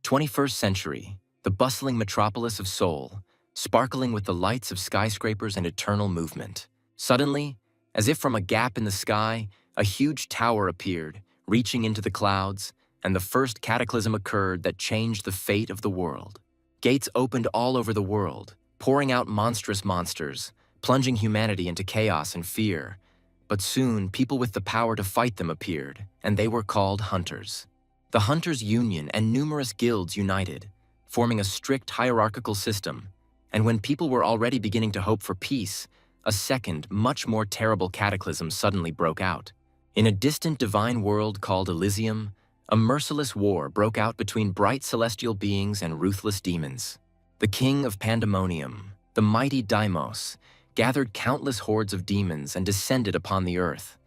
21st century, the bustling metropolis of Seoul, sparkling with the lights of skyscrapers and eternal movement. Suddenly, as if from a gap in the sky, a huge tower appeared, reaching into the clouds, and the first cataclysm occurred that changed the fate of the world. Gates opened all over the world, pouring out monstrous monsters, plunging humanity into chaos and fear. But soon, people with the power to fight them appeared, and they were called hunters. The Hunters' Union and numerous guilds united, forming a strict hierarchical system. And when people were already beginning to hope for peace, a second, much more terrible cataclysm suddenly broke out. In a distant divine world called Elysium, a merciless war broke out between bright celestial beings and ruthless demons. The king of Pandemonium, the mighty Deimos, gathered countless hordes of demons and descended upon the earth.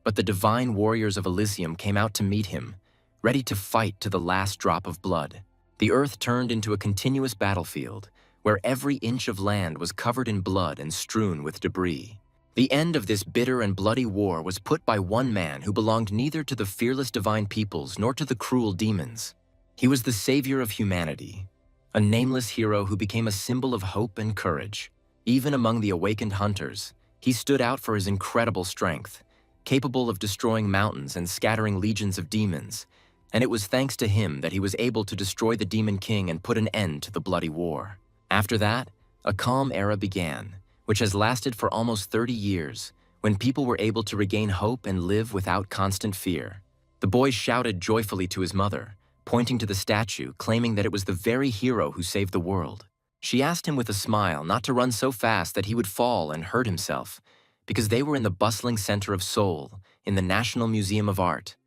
But the divine warriors of Elysium came out to meet him, ready to fight to the last drop of blood. The earth turned into a continuous battlefield, where every inch of land was covered in blood and strewn with debris. The end of this bitter and bloody war was put by one man who belonged neither to the fearless divine peoples nor to the cruel demons. He was the savior of humanity, a nameless hero who became a symbol of hope and courage. Even among the awakened hunters, he stood out for his incredible strength, capable of destroying mountains and scattering legions of demons, and it was thanks to him that he was able to destroy the Demon King and put an end to the bloody war. After that, a calm era began, which has lasted for almost 30 years, when people were able to regain hope and live without constant fear. The boy shouted joyfully to his mother, pointing to the statue, claiming that it was the very hero who saved the world. She asked him with a smile not to run so fast that he would fall and hurt himself, because they were in the bustling center of Seoul, in the National Museum of Art,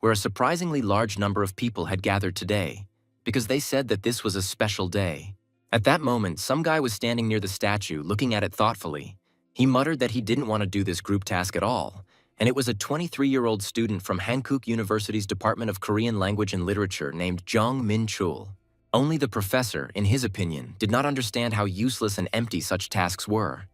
where a surprisingly large number of people had gathered today, because they said that this was a special day. At that moment, some guy was standing near the statue, looking at it thoughtfully. He muttered that he didn't want to do this group task at all, and it was a 23-year-old student from Hankook University's Department of Korean Language and Literature named Jang Minchul. Only the professor, in his opinion, did not understand how useless and empty such tasks were,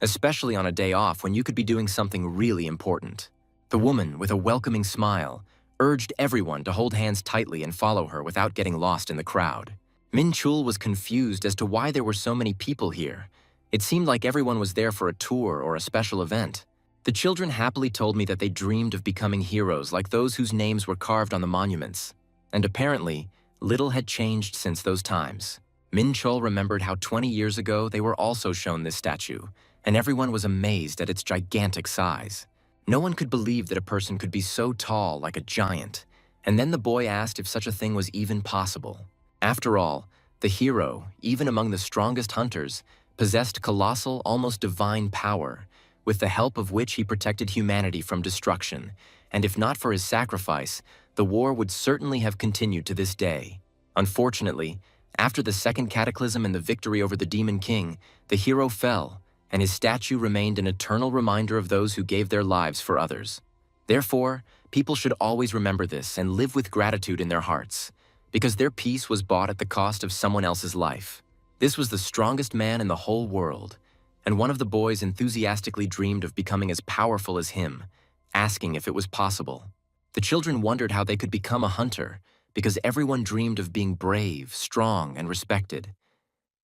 especially on a day off when you could be doing something really important. The woman, with a welcoming smile, urged everyone to hold hands tightly and follow her without getting lost in the crowd. Minchul was confused as to why there were so many people here. It seemed like everyone was there for a tour or a special event. The children happily told me that they dreamed of becoming heroes like those whose names were carved on the monuments. And apparently, little had changed since those times. Minchul remembered how 20 years ago they were also shown this statue, and everyone was amazed at its gigantic size. No one could believe that a person could be so tall like a giant, and then the boy asked if such a thing was even possible. After all, the hero, even among the strongest hunters, possessed colossal, almost divine power, with the help of which he protected humanity from destruction, and if not for his sacrifice, the war would certainly have continued to this day. Unfortunately, after the second cataclysm and the victory over the Demon King, the hero fell, and his statue remained an eternal reminder of those who gave their lives for others. Therefore, people should always remember this and live with gratitude in their hearts, because their peace was bought at the cost of someone else's life. This was the strongest man in the whole world, and one of the boys enthusiastically dreamed of becoming as powerful as him, asking if it was possible. The children wondered how they could become a hunter, because everyone dreamed of being brave, strong, and respected.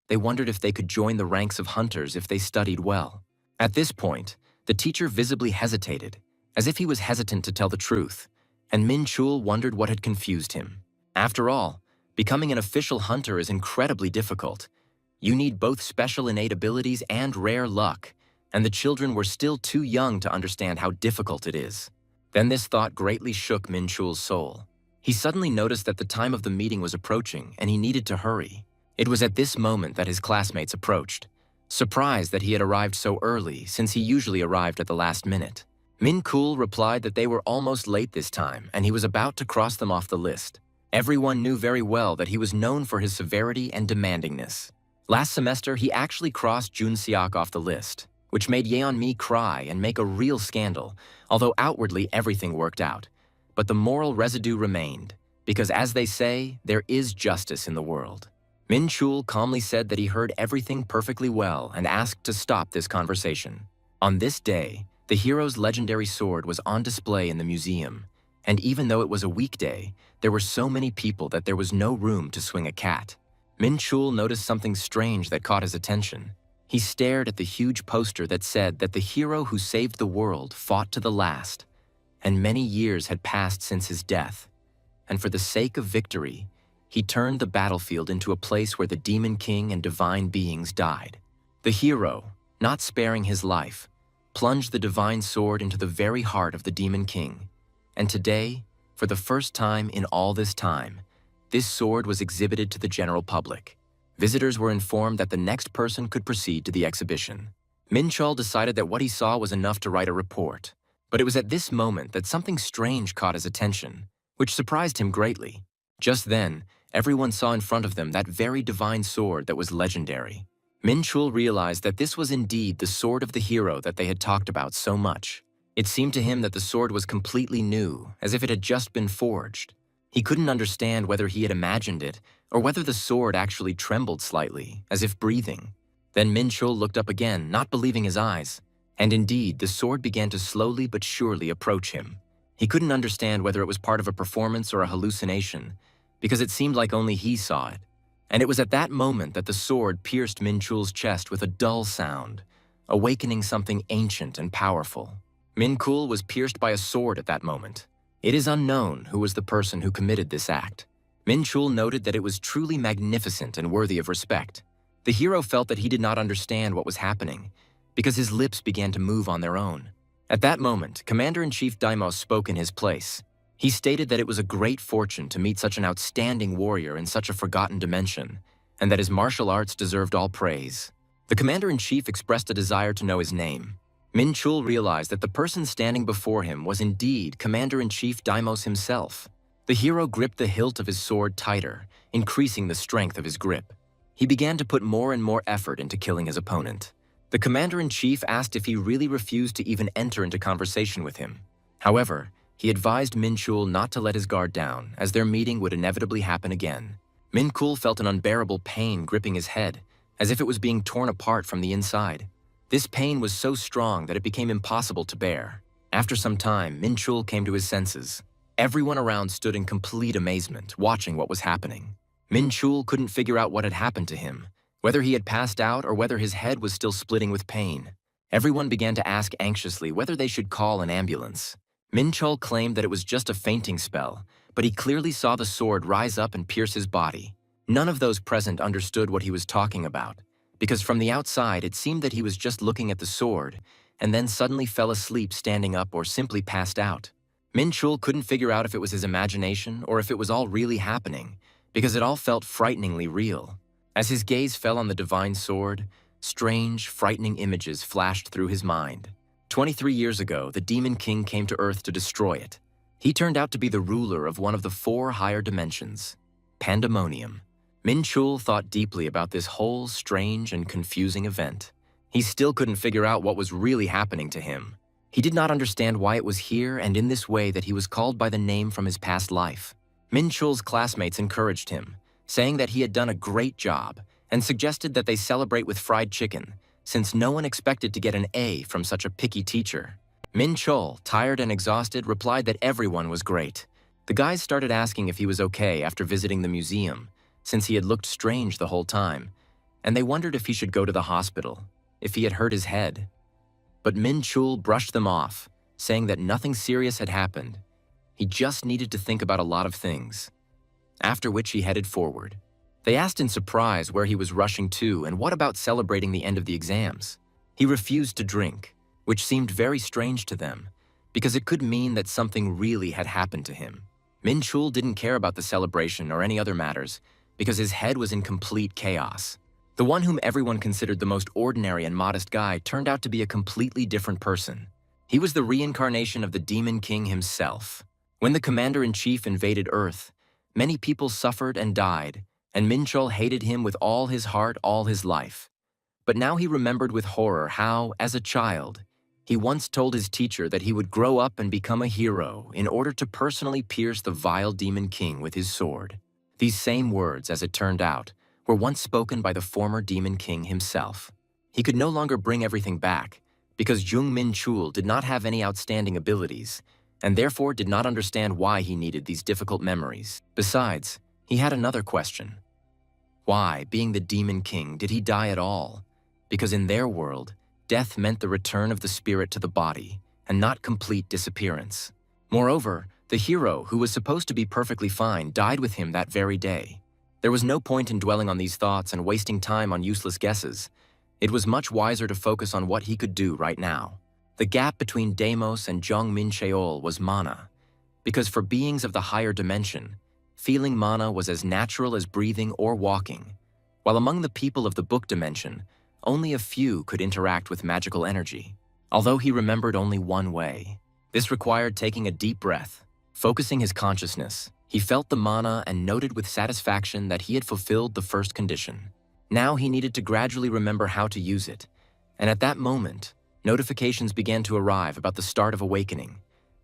They wondered if they could join the ranks of hunters if they studied well. At this point, the teacher visibly hesitated, as if he was hesitant to tell the truth, and Minchul wondered what had confused him. After all, becoming an official hunter is incredibly difficult. You need both special innate abilities and rare luck, and the children were still too young to understand how difficult it is. Then this thought greatly shook Minchul's soul. He suddenly noticed that the time of the meeting was approaching and he needed to hurry. It was at this moment that his classmates approached, surprised that he had arrived so early since he usually arrived at the last minute. Minchul replied that they were almost late this time and he was about to cross them off the list. Everyone knew very well that he was known for his severity and demandingness. Last semester, he actually crossed Jun Seok off the list, which made Yeonmi cry and make a real scandal, although outwardly everything worked out. But the moral residue remained, because as they say, there is justice in the world. Minchul calmly said that he heard everything perfectly well and asked to stop this conversation. On this day, the hero's legendary sword was on display in the museum, And even though it was a weekday, there were so many people that there was no room to swing a cat. Minchul noticed something strange that caught his attention. He stared at the huge poster that said that the hero who saved the world fought to the last, and many years had passed since his death. And for the sake of victory, he turned the battlefield into a place where the Demon King and divine beings died. The hero, not sparing his life, plunged the divine sword into the very heart of the Demon King. And today, for the first time in all this time, this sword was exhibited to the general public. Visitors were informed that the next person could proceed to the exhibition. Minchul decided that what he saw was enough to write a report, but it was at this moment that something strange caught his attention, which surprised him greatly. Just then, everyone saw in front of them that very divine sword that was legendary. Minchul realized that this was indeed the sword of the hero that they had talked about so much. It seemed to him that the sword was completely new, as if it had just been forged. He couldn't understand whether he had imagined it, or whether the sword actually trembled slightly, as if breathing. Then Minchul looked up again, not believing his eyes. And indeed, the sword began to slowly but surely approach him. He couldn't understand whether it was part of a performance or a hallucination, because it seemed like only he saw it. And it was at that moment that the sword pierced Minchul's chest with a dull sound, awakening something ancient and powerful. Minchul was pierced by a sword at that moment. It is unknown who was the person who committed this act. Minchul noted that it was truly magnificent and worthy of respect. The hero felt that he did not understand what was happening, because his lips began to move on their own. At that moment, Commander-in-Chief Daimos spoke in his place. He stated that it was a great fortune to meet such an outstanding warrior in such a forgotten dimension, and that his martial arts deserved all praise. The Commander-in-Chief expressed a desire to know his name. Minchul realized that the person standing before him was indeed Commander-in-Chief Daimos himself. The hero gripped the hilt of his sword tighter, increasing the strength of his grip. He began to put more and more effort into killing his opponent. The Commander-in-Chief asked if he really refused to even enter into conversation with him. However, he advised Minchul not to let his guard down, as their meeting would inevitably happen again. Minchul felt an unbearable pain gripping his head, as if it was being torn apart from the inside. This pain was so strong that it became impossible to bear. After some time, Minchul came to his senses. Everyone around stood in complete amazement, watching what was happening. Minchul couldn't figure out what had happened to him, whether he had passed out or whether his head was still splitting with pain. Everyone began to ask anxiously whether they should call an ambulance. Minchul claimed that it was just a fainting spell, but he clearly saw the sword rise up and pierce his body. None of those present understood what he was talking about, because from the outside it seemed that he was just looking at the sword, and then suddenly fell asleep standing up or simply passed out. Minchul couldn't figure out if it was his imagination or if it was all really happening, because it all felt frighteningly real. As his gaze fell on the divine sword, strange, frightening images flashed through his mind. 23 years ago, the Demon King came to Earth to destroy it. He turned out to be the ruler of one of the 4 higher dimensions, Pandemonium. Minchul thought deeply about this whole strange and confusing event. He still couldn't figure out what was really happening to him. He did not understand why it was here and in this way that he was called by the name from his past life. Minchul's classmates encouraged him, saying that he had done a great job, and suggested that they celebrate with fried chicken, since no one expected to get an A from such a picky teacher. Minchul, tired and exhausted, replied that everyone was great. The guys started asking if he was okay after visiting the museum, since he had looked strange the whole time, and they wondered if he should go to the hospital, if he had hurt his head. But Minchul brushed them off, saying that nothing serious had happened. He just needed to think about a lot of things. After which he headed forward. They asked in surprise where he was rushing to and what about celebrating the end of the exams. He refused to drink, which seemed very strange to them, because it could mean that something really had happened to him. Minchul didn't care about the celebration or any other matters, because his head was in complete chaos. The one whom everyone considered the most ordinary and modest guy turned out to be a completely different person. He was the reincarnation of the Demon King himself. When the Commander-in-Chief invaded Earth, many people suffered and died, and Minchul hated him with all his heart all his life. But now he remembered with horror how, as a child, he once told his teacher that he would grow up and become a hero in order to personally pierce the vile Demon King with his sword. These same words, as it turned out, were once spoken by the former Demon King himself. He could no longer bring everything back, because Jung Minchul did not have any outstanding abilities, and therefore did not understand why he needed these difficult memories. Besides, he had another question. Why, being the Demon King, did he die at all? Because in their world, death meant the return of the spirit to the body, and not complete disappearance. Moreover, the hero, who was supposed to be perfectly fine, died with him that very day. There was no point in dwelling on these thoughts and wasting time on useless guesses. It was much wiser to focus on what he could do right now. The gap between Deimos and Jang Minchul was mana, because for beings of the higher dimension, feeling mana was as natural as breathing or walking, while among the people of the book dimension, only a few could interact with magical energy. Although he remembered only one way, this required taking a deep breath. Focusing his consciousness, he felt the mana and noted with satisfaction that he had fulfilled the first condition. Now he needed to gradually remember how to use it, and at that moment, notifications began to arrive about the start of awakening,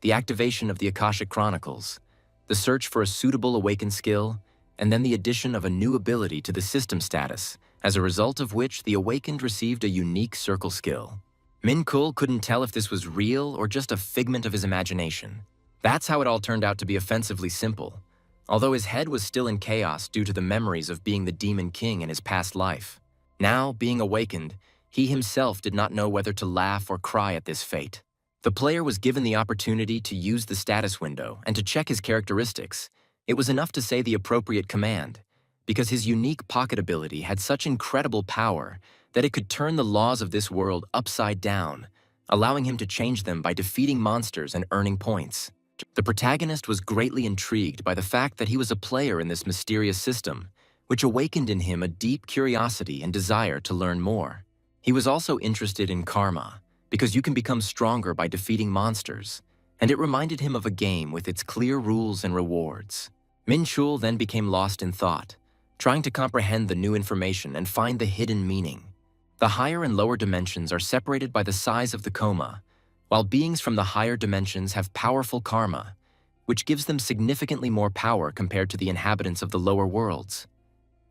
the activation of the Akashic Chronicles, the search for a suitable awakened skill, and then the addition of a new ability to the system status, as a result of which the awakened received a unique circle skill. Minchul couldn't tell if this was real or just a figment of his imagination. That's how it all turned out to be offensively simple, although his head was still in chaos due to the memories of being the Demon King in his past life. Now, being awakened, he himself did not know whether to laugh or cry at this fate. The player was given the opportunity to use the status window and to check his characteristics. It was enough to say the appropriate command, because his unique pocket ability had such incredible power that it could turn the laws of this world upside down, allowing him to change them by defeating monsters and earning points. The protagonist was greatly intrigued by the fact that he was a player in this mysterious system, which awakened in him a deep curiosity and desire to learn more. He was also interested in karma, because you can become stronger by defeating monsters, and it reminded him of a game with its clear rules and rewards. Minchul then became lost in thought, trying to comprehend the new information and find the hidden meaning. The higher and lower dimensions are separated by the size of the coma, while beings from the higher dimensions have powerful karma, which gives them significantly more power compared to the inhabitants of the lower worlds.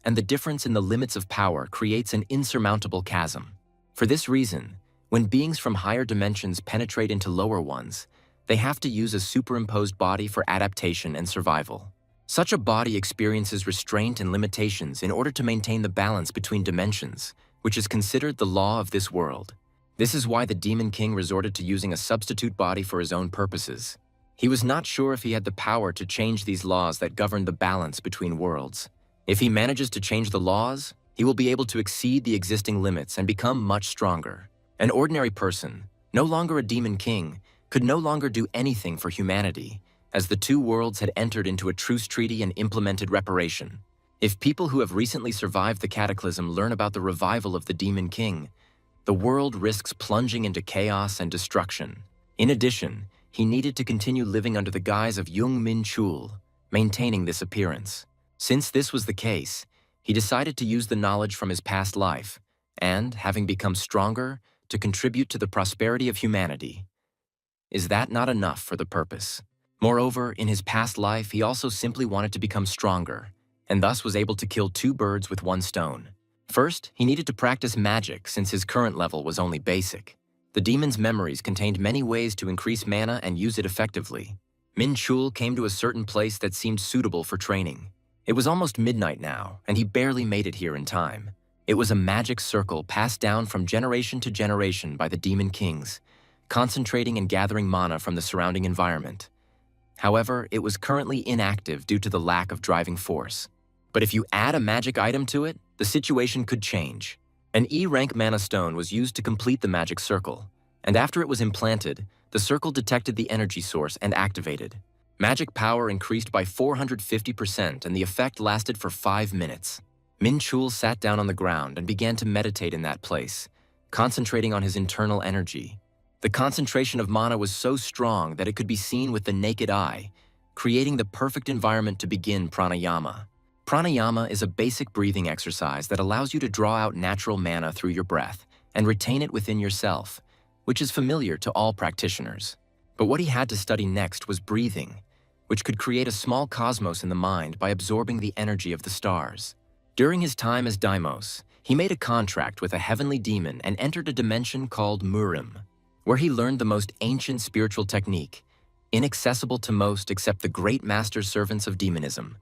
And the difference in the limits of power creates an insurmountable chasm. For this reason, when beings from higher dimensions penetrate into lower ones, they have to use a superimposed body for adaptation and survival. Such a body experiences restraint and limitations in order to maintain the balance between dimensions, which is considered the law of this world. This is why the Demon King resorted to using a substitute body for his own purposes. He was not sure if he had the power to change these laws that govern the balance between worlds. If he manages to change the laws, he will be able to exceed the existing limits and become much stronger. An ordinary person, no longer a Demon King, could no longer do anything for humanity, as the two worlds had entered into a truce treaty and implemented reparation. If people who have recently survived the Cataclysm learn about the revival of the Demon King, the world risks plunging into chaos and destruction. In addition, he needed to continue living under the guise of young Minchul, maintaining this appearance. Since this was the case, he decided to use the knowledge from his past life, and, having become stronger, to contribute to the prosperity of humanity. Is that not enough for the purpose? Moreover, in his past life, he also simply wanted to become stronger, and thus was able to kill two birds with one stone. First, he needed to practice magic since his current level was only basic. The demon's memories contained many ways to increase mana and use it effectively. Minchul came to a certain place that seemed suitable for training. It was almost midnight now, and he barely made it here in time. It was a magic circle passed down from generation to generation by the Demon Kings, concentrating and gathering mana from the surrounding environment. However, it was currently inactive due to the lack of driving force. But if you add a magic item to it, the situation could change. An E-rank mana stone was used to complete the magic circle, and after it was implanted, the circle detected the energy source and activated. Magic power increased by 450%, and the effect lasted for 5 minutes. Minchul sat down on the ground and began to meditate in that place, concentrating on his internal energy. The concentration of mana was so strong that it could be seen with the naked eye, creating the perfect environment to begin pranayama. Pranayama is a basic breathing exercise that allows you to draw out natural mana through your breath and retain it within yourself, which is familiar to all practitioners. But what he had to study next was breathing, which could create a small cosmos in the mind by absorbing the energy of the stars. During his time as Deimos, he made a contract with a heavenly demon and entered a dimension called Murim, where he learned the most ancient spiritual technique, inaccessible to most except the great master servants of demonism,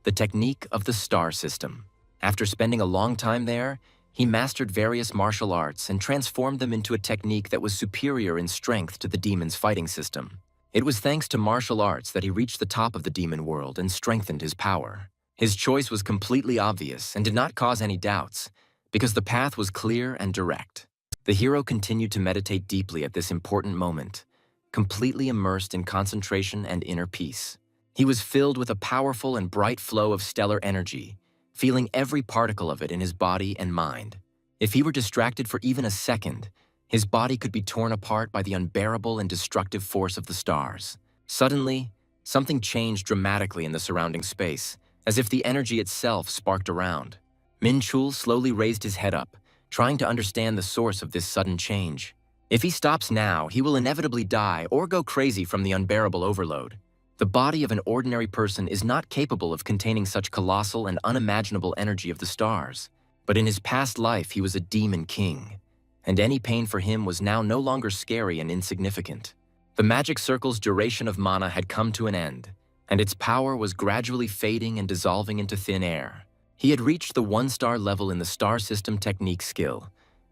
the technique of the star system. After spending a long time there, he mastered various martial arts and transformed them into a technique that was superior in strength to the demon's fighting system. It was thanks to martial arts that he reached the top of the demon world and strengthened his power. His choice was completely obvious and did not cause any doubts, because the path was clear and direct. The hero continued to meditate deeply at this important moment, completely immersed in concentration and inner peace. He was filled with a powerful and bright flow of stellar energy, feeling every particle of it in his body and mind. If he were distracted for even a second, his body could be torn apart by the unbearable and destructive force of the stars. Suddenly, something changed dramatically in the surrounding space, as if the energy itself sparked around. Minchul slowly raised his head up, trying to understand the source of this sudden change. If he stops now, he will inevitably die or go crazy from the unbearable overload. The body of an ordinary person is not capable of containing such colossal and unimaginable energy of the stars. But in his past life, he was a demon king, and any pain for him was now no longer scary and insignificant. The magic circle's duration of mana had come to an end, and its power was gradually fading and dissolving into thin air. He had reached the 1-star level in the star system technique skill,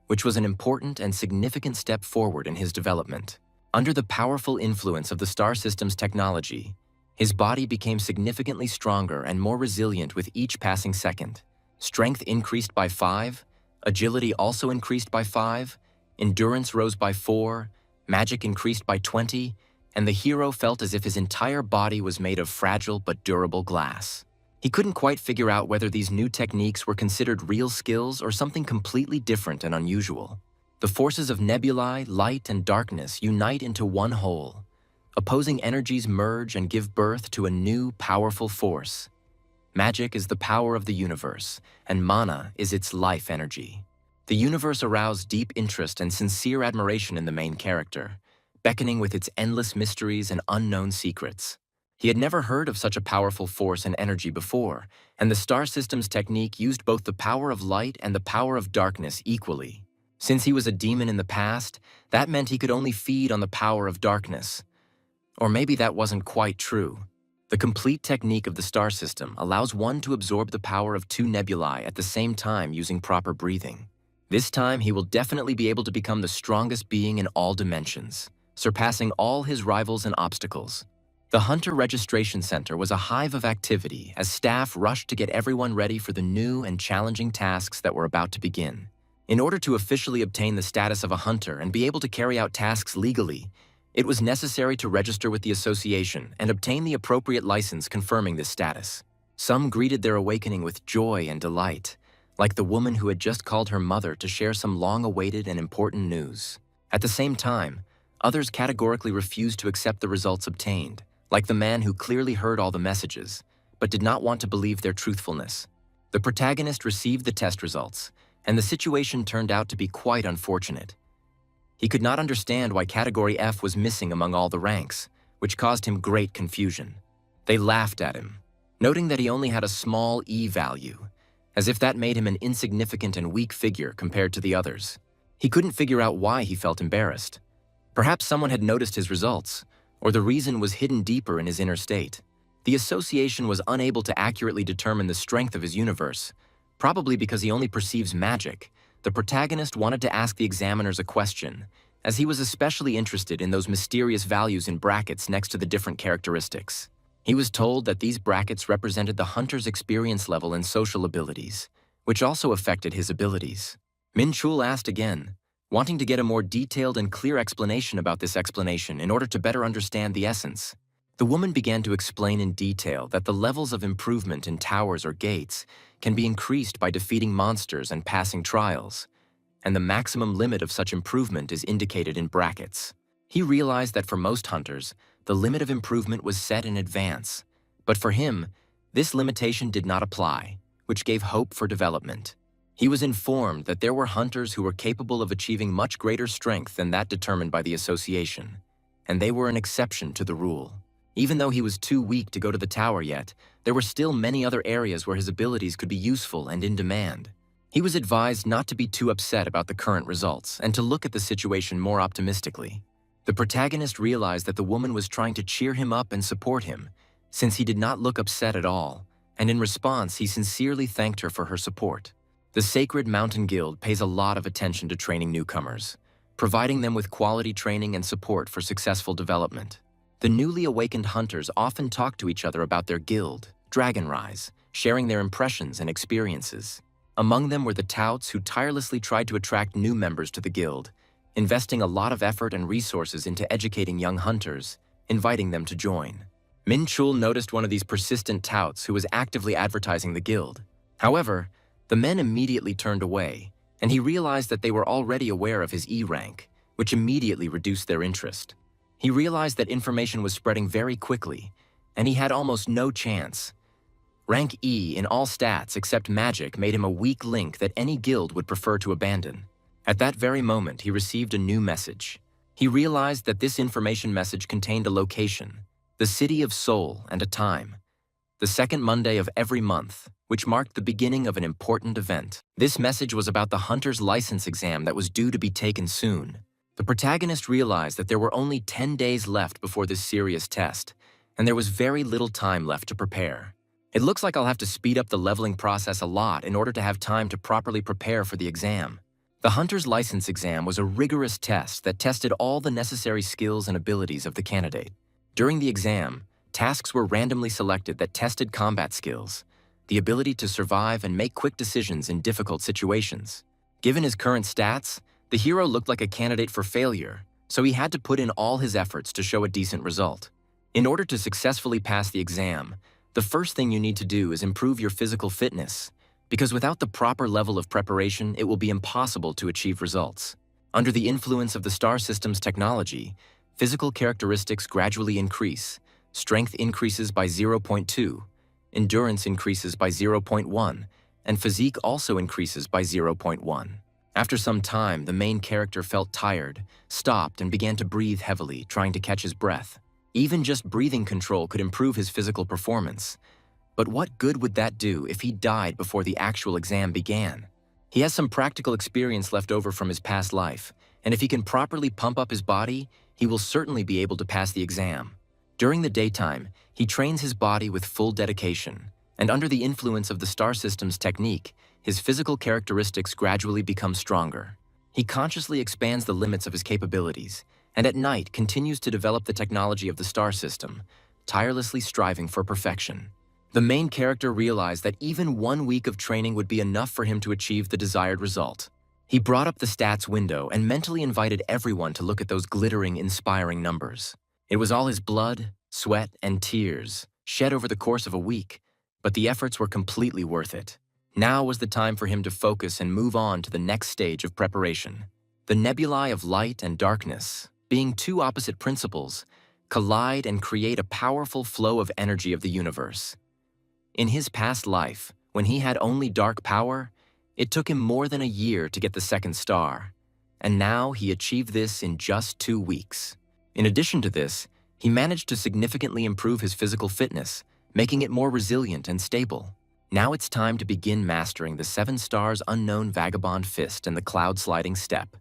which was an important and significant step forward in his development. Under the powerful influence of the star system's technology, his body became significantly stronger and more resilient with each passing second. Strength increased by 5, agility also increased by 5, endurance rose by 4, magic increased by 20, and the hero felt as if his entire body was made of fragile but durable glass. He couldn't quite figure out whether these new techniques were considered real skills or something completely different and unusual. The forces of nebulae, light, and darkness unite into one whole. Opposing energies merge and give birth to a new, powerful force. Magic is the power of the universe, and mana is its life energy. The universe aroused deep interest and sincere admiration in the main character, beckoning with its endless mysteries and unknown secrets. He had never heard of such a powerful force and energy before, and the star system's technique used both the power of light and the power of darkness equally. Since he was a demon in the past, that meant he could only feed on the power of darkness. Or maybe that wasn't quite true. The complete technique of the star system allows one to absorb the power of 2 nebulae at the same time using proper breathing. This time, he will definitely be able to become the strongest being in all dimensions, surpassing all his rivals and obstacles. The Hunter Registration Center was a hive of activity as staff rushed to get everyone ready for the new and challenging tasks that were about to begin. In order to officially obtain the status of a hunter and be able to carry out tasks legally, it was necessary to register with the association and obtain the appropriate license confirming this status. Some greeted their awakening with joy and delight, like the woman who had just called her mother to share some long-awaited and important news. At the same time, others categorically refused to accept the results obtained, like the man who clearly heard all the messages, but did not want to believe their truthfulness. The protagonist received the test results, and the situation turned out to be quite unfortunate. He could not understand why Category F was missing among all the ranks, which caused him great confusion. They laughed at him, noting that he only had a small E value, as if that made him an insignificant and weak figure compared to the others. He couldn't figure out why he felt embarrassed. Perhaps someone had noticed his results, or the reason was hidden deeper in his inner state. The association was unable to accurately determine the strength of his universe, probably because he only perceives magic. The protagonist wanted to ask the examiners a question, as he was especially interested in those mysterious values in brackets next to the different characteristics. He was told that these brackets represented the hunter's experience level and social abilities, which also affected his abilities. Minchul asked again, wanting to get a more detailed and clear explanation about this explanation in order to better understand the essence. The woman began to explain in detail that the levels of improvement in towers or gates can be increased by defeating monsters and passing trials, and the maximum limit of such improvement is indicated in brackets. He realized that for most hunters, the limit of improvement was set in advance, but for him, this limitation did not apply, which gave hope for development. He was informed that there were hunters who were capable of achieving much greater strength than that determined by the association, and they were an exception to the rule. Even though he was too weak to go to the tower yet, there were still many other areas where his abilities could be useful and in demand. He was advised not to be too upset about the current results and to look at the situation more optimistically. The protagonist realized that the woman was trying to cheer him up and support him, since he did not look upset at all, and in response he sincerely thanked her for her support. The Sacred Mountain Guild pays a lot of attention to training newcomers, providing them with quality training and support for successful development. The newly awakened hunters often talk to each other about their guild, Dragon Rise, sharing their impressions and experiences. Among them were the touts who tirelessly tried to attract new members to the guild, investing a lot of effort and resources into educating young hunters, inviting them to join. Minchul noticed one of these persistent touts who was actively advertising the guild. However, the men immediately turned away, and he realized that they were already aware of his E rank, which immediately reduced their interest. He realized that information was spreading very quickly, and he had almost no chance. Rank E in all stats except magic made him a weak link that any guild would prefer to abandon. At that very moment, he received a new message. He realized that this information message contained a location, the City of Seoul, and a time, the second Monday of every month, which marked the beginning of an important event. This message was about the hunter's license exam that was due to be taken soon. The protagonist realized that there were only 10 days left before this serious test, and there was very little time left to prepare. It looks like I'll have to speed up the leveling process a lot in order to have time to properly prepare for the exam. The hunter's license exam was a rigorous test that tested all the necessary skills and abilities of the candidate. During the exam, tasks were randomly selected that tested combat skills, the ability to survive and make quick decisions in difficult situations. Given his current stats, the hero looked like a candidate for failure, so he had to put in all his efforts to show a decent result. In order to successfully pass the exam, the first thing you need to do is improve your physical fitness, because without the proper level of preparation, it will be impossible to achieve results. Under the influence of the star system's technology, physical characteristics gradually increase. Strength increases by 0.2, endurance increases by 0.1, and physique also increases by 0.1. After some time, the main character felt tired, stopped, and began to breathe heavily, trying to catch his breath. Even just breathing control could improve his physical performance. But what good would that do if he died before the actual exam began? He has some practical experience left over from his past life, and if he can properly pump up his body, he will certainly be able to pass the exam. During the daytime, he trains his body with full dedication, and under the influence of the star system's technique, his physical characteristics gradually become stronger. He consciously expands the limits of his capabilities, and at night continues to develop the technology of the star system, tirelessly striving for perfection. The main character realized that even 1 week of training would be enough for him to achieve the desired result. He brought up the stats window and mentally invited everyone to look at those glittering, inspiring numbers. It was all his blood, sweat, and tears, shed over the course of a week, but the efforts were completely worth it. Now was the time for him to focus and move on to the next stage of preparation. The nebulae of light and darkness, being two opposite principles, collide and create a powerful flow of energy of the universe. In his past life, when he had only dark power, it took him more than a year to get the second star, and now he achieved this in just 2 weeks. In addition to this, he managed to significantly improve his physical fitness, making it more resilient and stable. Now it's time to begin mastering the 7 stars unknown vagabond fist and the cloud sliding step,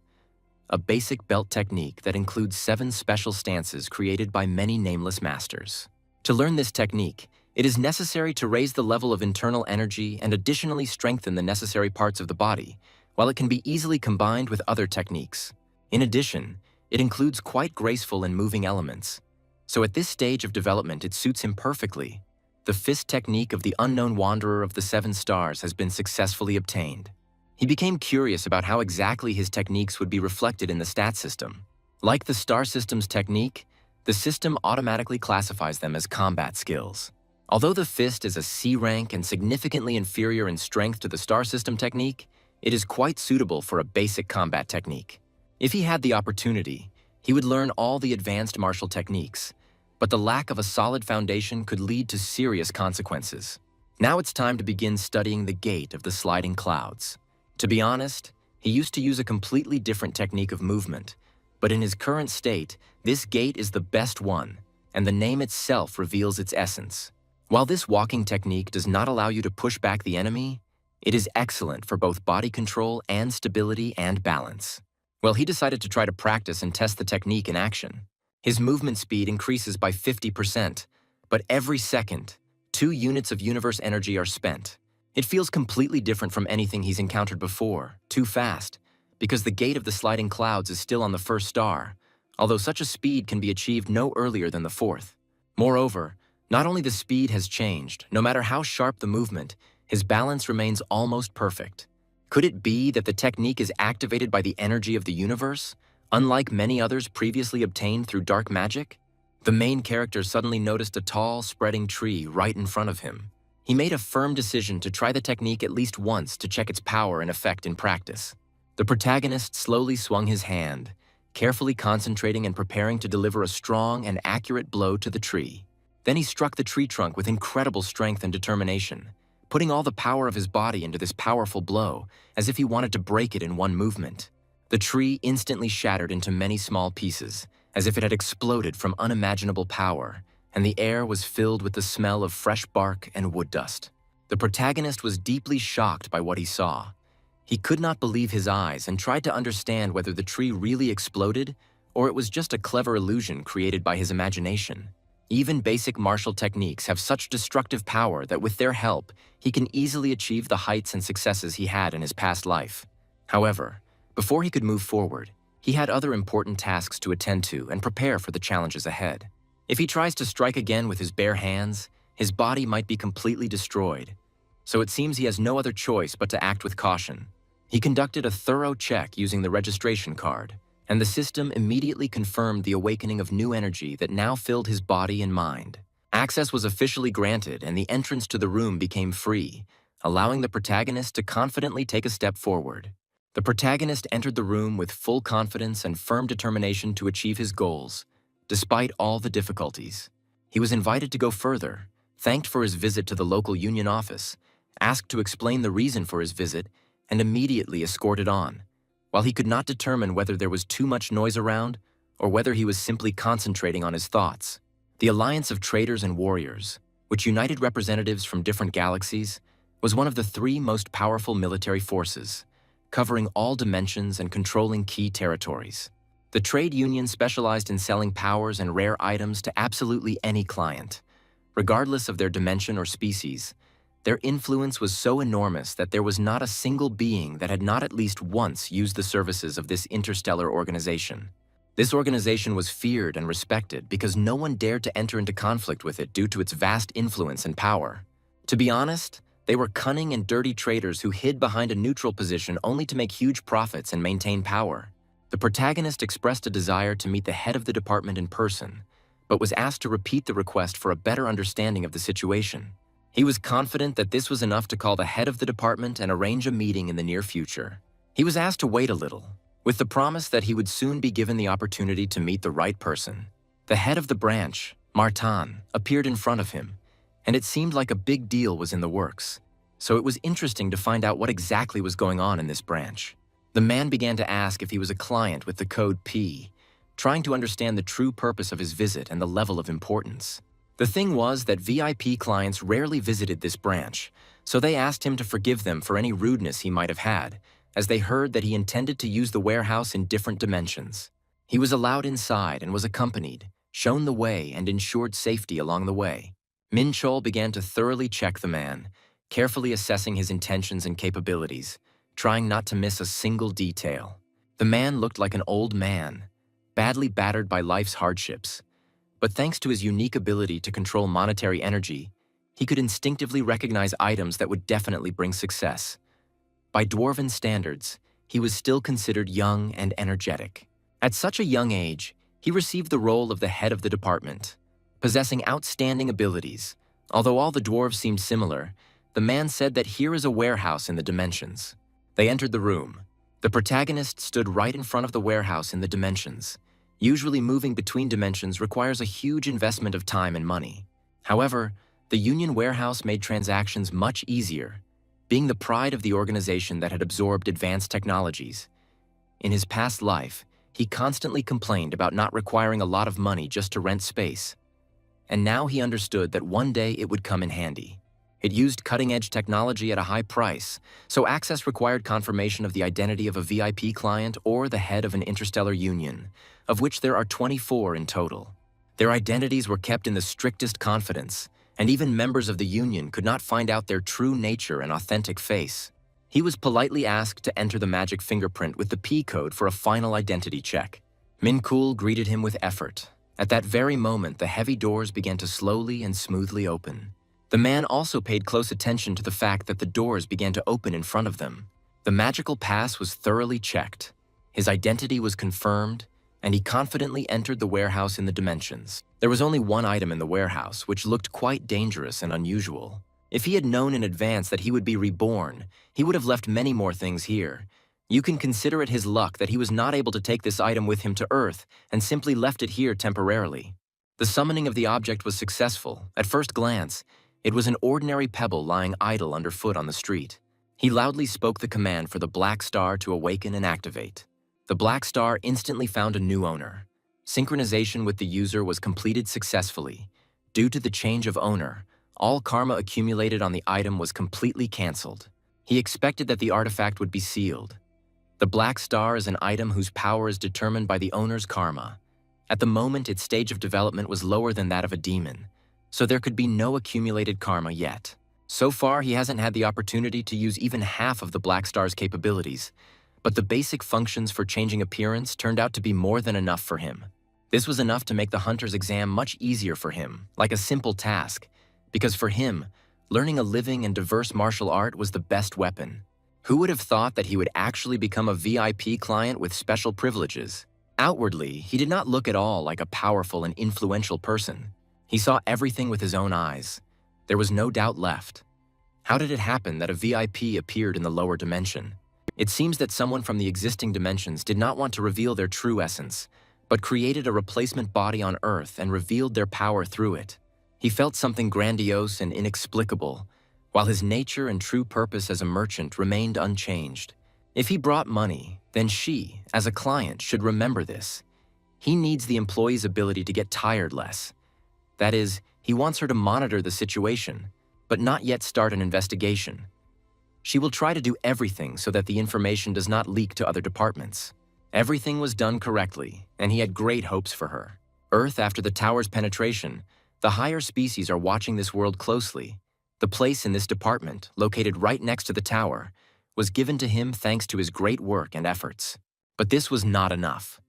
a basic belt technique that includes 7 special stances created by many nameless masters. To learn this technique, it is necessary to raise the level of internal energy and additionally strengthen the necessary parts of the body, while it can be easily combined with other techniques. In addition, it includes quite graceful and moving elements. So at this stage of development, it suits him perfectly. The fist technique of the unknown wanderer of the 7 stars has been successfully obtained. He became curious about how exactly his techniques would be reflected in the stat system. Like the star system's technique, the system automatically classifies them as combat skills. Although the fist is a C rank and significantly inferior in strength to the star system technique, it is quite suitable for a basic combat technique. If he had the opportunity, he would learn all the advanced martial techniques, but the lack of a solid foundation could lead to serious consequences. Now it's time to begin studying the gate of the sliding clouds. To be honest, he used to use a completely different technique of movement, but in his current state, this gate is the best one, and the name itself reveals its essence. While this walking technique does not allow you to push back the enemy, it is excellent for both body control and stability and balance. Well, he decided to try to practice and test the technique in action. His movement speed increases by 50%, but every second, 2 units of universe energy are spent. It feels completely different from anything he's encountered before, too fast, because the gate of the sliding clouds is still on the first star, although such a speed can be achieved no earlier than the 4th. Moreover, not only the speed has changed, no matter how sharp the movement, his balance remains almost perfect. Could it be that the technique is activated by the energy of the universe, unlike many others previously obtained through dark magic? The main character suddenly noticed a tall, spreading tree right in front of him. He made a firm decision to try the technique at least once to check its power and effect in practice. The protagonist slowly swung his hand, carefully concentrating and preparing to deliver a strong and accurate blow to the tree. Then he struck the tree trunk with incredible strength and determination, putting all the power of his body into this powerful blow, as if he wanted to break it in one movement. The tree instantly shattered into many small pieces, as if it had exploded from unimaginable power, and the air was filled with the smell of fresh bark and wood dust. The protagonist was deeply shocked by what he saw. He could not believe his eyes and tried to understand whether the tree really exploded or it was just a clever illusion created by his imagination. Even basic martial techniques have such destructive power that with their help, he can easily achieve the heights and successes he had in his past life. However, before he could move forward, he had other important tasks to attend to and prepare for the challenges ahead. If he tries to strike again with his bare hands, his body might be completely destroyed. So it seems he has no other choice but to act with caution. He conducted a thorough check using the registration card, and the system immediately confirmed the awakening of new energy that now filled his body and mind. Access was officially granted and the entrance to the room became free, allowing the protagonist to confidently take a step forward. The protagonist entered the room with full confidence and firm determination to achieve his goals, despite all the difficulties. He was invited to go further, thanked for his visit to the local union office, asked to explain the reason for his visit, and immediately escorted on. While he could not determine whether there was too much noise around or whether he was simply concentrating on his thoughts, the Alliance of Traders and Warriors, which united representatives from different galaxies, was one of the 3 most powerful military forces, covering all dimensions and controlling key territories. The trade union specialized in selling powers and rare items to absolutely any client, regardless of their dimension or species. Their influence was so enormous that there was not a single being that had not at least once used the services of this interstellar organization. This organization was feared and respected because no one dared to enter into conflict with it due to its vast influence and power. To be honest, they were cunning and dirty traders who hid behind a neutral position only to make huge profits and maintain power. The protagonist expressed a desire to meet the head of the department in person, but was asked to repeat the request for a better understanding of the situation. He was confident that this was enough to call the head of the department and arrange a meeting in the near future. He was asked to wait a little, with the promise that he would soon be given the opportunity to meet the right person. The head of the branch, Martin, appeared in front of him, and it seemed like a big deal was in the works. So it was interesting to find out what exactly was going on in this branch. The man began to ask if he was a client with the code P, trying to understand the true purpose of his visit and the level of importance. The thing was that VIP clients rarely visited this branch, so they asked him to forgive them for any rudeness he might have had, as they heard that he intended to use the warehouse in different dimensions. He was allowed inside and was accompanied, shown the way, and ensured safety along the way. Minchul began to thoroughly check the man, carefully assessing his intentions and capabilities, trying not to miss a single detail. The man looked like an old man, badly battered by life's hardships. But thanks to his unique ability to control monetary energy, he could instinctively recognize items that would definitely bring success. By dwarven standards, he was still considered young and energetic. At such a young age, he received the role of the head of the department. Possessing outstanding abilities, although all the dwarves seemed similar, the man said that here is a warehouse in the dimensions. They entered the room. The protagonist stood right in front of the warehouse in the dimensions. Usually moving between dimensions requires a huge investment of time and money. However, the Union warehouse made transactions much easier, being the pride of the organization that had absorbed advanced technologies. In his past life, he constantly complained about not requiring a lot of money just to rent space. And now he understood that one day it would come in handy. It used cutting-edge technology at a high price, so access required confirmation of the identity of a VIP client or the head of an Interstellar Union, of which there are 24 in total. Their identities were kept in the strictest confidence, and even members of the Union could not find out their true nature and authentic face. He was politely asked to enter the magic fingerprint with the P code for a final identity check. Minchul greeted him with effort. At that very moment, the heavy doors began to slowly and smoothly open. The man also paid close attention to the fact that the doors began to open in front of them. The magical pass was thoroughly checked. His identity was confirmed, and he confidently entered the warehouse in the dimensions. There was only one item in the warehouse, which looked quite dangerous and unusual. If he had known in advance that he would be reborn, he would have left many more things here. You can consider it his luck that he was not able to take this item with him to Earth and simply left it here temporarily. The summoning of the object was successful. At first glance, it was an ordinary pebble lying idle underfoot on the street. He loudly spoke the command for the black star to awaken and activate. The black star instantly found a new owner. Synchronization with the user was completed successfully. Due to the change of owner, all karma accumulated on the item was completely cancelled. He expected that the artifact would be sealed. The black star is an item whose power is determined by the owner's karma. At the moment, its stage of development was lower than that of a demon, so there could be no accumulated karma yet. So far, he hasn't had the opportunity to use even half of the black star's capabilities, but the basic functions for changing appearance turned out to be more than enough for him. This was enough to make the hunter's exam much easier for him, like a simple task, because for him, learning a living and diverse martial art was the best weapon. Who would have thought that he would actually become a VIP client with special privileges? Outwardly, he did not look at all like a powerful and influential person. He saw everything with his own eyes. There was no doubt left. How did it happen that a VIP appeared in the lower dimension? It seems that someone from the existing dimensions did not want to reveal their true essence, but created a replacement body on Earth and revealed their power through it. He felt something grandiose and inexplicable, while his nature and true purpose as a merchant remained unchanged. If he brought money, then she, as a client, should remember this. He needs the employee's ability to get tired less. That is, he wants her to monitor the situation, but not yet start an investigation. She will try to do everything so that the information does not leak to other departments. Everything was done correctly, and he had great hopes for her. Earth, after the tower's penetration, the higher species are watching this world closely. The place in this department, located right next to the tower, was given to him thanks to his great work and efforts. But this was not enough.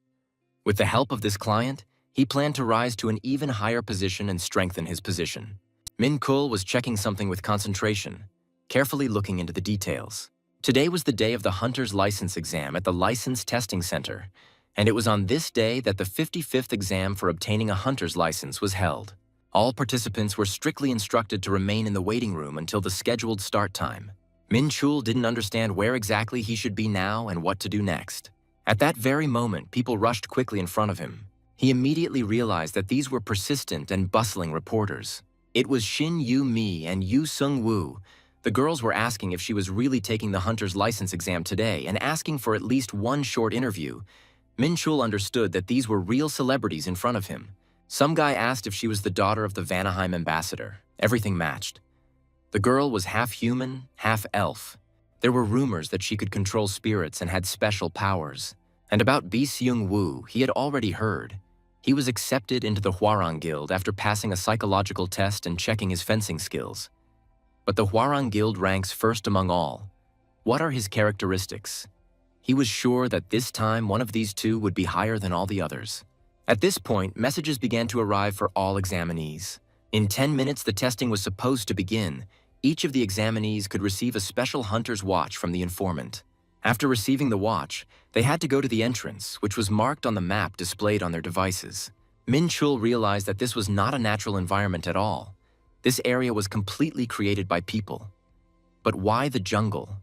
With the help of this client, he planned to rise to an even higher position and strengthen his position. Minchul was checking something with concentration, carefully looking into the details. Today was the day of the hunter's license exam at the License Testing Center, and it was on this day that the 55th exam for obtaining a hunter's license was held. All participants were strictly instructed to remain in the waiting room until the scheduled start time. Minchul didn't understand where exactly he should be now and what to do next. At that very moment, people rushed quickly in front of him. He immediately realized that these were persistent and bustling reporters. It was Shin Yu Mi and Yu Sung Woo. The girls were asking if she was really taking the hunter's license exam today and asking for at least one short interview. Minchul understood that these were real celebrities in front of him. Some guy asked if she was the daughter of the Vanaheim ambassador. Everything matched. The girl was half human, half elf. There were rumors that she could control spirits and had special powers. And about Bi Seung Woo, he had already heard. He was accepted into the Hwarang Guild after passing a psychological test and checking his fencing skills. But the Hwarang Guild ranks first among all. What are his characteristics? He was sure that this time one of these two would be higher than all the others. At this point, messages began to arrive for all examinees. In 10 minutes, the testing was supposed to begin. Each of the examinees could receive a special hunter's watch from the informant. After receiving the watch, they had to go to the entrance, which was marked on the map displayed on their devices. Minchul realized that this was not a natural environment at all. This area was completely created by people. But why the jungle?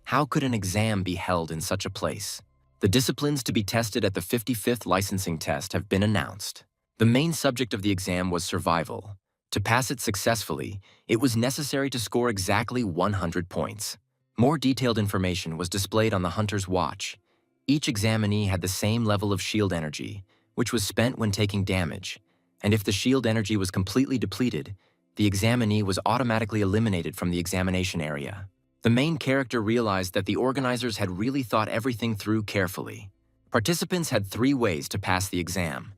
How could an exam be held in such a place? The disciplines to be tested at the 55th licensing test have been announced. The main subject of the exam was survival. To pass it successfully, it was necessary to score exactly 100 points. More detailed information was displayed on the hunter's watch. Each examinee had the same level of shield energy, which was spent when taking damage, and if the shield energy was completely depleted, the examinee was automatically eliminated from the examination area. The main character realized that the organizers had really thought everything through carefully. Participants had 3 ways to pass the exam: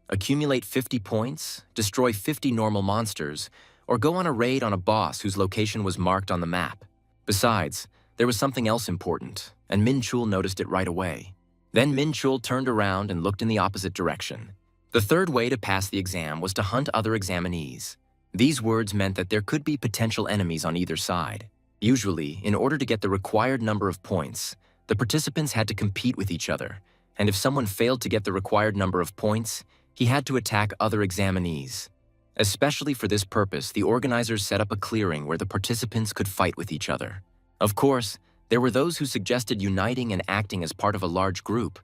accumulate 50 points, destroy 50 normal monsters, or go on a raid on a boss whose location was marked on the map. Besides, there was something else important, and Minchul noticed it right away. Then Minchul turned around and looked in the opposite direction. The 3rd way to pass the exam was to hunt other examinees. These words meant that there could be potential enemies on either side. Usually, in order to get the required number of points, the participants had to compete with each other, and if someone failed to get the required number of points, he had to attack other examinees. Especially for this purpose, the organizers set up a clearing where the participants could fight with each other. Of course, there were those who suggested uniting and acting as part of a large group,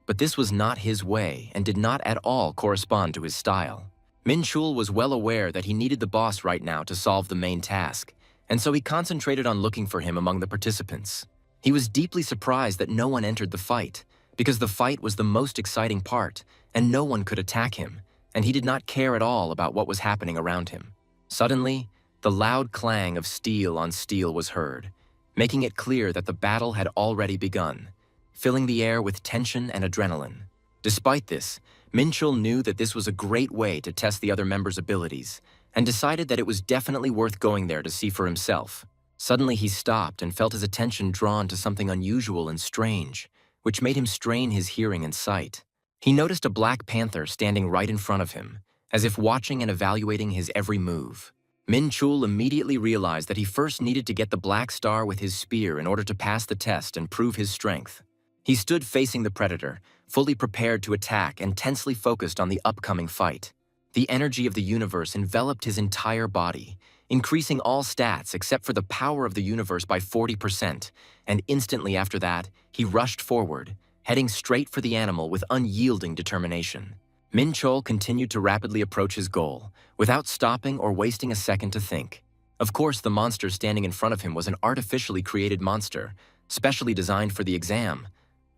but this was not his way and did not at all correspond to his style. Minchul was well aware that he needed the boss right now to solve the main task, and so he concentrated on looking for him among the participants. He was deeply surprised that no one entered the fight, because the fight was the most exciting part, and no one could attack him, and he did not care at all about what was happening around him. Suddenly, the loud clang of steel on steel was heard, making it clear that the battle had already begun, filling the air with tension and adrenaline. Despite this, Minchul knew that this was a great way to test the other members' abilities, and decided that it was definitely worth going there to see for himself. Suddenly he stopped and felt his attention drawn to something unusual and strange, which made him strain his hearing and sight. He noticed a black panther standing right in front of him, as if watching and evaluating his every move. Minchul immediately realized that he first needed to get the black star with his spear in order to pass the test and prove his strength. He stood facing the predator, fully prepared to attack and tensely focused on the upcoming fight. The energy of the universe enveloped his entire body, increasing all stats except for the power of the universe by 40%, and instantly after that, he rushed forward, heading straight for the animal with unyielding determination. Minchul continued to rapidly approach his goal, without stopping or wasting a second to think. Of course, the monster standing in front of him was an artificially created monster, specially designed for the exam,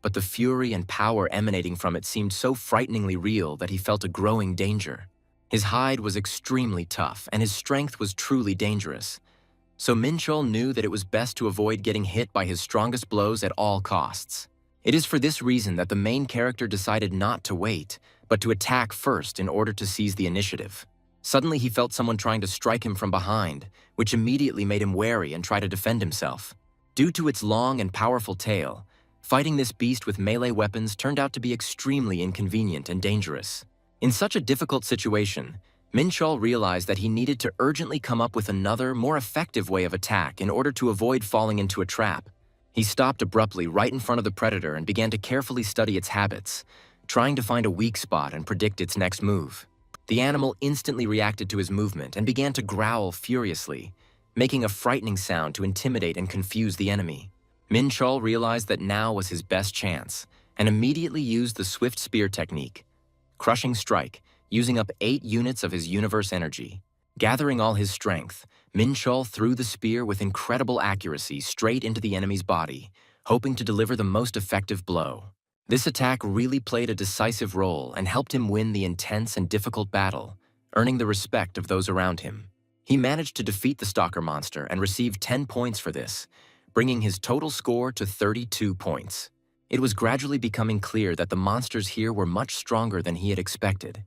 but the fury and power emanating from it seemed so frighteningly real that he felt a growing danger. His hide was extremely tough, and his strength was truly dangerous. So Minchul knew that it was best to avoid getting hit by his strongest blows at all costs. It is for this reason that the main character decided not to wait, but to attack first in order to seize the initiative. Suddenly he felt someone trying to strike him from behind, which immediately made him wary and try to defend himself. Due to its long and powerful tail, fighting this beast with melee weapons turned out to be extremely inconvenient and dangerous. In such a difficult situation, Minchul realized that he needed to urgently come up with another, more effective way of attack in order to avoid falling into a trap. He stopped abruptly right in front of the predator and began to carefully study its habits, trying to find a weak spot and predict its next move. The animal instantly reacted to his movement and began to growl furiously, making a frightening sound to intimidate and confuse the enemy. Minchul realized that now was his best chance, and immediately used the swift spear technique, crushing strike, using up 8 units of his universe energy. Gathering all his strength, Minchul threw the spear with incredible accuracy straight into the enemy's body, hoping to deliver the most effective blow. This attack really played a decisive role and helped him win the intense and difficult battle, earning the respect of those around him. He managed to defeat the stalker monster and received 10 points for this, bringing his total score to 32 points. It was gradually becoming clear that the monsters here were much stronger than he had expected.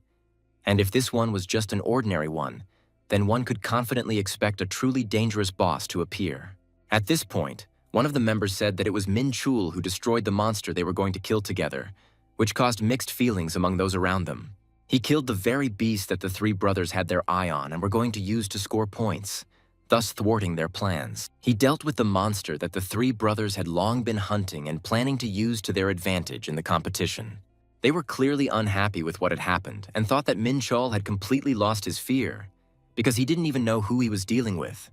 And if this one was just an ordinary one, then one could confidently expect a truly dangerous boss to appear. At this point, one of the members said that it was Minchul who destroyed the monster they were going to kill together, which caused mixed feelings among those around them. He killed the very beast that the 3 brothers had their eye on and were going to use to score points, thus thwarting their plans. He dealt with the monster that the 3 brothers had long been hunting and planning to use to their advantage in the competition. They were clearly unhappy with what had happened and thought that Minchul had completely lost his fear, because he didn't even know who he was dealing with.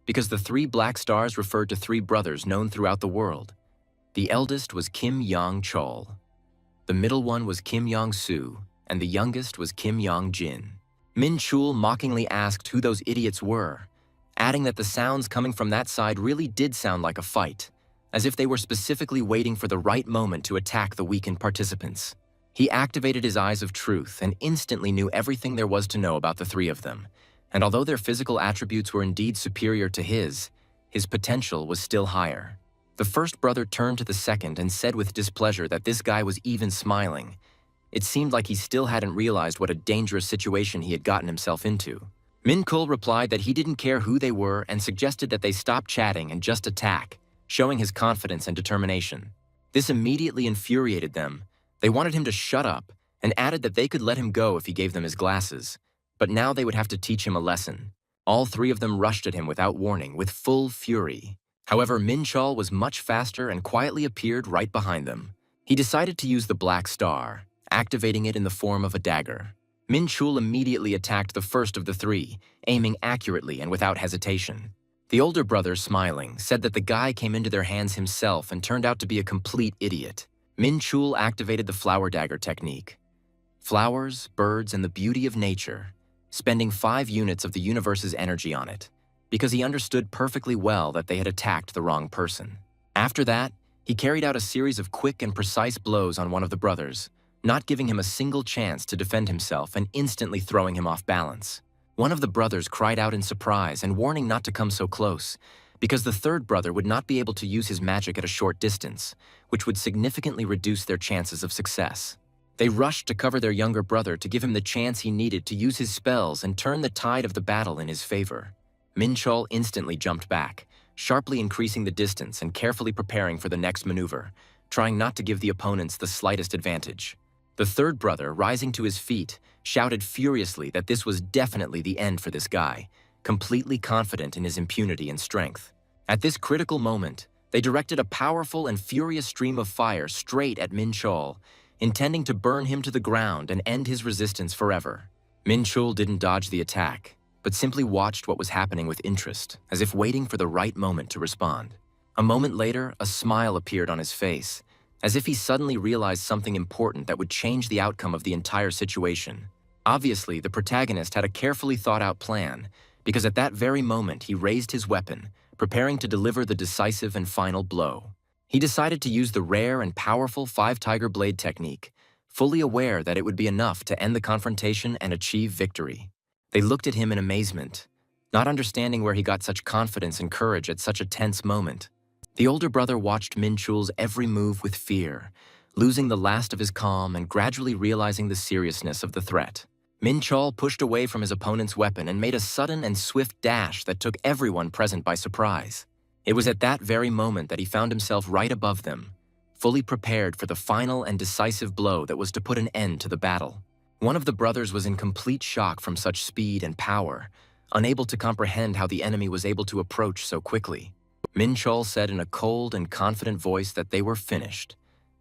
Because the 3 black stars referred to 3 brothers known throughout the world. The eldest was Kim Yong-chol, the middle one was Kim Yong-soo, and the youngest was Kim Yong-jin. Minchul mockingly asked who those idiots were, adding that the sounds coming from that side really did sound like a fight, as if they were specifically waiting for the right moment to attack the weakened participants. He activated his eyes of truth and instantly knew everything there was to know about the 3 of them, And although their physical attributes were indeed superior to his potential was still higher. The first brother turned to the second and said with displeasure that this guy was even smiling. It seemed like he still hadn't realized what a dangerous situation he had gotten himself into. Minchul replied that he didn't care who they were and suggested that they stop chatting and just attack, showing his confidence and determination. This immediately infuriated them. They wanted him to shut up and added that they could let him go if he gave them his glasses, but now they would have to teach him a lesson. All three of them rushed at him without warning, with full fury. However, Minchul was much faster and quietly appeared right behind them. He decided to use the Black Star, activating it in the form of a dagger. Minchul immediately attacked the first of the three, aiming accurately and without hesitation. The older brother, smiling, said that the guy came into their hands himself and turned out to be a complete idiot. Minchul activated the flower dagger technique. Flowers, birds, and the beauty of nature, spending 5 units of the universe's energy on it, because he understood perfectly well that they had attacked the wrong person. After that, he carried out a series of quick and precise blows on one of the brothers, not giving him a single chance to defend himself and instantly throwing him off balance. One of the brothers cried out in surprise and warning not to come so close, because the third brother would not be able to use his magic at a short distance, which would significantly reduce their chances of success. They rushed to cover their younger brother to give him the chance he needed to use his spells and turn the tide of the battle in his favor. Minchul instantly jumped back, sharply increasing the distance and carefully preparing for the next maneuver, trying not to give the opponents the slightest advantage. The third brother, rising to his feet, shouted furiously that this was definitely the end for this guy, completely confident in his impunity and strength. At this critical moment, they directed a powerful and furious stream of fire straight at Minchul, intending to burn him to the ground and end his resistance forever. Minchul didn't dodge the attack, but simply watched what was happening with interest, as if waiting for the right moment to respond. A moment later, a smile appeared on his face, as if he suddenly realized something important that would change the outcome of the entire situation. Obviously, the protagonist had a carefully thought-out plan, because at that very moment he raised his weapon, preparing to deliver the decisive and final blow. He decided to use the rare and powerful 5-tiger blade technique, fully aware that it would be enough to end the confrontation and achieve victory. They looked at him in amazement, not understanding where he got such confidence and courage at such a tense moment. The older brother watched Minchul's every move with fear, losing the last of his calm and gradually realizing the seriousness of the threat. Minchul pushed away from his opponent's weapon and made a sudden and swift dash that took everyone present by surprise. It was at that very moment that he found himself right above them, fully prepared for the final and decisive blow that was to put an end to the battle. One of the brothers was in complete shock from such speed and power, unable to comprehend how the enemy was able to approach so quickly. Minchul said in a cold and confident voice that they were finished,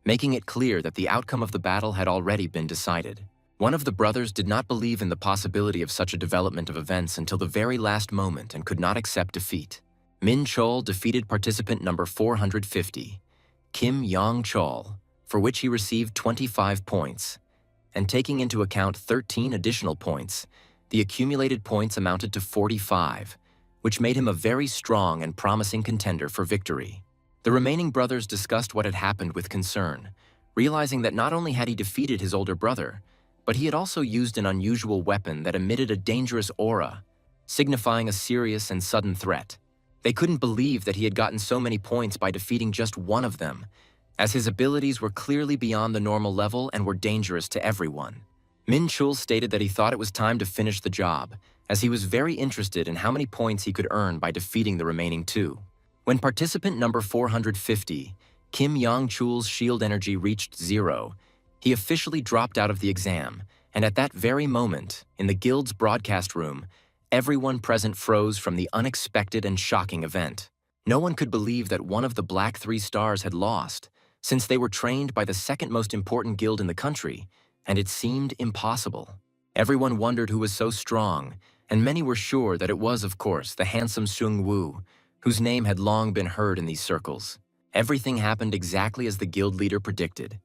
making it clear that the outcome of the battle had already been decided. One of the brothers did not believe in the possibility of such a development of events until the very last moment and could not accept defeat. Minchul defeated participant number 450, Kim Yong-chol, for which he received 25 points, and taking into account 13 additional points, the accumulated points amounted to 45, which made him a very strong and promising contender for victory. The remaining brothers discussed what had happened with concern, realizing that not only had he defeated his older brother, but he had also used an unusual weapon that emitted a dangerous aura, signifying a serious and sudden threat. They couldn't believe that he had gotten so many points by defeating just one of them, as his abilities were clearly beyond the normal level and were dangerous to everyone. Minchul stated that he thought it was time to finish the job, as he was very interested in how many points he could earn by defeating the remaining two. When participant number 450, Kim Yong-chul's shield energy reached 0, he officially dropped out of the exam, and at that very moment, in the guild's broadcast room, everyone present froze from the unexpected and shocking event. No one could believe that one of the Black 3 stars had lost, since they were trained by the second most important guild in the country, and it seemed impossible. Everyone wondered who was so strong, and many were sure that it was, of course, the handsome Seung Woo, whose name had long been heard in these circles. Everything happened exactly as the guild leader predicted,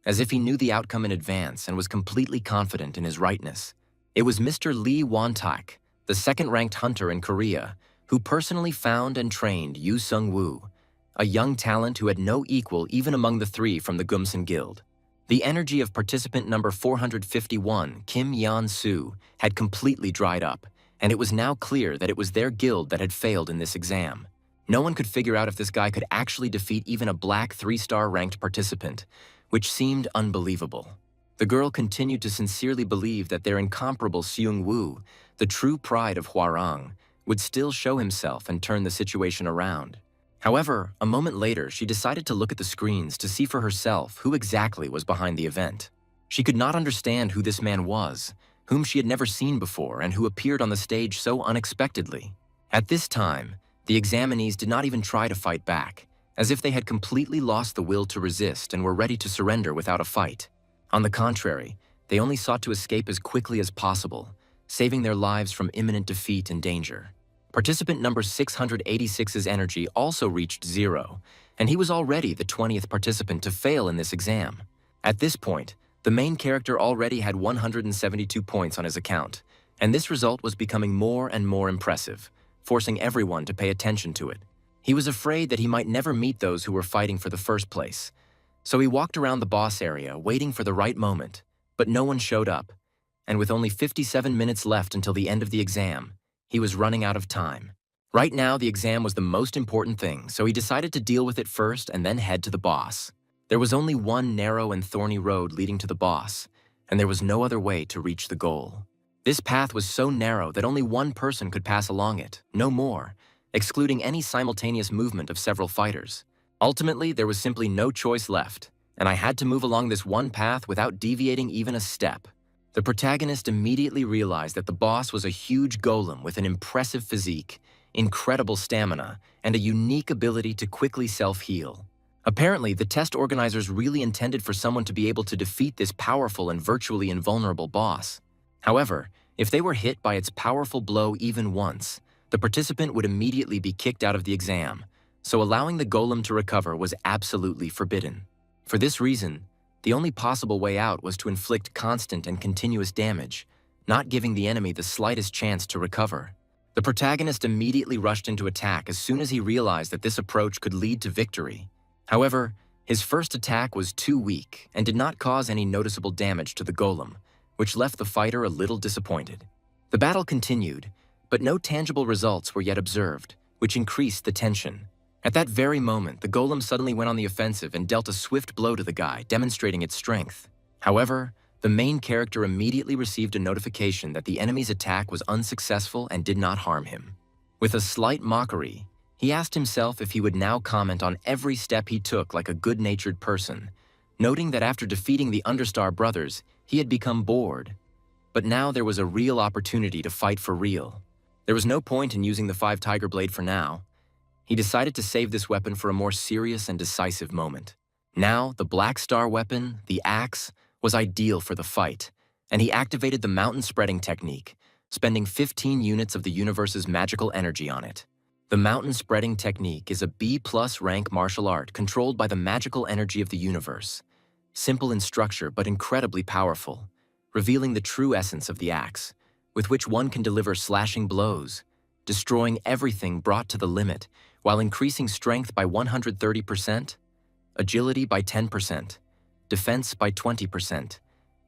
as if he knew the outcome in advance and was completely confident in his rightness. It was Mr. Lee Won-tak, the second-ranked hunter in Korea, who personally found and trained Yu Seung-woo, a young talent who had no equal even among the 3 from the Gumsan Guild. The energy of participant number 451, Kim Yeon-soo, had completely dried up, and it was now clear that it was their guild that had failed in this exam. No one could figure out if this guy could actually defeat even a black 3-star ranked participant, which seemed unbelievable. The girl continued to sincerely believe that their incomparable Seung Woo, the true pride of Hwarang, would still show himself and turn the situation around. However, a moment later, she decided to look at the screens to see for herself who exactly was behind the event. She could not understand who this man was, whom she had never seen before and who appeared on the stage so unexpectedly. At this time, the examinees did not even try to fight back, as if they had completely lost the will to resist and were ready to surrender without a fight. On the contrary, they only sought to escape as quickly as possible, saving their lives from imminent defeat and danger. Participant number 686's energy also reached 0, and he was already the 20th participant to fail in this exam. At this point, the main character already had 172 points on his account, and this result was becoming more and more impressive, forcing everyone to pay attention to it. He was afraid that he might never meet those who were fighting for the first place, so he walked around the boss area waiting for the right moment, but no one showed up, and with only 57 minutes left until the end of the exam, he was running out of time. Right now, the exam was the most important thing, so he decided to deal with it first and then head to the boss. There was only one narrow and thorny road leading to the boss, and there was no other way to reach the goal. This path was so narrow that only one person could pass along it, no more, excluding any simultaneous movement of several fighters. Ultimately, there was simply no choice left, and I had to move along this one path without deviating even a step. The protagonist immediately realized that the boss was a huge golem with an impressive physique, incredible stamina, and a unique ability to quickly self-heal. Apparently, the test organizers really intended for someone to be able to defeat this powerful and virtually invulnerable boss. However, if they were hit by its powerful blow even once, the participant would immediately be kicked out of the exam, so allowing the golem to recover was absolutely forbidden. For this reason, the only possible way out was to inflict constant and continuous damage, not giving the enemy the slightest chance to recover. The protagonist immediately rushed into attack as soon as he realized that this approach could lead to victory. However, his first attack was too weak and did not cause any noticeable damage to the golem, which left the fighter a little disappointed. The battle continued, but no tangible results were yet observed, which increased the tension. At that very moment, the golem suddenly went on the offensive and dealt a swift blow to the guy, demonstrating its strength. However, the main character immediately received a notification that the enemy's attack was unsuccessful and did not harm him. With a slight mockery, he asked himself if he would now comment on every step he took like a good-natured person, noting that after defeating the Understar brothers, he had become bored. But now there was a real opportunity to fight for real. There was no point in using the 5-Tiger Blade for now. He decided to save this weapon for a more serious and decisive moment. Now, the Black Star weapon, the axe, was ideal for the fight, and he activated the mountain spreading technique, spending 15 units of the universe's magical energy on it. The mountain spreading technique is a B+ rank martial art controlled by the magical energy of the universe. Simple in structure but incredibly powerful, revealing the true essence of the axe, with which one can deliver slashing blows, destroying everything brought to the limit while increasing strength by 130%, agility by 10%, defense by 20%,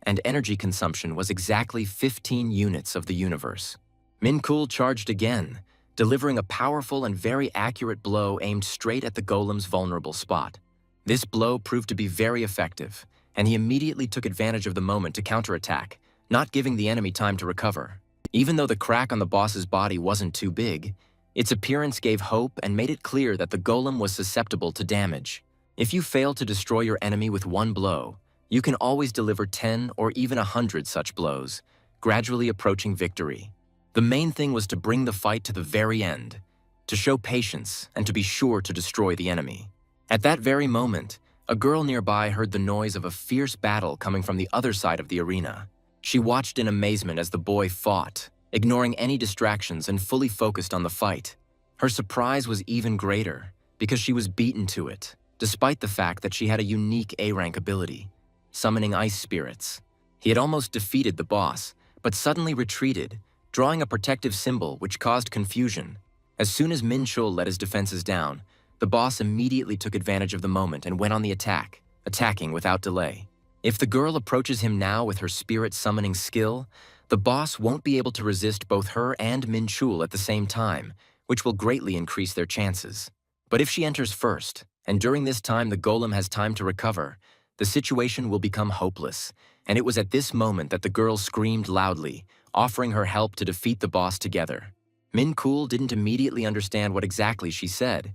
and energy consumption was exactly 15 units of the universe. Minchul charged again, delivering a powerful and very accurate blow aimed straight at the golem's vulnerable spot. This blow proved to be very effective, and he immediately took advantage of the moment to counterattack, not giving the enemy time to recover. Even though the crack on the boss's body wasn't too big, its appearance gave hope and made it clear that the golem was susceptible to damage. If you fail to destroy your enemy with one blow, you can always deliver 10 or even 100 such blows, gradually approaching victory. The main thing was to bring the fight to the very end, to show patience and to be sure to destroy the enemy. At that very moment, a girl nearby heard the noise of a fierce battle coming from the other side of the arena. She watched in amazement as the boy fought, ignoring any distractions and fully focused on the fight. Her surprise was even greater, because she was beaten to it, despite the fact that she had a unique A-rank ability, summoning ice spirits. He had almost defeated the boss, but suddenly retreated, drawing a protective symbol which caused confusion. As soon as Minchul let his defenses down, the boss immediately took advantage of the moment and went on the attack, attacking without delay. If the girl approaches him now with her spirit summoning skill, The boss won't be able to resist both her and Minchul at the same time, which will greatly increase their chances. But if she enters first, and during this time the golem has time to recover, the situation will become hopeless, and it was at this moment that the girl screamed loudly, offering her help to defeat the boss together. Minchul didn't immediately understand what exactly she said.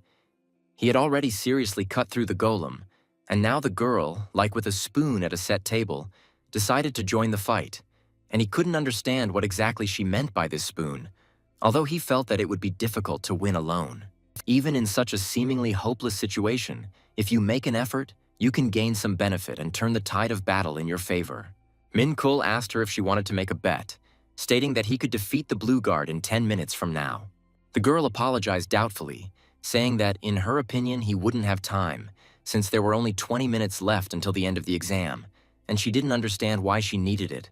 He had already seriously cut through the golem, and now the girl, like with a spoon at a set table, decided to join the fight, and he couldn't understand what exactly she meant by this spoon, although he felt that it would be difficult to win alone. Even in such a seemingly hopeless situation, if you make an effort, you can gain some benefit and turn the tide of battle in your favor. Minchul asked her if she wanted to make a bet, stating that he could defeat the blue guard in 10 minutes from now. The girl apologized doubtfully, saying that, in her opinion, he wouldn't have time, since there were only 20 minutes left until the end of the exam, and she didn't understand why she needed it,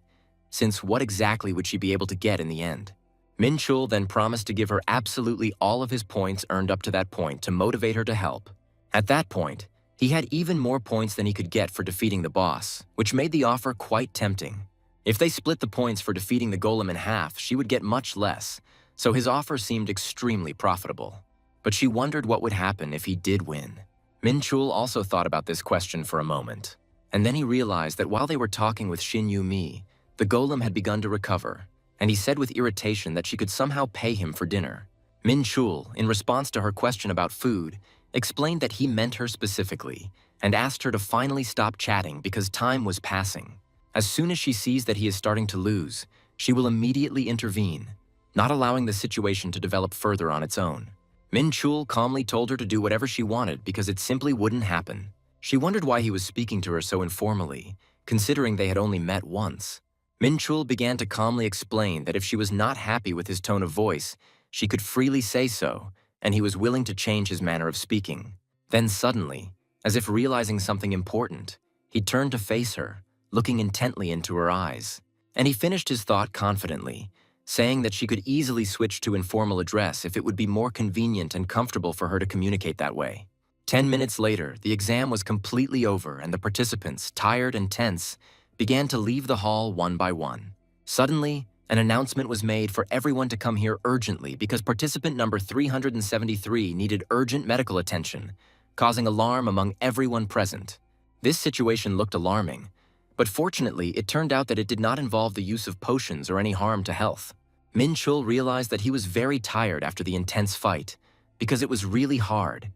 since what exactly would she be able to get in the end? Minchul then promised to give her absolutely all of his points earned up to that point to motivate her to help. At that point, he had even more points than he could get for defeating the boss, which made the offer quite tempting. If they split the points for defeating the golem in half, she would get much less, so his offer seemed extremely profitable. But she wondered what would happen if he did win. Minchul also thought about this question for a moment, and then he realized that while they were talking with Shin Yu-mi, the golem had begun to recover, and he said with irritation that she could somehow pay him for dinner. Minchul, in response to her question about food, explained that he meant her specifically and asked her to finally stop chatting because time was passing. As soon as she sees that he is starting to lose, she will immediately intervene, not allowing the situation to develop further on its own. Minchul calmly told her to do whatever she wanted because it simply wouldn't happen. She wondered why he was speaking to her so informally, considering they had only met once. Minchul began to calmly explain that if she was not happy with his tone of voice, she could freely say so, and he was willing to change his manner of speaking. Then suddenly, as if realizing something important, he turned to face her, looking intently into her eyes. And he finished his thought confidently, saying that she could easily switch to informal address if it would be more convenient and comfortable for her to communicate that way. 10 minutes later, the exam was completely over and the participants, tired and tense, began to leave the hall one by one. Suddenly, an announcement was made for everyone to come here urgently because participant number 373 needed urgent medical attention, causing alarm among everyone present. This situation looked alarming, but fortunately it turned out that it did not involve the use of potions or any harm to health. Minchul realized that he was very tired after the intense fight, because it was really hard.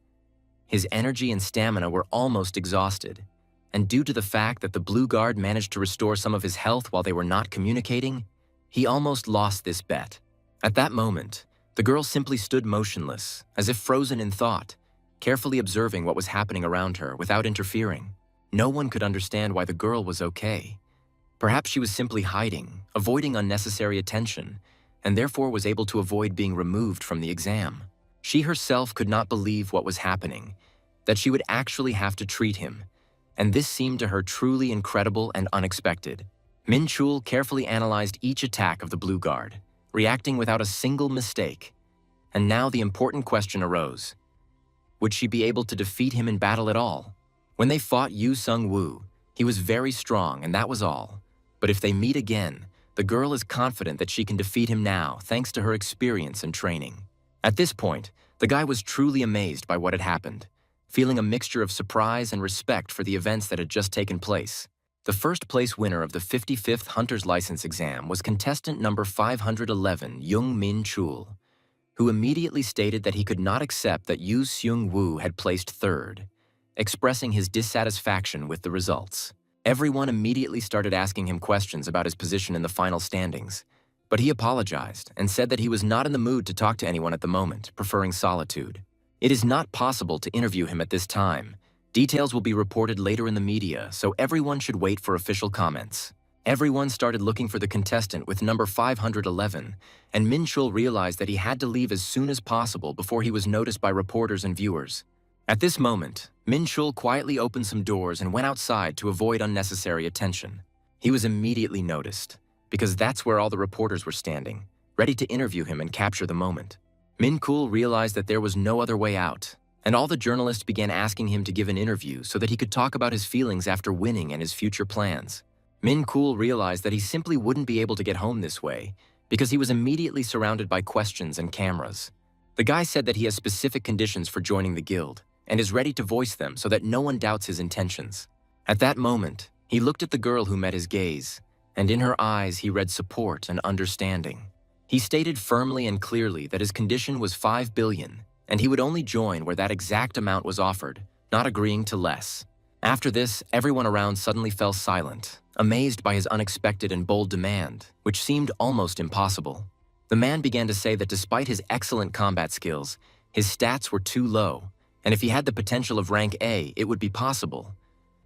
His energy and stamina were almost exhausted, and due to the fact that the blue guard managed to restore some of his health while they were not communicating, he almost lost this bet. At that moment, the girl simply stood motionless, as if frozen in thought, carefully observing what was happening around her without interfering. No one could understand why the girl was okay. Perhaps she was simply hiding, avoiding unnecessary attention, and therefore was able to avoid being removed from the exam. She herself could not believe what was happening, that she would actually have to treat him, and this seemed to her truly incredible and unexpected. Minchul carefully analyzed each attack of the blue guard, reacting without a single mistake. And now the important question arose. Would she be able to defeat him in battle at all? When they fought Yu Sung-woo, he was very strong and that was all. But if they meet again, the girl is confident that she can defeat him now thanks to her experience and training. At this point, the guy was truly amazed by what had happened, feeling a mixture of surprise and respect for the events that had just taken place. The first place winner of the 55th Hunter's License exam was contestant number 511, Young Min Chul, who immediately stated that he could not accept that Yu Seung-woo had placed third, expressing his dissatisfaction with the results. Everyone immediately started asking him questions about his position in the final standings, but he apologized and said that he was not in the mood to talk to anyone at the moment, preferring solitude. It is not possible to interview him at this time. Details will be reported later in the media, so everyone should wait for official comments. Everyone started looking for the contestant with number 511, and Minchul realized that he had to leave as soon as possible before he was noticed by reporters and viewers. At this moment, Minchul quietly opened some doors and went outside to avoid unnecessary attention. He was immediately noticed, because that's where all the reporters were standing, ready to interview him and capture the moment. Minchul realized that there was no other way out, and all the journalists began asking him to give an interview so that he could talk about his feelings after winning and his future plans. Minchul realized that he simply wouldn't be able to get home this way because he was immediately surrounded by questions and cameras. The guy said that he has specific conditions for joining the guild and is ready to voice them so that no one doubts his intentions. At that moment, he looked at the girl who met his gaze, and in her eyes he read support and understanding. He stated firmly and clearly that his condition was 5 billion, and he would only join where that exact amount was offered, not agreeing to less. After this, everyone around suddenly fell silent, amazed by his unexpected and bold demand, which seemed almost impossible. The man began to say that despite his excellent combat skills, his stats were too low, and if he had the potential of rank A, it would be possible.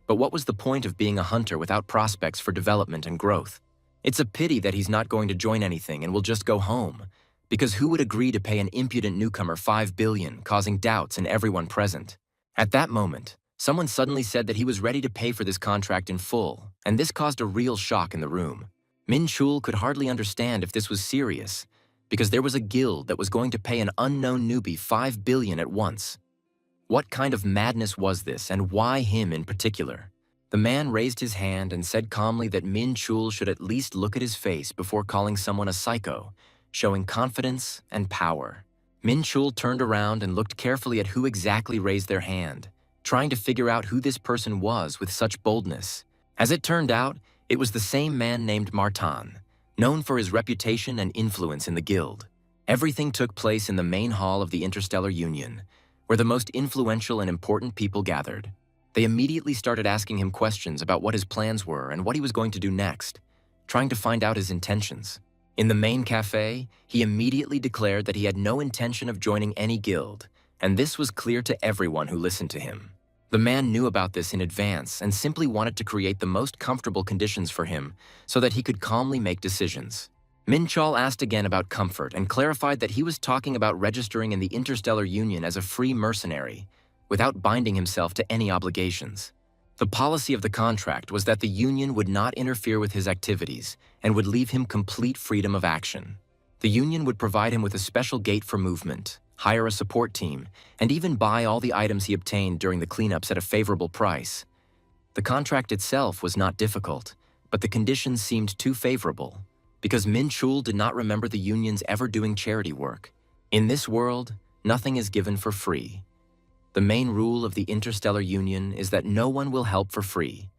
But what was the point of being a hunter without prospects for development and growth? It's a pity that he's not going to join anything and will just go home, because who would agree to pay an impudent newcomer 5 billion, causing doubts in everyone present? At that moment, someone suddenly said that he was ready to pay for this contract in full, and this caused a real shock in the room. Minchul could hardly understand if this was serious, because there was a guild that was going to pay an unknown newbie 5 billion at once. What kind of madness was this, and why him in particular? The man raised his hand and said calmly that Minchul should at least look at his face before calling someone a psycho, showing confidence and power. Minchul turned around and looked carefully at who exactly raised their hand, trying to figure out who this person was with such boldness. As it turned out, it was the same man named Martin, known for his reputation and influence in the guild. Everything took place in the main hall of the Interstellar Union, where the most influential and important people gathered. They immediately started asking him questions about what his plans were and what he was going to do next, trying to find out his intentions. In the main cafe, he immediately declared that he had no intention of joining any guild, and this was clear to everyone who listened to him. The man knew about this in advance and simply wanted to create the most comfortable conditions for him so that he could calmly make decisions. Minchul asked again about comfort and clarified that he was talking about registering in the Interstellar Union as a free mercenary, without binding himself to any obligations. The policy of the contract was that the Union would not interfere with his activities and would leave him complete freedom of action. The Union would provide him with a special gate for movement, hire a support team, and even buy all the items he obtained during the cleanups at a favorable price. The contract itself was not difficult, but the conditions seemed too favorable, because Minchul did not remember the Union's ever doing charity work. In this world, nothing is given for free. The main rule of the Interstellar Union is that no one will help for free,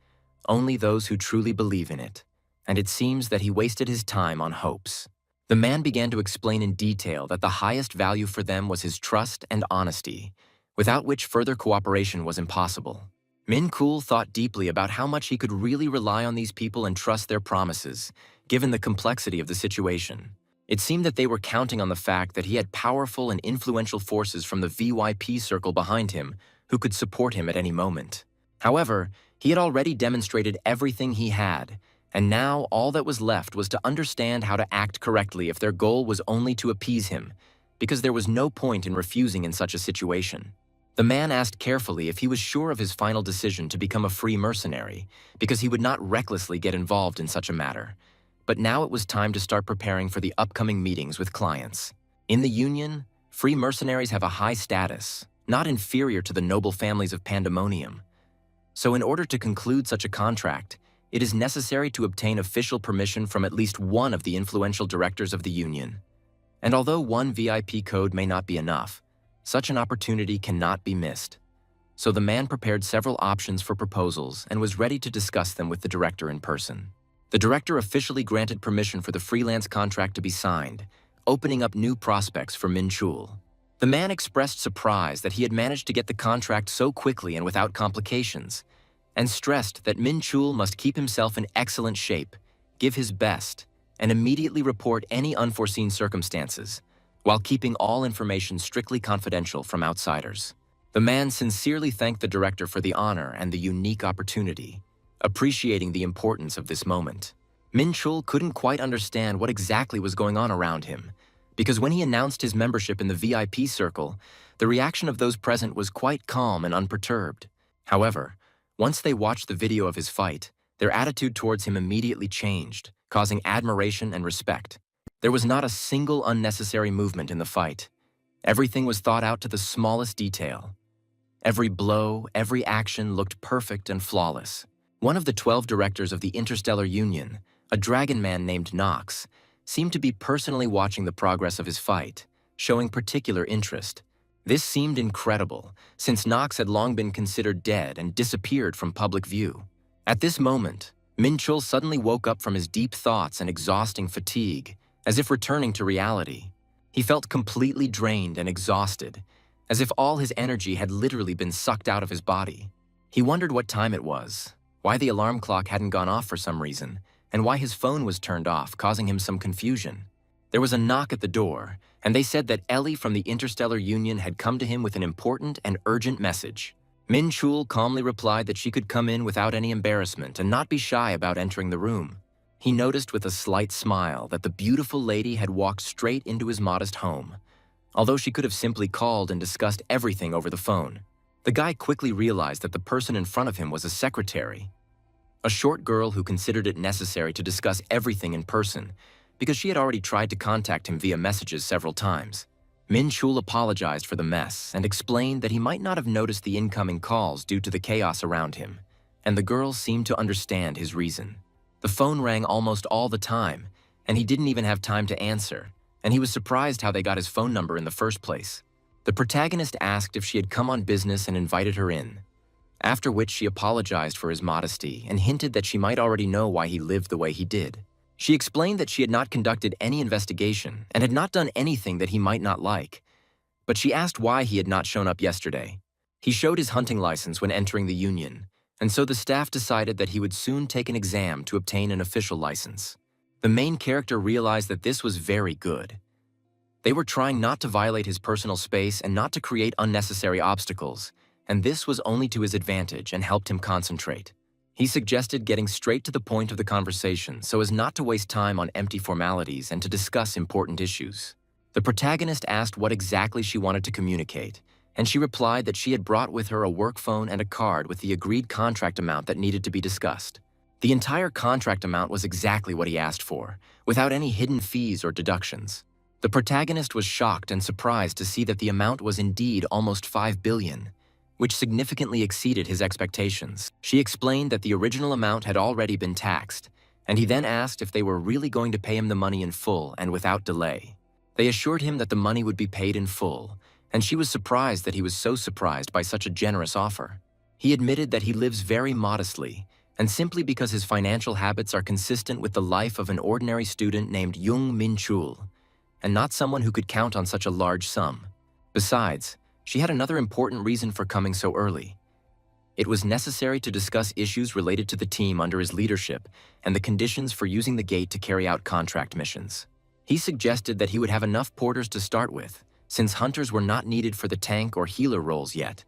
only those who truly believe in it, and it seems that he wasted his time on hopes. The man began to explain in detail that the highest value for them was his trust and honesty, without which further cooperation was impossible. Minchul thought deeply about how much he could really rely on these people and trust their promises, given the complexity of the situation. It seemed that they were counting on the fact that he had powerful and influential forces from the VYP circle behind him who could support him at any moment. However, he had already demonstrated everything he had, and now all that was left was to understand how to act correctly if their goal was only to appease him, because there was no point in refusing in such a situation. The man asked carefully if he was sure of his final decision to become a free mercenary, because he would not recklessly get involved in such a matter. But now it was time to start preparing for the upcoming meetings with clients. In the Union, free mercenaries have a high status, not inferior to the noble families of Pandemonium. So in order to conclude such a contract, it is necessary to obtain official permission from at least one of the influential directors of the Union. And although one VIP code may not be enough, such an opportunity cannot be missed. So the man prepared several options for proposals and was ready to discuss them with the director in person. The director officially granted permission for the freelance contract to be signed, opening up new prospects for Minchul. The man expressed surprise that he had managed to get the contract so quickly and without complications, and stressed that Minchul must keep himself in excellent shape, give his best, and immediately report any unforeseen circumstances, while keeping all information strictly confidential from outsiders. The man sincerely thanked the director for the honor and the unique opportunity, appreciating the importance of this moment. Minchul couldn't quite understand what exactly was going on around him, because when he announced his membership in the VIP circle, the reaction of those present was quite calm and unperturbed. However, once they watched the video of his fight, their attitude towards him immediately changed, causing admiration and respect. There was not a single unnecessary movement in the fight. Everything was thought out to the smallest detail. Every blow, every action looked perfect and flawless. One of the 12 directors of the Interstellar Union, a dragon man named Nox, seemed to be personally watching the progress of his fight, showing particular interest. This seemed incredible, since Nox had long been considered dead and disappeared from public view. At this moment, Minchul suddenly woke up from his deep thoughts and exhausting fatigue, as if returning to reality. He felt completely drained and exhausted, as if all his energy had literally been sucked out of his body. He wondered what time it was, why the alarm clock hadn't gone off for some reason, and why his phone was turned off, causing him some confusion. There was a knock at the door, and they said that Ellie from the Interstellar Union had come to him with an important and urgent message. Minchul calmly replied that she could come in without any embarrassment and not be shy about entering the room. He noticed with a slight smile that the beautiful lady had walked straight into his modest home, although she could have simply called and discussed everything over the phone. The guy quickly realized that the person in front of him was a secretary, a short girl who considered it necessary to discuss everything in person because she had already tried to contact him via messages several times. Minchul apologized for the mess and explained that he might not have noticed the incoming calls due to the chaos around him, and the girl seemed to understand his reason. The phone rang almost all the time, and he didn't even have time to answer, and he was surprised how they got his phone number in the first place. The protagonist asked if she had come on business and invited her in, after which she apologized for his modesty and hinted that she might already know why he lived the way he did. She explained that she had not conducted any investigation and had not done anything that he might not like, but she asked why he had not shown up yesterday. He showed his hunting license when entering the Union, and so the staff decided that he would soon take an exam to obtain an official license. The main character realized that this was very good. They were trying not to violate his personal space and not to create unnecessary obstacles, and this was only to his advantage and helped him concentrate. He suggested getting straight to the point of the conversation so as not to waste time on empty formalities and to discuss important issues. The protagonist asked what exactly she wanted to communicate, and she replied that she had brought with her a work phone and a card with the agreed contract amount that needed to be discussed. The entire contract amount was exactly what he asked for, without any hidden fees or deductions. The protagonist was shocked and surprised to see that the amount was indeed almost 5 billion, which significantly exceeded his expectations. She explained that the original amount had already been taxed, and he then asked if they were really going to pay him the money in full and without delay. They assured him that the money would be paid in full, and she was surprised that he was so surprised by such a generous offer. He admitted that he lives very modestly, and simply because his financial habits are consistent with the life of an ordinary student named Jung Minchul, and not someone who could count on such a large sum. Besides, she had another important reason for coming so early. It was necessary to discuss issues related to the team under his leadership and the conditions for using the gate to carry out contract missions. He suggested that he would have enough porters to start with, since hunters were not needed for the tank or healer roles yet,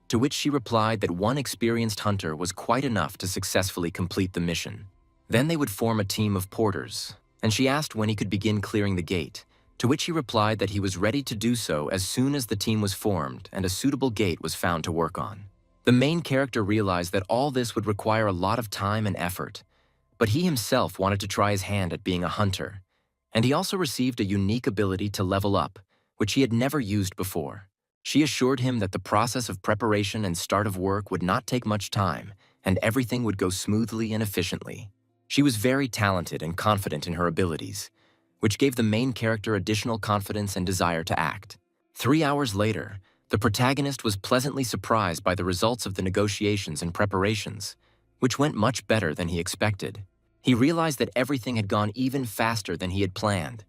to which she replied that one experienced hunter was quite enough to successfully complete the mission. Then they would form a team of porters, and she asked when he could begin clearing the gate, to which he replied that he was ready to do so as soon as the team was formed and a suitable gate was found to work on. The main character realized that all this would require a lot of time and effort, but he himself wanted to try his hand at being a hunter, and he also received a unique ability to level up, which he had never used before. She assured him that the process of preparation and start of work would not take much time, and everything would go smoothly and efficiently. She was very talented and confident in her abilities, which gave the main character additional confidence and desire to act. 3 hours later, the protagonist was pleasantly surprised by the results of the negotiations and preparations, which went much better than he expected. He realized that everything had gone even faster than he had planned,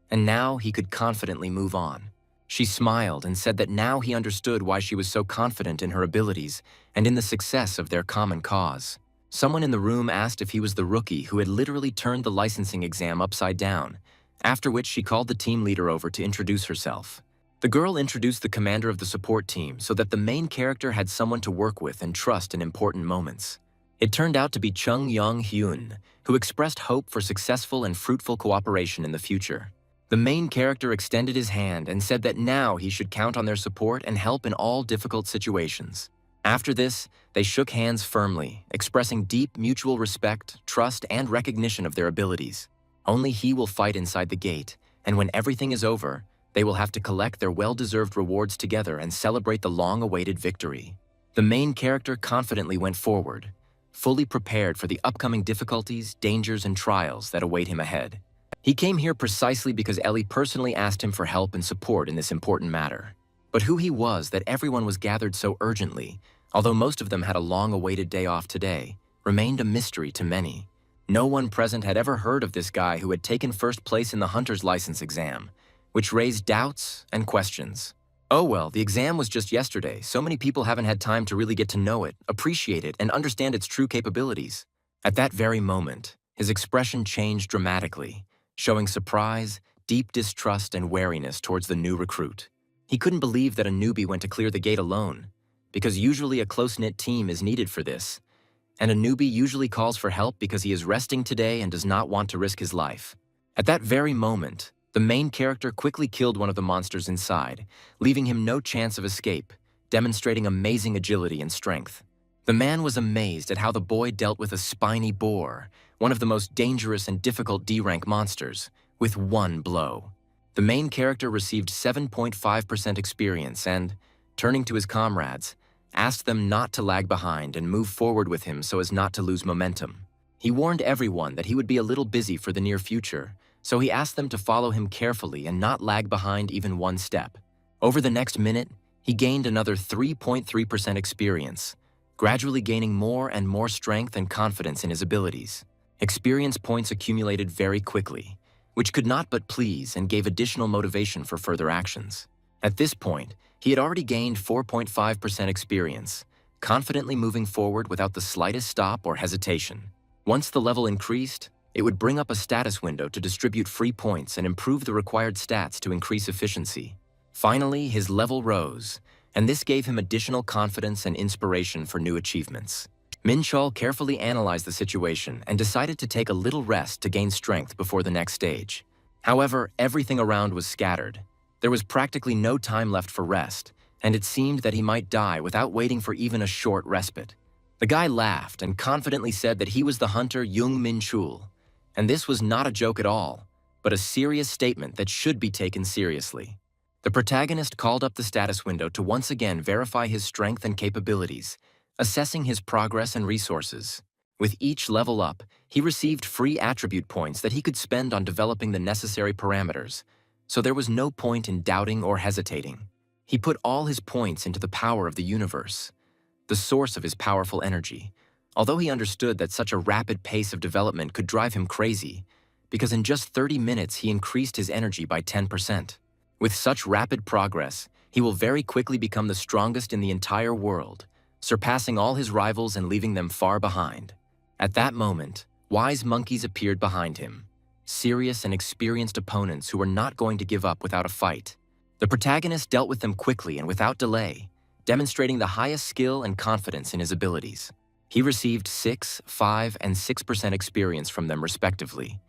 and now he could confidently move on. She smiled and said that now he understood why she was so confident in her abilities and in the success of their common cause. Someone in the room asked if he was the rookie who had literally turned the licensing exam upside down, after which she called the team leader over to introduce herself. The girl introduced the commander of the support team so that the main character had someone to work with and trust in important moments. It turned out to be Chung Yong-hyun, who expressed hope for successful and fruitful cooperation in the future. The main character extended his hand and said that now he should count on their support and help in all difficult situations. After this, they shook hands firmly, expressing deep mutual respect, trust, and recognition of their abilities. Only he will fight inside the gate, and when everything is over, they will have to collect their well-deserved rewards together and celebrate the long-awaited victory. The main character confidently went forward, fully prepared for the upcoming difficulties, dangers, and trials that await him ahead. He came here precisely because Ellie personally asked him for help and support in this important matter. But who he was that everyone was gathered so urgently, although most of them had a long-awaited day off today, remained a mystery to many. No one present had ever heard of this guy who had taken first place in the hunter's license exam, which raised doubts and questions. Oh well, the exam was just yesterday. So many people haven't had time to really get to know it, appreciate it, and understand its true capabilities. At that very moment, his expression changed dramatically, showing surprise, deep distrust, and wariness towards the new recruit. He couldn't believe that a newbie went to clear the gate alone, because usually a close-knit team is needed for this, and a newbie usually calls for help because he is resting today and does not want to risk his life. At that very moment, the main character quickly killed one of the monsters inside, leaving him no chance of escape, demonstrating amazing agility and strength. The man was amazed at how the boy dealt with a spiny boar, one of the most dangerous and difficult D-rank monsters, with one blow. The main character received 7.5% experience and, turning to his comrades, asked them not to lag behind and move forward with him so as not to lose momentum. He warned everyone that he would be a little busy for the near future, so he asked them to follow him carefully and not lag behind even one step. Over the next minute, he gained another 3.3% experience, gradually gaining more and more strength and confidence in his abilities. Experience points accumulated very quickly, which could not but please and gave additional motivation for further actions. At this point, he had already gained 4.5% experience, confidently moving forward without the slightest stop or hesitation. Once the level increased, it would bring up a status window to distribute free points and improve the required stats to increase efficiency. Finally, his level rose, and this gave him additional confidence and inspiration for new achievements. Minchul carefully analyzed the situation and decided to take a little rest to gain strength before the next stage. However, everything around was scattered. There was practically no time left for rest, and it seemed that he might die without waiting for even a short respite. The guy laughed and confidently said that he was the hunter Minchul, and this was not a joke at all, but a serious statement that should be taken seriously. The protagonist called up the status window to once again verify his strength and capabilities, assessing his progress and resources. With each level up, he received free attribute points that he could spend on developing the necessary parameters, so there was no point in doubting or hesitating. He put all his points into the power of the universe, the source of his powerful energy, although he understood that such a rapid pace of development could drive him crazy, because in just 30 minutes he increased his energy by 10%. With such rapid progress, he will very quickly become the strongest in the entire world, surpassing all his rivals and leaving them far behind. At that moment, wise monkeys appeared behind him, serious and experienced opponents who were not going to give up without a fight. The protagonist dealt with them quickly and without delay, demonstrating the highest skill and confidence in his abilities. He received 6, 5, and 6% experience from them respectively,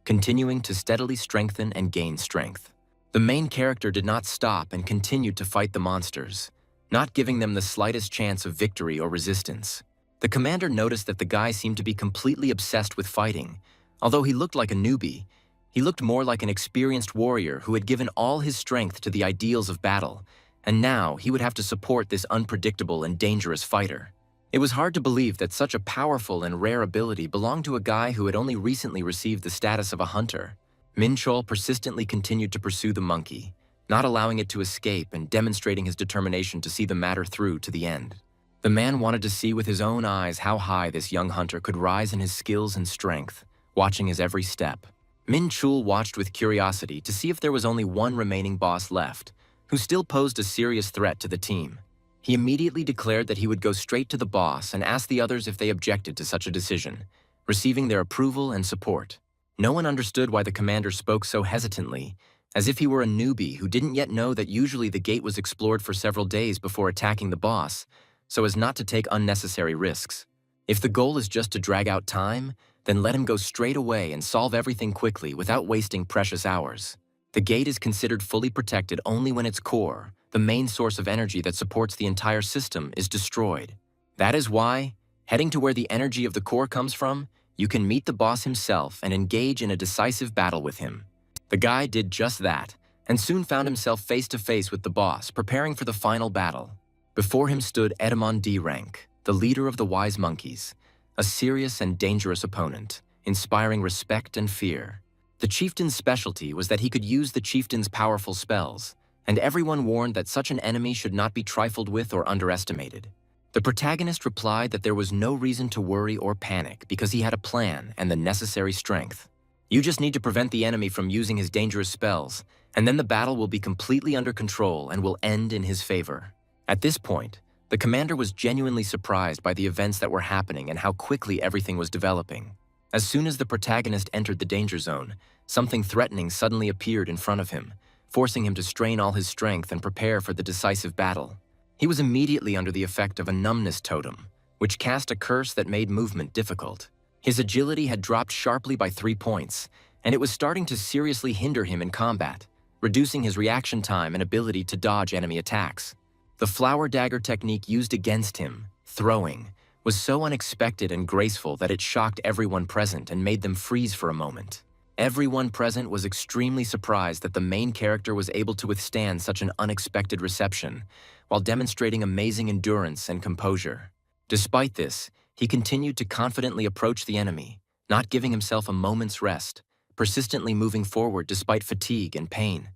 continuing to steadily strengthen and gain strength. The main character did not stop and continued to fight the monsters, not giving them the slightest chance of victory or resistance. The commander noticed that the guy seemed to be completely obsessed with fighting. Although he looked like a newbie, he looked more like an experienced warrior who had given all his strength to the ideals of battle, and now he would have to support this unpredictable and dangerous fighter. It was hard to believe that such a powerful and rare ability belonged to a guy who had only recently received the status of a hunter. Minchul persistently continued to pursue the monkey, not allowing it to escape and demonstrating his determination to see the matter through to the end. The man wanted to see with his own eyes how high this young hunter could rise in his skills and strength, watching his every step. Minchul watched with curiosity to see if there was only one remaining boss left, who still posed a serious threat to the team. He immediately declared that he would go straight to the boss and ask the others if they objected to such a decision, receiving their approval and support. No one understood why the commander spoke so hesitantly, as if he were a newbie who didn't yet know that usually the gate was explored for several days before attacking the boss, so as not to take unnecessary risks. If the goal is just to drag out time, then let him go straight away and solve everything quickly without wasting precious hours. The gate is considered fully protected only when its core, the main source of energy that supports the entire system, is destroyed. That is why, heading to where the energy of the core comes from, you can meet the boss himself and engage in a decisive battle with him. The guy did just that, and soon found himself face to face with the boss, preparing for the final battle. Before him stood Edamon D. Rank, the leader of the Wise Monkeys, a serious and dangerous opponent, inspiring respect and fear. The chieftain's specialty was that he could use the chieftain's powerful spells, and everyone warned that such an enemy should not be trifled with or underestimated. The protagonist replied that there was no reason to worry or panic because he had a plan and the necessary strength. You just need to prevent the enemy from using his dangerous spells, and then the battle will be completely under control and will end in his favor. At this point, the commander was genuinely surprised by the events that were happening and how quickly everything was developing. As soon as the protagonist entered the danger zone, something threatening suddenly appeared in front of him, forcing him to strain all his strength and prepare for the decisive battle. He was immediately under the effect of a numbness totem, which cast a curse that made movement difficult. His agility had dropped sharply by 3 points, and it was starting to seriously hinder him in combat, reducing his reaction time and ability to dodge enemy attacks. The flower dagger technique used against him, throwing, was so unexpected and graceful that it shocked everyone present and made them freeze for a moment. Everyone present was extremely surprised that the main character was able to withstand such an unexpected reception, while demonstrating amazing endurance and composure. Despite this, he continued to confidently approach the enemy, not giving himself a moment's rest, persistently moving forward despite fatigue and pain.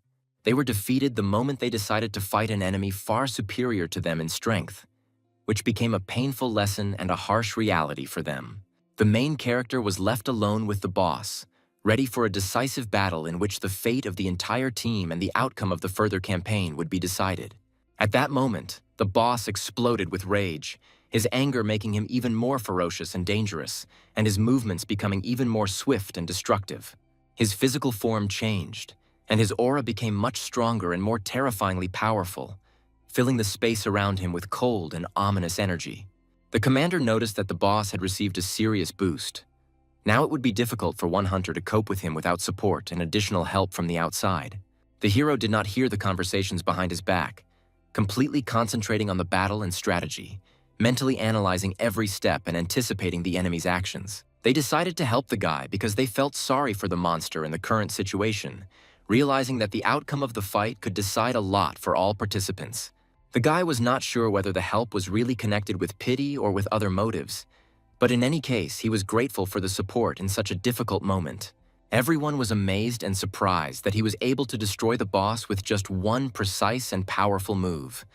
They were defeated the moment they decided to fight an enemy far superior to them in strength, which became a painful lesson and a harsh reality for them. The main character was left alone with the boss, ready for a decisive battle in which the fate of the entire team and the outcome of the further campaign would be decided. At that moment, the boss exploded with rage, his anger making him even more ferocious and dangerous, and his movements becoming even more swift and destructive. His physical form changed, and his aura became much stronger and more terrifyingly powerful, filling the space around him with cold and ominous energy. The commander noticed that the boss had received a serious boost. Now it would be difficult for one hunter to cope with him without support and additional help from the outside. The hero did not hear the conversations behind his back, completely concentrating on the battle and strategy, mentally analyzing every step and anticipating the enemy's actions. They decided to help the guy because they felt sorry for the monster in the current situation, realizing that the outcome of the fight could decide a lot for all participants. The guy was not sure whether the help was really connected with pity or with other motives, but in any case, he was grateful for the support in such a difficult moment. Everyone was amazed and surprised that he was able to destroy the boss with just one precise and powerful move,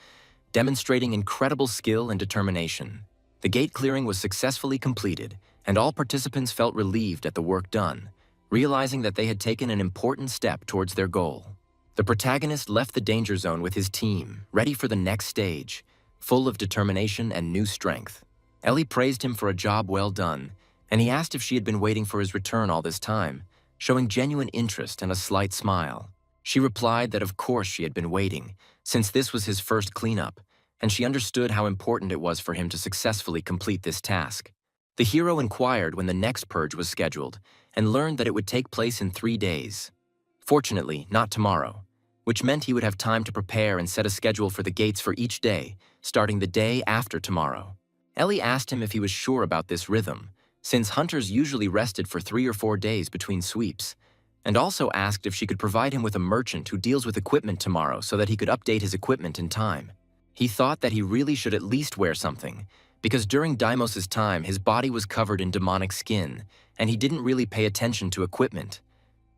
demonstrating incredible skill and determination. The gate clearing was successfully completed, and all participants felt relieved at the work done, realizing that they had taken an important step towards their goal. The protagonist left the danger zone with his team, ready for the next stage, full of determination and new strength. Ellie praised him for a job well done, and he asked if she had been waiting for his return all this time, showing genuine interest and a slight smile. She replied that of course she had been waiting, since this was his first cleanup, and she understood how important it was for him to successfully complete this task. The hero inquired when the next purge was scheduled, and learned that it would take place in 3 days. Fortunately, not tomorrow, which meant he would have time to prepare and set a schedule for the gates for each day, starting the day after tomorrow. Ellie asked him if he was sure about this rhythm, since hunters usually rested for 3 or 4 days between sweeps, and also asked if she could provide him with a merchant who deals with equipment tomorrow so that he could update his equipment in time. He thought that he really should at least wear something, because during Deimos' time his body was covered in demonic skin, and he didn't really pay attention to equipment.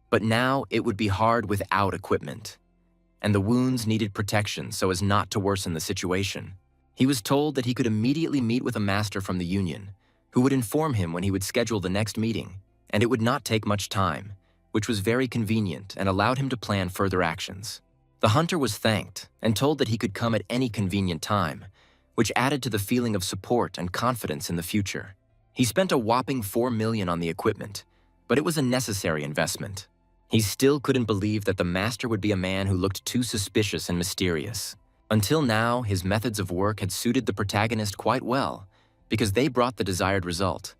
But now it would be hard without equipment, and the wounds needed protection so as not to worsen the situation. He was told that he could immediately meet with a master from the Union, who would inform him when he would schedule the next meeting, and it would not take much time, which was very convenient and allowed him to plan further actions. The hunter was thanked and told that he could come at any convenient time, which added to the feeling of support and confidence in the future. He spent a whopping 4 million on the equipment, but it was a necessary investment. He still couldn't believe that the master would be a man who looked too suspicious and mysterious. Until now, his methods of work had suited the protagonist quite well, because they brought the desired result.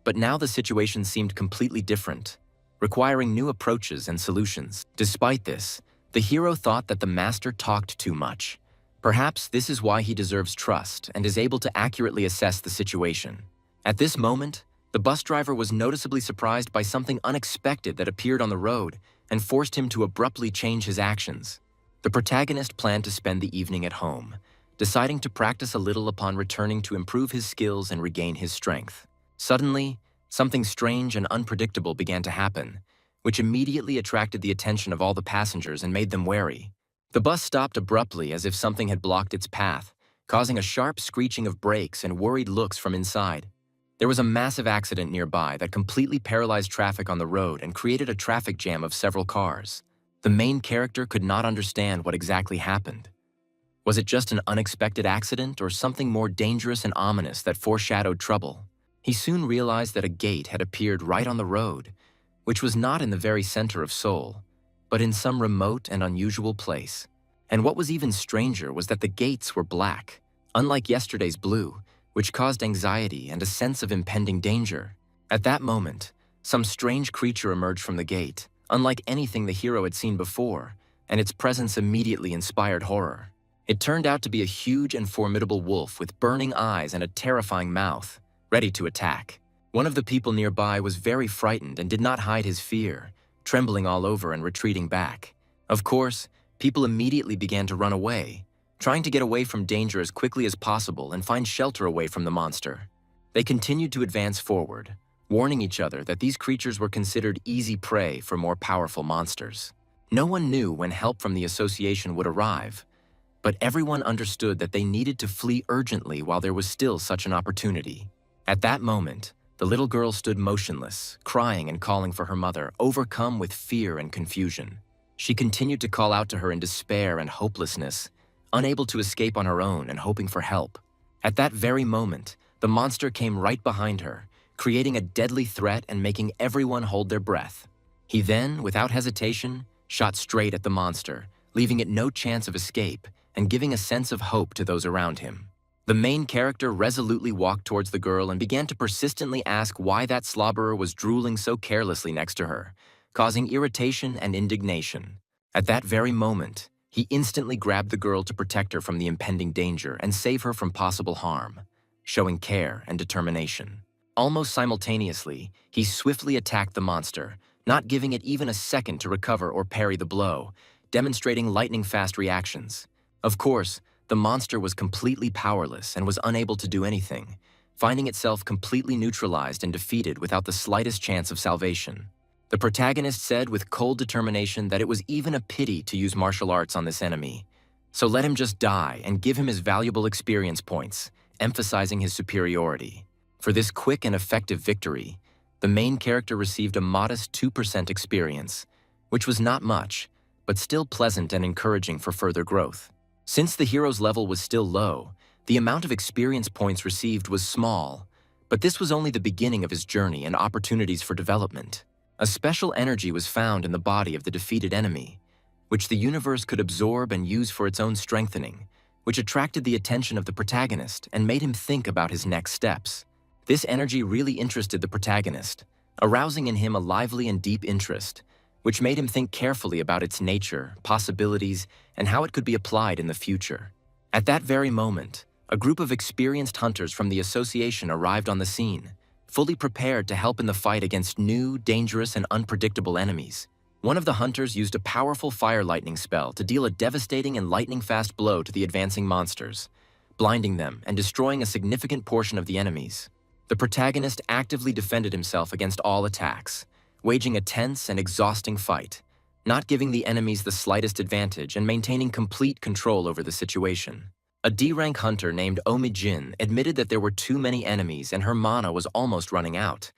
But now the situation seemed completely different, requiring new approaches and solutions. Despite this, the hero thought that the master talked too much. Perhaps this is why he deserves trust and is able to accurately assess the situation. At this moment, the bus driver was noticeably surprised by something unexpected that appeared on the road and forced him to abruptly change his actions. The protagonist planned to spend the evening at home, deciding to practice a little upon returning to improve his skills and regain his strength. Suddenly, something strange and unpredictable began to happen, which immediately attracted the attention of all the passengers and made them wary. The bus stopped abruptly as if something had blocked its path, causing a sharp screeching of brakes and worried looks from inside. There was a massive accident nearby that completely paralyzed traffic on the road and created a traffic jam of several cars. The main character could not understand what exactly happened. Was it just an unexpected accident or something more dangerous and ominous that foreshadowed trouble? He soon realized that a gate had appeared right on the road, which was not in the very center of Seoul, but in some remote and unusual place. And what was even stranger was that the gates were black, unlike yesterday's blue, which caused anxiety and a sense of impending danger. At that moment, some strange creature emerged from the gate, unlike anything the hero had seen before, and its presence immediately inspired horror. It turned out to be a huge and formidable wolf with burning eyes and a terrifying mouth, ready to attack. One of the people nearby was very frightened and did not hide his fear, trembling all over and retreating back. Of course, people immediately began to run away, trying to get away from danger as quickly as possible and find shelter away from the monster. They continued to advance forward, warning each other that these creatures were considered easy prey for more powerful monsters. No one knew when help from the association would arrive, but everyone understood that they needed to flee urgently while there was still such an opportunity. At that moment, the little girl stood motionless, crying and calling for her mother, overcome with fear and confusion. She continued to call out to her in despair and hopelessness, unable to escape on her own and hoping for help. At that very moment, the monster came right behind her, creating a deadly threat and making everyone hold their breath. He then, without hesitation, shot straight at the monster, leaving it no chance of escape and giving a sense of hope to those around him. The main character resolutely walked towards the girl and began to persistently ask why that slobberer was drooling so carelessly next to her, causing irritation and indignation. At that very moment, he instantly grabbed the girl to protect her from the impending danger and save her from possible harm, showing care and determination. Almost simultaneously, he swiftly attacked the monster, not giving it even a second to recover or parry the blow, demonstrating lightning-fast reactions. Of course, the monster was completely powerless and was unable to do anything, finding itself completely neutralized and defeated without the slightest chance of salvation. The protagonist said with cold determination that it was even a pity to use martial arts on this enemy, so let him just die and give him his valuable experience points, emphasizing his superiority. For this quick and effective victory, the main character received a modest 2% experience, which was not much, but still pleasant and encouraging for further growth. Since the hero's level was still low, the amount of experience points received was small, but this was only the beginning of his journey and opportunities for development. A special energy was found in the body of the defeated enemy, which the universe could absorb and use for its own strengthening, which attracted the attention of the protagonist and made him think about his next steps. This energy really interested the protagonist, arousing in him a lively and deep interest, which made him think carefully about its nature, possibilities, and how it could be applied in the future. At that very moment, a group of experienced hunters from the association arrived on the scene, fully prepared to help in the fight against new, dangerous, and unpredictable enemies. One of the hunters used a powerful fire lightning spell to deal a devastating and lightning-fast blow to the advancing monsters, blinding them and destroying a significant portion of the enemies. The protagonist actively defended himself against all attacks, waging a tense and exhausting fight, not giving the enemies the slightest advantage and maintaining complete control over the situation. A D-rank hunter named Omijin admitted that there were too many enemies and her mana was almost running out,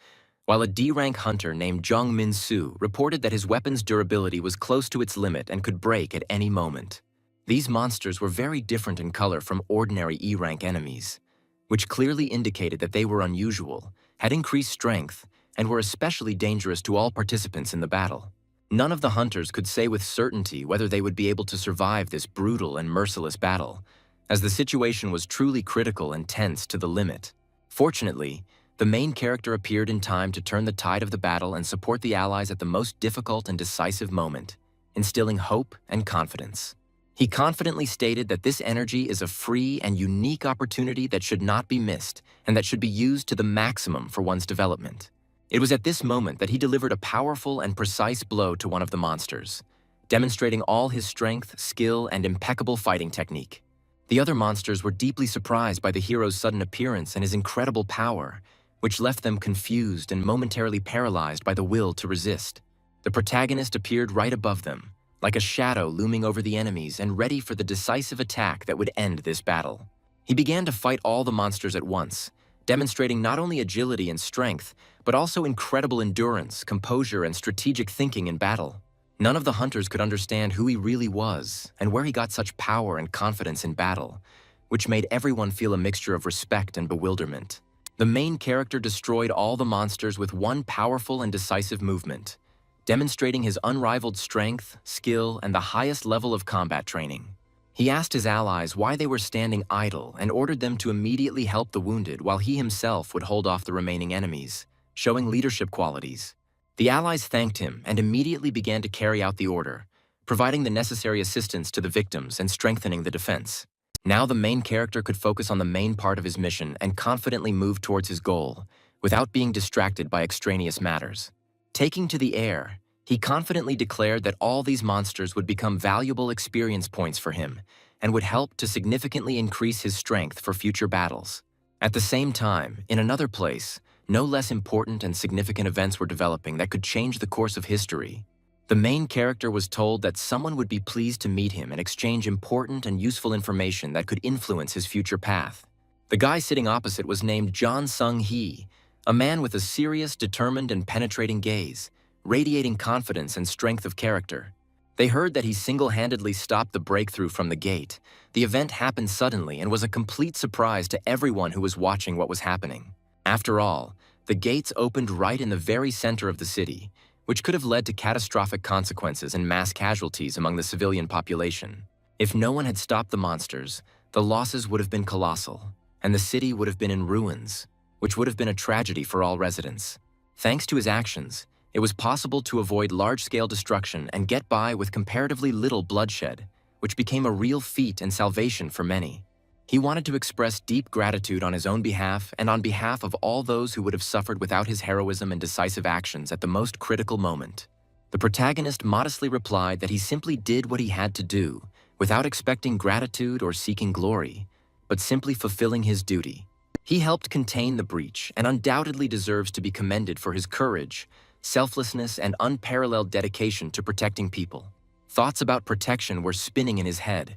while a D-rank hunter named Jang Min-soo reported that his weapon's durability was close to its limit and could break at any moment. These monsters were very different in color from ordinary E-rank enemies, which clearly indicated that they were unusual, had increased strength, and were especially dangerous to all participants in the battle. None of the hunters could say with certainty whether they would be able to survive this brutal and merciless battle, as the situation was truly critical and tense to the limit. Fortunately, the main character appeared in time to turn the tide of the battle and support the allies at the most difficult and decisive moment, instilling hope and confidence. He confidently stated that this energy is a free and unique opportunity that should not be missed and that should be used to the maximum for one's development. It was at this moment that he delivered a powerful and precise blow to one of the monsters, demonstrating all his strength, skill, and impeccable fighting technique. The other monsters were deeply surprised by the hero's sudden appearance and his incredible power, which left them confused and momentarily paralyzed by the will to resist. The protagonist appeared right above them, like a shadow looming over the enemies and ready for the decisive attack that would end this battle. He began to fight all the monsters at once, demonstrating not only agility and strength, but also incredible endurance, composure, and strategic thinking in battle. None of the hunters could understand who he really was and where he got such power and confidence in battle, which made everyone feel a mixture of respect and bewilderment. The main character destroyed all the monsters with one powerful and decisive movement, demonstrating his unrivaled strength, skill, and the highest level of combat training. He asked his allies why they were standing idle and ordered them to immediately help the wounded while he himself would hold off the remaining enemies, showing leadership qualities. The allies thanked him and immediately began to carry out the order, providing the necessary assistance to the victims and strengthening the defense. Now the main character could focus on the main part of his mission and confidently move towards his goal, without being distracted by extraneous matters. Taking to the air, he confidently declared that all these monsters would become valuable experience points for him and would help to significantly increase his strength for future battles. At the same time, in another place, no less important and significant events were developing that could change the course of history. The main character was told that someone would be pleased to meet him and exchange important and useful information that could influence his future path. The guy sitting opposite was named John Sung-hee, a man with a serious, determined, and penetrating gaze, radiating confidence and strength of character. They heard that he single-handedly stopped the breakthrough from the gate. The event happened suddenly and was a complete surprise to everyone who was watching what was happening. After all, the gates opened right in the very center of the city, which could have led to catastrophic consequences and mass casualties among the civilian population. If no one had stopped the monsters, the losses would have been colossal, and the city would have been in ruins, which would have been a tragedy for all residents. Thanks to his actions, it was possible to avoid large-scale destruction and get by with comparatively little bloodshed, which became a real feat and salvation for many. He wanted to express deep gratitude on his own behalf and on behalf of all those who would have suffered without his heroism and decisive actions at the most critical moment. The protagonist modestly replied that he simply did what he had to do, without expecting gratitude or seeking glory, but simply fulfilling his duty. He helped contain the breach and undoubtedly deserves to be commended for his courage, selflessness, and unparalleled dedication to protecting people. Thoughts about protection were spinning in his head.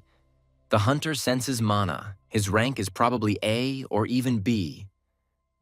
The hunter senses mana. His rank is probably A or even B.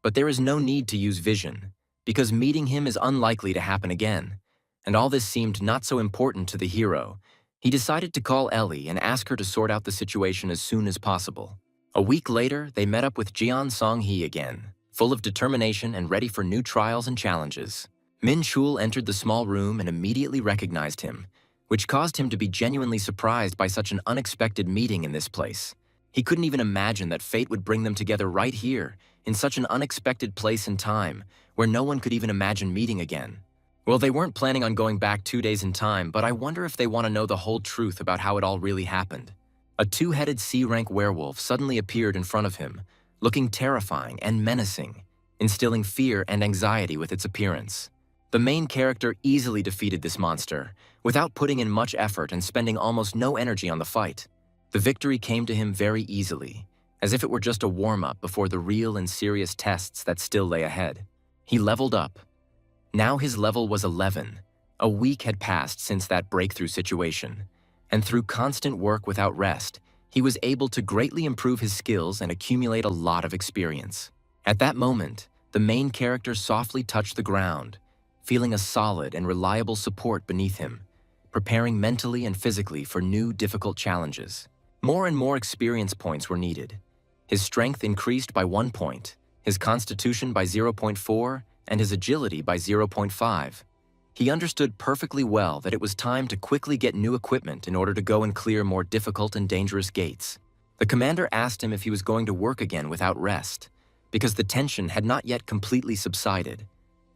But there is no need to use vision, because meeting him is unlikely to happen again. And all this seemed not so important to the hero. He decided to call Ellie and ask her to sort out the situation as soon as possible. A week later, they met up with Jeon Song-hee again, full of determination and ready for new trials and challenges. Minchul entered the small room and immediately recognized him, which caused him to be genuinely surprised by such an unexpected meeting in this place. He couldn't even imagine that fate would bring them together right here, in such an unexpected place and time, where no one could even imagine meeting again. Well, they weren't planning on going back 2 days in time, but I wonder if they want to know the whole truth about how it all really happened. A two-headed C-rank werewolf suddenly appeared in front of him, looking terrifying and menacing, instilling fear and anxiety with its appearance. The main character easily defeated this monster, without putting in much effort and spending almost no energy on the fight. The victory came to him very easily, as if it were just a warm-up before the real and serious tests that still lay ahead. He leveled up. Now his level was 11. A week had passed since that breakthrough situation, and through constant work without rest, he was able to greatly improve his skills and accumulate a lot of experience. At that moment, the main character softly touched the ground, feeling a solid and reliable support beneath him, preparing mentally and physically for new difficult challenges. More and more experience points were needed. His strength increased by 1 point, his constitution by 0.4, and his agility by 0.5. He understood perfectly well that it was time to quickly get new equipment in order to go and clear more difficult and dangerous gates. The commander asked him if he was going to work again without rest, because the tension had not yet completely subsided,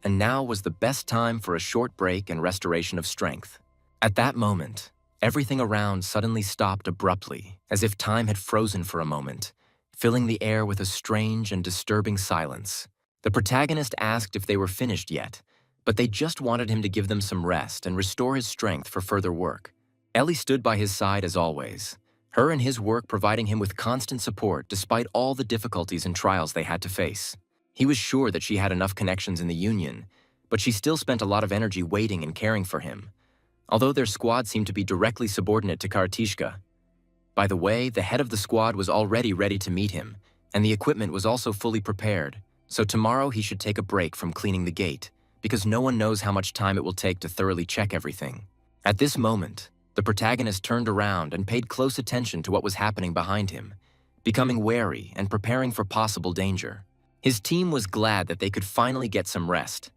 and now was the best time for a short break and restoration of strength. At that moment, everything around suddenly stopped abruptly, as if time had frozen for a moment, filling the air with a strange and disturbing silence. The protagonist asked if they were finished yet, but they just wanted him to give them some rest and restore his strength for further work. Ellie stood by his side as always, her and his work providing him with constant support despite all the difficulties and trials they had to face. He was sure that she had enough connections in the Union, but she still spent a lot of energy waiting and caring for him, although their squad seemed to be directly subordinate to Karatishka. By the way, the head of the squad was already ready to meet him, and the equipment was also fully prepared, so tomorrow he should take a break from cleaning the gate, because no one knows how much time it will take to thoroughly check everything. At this moment, the protagonist turned around and paid close attention to what was happening behind him, becoming wary and preparing for possible danger. His team was glad that they could finally get some rest.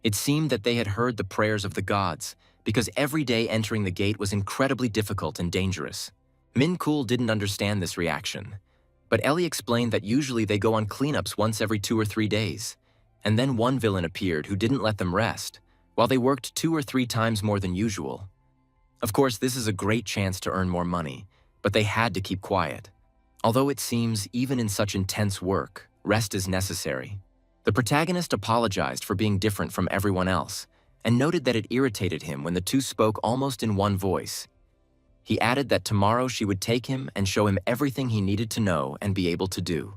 It seemed that they had heard the prayers of the gods, because every day entering the gate was incredibly difficult and dangerous. Minchul didn't understand this reaction, but Ellie explained that usually they go on cleanups once every 2 or 3 days, and then one villain appeared who didn't let them rest, while they worked 2 or 3 times more than usual. Of course, this is a great chance to earn more money, but they had to keep quiet. Although it seems, even in such intense work, rest is necessary. The protagonist apologized for being different from everyone else, and noted that it irritated him when the two spoke almost in one voice. He added that tomorrow she would take him and show him everything he needed to know and be able to do.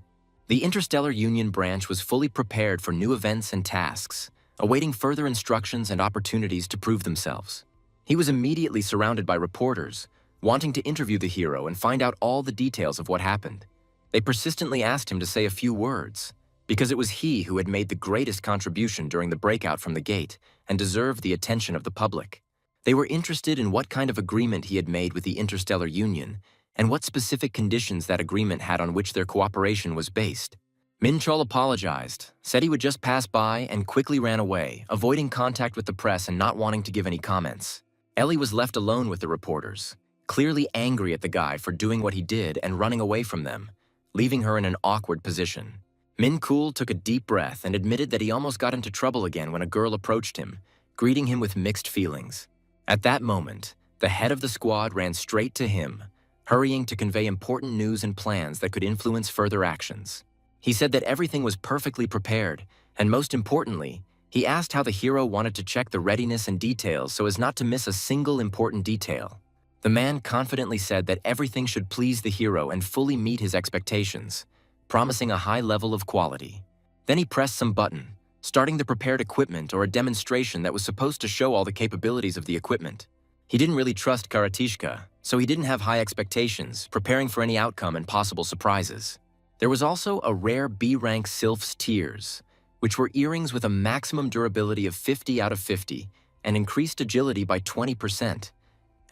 The Interstellar Union branch was fully prepared for new events and tasks, awaiting further instructions and opportunities to prove themselves. He was immediately surrounded by reporters, wanting to interview the hero and find out all the details of what happened. They persistently asked him to say a few words, because it was he who had made the greatest contribution during the breakout from the gate and deserved the attention of the public. They were interested in what kind of agreement he had made with the Interstellar Union and what specific conditions that agreement had on which their cooperation was based. Minchul apologized, said he would just pass by, and quickly ran away, avoiding contact with the press and not wanting to give any comments. Ellie was left alone with the reporters, clearly angry at the guy for doing what he did and running away from them, leaving her in an awkward position. Minchul took a deep breath and admitted that he almost got into trouble again when a girl approached him, greeting him with mixed feelings. At that moment, the head of the squad ran straight to him, hurrying to convey important news and plans that could influence further actions. He said that everything was perfectly prepared, and most importantly, he asked how the hero wanted to check the readiness and details so as not to miss a single important detail. The man confidently said that everything should please the hero and fully meet his expectations, promising a high level of quality. Then he pressed some button, starting the prepared equipment or a demonstration that was supposed to show all the capabilities of the equipment. He didn't really trust Karatishka, so he didn't have high expectations, preparing for any outcome and possible surprises. There was also a rare B-rank Sylph's Tears, which were earrings with a maximum durability of 50 out of 50 and increased agility by 20%.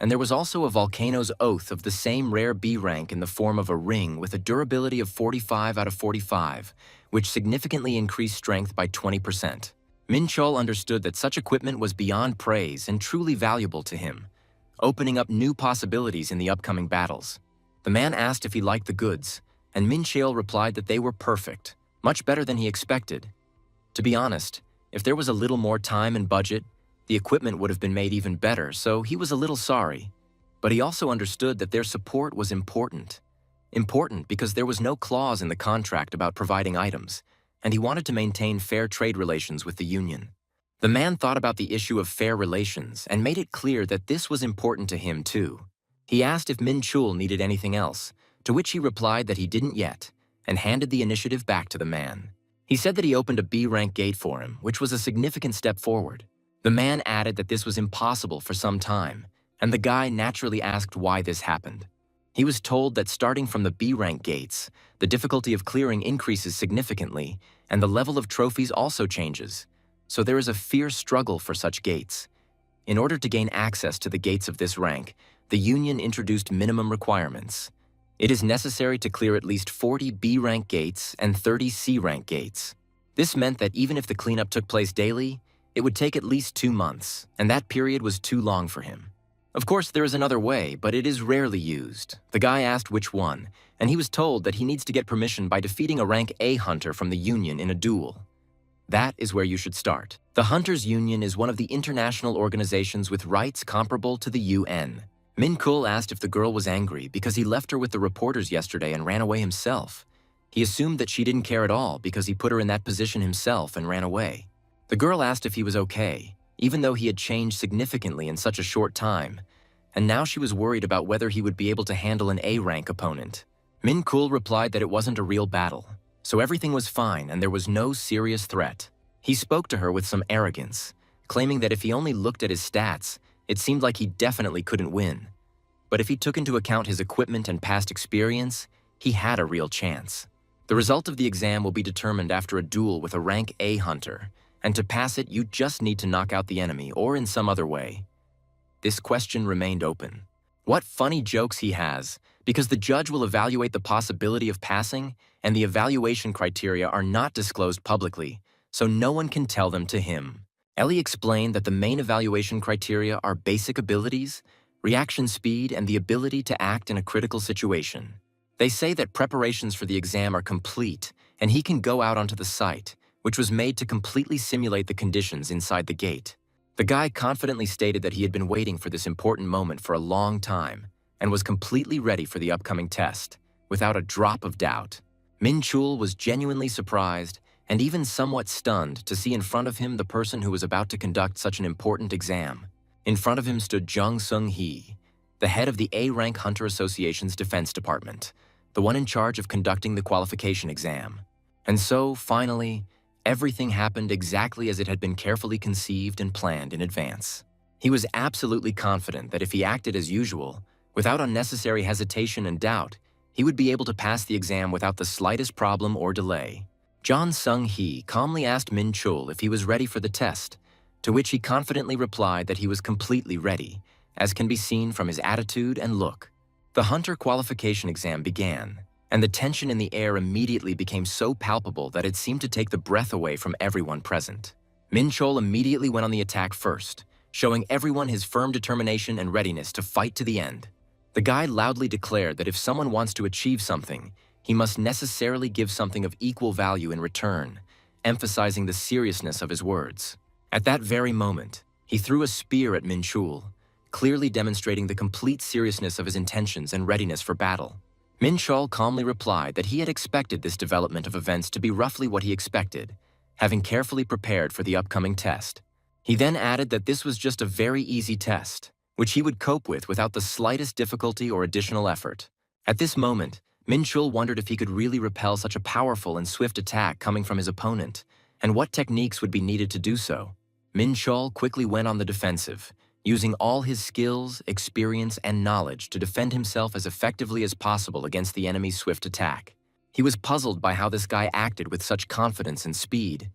And there was also a Volcano's Oath of the same rare B rank in the form of a ring with a durability of 45 out of 45, which significantly increased strength by 20%. Minchul understood that such equipment was beyond praise and truly valuable to him, opening up new possibilities in the upcoming battles. The man asked if he liked the goods, and Minchul replied that they were perfect, much better than he expected. To be honest, if there was a little more time and budget, the equipment would have been made even better, so he was a little sorry. But he also understood that their support was important. Important because there was no clause in the contract about providing items, and he wanted to maintain fair trade relations with the Union. The man thought about the issue of fair relations and made it clear that this was important to him too. He asked if Minchul needed anything else, to which he replied that he didn't yet, and handed the initiative back to the man. He said that he opened a B-rank gate for him, which was a significant step forward. The man added that this was impossible for some time, and the guy naturally asked why this happened. He was told that starting from the B-rank gates, the difficulty of clearing increases significantly, and the level of trophies also changes, so there is a fierce struggle for such gates. In order to gain access to the gates of this rank, the Union introduced minimum requirements. It is necessary to clear at least 40 B-rank gates and 30 C-rank gates. This meant that even if the cleanup took place daily, it would take at least 2 months, and that period was too long for him. Of course, there is another way, but it is rarely used. The guy asked which one, and he was told that he needs to get permission by defeating a rank A hunter from the Union in a duel. That is where you should start. The Hunters Union is one of the international organizations with rights comparable to the UN. Minchul asked if the girl was angry because he left her with the reporters yesterday and ran away himself. He assumed that she didn't care at all because he put her in that position himself and ran away. The girl asked if he was okay, even though he had changed significantly in such a short time, and now she was worried about whether he would be able to handle an A-rank opponent. Minchul replied that it wasn't a real battle, so everything was fine and there was no serious threat. He spoke to her with some arrogance, claiming that if he only looked at his stats, it seemed like he definitely couldn't win. But if he took into account his equipment and past experience, he had a real chance. The result of the exam will be determined after a duel with a rank A hunter, and to pass it, you just need to knock out the enemy or in some other way. This question remained open. What funny jokes he has, because the judge will evaluate the possibility of passing, and the evaluation criteria are not disclosed publicly, so no one can tell them to him. Ellie explained that the main evaluation criteria are basic abilities, reaction speed, and the ability to act in a critical situation. They say that preparations for the exam are complete, and he can go out onto the site, which was made to completely simulate the conditions inside the gate. The guy confidently stated that he had been waiting for this important moment for a long time, and was completely ready for the upcoming test, without a drop of doubt. Minchul was genuinely surprised, and even somewhat stunned to see in front of him the person who was about to conduct such an important exam. In front of him stood Jang Sung-hee, the head of the A-Rank Hunter Association's Defense Department, the one in charge of conducting the qualification exam. And so, finally, everything happened exactly as it had been carefully conceived and planned in advance. He was absolutely confident that if he acted as usual, without unnecessary hesitation and doubt, he would be able to pass the exam without the slightest problem or delay. Jang Sung-hee calmly asked Minchul if he was ready for the test, to which he confidently replied that he was completely ready, as can be seen from his attitude and look. The hunter qualification exam began, and the tension in the air immediately became so palpable that it seemed to take the breath away from everyone present. Minchul immediately went on the attack first, showing everyone his firm determination and readiness to fight to the end. The guy loudly declared that if someone wants to achieve something, he must necessarily give something of equal value in return, emphasizing the seriousness of his words. At that very moment, he threw a spear at Minchul, clearly demonstrating the complete seriousness of his intentions and readiness for battle. Minchul calmly replied that he had expected this development of events to be roughly what he expected, having carefully prepared for the upcoming test. He then added that this was just a very easy test, which he would cope with without the slightest difficulty or additional effort. At this moment, Minchul wondered if he could really repel such a powerful and swift attack coming from his opponent, and what techniques would be needed to do so. Minchul quickly went on the defensive, using all his skills, experience, and knowledge to defend himself as effectively as possible against the enemy's swift attack. He was puzzled by how this guy acted with such confidence and speed,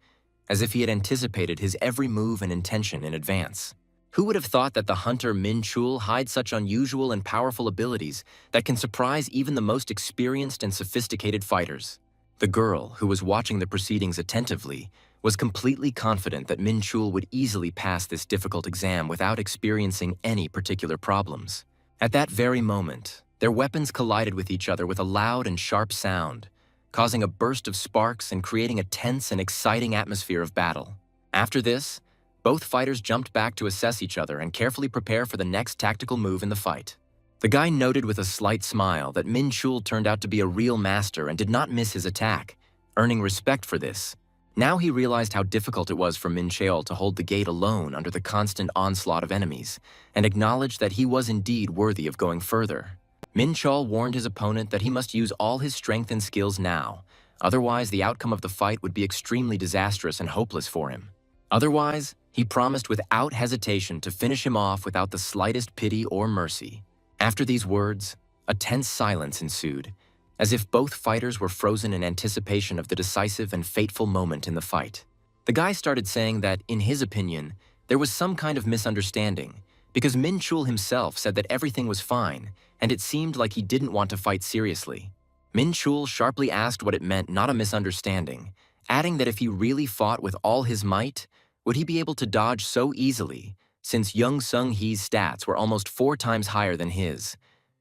as if he had anticipated his every move and intention in advance. Who would have thought that the hunter Minchul hides such unusual and powerful abilities that can surprise even the most experienced and sophisticated fighters? The girl, who was watching the proceedings attentively, was completely confident that Minchul would easily pass this difficult exam without experiencing any particular problems. At that very moment, their weapons collided with each other with a loud and sharp sound, causing a burst of sparks and creating a tense and exciting atmosphere of battle. After this, both fighters jumped back to assess each other and carefully prepare for the next tactical move in the fight. The guy noted with a slight smile that Minchul turned out to be a real master and did not miss his attack, earning respect for this. Now he realized how difficult it was for Minchul to hold the gate alone under the constant onslaught of enemies, and acknowledged that he was indeed worthy of going further. Minchul warned his opponent that he must use all his strength and skills now, otherwise the outcome of the fight would be extremely disastrous and hopeless for him. Otherwise, he promised without hesitation to finish him off without the slightest pity or mercy. After these words, a tense silence ensued, as if both fighters were frozen in anticipation of the decisive and fateful moment in the fight. The guy started saying that, in his opinion, there was some kind of misunderstanding, because Minchul himself said that everything was fine, and it seemed like he didn't want to fight seriously. Minchul sharply asked what it meant not a misunderstanding, adding that if he really fought with all his might, would he be able to dodge so easily, since Jang Sung-hee's stats were almost 4 times higher than his,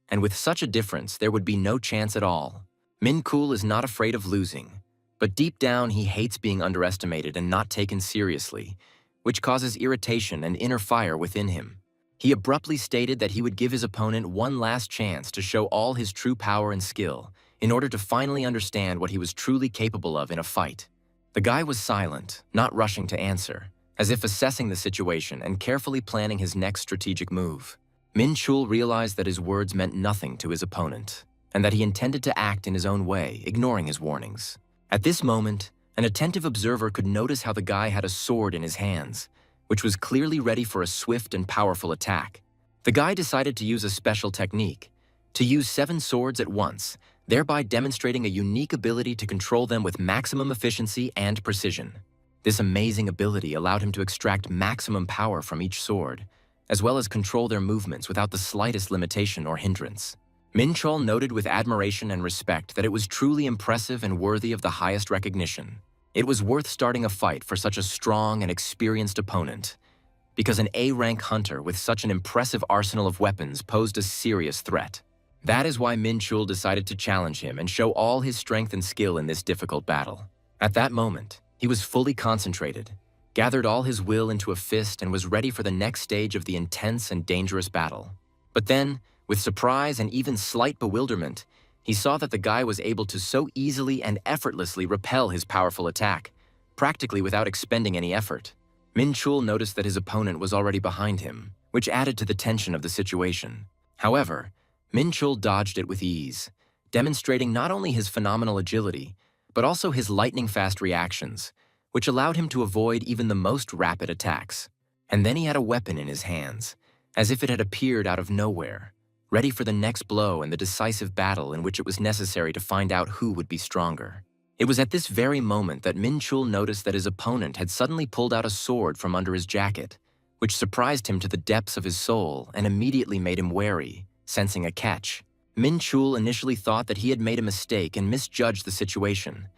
and with such a difference there would be no chance at all. Minchul is not afraid of losing, but deep down he hates being underestimated and not taken seriously, which causes irritation and inner fire within him. He abruptly stated that he would give his opponent one last chance to show all his true power and skill, in order to finally understand what he was truly capable of in a fight. The guy was silent, not rushing to answer, as if assessing the situation and carefully planning his next strategic move. Minchul realized that his words meant nothing to his opponent, and that he intended to act in his own way, ignoring his warnings. At this moment, an attentive observer could notice how the guy had a sword in his hands, which was clearly ready for a swift and powerful attack. The guy decided to use a special technique, to use 7 swords at once, thereby demonstrating a unique ability to control them with maximum efficiency and precision. This amazing ability allowed him to extract maximum power from each sword, as well as control their movements without the slightest limitation or hindrance. Minchul noted with admiration and respect that it was truly impressive and worthy of the highest recognition. It was worth starting a fight for such a strong and experienced opponent, because an A-rank hunter with such an impressive arsenal of weapons posed a serious threat. That is why Minchul decided to challenge him and show all his strength and skill in this difficult battle. At that moment, he was fully concentrated, gathered all his will into a fist, and was ready for the next stage of the intense and dangerous battle. But then, with surprise and even slight bewilderment, he saw that the guy was able to so easily and effortlessly repel his powerful attack, practically without expending any effort. Minchul noticed that his opponent was already behind him, which added to the tension of the situation. However, Minchul dodged it with ease, demonstrating not only his phenomenal agility, but also his lightning-fast reactions, which allowed him to avoid even the most rapid attacks. And then he had a weapon in his hands, as if it had appeared out of nowhere, ready for the next blow and the decisive battle in which it was necessary to find out who would be stronger. It was at this very moment that Minchul noticed that his opponent had suddenly pulled out a sword from under his jacket, which surprised him to the depths of his soul and immediately made him wary, sensing a catch. Minchul initially thought that he had made a mistake and misjudged the situation,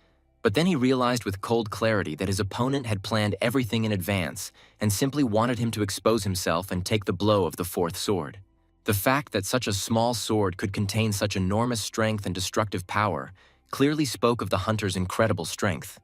but then he realized with cold clarity that his opponent had planned everything in advance and simply wanted him to expose himself and take the blow of the 4th sword. The fact that such a small sword could contain such enormous strength and destructive power clearly spoke of the hunter's incredible strength.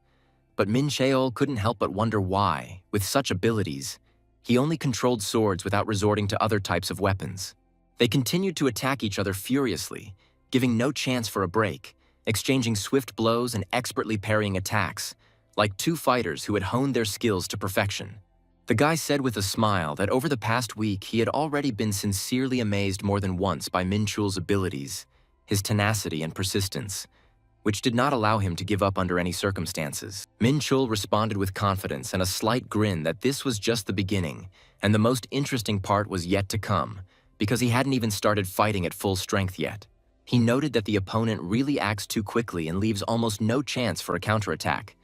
But Minchul couldn't help but wonder why, with such abilities, he only controlled swords without resorting to other types of weapons. They continued to attack each other furiously, giving no chance for a break, exchanging swift blows and expertly parrying attacks, like 2 fighters who had honed their skills to perfection. The guy said with a smile that over the past week he had already been sincerely amazed more than once by Minchul's abilities, his tenacity and persistence, which did not allow him to give up under any circumstances. Minchul responded with confidence and a slight grin that this was just the beginning, and the most interesting part was yet to come, because he hadn't even started fighting at full strength yet. He noted that the opponent really acts too quickly and leaves almost no chance for a counterattack,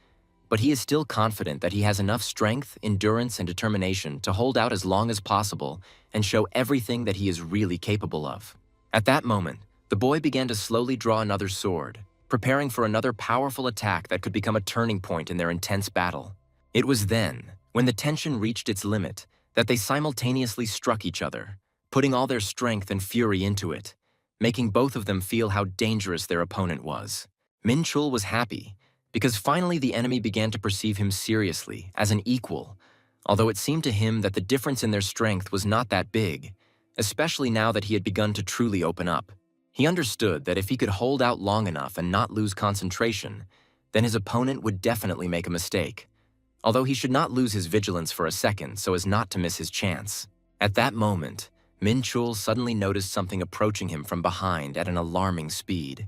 but he is still confident that he has enough strength, endurance, and determination to hold out as long as possible and show everything that he is really capable of. At that moment, the boy began to slowly draw another sword, preparing for another powerful attack that could become a turning point in their intense battle. It was then, when the tension reached its limit, that they simultaneously struck each other, putting all their strength and fury into it, making both of them feel how dangerous their opponent was. Minchul was happy, because finally the enemy began to perceive him seriously, as an equal, although it seemed to him that the difference in their strength was not that big, especially now that he had begun to truly open up. He understood that if he could hold out long enough and not lose concentration, then his opponent would definitely make a mistake, although he should not lose his vigilance for a second so as not to miss his chance. At that moment, Minchul suddenly noticed something approaching him from behind at an alarming speed,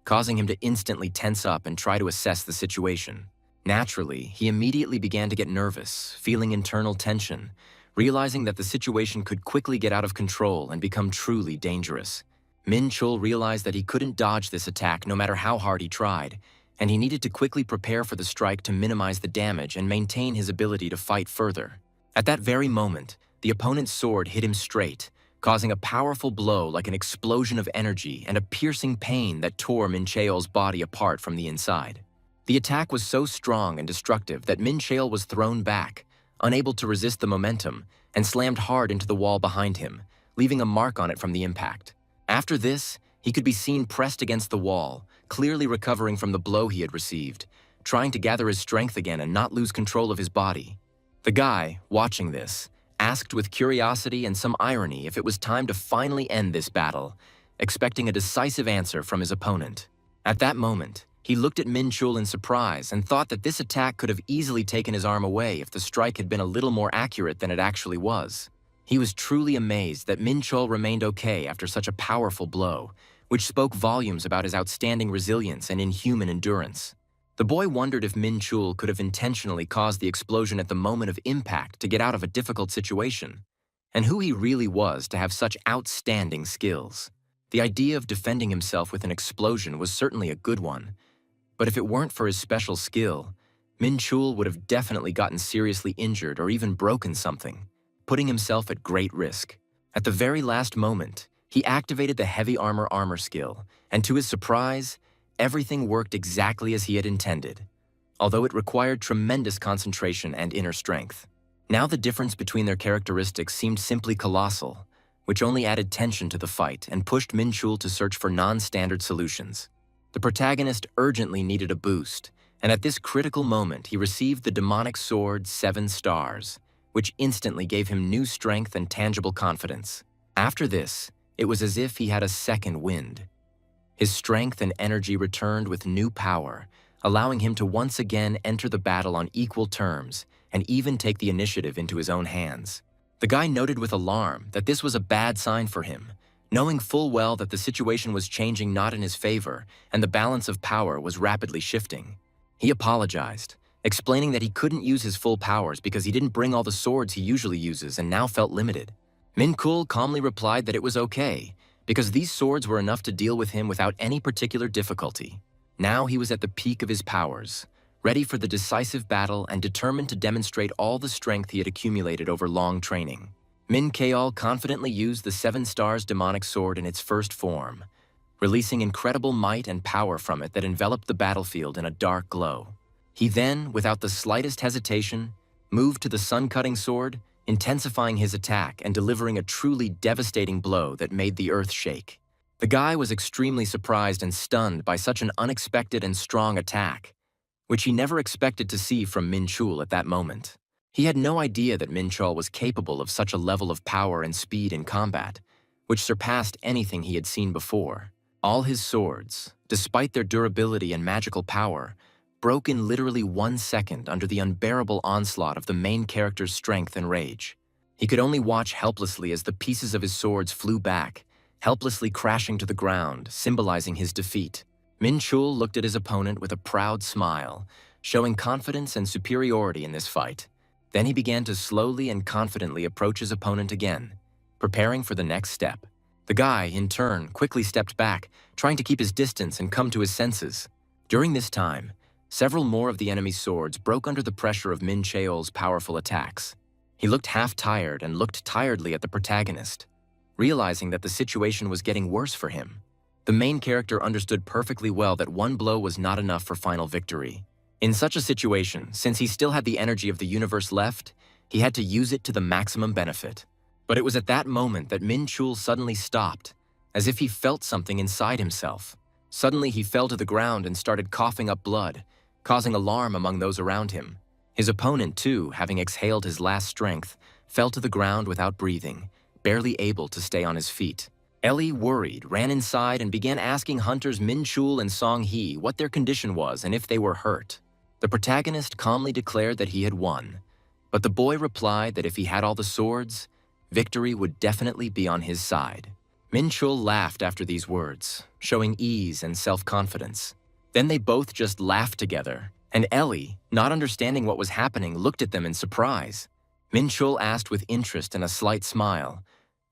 causing him to instantly tense up and try to assess the situation. Naturally, he immediately began to get nervous, feeling internal tension, realizing that the situation could quickly get out of control and become truly dangerous. Minchul realized that he couldn't dodge this attack no matter how hard he tried, and he needed to quickly prepare for the strike to minimize the damage and maintain his ability to fight further. At that very moment, the opponent's sword hit him straight, causing a powerful blow like an explosion of energy and a piercing pain that tore Minchul's body apart from the inside. The attack was so strong and destructive that Minchul was thrown back, unable to resist the momentum, and slammed hard into the wall behind him, leaving a mark on it from the impact. After this, he could be seen pressed against the wall, clearly recovering from the blow he had received, trying to gather his strength again and not lose control of his body. The guy, watching this, asked with curiosity and some irony if it was time to finally end this battle, expecting a decisive answer from his opponent. At that moment, he looked at Minchul in surprise and thought that this attack could have easily taken his arm away if the strike had been a little more accurate than it actually was. He was truly amazed that Minchul remained okay after such a powerful blow, which spoke volumes about his outstanding resilience and inhuman endurance. The The boy wondered if Minchul could have intentionally caused the explosion at the moment of impact to get out of a difficult situation, and who he really was to have such outstanding skills. The idea of defending himself with an explosion was certainly a good one, but if it weren't for his special skill, Minchul would have definitely gotten seriously injured or even broken something, putting himself at great risk. At the very last moment, he activated the heavy armor skill, and to his surprise, everything worked exactly as he had intended, although it required tremendous concentration and inner strength. Now the difference between their characteristics seemed simply colossal, which only added tension to the fight and pushed Minchul to search for non-standard solutions. The protagonist urgently needed a boost, and at this critical moment he received the demonic sword 7 stars, which instantly gave him new strength and tangible confidence. After this, it was as if he had a second wind. His strength and energy returned with new power, allowing him to once again enter the battle on equal terms and even take the initiative into his own hands. The guy noted with alarm that this was a bad sign for him, knowing full well that the situation was changing not in his favor and the balance of power was rapidly shifting. He apologized, explaining that he couldn't use his full powers because he didn't bring all the swords he usually uses and now felt limited. Minchul calmly replied that it was okay, because these swords were enough to deal with him without any particular difficulty. Now he was at the peak of his powers, ready for the decisive battle and determined to demonstrate all the strength he had accumulated over long training. Minchul confidently used the 7 stars demonic sword in its first form, releasing incredible might and power from it that enveloped the battlefield in a dark glow. He then, without the slightest hesitation, moved to the sun-cutting sword, intensifying his attack and delivering a truly devastating blow that made the earth shake. The guy was extremely surprised and stunned by such an unexpected and strong attack, which he never expected to see from Minchul at that moment. He had no idea that Minchul was capable of such a level of power and speed in combat, which surpassed anything he had seen before. All his swords, despite their durability and magical power, broke in literally 1 second under the unbearable onslaught of the main character's strength and rage. He could only watch helplessly as the pieces of his swords flew back, helplessly crashing to the ground, symbolizing his defeat. Minchul looked at his opponent with a proud smile, showing confidence and superiority in this fight. Then he began to slowly and confidently approach his opponent again, preparing for the next step. The guy, in turn, quickly stepped back, trying to keep his distance and come to his senses. During this time, several more of the enemy's swords broke under the pressure of Minchul's powerful attacks. He looked half-tired and looked tiredly at the protagonist, realizing that the situation was getting worse for him. The main character understood perfectly well that one blow was not enough for final victory. In such a situation, since he still had the energy of the universe left, he had to use it to the maximum benefit. But it was at that moment that Minchul suddenly stopped, as if he felt something inside himself. Suddenly he fell to the ground and started coughing up blood, causing alarm among those around him. His opponent, too, having exhaled his last strength, fell to the ground without breathing, barely able to stay on his feet. Ellie, worried, ran inside and began asking hunters Minchul and Song-hee what their condition was and if they were hurt. The protagonist calmly declared that he had won, but the boy replied that if he had all the swords, victory would definitely be on his side. Minchul laughed after these words, showing ease and self-confidence. Then they both just laughed together, and Ellie, not understanding what was happening, looked at them in surprise. Minchul asked with interest and a slight smile,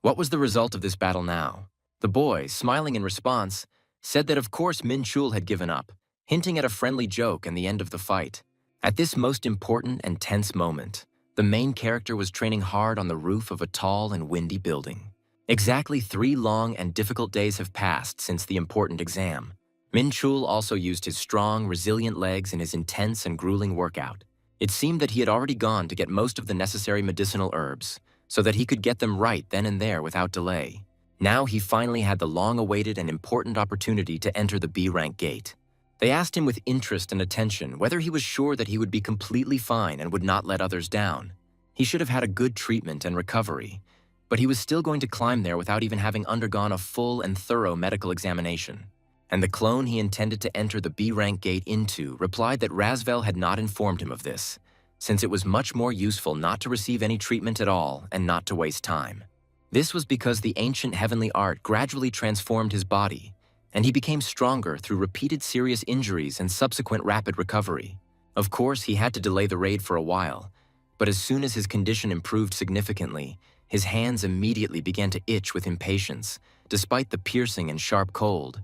what was the result of this battle now? The boy, smiling in response, said that of course Minchul had given up, hinting at a friendly joke and the end of the fight. At this most important and tense moment, the main character was training hard on the roof of a tall and windy building. Exactly 3 long and difficult days have passed since the important exam. Minchul also used his strong, resilient legs in his intense and grueling workout. It seemed that he had already gone to get most of the necessary medicinal herbs, so that he could get them right then and there without delay. Now he finally had the long-awaited and important opportunity to enter the B-rank gate. They asked him with interest and attention whether he was sure that he would be completely fine and would not let others down. He should have had a good treatment and recovery, but he was still going to climb there without even having undergone a full and thorough medical examination. And the clone he intended to enter the B-rank gate into replied that Razvel had not informed him of this, since it was much more useful not to receive any treatment at all and not to waste time. This was because the ancient heavenly art gradually transformed his body, and he became stronger through repeated serious injuries and subsequent rapid recovery. Of course, he had to delay the raid for a while, but as soon as his condition improved significantly, his hands immediately began to itch with impatience, despite the piercing and sharp cold.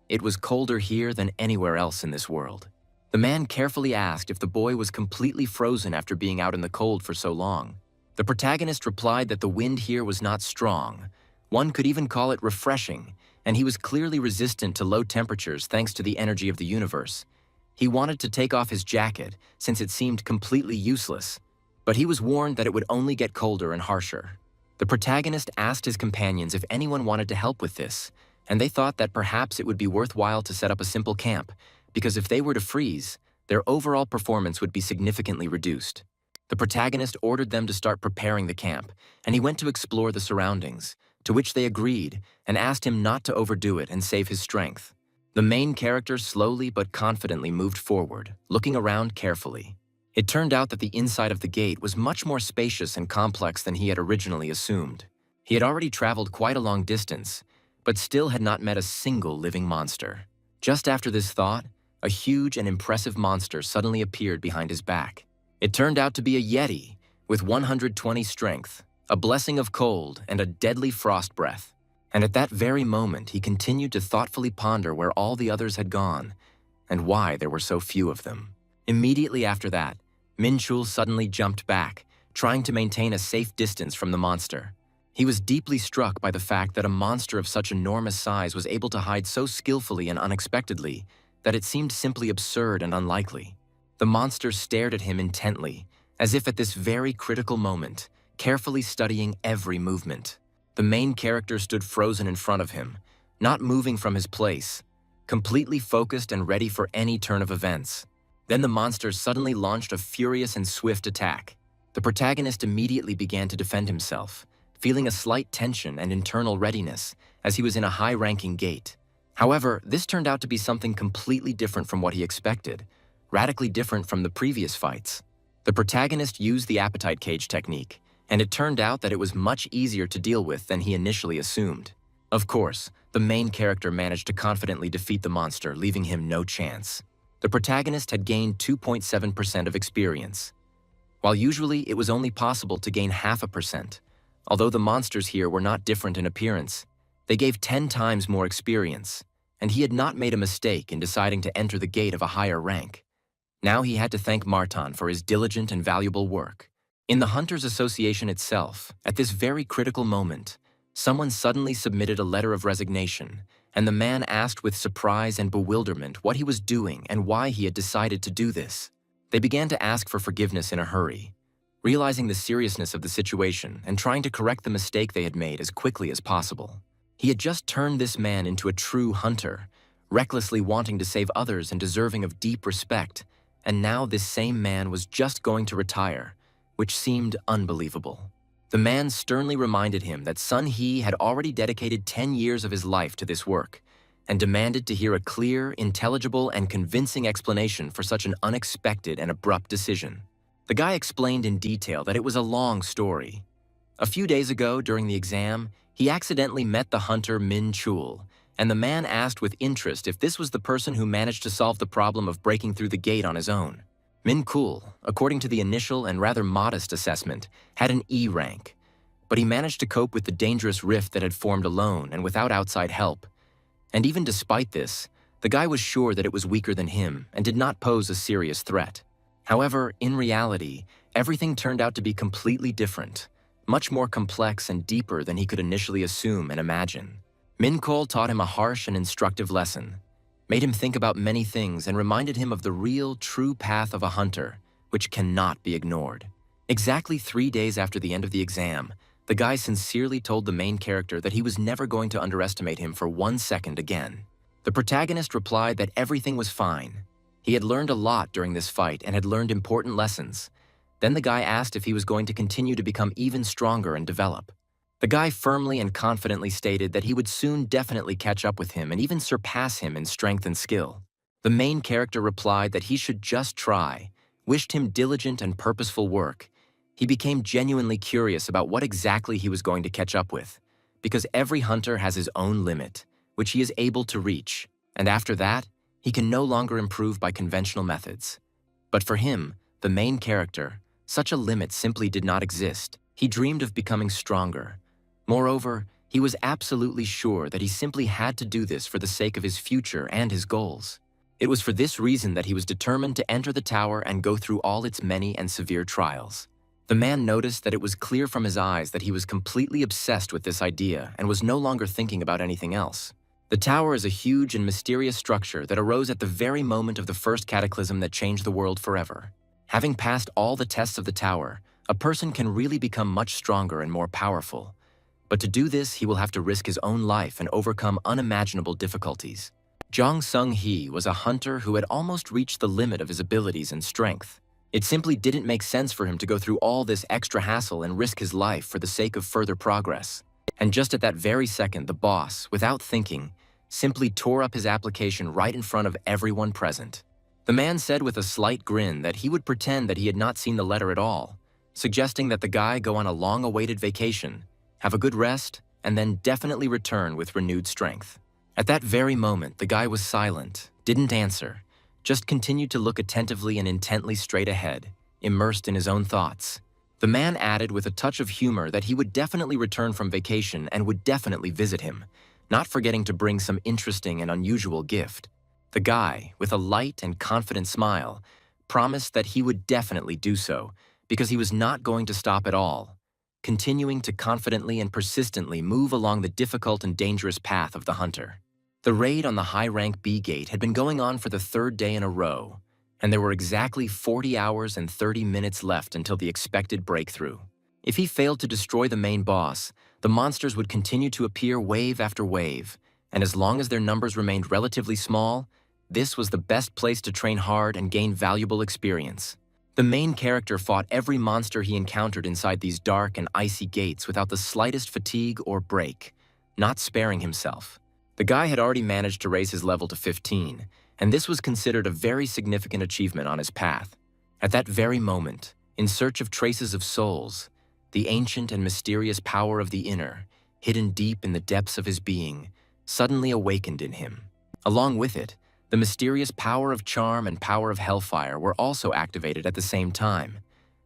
It was colder here than anywhere else in this world. The man carefully asked if the boy was completely frozen after being out in the cold for so long. The protagonist replied that the wind here was not strong. One could even call it refreshing, and he was clearly resistant to low temperatures thanks to the energy of the universe. He wanted to take off his jacket since it seemed completely useless, but he was warned that it would only get colder and harsher. The protagonist asked his companions if anyone wanted to help with this, and they thought that perhaps it would be worthwhile to set up a simple camp, because if they were to freeze, their overall performance would be significantly reduced. The protagonist ordered them to start preparing the camp, and he went to explore the surroundings, to which they agreed and asked him not to overdo it and save his strength. The main character slowly but confidently moved forward, looking around carefully. It turned out that the inside of the gate was much more spacious and complex than he had originally assumed. He had already traveled quite a long distance, but still had not met a single living monster. Just after this thought, a huge and impressive monster suddenly appeared behind his back. It turned out to be a Yeti with 120 strength, a blessing of cold, and a deadly frost breath. And at that very moment, he continued to thoughtfully ponder where all the others had gone and why there were so few of them. Immediately after that, Minchul suddenly jumped back, trying to maintain a safe distance from the monster. He was deeply struck by the fact that a monster of such enormous size was able to hide so skillfully and unexpectedly that it seemed simply absurd and unlikely. The monster stared at him intently, as if at this very critical moment, carefully studying every movement. The main character stood frozen in front of him, not moving from his place, completely focused and ready for any turn of events. Then the monster suddenly launched a furious and swift attack. The protagonist immediately began to defend himself, feeling a slight tension and internal readiness as he was in a high-ranking gate. However, this turned out to be something completely different from what he expected, radically different from the previous fights. The protagonist used the appetite cage technique, and it turned out that it was much easier to deal with than he initially assumed. Of course, the main character managed to confidently defeat the monster, leaving him no chance. The protagonist had gained 2.7% of experience. While usually it was only possible to gain 0.5%, although the monsters here were not different in appearance, they gave 10 times more experience, and he had not made a mistake in deciding to enter the gate of a higher rank. Now he had to thank Martin for his diligent and valuable work. In the Hunters Association itself, at this very critical moment, someone suddenly submitted a letter of resignation, and the man asked with surprise and bewilderment what he was doing and why he had decided to do this. They began to ask for forgiveness in a hurry, realizing the seriousness of the situation and trying to correct the mistake they had made as quickly as possible. He had just turned this man into a true hunter, recklessly wanting to save others and deserving of deep respect, and now this same man was just going to retire, which seemed unbelievable. The man sternly reminded him that Sun He had already dedicated 10 years of his life to this work, and demanded to hear a clear, intelligible, and convincing explanation for such an unexpected and abrupt decision. The guy explained in detail that it was a long story. A few days ago, during the exam, he accidentally met the hunter Minchul, and the man asked with interest if this was the person who managed to solve the problem of breaking through the gate on his own. Minchul, according to the initial and rather modest assessment, had an E rank, but he managed to cope with the dangerous rift that had formed alone and without outside help. And even despite this, the guy was sure that it was weaker than him and did not pose a serious threat. However, in reality, everything turned out to be completely different, much more complex and deeper than he could initially assume and imagine. Minchul taught him a harsh and instructive lesson, made him think about many things, and reminded him of the real, true path of a hunter, which cannot be ignored. Exactly 3 days after the end of the exam, the guy sincerely told the main character that he was never going to underestimate him for 1 second again. The protagonist replied that everything was fine. He had learned a lot during this fight and had learned important lessons. Then the guy asked if he was going to continue to become even stronger and develop. The guy firmly and confidently stated that he would soon definitely catch up with him and even surpass him in strength and skill. The main character replied that he should just try, wished him diligent and purposeful work. He became genuinely curious about what exactly he was going to catch up with, because every hunter has his own limit, which he is able to reach, and after that, he can no longer improve by conventional methods. But for him, the main character, such a limit simply did not exist. He dreamed of becoming stronger. Moreover, he was absolutely sure that he simply had to do this for the sake of his future and his goals. It was for this reason that he was determined to enter the tower and go through all its many and severe trials. The man noticed that it was clear from his eyes that he was completely obsessed with this idea and was no longer thinking about anything else. The tower is a huge and mysterious structure that arose at the very moment of the First Cataclysm that changed the world forever. Having passed all the tests of the tower, a person can really become much stronger and more powerful. But to do this, he will have to risk his own life and overcome unimaginable difficulties. Jang Sung-hee was a hunter who had almost reached the limit of his abilities and strength. It simply didn't make sense for him to go through all this extra hassle and risk his life for the sake of further progress. And just at that very second, the boss, without thinking, simply tore up his application right in front of everyone present. The man said with a slight grin that he would pretend that he had not seen the letter at all, suggesting that the guy go on a long-awaited vacation, have a good rest, and then definitely return with renewed strength. At that very moment, the guy was silent, didn't answer, just continued to look attentively and intently straight ahead, immersed in his own thoughts. The man added with a touch of humor that he would definitely return from vacation and would definitely visit him, not forgetting to bring some interesting and unusual gift. The guy, with a light and confident smile, promised that he would definitely do so because he was not going to stop at all, continuing to confidently and persistently move along the difficult and dangerous path of the hunter. The raid on the high-rank B gate had been going on for the third day in a row, and there were exactly 40 hours and 30 minutes left until the expected breakthrough. If he failed to destroy the main boss, the monsters would continue to appear wave after wave, and as long as their numbers remained relatively small, this was the best place to train hard and gain valuable experience. The main character fought every monster he encountered inside these dark and icy gates without the slightest fatigue or break, not sparing himself. The guy had already managed to raise his level to 15, and this was considered a very significant achievement on his path. At that very moment, in search of traces of souls, the ancient and mysterious power of the inner, hidden deep in the depths of his being, suddenly awakened in him. Along with it, the mysterious power of charm and power of hellfire were also activated at the same time,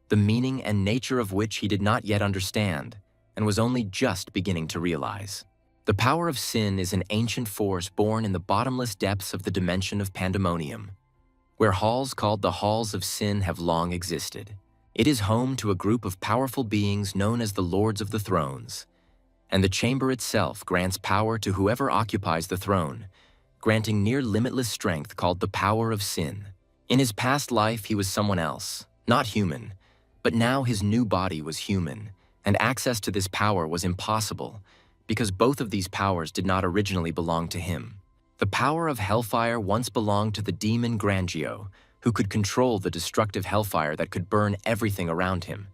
the meaning and nature of which he did not yet understand, and was only just beginning to realize. The power of sin is an ancient force born in the bottomless depths of the dimension of pandemonium, where halls called the Halls of Sin have long existed. It is home to a group of powerful beings known as the Lords of the Thrones, and the chamber itself grants power to whoever occupies the throne, granting near limitless strength called the power of sin. In his past life, he was someone else, not human, but now his new body was human, and access to this power was impossible, because both of these powers did not originally belong to him. The power of hellfire once belonged to the demon Grangio, who could control the destructive hellfire that could burn everything around him.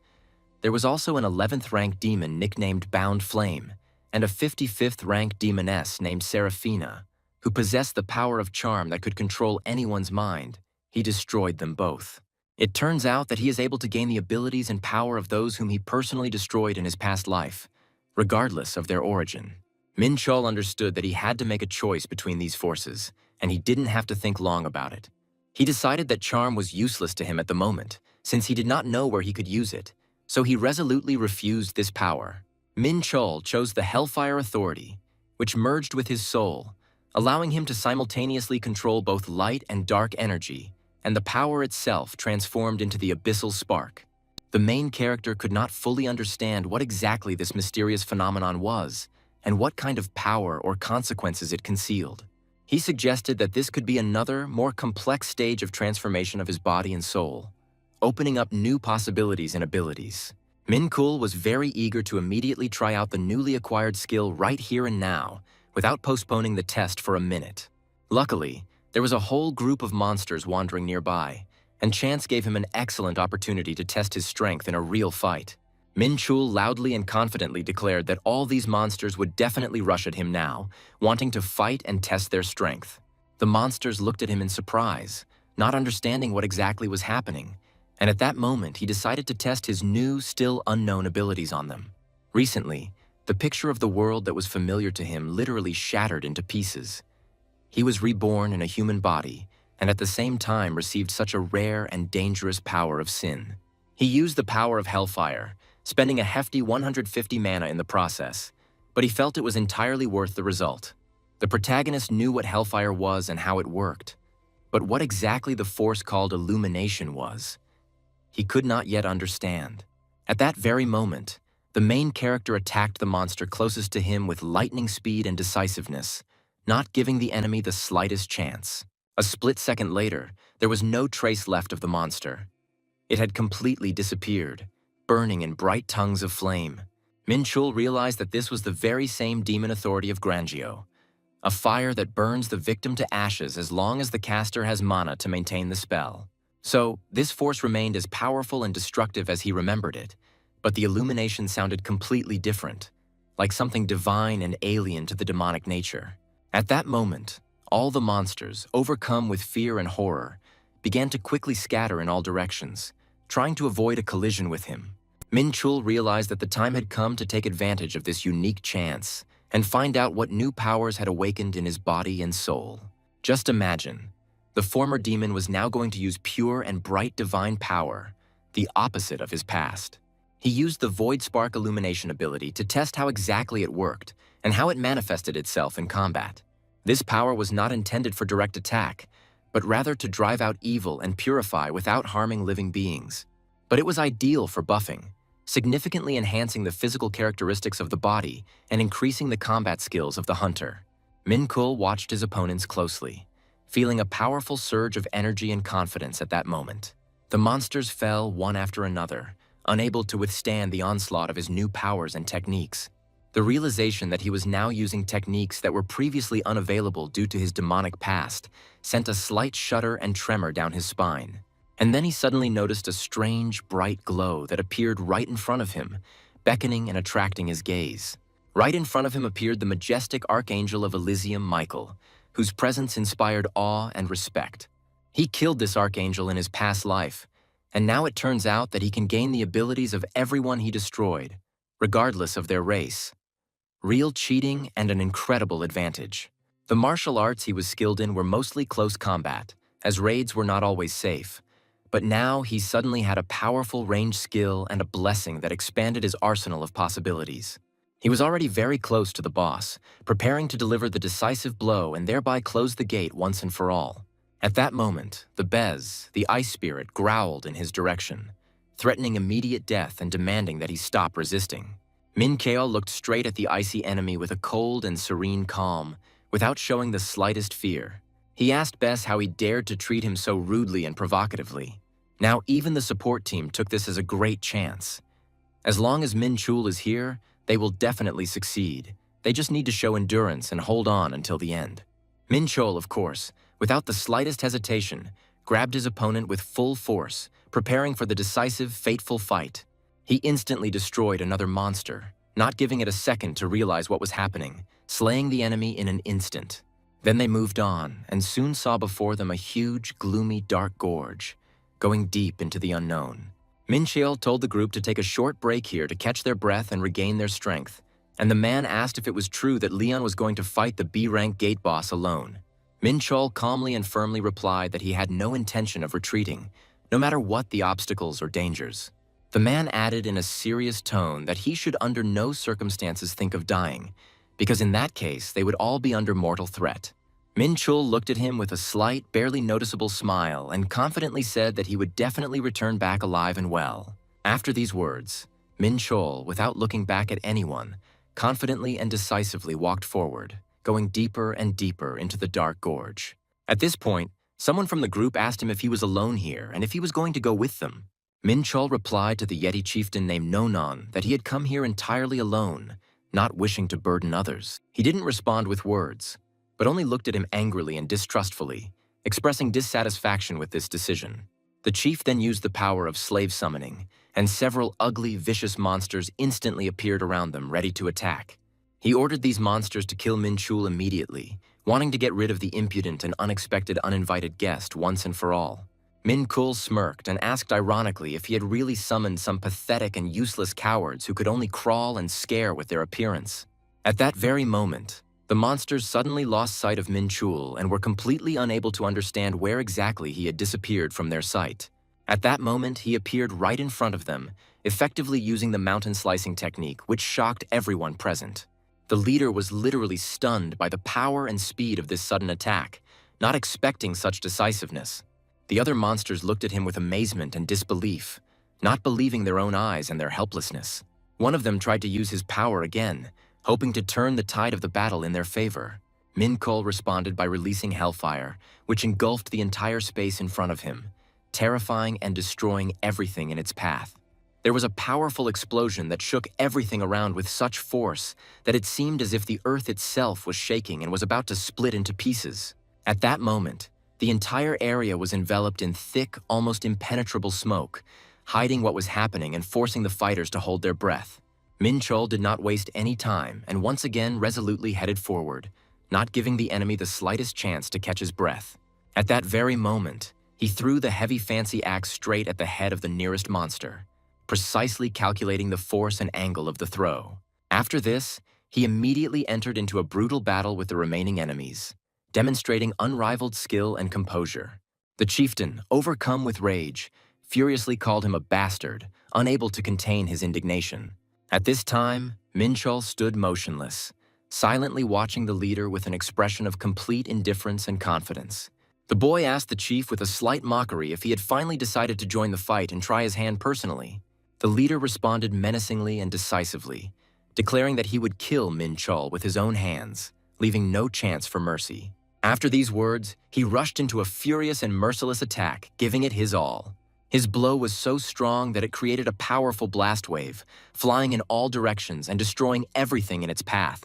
There was also an 11th rank demon nicknamed Bound Flame, and a 55th rank demoness named Seraphina, who possessed the power of charm that could control anyone's mind. He destroyed them both. It turns out that he is able to gain the abilities and power of those whom he personally destroyed in his past life, regardless of their origin. Minchul understood that he had to make a choice between these forces, and he didn't have to think long about it. He decided that charm was useless to him at the moment, since he did not know where he could use it, so he resolutely refused this power. Minchul chose the Hellfire Authority, which merged with his soul, allowing him to simultaneously control both light and dark energy, and the power itself transformed into the Abyssal Spark. The main character could not fully understand what exactly this mysterious phenomenon was, and what kind of power or consequences it concealed. He suggested that this could be another, more complex stage of transformation of his body and soul, opening up new possibilities and abilities. Minchul was very eager to immediately try out the newly acquired skill right here and now, without postponing the test for a minute. Luckily, there was a whole group of monsters wandering nearby, and chance gave him an excellent opportunity to test his strength in a real fight. Minchul loudly and confidently declared that all these monsters would definitely rush at him now, wanting to fight and test their strength. The monsters looked at him in surprise, not understanding what exactly was happening, and at that moment he decided to test his new, still unknown abilities on them. Recently, The picture of the world that was familiar to him literally shattered into pieces. He was reborn in a human body, and at the same time received such a rare and dangerous power of sin. He used the power of hellfire, spending a hefty 150 mana in the process, but he felt it was entirely worth the result. The protagonist knew what hellfire was and how it worked, but what exactly the force called illumination was, he could not yet understand. At that very moment, the main character attacked the monster closest to him with lightning speed and decisiveness, not giving the enemy the slightest chance. A split second later, there was no trace left of the monster. It had completely disappeared, burning in bright tongues of flame. Minchul realized that this was the very same demon authority of Grangio, a fire that burns the victim to ashes as long as the caster has mana to maintain the spell. So, this force remained as powerful and destructive as he remembered it, but the illumination sounded completely different, like something divine and alien to the demonic nature. At that moment, all the monsters, overcome with fear and horror, began to quickly scatter in all directions, trying to avoid a collision with him. Minchul realized that the time had come to take advantage of this unique chance and find out what new powers had awakened in his body and soul. Just imagine, the former demon was now going to use pure and bright divine power, the opposite of his past. He used the Void Spark Illumination ability to test how exactly it worked and how it manifested itself in combat. This power was not intended for direct attack, but rather to drive out evil and purify without harming living beings. But it was ideal for buffing, significantly enhancing the physical characteristics of the body and increasing the combat skills of the hunter. Minchul watched his opponents closely, feeling a powerful surge of energy and confidence at that moment. The monsters fell one after another, unable to withstand the onslaught of his new powers and techniques. The realization that he was now using techniques that were previously unavailable due to his demonic past sent a slight shudder and tremor down his spine. And then he suddenly noticed a strange, bright glow that appeared right in front of him, beckoning and attracting his gaze. Right in front of him appeared the majestic archangel of Elysium, Michael, whose presence inspired awe and respect. He killed this archangel in his past life, and now it turns out that he can gain the abilities of everyone he destroyed, regardless of their race. Real cheating and an incredible advantage. The martial arts he was skilled in were mostly close combat, as raids were not always safe. But now he suddenly had a powerful range skill and a blessing that expanded his arsenal of possibilities. He was already very close to the boss, preparing to deliver the decisive blow and thereby close the gate once and for all. At that moment, the Bez, the ice spirit, growled in his direction, threatening immediate death and demanding that he stop resisting. Minchul looked straight at the icy enemy with a cold and serene calm, without showing the slightest fear. He asked Bez how he dared to treat him so rudely and provocatively. Now even the support team took this as a great chance. As long as Minchul is here, they will definitely succeed. They just need to show endurance and hold on until the end. Minchul, of course, without the slightest hesitation, grabbed his opponent with full force, preparing for the decisive, fateful fight. He instantly destroyed another monster, not giving it a second to realize what was happening, slaying the enemy in an instant. Then they moved on and soon saw before them a huge, gloomy, dark gorge, going deep into the unknown. Minchul told the group to take a short break here to catch their breath and regain their strength, and the man asked if it was true that Leon was going to fight the B-rank gate boss alone. Minchul calmly and firmly replied that he had no intention of retreating, no matter what the obstacles or dangers. The man added in a serious tone that he should under no circumstances think of dying, because in that case they would all be under mortal threat. Minchul looked at him with a slight, barely noticeable smile and confidently said that he would definitely return back alive and well. After these words, Minchul, without looking back at anyone, confidently and decisively walked forward, going deeper and deeper into the dark gorge. At this point, someone from the group asked him if he was alone here and if he was going to go with them. Minchul replied to the Yeti chieftain named Nonon that he had come here entirely alone, not wishing to burden others. He didn't respond with words, but only looked at him angrily and distrustfully, expressing dissatisfaction with this decision. The chief then used the power of slave summoning, and several ugly, vicious monsters instantly appeared around them, ready to attack. He ordered these monsters to kill Minchul immediately, wanting to get rid of the impudent and unexpected uninvited guest once and for all. Minchul smirked and asked ironically if he had really summoned some pathetic and useless cowards who could only crawl and scare with their appearance. At that very moment, the monsters suddenly lost sight of Minchul and were completely unable to understand where exactly he had disappeared from their sight. At that moment, he appeared right in front of them, effectively using the mountain slicing technique, which shocked everyone present. The leader was literally stunned by the power and speed of this sudden attack, not expecting such decisiveness. The other monsters looked at him with amazement and disbelief, not believing their own eyes and their helplessness. One of them tried to use his power again, hoping to turn the tide of the battle in their favor. Minchul responded by releasing Hellfire, which engulfed the entire space in front of him, terrifying and destroying everything in its path. There was a powerful explosion that shook everything around with such force that it seemed as if the earth itself was shaking and was about to split into pieces. At that moment, the entire area was enveloped in thick, almost impenetrable smoke, hiding what was happening and forcing the fighters to hold their breath. Minchul did not waste any time and once again resolutely headed forward, not giving the enemy the slightest chance to catch his breath. At that very moment, he threw the heavy fancy axe straight at the head of the nearest monster, precisely calculating the force and angle of the throw. After this, he immediately entered into a brutal battle with the remaining enemies, demonstrating unrivaled skill and composure. The chieftain, overcome with rage, furiously called him a bastard, unable to contain his indignation. At this time, Minchul stood motionless, silently watching the leader with an expression of complete indifference and confidence. The boy asked the chief with a slight mockery if he had finally decided to join the fight and try his hand personally. The leader responded menacingly and decisively, declaring that he would kill Minchul with his own hands, leaving no chance for mercy. After these words, he rushed into a furious and merciless attack, giving it his all. His blow was so strong that it created a powerful blast wave, flying in all directions and destroying everything in its path.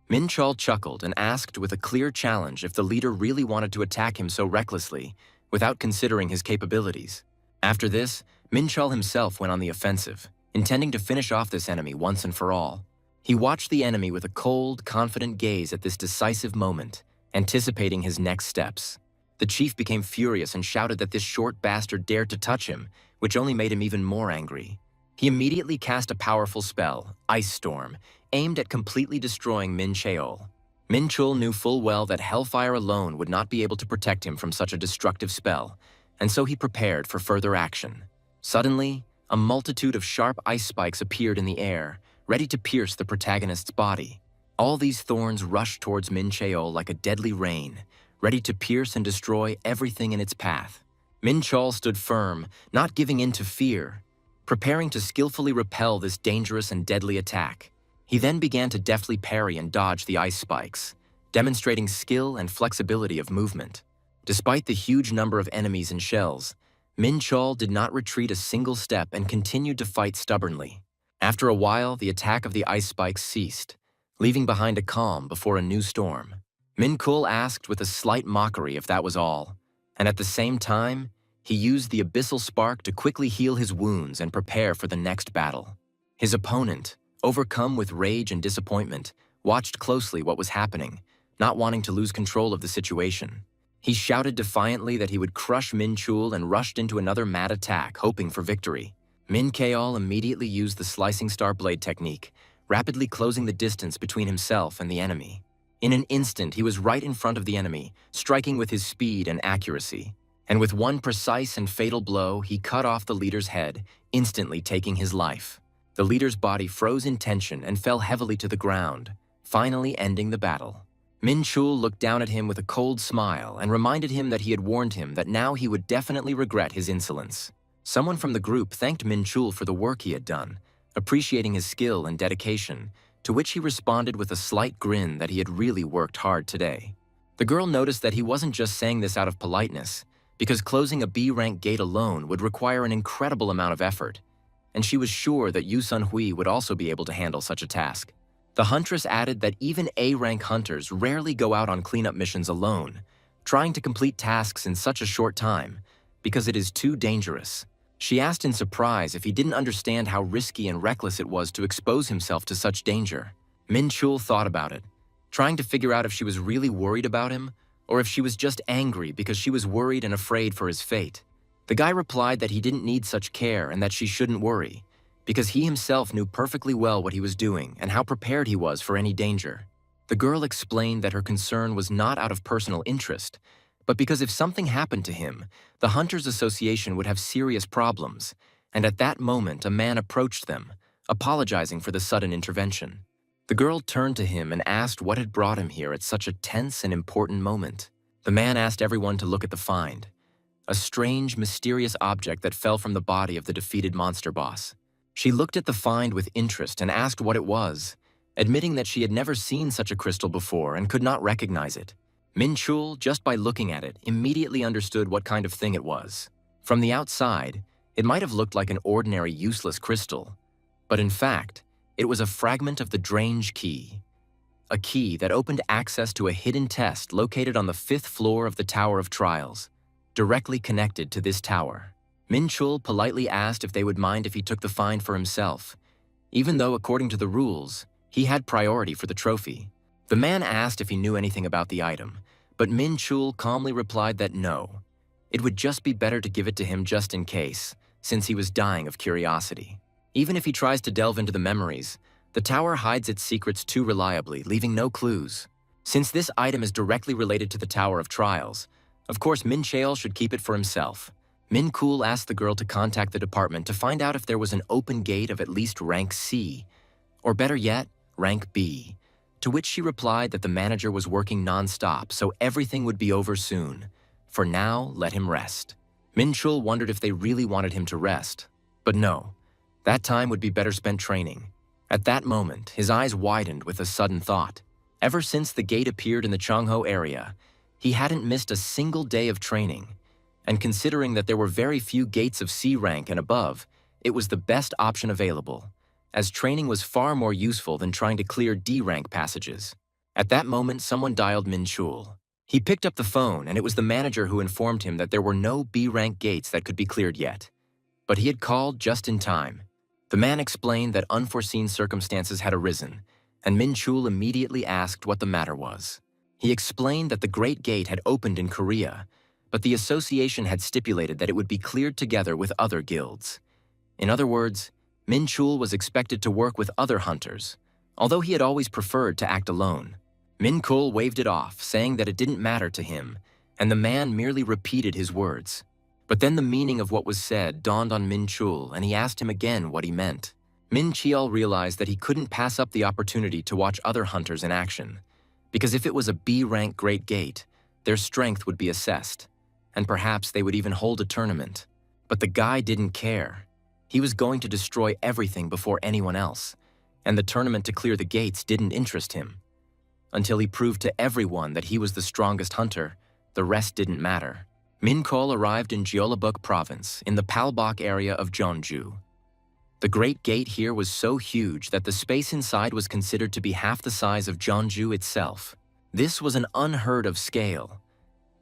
Minchul chuckled and asked with a clear challenge if the leader really wanted to attack him so recklessly, without considering his capabilities. After this, Minchul himself went on the offensive, intending to finish off this enemy once and for all. He watched the enemy with a cold, confident gaze at this decisive moment, anticipating his next steps. The chief became furious and shouted that this short bastard dared to touch him, which only made him even more angry. He immediately cast a powerful spell, Ice Storm, aimed at completely destroying Minchul. Minchul knew full well that Hellfire alone would not be able to protect him from such a destructive spell, and so he prepared for further action. Suddenly, a multitude of sharp ice spikes appeared in the air, ready to pierce the protagonist's body. All these thorns rushed towards Minchul like a deadly rain, ready to pierce and destroy everything in its path. Minchul stood firm, not giving in to fear, preparing to skillfully repel this dangerous and deadly attack. He then began to deftly parry and dodge the ice spikes, demonstrating skill and flexibility of movement. Despite the huge number of enemies and shells, Minchul did not retreat a single step and continued to fight stubbornly. After a while, the attack of the ice spikes ceased, leaving behind a calm before a new storm. Minchul asked with a slight mockery if that was all, and at the same time, he used the abyssal spark to quickly heal his wounds and prepare for the next battle. His opponent, overcome with rage and disappointment, watched closely what was happening, not wanting to lose control of the situation. He shouted defiantly that he would crush Minchul and rushed into another mad attack, hoping for victory. Minchul immediately used the slicing star blade technique, rapidly closing the distance between himself and the enemy. In an instant, he was right in front of the enemy, striking with his speed and accuracy. And with one precise and fatal blow, he cut off the leader's head, instantly taking his life. The leader's body froze in tension and fell heavily to the ground, finally ending the battle. Minchul looked down at him with a cold smile and reminded him that he had warned him that now he would definitely regret his insolence. Someone from the group thanked Minchul for the work he had done, appreciating his skill and dedication, to which he responded with a slight grin that he had really worked hard today. The girl noticed that he wasn't just saying this out of politeness, because closing a B-rank gate alone would require an incredible amount of effort, and she was sure that Yu Sun-hui would also be able to handle such a task. The huntress added that even A-rank hunters rarely go out on cleanup missions alone, trying to complete tasks in such a short time, because it is too dangerous. She asked in surprise if he didn't understand how risky and reckless it was to expose himself to such danger. Minchul thought about it, trying to figure out if she was really worried about him, or if she was just angry because she was worried and afraid for his fate. The guy replied that he didn't need such care and that she shouldn't worry, because he himself knew perfectly well what he was doing and how prepared he was for any danger. The girl explained that her concern was not out of personal interest, but because if something happened to him, the Hunters Association would have serious problems, and at that moment a man approached them, apologizing for the sudden intervention. The girl turned to him and asked what had brought him here at such a tense and important moment. The man asked everyone to look at the find, a strange, mysterious object that fell from the body of the defeated monster boss. She looked at the find with interest and asked what it was, admitting that she had never seen such a crystal before and could not recognize it. Minchul, just by looking at it, immediately understood what kind of thing it was. From the outside, it might have looked like an ordinary useless crystal, but in fact, it was a fragment of the Drange key, a key that opened access to a hidden test located on the 5th floor of the Tower of Trials, directly connected to this tower. Minchul politely asked if they would mind if he took the find for himself, even though, according to the rules, he had priority for the trophy. The man asked if he knew anything about the item, but Minchul calmly replied that no. It would just be better to give it to him just in case, since he was dying of curiosity. Even if he tries to delve into the memories, the tower hides its secrets too reliably, leaving no clues. Since this item is directly related to the Tower of Trials, of course Minchul should keep it for himself. Minchul asked the girl to contact the department to find out if there was an open gate of at least rank C, or better yet, rank B, to which she replied that the manager was working non-stop, so everything would be over soon. For now, let him rest. Minchul wondered if they really wanted him to rest, but no, that time would be better spent training. At that moment, his eyes widened with a sudden thought. Ever since the gate appeared in the Changho area, he hadn't missed a single day of training, and considering that there were very few gates of C rank and above, it was the best option available, as training was far more useful than trying to clear D rank passages. At that moment, someone dialed Minchul. He picked up the phone, and it was the manager who informed him that there were no B rank gates that could be cleared yet. But he had called just in time. The man explained that unforeseen circumstances had arisen, and Minchul immediately asked what the matter was. He explained that the Great Gate had opened in Korea, but the association had stipulated that it would be cleared together with other guilds. In other words, Minchul was expected to work with other hunters, although he had always preferred to act alone. Minchul waved it off, saying that it didn't matter to him, and the man merely repeated his words. But then the meaning of what was said dawned on Minchul, and he asked him again what he meant. Minchul realized that he couldn't pass up the opportunity to watch other hunters in action, because if it was a B-rank Great Gate, their strength would be assessed, and perhaps they would even hold a tournament. But the guy didn't care. He was going to destroy everything before anyone else, and the tournament to clear the gates didn't interest him. Until he proved to everyone that he was the strongest hunter, the rest didn't matter. Minchul arrived in Jeollabuk province, in the Palbok area of Jeonju. The Great Gate here was so huge that the space inside was considered to be half the size of Jeonju itself. This was an unheard of scale.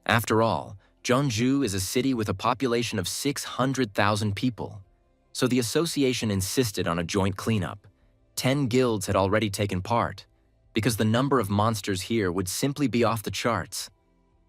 After all, Jeonju is a city with a population of 600,000 people. So the association insisted on a joint cleanup. 10 guilds had already taken part, because the number of monsters here would simply be off the charts.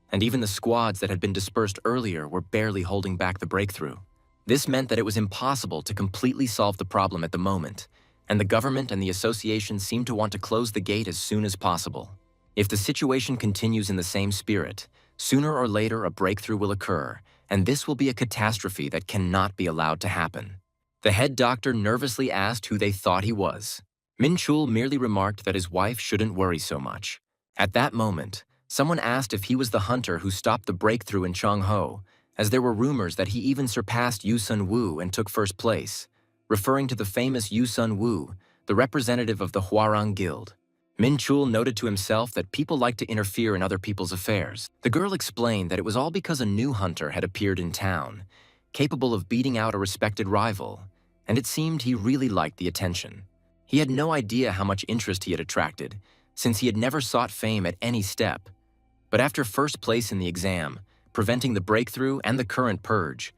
And even the squads that had been dispersed earlier were barely holding back the breakthrough. This meant that it was impossible to completely solve the problem at the moment, and the government and the association seemed to want to close the gate as soon as possible. If the situation continues in the same spirit, sooner or later a breakthrough will occur, and this will be a catastrophe that cannot be allowed to happen. The head doctor nervously asked who they thought he was. Minchul merely remarked that his wife shouldn't worry so much. At that moment, someone asked if he was the hunter who stopped the breakthrough in Changho, as there were rumors that he even surpassed Yu Sun Wu and took first place, referring to the famous Yu Sun Wu, the representative of the Hwarang Guild. Minchul noted to himself that people like to interfere in other people's affairs. The girl explained that it was all because a new hunter had appeared in town, capable of beating out a respected rival, and it seemed he really liked the attention. He had no idea how much interest he had attracted, since he had never sought fame at any step. But after first place in the exam, preventing the breakthrough and the current purge,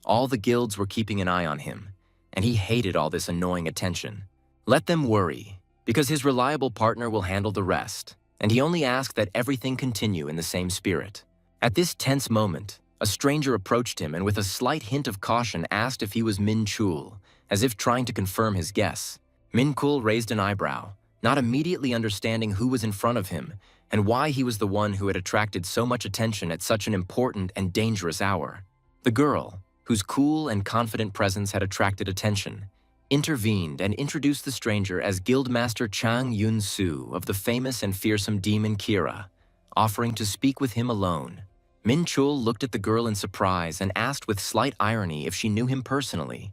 all the guilds were keeping an eye on him, and he hated all this annoying attention. Let them worry, because his reliable partner will handle the rest, and he only asked that everything continue in the same spirit. At this tense moment, A stranger approached him and with a slight hint of caution asked if he was Minchul, as if trying to confirm his guess. Minchul raised an eyebrow, not immediately understanding who was in front of him and why he was the one who had attracted so much attention at such an important and dangerous hour. The girl, whose cool and confident presence had attracted attention, intervened and introduced the stranger as Guildmaster Chang Yun-su of the famous and fearsome demon Kira, offering to speak with him alone. Minchul looked at the girl in surprise and asked with slight irony if she knew him personally,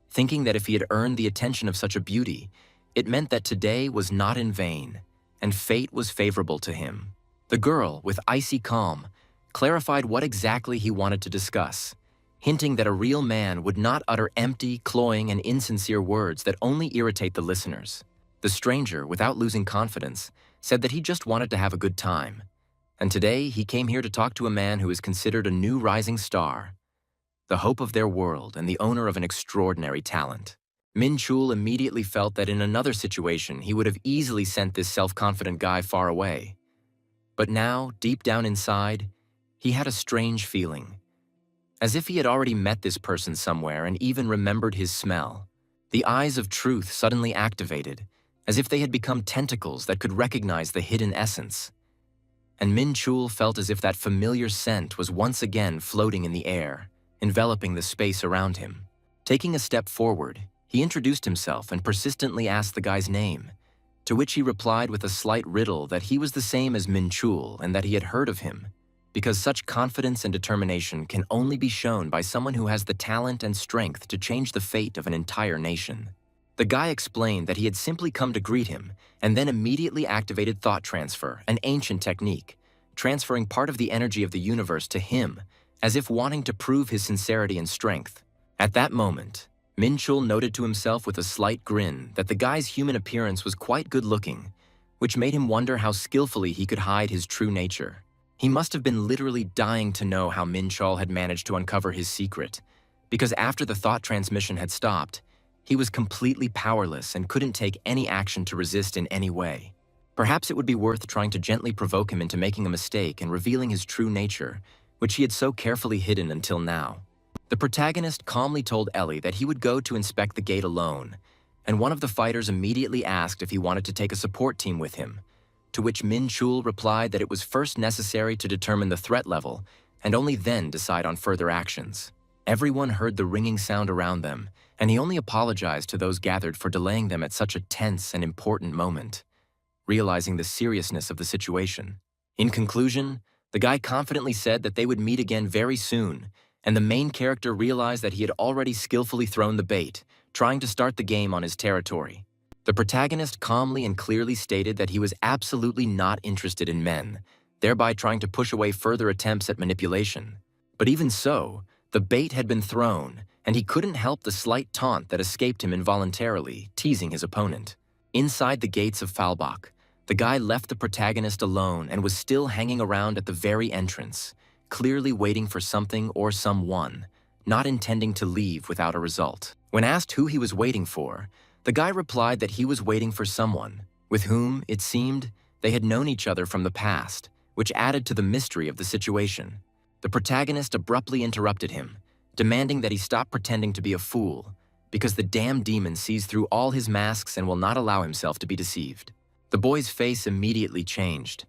thinking that if he had earned the attention of such a beauty, it meant that today was not in vain, and fate was favorable to him. The girl, with icy calm, clarified what exactly he wanted to discuss, hinting that a real man would not utter empty, cloying, and insincere words that only irritate the listeners. The stranger, without losing confidence, said that he just wanted to have a good time, and today he came here to talk to a man who is considered a new rising star, the hope of their world and the owner of an extraordinary talent. Minchul immediately felt that in another situation he would have easily sent this self-confident guy far away. But now, deep down inside, he had a strange feeling, as if he had already met this person somewhere and even remembered his smell. The eyes of truth suddenly activated, as if they had become tentacles that could recognize the hidden essence. And Minchul felt as if that familiar scent was once again floating in the air, enveloping the space around him. Taking a step forward, he introduced himself and persistently asked the guy's name, to which he replied with a slight riddle that he was the same as Minchul and that he had heard of him, because such confidence and determination can only be shown by someone who has the talent and strength to change the fate of an entire nation. The guy explained that he had simply come to greet him and then immediately activated thought transfer, an ancient technique, transferring part of the energy of the universe to him, as if wanting to prove his sincerity and strength. At that moment, Minchul noted to himself with a slight grin that the guy's human appearance was quite good-looking, which made him wonder how skillfully he could hide his true nature. He must have been literally dying to know how Minchul had managed to uncover his secret, because after the thought transmission had stopped, he was completely powerless and couldn't take any action to resist in any way. Perhaps it would be worth trying to gently provoke him into making a mistake and revealing his true nature, which he had so carefully hidden until now. The protagonist calmly told Ellie that he would go to inspect the gate alone, and one of the fighters immediately asked if he wanted to take a support team with him, to which Minchul replied that it was first necessary to determine the threat level and only then decide on further actions. Everyone heard the ringing sound around them, and he only apologized to those gathered for delaying them at such a tense and important moment, realizing the seriousness of the situation. In conclusion, the guy confidently said that they would meet again very soon, and the main character realized that he had already skillfully thrown the bait, trying to start the game on his territory. The protagonist calmly and clearly stated that he was absolutely not interested in men, thereby trying to push away further attempts at manipulation. But even so, the bait had been thrown, and he couldn't help the slight taunt that escaped him involuntarily, teasing his opponent. Inside the gates of Falbach, the guy left the protagonist alone and was still hanging around at the very entrance, clearly waiting for something or someone, not intending to leave without a result. When asked who he was waiting for, the guy replied that he was waiting for someone, with whom, it seemed, they had known each other from the past, which added to the mystery of the situation. The protagonist abruptly interrupted him, demanding that he stop pretending to be a fool, because the damn demon sees through all his masks and will not allow himself to be deceived. The boy's face immediately changed,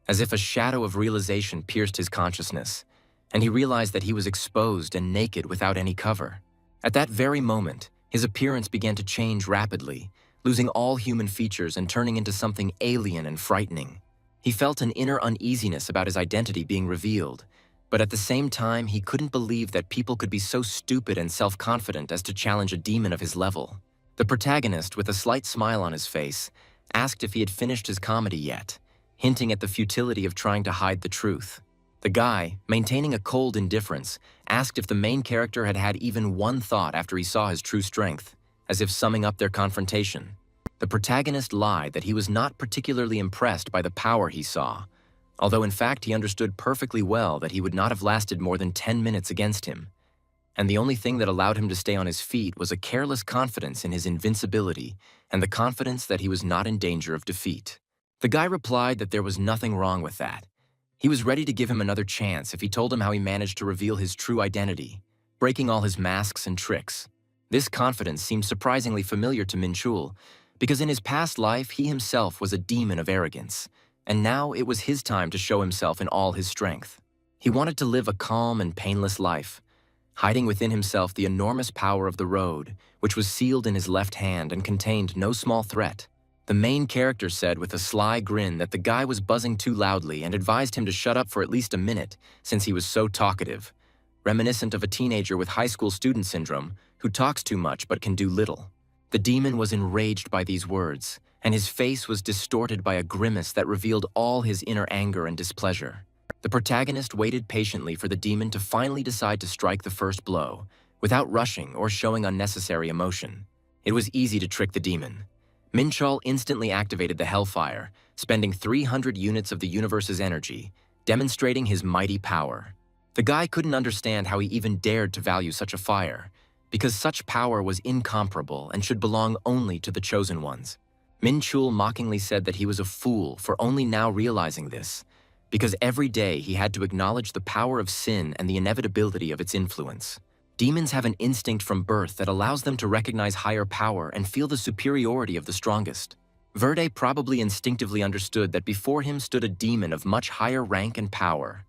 as if a shadow of realization pierced his consciousness, and he realized that he was exposed and naked without any cover. At that very moment, his appearance began to change rapidly, losing all human features and turning into something alien and frightening. He felt an inner uneasiness about his identity being revealed, but at the same time, he couldn't believe that people could be so stupid and self-confident as to challenge a demon of his level. The protagonist, with a slight smile on his face, asked if he had finished his comedy yet, hinting at the futility of trying to hide the truth. The guy, maintaining a cold indifference, asked if the main character had had even one thought after he saw his true strength, as if summing up their confrontation. The protagonist lied that he was not particularly impressed by the power he saw, although in fact he understood perfectly well that he would not have lasted more than 10 minutes against him, and the only thing that allowed him to stay on his feet was a careless confidence in his invincibility and the confidence that he was not in danger of defeat. The guy replied that there was nothing wrong with that, He was ready to give him another chance if he told him how he managed to reveal his true identity, breaking all his masks and tricks. This confidence seemed surprisingly familiar to Minchul, because in his past life he himself was a demon of arrogance, and now it was his time to show himself in all his strength. He wanted to live a calm and painless life, hiding within himself the enormous power of the road, which was sealed in his left hand and contained no small threat. The main character said with a sly grin that the guy was buzzing too loudly and advised him to shut up for at least a minute since he was so talkative, reminiscent of a teenager with high school student syndrome who talks too much but can do little. The demon was enraged by these words, and his face was distorted by a grimace that revealed all his inner anger and displeasure. The protagonist waited patiently for the demon to finally decide to strike the first blow, without rushing or showing unnecessary emotion. It was easy to trick the demon. Minchul instantly activated the Hellfire, spending 300 units of the universe's energy, demonstrating his mighty power. The guy couldn't understand how he even dared to value such a fire, because such power was incomparable and should belong only to the chosen ones. Minchul mockingly said that he was a fool for only now realizing this, because every day he had to acknowledge the power of sin and the inevitability of its influence. Demons have an instinct from birth that allows them to recognize higher power and feel the superiority of the strongest. Verde probably instinctively understood that before him stood a demon of much higher rank and power,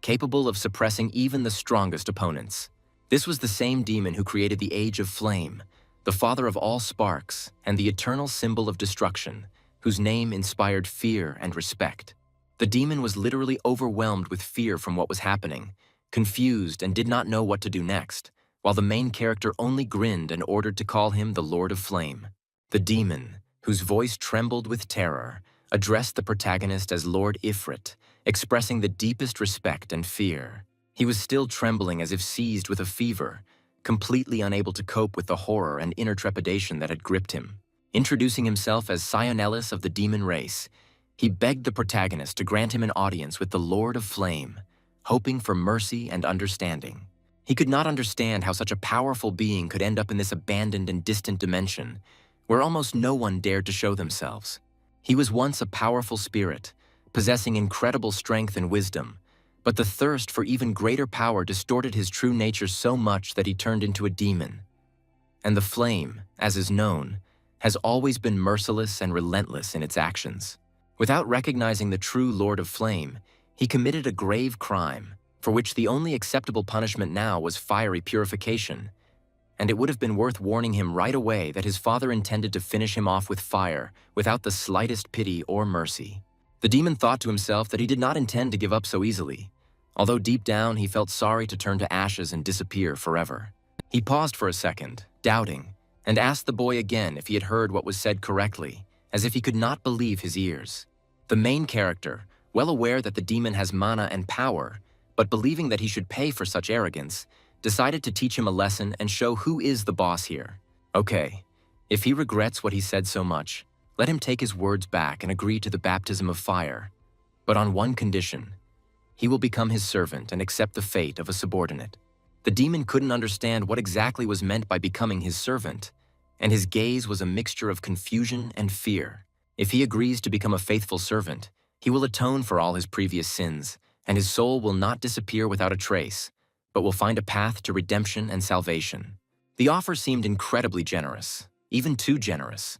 capable of suppressing even the strongest opponents. This was the same demon who created the Age of Flame, the father of all sparks and the eternal symbol of destruction, whose name inspired fear and respect. The demon was literally overwhelmed with fear from what was happening, confused and did not know what to do next, while the main character only grinned and ordered to call him the Lord of Flame. The demon, whose voice trembled with terror, addressed the protagonist as Lord Ifrit, expressing the deepest respect and fear. He was still trembling as if seized with a fever, completely unable to cope with the horror and inner trepidation that had gripped him. Introducing himself as Sionelis of the demon race, he begged the protagonist to grant him an audience with the Lord of Flame, hoping for mercy and understanding. He could not understand how such a powerful being could end up in this abandoned and distant dimension, where almost no one dared to show themselves. He was once a powerful spirit, possessing incredible strength and wisdom, but the thirst for even greater power distorted his true nature so much that he turned into a demon. And the flame, as is known, has always been merciless and relentless in its actions. Without recognizing the true Lord of Flame, he committed a grave crime, for which the only acceptable punishment now was fiery purification, and it would have been worth warning him right away that his father intended to finish him off with fire without the slightest pity or mercy. The demon thought to himself that he did not intend to give up so easily, although deep down he felt sorry to turn to ashes and disappear forever. He paused for a second, doubting, and asked the boy again if he had heard what was said correctly, as if he could not believe his ears. The main character, well aware that the demon has mana and power, but believing that he should pay for such arrogance, decided to teach him a lesson and show who is the boss here. Okay, if he regrets what he said so much, let him take his words back and agree to the baptism of fire, but on one condition. He will become his servant and accept the fate of a subordinate. The demon couldn't understand what exactly was meant by becoming his servant, and his gaze was a mixture of confusion and fear. If he agrees to become a faithful servant, he will atone for all his previous sins, and his soul will not disappear without a trace, but will find a path to redemption and salvation. The offer seemed incredibly generous, even too generous,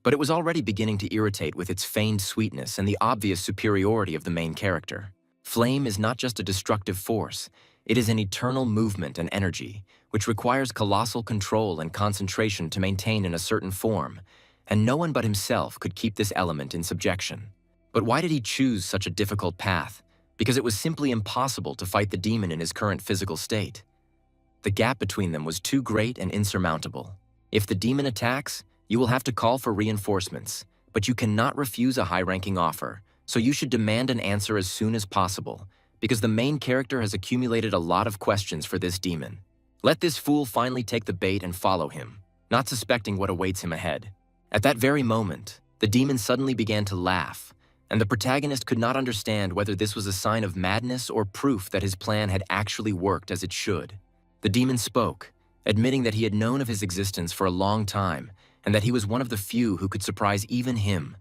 but it was already beginning to irritate with its feigned sweetness and the obvious superiority of the main character. Flame is not just a destructive force, it is an eternal movement and energy, which requires colossal control and concentration to maintain in a certain form, and no one but himself could keep this element in subjection. But why did he choose such a difficult path? Because it was simply impossible to fight the demon in his current physical state. The gap between them was too great and insurmountable. If the demon attacks, you will have to call for reinforcements, but you cannot refuse a high-ranking offer, so you should demand an answer as soon as possible, because the main character has accumulated a lot of questions for this demon. Let this fool finally take the bait and follow him, not suspecting what awaits him ahead. At that very moment, the demon suddenly began to laugh, and the protagonist could not understand whether this was a sign of madness or proof that his plan had actually worked as it should. The demon spoke, admitting that he had known of his existence for a long time and that he was one of the few who could surprise even him,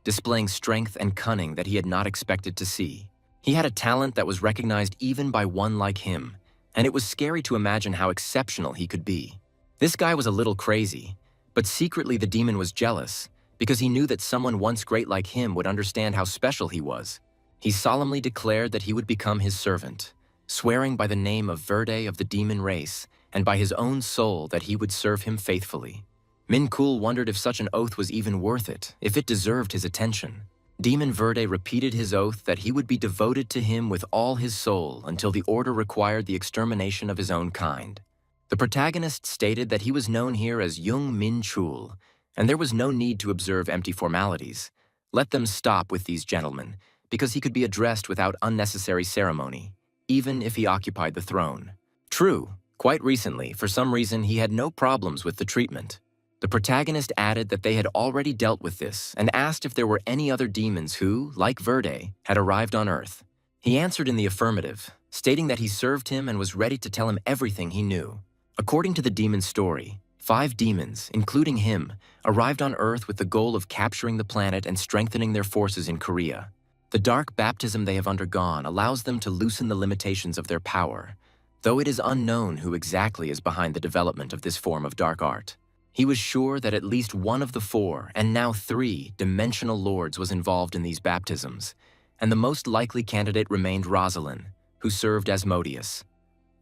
displaying strength and cunning that he had not expected to see. He had a talent that was recognized even by one like him, and it was scary to imagine how exceptional he could be. This guy was a little crazy, but secretly the demon was jealous because he knew that someone once great like him would understand how special he was. He solemnly declared that he would become his servant, swearing by the name of Verde of the demon race and by his own soul that he would serve him faithfully. Minchul wondered if such an oath was even worth it, if it deserved his attention. Demon Verde repeated his oath that he would be devoted to him with all his soul until the order required the extermination of his own kind. The protagonist stated that he was known here as Young Minchul, and there was no need to observe empty formalities. Let them stop with these gentlemen, because he could be addressed without unnecessary ceremony, even if he occupied the throne. True, quite recently, for some reason, he had no problems with the treatment. The protagonist added that they had already dealt with this and asked if there were any other demons who, like Verde, had arrived on Earth. He answered in the affirmative, stating that he served him and was ready to tell him everything he knew. According to the demon's story, 5 demons, including him, arrived on Earth with the goal of capturing the planet and strengthening their forces in Korea. The dark baptism they have undergone allows them to loosen the limitations of their power, though it is unknown who exactly is behind the development of this form of dark art. He was sure that at least one of the 4, and now 3, dimensional lords was involved in these baptisms, and the most likely candidate remained Rosalind, who served Asmodeus.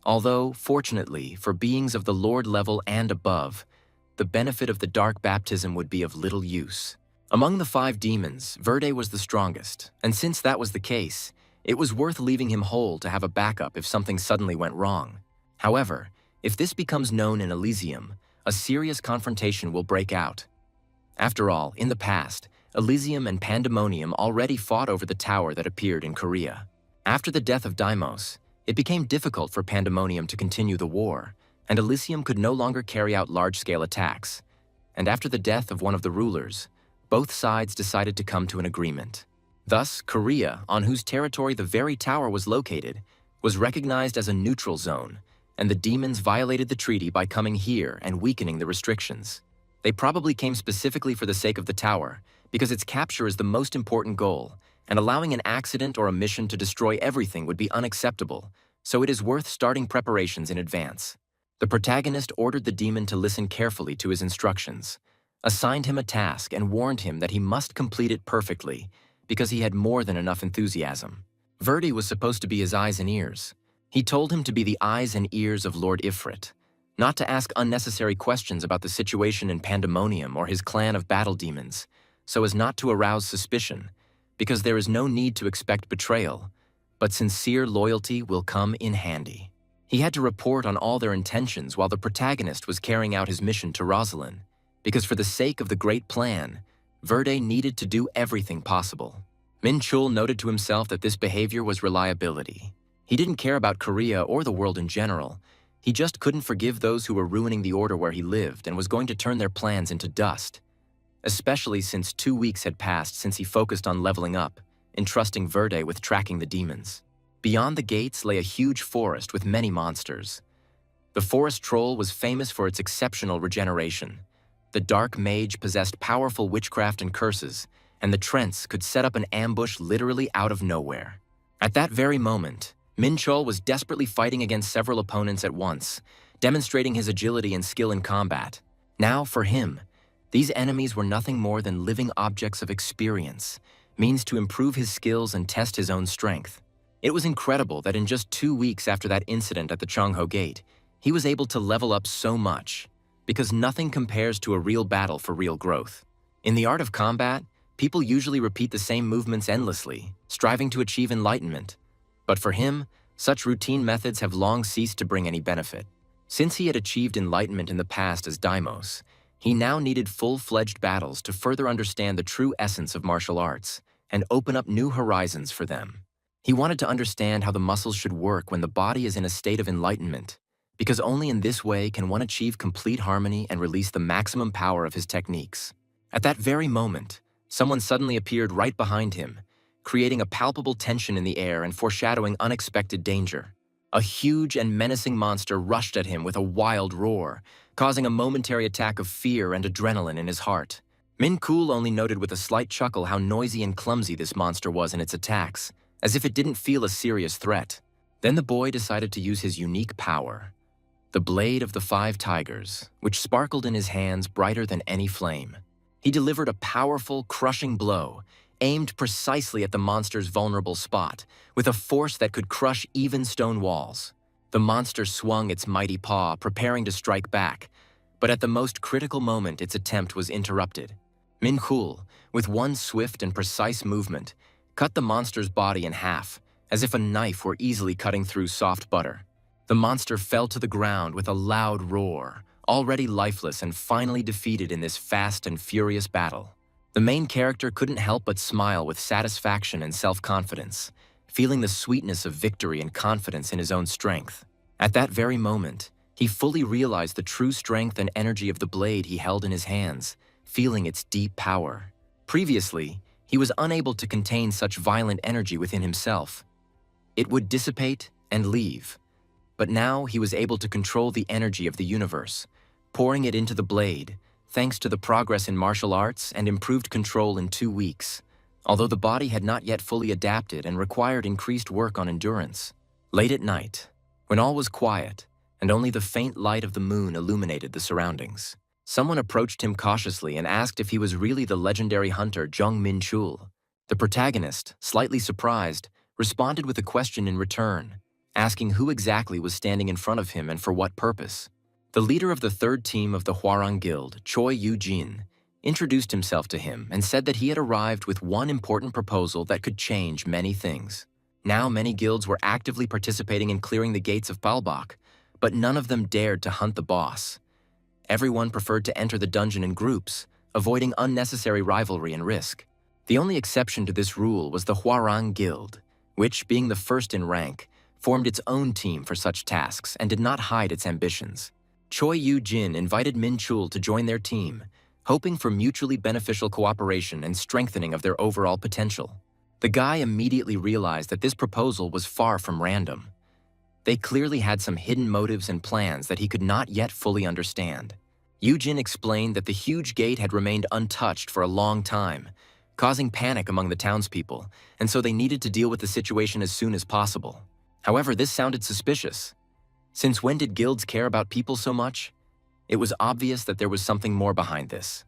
Although, fortunately, for beings of the lord level and above, the benefit of the dark baptism would be of little use. Among the 5 demons, Verde was the strongest, and since that was the case, it was worth leaving him whole to have a backup if something suddenly went wrong. However, if this becomes known in Elysium, a serious confrontation will break out. After all, in the past, Elysium and Pandemonium already fought over the tower that appeared in Korea. After the death of Deimos, it became difficult for Pandemonium to continue the war, and Elysium could no longer carry out large-scale attacks. And after the death of one of the rulers, both sides decided to come to an agreement. Thus, Korea, on whose territory the very tower was located, was recognized as a neutral zone, and the demons violated the treaty by coming here and weakening the restrictions. They probably came specifically for the sake of the tower, because its capture is the most important goal, and allowing an accident or a mission to destroy everything would be unacceptable, so it is worth starting preparations in advance. The protagonist ordered the demon to listen carefully to his instructions, assigned him a task, and warned him that he must complete it perfectly, because he had more than enough enthusiasm. Verde was supposed to be his eyes and ears. He told him to be the eyes and ears of Lord Ifrit, not to ask unnecessary questions about the situation in Pandemonium or his clan of battle demons, so as not to arouse suspicion, because there is no need to expect betrayal, but sincere loyalty will come in handy. He had to report on all their intentions while the protagonist was carrying out his mission to Rosalind, because for the sake of the great plan, Verde needed to do everything possible. Minchul noted to himself that this behavior was reliability. He didn't care about Korea or the world in general. He just couldn't forgive those who were ruining the order where he lived and was going to turn their plans into dust. Especially since 2 weeks had passed since he focused on leveling up, entrusting Verde with tracking the demons. Beyond the gates lay a huge forest with many monsters. The forest troll was famous for its exceptional regeneration. The dark mage possessed powerful witchcraft and curses, and the Trents could set up an ambush literally out of nowhere. At that very moment, Minchul was desperately fighting against several opponents at once, demonstrating his agility and skill in combat. Now, for him, these enemies were nothing more than living objects of experience, means to improve his skills and test his own strength. It was incredible that in just 2 weeks after that incident at the Chongho Gate, he was able to level up so much, because nothing compares to a real battle for real growth. In the art of combat, people usually repeat the same movements endlessly, striving to achieve enlightenment. But for him, such routine methods have long ceased to bring any benefit. Since he had achieved enlightenment in the past as Deimos, he now needed full-fledged battles to further understand the true essence of martial arts and open up new horizons for them. He wanted to understand how the muscles should work when the body is in a state of enlightenment, because only in this way can one achieve complete harmony and release the maximum power of his techniques. At that very moment, someone suddenly appeared right behind him, creating a palpable tension in the air and foreshadowing unexpected danger. A huge and menacing monster rushed at him with a wild roar, causing a momentary attack of fear and adrenaline in his heart. Minchul only noted with a slight chuckle how noisy and clumsy this monster was in its attacks, as if it didn't feel a serious threat. Then the boy decided to use his unique power, the blade of the 5 tigers, which sparkled in his hands brighter than any flame. He delivered a powerful, crushing blow, aimed precisely at the monster's vulnerable spot, with a force that could crush even stone walls. The monster swung its mighty paw, preparing to strike back, but at the most critical moment its attempt was interrupted. Minchul, with one swift and precise movement, cut the monster's body in half, as if a knife were easily cutting through soft butter. The monster fell to the ground with a loud roar, already lifeless and finally defeated in this fast and furious battle. The main character couldn't help but smile with satisfaction and self-confidence, feeling the sweetness of victory and confidence in his own strength. At that very moment, he fully realized the true strength and energy of the blade he held in his hands, feeling its deep power. Previously, he was unable to contain such violent energy within himself. It would dissipate and leave. But now he was able to control the energy of the universe, pouring it into the blade, thanks to the progress in martial arts and improved control in 2 weeks, although the body had not yet fully adapted and required increased work on endurance. Late at night, when all was quiet and only the faint light of the moon illuminated the surroundings, someone approached him cautiously and asked if he was really the legendary hunter Jang Minchul. The protagonist, slightly surprised, responded with a question in return, asking who exactly was standing in front of him and for what purpose. The leader of the 3rd team of the Hwarang Guild, Choi Yu-jin, introduced himself to him and said that he had arrived with one important proposal that could change many things. Now many guilds were actively participating in clearing the gates of Palbok, but none of them dared to hunt the boss. Everyone preferred to enter the dungeon in groups, avoiding unnecessary rivalry and risk. The only exception to this rule was the Hwarang Guild, which, being the first in rank, formed its own team for such tasks and did not hide its ambitions. Choi Yu-jin invited Minchul to join their team, hoping for mutually beneficial cooperation and strengthening of their overall potential. The guy immediately realized that this proposal was far from random. They clearly had some hidden motives and plans that he could not yet fully understand. Yu-jin explained that the huge gate had remained untouched for a long time, causing panic among the townspeople, and so they needed to deal with the situation as soon as possible. However, this sounded suspicious. Since when did guilds care about people so much? It was obvious that there was something more behind this.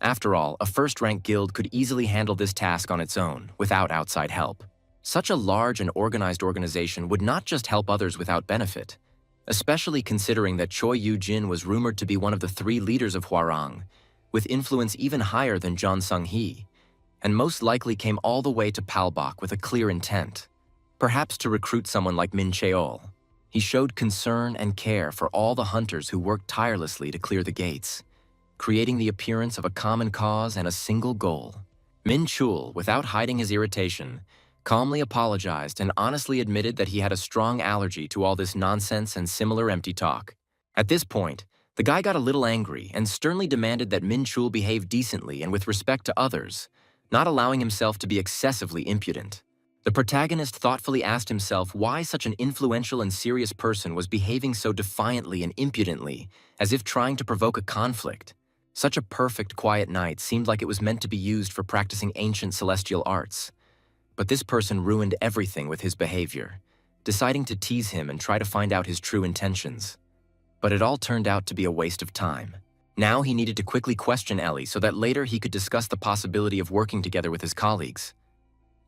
After all, a first-rank guild could easily handle this task on its own, without outside help. Such a large and organized organization would not just help others without benefit, especially considering that Choi Yu-jin was rumored to be one of the 3 leaders of Hwarang, with influence even higher than John Sung-hee, and most likely came all the way to Palbok with a clear intent, perhaps to recruit someone like Minchul. He showed concern and care for all the hunters who worked tirelessly to clear the gates, creating the appearance of a common cause and a single goal. Minchul, without hiding his irritation, calmly apologized and honestly admitted that he had a strong allergy to all this nonsense and similar empty talk. At this point, the guy got a little angry and sternly demanded that Minchul behave decently and with respect to others, not allowing himself to be excessively impudent. The protagonist thoughtfully asked himself why such an influential and serious person was behaving so defiantly and impudently, as if trying to provoke a conflict. Such a perfect, quiet night seemed like it was meant to be used for practicing ancient celestial arts. But this person ruined everything with his behavior, deciding to tease him and try to find out his true intentions. But it all turned out to be a waste of time. Now he needed to quickly question Ellie so that later he could discuss the possibility of working together with his colleagues.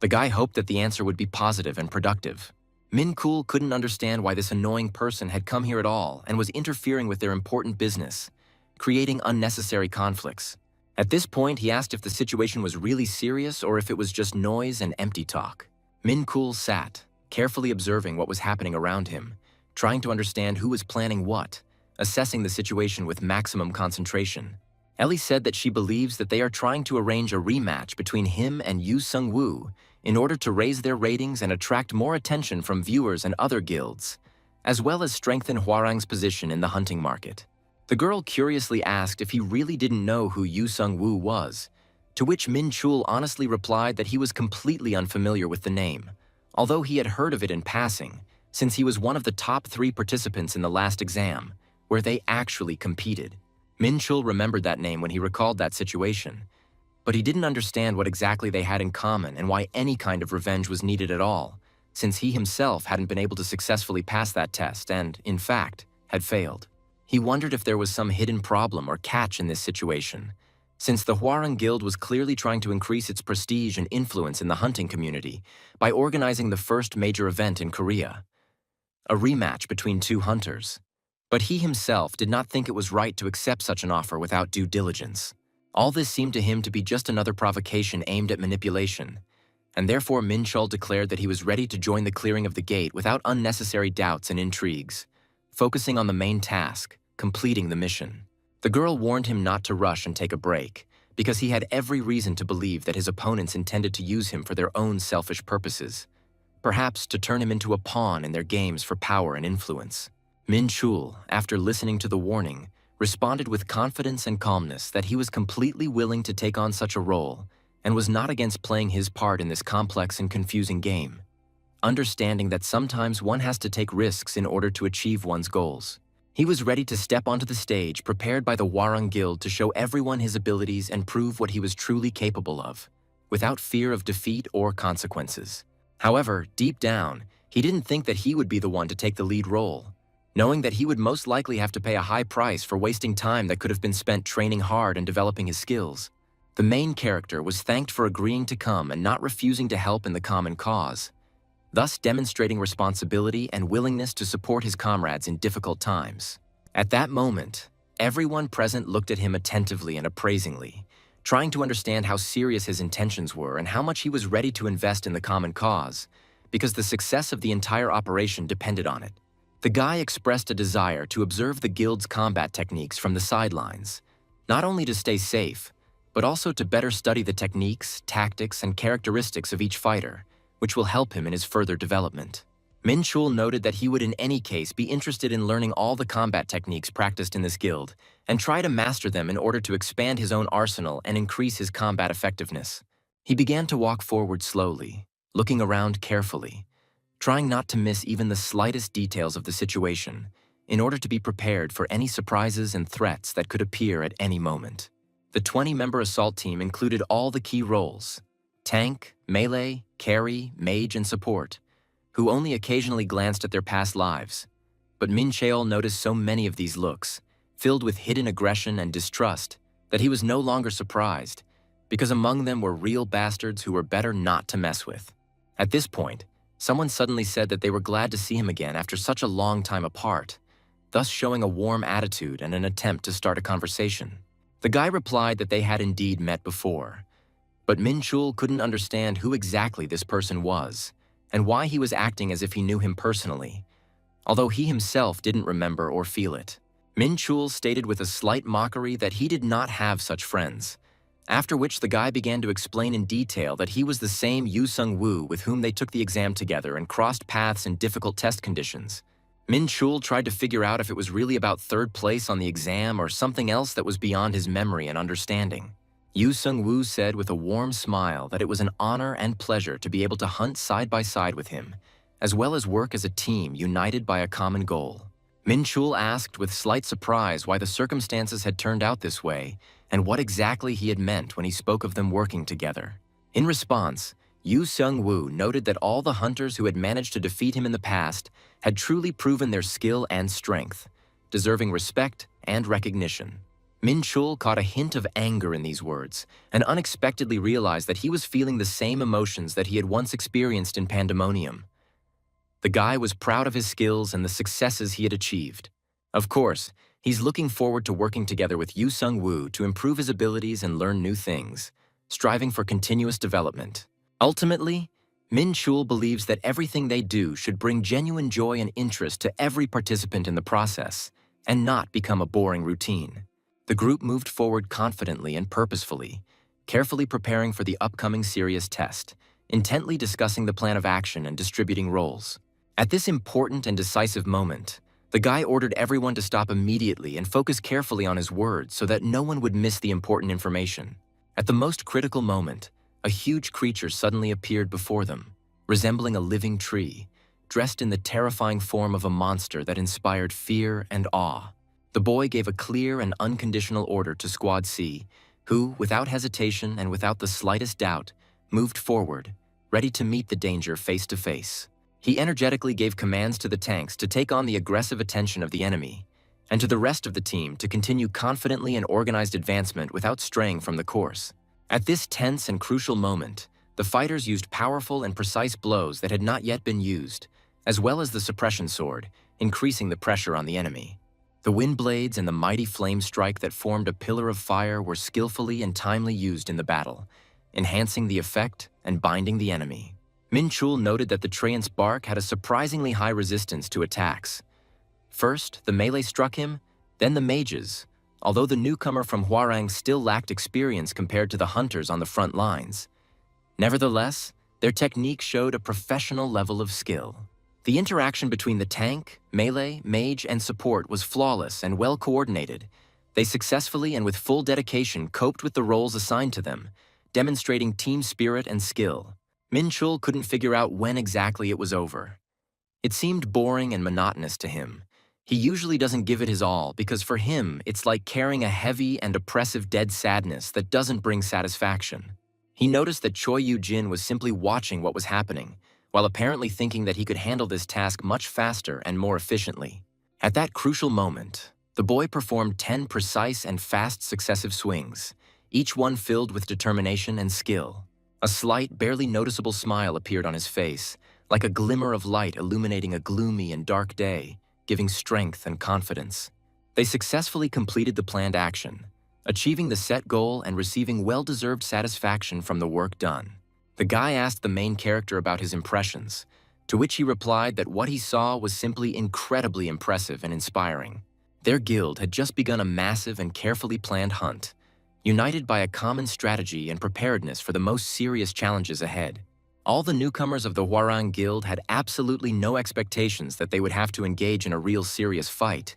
The guy hoped that the answer would be positive and productive. Minchul couldn't understand why this annoying person had come here at all and was interfering with their important business, creating unnecessary conflicts. At this point, he asked if the situation was really serious or if it was just noise and empty talk. Minchul sat, carefully observing what was happening around him, trying to understand who was planning what, assessing the situation with maximum concentration. Ellie said that she believes that they are trying to arrange a rematch between him and Yu Sung-woo in order to raise their ratings and attract more attention from viewers and other guilds, as well as strengthen Hwarang's position in the hunting market. The girl curiously asked if he really didn't know who Yu Sung-woo was, to which Minchul honestly replied that he was completely unfamiliar with the name, although he had heard of it in passing, since he was one of the top 3 participants in the last exam, where they actually competed. Minchul remembered that name when he recalled that situation, But he didn't understand what exactly they had in common and why any kind of revenge was needed at all, since he himself hadn't been able to successfully pass that test and, in fact, had failed. He wondered if there was some hidden problem or catch in this situation, since the Hwarang Guild was clearly trying to increase its prestige and influence in the hunting community by organizing the first major event in Korea, a rematch between two hunters. But he himself did not think it was right to accept such an offer without due diligence. All this seemed to him to be just another provocation aimed at manipulation, and therefore Minchul declared that he was ready to join the clearing of the gate without unnecessary doubts and intrigues, focusing on the main task, completing the mission. The girl warned him not to rush and take a break, because he had every reason to believe that his opponents intended to use him for their own selfish purposes, perhaps to turn him into a pawn in their games for power and influence. Minchul, after listening to the warning, responded with confidence and calmness that he was completely willing to take on such a role and was not against playing his part in this complex and confusing game, understanding that sometimes one has to take risks in order to achieve one's goals. He was ready to step onto the stage prepared by the Hwarang Guild to show everyone his abilities and prove what he was truly capable of, without fear of defeat or consequences. However, deep down, he didn't think that he would be the one to take the lead role, knowing that he would most likely have to pay a high price for wasting time that could have been spent training hard and developing his skills. The main character was thanked for agreeing to come and not refusing to help in the common cause, thus demonstrating responsibility and willingness to support his comrades in difficult times. At that moment, everyone present looked at him attentively and appraisingly, trying to understand how serious his intentions were and how much he was ready to invest in the common cause, because the success of the entire operation depended on it. The guy expressed a desire to observe the guild's combat techniques from the sidelines, not only to stay safe, but also to better study the techniques, tactics, and characteristics of each fighter, which will help him in his further development. Minchul noted that he would in any case be interested in learning all the combat techniques practiced in this guild and try to master them in order to expand his own arsenal and increase his combat effectiveness. He began to walk forward slowly, looking around carefully, trying not to miss even the slightest details of the situation in order to be prepared for any surprises and threats that could appear at any moment. The 20-member assault team included all the key roles: tank, melee, carry, mage, and support, who only occasionally glanced at their past lives. But Minchul noticed so many of these looks, filled with hidden aggression and distrust, that he was no longer surprised, because among them were real bastards who were better not to mess with. At this point, someone suddenly said that they were glad to see him again after such a long time apart, thus showing a warm attitude and an attempt to start a conversation. The guy replied that they had indeed met before, but Minchul couldn't understand who exactly this person was and why he was acting as if he knew him personally, although he himself didn't remember or feel it. Minchul stated with a slight mockery that he did not have such friends, after which the guy began to explain in detail that he was the same Yu Sung-woo with whom they took the exam together and crossed paths in difficult test conditions. Minchul tried to figure out if it was really about third place on the exam or something else that was beyond his memory and understanding. Yu Sung-woo said with a warm smile that it was an honor and pleasure to be able to hunt side by side with him, as well as work as a team united by a common goal. Minchul asked with slight surprise why the circumstances had turned out this way and what exactly he had meant when he spoke of them working together. In response, Yu Sung-woo noted that all the hunters who had managed to defeat him in the past had truly proven their skill and strength, deserving respect and recognition. Minchul caught a hint of anger in these words and unexpectedly realized that he was feeling the same emotions that he had once experienced in Pandemonium. The guy was proud of his skills and the successes he had achieved. Of course, he's looking forward to working together with Yu Sung-woo to improve his abilities and learn new things, striving for continuous development. Ultimately, Minchul believes that everything they do should bring genuine joy and interest to every participant in the process and not become a boring routine. The group moved forward confidently and purposefully, carefully preparing for the upcoming serious test, intently discussing the plan of action and distributing roles. At this important and decisive moment, the guy ordered everyone to stop immediately and focus carefully on his words so that no one would miss the important information. At the most critical moment, a huge creature suddenly appeared before them, resembling a living tree, dressed in the terrifying form of a monster that inspired fear and awe. The boy gave a clear and unconditional order to Squad C, who, without hesitation and without the slightest doubt, moved forward, ready to meet the danger face to face. He energetically gave commands to the tanks to take on the aggressive attention of the enemy, and to the rest of the team to continue confidently in organized advancement without straying from the course. At this tense and crucial moment, the fighters used powerful and precise blows that had not yet been used, as well as the suppression sword, increasing the pressure on the enemy. The wind blades and the mighty flame strike that formed a pillar of fire were skillfully and timely used in the battle, enhancing the effect and binding the enemy. Minchul noted that the Treant's bark had a surprisingly high resistance to attacks. First, the melee struck him, then the mages, although the newcomer from Hwarang still lacked experience compared to the hunters on the front lines. Nevertheless, their technique showed a professional level of skill. The interaction between the tank, melee, mage, and support was flawless and well coordinated. They successfully and with full dedication coped with the roles assigned to them, demonstrating team spirit and skill. Minchul couldn't figure out when exactly it was over. It seemed boring and monotonous to him. He usually doesn't give it his all because for him, it's like carrying a heavy and oppressive dead sadness that doesn't bring satisfaction. He noticed that Choi Yu-jin was simply watching what was happening, while apparently thinking that he could handle this task much faster and more efficiently. At that crucial moment, the boy performed 10 precise and fast successive swings, each one filled with determination and skill. A slight, barely noticeable smile appeared on his face, like a glimmer of light illuminating a gloomy and dark day, giving strength and confidence. They successfully completed the planned action, achieving the set goal and receiving well-deserved satisfaction from the work done. The guy asked the main character about his impressions, to which he replied that what he saw was simply incredibly impressive and inspiring. Their guild had just begun a massive and carefully planned hunt, united by a common strategy and preparedness for the most serious challenges ahead. All the newcomers of the Hwarang Guild had absolutely no expectations that they would have to engage in a real serious fight.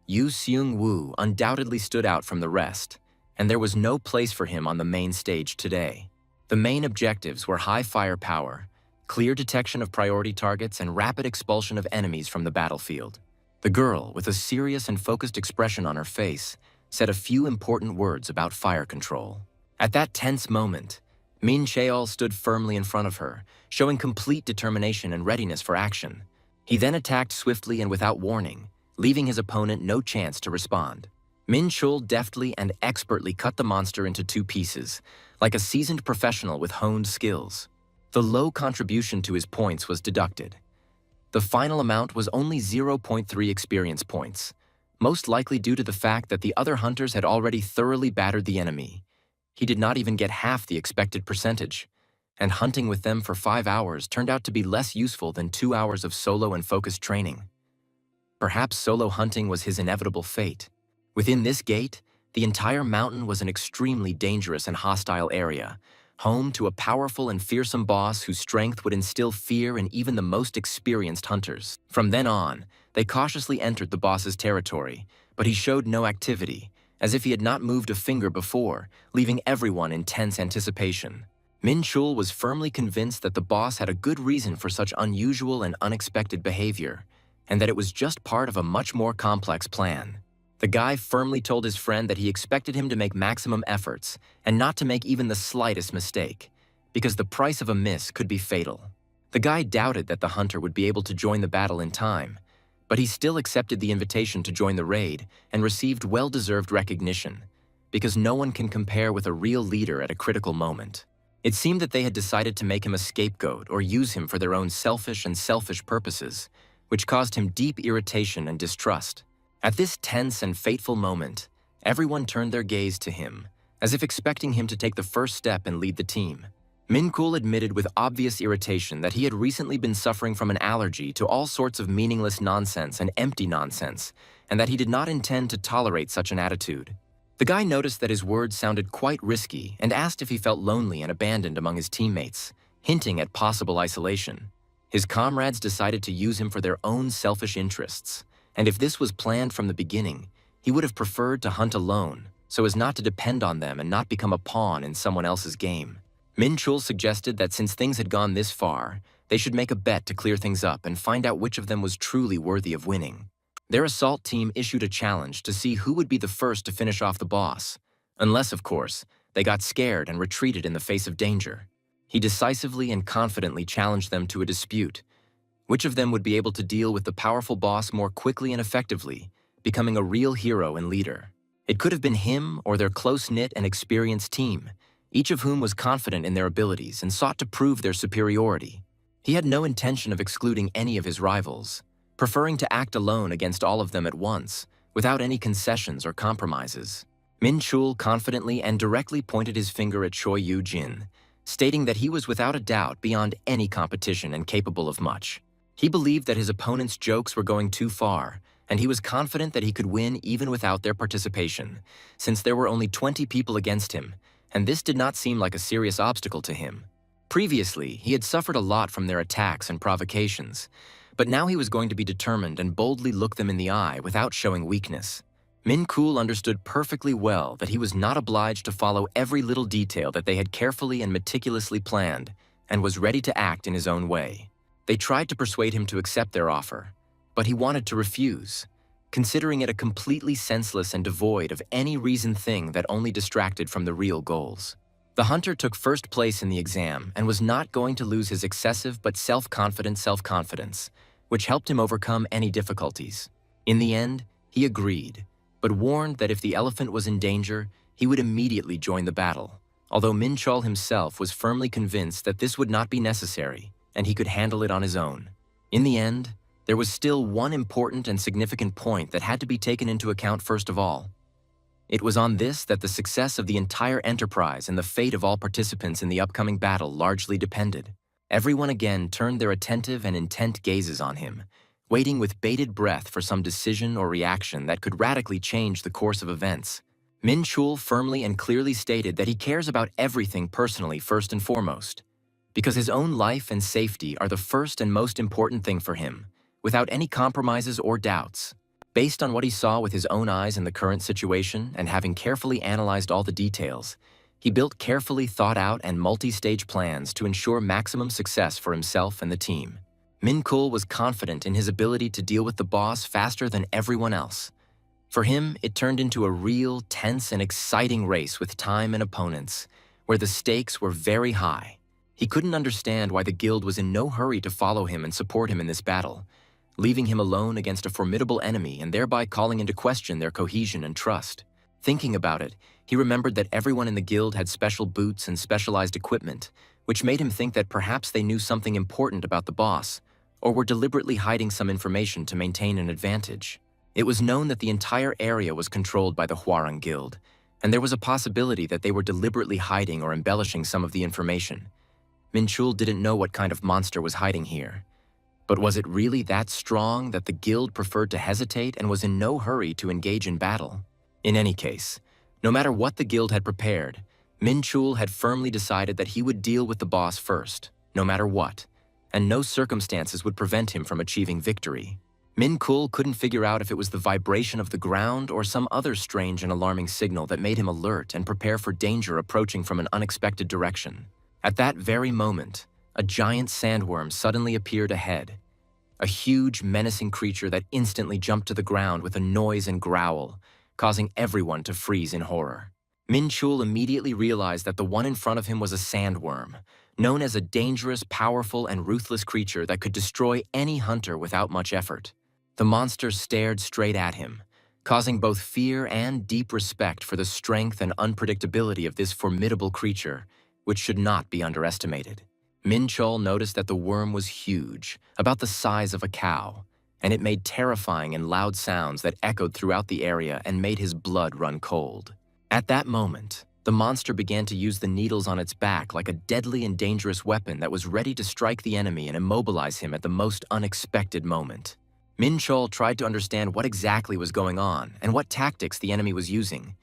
Yu Seung-woo undoubtedly stood out from the rest, and there was no place for him on the main stage today. The main objectives were high firepower, clear detection of priority targets, and rapid expulsion of enemies from the battlefield. The girl, with a serious and focused expression on her face, said a few important words about fire control. At that tense moment, Min Cheol stood firmly in front of her, showing complete determination and readiness for action. He then attacked swiftly and without warning, leaving his opponent no chance to respond. Minchul deftly and expertly cut the monster into 2 pieces, like a seasoned professional with honed skills. The low contribution to his points was deducted. The final amount was only 0.3 experience points, most likely due to the fact that the other hunters had already thoroughly battered the enemy. He did not even get half the expected percentage, and hunting with them for 5 hours turned out to be less useful than 2 hours of solo and focused training. Perhaps solo hunting was his inevitable fate. Within this gate, the entire mountain was an extremely dangerous and hostile area, home to a powerful and fearsome boss whose strength would instill fear in even the most experienced hunters. From then on, they cautiously entered the boss's territory, but he showed no activity, as if he had not moved a finger before, leaving everyone in tense anticipation. Minchul was firmly convinced that the boss had a good reason for such unusual and unexpected behavior, and that it was just part of a much more complex plan. The guy firmly told his friend that he expected him to make maximum efforts and not to make even the slightest mistake, because the price of a miss could be fatal. The guy doubted that the hunter would be able to join the battle in time, but he still accepted the invitation to join the raid and received well-deserved recognition, because no one can compare with a real leader at a critical moment. It seemed that they had decided to make him a scapegoat or use him for their own selfish purposes, which caused him deep irritation and distrust. At this tense and fateful moment, everyone turned their gaze to him, as if expecting him to take the first step and lead the team. Minchul admitted with obvious irritation that he had recently been suffering from an allergy to all sorts of meaningless nonsense and empty nonsense, and that he did not intend to tolerate such an attitude. The guy noticed that his words sounded quite risky and asked if he felt lonely and abandoned among his teammates, hinting at possible isolation. His comrades decided to use him for their own selfish interests, and if this was planned from the beginning, he would have preferred to hunt alone, so as not to depend on them and not become a pawn in someone else's game. Minchul suggested that since things had gone this far, they should make a bet to clear things up and find out which of them was truly worthy of winning. Their assault team issued a challenge to see who would be the first to finish off the boss, Unless, of course, they got scared and retreated in the face of danger. He decisively and confidently challenged them to a dispute. Which of them would be able to deal with the powerful boss more quickly and effectively, becoming a real hero and leader? It could have been him or their close-knit and experienced team, each of whom was confident in their abilities and sought to prove their superiority. He had no intention of excluding any of his rivals, preferring to act alone against all of them at once, without any concessions or compromises. Minchul confidently and directly pointed his finger at Choi Yu-jin, stating that he was without a doubt beyond any competition and capable of much. He believed that his opponent's jokes were going too far, and he was confident that he could win even without their participation, since there were only 20 people against him, and this did not seem like a serious obstacle to him. Previously, he had suffered a lot from their attacks and provocations, but now he was going to be determined and boldly look them in the eye without showing weakness. Minchul understood perfectly well that he was not obliged to follow every little detail that they had carefully and meticulously planned, and was ready to act in his own way. They tried to persuade him to accept their offer, but he wanted to refuse, considering it a completely senseless and devoid of any reasoned thing that only distracted from the real goals. The hunter took first place in the exam and was not going to lose his excessive but self-confident self-confidence, which helped him overcome any difficulties. In the end, he agreed, but warned that if the elephant was in danger, he would immediately join the battle, although Minchul himself was firmly convinced that this would not be necessary, and he could handle it on his own. In the end, there was still one important and significant point that had to be taken into account first of all. It was on this that the success of the entire enterprise and the fate of all participants in the upcoming battle largely depended. Everyone again turned their attentive and intent gazes on him, waiting with bated breath for some decision or reaction that could radically change the course of events. Minchul firmly and clearly stated that he cares about everything personally first and foremost, because his own life and safety are the first and most important thing for him, without any compromises or doubts. Based on what he saw with his own eyes in the current situation and having carefully analyzed all the details, he built carefully thought-out and multi-stage plans to ensure maximum success for himself and the team. Minchul was confident in his ability to deal with the boss faster than everyone else. For him, it turned into a real, tense and exciting race with time and opponents, where the stakes were very high. He couldn't understand why the guild was in no hurry to follow him and support him in this battle, leaving him alone against a formidable enemy and thereby calling into question their cohesion and trust. Thinking about it, he remembered that everyone in the guild had special boots and specialized equipment, which made him think that perhaps they knew something important about the boss, or were deliberately hiding some information to maintain an advantage. It was known that the entire area was controlled by the Hwarang Guild, and there was a possibility that they were deliberately hiding or embellishing some of the information. Minchul didn't know what kind of monster was hiding here. But was it really that strong that the guild preferred to hesitate and was in no hurry to engage in battle? In any case, no matter what the guild had prepared, Minchul had firmly decided that he would deal with the boss first, no matter what, and no circumstances would prevent him from achieving victory. Minchul couldn't figure out if it was the vibration of the ground or some other strange and alarming signal that made him alert and prepare for danger approaching from an unexpected direction. At that very moment, a giant sandworm suddenly appeared ahead, a huge, menacing creature that instantly jumped to the ground with a noise and growl, causing everyone to freeze in horror. Minchul immediately realized that the one in front of him was a sandworm, known as a dangerous, powerful, and ruthless creature that could destroy any hunter without much effort. The monster stared straight at him, causing both fear and deep respect for the strength and unpredictability of this formidable creature, which should not be underestimated. Minchul noticed that the worm was huge, about the size of a cow, and it made terrifying and loud sounds that echoed throughout the area and made his blood run cold. At that moment, the monster began to use the needles on its back like a deadly and dangerous weapon that was ready to strike the enemy and immobilize him at the most unexpected moment. Minchul tried to understand what exactly was going on and what tactics the enemy was using,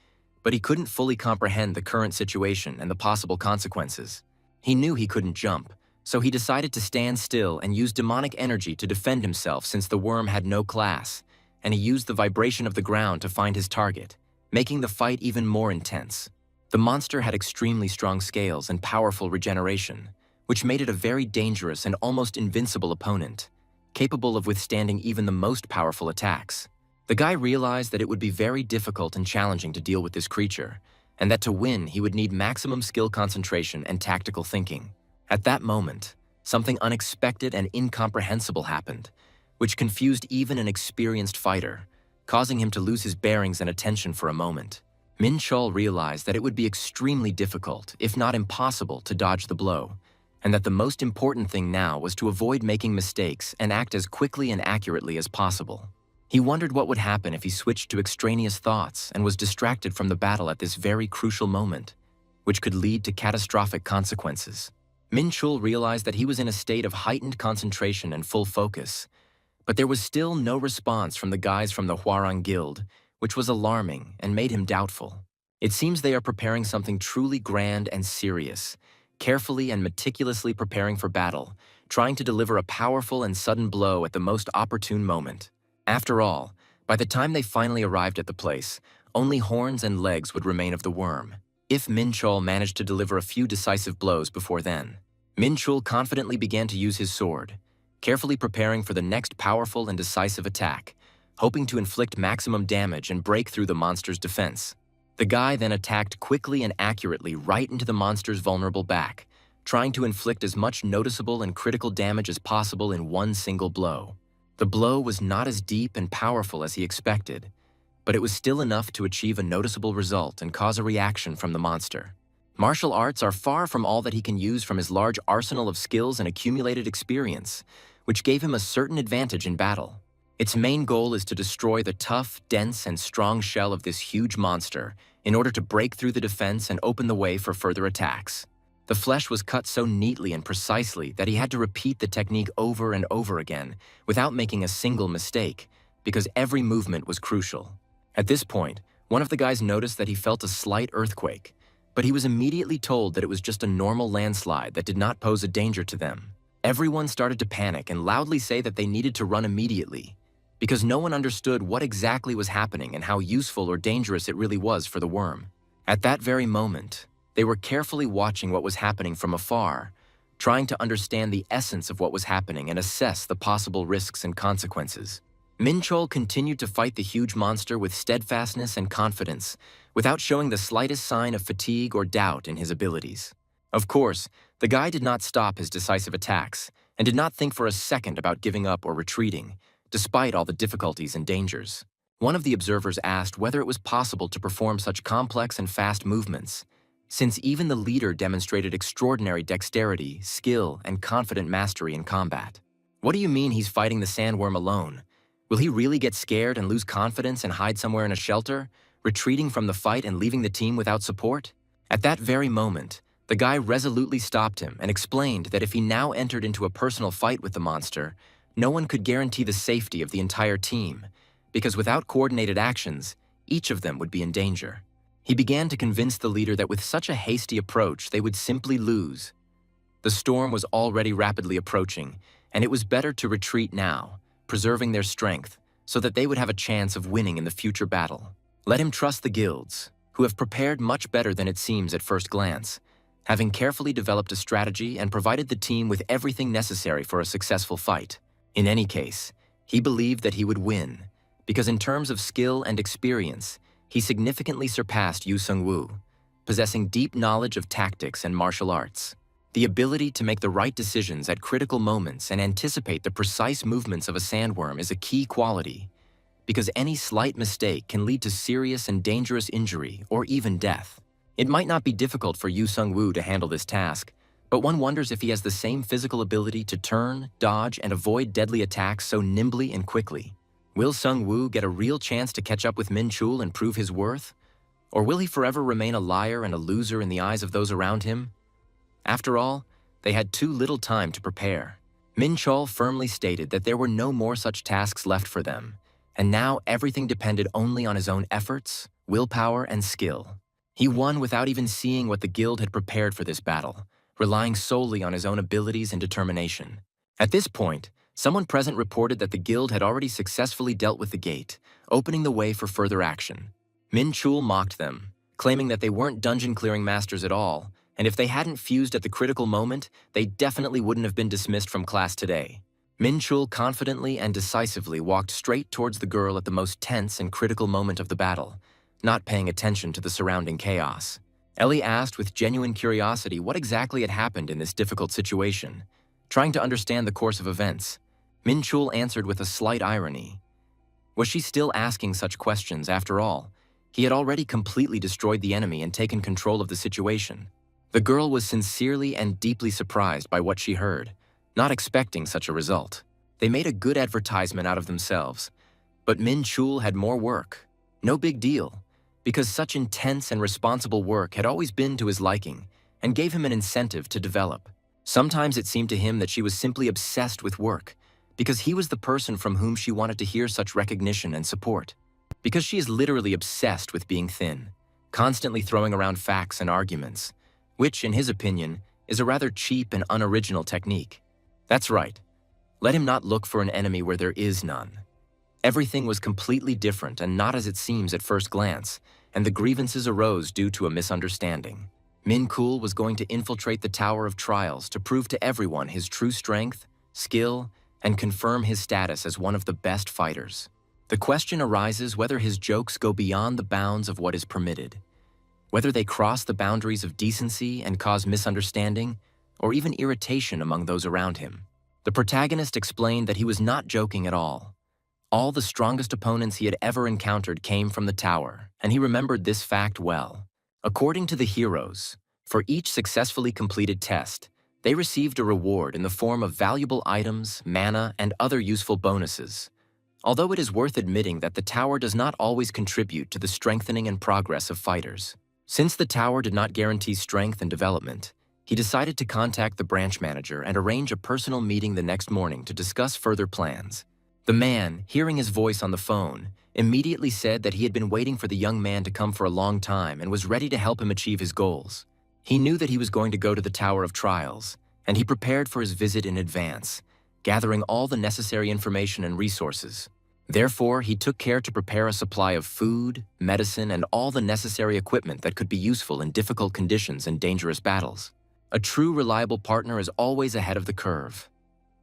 but he couldn't fully comprehend the current situation and the possible consequences. He knew he couldn't jump, so he decided to stand still and use demonic energy to defend himself since the worm had no class, and he used the vibration of the ground to find his target, making the fight even more intense. The monster had extremely strong scales and powerful regeneration, which made it a very dangerous and almost invincible opponent, capable of withstanding even the most powerful attacks. The guy realized that it would be very difficult and challenging to deal with this creature, and that to win he would need maximum skill concentration and tactical thinking. At that moment, something unexpected and incomprehensible happened, which confused even an experienced fighter, causing him to lose his bearings and attention for a moment. Minchul realized that it would be extremely difficult, if not impossible, to dodge the blow, and that the most important thing now was to avoid making mistakes and act as quickly and accurately as possible. He wondered what would happen if he switched to extraneous thoughts and was distracted from the battle at this very crucial moment, which could lead to catastrophic consequences. Minchul realized that he was in a state of heightened concentration and full focus, but there was still no response from the guys from the Hwarang Guild, which was alarming and made him doubtful. It seems they are preparing something truly grand and serious, carefully and meticulously preparing for battle, trying to deliver a powerful and sudden blow at the most opportune moment. After all, by the time they finally arrived at the place, only horns and legs would remain of the worm, if Minchul managed to deliver a few decisive blows before then. Minchul confidently began to use his sword, carefully preparing for the next powerful and decisive attack, hoping to inflict maximum damage and break through the monster's defense. The guy then attacked quickly and accurately right into the monster's vulnerable back, trying to inflict as much noticeable and critical damage as possible in one single blow. The blow was not as deep and powerful as he expected, but it was still enough to achieve a noticeable result and cause a reaction from the monster. Martial arts are far from all that he can use from his large arsenal of skills and accumulated experience, which gave him a certain advantage in battle. Its main goal is to destroy the tough, dense, and strong shell of this huge monster in order to break through the defense and open the way for further attacks. The flesh was cut so neatly and precisely that he had to repeat the technique over and over again without making a single mistake, because every movement was crucial. At this point, one of the guys noticed that he felt a slight earthquake, but he was immediately told that it was just a normal landslide that did not pose a danger to them. Everyone started to panic and loudly say that they needed to run immediately, because no one understood what exactly was happening and how useful or dangerous it really was for the worm. At that very moment, they were carefully watching what was happening from afar, trying to understand the essence of what was happening and assess the possible risks and consequences. Minchul continued to fight the huge monster with steadfastness and confidence, without showing the slightest sign of fatigue or doubt in his abilities. Of course, the guy did not stop his decisive attacks, and did not think for a second about giving up or retreating, despite all the difficulties and dangers. One of the observers asked whether it was possible to perform such complex and fast movements, since even the leader demonstrated extraordinary dexterity, skill, and confident mastery in combat. What do you mean he's fighting the sandworm alone? Will he really get scared and lose confidence and hide somewhere in a shelter, retreating from the fight and leaving the team without support? At that very moment, the guy resolutely stopped him and explained that if he now entered into a personal fight with the monster, no one could guarantee the safety of the entire team, because without coordinated actions, each of them would be in danger. He began to convince the leader that with such a hasty approach, they would simply lose. The storm was already rapidly approaching, and it was better to retreat now, preserving their strength, so that they would have a chance of winning in the future battle. Let him trust the guilds, who have prepared much better than it seems at first glance, having carefully developed a strategy and provided the team with everything necessary for a successful fight. In any case, he believed that he would win, because in terms of skill and experience, he significantly surpassed Yu Sung-woo, possessing deep knowledge of tactics and martial arts. The ability to make the right decisions at critical moments and anticipate the precise movements of a sandworm is a key quality, because any slight mistake can lead to serious and dangerous injury or even death. It might not be difficult for Yu Sung-woo to handle this task, but one wonders if he has the same physical ability to turn, dodge, and avoid deadly attacks so nimbly and quickly. Will Sung-woo get a real chance to catch up with Minchul and prove his worth? Or will he forever remain a liar and a loser in the eyes of those around him? After all, they had too little time to prepare. Minchul firmly stated that there were no more such tasks left for them, and now everything depended only on his own efforts, willpower, and skill. He won without even seeing what the guild had prepared for this battle, relying solely on his own abilities and determination. At this point, someone present reported that the guild had already successfully dealt with the gate, opening the way for further action. Minchul mocked them, claiming that they weren't dungeon-clearing masters at all, and if they hadn't fused at the critical moment, they definitely wouldn't have been dismissed from class today. Minchul confidently and decisively walked straight towards the girl at the most tense and critical moment of the battle, not paying attention to the surrounding chaos. Ellie asked with genuine curiosity what exactly had happened in this difficult situation, trying to understand the course of events. Minchul answered with a slight irony. Was she still asking such questions after all? He had already completely destroyed the enemy and taken control of the situation. The girl was sincerely and deeply surprised by what she heard, not expecting such a result. They made a good advertisement out of themselves, but Minchul had more work. No big deal, because such intense and responsible work had always been to his liking and gave him an incentive to develop. Sometimes it seemed to him that she was simply obsessed with work, because he was the person from whom she wanted to hear such recognition and support. Because she is literally obsessed with being thin, constantly throwing around facts and arguments, which, in his opinion, is a rather cheap and unoriginal technique. That's right. Let him not look for an enemy where there is none. Everything was completely different and not as it seems at first glance, and the grievances arose due to a misunderstanding. Minchul was going to infiltrate the Tower of Trials to prove to everyone his true strength, skill, and confirm his status as one of the best fighters. The question arises whether his jokes go beyond the bounds of what is permitted, whether they cross the boundaries of decency and cause misunderstanding or even irritation among those around him. The protagonist explained that he was not joking at all. All the strongest opponents he had ever encountered came from the tower, and he remembered this fact well. According to the heroes, for each successfully completed test, they received a reward in the form of valuable items, mana, and other useful bonuses. Although it is worth admitting that the tower does not always contribute to the strengthening and progress of fighters. Since the tower did not guarantee strength and development, he decided to contact the branch manager and arrange a personal meeting the next morning to discuss further plans. The man, hearing his voice on the phone, immediately said that he had been waiting for the young man to come for a long time and was ready to help him achieve his goals. He knew that he was going to go to the Tower of Trials, and he prepared for his visit in advance, gathering all the necessary information and resources. Therefore, he took care to prepare a supply of food, medicine, and all the necessary equipment that could be useful in difficult conditions and dangerous battles. A true reliable partner is always ahead of the curve.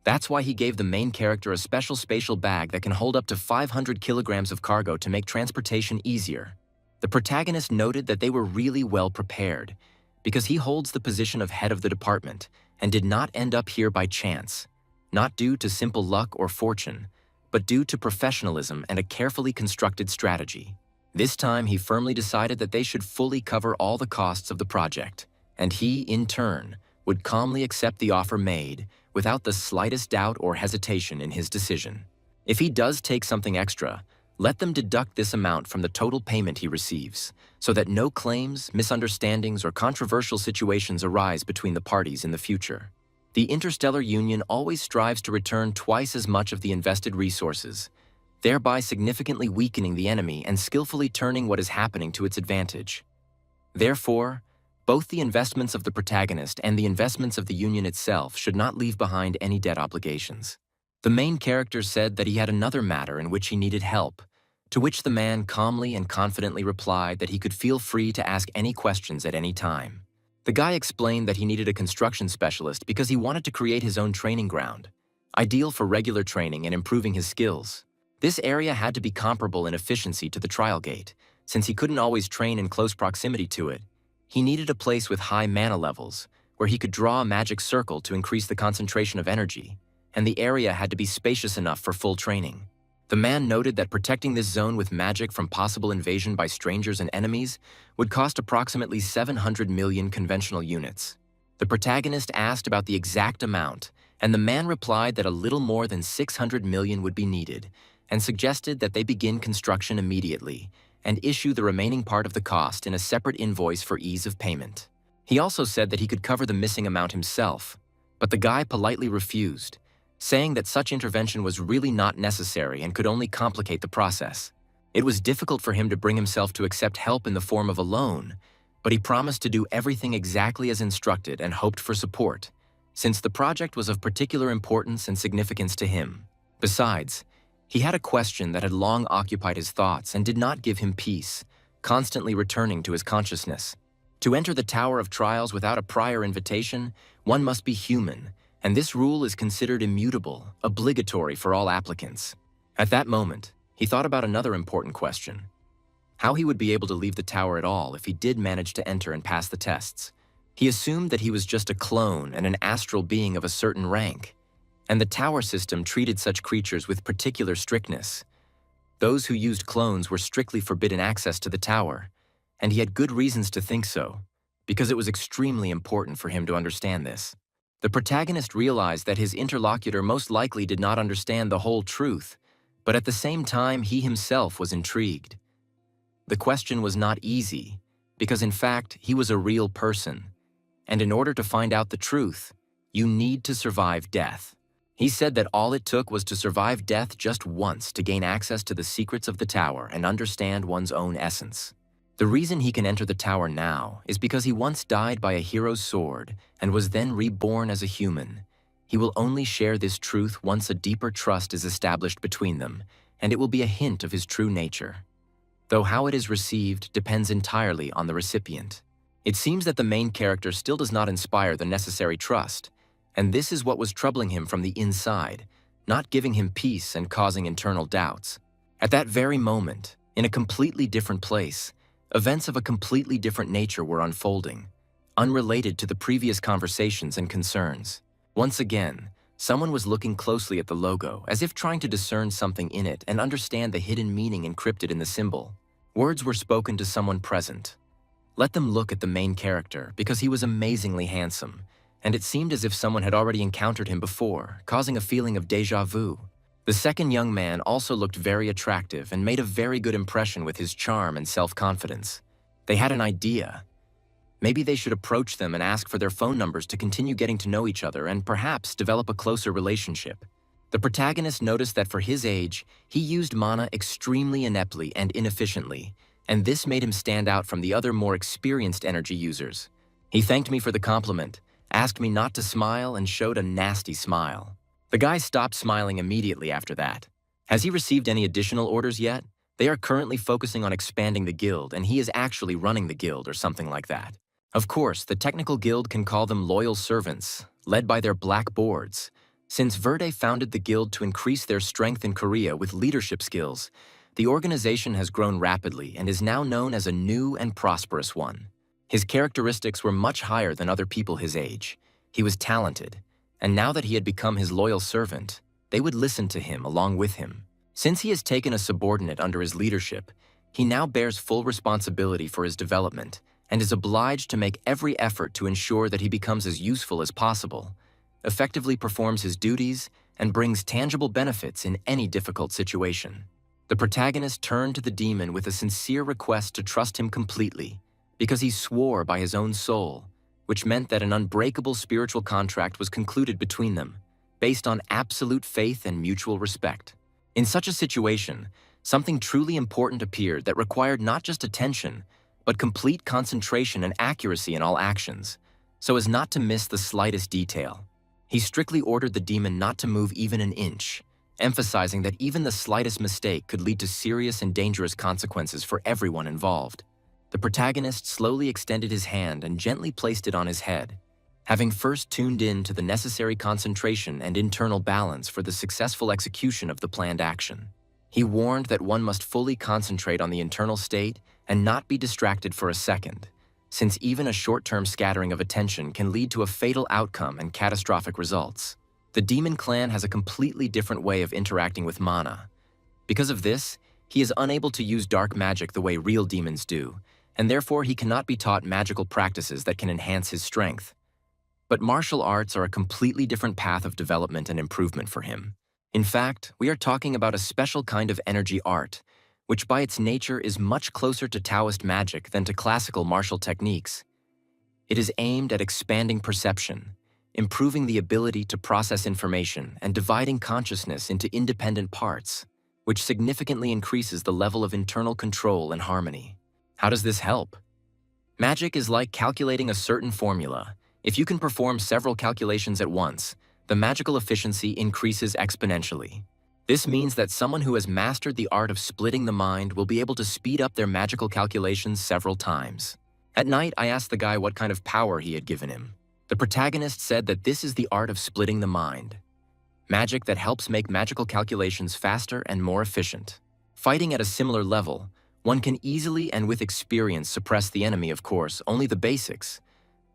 That's why he gave the main character a special spatial bag that can hold up to 500 kilograms of cargo to make transportation easier. The protagonist noted that they were really well prepared, because he holds the position of head of the department and did not end up here by chance, not due to simple luck or fortune, but due to professionalism and a carefully constructed strategy. This time, he firmly decided that they should fully cover all the costs of the project, and he, in turn, would calmly accept the offer made without the slightest doubt or hesitation in his decision. If he does take something extra, let them deduct this amount from the total payment he receives, so that no claims, misunderstandings, or controversial situations arise between the parties in the future. The Interstellar Union always strives to return twice as much of the invested resources, thereby significantly weakening the enemy and skillfully turning what is happening to its advantage. Therefore, both the investments of the protagonist and the investments of the Union itself should not leave behind any debt obligations. The main character said that he had another matter in which he needed help, to which the man calmly and confidently replied that he could feel free to ask any questions at any time. The guy explained that he needed a construction specialist because he wanted to create his own training ground, ideal for regular training and improving his skills. This area had to be comparable in efficiency to the trial gate, since he couldn't always train in close proximity to it. He needed a place with high mana levels, where he could draw a magic circle to increase the concentration of energy, and the area had to be spacious enough for full training. The man noted that protecting this zone with magic from possible invasion by strangers and enemies would cost approximately 700 million conventional units. The protagonist asked about the exact amount, and the man replied that a little more than 600 million would be needed, and suggested that they begin construction immediately and issue the remaining part of the cost in a separate invoice for ease of payment. He also said that he could cover the missing amount himself, but the guy politely refused, saying that such intervention was really not necessary and could only complicate the process. It was difficult for him to bring himself to accept help in the form of a loan, but he promised to do everything exactly as instructed and hoped for support, since the project was of particular importance and significance to him. Besides, he had a question that had long occupied his thoughts and did not give him peace, constantly returning to his consciousness. To enter the Tower of Trials without a prior invitation, one must be human, and this rule is considered immutable, obligatory for all applicants. At that moment, he thought about another important question. how he would be able to leave the tower at all if he did manage to enter and pass the tests. He assumed that he was just a clone and an astral being of a certain rank, and the tower system treated such creatures with particular strictness. Those who used clones were strictly forbidden access to the tower, and he had good reasons to think so, because it was extremely important for him to understand this. The protagonist realized that his interlocutor most likely did not understand the whole truth, but at the same time he himself was intrigued. The question was not easy, because in fact he was a real person, and in order to find out the truth, you need to survive death. He said that all it took was to survive death just once to gain access to the secrets of the tower and understand one's own essence. The reason he can enter the tower now is because he once died by a hero's sword and was then reborn as a human. He will only share this truth once a deeper trust is established between them, and it will be a hint of his true nature. Though how it is received depends entirely on the recipient. It seems that the main character still does not inspire the necessary trust, and this is what was troubling him from the inside, not giving him peace and causing internal doubts. At that very moment, in a completely different place, events of a completely different nature were unfolding, unrelated to the previous conversations and concerns. Once again, someone was looking closely at the logo, as if trying to discern something in it and understand the hidden meaning encrypted in the symbol. Words were spoken to someone present. Let them look at the main character, because he was amazingly handsome, and it seemed as if someone had already encountered him before, causing a feeling of déjà vu. The second young man also looked very attractive and made a very good impression with his charm and self-confidence. They had an idea. Maybe they should approach them and ask for their phone numbers to continue getting to know each other and perhaps develop a closer relationship. The protagonist noticed that for his age, he used mana extremely ineptly and inefficiently, and this made him stand out from the other more experienced energy users. He thanked me for the compliment, asked me not to smile, and showed a nasty smile. The guy stopped smiling immediately after that. Has he received any additional orders yet? They are currently focusing on expanding the guild, and he is actually running the guild or something like that. Of course, the technical guild can call them loyal servants, led by their black boards. Since Verde founded the guild to increase their strength in Korea with leadership skills, the organization has grown rapidly and is now known as a new and prosperous one. His characteristics were much higher than other people his age. He was talented, and now that he had become his loyal servant, they would listen to him along with him. Since he has taken a subordinate under his leadership, he now bears full responsibility for his development and is obliged to make every effort to ensure that he becomes as useful as possible, effectively performs his duties, and brings tangible benefits in any difficult situation. The protagonist turned to the demon with a sincere request to trust him completely, because he swore by his own soul, which meant that an unbreakable spiritual contract was concluded between them, based on absolute faith and mutual respect. In such a situation, something truly important appeared that required not just attention, but complete concentration and accuracy in all actions, so as not to miss the slightest detail. He strictly ordered the demon not to move even an inch, emphasizing that even the slightest mistake could lead to serious and dangerous consequences for everyone involved. The protagonist slowly extended his hand and gently placed it on his head, having first tuned in to the necessary concentration and internal balance for the successful execution of the planned action. He warned that one must fully concentrate on the internal state and not be distracted for a second, since even a short-term scattering of attention can lead to a fatal outcome and catastrophic results. The demon clan has a completely different way of interacting with mana. Because of this, he is unable to use dark magic the way real demons do, and therefore he cannot be taught magical practices that can enhance his strength. But martial arts are a completely different path of development and improvement for him. In fact, we are talking about a special kind of energy art, which by its nature is much closer to Taoist magic than to classical martial techniques. It is aimed at expanding perception, improving the ability to process information, and dividing consciousness into independent parts, which significantly increases the level of internal control and harmony. How does this help? Magic is like calculating a certain formula. If you can perform several calculations at once, the magical efficiency increases exponentially. This means that someone who has mastered the art of splitting the mind will be able to speed up their magical calculations several times. At night, I asked the guy what kind of power he had given him. The protagonist said that this is the art of splitting the mind. Magic that helps make magical calculations faster and more efficient. Fighting at a similar level, One can easily and with experience suppress the enemy, of course, only the basics.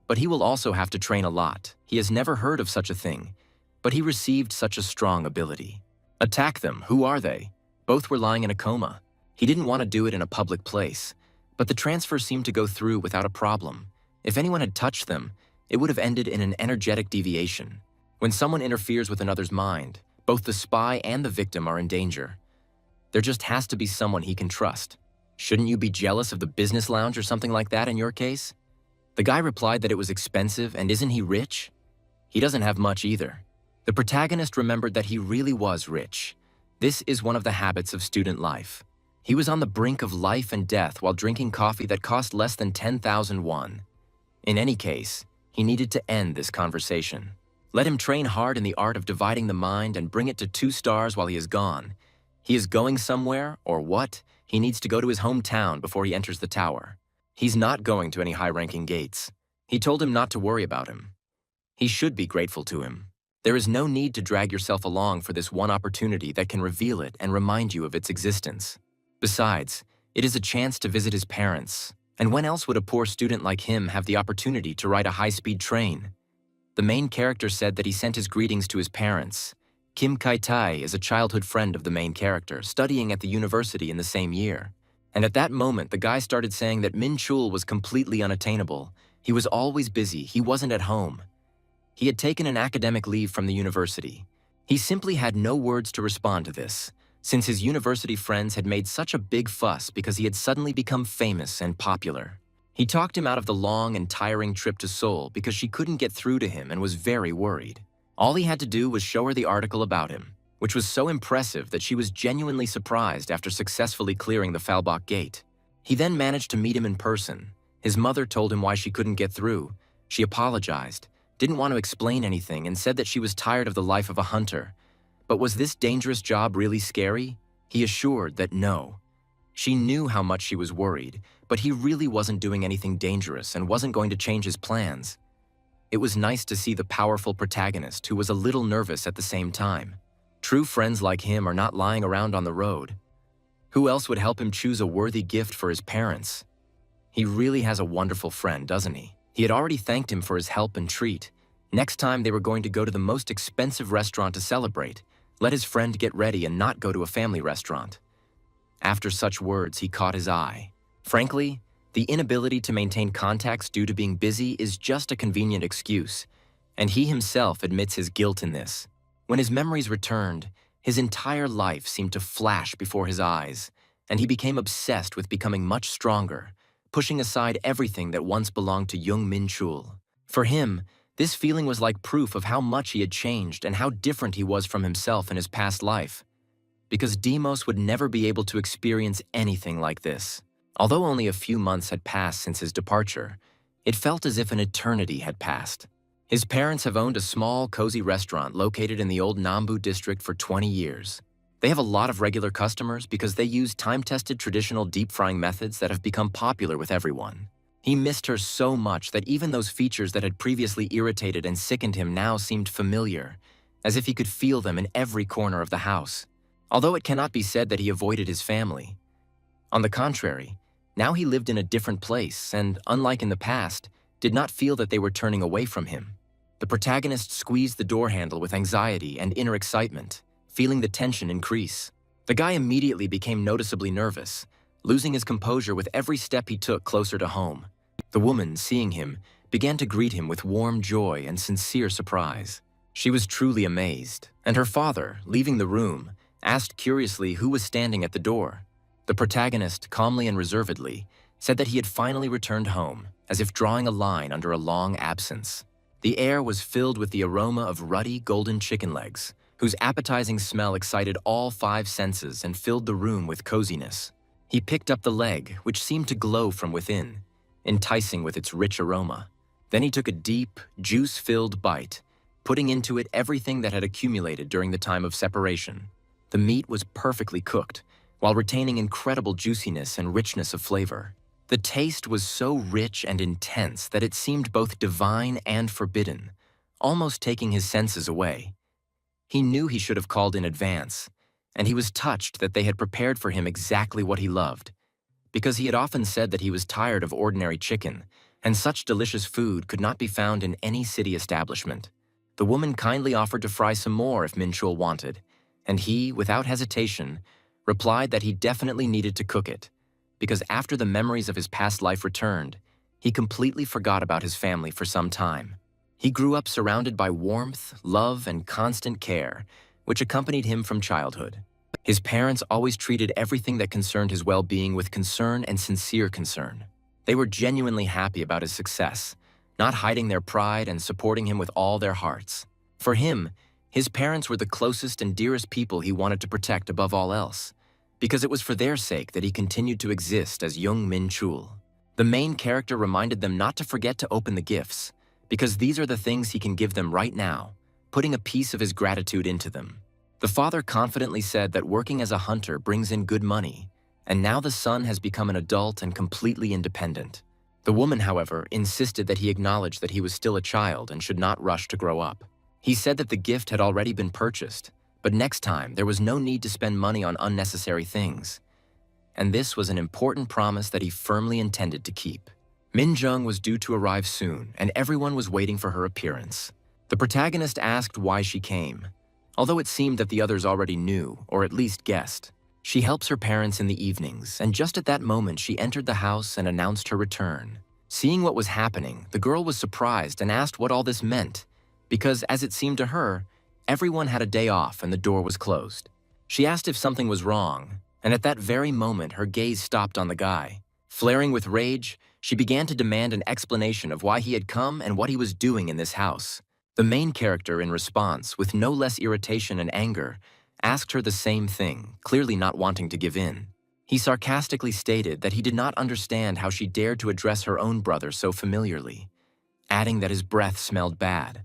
But he will also have to train a lot. He has never heard of such a thing, but he received such a strong ability. Attack them. Who are they? Both were lying in a coma. He didn't want to do it in a public place, but the transfer seemed to go through without a problem. If anyone had touched them, it would have ended in an energetic deviation. When someone interferes with another's mind, both the spy and the victim are in danger. There just has to be someone he can trust. Shouldn't you be jealous of the business lounge or something like that in your case? The guy replied that it was expensive, and isn't he rich? He doesn't have much either. The protagonist remembered that he really was rich. This is one of the habits of student life. He was on the brink of life and death while drinking coffee that cost less than 10,000 won. In any case, he needed to end this conversation. Let him train hard in the art of dividing the mind and bring it to 2 stars while he is gone. He is going somewhere, or what? He needs to go to his hometown before he enters the tower. He's not going to any high-ranking gates. He told him not to worry about him. He should be grateful to him. There is no need to drag yourself along for this one opportunity that can reveal it and remind you of its existence. Besides, it is a chance to visit his parents. And when else would a poor student like him have the opportunity to ride a high-speed train? The main character said that he sent his greetings to his parents. Kim Kai-tai is a childhood friend of the main character, studying at the university in the same year. And at that moment, the guy started saying that Minchul was completely unattainable. He was always busy. He wasn't at home. He had taken an academic leave from the university. He simply had no words to respond to this, since his university friends had made such a big fuss because he had suddenly become famous and popular. He talked him out of the long and tiring trip to Seoul because she couldn't get through to him and was very worried. All he had to do was show her the article about him, which was so impressive that she was genuinely surprised after successfully clearing the Falbach gate. He then managed to meet him in person. His mother told him why she couldn't get through. She apologized, didn't want to explain anything, and said that she was tired of the life of a hunter. But was this dangerous job really scary? He assured that no. She knew how much she was worried, but he really wasn't doing anything dangerous and wasn't going to change his plans. It was nice to see the powerful protagonist who was a little nervous at the same time. True friends like him are not lying around on the road. Who else would help him choose a worthy gift for his parents? He really has a wonderful friend, doesn't he? He had already thanked him for his help and treat. Next time they were going to go to the most expensive restaurant to celebrate. Let his friend get ready and not go to a family restaurant. After such words, he caught his eye. Frankly, the inability to maintain contacts due to being busy is just a convenient excuse, and he himself admits his guilt in this. When his memories returned, his entire life seemed to flash before his eyes, and he became obsessed with becoming much stronger, pushing aside everything that once belonged to young Minchul. For him, this feeling was like proof of how much he had changed and how different he was from himself in his past life. Because Demos would never be able to experience anything like this. Although only a few months had passed since his departure, it felt as if an eternity had passed. His parents have owned a small, cozy restaurant located in the old Nambu district for 20 years. They have a lot of regular customers because they use time-tested traditional deep-frying methods that have become popular with everyone. He missed her so much that even those features that had previously irritated and sickened him now seemed familiar, as if he could feel them in every corner of the house. Although it cannot be said that he avoided his family. On the contrary, now he lived in a different place and, unlike in the past, did not feel that they were turning away from him. The protagonist squeezed the door handle with anxiety and inner excitement, feeling the tension increase. The guy immediately became noticeably nervous, losing his composure with every step he took closer to home. The woman, seeing him, began to greet him with warm joy and sincere surprise. She was truly amazed, and her father, leaving the room, asked curiously who was standing at the door. The protagonist, calmly and reservedly, said that he had finally returned home, as if drawing a line under a long absence. The air was filled with the aroma of ruddy golden chicken legs, whose appetizing smell excited all 5 senses and filled the room with coziness. He picked up the leg, which seemed to glow from within, enticing with its rich aroma. Then he took a deep, juice-filled bite, putting into it everything that had accumulated during the time of separation. The meat was perfectly cooked, while retaining incredible juiciness and richness of flavor. The taste was so rich and intense that it seemed both divine and forbidden, almost taking his senses away. He knew he should have called in advance, and he was touched that they had prepared for him exactly what he loved. because he had often said that he was tired of ordinary chicken, and such delicious food could not be found in any city establishment. The woman kindly offered to fry some more if Minchul wanted, and he, without hesitation, replied that he definitely needed to cook it, because after the memories of his past life returned, he completely forgot about his family for some time. He grew up surrounded by warmth, love, and constant care, which accompanied him from childhood. His parents always treated everything that concerned his well-being with concern and sincere concern. They were genuinely happy about his success, not hiding their pride and supporting him with all their hearts. For him, his parents were the closest and dearest people he wanted to protect above all else, because it was for their sake that he continued to exist as young Minchul. The main character reminded them not to forget to open the gifts, because these are the things he can give them right now, putting a piece of his gratitude into them. The father confidently said that working as a hunter brings in good money, and now the son has become an adult and completely independent. The woman, however, insisted that he acknowledge that he was still a child and should not rush to grow up. He said that the gift had already been purchased, but next time there was no need to spend money on unnecessary things. And this was an important promise that he firmly intended to keep. Minjung was due to arrive soon, and everyone was waiting for her appearance. The protagonist asked why she came, although it seemed that the others already knew, or at least guessed. She helps her parents in the evenings, and just at that moment she entered the house and announced her return. Seeing what was happening, the girl was surprised and asked what all this meant, because, as it seemed to her, everyone had a day off and the door was closed. She asked if something was wrong, and at that very moment her gaze stopped on the guy. Flaring with rage, she began to demand an explanation of why he had come and what he was doing in this house. The main character, in response, with no less irritation and anger, asked her the same thing, clearly not wanting to give in. He sarcastically stated that he did not understand how she dared to address her own brother so familiarly, adding that his breath smelled bad.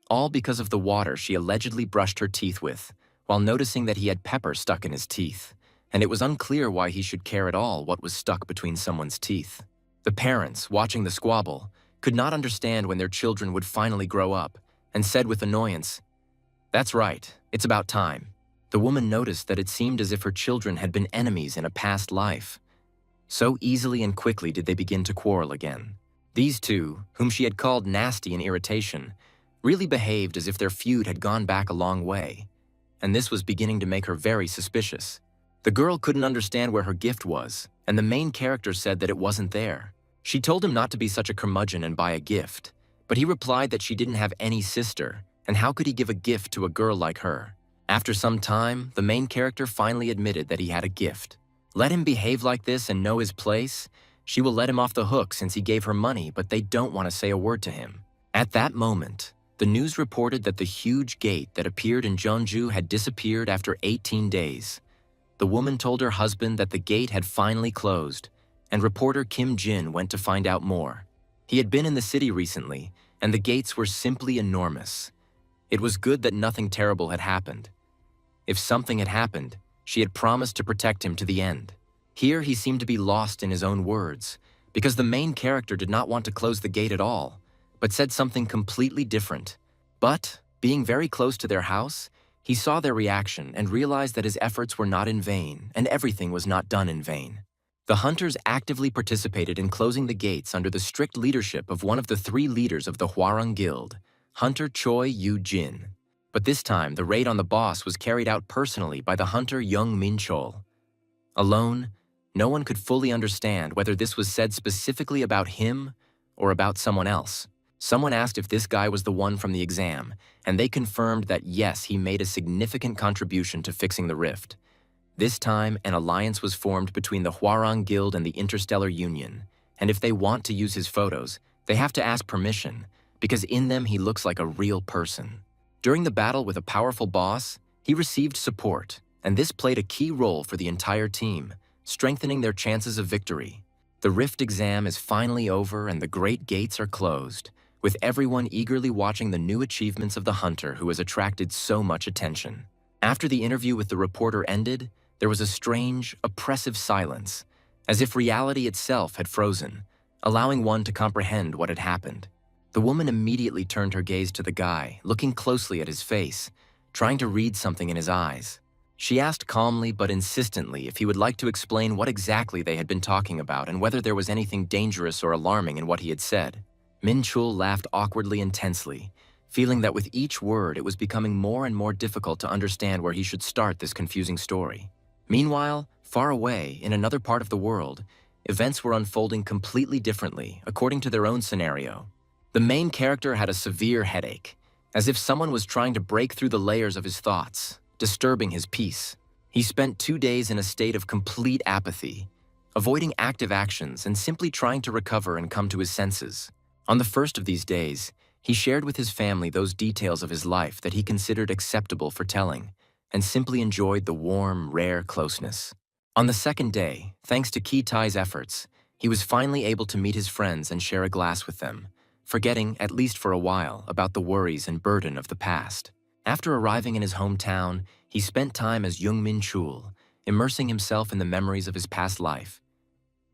All because of the water she allegedly brushed her teeth with, while noticing that he had pepper stuck in his teeth, and it was unclear why he should care at all what was stuck between someone's teeth. The parents, watching the squabble, could not understand when their children would finally grow up, and said with annoyance, "That's right, it's about time." The woman noticed that it seemed as if her children had been enemies in a past life. So easily and quickly did they begin to quarrel again. These two, whom she had called nasty in irritation, really behaved as if their feud had gone back a long way, and this was beginning to make her very suspicious. The girl couldn't understand where her gift was, and the main character said that it wasn't there. She told him not to be such a curmudgeon and buy a gift, but he replied that she didn't have any sister, and how could he give a gift to a girl like her? After some time, the main character finally admitted that he had a gift. Let him behave like this and know his place. She will let him off the hook since he gave her money, but they don't want to say a word to him. At that moment, the news reported that the huge gate that appeared in Jeonju had disappeared after 18 days. The woman told her husband that the gate had finally closed, and reporter Kim Jin went to find out more. He had been in the city recently, and the gates were simply enormous. It was good that nothing terrible had happened. If something had happened, she had promised to protect him to the end. Here he seemed to be lost in his own words, because the main character did not want to close the gate at all, but said something completely different. But, being very close to their house, he saw their reaction and realized that his efforts were not in vain, and everything was not done in vain. The hunters actively participated in closing the gates under the strict leadership of one of the 3 leaders of the Hwarang Guild, Hunter Choi Yu-jin. But this time, the raid on the boss was carried out personally by the hunter young Minchul. Alone, no one could fully understand whether this was said specifically about him or about someone else. Someone asked if this guy was the one from the exam, and they confirmed that yes, he made a significant contribution to fixing the rift. This time, an alliance was formed between the Hwarang Guild and the Interstellar Union, and if they want to use his photos, they have to ask permission, because in them he looks like a real person. During the battle with a powerful boss, he received support, and this played a key role for the entire team, strengthening their chances of victory. The rift exam is finally over and the great gates are closed, with everyone eagerly watching the new achievements of the hunter who has attracted so much attention. After the interview with the reporter ended, there was a strange, oppressive silence, as if reality itself had frozen, allowing one to comprehend what had happened. The woman immediately turned her gaze to the guy, looking closely at his face, trying to read something in his eyes. She asked calmly but insistently if he would like to explain what exactly they had been talking about and whether there was anything dangerous or alarming in what he had said. Minchul laughed awkwardly and tensely, feeling that with each word it was becoming more and more difficult to understand where he should start this confusing story. Meanwhile, far away, in another part of the world, events were unfolding completely differently, according to their own scenario. The main character had a severe headache, as if someone was trying to break through the layers of his thoughts, disturbing his peace. He spent 2 days in a state of complete apathy, avoiding active actions and simply trying to recover and come to his senses. On the first of these days, he shared with his family those details of his life that he considered acceptable for telling, and simply enjoyed the warm, rare closeness. On the second day, thanks to Ki-Tai's efforts, he was finally able to meet his friends and share a glass with them, forgetting, at least for a while, about the worries and burden of the past. After arriving in his hometown, he spent time as young Minchul, immersing himself in the memories of his past life.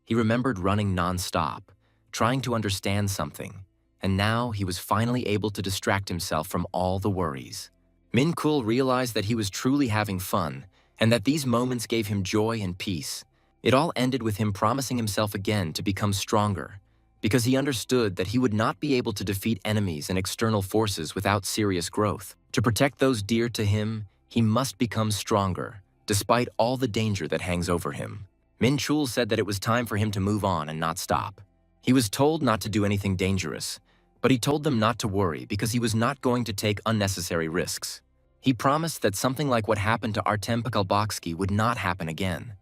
He remembered running non-stop, trying to understand something, and now he was finally able to distract himself from all the worries. Minchul realized that he was truly having fun, and that these moments gave him joy and peace. It all ended with him promising himself again to become stronger, because he understood that he would not be able to defeat enemies and external forces without serious growth. To protect those dear to him, he must become stronger, despite all the danger that hangs over him. Minchul said that it was time for him to move on and not stop. He was told not to do anything dangerous, but he told them not to worry because he was not going to take unnecessary risks. He promised that something like what happened to Artem Pekalboksky would not happen again.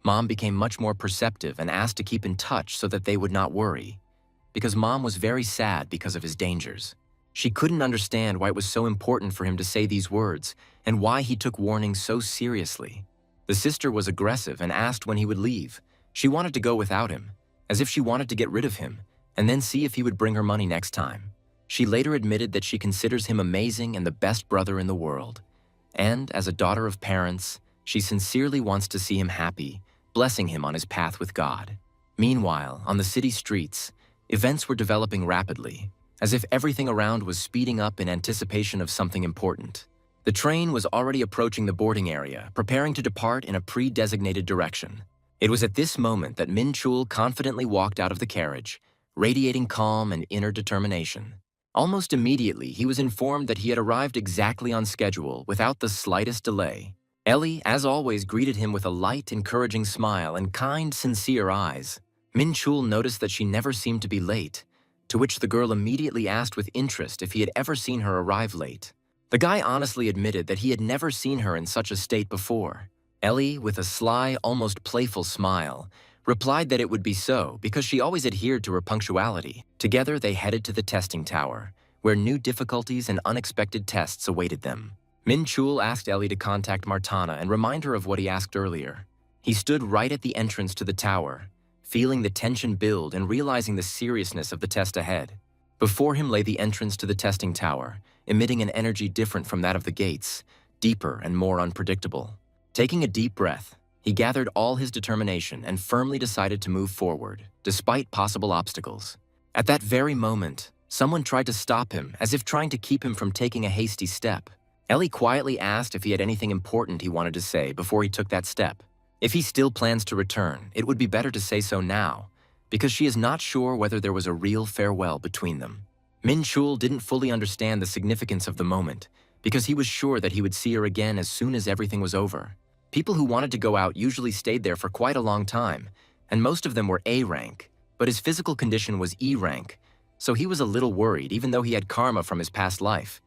Mom became much more perceptive and asked to keep in touch so that they would not worry, because Mom was very sad because of his dangers. She couldn't understand why it was so important for him to say these words and why he took warnings so seriously. The sister was aggressive and asked when he would leave. She wanted to go without him, as if she wanted to get rid of him, and then see if he would bring her money next time. She later admitted that she considers him amazing and the best brother in the world. And, as a daughter of parents, she sincerely wants to see him happy, blessing him on his path with God. Meanwhile, on the city streets, events were developing rapidly, as if everything around was speeding up in anticipation of something important. The train was already approaching the boarding area, preparing to depart in a pre-designated direction. It was at this moment that Minchul confidently walked out of the carriage, radiating calm and inner determination. Almost immediately, he was informed that he had arrived exactly on schedule, without the slightest delay. Ellie, as always, greeted him with a light, encouraging smile and kind, sincere eyes. Minchul noticed that she never seemed to be late, to which the girl immediately asked with interest if he had ever seen her arrive late. The guy honestly admitted that he had never seen her in such a state before. Ellie, with a sly, almost playful smile, replied that it would be so because she always adhered to her punctuality. Together, they headed to the testing tower, where new difficulties and unexpected tests awaited them. Minchul asked Ellie to contact Martana and remind her of what he asked earlier. He stood right at the entrance to the tower, feeling the tension build and realizing the seriousness of the test ahead. Before him lay the entrance to the testing tower, emitting an energy different from that of the gates, deeper and more unpredictable. Taking a deep breath, he gathered all his determination and firmly decided to move forward, despite possible obstacles. At that very moment, someone tried to stop him, as if trying to keep him from taking a hasty step. Ellie quietly asked if he had anything important he wanted to say before he took that step. If he still plans to return, it would be better to say so now, because she is not sure whether there was a real farewell between them. Minchul didn't fully understand the significance of the moment, because he was sure that he would see her again as soon as everything was over. People who wanted to go out usually stayed there for quite a long time, and most of them were A rank, but his physical condition was E rank, so he was a little worried even though he had karma from his past life.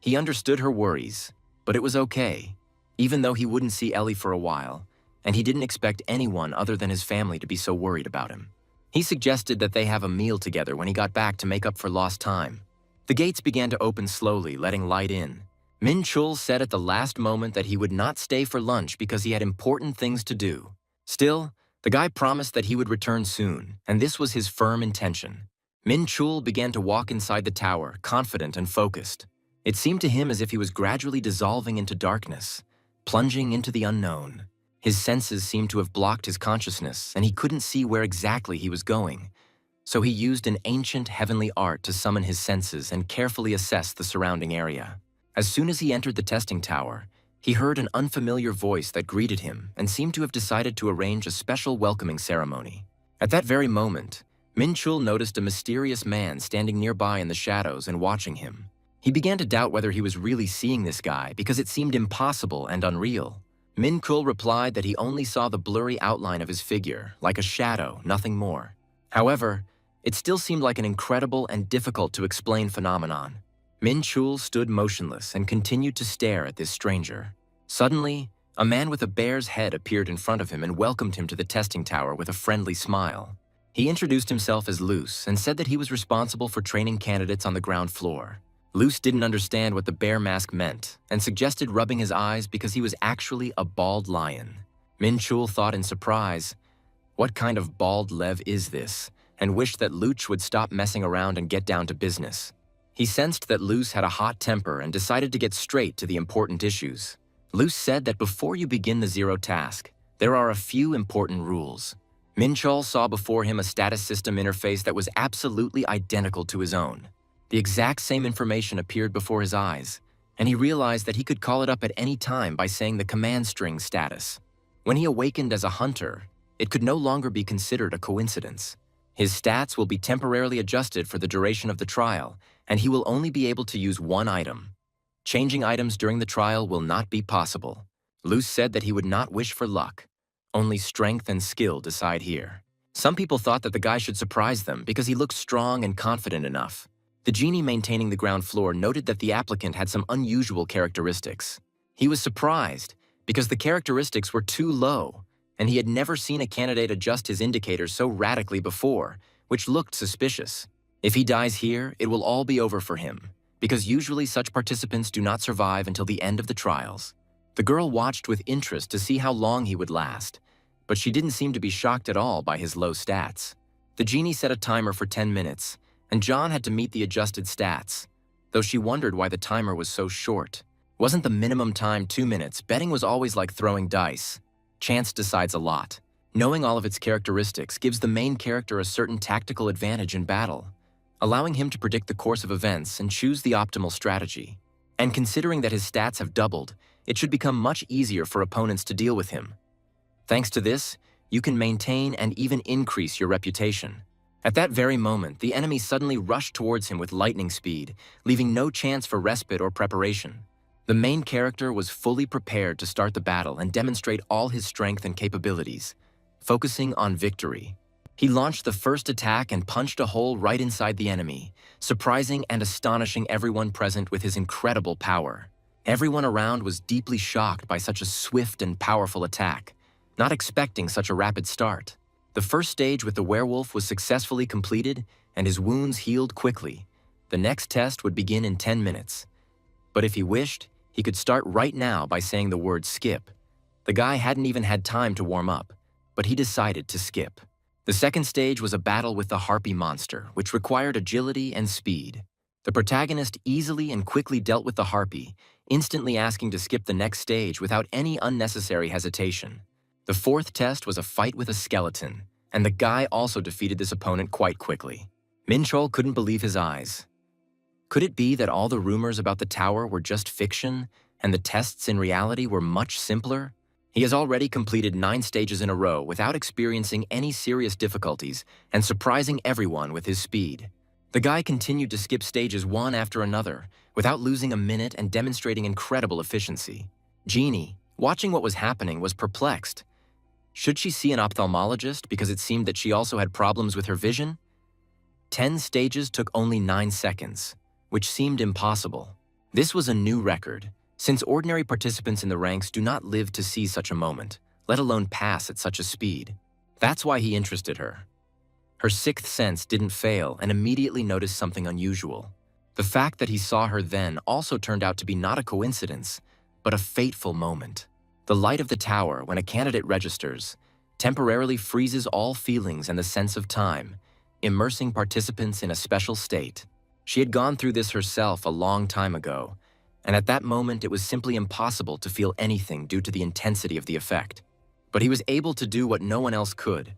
He understood her worries, but it was okay, even though he wouldn't see Ellie for a while, and he didn't expect anyone other than his family to be so worried about him. He suggested that they have a meal together when he got back to make up for lost time. The gates began to open slowly, letting light in. Minchul said at the last moment that he would not stay for lunch because he had important things to do. Still, the guy promised that he would return soon, and this was his firm intention. Minchul began to walk inside the tower, confident and focused. It seemed to him as if he was gradually dissolving into darkness, plunging into the unknown. His senses seemed to have blocked his consciousness, and he couldn't see where exactly he was going. So he used an ancient heavenly art to summon his senses and carefully assess the surrounding area. As soon as he entered the testing tower, he heard an unfamiliar voice that greeted him and seemed to have decided to arrange a special welcoming ceremony. At that very moment, Minchul noticed a mysterious man standing nearby in the shadows and watching him. He began to doubt whether he was really seeing this guy because it seemed impossible and unreal. Minchul replied that he only saw the blurry outline of his figure, like a shadow, nothing more. However, it still seemed like an incredible and difficult to explain phenomenon. Minchul stood motionless and continued to stare at this stranger. Suddenly, a man with a bear's head appeared in front of him and welcomed him to the testing tower with a friendly smile. He introduced himself as Luce and said that he was responsible for training candidates on the ground floor. Luce didn't understand what the bear mask meant and suggested rubbing his eyes because he was actually a bald lion. Minchul thought in surprise, "What kind of bald lev is this?" and wished that Luce would stop messing around and get down to business. He sensed that Luce had a hot temper and decided to get straight to the important issues. Luce said that before you begin the zero task, there are a few important rules. Minchul saw before him a status system interface that was absolutely identical to his own. The exact same information appeared before his eyes, and he realized that he could call it up at any time by saying the command string status. When he awakened as a hunter, it could no longer be considered a coincidence. His stats will be temporarily adjusted for the duration of the trial, and he will only be able to use one item. Changing items during the trial will not be possible. Luce said that he would not wish for luck. Only strength and skill decide here. Some people thought that the guy should surprise them because he looked strong and confident enough. The genie maintaining the ground floor noted that the applicant had some unusual characteristics. He was surprised because the characteristics were too low, and he had never seen a candidate adjust his indicators so radically before, which looked suspicious. If he dies here, it will all be over for him, because usually such participants do not survive until the end of the trials. The girl watched with interest to see how long he would last, but she didn't seem to be shocked at all by his low stats. The genie set a timer for 10 minutes, and John had to meet the adjusted stats, though she wondered why the timer was so short. Wasn't the minimum time 2 minutes? Betting was always like throwing dice. Chance decides a lot. Knowing all of its characteristics gives the main character a certain tactical advantage in battle, allowing him to predict the course of events and choose the optimal strategy. And considering that his stats have doubled, it should become much easier for opponents to deal with him. Thanks to this, you can maintain and even increase your reputation. At that very moment, the enemy suddenly rushed towards him with lightning speed, leaving no chance for respite or preparation. The main character was fully prepared to start the battle and demonstrate all his strength and capabilities, focusing on victory. He launched the first attack and punched a hole right inside the enemy, surprising and astonishing everyone present with his incredible power. Everyone around was deeply shocked by such a swift and powerful attack, not expecting such a rapid start. The first stage with the werewolf was successfully completed, and his wounds healed quickly. The next test would begin in 10 minutes. But if he wished, he could start right now by saying the word skip. The guy hadn't even had time to warm up, but he decided to skip. The second stage was a battle with the harpy monster, which required agility and speed. The protagonist easily and quickly dealt with the harpy, instantly asking to skip the next stage without any unnecessary hesitation. The fourth test was a fight with a skeleton, and the guy also defeated this opponent quite quickly. Minchul couldn't believe his eyes. Could it be that all the rumors about the tower were just fiction, and the tests in reality were much simpler? He has already completed 9 stages in a row without experiencing any serious difficulties and surprising everyone with his speed. The guy continued to skip stages one after another without losing a minute and demonstrating incredible efficiency. Jeannie, watching what was happening, was perplexed. Should she see an ophthalmologist because it seemed that she also had problems with her vision? 10 stages took only 9 seconds, which seemed impossible. This was a new record, since ordinary participants in the ranks do not live to see such a moment, let alone pass at such a speed. That's why he interested her. Her sixth sense didn't fail and immediately noticed something unusual. The fact that he saw her then also turned out to be not a coincidence, but a fateful moment. The light of the tower, when a candidate registers, temporarily freezes all feelings and the sense of time, immersing participants in a special state. She had gone through this herself a long time ago, and at that moment it was simply impossible to feel anything due to the intensity of the effect. But he was able to do what no one else could,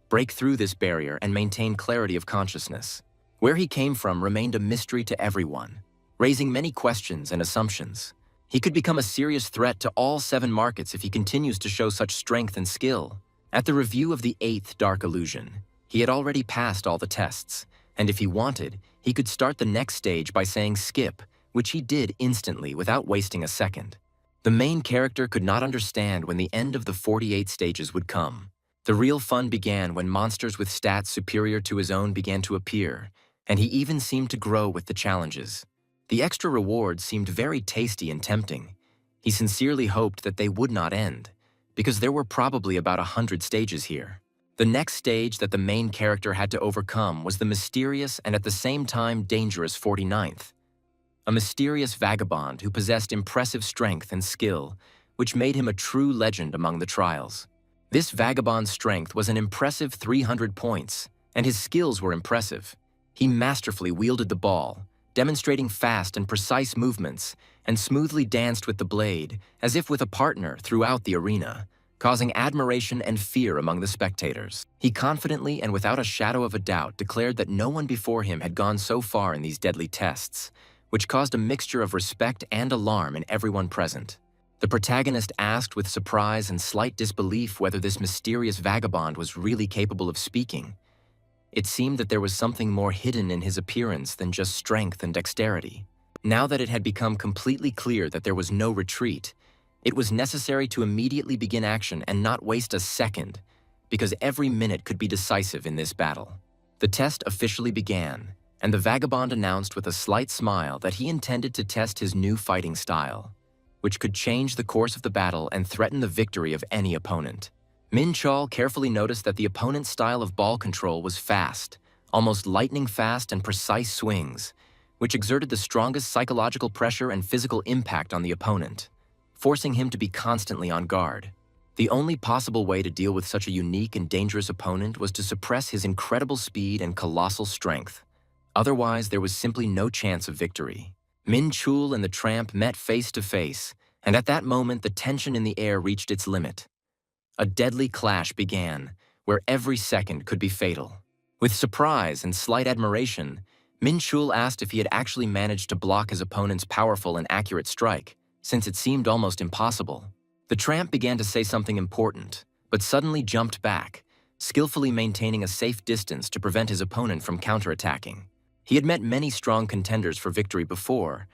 break through this barrier and maintain clarity of consciousness. Where he came from remained a mystery to everyone, raising many questions and assumptions. He could become a serious threat to all 7 markets if he continues to show such strength and skill. At the review of the 8th Dark Illusion, he had already passed all the tests, and if he wanted, he could start the next stage by saying skip, which he did instantly without wasting a second. The main character could not understand when the end of the 48 stages would come. The real fun began when monsters with stats superior to his own began to appear, and he even seemed to grow with the challenges. The extra rewards seemed very tasty and tempting. He sincerely hoped that they would not end, because there were probably about 100 stages here. The next stage that the main character had to overcome was the mysterious and at the same time dangerous 49th. A mysterious vagabond who possessed impressive strength and skill, which made him a true legend among the trials. This vagabond's strength was an impressive 300 points, and his skills were impressive. He masterfully wielded the ball, demonstrating fast and precise movements, and smoothly danced with the blade, as if with a partner throughout the arena, causing admiration and fear among the spectators. He confidently and without a shadow of a doubt declared that no one before him had gone so far in these deadly tests, which caused a mixture of respect and alarm in everyone present. The protagonist asked with surprise and slight disbelief whether this mysterious vagabond was really capable of speaking. It seemed that there was something more hidden in his appearance than just strength and dexterity. Now that it had become completely clear that there was no retreat, it was necessary to immediately begin action and not waste a second, because every minute could be decisive in this battle. The test officially began, and the vagabond announced with a slight smile that he intended to test his new fighting style, which could change the course of the battle and threaten the victory of any opponent. Minchul carefully noticed that the opponent's style of ball control was fast, almost lightning fast and precise swings, which exerted the strongest psychological pressure and physical impact on the opponent, forcing him to be constantly on guard. The only possible way to deal with such a unique and dangerous opponent was to suppress his incredible speed and colossal strength. Otherwise, there was simply no chance of victory. Minchul and the tramp met face to face, and at that moment the tension in the air reached its limit. A deadly clash began, where every second could be fatal. With surprise and slight admiration, Minchul asked if he had actually managed to block his opponent's powerful and accurate strike, since it seemed almost impossible. The tramp began to say something important, but suddenly jumped back, skillfully maintaining a safe distance to prevent his opponent from counterattacking. He had met many strong contenders for victory before,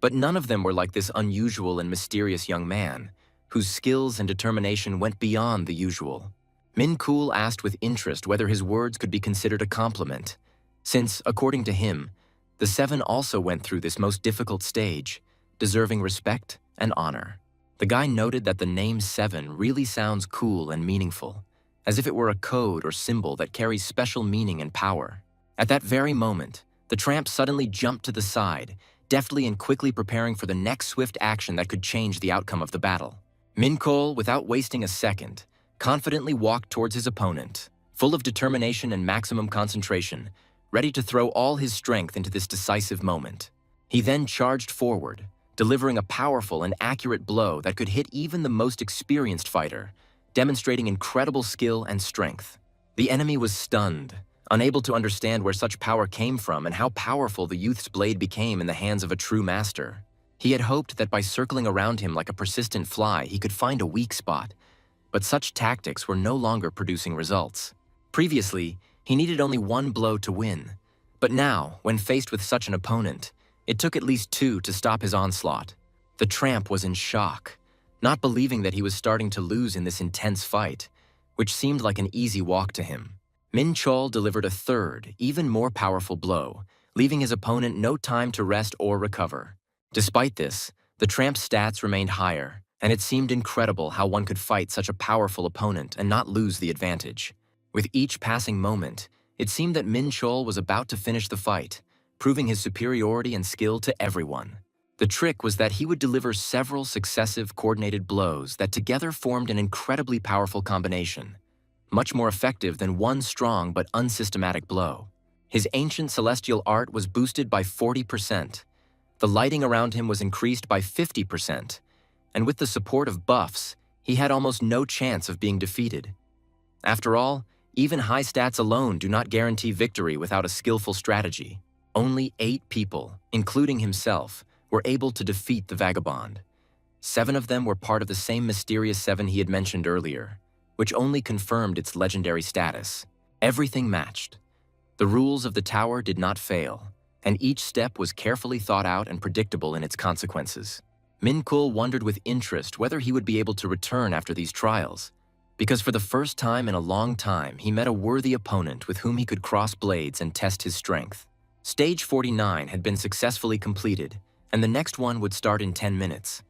but none of them were like this unusual and mysterious young man, whose skills and determination went beyond the usual. Minchul asked with interest whether his words could be considered a compliment, since, according to him, the 7 also went through this most difficult stage, deserving respect and honor. The guy noted that the name 7 really sounds cool and meaningful, as if it were a code or symbol that carries special meaning and power. At that very moment, the tramp suddenly jumped to the side, deftly and quickly preparing for the next swift action that could change the outcome of the battle. Minchul, without wasting a second, confidently walked towards his opponent, full of determination and maximum concentration, ready to throw all his strength into this decisive moment. He then charged forward, delivering a powerful and accurate blow that could hit even the most experienced fighter, demonstrating incredible skill and strength. The enemy was stunned, unable to understand where such power came from and how powerful the youth's blade became in the hands of a true master. He had hoped that by circling around him like a persistent fly, he could find a weak spot, but such tactics were no longer producing results. Previously, he needed only one blow to win, but now, when faced with such an opponent, it took at least 2 to stop his onslaught. The tramp was in shock, not believing that he was starting to lose in this intense fight, which seemed like an easy walk to him. Minchul delivered a third, even more powerful blow, leaving his opponent no time to rest or recover. Despite this, the tramp's stats remained higher, and it seemed incredible how one could fight such a powerful opponent and not lose the advantage. With each passing moment, it seemed that Minchul was about to finish the fight, proving his superiority and skill to everyone. The trick was that he would deliver several successive coordinated blows that together formed an incredibly powerful combination, much more effective than one strong but unsystematic blow. His ancient celestial art was boosted by 40%. The lighting around him was increased by 50%, and with the support of buffs, he had almost no chance of being defeated. After all, even high stats alone do not guarantee victory without a skillful strategy. Only 8 people, including himself, were able to defeat the vagabond, 7 of them were part of the same mysterious 7 he had mentioned earlier, which only confirmed its legendary status. Everything matched. The rules of the tower did not fail, and each step was carefully thought out and predictable in its consequences. Minchul wondered with interest whether he would be able to return after these trials, because for the first time in a long time he met a worthy opponent with whom he could cross blades and test his strength. Stage 49 had been successfully completed, and the next one would start in 10 minutes.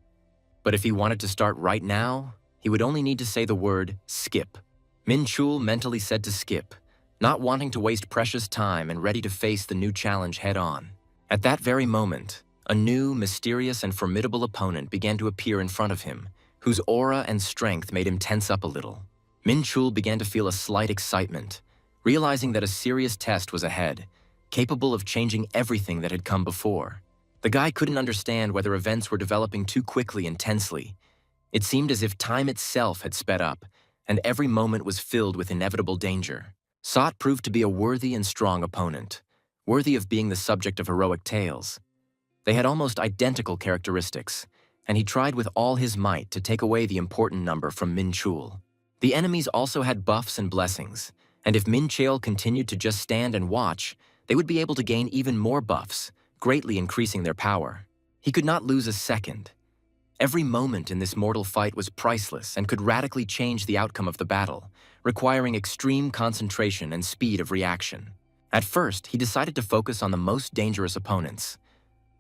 But if he wanted to start right now, he would only need to say the word skip. Minchul mentally said to skip, not wanting to waste precious time and ready to face the new challenge head-on. At that very moment, a new, mysterious, and formidable opponent began to appear in front of him, whose aura and strength made him tense up a little. Minchul began to feel a slight excitement, realizing that a serious test was ahead, capable of changing everything that had come before. The guy couldn't understand whether events were developing too quickly and tensely. It seemed as if time itself had sped up, and every moment was filled with inevitable danger. Sot proved to be a worthy and strong opponent, worthy of being the subject of heroic tales. They had almost identical characteristics, and he tried with all his might to take away the important number from Minchul. The enemies also had buffs and blessings, and if Minchul continued to just stand and watch, they would be able to gain even more buffs, greatly increasing their power. He could not lose a second. Every moment in this mortal fight was priceless and could radically change the outcome of the battle, requiring extreme concentration and speed of reaction. At first, he decided to focus on the most dangerous opponents,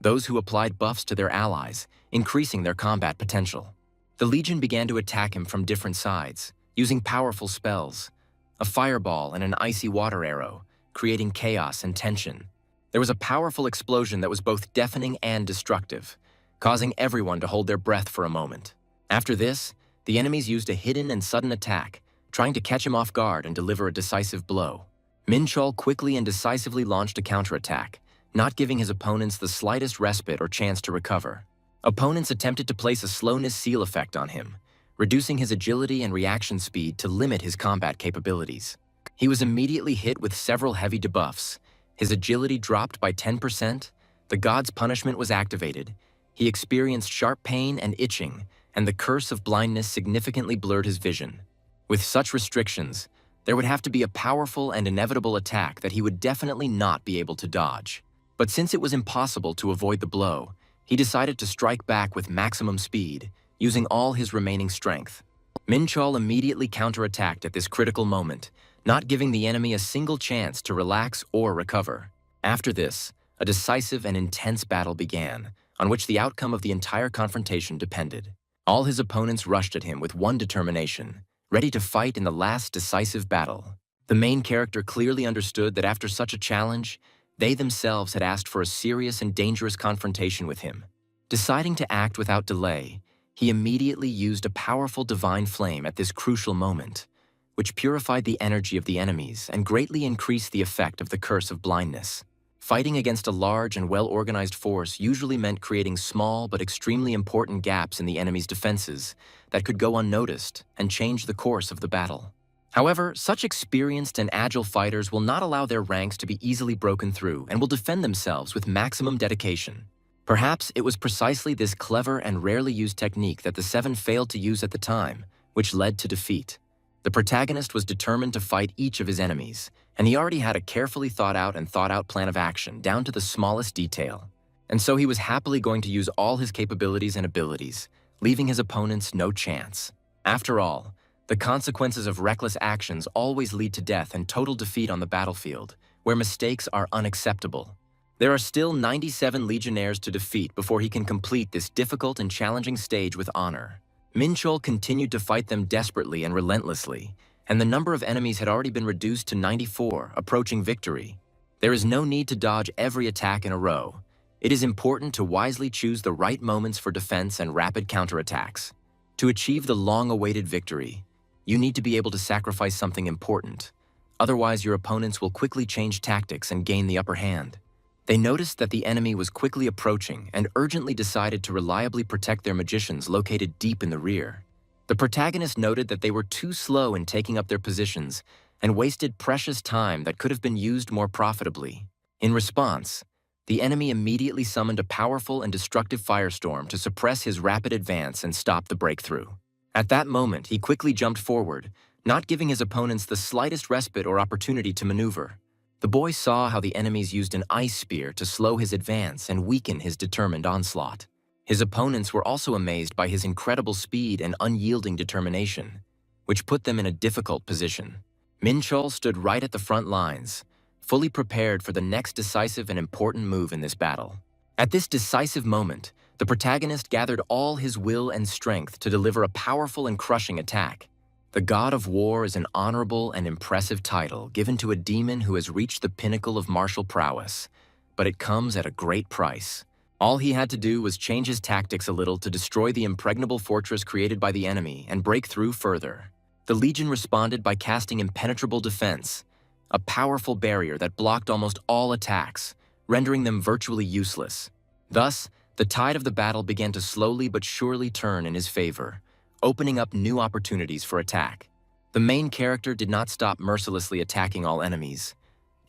those who applied buffs to their allies, increasing their combat potential. The Legion began to attack him from different sides, using powerful spells, a fireball and an icy water arrow, creating chaos and tension. There was a powerful explosion that was both deafening and destructive, causing everyone to hold their breath for a moment. After this, the enemies used a hidden and sudden attack, trying to catch him off guard and deliver a decisive blow. Minchul quickly and decisively launched a counterattack, not giving his opponents the slightest respite or chance to recover. Opponents attempted to place a slowness seal effect on him, reducing his agility and reaction speed to limit his combat capabilities. He was immediately hit with several heavy debuffs. His agility dropped by 10%, the god's punishment was activated, he experienced sharp pain and itching, and the curse of blindness significantly blurred his vision. With such restrictions, there would have to be a powerful and inevitable attack that he would definitely not be able to dodge. But since it was impossible to avoid the blow, he decided to strike back with maximum speed, using all his remaining strength. Minchul immediately counterattacked at this critical moment, not giving the enemy a single chance to relax or recover. After this, a decisive and intense battle began, on which the outcome of the entire confrontation depended. All his opponents rushed at him with one determination, ready to fight in the last decisive battle. The main character clearly understood that after such a challenge, they themselves had asked for a serious and dangerous confrontation with him. Deciding to act without delay, he immediately used a powerful divine flame at this crucial moment, which purified the energy of the enemies and greatly increased the effect of the curse of blindness. Fighting against a large and well-organized force usually meant creating small but extremely important gaps in the enemy's defenses that could go unnoticed and change the course of the battle. However, such experienced and agile fighters will not allow their ranks to be easily broken through and will defend themselves with maximum dedication. Perhaps it was precisely this clever and rarely used technique that the Seven failed to use at the time, which led to defeat. The protagonist was determined to fight each of his enemies, and he already had a carefully thought out plan of action down to the smallest detail. And so he was happily going to use all his capabilities and abilities, leaving his opponents no chance. After all, the consequences of reckless actions always lead to death and total defeat on the battlefield, where mistakes are unacceptable. There are still 97 legionnaires to defeat before he can complete this difficult and challenging stage with honor. Minchul continued to fight them desperately and relentlessly, and the number of enemies had already been reduced to 94, approaching victory. There is no need to dodge every attack in a row. It is important to wisely choose the right moments for defense and rapid counterattacks. To achieve the long-awaited victory, you need to be able to sacrifice something important. Otherwise, your opponents will quickly change tactics and gain the upper hand. They noticed that the enemy was quickly approaching and urgently decided to reliably protect their magicians located deep in the rear. The protagonist noted that they were too slow in taking up their positions and wasted precious time that could have been used more profitably. In response, The enemy immediately summoned a powerful and destructive firestorm to suppress his rapid advance and stop the breakthrough. At that moment, he quickly jumped forward, not giving his opponents the slightest respite or opportunity to maneuver. The boy saw how the enemies used an ice spear to slow his advance and weaken his determined onslaught. His opponents were also amazed by his incredible speed and unyielding determination, which put them in a difficult position. Minchul stood right at the front lines, fully prepared for the next decisive and important move in this battle. At this decisive moment, the protagonist gathered all his will and strength to deliver a powerful and crushing attack. The God of War is an honorable and impressive title given to a demon who has reached the pinnacle of martial prowess, but it comes at a great price. All he had to do was change his tactics a little to destroy the impregnable fortress created by the enemy and break through further. The Legion responded by casting impenetrable defense, a powerful barrier that blocked almost all attacks, rendering them virtually useless. Thus, the tide of the battle began to slowly but surely turn in his favor, opening up new opportunities for attack. The main character did not stop mercilessly attacking all enemies,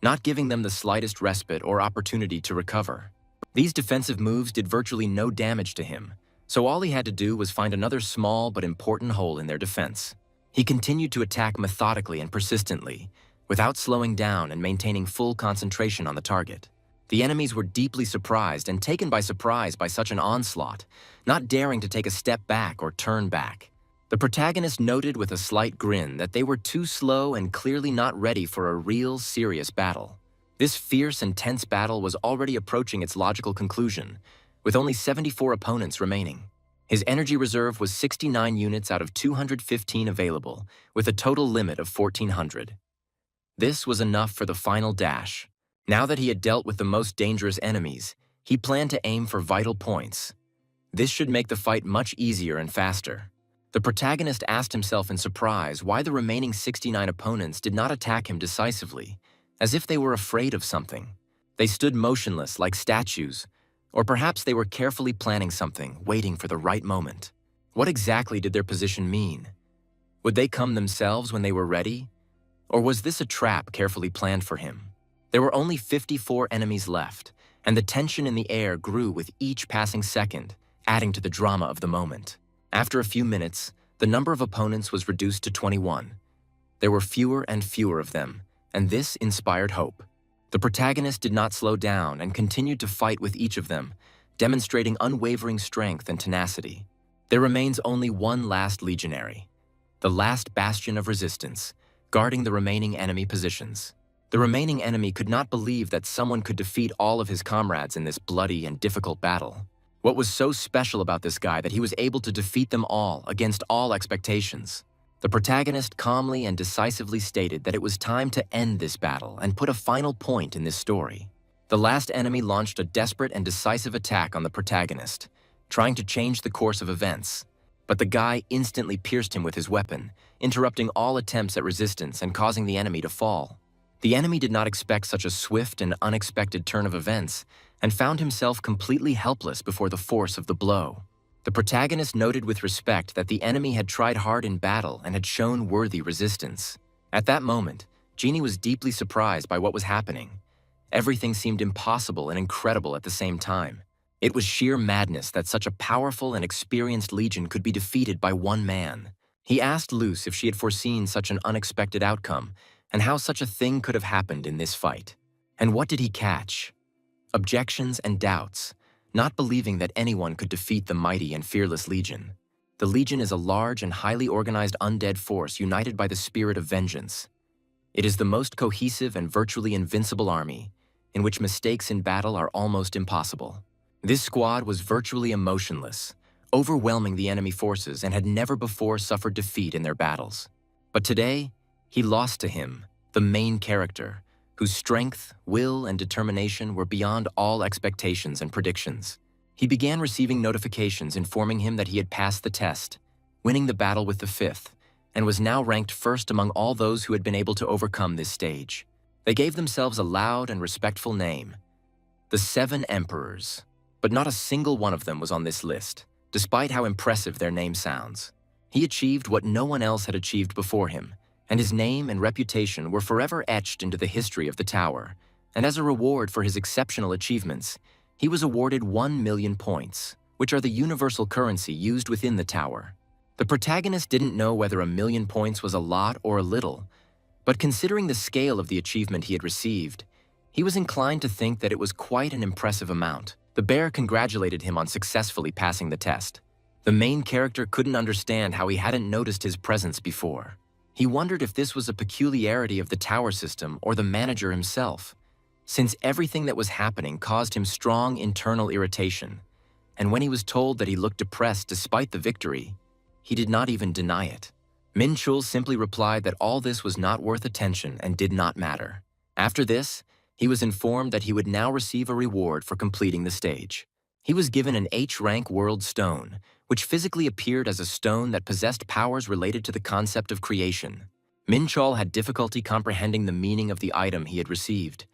not giving them the slightest respite or opportunity to recover. These defensive moves did virtually no damage to him, so all he had to do was find another small but important hole in their defense. He continued to attack methodically and persistently, without slowing down and maintaining full concentration on the target. The enemies were deeply surprised and taken by surprise by such an onslaught, not daring to take a step back or turn back. The protagonist noted with a slight grin that they were too slow and clearly not ready for a real, serious battle. This fierce and tense battle was already approaching its logical conclusion, with only 74 opponents remaining. His energy reserve was 69 units out of 215 available, with a total limit of 1,400. This was enough for the final dash. Now that he had dealt with the most dangerous enemies, he planned to aim for vital points. This should make the fight much easier and faster. The protagonist asked himself in surprise why the remaining 69 opponents did not attack him decisively, as if they were afraid of something. They stood motionless like statues, or perhaps they were carefully planning something, waiting for the right moment. What exactly did their position mean? Would they come themselves when they were ready? Or was this a trap carefully planned for him? There were only 54 enemies left, and the tension in the air grew with each passing second, adding to the drama of the moment. After a few minutes, the number of opponents was reduced to 21. There were fewer and fewer of them, and this inspired hope. The protagonist did not slow down and continued to fight with each of them, demonstrating unwavering strength and tenacity. There remains only one last legionary, the last bastion of resistance, guarding the remaining enemy positions. The remaining enemy could not believe that someone could defeat all of his comrades in this bloody and difficult battle. What was so special about this guy that he was able to defeat them all against all expectations? The protagonist calmly and decisively stated that it was time to end this battle and put a final point in this story. The last enemy launched a desperate and decisive attack on the protagonist, trying to change the course of events. But the guy instantly pierced him with his weapon, interrupting all attempts at resistance and causing the enemy to fall. The enemy did not expect such a swift and unexpected turn of events and found himself completely helpless before the force of the blow. The protagonist noted with respect that the enemy had tried hard in battle and had shown worthy resistance. At that moment, Genie was deeply surprised by what was happening. Everything seemed impossible and incredible at the same time. It was sheer madness that such a powerful and experienced legion could be defeated by one man. He asked Luce if she had foreseen such an unexpected outcome and how such a thing could have happened in this fight. And what did he catch? Objections and doubts, not believing that anyone could defeat the mighty and fearless Legion. The Legion is a large and highly organized undead force united by the spirit of vengeance. It is the most cohesive and virtually invincible army, in which mistakes in battle are almost impossible. This squad was virtually emotionless, overwhelming the enemy forces and had never before suffered defeat in their battles. But today, he lost to him, the main character, whose strength, will, and determination were beyond all expectations and predictions. He began receiving notifications informing him that he had passed the test, winning the battle with the 5th, and was now ranked first among all those who had been able to overcome this stage. They gave themselves a loud and respectful name, the 7 Emperors. But not a single one of them was on this list, despite how impressive their name sounds. He achieved what no one else had achieved before him, and his name and reputation were forever etched into the history of the tower, and as a reward for his exceptional achievements, he was awarded 1,000,000 points, which are the universal currency used within the tower. The protagonist didn't know whether 1,000,000 points was a lot or a little, but considering the scale of the achievement he had received, he was inclined to think that it was quite an impressive amount. The bear congratulated him on successfully passing the test. The main character couldn't understand how he hadn't noticed his presence before. He wondered if this was a peculiarity of the tower system or the manager himself, since everything that was happening caused him strong internal irritation, and when he was told that he looked depressed despite the victory, he did not even deny it. Minchul simply replied that all this was not worth attention and did not matter. After this, he was informed that he would now receive a reward for completing the stage. He was given an H-rank world stone, which physically appeared as a stone that possessed powers related to the concept of creation. Minchul had difficulty comprehending the meaning of the item he had received,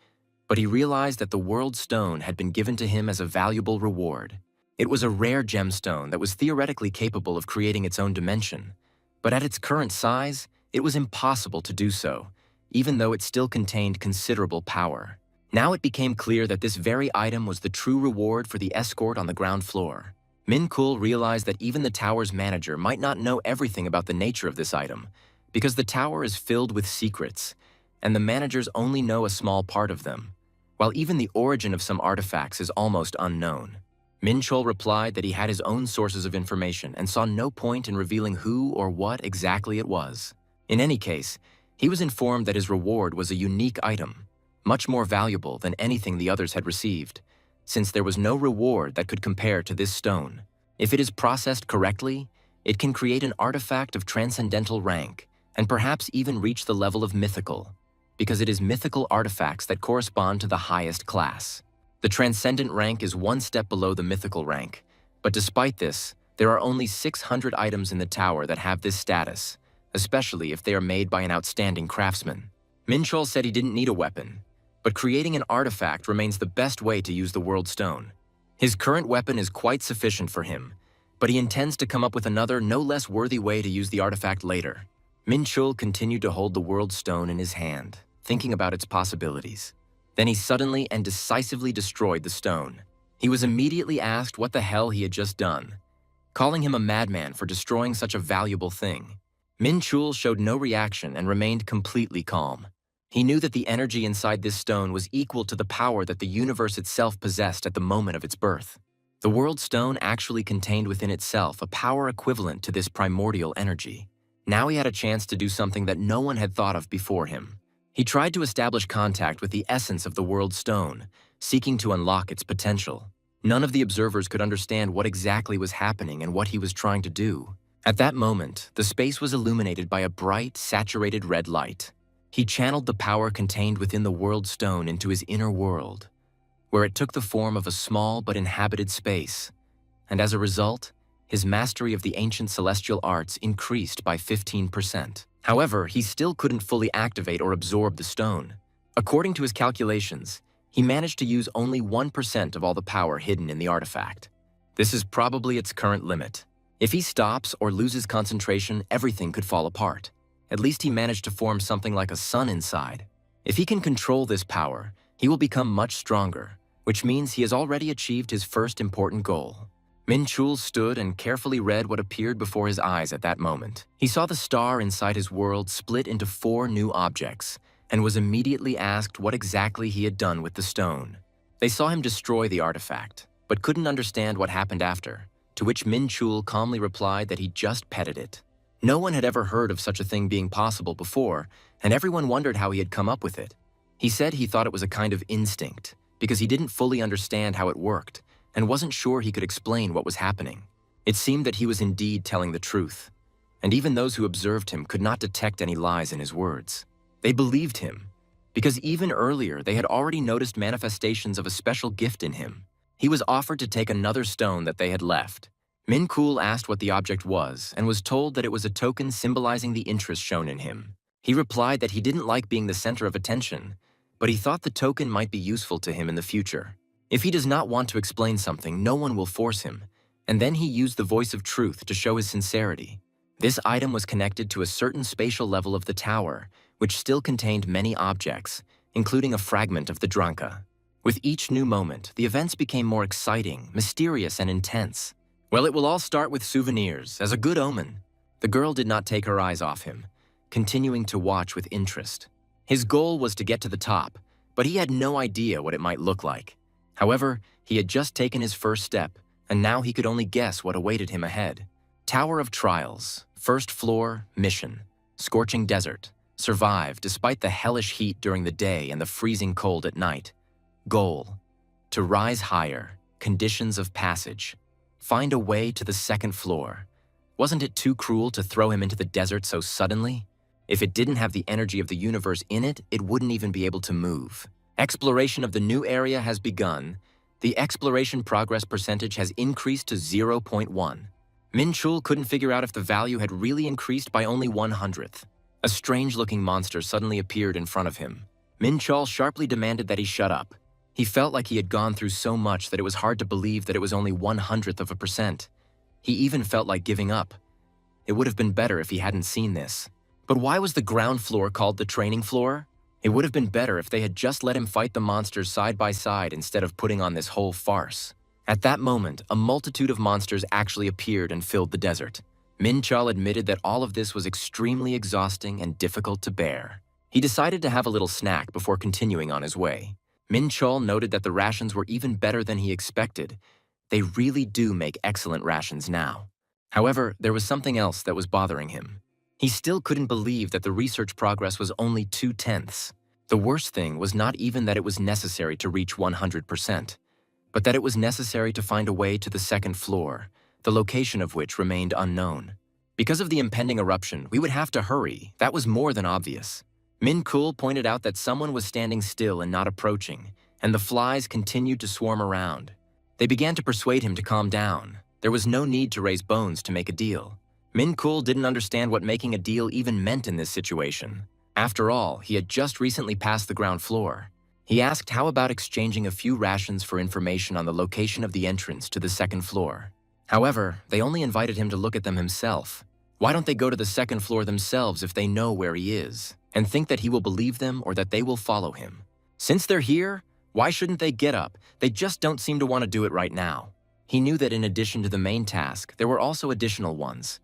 but he realized that the world stone had been given to him as a valuable reward. It was a rare gemstone that was theoretically capable of creating its own dimension, but at its current size, it was impossible to do so, even though it still contained considerable power. Now it became clear that this very item was the true reward for the escort on the ground floor. Minchul realized that even the tower's manager might not know everything about the nature of this item, because the tower is filled with secrets, and the managers only know a small part of them, while even the origin of some artifacts is almost unknown. Minchul replied that he had his own sources of information and saw no point in revealing who or what exactly it was. In any case, he was informed that his reward was a unique item, much more valuable than anything the others had received, since there was no reward that could compare to this stone. If it is processed correctly, it can create an artifact of transcendental rank, and perhaps even reach the level of mythical, because it is mythical artifacts that correspond to the highest class. The transcendent rank is one step below the mythical rank, but despite this, there are only 600 items in the tower that have this status, especially if they are made by an outstanding craftsman. Minchul said he didn't need a weapon, but creating an artifact remains the best way to use the world stone. His current weapon is quite sufficient for him, but he intends to come up with another, no less worthy way to use the artifact later. Minchul continued to hold the world stone in his hand, thinking about its possibilities. Then he suddenly and decisively destroyed the stone. He was immediately asked what the hell he had just done, calling him a madman for destroying such a valuable thing. Minchul showed no reaction and remained completely calm. He knew that the energy inside this stone was equal to the power that the universe itself possessed at the moment of its birth. The world stone actually contained within itself a power equivalent to this primordial energy. Now he had a chance to do something that no one had thought of before him. He tried to establish contact with the essence of the world stone, seeking to unlock its potential. None of the observers could understand what exactly was happening and what he was trying to do. At that moment, the space was illuminated by a bright, saturated red light. He channeled the power contained within the world stone into his inner world, where it took the form of a small but inhabited space, and as a result, his mastery of the ancient celestial arts increased by 15%. However, he still couldn't fully activate or absorb the stone. According to his calculations, he managed to use only 1% of all the power hidden in the artifact. This is probably its current limit. If he stops or loses concentration, everything could fall apart. At least he managed to form something like a sun inside. If he can control this power, he will become much stronger, which means he has already achieved his first important goal. Minchul stood and carefully read what appeared before his eyes at that moment. He saw the star inside his world split into 4 new objects, and was immediately asked what exactly he had done with the stone. They saw him destroy the artifact, but couldn't understand what happened after, to which Minchul calmly replied that he just petted it. No one had ever heard of such a thing being possible before, and everyone wondered how he had come up with it. He said he thought it was a kind of instinct, because he didn't fully understand how it worked, and wasn't sure he could explain what was happening. It seemed that he was indeed telling the truth, and even those who observed him could not detect any lies in his words. They believed him, because even earlier they had already noticed manifestations of a special gift in him. He was offered to take another stone that they had left. Minchul asked what the object was and was told that it was a token symbolizing the interest shown in him. He replied that he didn't like being the center of attention, but he thought the token might be useful to him in the future. If he does not want to explain something, no one will force him, and then he used the voice of truth to show his sincerity. This item was connected to a certain spatial level of the tower, which still contained many objects, including a fragment of the Dranka. With each new moment, the events became more exciting, mysterious, and intense. Well, it will all start with souvenirs, as a good omen. The girl did not take her eyes off him, continuing to watch with interest. His goal was to get to the top, but he had no idea what it might look like. However, he had just taken his first step, and now he could only guess what awaited him ahead. Tower of Trials, first floor, mission, scorching desert, survive despite the hellish heat during the day and the freezing cold at night. Goal, to rise higher, conditions of passage, find a way to the second floor. Wasn't it too cruel to throw him into the desert so suddenly? If it didn't have the energy of the universe in it, it wouldn't even be able to move. Exploration of the new area has begun. The exploration progress percentage has increased to 0.1. Minchul couldn't figure out if the value had really increased by only 1/100th. A strange-looking monster suddenly appeared in front of him. Minchul sharply demanded that he shut up. He felt like he had gone through so much that it was hard to believe that it was only 1/100%. He even felt like giving up. It would have been better if he hadn't seen this. But why was the ground floor called the training floor? It would have been better if they had just let him fight the monsters side by side instead of putting on this whole farce. At that moment, a multitude of monsters actually appeared and filled the desert. Minchul admitted that all of this was extremely exhausting and difficult to bear. He decided to have a little snack before continuing on his way. Minchul noted that the rations were even better than he expected. They really do make excellent rations now. However, there was something else that was bothering him. He still couldn't believe that the research progress was only 2/10. The worst thing was not even that it was necessary to reach 100%, but that it was necessary to find a way to the second floor, the location of which remained unknown. Because of the impending eruption, we would have to hurry. That was more than obvious. Minchul pointed out that someone was standing still and not approaching, and the flies continued to swarm around. They began to persuade him to calm down. There was no need to raise bones to make a deal. Minchul didn't understand what making a deal even meant in this situation. After all, he had just recently passed the ground floor. He asked how about exchanging a few rations for information on the location of the entrance to the second floor. However, they only invited him to look at them himself. Why don't they go to the second floor themselves if they know where he is, and think that he will believe them or that they will follow him? Since they're here, why shouldn't they get up? They just don't seem to want to do it right now. He knew that in addition to the main task, there were also additional ones,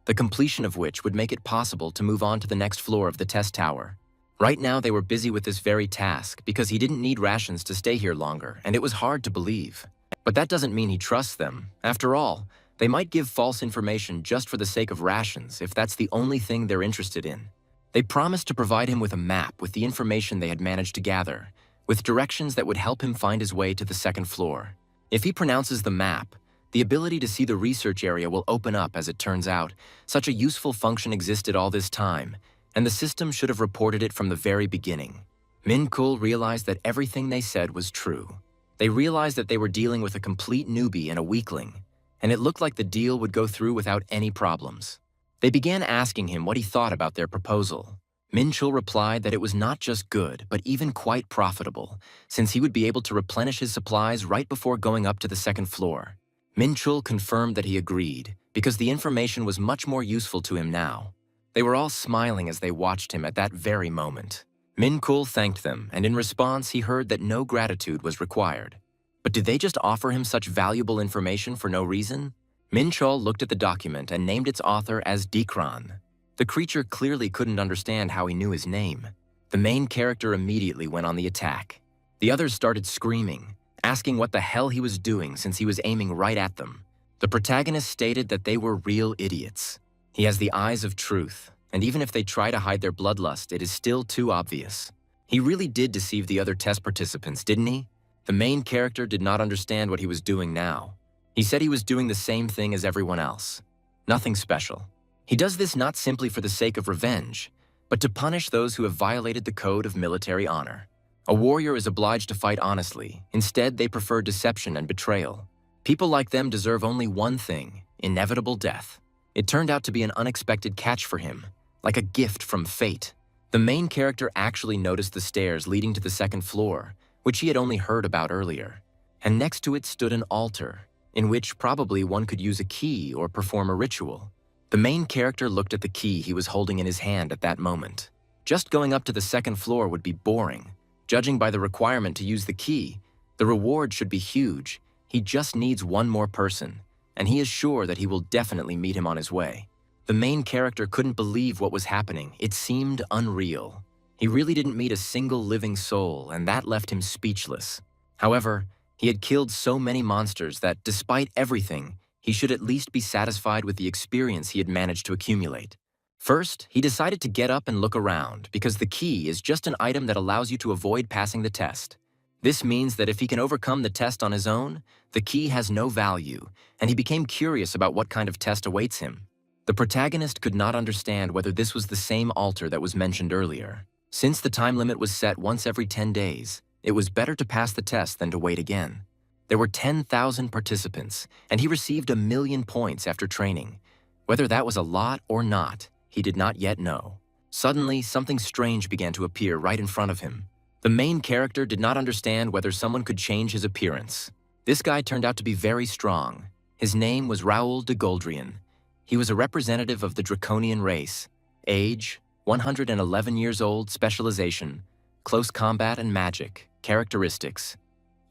the completion of which would make it possible to move on to the next floor of the test tower. Right now, they were busy with this very task because he didn't need rations to stay here longer, and it was hard to believe. But that doesn't mean he trusts them. After all, they might give false information just for the sake of rations if that's the only thing they're interested in. They promised to provide him with a map with the information they had managed to gather, with directions that would help him find his way to the second floor. If he pronounces the map, the ability to see the research area will open up. As it turns out, such a useful function existed all this time, and the system should have reported it from the very beginning. Minchul realized that everything they said was true. They realized that they were dealing with a complete newbie and a weakling, and it looked like the deal would go through without any problems. They began asking him what he thought about their proposal. Minchul replied that it was not just good, but even quite profitable, since he would be able to replenish his supplies right before going up to the second floor. Minchul confirmed that he agreed, because the information was much more useful to him now. They were all smiling as they watched him at that very moment. Minchul thanked them, and in response he heard that no gratitude was required. But did they just offer him such valuable information for no reason? Minchul looked at the document and named its author as Dekran. The creature clearly couldn't understand how he knew his name. The main character immediately went on the attack. The others started screaming, asking what the hell he was doing since he was aiming right at them. The protagonist stated that they were real idiots. He has the eyes of truth, and even if they try to hide their bloodlust, it is still too obvious. He really did deceive the other test participants, didn't he? The main character did not understand what he was doing now. He said he was doing the same thing as everyone else. Nothing special. He does this not simply for the sake of revenge, but to punish those who have violated the code of military honor. A warrior is obliged to fight honestly. Instead, they prefer deception and betrayal. People like them deserve only one thing: inevitable death. It turned out to be an unexpected catch for him, like a gift from fate. The main character actually noticed the stairs leading to the second floor, which he had only heard about earlier. And next to it stood an altar, in which probably one could use a key or perform a ritual. The main character looked at the key he was holding in his hand at that moment. Just going up to the second floor would be boring, Judging by the requirement to use the key, the reward should be huge. He just needs one more person, and he is sure that he will definitely meet him on his way. The main character couldn't believe what was happening. It seemed unreal. He really didn't meet a single living soul, and that left him speechless. However, he had killed so many monsters that, despite everything, he should at least be satisfied with the experience he had managed to accumulate. First, he decided to get up and look around, because the key is just an item that allows you to avoid passing the test. This means that if he can overcome the test on his own, the key has no value, and he became curious about what kind of test awaits him. The protagonist could not understand whether this was the same altar that was mentioned earlier. Since the time limit was set once every 10 days, it was better to pass the test than to wait again. There were 10,000 participants, and he received 1,000,000 points after training. Whether that was a lot or not, he did not yet know. Suddenly, something strange began to appear right in front of him. The main character did not understand whether someone could change his appearance. This guy turned out to be very strong. His name was Raoul de Goldrian. He was a representative of the Draconian race. Age, 111 years old, specialization, close combat and magic, characteristics,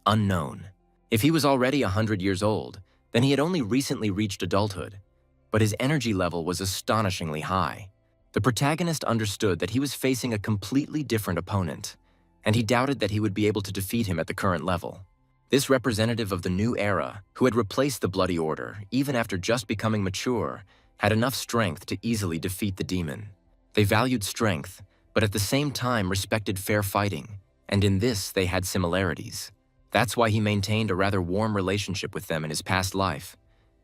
unknown. If he was already 100 years old, then he had only recently reached adulthood, but his energy level was astonishingly high. The protagonist understood that he was facing a completely different opponent, and he doubted that he would be able to defeat him at the current level. This representative of the new era, who had replaced the Bloody Order, even after just becoming mature, had enough strength to easily defeat the demon. They valued strength, but at the same time respected fair fighting, and in this they had similarities. That's why he maintained a rather warm relationship with them in his past life,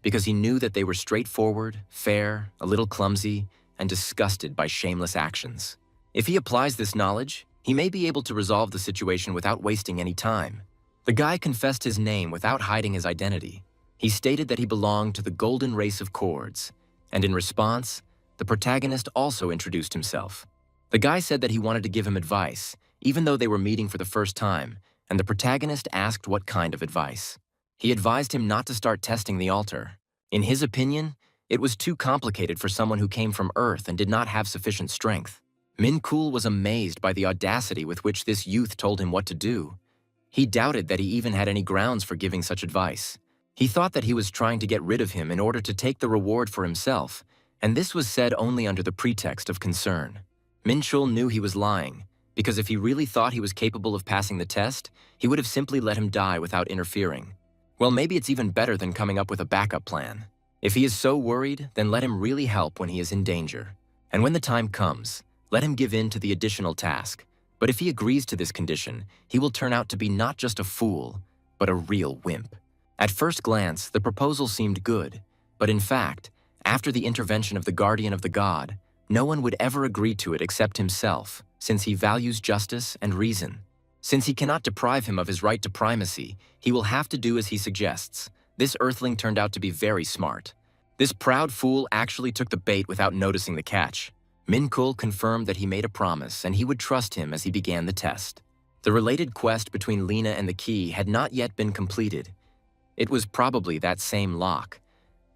because he knew that they were straightforward, fair, a little clumsy, and disgusted by shameless actions. If he applies this knowledge, he may be able to resolve the situation without wasting any time. The guy confessed his name without hiding his identity. He stated that he belonged to the golden race of chords, and in response, the protagonist also introduced himself. The guy said that he wanted to give him advice, even though they were meeting for the first time, and the protagonist asked what kind of advice. He advised him not to start testing the altar. In his opinion, it was too complicated for someone who came from Earth and did not have sufficient strength. Minchul was amazed by the audacity with which this youth told him what to do. He doubted that he even had any grounds for giving such advice. He thought that he was trying to get rid of him in order to take the reward for himself, and this was said only under the pretext of concern. Minchul knew he was lying, because if he really thought he was capable of passing the test, he would have simply let him die without interfering. Well, maybe it's even better than coming up with a backup plan. If he is so worried, then let him really help when he is in danger. And when the time comes, let him give in to the additional task. But if he agrees to this condition, he will turn out to be not just a fool, but a real wimp. At first glance, the proposal seemed good, but in fact, after the intervention of the guardian of the god, no one would ever agree to it except himself, since he values justice and reason. Since he cannot deprive him of his right to primacy, he will have to do as he suggests. This earthling turned out to be very smart. This proud fool actually took the bait without noticing the catch. Minchul confirmed that he made a promise and he would trust him as he began the test. The related quest between Lena and the key had not yet been completed. It was probably that same lock,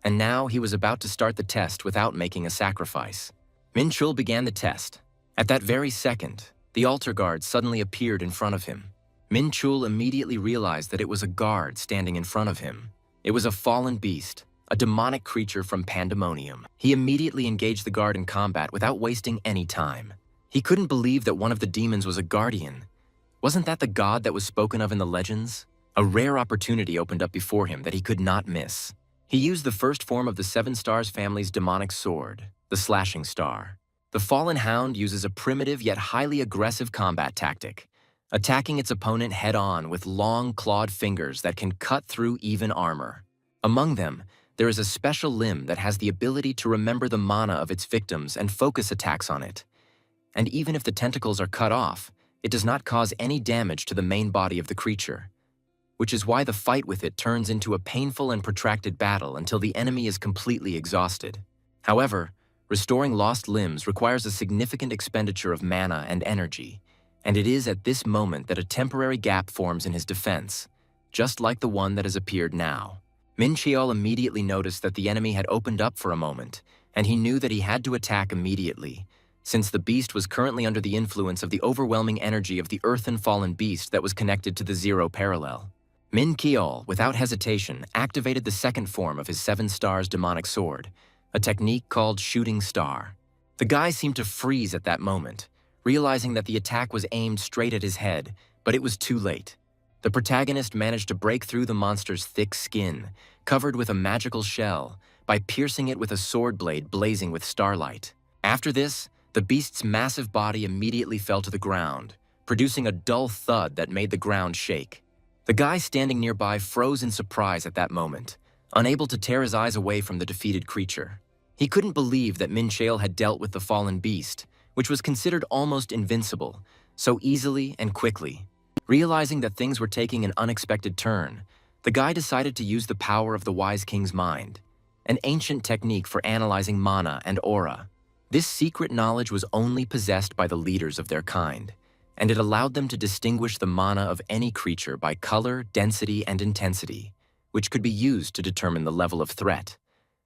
and now he was about to start the test without making a sacrifice. Minchul began the test. At that very second, the altar guard suddenly appeared in front of him. Minchul immediately realized that it was a guard standing in front of him. It was a fallen beast, a demonic creature from Pandemonium. He immediately engaged the guard in combat without wasting any time. He couldn't believe that one of the demons was a guardian. Wasn't that the god that was spoken of in the legends? A rare opportunity opened up before him that he could not miss. He used the first form of the Seven Stars family's demonic sword, the Slashing Star. The fallen hound uses a primitive yet highly aggressive combat tactic, attacking its opponent head-on with long, clawed fingers that can cut through even armor. Among them, there is a special limb that has the ability to remember the mana of its victims and focus attacks on it. And even if the tentacles are cut off, it does not cause any damage to the main body of the creature, which is why the fight with it turns into a painful and protracted battle until the enemy is completely exhausted. However, restoring lost limbs requires a significant expenditure of mana and energy, and it is at this moment that a temporary gap forms in his defense, just like the one that has appeared now. Minchul immediately noticed that the enemy had opened up for a moment, and he knew that he had to attack immediately. since the beast was currently under the influence of the overwhelming energy of the earthen fallen beast that was connected to the zero parallel. Minchul, without hesitation, activated the second form of his 7 stars demonic sword, a technique called Shooting Star. The guy seemed to freeze at that moment, realizing that the attack was aimed straight at his head, but it was too late. The protagonist managed to break through the monster's thick skin, covered with a magical shell, by piercing it with a sword blade blazing with starlight. After this, the beast's massive body immediately fell to the ground, producing a dull thud that made the ground shake. The guy standing nearby froze in surprise at that moment, unable to tear his eyes away from the defeated creature. He couldn't believe that Minchul had dealt with the fallen beast, which was considered almost invincible, so easily and quickly. Realizing that things were taking an unexpected turn, the guy decided to use the power of the Wise King's mind, an ancient technique for analyzing mana and aura. This secret knowledge was only possessed by the leaders of their kind, and it allowed them to distinguish the mana of any creature by color, density, and intensity, which could be used to determine the level of threat.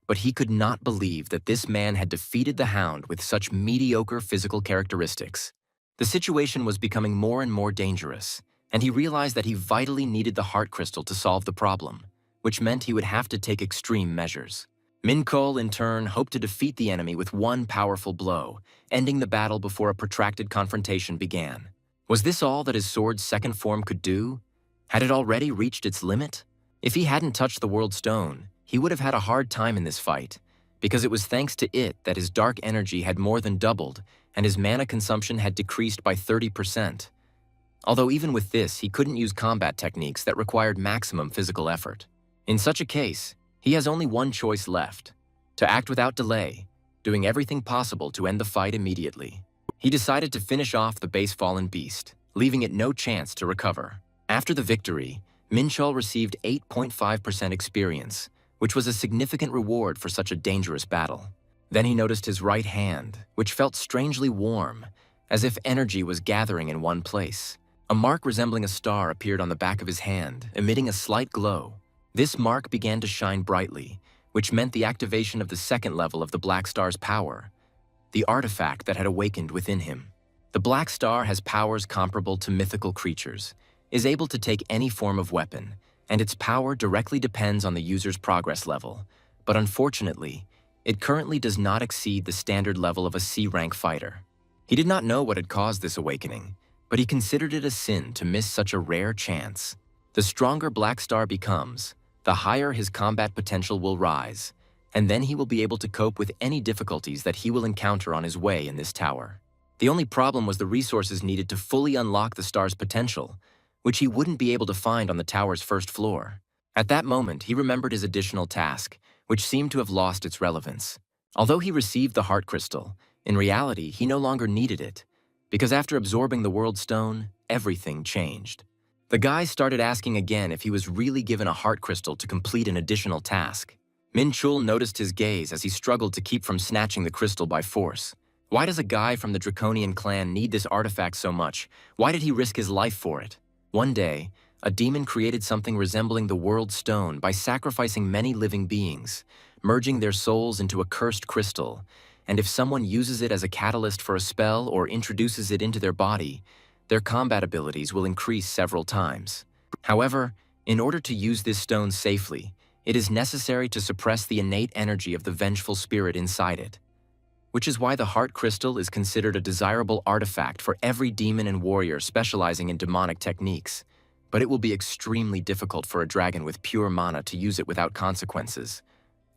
But he could not believe that this man had defeated the Hound with such mediocre physical characteristics. The situation was becoming more and more dangerous, and he realized that he vitally needed the heart crystal to solve the problem, which meant he would have to take extreme measures. Minchul, in turn, hoped to defeat the enemy with one powerful blow, ending the battle before a protracted confrontation began. Was this all that his sword's second form could do? Had it already reached its limit? If he hadn't touched the World Stone, he would have had a hard time in this fight, because it was thanks to it that his dark energy had more than doubled and his mana consumption had decreased by 30%. Although even with this, he couldn't use combat techniques that required maximum physical effort. In such a case, he has only one choice left: to act without delay, doing everything possible to end the fight immediately. He decided to finish off the base fallen beast, leaving it no chance to recover. After the victory, Minchul received 8.5% experience, which was a significant reward for such a dangerous battle. Then he noticed his right hand, which felt strangely warm, as if energy was gathering in one place. A mark resembling a star appeared on the back of his hand, emitting a slight glow. This mark began to shine brightly, which meant the activation of the second level of the Black Star's power, the artifact that had awakened within him. The Black Star has powers comparable to mythical creatures, is able to take any form of weapon, and its power directly depends on the user's progress level. But unfortunately, it currently does not exceed the standard level of a C-rank fighter. He did not know what had caused this awakening, but he considered it a sin to miss such a rare chance. The stronger Black Star becomes, the higher his combat potential will rise, and then he will be able to cope with any difficulties that he will encounter on his way in this tower. The only problem was the resources needed to fully unlock the star's potential, which he wouldn't be able to find on the tower's first floor. At that moment, he remembered his additional task, which seemed to have lost its relevance. Although he received the heart crystal, in reality, he no longer needed it, because after absorbing the World Stone, everything changed. The guy started asking again if he was really given a heart crystal to complete an additional task. Minchul noticed his gaze as he struggled to keep from snatching the crystal by force. Why does a guy from the Draconian clan need this artifact so much? Why did he risk his life for it? One day, a demon created something resembling the World Stone by sacrificing many living beings, merging their souls into a cursed crystal, and if someone uses it as a catalyst for a spell or introduces it into their body, their combat abilities will increase several times. However, in order to use this stone safely, it is necessary to suppress the innate energy of the vengeful spirit inside it, which is why the heart crystal is considered a desirable artifact for every demon and warrior specializing in demonic techniques. But it will be extremely difficult for a dragon with pure mana to use it without consequences,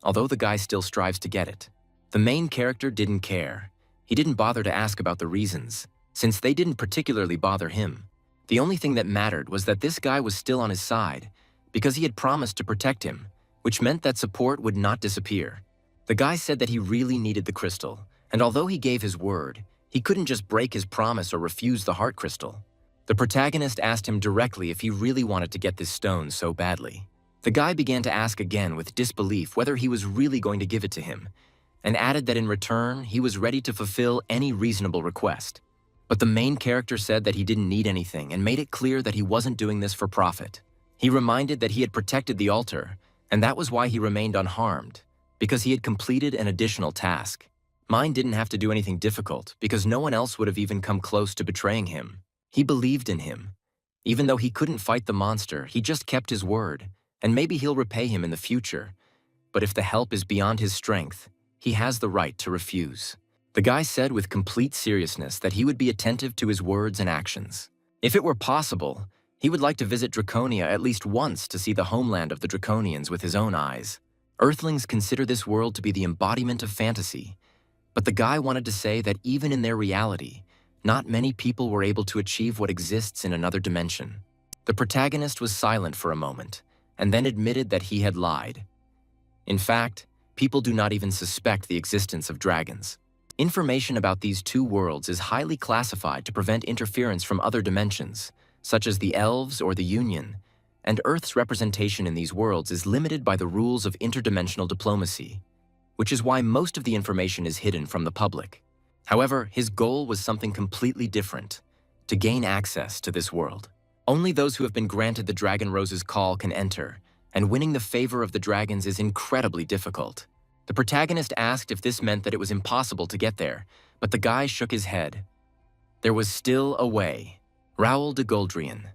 although the guy still strives to get it. The main character didn't care. He didn't bother to ask about the reasons, since they didn't particularly bother him. The only thing that mattered was that this guy was still on his side, because he had promised to protect him, which meant that support would not disappear. The guy said that he really needed the crystal, and although he gave his word, he couldn't just break his promise or refuse the heart crystal. The protagonist asked him directly if he really wanted to get this stone so badly. The guy began to ask again with disbelief whether he was really going to give it to him, and added that in return, he was ready to fulfill any reasonable request. But the main character said that he didn't need anything and made it clear that he wasn't doing this for profit. He reminded that he had protected the altar, and that was why he remained unharmed, because he had completed an additional task. Mine didn't have to do anything difficult because no one else would have even come close to betraying him. He believed in him. Even though he couldn't fight the monster, he just kept his word, and maybe he'll repay him in the future. But if the help is beyond his strength, he has the right to refuse. The guy said with complete seriousness that he would be attentive to his words and actions. If it were possible, he would like to visit Draconia at least once to see the homeland of the Draconians with his own eyes. Earthlings consider this world to be the embodiment of fantasy, but the guy wanted to say that even in their reality, not many people were able to achieve what exists in another dimension. The protagonist was silent for a moment, and then admitted that he had lied. In fact, people do not even suspect the existence of dragons. Information about these two worlds is highly classified to prevent interference from other dimensions, such as the elves or the Union, and Earth's representation in these worlds is limited by the rules of interdimensional diplomacy, which is why most of the information is hidden from the public. However, his goal was something completely different: to gain access to this world. Only those who have been granted the Dragon Rose's call can enter, and winning the favor of the dragons is incredibly difficult. The protagonist asked if this meant that it was impossible to get there, but the guy shook his head. There was still a way. Raoul de Goldrian.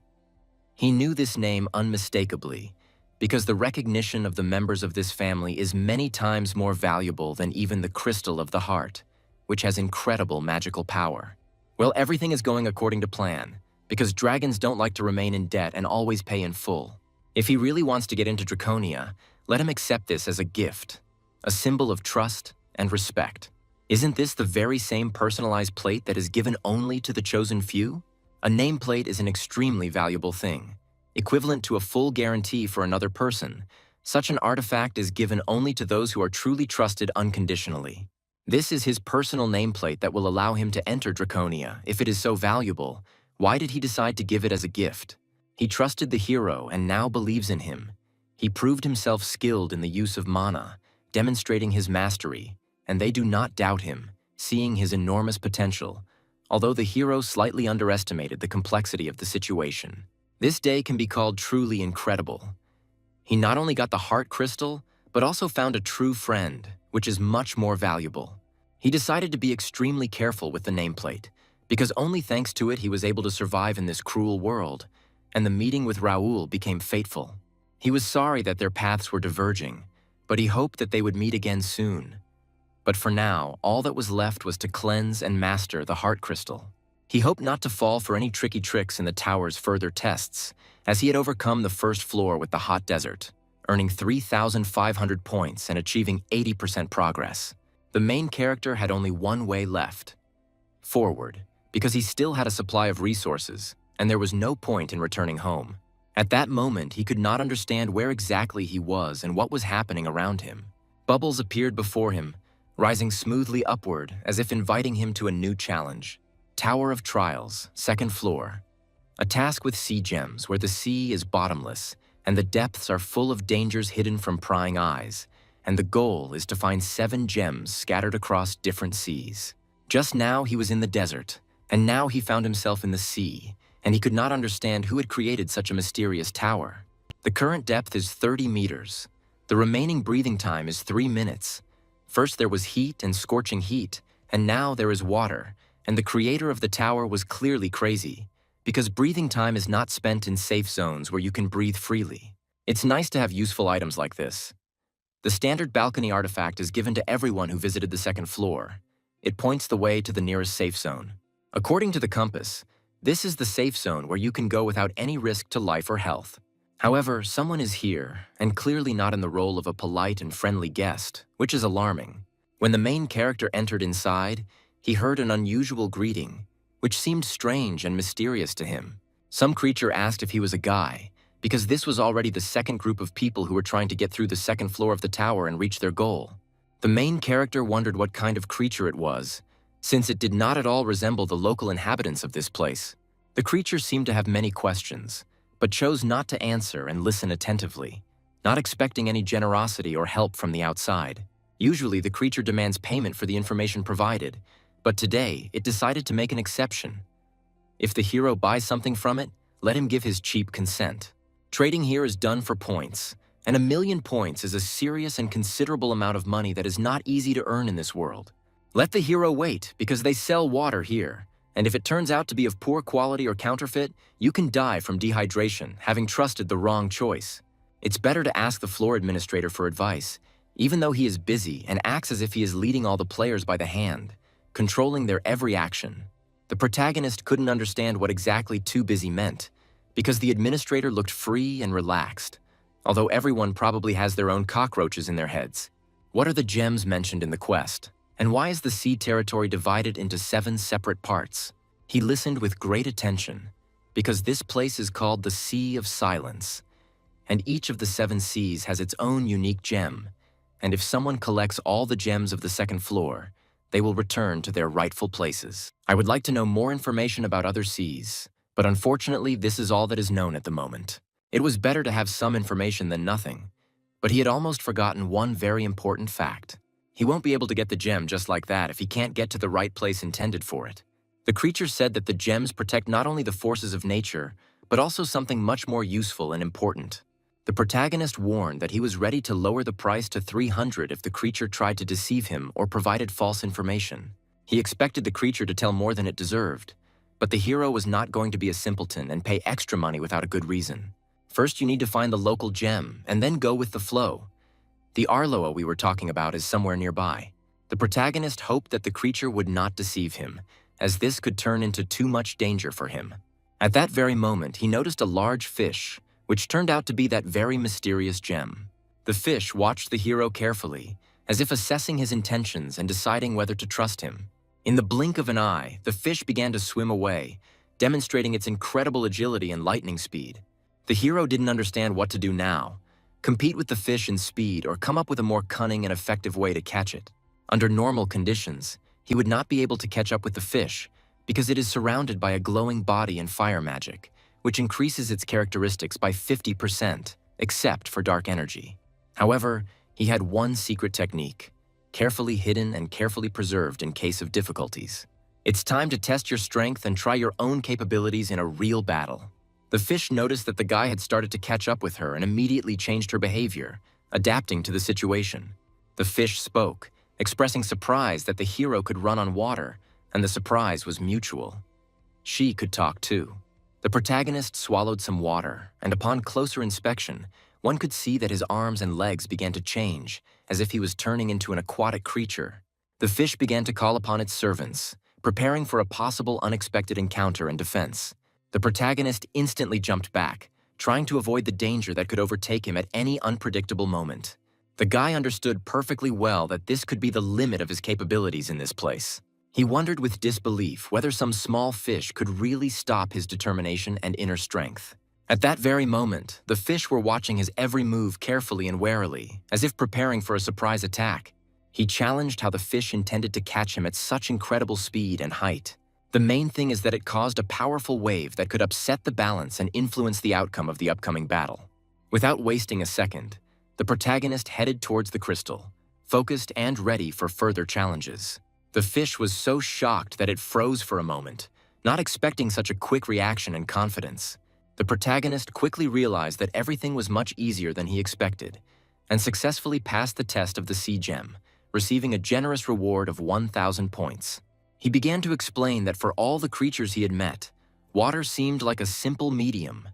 He knew this name unmistakably, because the recognition of the members of this family is many times more valuable than even the crystal of the heart, which has incredible magical power. Well, everything is going according to plan, because dragons don't like to remain in debt and always pay in full. If he really wants to get into Draconia, let him accept this as a gift, a symbol of trust and respect. Isn't this the very same personalized plate that is given only to the chosen few? A nameplate is an extremely valuable thing, equivalent to a full guarantee for another person. Such an artifact is given only to those who are truly trusted unconditionally. This is his personal nameplate that will allow him to enter Draconia. If it is so valuable, why did he decide to give it as a gift? He trusted the hero and now believes in him. He proved himself skilled in the use of mana, demonstrating his mastery, and they do not doubt him, seeing his enormous potential, although the hero slightly underestimated the complexity of the situation. This day can be called truly incredible. He not only got the heart crystal, but also found a true friend, which is much more valuable. He decided to be extremely careful with the nameplate, because only thanks to it he was able to survive in this cruel world, and the meeting with Raoul became fateful. He was sorry that their paths were diverging, but he hoped that they would meet again soon. But for now, all that was left was to cleanse and master the heart crystal. He hoped not to fall for any tricky tricks in the tower's further tests, as he had overcome the first floor with the hot desert, earning 3,500 points and achieving 80% progress. The main character had only one way left: forward, because he still had a supply of resources, and there was no point in returning home. At that moment, he could not understand where exactly he was and what was happening around him. Bubbles appeared before him, rising smoothly upward as if inviting him to a new challenge. Tower of Trials, 2nd floor. A task with sea gems where the sea is bottomless and the depths are full of dangers hidden from prying eyes, and the goal is to find 7 gems scattered across different seas. Just now he was in the desert, and now he found himself in the sea, and he could not understand who had created such a mysterious tower. The current depth is 30 meters. The remaining breathing time is 3 minutes. First there was heat and scorching heat, and now there is water, and the creator of the tower was clearly crazy, because breathing time is not spent in safe zones where you can breathe freely. It's nice to have useful items like this. The standard balcony artifact is given to everyone who visited the 2nd floor. It points the way to the nearest safe zone. According to the compass, this is the safe zone where you can go without any risk to life or health. However, someone is here, and clearly not in the role of a polite and friendly guest, which is alarming. When the main character entered inside, he heard an unusual greeting, which seemed strange and mysterious to him. Some creature asked if he was a guy, because this was already the 2nd group of people who were trying to get through the 2nd floor of the tower and reach their goal. The main character wondered what kind of creature it was, since it did not at all resemble the local inhabitants of this place. The creature seemed to have many questions, but chose not to answer and listen attentively, not expecting any generosity or help from the outside. Usually, the creature demands payment for the information provided, but today, it decided to make an exception. If the hero buys something from it, let him give his cheap consent. Trading here is done for points, and 1,000,000 points is a serious and considerable amount of money that is not easy to earn in this world. Let the hero wait, because they sell water here, and if it turns out to be of poor quality or counterfeit, you can die from dehydration, having trusted the wrong choice. It's better to ask the floor administrator for advice, even though he is busy and acts as if he is leading all the players by the hand, controlling their every action. The protagonist couldn't understand what exactly too busy meant, because the administrator looked free and relaxed, although everyone probably has their own cockroaches in their heads. What are the gems mentioned in the quest? And why is the sea territory divided into 7 separate parts? He listened with great attention, because this place is called the Sea of Silence, and each of the 7 seas has its own unique gem, and if someone collects all the gems of the 2nd floor, they will return to their rightful places. I would like to know more information about other seas, but unfortunately this is all that is known at the moment. It was better to have some information than nothing, but he had almost forgotten one very important fact. He won't be able to get the gem just like that if he can't get to the right place intended for it. The creature said that the gems protect not only the forces of nature, but also something much more useful and important. The protagonist warned that he was ready to lower the price to 300 if the creature tried to deceive him or provided false information. He expected the creature to tell more than it deserved, but the hero was not going to be a simpleton and pay extra money without a good reason. First, you need to find the local gem, and then go with the flow. The Arloa we were talking about is somewhere nearby. The protagonist hoped that the creature would not deceive him, as this could turn into too much danger for him. At that very moment, he noticed a large fish, which turned out to be that very mysterious gem. The fish watched the hero carefully, as if assessing his intentions and deciding whether to trust him. In the blink of an eye, the fish began to swim away, demonstrating its incredible agility and lightning speed. The hero didn't understand what to do now: compete with the fish in speed or come up with a more cunning and effective way to catch it. Under normal conditions, he would not be able to catch up with the fish because it is surrounded by a glowing body and fire magic, which increases its characteristics by 50%, except for dark energy. However, he had one secret technique, carefully hidden and carefully preserved in case of difficulties. It's time to test your strength and try your own capabilities in a real battle. The fish noticed that the guy had started to catch up with her and immediately changed her behavior, adapting to the situation. The fish spoke, expressing surprise that the hero could run on water, and the surprise was mutual. She could talk too. The protagonist swallowed some water, and upon closer inspection, one could see that his arms and legs began to change, as if he was turning into an aquatic creature. The fish began to call upon its servants, preparing for a possible unexpected encounter and defense. The protagonist instantly jumped back, trying to avoid the danger that could overtake him at any unpredictable moment. The guy understood perfectly well that this could be the limit of his capabilities in this place. He wondered with disbelief whether some small fish could really stop his determination and inner strength. At that very moment, the fish were watching his every move carefully and warily, as if preparing for a surprise attack. He challenged how the fish intended to catch him at such incredible speed and height. The main thing is that it caused a powerful wave that could upset the balance and influence the outcome of the upcoming battle. Without wasting a second, the protagonist headed towards the crystal, focused and ready for further challenges. The fish was so shocked that it froze for a moment, not expecting such a quick reaction and confidence. The protagonist quickly realized that everything was much easier than he expected, and successfully passed the test of the sea gem, receiving a generous reward of 1,000 points. He began to explain that for all the creatures he had met, water seemed like a simple medium,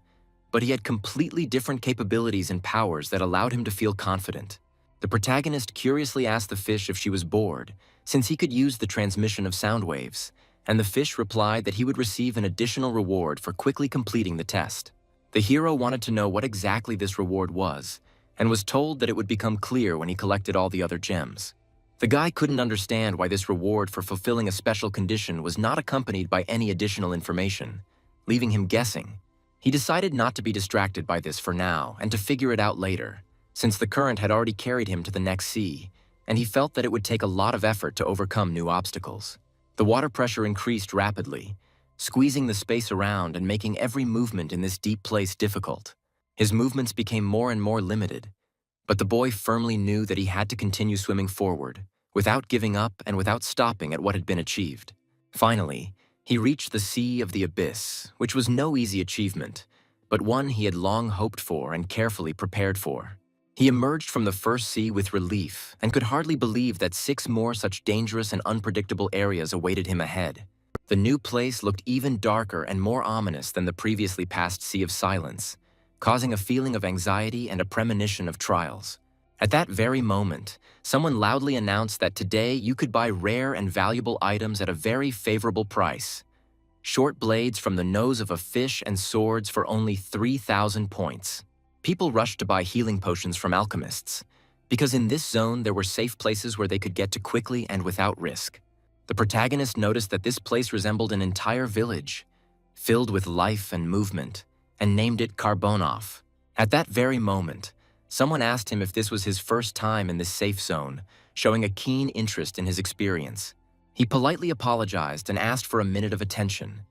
but he had completely different capabilities and powers that allowed him to feel confident. The protagonist curiously asked the fish if she was bored, since he could use the transmission of sound waves, and the fish replied that he would receive an additional reward for quickly completing the test. The hero wanted to know what exactly this reward was, and was told that it would become clear when he collected all the other gems. The guy couldn't understand why this reward for fulfilling a special condition was not accompanied by any additional information, leaving him guessing. He decided not to be distracted by this for now and to figure it out later, since the current had already carried him to the next sea, and he felt that it would take a lot of effort to overcome new obstacles. The water pressure increased rapidly, squeezing the space around and making every movement in this deep place difficult. His movements became more and more limited, but the boy firmly knew that he had to continue swimming forward, without giving up and without stopping at what had been achieved. Finally, he reached the Sea of the Abyss, which was no easy achievement, but one he had long hoped for and carefully prepared for. He emerged from the first sea with relief and could hardly believe that 6 more such dangerous and unpredictable areas awaited him ahead. The new place looked even darker and more ominous than the previously passed Sea of Silence, causing a feeling of anxiety and a premonition of trials. At that very moment, someone loudly announced that today you could buy rare and valuable items at a very favorable price. Short blades from the nose of a fish and swords for only 3,000 points. People rushed to buy healing potions from alchemists, because in this zone there were safe places where they could get to quickly and without risk. The protagonist noticed that this place resembled an entire village, filled with life and movement, and named it Karbonov. At that very moment, someone asked him if this was his first time in this safe zone, showing a keen interest in his experience. He politely apologized and asked for a minute of attention,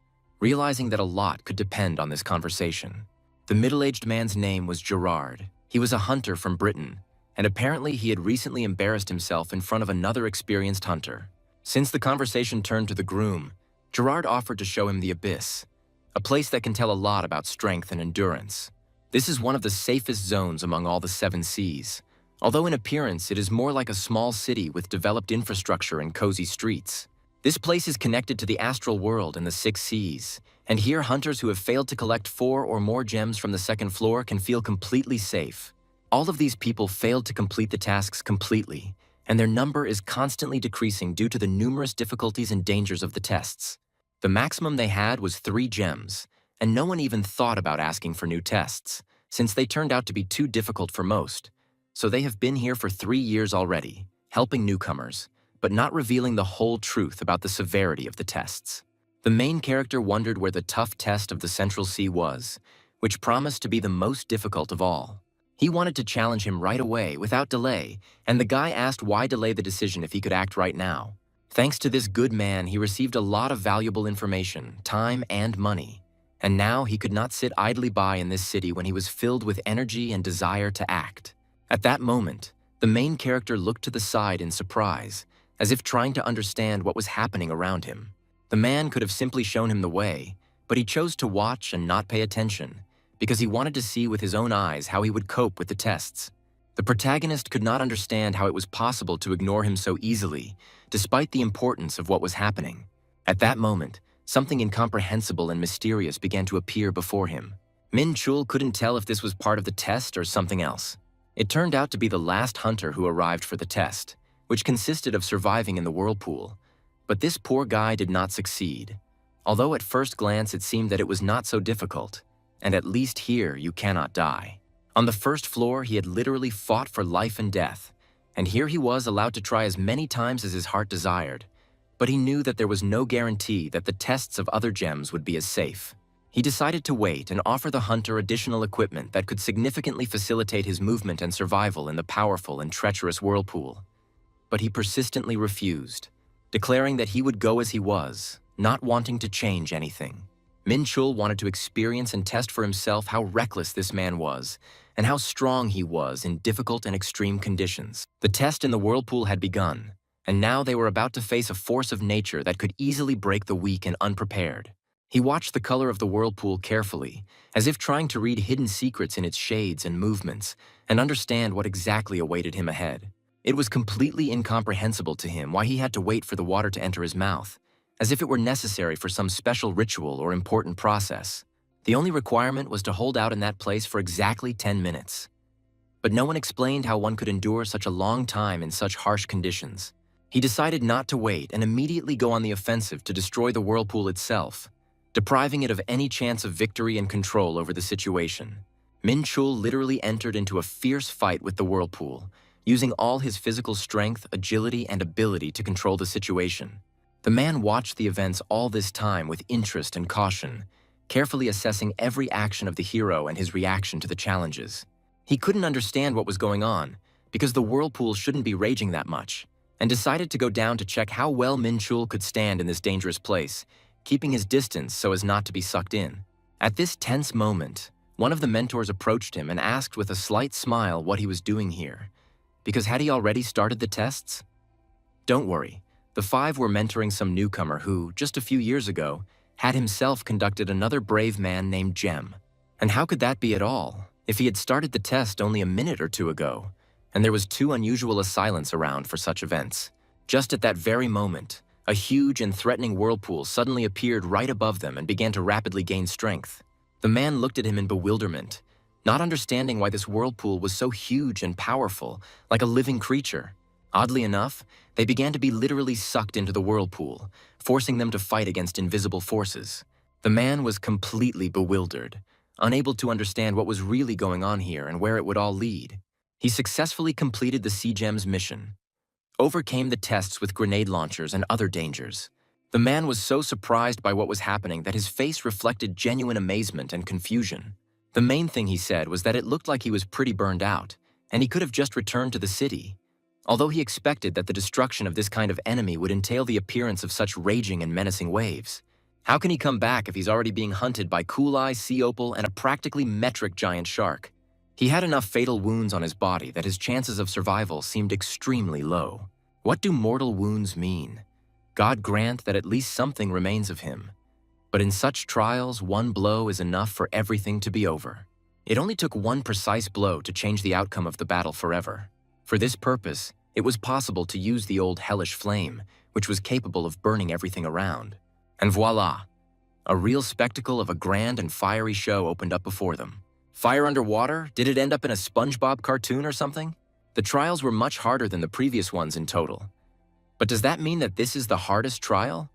realizing that a lot could depend on this conversation. The middle-aged man's name was Gerard. He was a hunter from Britain, and apparently he had recently embarrassed himself in front of another experienced hunter. Since the conversation turned to the groom, Gerard offered to show him the Abyss, a place that can tell a lot about strength and endurance. This is one of the safest zones among all the 7 seas, although in appearance it is more like a small city with developed infrastructure and cozy streets. This place is connected to the astral world and the 6 seas, and here hunters who have failed to collect 4 or more gems from the 2nd floor can feel completely safe. All of these people failed to complete the tasks completely, and their number is constantly decreasing due to the numerous difficulties and dangers of the tests. The maximum they had was 3 gems, and no one even thought about asking for new tests, since they turned out to be too difficult for most. So they have been here for 3 years already, helping newcomers, but not revealing the whole truth about the severity of the tests. The main character wondered where the tough test of the Central Sea was, which promised to be the most difficult of all. He wanted to challenge him right away, without delay, and the guy asked why delay the decision if he could act right now. Thanks to this good man, he received a lot of valuable information, time, and money. And now he could not sit idly by in this city when he was filled with energy and desire to act. At that moment, the main character looked to the side in surprise, as if trying to understand what was happening around him. The man could have simply shown him the way, but he chose to watch and not pay attention, because he wanted to see with his own eyes how he would cope with the tests. The protagonist could not understand how it was possible to ignore him so easily, despite the importance of what was happening. At that moment, something incomprehensible and mysterious began to appear before him. Minchul couldn't tell if this was part of the test or something else. It turned out to be the last hunter who arrived for the test, which consisted of surviving in the whirlpool. But this poor guy did not succeed, although at first glance it seemed that it was not so difficult, and at least here you cannot die. On the 1st floor, he had literally fought for life and death, and here he was allowed to try as many times as his heart desired, but he knew that there was no guarantee that the tests of other gems would be as safe. He decided to wait and offer the hunter additional equipment that could significantly facilitate his movement and survival in the powerful and treacherous whirlpool. But he persistently refused, declaring that he would go as he was, not wanting to change anything. Minchul wanted to experience and test for himself how reckless this man was, and how strong he was in difficult and extreme conditions. The test in the whirlpool had begun, and now they were about to face a force of nature that could easily break the weak and unprepared. He watched the color of the whirlpool carefully, as if trying to read hidden secrets in its shades and movements, and understand what exactly awaited him ahead. It was completely incomprehensible to him why he had to wait for the water to enter his mouth, as if it were necessary for some special ritual or important process. The only requirement was to hold out in that place for exactly 10 minutes. But no one explained how one could endure such a long time in such harsh conditions. He decided not to wait and immediately go on the offensive to destroy the whirlpool itself, depriving it of any chance of victory and control over the situation. Minchul literally entered into a fierce fight with the whirlpool, using all his physical strength, agility, and ability to control the situation. The man watched the events all this time with interest and caution, carefully assessing every action of the hero and his reaction to the challenges. He couldn't understand what was going on, because the whirlpool shouldn't be raging that much, and decided to go down to check how well Minchul could stand in this dangerous place, keeping his distance so as not to be sucked in. At this tense moment, one of the mentors approached him and asked with a slight smile what he was doing here, because had he already started the tests? Don't worry, the 5 were mentoring some newcomer who, just a few years ago, had himself conducted another brave man named Jem. And how could that be at all? if he had started the test only a minute or two ago, and there was too unusual a silence around for such events. Just at that very moment, a huge and threatening whirlpool suddenly appeared right above them and began to rapidly gain strength. The man looked at him in bewilderment, not understanding why this whirlpool was so huge and powerful, like a living creature. Oddly enough, they began to be literally sucked into the whirlpool, forcing them to fight against invisible forces. The man was completely bewildered, unable to understand what was really going on here and where it would all lead. He successfully completed the Sea Gem's mission, overcame the tests with grenade launchers and other dangers. The man was so surprised by what was happening that his face reflected genuine amazement and confusion. The main thing he said was that it looked like he was pretty burned out, and he could have just returned to the city. Although he expected that the destruction of this kind of enemy would entail the appearance of such raging and menacing waves. How can he come back if he's already being hunted by Cool Eye, Sea Opal, and a practically metric giant shark? He had enough fatal wounds on his body that his chances of survival seemed extremely low. What do mortal wounds mean? God grant that at least something remains of him. But in such trials, one blow is enough for everything to be over. It only took one precise blow to change the outcome of the battle forever. For this purpose, it was possible to use the old hellish flame, which was capable of burning everything around. And voila! A real spectacle of a grand and fiery show opened up before them. Fire underwater? Did it end up in a SpongeBob cartoon or something? The trials were much harder than the previous ones in total. But does that mean that this is the hardest trial?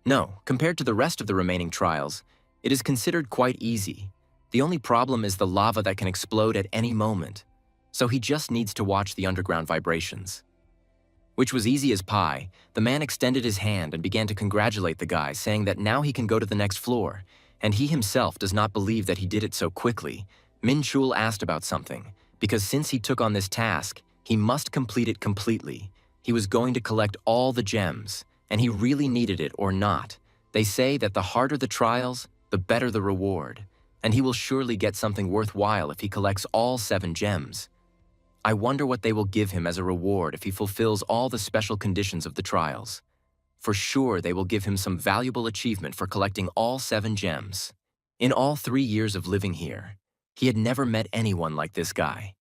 No, compared to the rest of the remaining trials, it is considered quite easy. The only problem is the lava that can explode at any moment, so he just needs to watch the underground vibrations. Which was easy as pie. The man extended his hand and began to congratulate the guy, saying that now he can go to the next floor, and he himself does not believe that he did it so quickly. Minchul asked about something, because since he took on this task, he must complete it completely. He was going to collect all the gems, and he really needed it or not. They say that the harder the trials, the better the reward, and he will surely get something worthwhile if he collects all 7 gems. I wonder what they will give him as a reward if he fulfills all the special conditions of the trials. For sure they will give him some valuable achievement for collecting all 7 gems. In all 3 years of living here, he had never met anyone like this guy.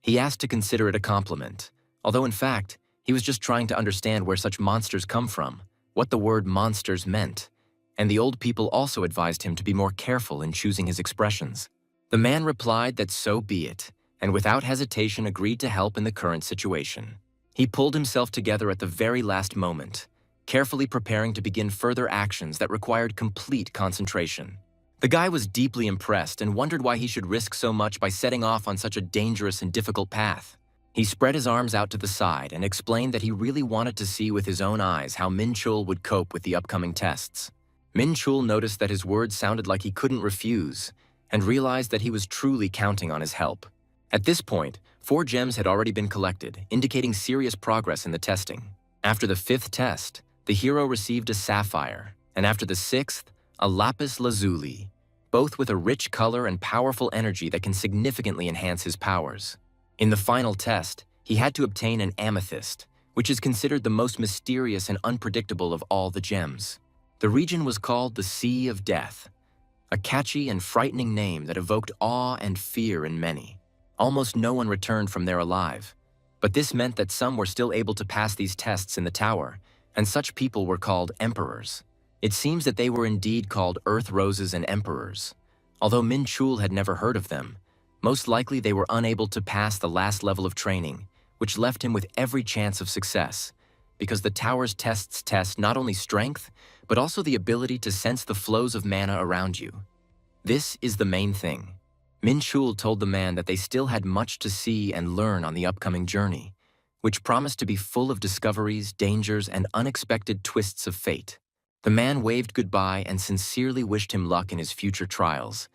He asked to consider it a compliment, although in fact, he was just trying to understand where such monsters come from, what the word monsters meant, and the old people also advised him to be more careful in choosing his expressions. The man replied that so be it, and without hesitation agreed to help in the current situation. He pulled himself together at the very last moment, carefully preparing to begin further actions that required complete concentration. The guy was deeply impressed and wondered why he should risk so much by setting off on such a dangerous and difficult path. He spread his arms out to the side and explained that he really wanted to see with his own eyes how Minchul would cope with the upcoming tests. Minchul noticed that his words sounded like he couldn't refuse, and realized that he was truly counting on his help. At this point, 4 gems had already been collected, indicating serious progress in the testing. After the 5th test, the hero received a sapphire, and after the 6th, a lapis lazuli, both with a rich color and powerful energy that can significantly enhance his powers. In the final test, he had to obtain an amethyst, which is considered the most mysterious and unpredictable of all the gems. The region was called the Sea of Death, a catchy and frightening name that evoked awe and fear in many. Almost no one returned from there alive, but this meant that some were still able to pass these tests in the tower, and such people were called emperors. It seems that they were indeed called Earth Roses and Emperors. Although Minchul had never heard of them, most likely they were unable to pass the last level of training, which left him with every chance of success, because the tower's tests test not only strength, but also the ability to sense the flows of mana around you. This is the main thing. Minchul told the man that they still had much to see and learn on the upcoming journey, which promised to be full of discoveries, dangers, and unexpected twists of fate. The man waved goodbye and sincerely wished him luck in his future trials,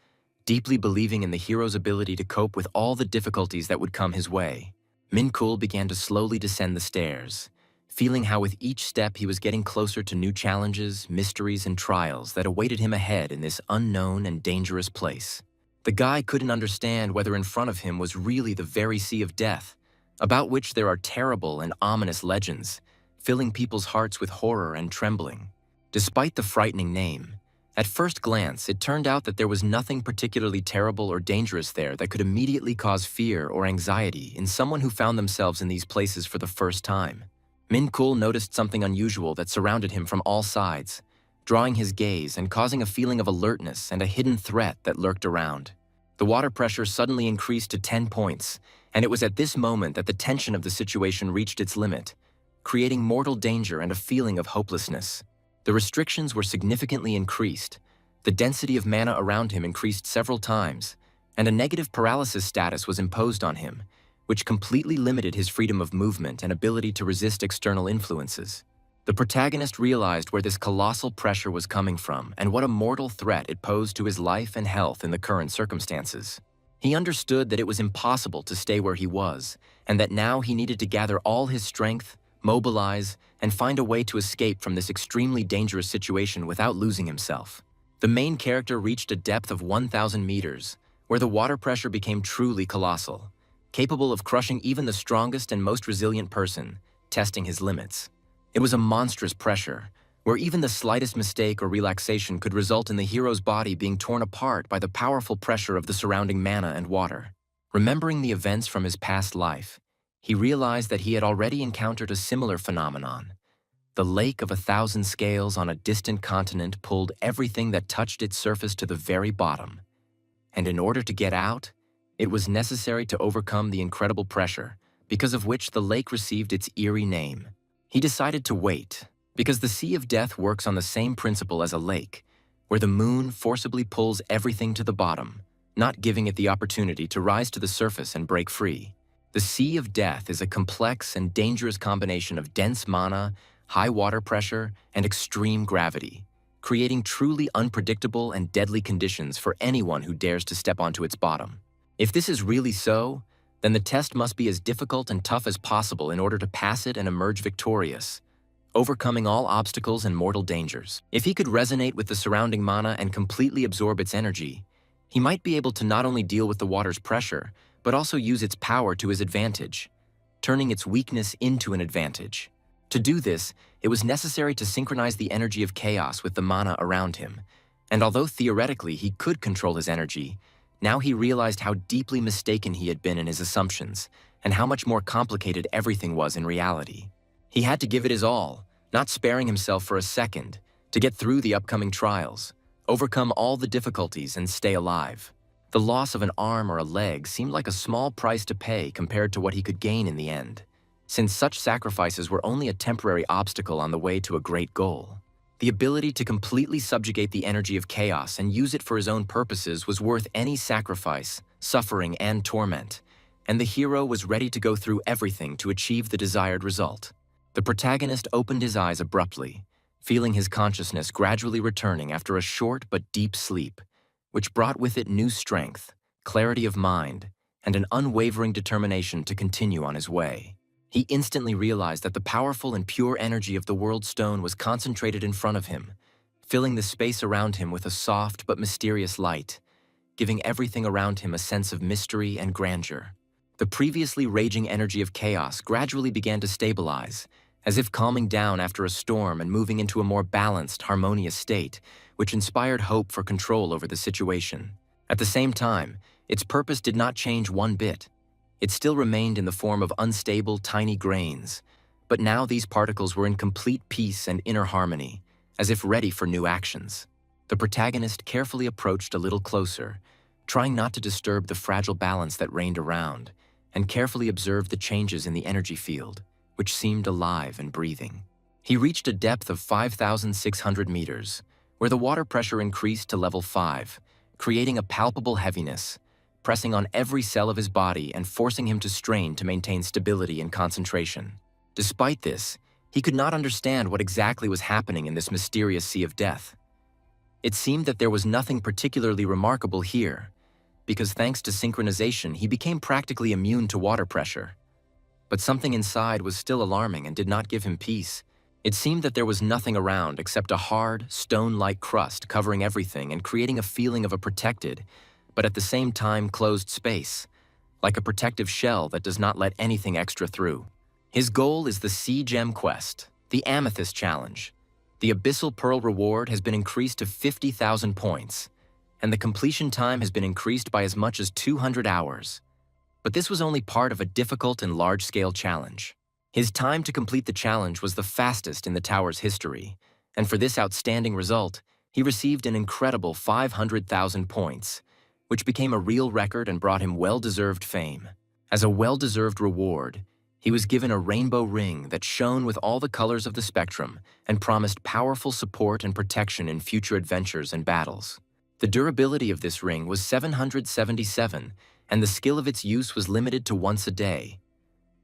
deeply believing in the hero's ability to cope with all the difficulties that would come his way. Minchul began to slowly descend the stairs, feeling how with each step he was getting closer to new challenges, mysteries, and trials that awaited him ahead in this unknown and dangerous place. The guy couldn't understand whether in front of him was really the very Sea of Death, about which there are terrible and ominous legends, filling people's hearts with horror and trembling. Despite the frightening name, At first glance, it turned out that there was nothing particularly terrible or dangerous there that could immediately cause fear or anxiety in someone who found themselves in these places for the first time. Minchul noticed something unusual that surrounded him from all sides, drawing his gaze and causing a feeling of alertness and a hidden threat that lurked around. The water pressure suddenly increased to 10 points, and it was at this moment that the tension of the situation reached its limit, creating mortal danger and a feeling of hopelessness. The restrictions were significantly increased, the density of mana around him increased several times, and a negative paralysis status was imposed on him, which completely limited his freedom of movement and ability to resist external influences. The protagonist realized where this colossal pressure was coming from and what a mortal threat it posed to his life and health in the current circumstances. He understood that it was impossible to stay where he was, and that now he needed to gather all his strength, mobilize, and find a way to escape from this extremely dangerous situation without losing himself. The main character reached a depth of 1,000 meters, where the water pressure became truly colossal, capable of crushing even the strongest and most resilient person, testing his limits. It was a monstrous pressure, where even the slightest mistake or relaxation could result in the hero's body being torn apart by the powerful pressure of the surrounding mana and water. Remembering the events from his past life, he realized that he had already encountered a similar phenomenon. The lake of 1,000 scales on a distant continent pulled everything that touched its surface to the very bottom. And in order to get out, it was necessary to overcome the incredible pressure, because of which the lake received its eerie name. He decided to wait, because the Sea of Death works on the same principle as a lake, where the moon forcibly pulls everything to the bottom, not giving it the opportunity to rise to the surface and break free. The Sea of Death is a complex and dangerous combination of dense mana, high water pressure, and extreme gravity, creating truly unpredictable and deadly conditions for anyone who dares to step onto its bottom. If this is really so, then the test must be as difficult and tough as possible in order to pass it and emerge victorious, overcoming all obstacles and mortal dangers. If he could resonate with the surrounding mana and completely absorb its energy, he might be able to not only deal with the water's pressure, but also use its power to his advantage, turning its weakness into an advantage. To do this, it was necessary to synchronize the energy of chaos with the mana around him, and although theoretically he could control his energy, now he realized how deeply mistaken he had been in his assumptions, and how much more complicated everything was in reality. He had to give it his all, not sparing himself for a second, to get through the upcoming trials, overcome all the difficulties, and stay alive. The loss of an arm or a leg seemed like a small price to pay compared to what he could gain in the end, since such sacrifices were only a temporary obstacle on the way to a great goal. The ability to completely subjugate the energy of chaos and use it for his own purposes was worth any sacrifice, suffering, and torment, and the hero was ready to go through everything to achieve the desired result. The protagonist opened his eyes abruptly, feeling his consciousness gradually returning after a short but deep sleep, which brought with it new strength, clarity of mind, and an unwavering determination to continue on his way. He instantly realized that the powerful and pure energy of the World Stone was concentrated in front of him, filling the space around him with a soft but mysterious light, giving everything around him a sense of mystery and grandeur. The previously raging energy of chaos gradually began to stabilize, as if calming down after a storm and moving into a more balanced, harmonious state, which inspired hope for control over the situation. At the same time, its purpose did not change one bit. It still remained in the form of unstable, tiny grains, but now these particles were in complete peace and inner harmony, as if ready for new actions. The protagonist carefully approached a little closer, trying not to disturb the fragile balance that reigned around, and carefully observed the changes in the energy field, which seemed alive and breathing. He reached a depth of 5,600 meters, where the water pressure increased to level 5, creating a palpable heaviness, pressing on every cell of his body and forcing him to strain to maintain stability and concentration. Despite this, he could not understand what exactly was happening in this mysterious sea of death. It seemed that there was nothing particularly remarkable here, because thanks to synchronization, he became practically immune to water pressure. But something inside was still alarming and did not give him peace. It seemed that there was nothing around except a hard, stone-like crust covering everything and creating a feeling of a protected, but at the same time closed space, like a protective shell that does not let anything extra through. His goal is the Sea Gem Quest, the Amethyst Challenge, The Abyssal Pearl reward has been increased to 50,000 points, and the completion time has been increased by as much as 200 hours. But this was only part of a difficult and large-scale challenge. His time to complete the challenge was the fastest in the tower's history, and for this outstanding result, he received an incredible 500,000 points, which became a real record and brought him well-deserved fame. As a well-deserved reward, he was given a rainbow ring that shone with all the colors of the spectrum and promised powerful support and protection in future adventures and battles. The durability of this ring was 777, and the skill of its use was limited to once a day.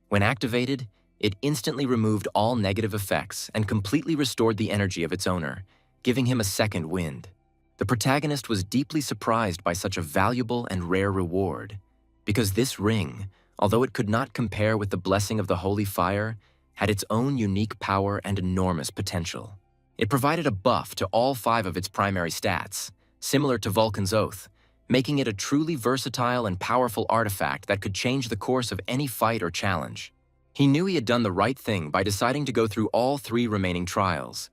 When activated, it instantly removed all negative effects and completely restored the energy of its owner, giving him a second wind. The protagonist was deeply surprised by such a valuable and rare reward, because this ring, although it could not compare with the blessing of the holy fire, had its own unique power and enormous potential. It provided a buff to all 5 of its primary stats, similar to Vulcan's Oath, making it a truly versatile and powerful artifact that could change the course of any fight or challenge. He knew he had done the right thing by deciding to go through all 3 remaining trials,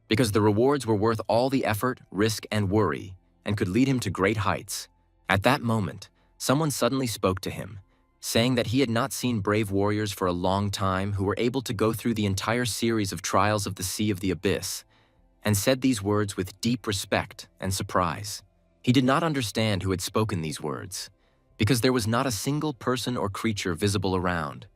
because the rewards were worth all the effort, risk, and worry, and could lead him to great heights. At that moment, someone suddenly spoke to him, saying that he had not seen brave warriors for a long time who were able to go through the entire series of trials of the Sea of the Abyss, and said these words with deep respect and surprise. He did not understand who had spoken these words, because there was not a single person or creature visible around,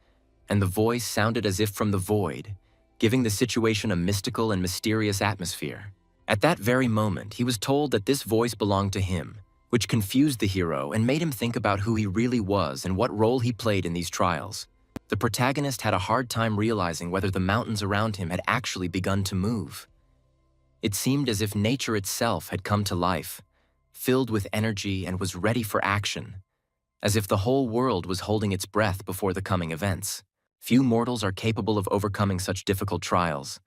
and the voice sounded as if from the void, giving the situation a mystical and mysterious atmosphere. At that very moment, he was told that this voice belonged to him, which confused the hero and made him think about who he really was and what role he played in these trials. The protagonist had a hard time realizing whether the mountains around him had actually begun to move. It seemed as if nature itself had come to life, filled with energy and was ready for action, as if the whole world was holding its breath before the coming events. Few mortals are capable of overcoming such difficult trials,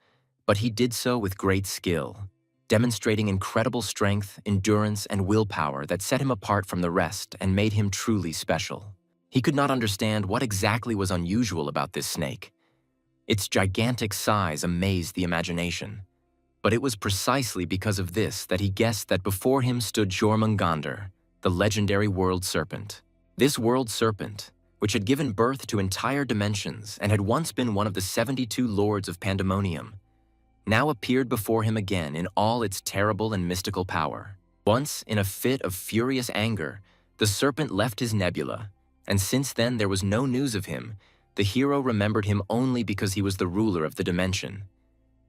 but he did so with great skill, demonstrating incredible strength, endurance, and willpower that set him apart from the rest and made him truly special. He could not understand what exactly was unusual about this snake. Its gigantic size amazed the imagination, but it was precisely because of this that he guessed that before him stood Jormungandr, the legendary world serpent. This world serpent, which had given birth to entire dimensions and had once been one of the 72 lords of Pandemonium, now appeared before him again in all its terrible and mystical power. Once, in a fit of furious anger, the serpent left his nebula, and since then there was no news of him. The hero remembered him only because he was the ruler of the dimension.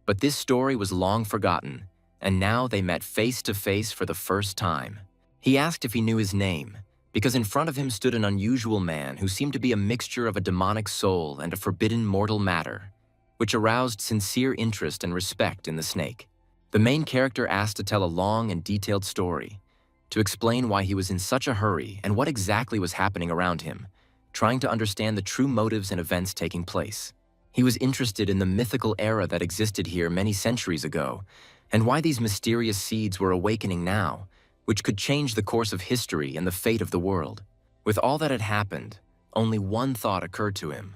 But this story was long forgotten, and now they met face to face for the first time. He asked if he knew his name, because in front of him stood an unusual man who seemed to be a mixture of a demonic soul and a forbidden mortal matter, which aroused sincere interest and respect in the snake. The main character asked to tell a long and detailed story, to explain why he was in such a hurry and what exactly was happening around him, trying to understand the true motives and events taking place. He was interested in the mythical era that existed here many centuries ago, and why these mysterious seeds were awakening now, which could change the course of history and the fate of the world. With all that had happened, only one thought occurred to him.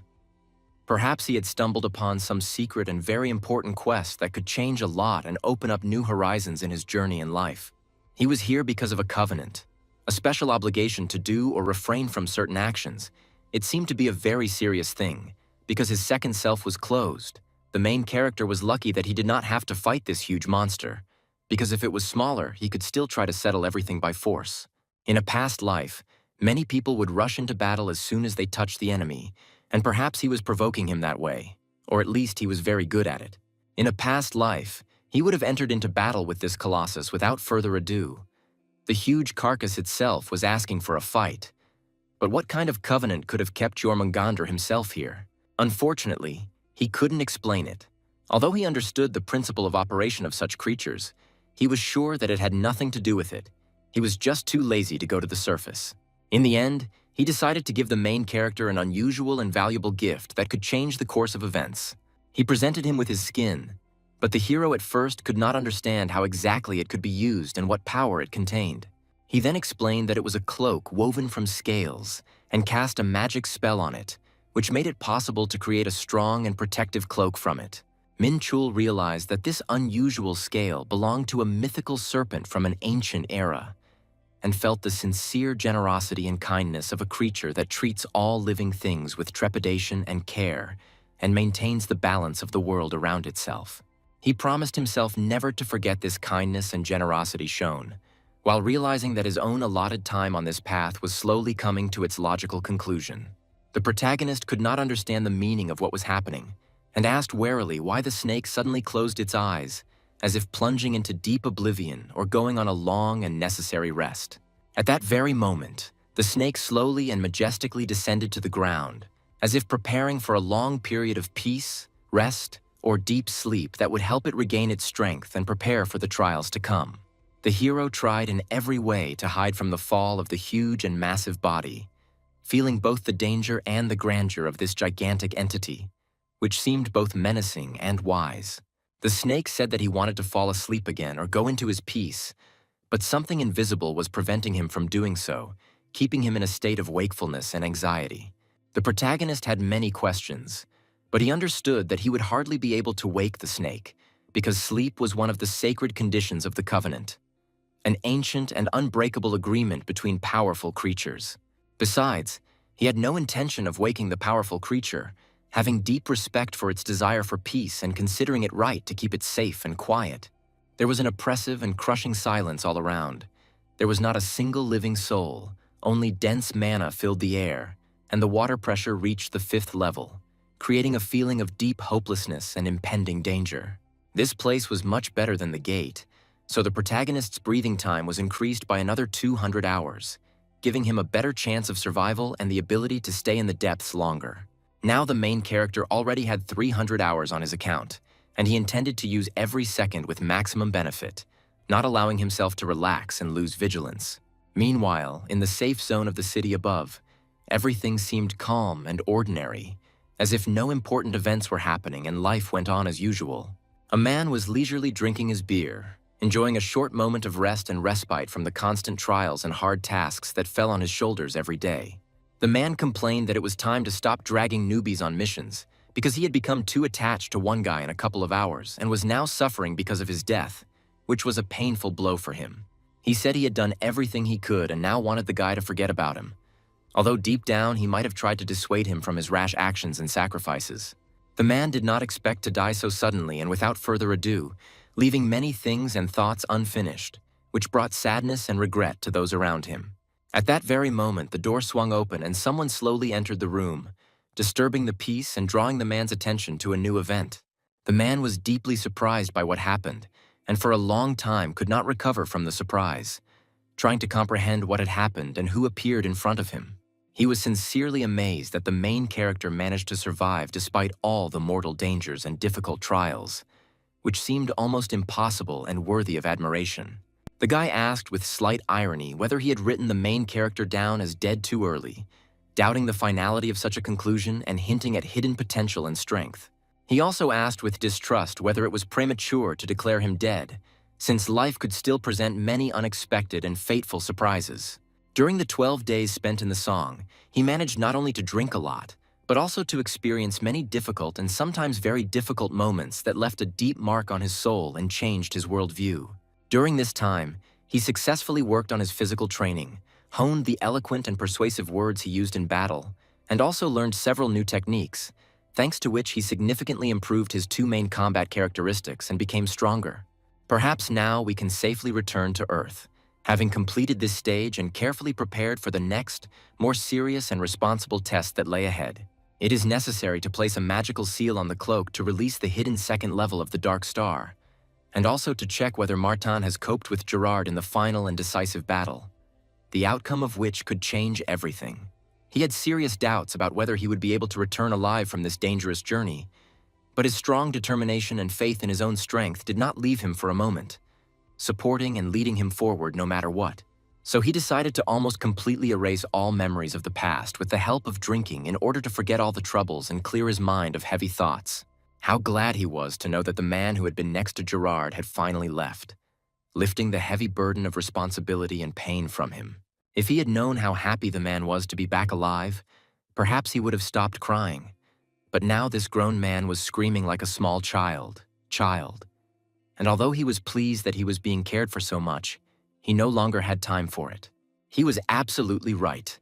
Perhaps he had stumbled upon some secret and very important quest that could change a lot and open up new horizons in his journey in life. He was here because of a covenant, a special obligation to do or refrain from certain actions. It seemed to be a very serious thing, because his second self was closed. The main character was lucky that he did not have to fight this huge monster, because if it was smaller, he could still try to settle everything by force. In a past life, many people would rush into battle as soon as they touched the enemy, and perhaps he was provoking him that way, or at least he was very good at it. In a past life, he would have entered into battle with this colossus without further ado. The huge carcass itself was asking for a fight. But what kind of covenant could have kept Jormungandr himself here? Unfortunately, he couldn't explain it. Although he understood the principle of operation of such creatures, he was sure that it had nothing to do with it. He was just too lazy to go to the surface. In the end, he decided to give the main character an unusual and valuable gift that could change the course of events. He presented him with his skin, but the hero at first could not understand how exactly it could be used and what power it contained. He then explained that it was a cloak woven from scales and cast a magic spell on it, which made it possible to create a strong and protective cloak from it. Minchul realized that this unusual scale belonged to a mythical serpent from an ancient era, and felt the sincere generosity and kindness of a creature that treats all living things with trepidation and care and maintains the balance of the world around itself. He promised himself never to forget this kindness and generosity shown, while realizing that his own allotted time on this path was slowly coming to its logical conclusion. The protagonist could not understand the meaning of what was happening, and asked warily why the snake suddenly closed its eyes, as if plunging into deep oblivion or going on a long and necessary rest. At that very moment, the snake slowly and majestically descended to the ground, as if preparing for a long period of peace, rest, or deep sleep that would help it regain its strength and prepare for the trials to come. The hero tried in every way to hide from the fall of the huge and massive body, feeling both the danger and the grandeur of this gigantic entity, which seemed both menacing and wise. The snake said that he wanted to fall asleep again or go into his peace, but something invisible was preventing him from doing so, keeping him in a state of wakefulness and anxiety. The protagonist had many questions, but he understood that he would hardly be able to wake the snake, because sleep was one of the sacred conditions of the covenant, an ancient and unbreakable agreement between powerful creatures. Besides, he had no intention of waking the powerful creature, having deep respect for its desire for peace and considering it right to keep it safe and quiet. There was an oppressive and crushing silence all around. There was not a single living soul, only dense mana filled the air, and the water pressure reached the 5th level, creating a feeling of deep hopelessness and impending danger. This place was much better than the gate, so the protagonist's breathing time was increased by another 200 hours, giving him a better chance of survival and the ability to stay in the depths longer. Now the main character already had 300 hours on his account, and he intended to use every second with maximum benefit, not allowing himself to relax and lose vigilance. Meanwhile, in the safe zone of the city above, everything seemed calm and ordinary, as if no important events were happening and life went on as usual. A man was leisurely drinking his beer, enjoying a short moment of rest and respite from the constant trials and hard tasks that fell on his shoulders every day. The man complained that it was time to stop dragging newbies on missions, because he had become too attached to one guy in a couple of hours and was now suffering because of his death, which was a painful blow for him. He said he had done everything he could and now wanted the guy to forget about him, although deep down he might have tried to dissuade him from his rash actions and sacrifices. The man did not expect to die so suddenly and without further ado, leaving many things and thoughts unfinished, which brought sadness and regret to those around him. At that very moment, the door swung open and someone slowly entered the room, disturbing the peace and drawing the man's attention to a new event. The man was deeply surprised by what happened, and for a long time could not recover from the surprise, trying to comprehend what had happened and who appeared in front of him. He was sincerely amazed that the main character managed to survive despite all the mortal dangers and difficult trials, which seemed almost impossible and worthy of admiration. The guy asked with slight irony whether he had written the main character down as dead too early, doubting the finality of such a conclusion and hinting at hidden potential and strength. He also asked with distrust whether it was premature to declare him dead, since life could still present many unexpected and fateful surprises. During the 12 days spent in the song, he managed not only to drink a lot, but also to experience many difficult and sometimes very difficult moments that left a deep mark on his soul and changed his worldview. During this time, he successfully worked on his physical training, honed the eloquent and persuasive words he used in battle, and also learned several new techniques, thanks to which he significantly improved his 2 main combat characteristics and became stronger. Perhaps now we can safely return to Earth, having completed this stage and carefully prepared for the next, more serious and responsible test that lay ahead. It is necessary to place a magical seal on the cloak to release the hidden 2nd level of the Dark Star, and also to check whether Martin has coped with Gerard in the final and decisive battle, the outcome of which could change everything. He had serious doubts about whether he would be able to return alive from this dangerous journey, but his strong determination and faith in his own strength did not leave him for a moment, supporting and leading him forward no matter what. So he decided to almost completely erase all memories of the past with the help of drinking in order to forget all the troubles and clear his mind of heavy thoughts. How glad he was to know that the man who had been next to Gerard had finally left, lifting the heavy burden of responsibility and pain from him. If he had known how happy the man was to be back alive, perhaps he would have stopped crying. but now this grown man was screaming like a small child. And although he was pleased that he was being cared for so much, he no longer had time for it. He was absolutely right.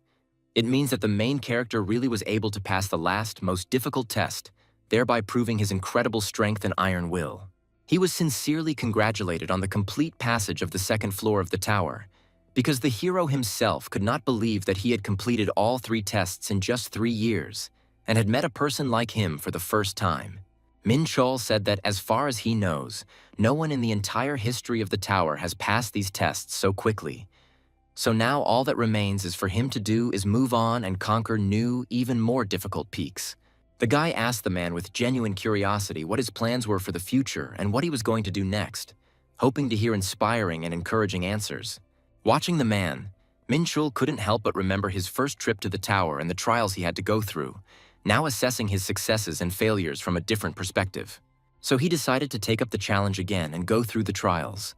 It means that the main character really was able to pass the last, most difficult test, thereby proving his incredible strength and iron will. He was sincerely congratulated on the complete passage of the second floor of the tower, because the hero himself could not believe that he had completed all 3 tests in just 3 years, and had met a person like him for the first time. Minchul said that as far as he knows, no one in the entire history of the tower has passed these tests so quickly. So now all that remains is for him to do is move on and conquer new, even more difficult peaks. The guy asked the man with genuine curiosity what his plans were for the future and what he was going to do next, hoping to hear inspiring and encouraging answers. Watching the man, Minchul couldn't help but remember his first trip to the tower and the trials he had to go through, now assessing his successes and failures from a different perspective. So he decided to take up the challenge again and go through the trials.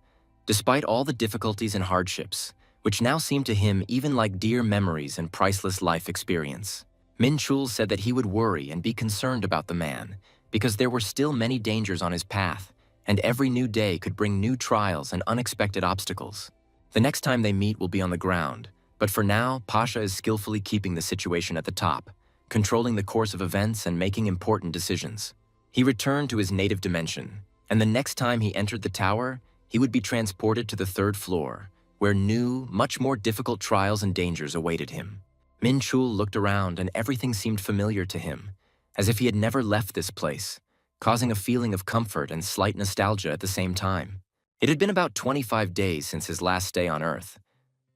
Despite all the difficulties and hardships, which now seemed to him even like dear memories and priceless life experience, Minchul said that he would worry and be concerned about the man, because there were still many dangers on his path, and every new day could bring new trials and unexpected obstacles. The next time they meet will be on the ground, but for now, Pasha is skillfully keeping the situation at the top, controlling the course of events and making important decisions. He returned to his native dimension, and the next time he entered the tower, he would be transported to the 3rd floor, where new, much more difficult trials and dangers awaited him. Minchul looked around and everything seemed familiar to him, as if he had never left this place, causing a feeling of comfort and slight nostalgia at the same time. It had been about 25 days since his last stay on Earth,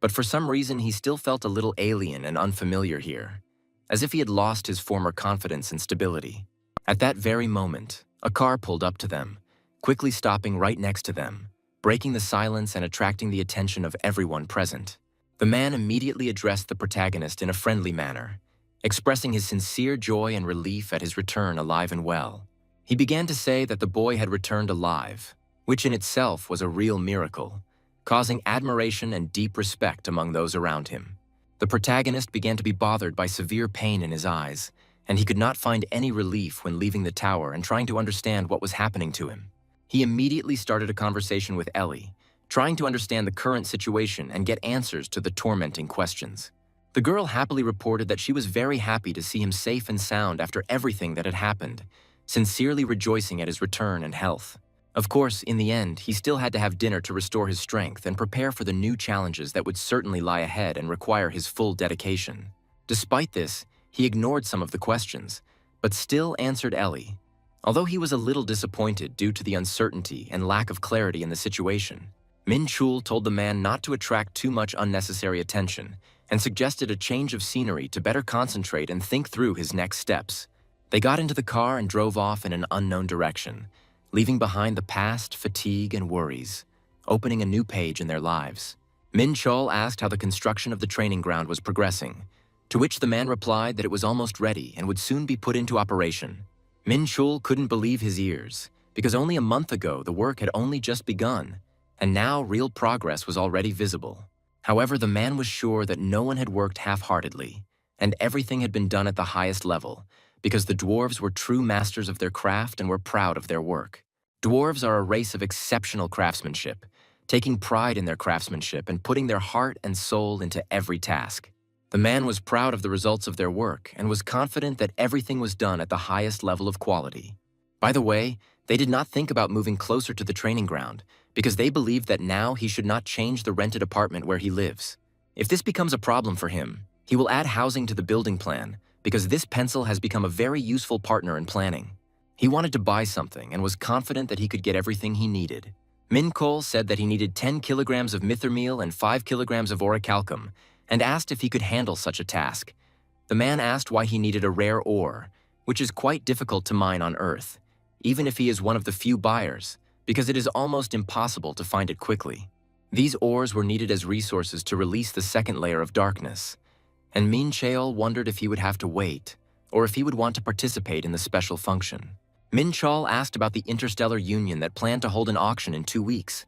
but for some reason he still felt a little alien and unfamiliar here, as if he had lost his former confidence and stability. At that very moment, a car pulled up to them, quickly stopping right next to them, breaking the silence and attracting the attention of everyone present. The man immediately addressed the protagonist in a friendly manner, expressing his sincere joy and relief at his return alive and well. He began to say that the boy had returned alive, which in itself was a real miracle, causing admiration and deep respect among those around him. The protagonist began to be bothered by severe pain in his eyes, and he could not find any relief when leaving the tower and trying to understand what was happening to him. He immediately started a conversation with Ellie, trying to understand the current situation and get answers to the tormenting questions. The girl happily reported that she was very happy to see him safe and sound after everything that had happened, sincerely rejoicing at his return and health. Of course, in the end, he still had to have dinner to restore his strength and prepare for the new challenges that would certainly lie ahead and require his full dedication. Despite this, he ignored some of the questions, but still answered Ellie, although he was a little disappointed due to the uncertainty and lack of clarity in the situation. Minchul told the man not to attract too much unnecessary attention and suggested a change of scenery to better concentrate and think through his next steps. They got into the car and drove off in an unknown direction, leaving behind the past, fatigue, and worries, opening a new page in their lives. Minchul asked how the construction of the training ground was progressing, to which the man replied that it was almost ready and would soon be put into operation. Minchul couldn't believe his ears, because only a month ago the work had only just begun, and now real progress was already visible. However, the man was sure that no one had worked half-heartedly, and everything had been done at the highest level, because the dwarves were true masters of their craft and were proud of their work. Dwarves are a race of exceptional craftsmanship, taking pride in their craftsmanship and putting their heart and soul into every task. The man was proud of the results of their work and was confident that everything was done at the highest level of quality. By the way, they did not think about moving closer to the training ground, because they believed that now he should not change the rented apartment where he lives. If this becomes a problem for him, he will add housing to the building plan, because this pencil has become a very useful partner in planning. He wanted to buy something and was confident that he could get everything he needed. Minchul said that he needed 10 kilograms of mithril and 5 kilograms of orichalcum, and asked if he could handle such a task. The man asked why he needed a rare ore, which is quite difficult to mine on Earth, even if he is one of the few buyers, because it is almost impossible to find it quickly. These ores were needed as resources to release the second layer of darkness, and Minchul wondered if he would have to wait, or if he would want to participate in the special function. Minchul asked about the Interstellar Union that planned to hold an auction in 2 weeks,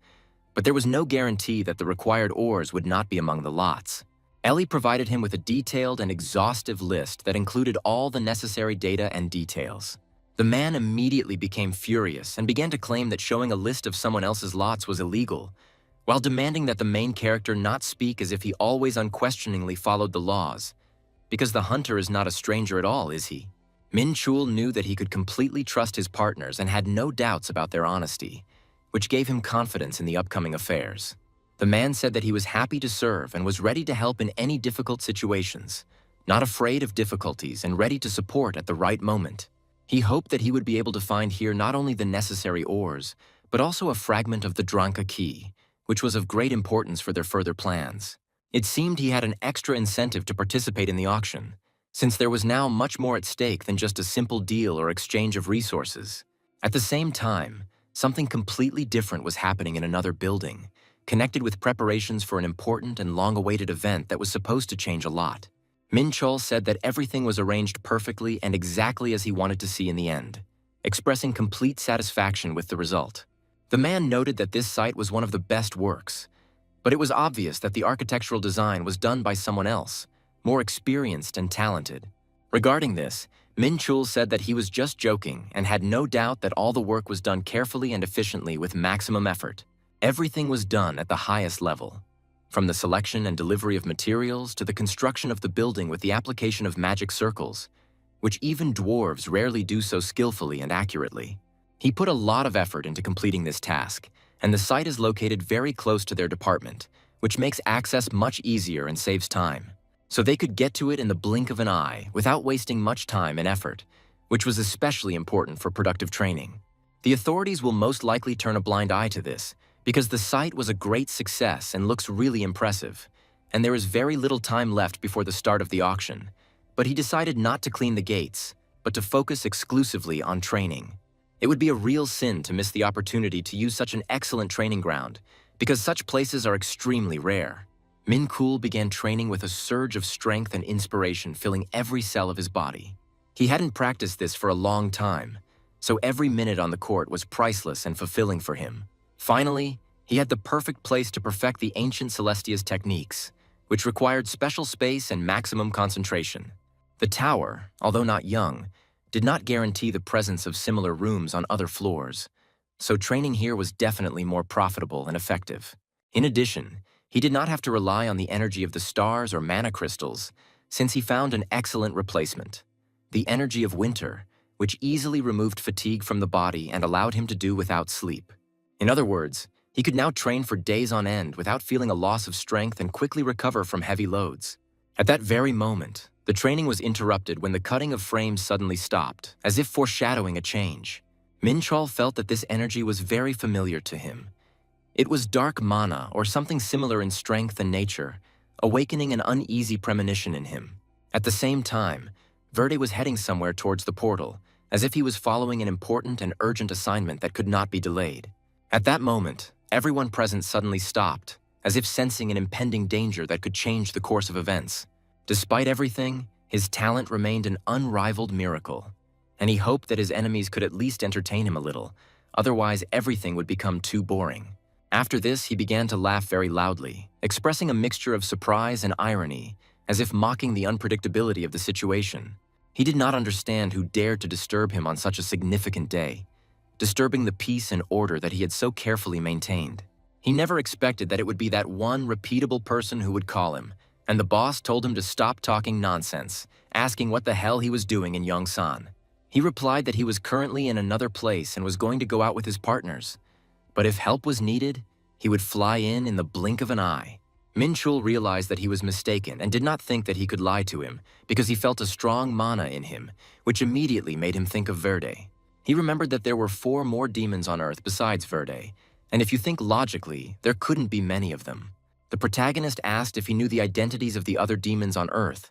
but there was no guarantee that the required ores would not be among the lots. Ellie provided him with a detailed and exhaustive list that included all the necessary data and details. The man immediately became furious and began to claim that showing a list of someone else's lots was illegal, while demanding that the main character not speak as if he always unquestioningly followed the laws. Because the hunter is not a stranger at all, is he? Minchul knew that he could completely trust his partners and had no doubts about their honesty, which gave him confidence in the upcoming affairs. The man said that he was happy to serve and was ready to help in any difficult situations, not afraid of difficulties and ready to support at the right moment. He hoped that he would be able to find here not only the necessary ores, but also a fragment of the Dronzer key, which was of great importance for their further plans. It seemed he had an extra incentive to participate in the auction, since there was now much more at stake than just a simple deal or exchange of resources. At the same time, something completely different was happening in another building, connected with preparations for an important and long-awaited event that was supposed to change a lot. Minchul said that everything was arranged perfectly and exactly as he wanted to see in the end, expressing complete satisfaction with the result. The man noted that this site was one of the best works, but it was obvious that the architectural design was done by someone else, more experienced and talented. Regarding this, Minchul said that he was just joking and had no doubt that all the work was done carefully and efficiently with maximum effort. Everything was done at the highest level, from the selection and delivery of materials to the construction of the building with the application of magic circles, which even dwarves rarely do so skillfully and accurately. He put a lot of effort into completing this task, and the site is located very close to their department, which makes access much easier and saves time. So they could get to it in the blink of an eye without wasting much time and effort, which was especially important for productive training. The authorities will most likely turn a blind eye to this, because the site was a great success and looks really impressive, and there is very little time left before the start of the auction. But he decided not to clean the gates, but to focus exclusively on training. It would be a real sin to miss the opportunity to use such an excellent training ground, because such places are extremely rare. Minchul began training with a surge of strength and inspiration filling every cell of his body. He hadn't practiced this for a long time, so every minute on the court was priceless and fulfilling for him. Finally, he had the perfect place to perfect the ancient Celestia's techniques, which required special space and maximum concentration. The tower, although not young, did not guarantee the presence of similar rooms on other floors, so training here was definitely more profitable and effective. In addition, he did not have to rely on the energy of the stars or mana crystals, since he found an excellent replacement: the energy of winter, which easily removed fatigue from the body and allowed him to do without sleep. In other words, he could now train for days on end without feeling a loss of strength and quickly recover from heavy loads. At that very moment, the training was interrupted when the cutting of frames suddenly stopped, as if foreshadowing a change. Minchul felt that this energy was very familiar to him. It was dark mana, or something similar in strength and nature, awakening an uneasy premonition in him. At the same time, Verde was heading somewhere towards the portal, as if he was following an important and urgent assignment that could not be delayed. At that moment, everyone present suddenly stopped, as if sensing an impending danger that could change the course of events. Despite everything, his talent remained an unrivaled miracle, and he hoped that his enemies could at least entertain him a little, otherwise everything would become too boring. After this, he began to laugh very loudly, expressing a mixture of surprise and irony, as if mocking the unpredictability of the situation. He did not understand who dared to disturb him on such a significant day, disturbing the peace and order that he had so carefully maintained. He never expected that it would be that one repeatable person who would call him, and the boss told him to stop talking nonsense, asking what the hell he was doing in Yongsan. He replied that he was currently in another place and was going to go out with his partners, but if help was needed, he would fly in the blink of an eye. Minchul realized that he was mistaken and did not think that he could lie to him because he felt a strong mana in him, which immediately made him think of Verde. He remembered that there were 4 more demons on Earth besides Verde, and if you think logically, there couldn't be many of them. The protagonist asked if he knew the identities of the other demons on Earth,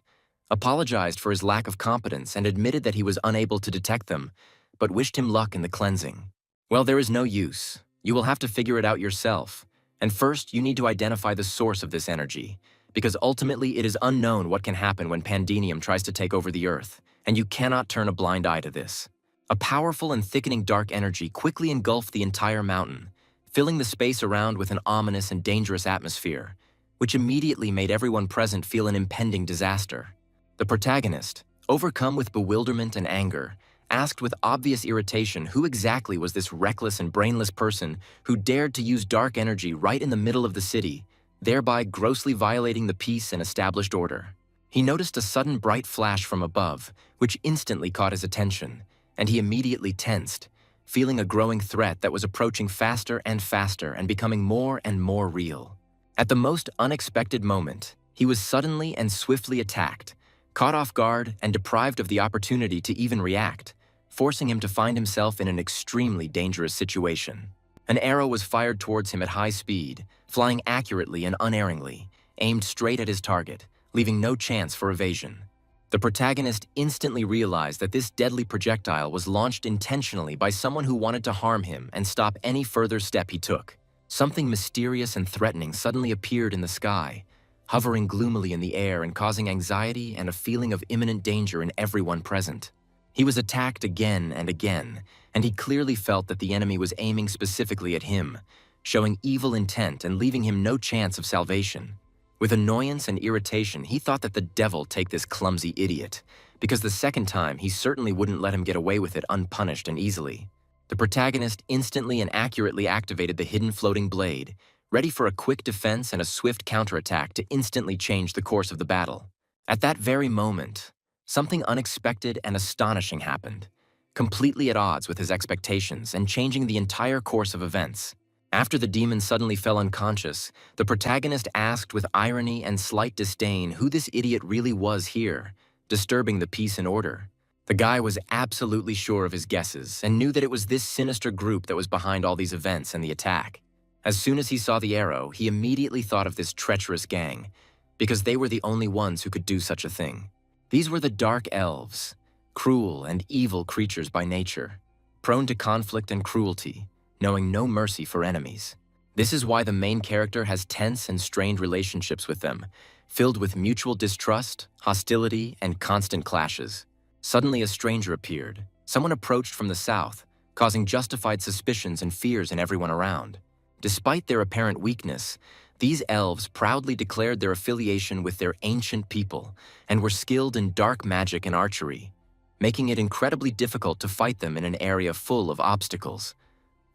apologized for his lack of competence and admitted that he was unable to detect them, but wished him luck in the cleansing. Well, there is no use. You will have to figure it out yourself, and first you need to identify the source of this energy, because ultimately it is unknown what can happen when Pandenium tries to take over the Earth, and you cannot turn a blind eye to this. A powerful and thickening dark energy quickly engulfed the entire mountain, filling the space around with an ominous and dangerous atmosphere, which immediately made everyone present feel an impending disaster. The protagonist, overcome with bewilderment and anger, asked with obvious irritation who exactly was this reckless and brainless person who dared to use dark energy right in the middle of the city, thereby grossly violating the peace and established order. He noticed a sudden bright flash from above, which instantly caught his attention, and he immediately tensed, feeling a growing threat that was approaching faster and becoming more and more real. At the most unexpected moment, he was suddenly and swiftly attacked, caught off guard and deprived of the opportunity to even react, forcing him to find himself in an extremely dangerous situation. An arrow was fired towards him at high speed, flying accurately and unerringly, aimed straight at his target, leaving no chance for evasion. The protagonist instantly realized that this deadly projectile was launched intentionally by someone who wanted to harm him and stop any further step he took. Something mysterious and threatening suddenly appeared in the sky, hovering gloomily in the air and causing anxiety and a feeling of imminent danger in everyone present. He was attacked again and again, and he clearly felt that the enemy was aiming specifically at him, showing evil intent and leaving him no chance of salvation. With annoyance and irritation, he thought that the devil take this clumsy idiot, because the second time he certainly wouldn't let him get away with it unpunished and easily. The protagonist instantly and accurately activated the hidden floating blade, ready for a quick defense and a swift counterattack to instantly change the course of the battle. At that very moment, something unexpected and astonishing happened, completely at odds with his expectations and changing the entire course of events. After the demon suddenly fell unconscious, the protagonist asked with irony and slight disdain who this idiot really was here, disturbing the peace and order. The guy was absolutely sure of his guesses and knew that it was this sinister group that was behind all these events and the attack. As soon as he saw the arrow, he immediately thought of this treacherous gang, because they were the only ones who could do such a thing. These were the Dark Elves, cruel and evil creatures by nature, prone to conflict and cruelty, knowing no mercy for enemies. This is why the main character has tense and strained relationships with them, filled with mutual distrust, hostility, and constant clashes. Suddenly a stranger appeared. Someone approached from the south, causing justified suspicions and fears in everyone around. Despite their apparent weakness, these elves proudly declared their affiliation with their ancient people and were skilled in dark magic and archery, making it incredibly difficult to fight them in an area full of obstacles.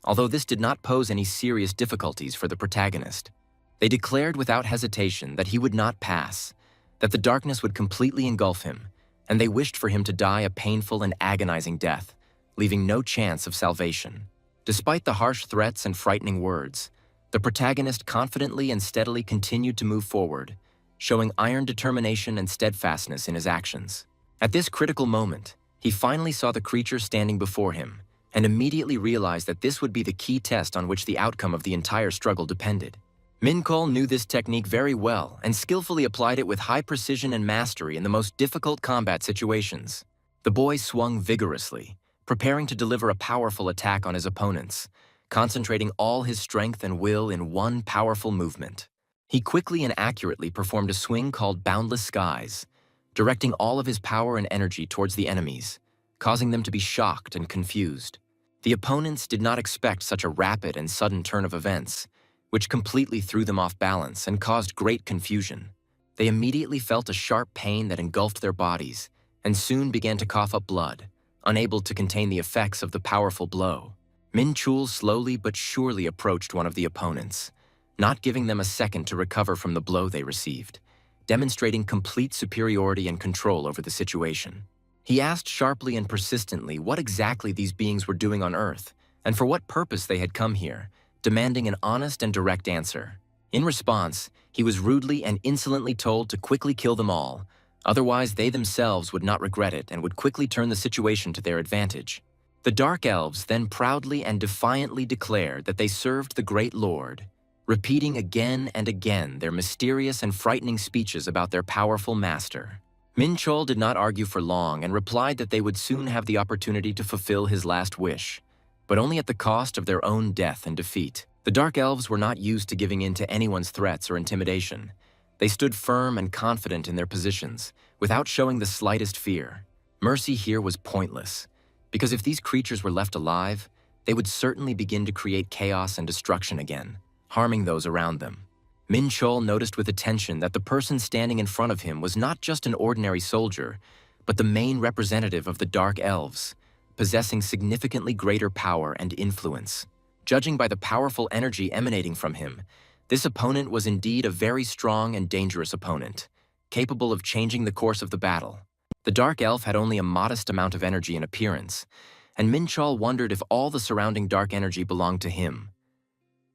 Although this did not pose any serious difficulties for the protagonist, they declared without hesitation that he would not pass, that the darkness would completely engulf him, and they wished for him to die a painful and agonizing death, leaving no chance of salvation. Despite the harsh threats and frightening words, the protagonist confidently and steadily continued to move forward, showing iron determination and steadfastness in his actions. At this critical moment, he finally saw the creature standing before him, and immediately realized that this would be the key test on which the outcome of the entire struggle depended. Minchul knew this technique very well and skillfully applied it with high precision and mastery in the most difficult combat situations. The boy swung vigorously, preparing to deliver a powerful attack on his opponents, concentrating all his strength and will in one powerful movement. He quickly and accurately performed a swing called Boundless Skies, directing all of his power and energy towards the enemies, causing them to be shocked and confused. The opponents did not expect such a rapid and sudden turn of events, which completely threw them off balance and caused great confusion. They immediately felt a sharp pain that engulfed their bodies and soon began to cough up blood, unable to contain the effects of the powerful blow. Minchul slowly but surely approached one of the opponents, not giving them a second to recover from the blow they received, demonstrating complete superiority and control over the situation. He asked sharply and persistently what exactly these beings were doing on Earth and for what purpose they had come here, demanding an honest and direct answer. In response, he was rudely and insolently told to quickly kill them all, otherwise they themselves would not regret it and would quickly turn the situation to their advantage. The Dark Elves then proudly and defiantly declared that they served the Great Lord, repeating again and again their mysterious and frightening speeches about their powerful master. Minchul did not argue for long and replied that they would soon have the opportunity to fulfill his last wish, but only at the cost of their own death and defeat. The Dark Elves were not used to giving in to anyone's threats or intimidation. They stood firm and confident in their positions, without showing the slightest fear. Mercy here was pointless, because if these creatures were left alive, they would certainly begin to create chaos and destruction again, harming those around them. Minchul noticed with attention that the person standing in front of him was not just an ordinary soldier, but the main representative of the Dark Elves, possessing significantly greater power and influence. Judging by the powerful energy emanating from him, this opponent was indeed a very strong and dangerous opponent, capable of changing the course of the battle. The Dark Elf had only a modest amount of energy in appearance, and Minchul wondered if all the surrounding dark energy belonged to him.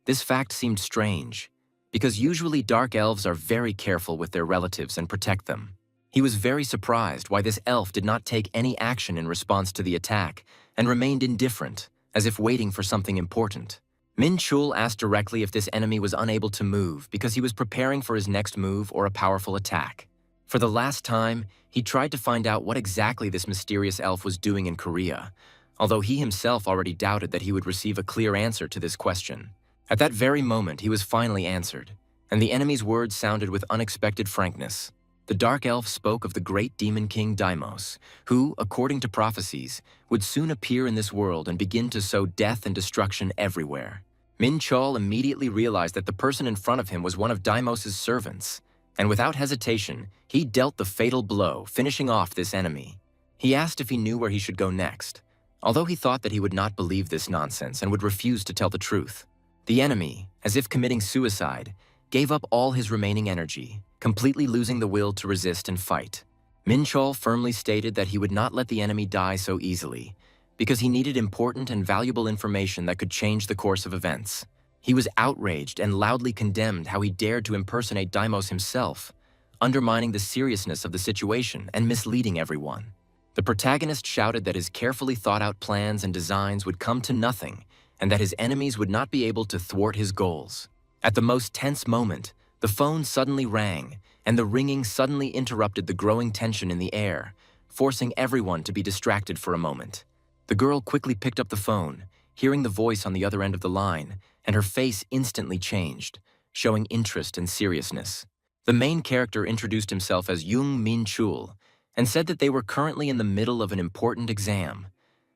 This fact seemed strange, because usually Dark Elves are very careful with their relatives and protect them. He was very surprised why this elf did not take any action in response to the attack and remained indifferent, as if waiting for something important. Minchul asked directly if this enemy was unable to move because he was preparing for his next move or a powerful attack. For the last time, he tried to find out what exactly this mysterious elf was doing in Korea, although he himself already doubted that he would receive a clear answer to this question. At that very moment, he was finally answered, and the enemy's words sounded with unexpected frankness. The Dark Elf spoke of the great demon king Deimos, who, according to prophecies, would soon appear in this world and begin to sow death and destruction everywhere. Minchul immediately realized that the person in front of him was one of Deimos' servants, and without hesitation, he dealt the fatal blow, finishing off this enemy. He asked if he knew where he should go next, although he thought that he would not believe this nonsense and would refuse to tell the truth. The enemy, as if committing suicide, gave up all his remaining energy, completely losing the will to resist and fight. Minchul firmly stated that he would not let the enemy die so easily, because he needed important and valuable information that could change the course of events. He was outraged and loudly condemned how he dared to impersonate Deimos himself, undermining the seriousness of the situation and misleading everyone. The protagonist shouted that his carefully thought-out plans and designs would come to nothing, and that his enemies would not be able to thwart his goals. At the most tense moment, the phone suddenly rang, and the ringing suddenly interrupted the growing tension in the air, forcing everyone to be distracted for a moment. The girl quickly picked up the phone, hearing the voice on the other end of the line, and her face instantly changed, showing interest and seriousness. The main character introduced himself as Jung Minchul and said that they were currently in the middle of an important exam,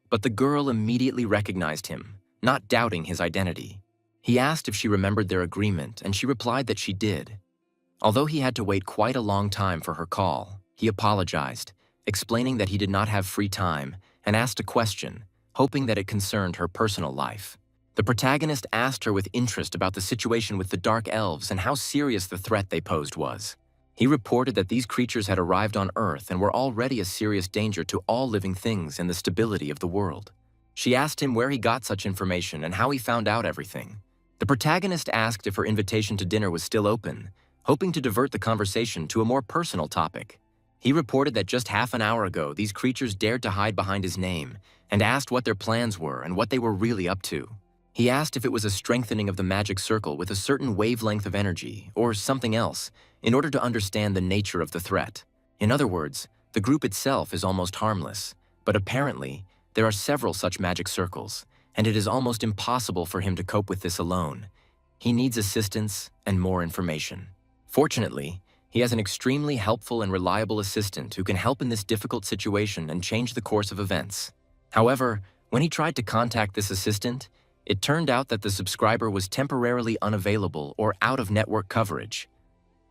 but the girl immediately recognized him, not doubting his identity. He asked if she remembered their agreement, and she replied that she did. Although he had to wait quite a long time for her call, he apologized, explaining that he did not have free time, and asked a question, hoping that it concerned her personal life. The protagonist asked her with interest about the situation with the Dark Elves and how serious the threat they posed was. He reported that these creatures had arrived on Earth and were already a serious danger to all living things and the stability of the world. She asked him where he got such information and how he found out everything. The protagonist asked if her invitation to dinner was still open, hoping to divert the conversation to a more personal topic. He reported that just half an hour ago, these creatures dared to hide behind his name and asked what their plans were and what they were really up to. He asked if it was a strengthening of the magic circle with a certain wavelength of energy or something else in order to understand the nature of the threat. In other words, the group itself is almost harmless, but apparently there are several such magic circles, and it is almost impossible for him to cope with this alone. He needs assistance and more information. Fortunately, he has an extremely helpful and reliable assistant who can help in this difficult situation and change the course of events. However, when he tried to contact this assistant, it turned out that the subscriber was temporarily unavailable or out of network coverage.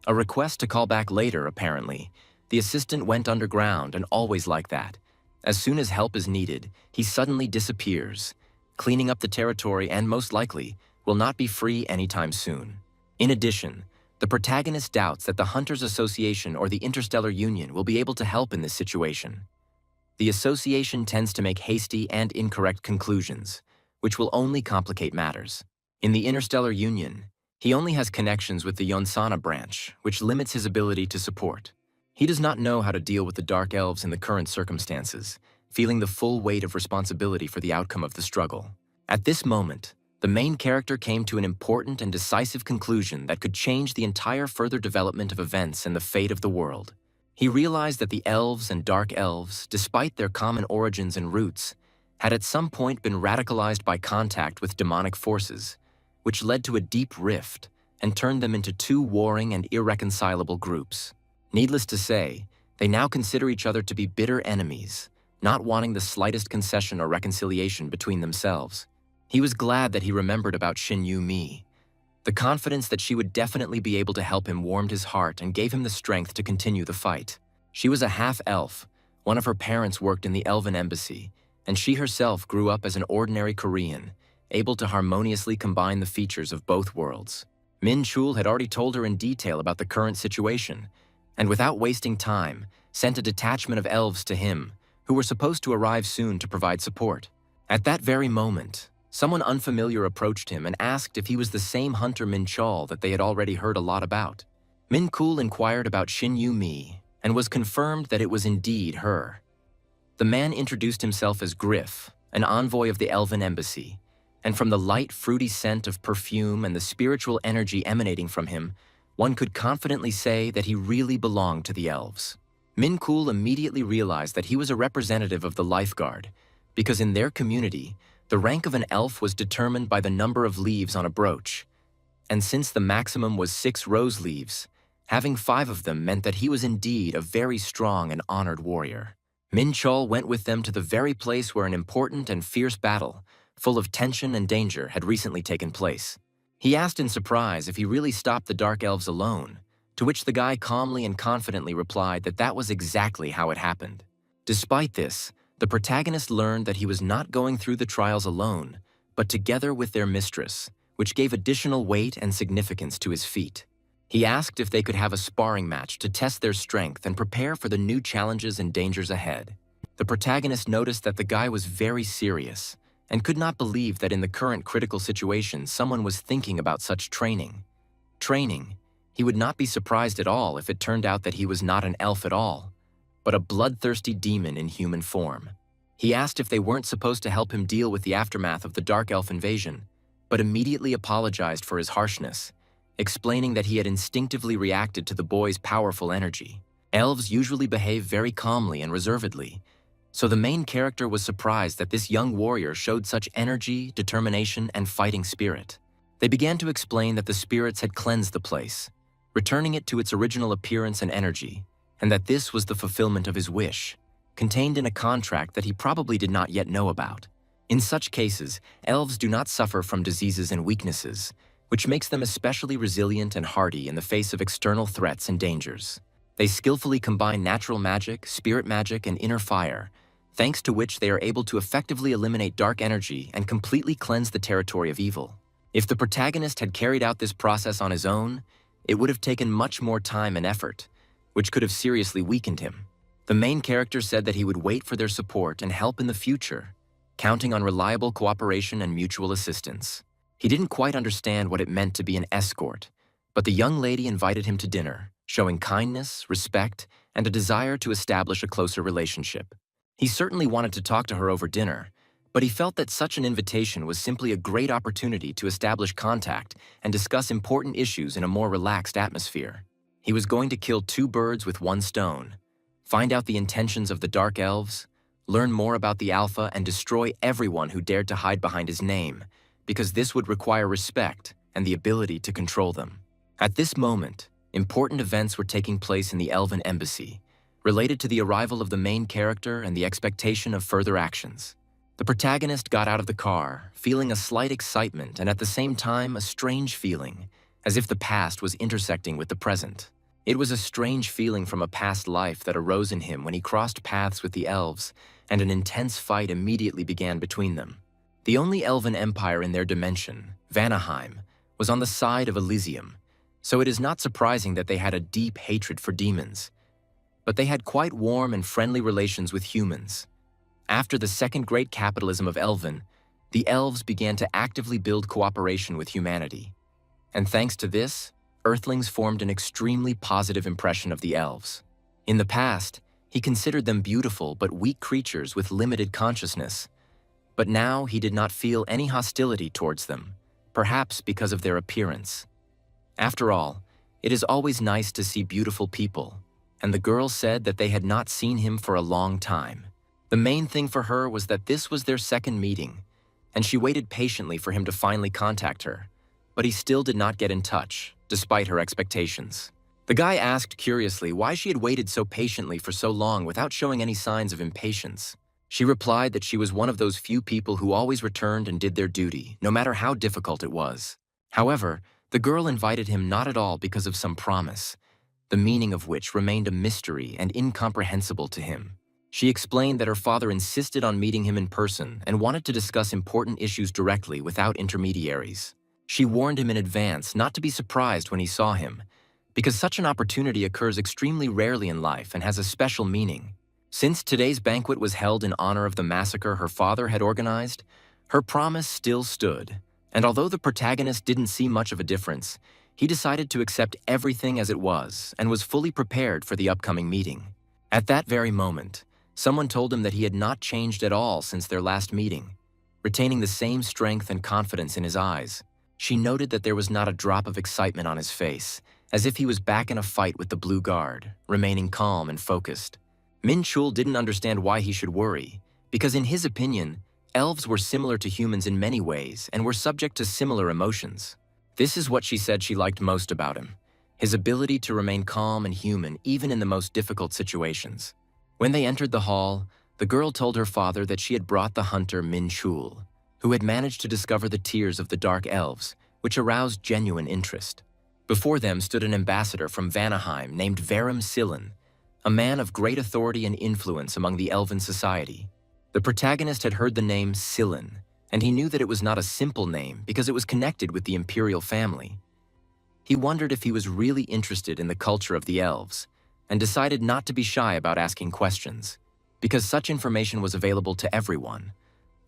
A request to call back later, apparently. The assistant went underground, and always like that. As soon as help is needed, he suddenly disappears, cleaning up the territory and, most likely, will not be free anytime soon. In addition, the protagonist doubts that the Hunters Association or the Interstellar Union will be able to help in this situation. The association tends to make hasty and incorrect conclusions, which will only complicate matters. In the Interstellar Union, he only has connections with the Yonsana branch, which limits his ability to support. He does not know how to deal with the Dark Elves in the current circumstances, feeling the full weight of responsibility for the outcome of the struggle. At this moment, the main character came to an important and decisive conclusion that could change the entire further development of events and the fate of the world. He realized that the Elves and Dark Elves, despite their common origins and roots, had at some point been radicalized by contact with demonic forces, which led to a deep rift and turned them into two warring and irreconcilable groups. Needless to say, they now consider each other to be bitter enemies, not wanting the slightest concession or reconciliation between themselves. He was glad that he remembered about Shin Yu Mi, The confidence that she would definitely be able to help him warmed his heart and gave him the strength to continue the fight. She was a half-elf. One of her parents worked in the Elven embassy, and she herself grew up as an ordinary Korean, able to harmoniously combine the features of both worlds. Minchul had already told her in detail about the current situation, and without wasting time, sent a detachment of elves to him, who were supposed to arrive soon to provide support. At that very moment, someone unfamiliar approached him and asked if he was the same hunter Minchul that they had already heard a lot about. Minchul inquired about Shin Mi and was confirmed that it was indeed her. The man introduced himself as Griff, an envoy of the Elven embassy, and from the light, fruity scent of perfume and the spiritual energy emanating from him, one could confidently say that he really belonged to the elves. Minchul immediately realized that he was a representative of the lifeguard, because in their community, the rank of an elf was determined by the number of leaves on a brooch, and since the maximum was 6 rose leaves, having 5 of them meant that he was indeed a very strong and honored warrior. Minchul went with them to the very place where an important and fierce battle, full of tension and danger, had recently taken place. He asked in surprise if he really stopped the Dark Elves alone, to which the guy calmly and confidently replied that that was exactly how it happened. Despite this, the protagonist learned that he was not going through the trials alone, but together with their mistress, which gave additional weight and significance to his feat. He asked if they could have a sparring match to test their strength and prepare for the new challenges and dangers ahead. The protagonist noticed that the guy was very serious and could not believe that in the current critical situation someone was thinking about such training. He would not be surprised at all if it turned out that he was not an elf at all, but a bloodthirsty demon in human form. He asked if they weren't supposed to help him deal with the aftermath of the Dark Elf invasion, but immediately apologized for his harshness, explaining that he had instinctively reacted to the boy's powerful energy. Elves usually behave very calmly and reservedly, so the main character was surprised that this young warrior showed such energy, determination, and fighting spirit. They began to explain that the spirits had cleansed the place, returning it to its original appearance and energy, and that this was the fulfillment of his wish, contained in a contract that he probably did not yet know about. In such cases, elves do not suffer from diseases and weaknesses, which makes them especially resilient and hardy in the face of external threats and dangers. They skillfully combine natural magic, spirit magic, and inner fire, thanks to which they are able to effectively eliminate dark energy and completely cleanse the territory of evil. If the protagonist had carried out this process on his own, it would have taken much more time and effort, which could have seriously weakened him. The main character said that he would wait for their support and help in the future, counting on reliable cooperation and mutual assistance. He didn't quite understand what it meant to be an escort, but the young lady invited him to dinner, showing kindness, respect, and a desire to establish a closer relationship. He certainly wanted to talk to her over dinner, but he felt that such an invitation was simply a great opportunity to establish contact and discuss important issues in a more relaxed atmosphere. He was going to kill 2 birds with 1 stone, find out the intentions of the Dark Elves, learn more about the Alpha, and destroy everyone who dared to hide behind his name, because this would require respect and the ability to control them. At this moment, important events were taking place in the Elven embassy, related to the arrival of the main character and the expectation of further actions. The protagonist got out of the car, feeling a slight excitement and at the same time a strange feeling, as if the past was intersecting with the present. It was a strange feeling from a past life that arose in him when he crossed paths with the elves, and an intense fight immediately began between them. The only elven empire in their dimension, Vanaheim, was on the side of Elysium, so it is not surprising that they had a deep hatred for demons. But they had quite warm and friendly relations with humans. After the second great capitalism of Elven, the elves began to actively build cooperation with humanity. And thanks to this, Earthlings formed an extremely positive impression of the elves. In the past, he considered them beautiful but weak creatures with limited consciousness. But now he did not feel any hostility towards them, perhaps because of their appearance. After all, it is always nice to see beautiful people, and the girl said that they had not seen him for a long time. The main thing for her was that this was their second meeting, and she waited patiently for him to finally contact her, but he still did not get in touch, despite her expectations. The guy asked curiously why she had waited so patiently for so long without showing any signs of impatience. She replied that she was one of those few people who always returned and did their duty, no matter how difficult it was. However, The girl invited him not at all because of some promise, the meaning of which remained a mystery and incomprehensible to him. She explained that her father insisted on meeting him in person and wanted to discuss important issues directly without intermediaries. She warned him in advance not to be surprised when he saw him, because such an opportunity occurs extremely rarely in life and has a special meaning. Since today's banquet was held in honor of the massacre her father had organized, her promise still stood, and although the protagonist didn't see much of a difference, he decided to accept everything as it was and was fully prepared for the upcoming meeting. At that very moment, someone told him that he had not changed at all since their last meeting, retaining the same strength and confidence in his eyes. She noted that there was not a drop of excitement on his face, as if he was back in a fight with the Blue Guard, remaining calm and focused. Minchul didn't understand why he should worry, because in his opinion, elves were similar to humans in many ways and were subject to similar emotions. This is what she said she liked most about him, his ability to remain calm and human even in the most difficult situations. When they entered the hall, the girl told her father that she had brought the hunter Minchul, who had managed to discover the tears of the dark elves, which aroused genuine interest. Before them stood an ambassador from Vanaheim named Verum Sillen, a man of great authority and influence among the elven society. The protagonist had heard the name Sillen, and he knew that it was not a simple name because it was connected with the imperial family. He wondered if he was really interested in the culture of the elves, and decided not to be shy about asking questions, because such information was available to everyone.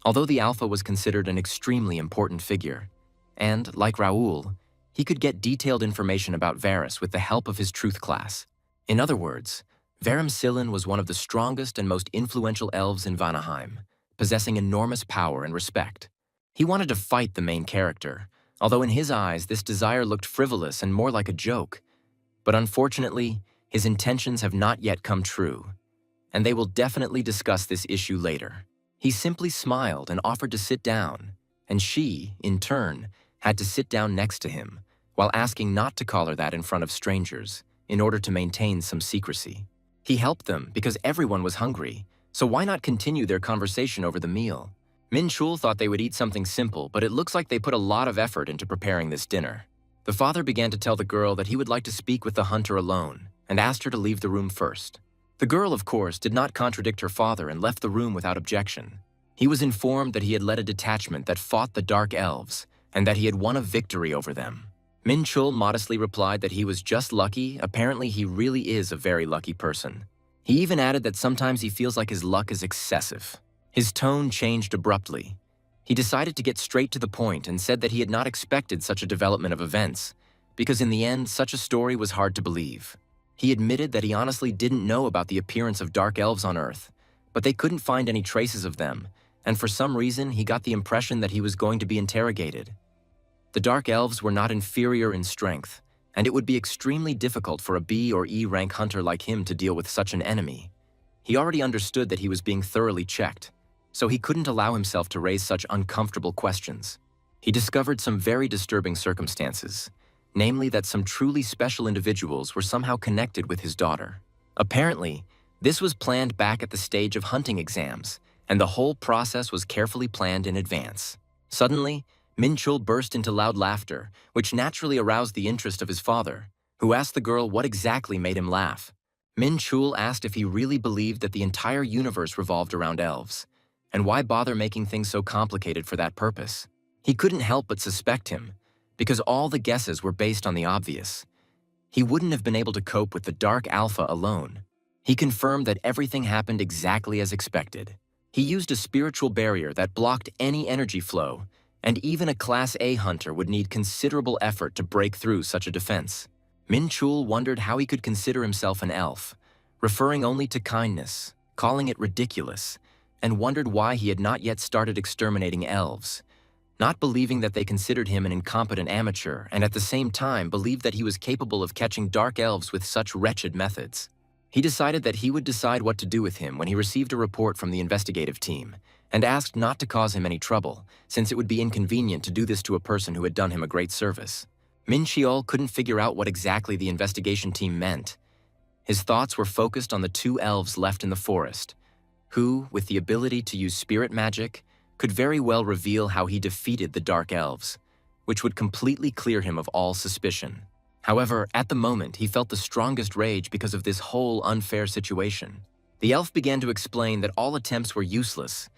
Although the Alpha was considered an extremely important figure, and, like Raoul, he could get detailed information about Varus with the help of his truth class. In other words, Verum Sillen was one of the strongest and most influential elves in Vanaheim, possessing enormous power and respect. He wanted to fight the main character, although in his eyes this desire looked frivolous and more like a joke. But unfortunately, his intentions have not yet come true, and they will definitely discuss this issue later. He simply smiled and offered to sit down, and she, in turn, had to sit down next to him, while asking not to call her that in front of strangers, in order to maintain some secrecy. He helped them because everyone was hungry, so why not continue their conversation over the meal? Minchul thought they would eat something simple, but it looks like they put a lot of effort into preparing this dinner. The father began to tell the girl that he would like to speak with the hunter alone, and asked her to leave the room first. The girl, of course, did not contradict her father and left the room without objection. He was informed that he had led a detachment that fought the Dark Elves, and that he had won a victory over them. Minchul modestly replied that he was just lucky. Apparently he really is a very lucky person. He even added that sometimes he feels like his luck is excessive. His tone changed abruptly. He decided to get straight to the point and said that he had not expected such a development of events, because in the end, such a story was hard to believe. He admitted that he honestly didn't know about the appearance of dark elves on Earth, but they couldn't find any traces of them, and for some reason he got the impression that he was going to be interrogated. The dark elves were not inferior in strength, and it would be extremely difficult for a B or E rank hunter like him to deal with such an enemy. He already understood that he was being thoroughly checked, so he couldn't allow himself to raise such uncomfortable questions. He discovered some very disturbing circumstances, namely that some truly special individuals were somehow connected with his daughter. Apparently, this was planned back at the stage of hunting exams, and the whole process was carefully planned in advance. Suddenly, Minchul burst into loud laughter, which naturally aroused the interest of his father, who asked the girl what exactly made him laugh. Minchul asked if he really believed that the entire universe revolved around elves, and why bother making things so complicated for that purpose. He couldn't help but suspect him, because all the guesses were based on the obvious. He wouldn't have been able to cope with the Dark Alpha alone. He confirmed that everything happened exactly as expected. He used a spiritual barrier that blocked any energy flow, and even a Class A hunter would need considerable effort to break through such a defense. Minchul wondered how he could consider himself an elf, referring only to kindness, calling it ridiculous, and wondered why he had not yet started exterminating elves, not believing that they considered him an incompetent amateur and at the same time believed that he was capable of catching dark elves with such wretched methods. He decided that he would decide what to do with him when he received a report from the investigative team, and asked not to cause him any trouble, since it would be inconvenient to do this to a person who had done him a great service. Minchul couldn't figure out what exactly the investigation team meant. His thoughts were focused on the two elves left in the forest, who, with the ability to use spirit magic, could very well reveal how he defeated the Dark Elves. which would completely clear him of all suspicion. However, at the moment, he felt the strongest rage because of this whole unfair situation. The elf began to explain that all attempts were useless.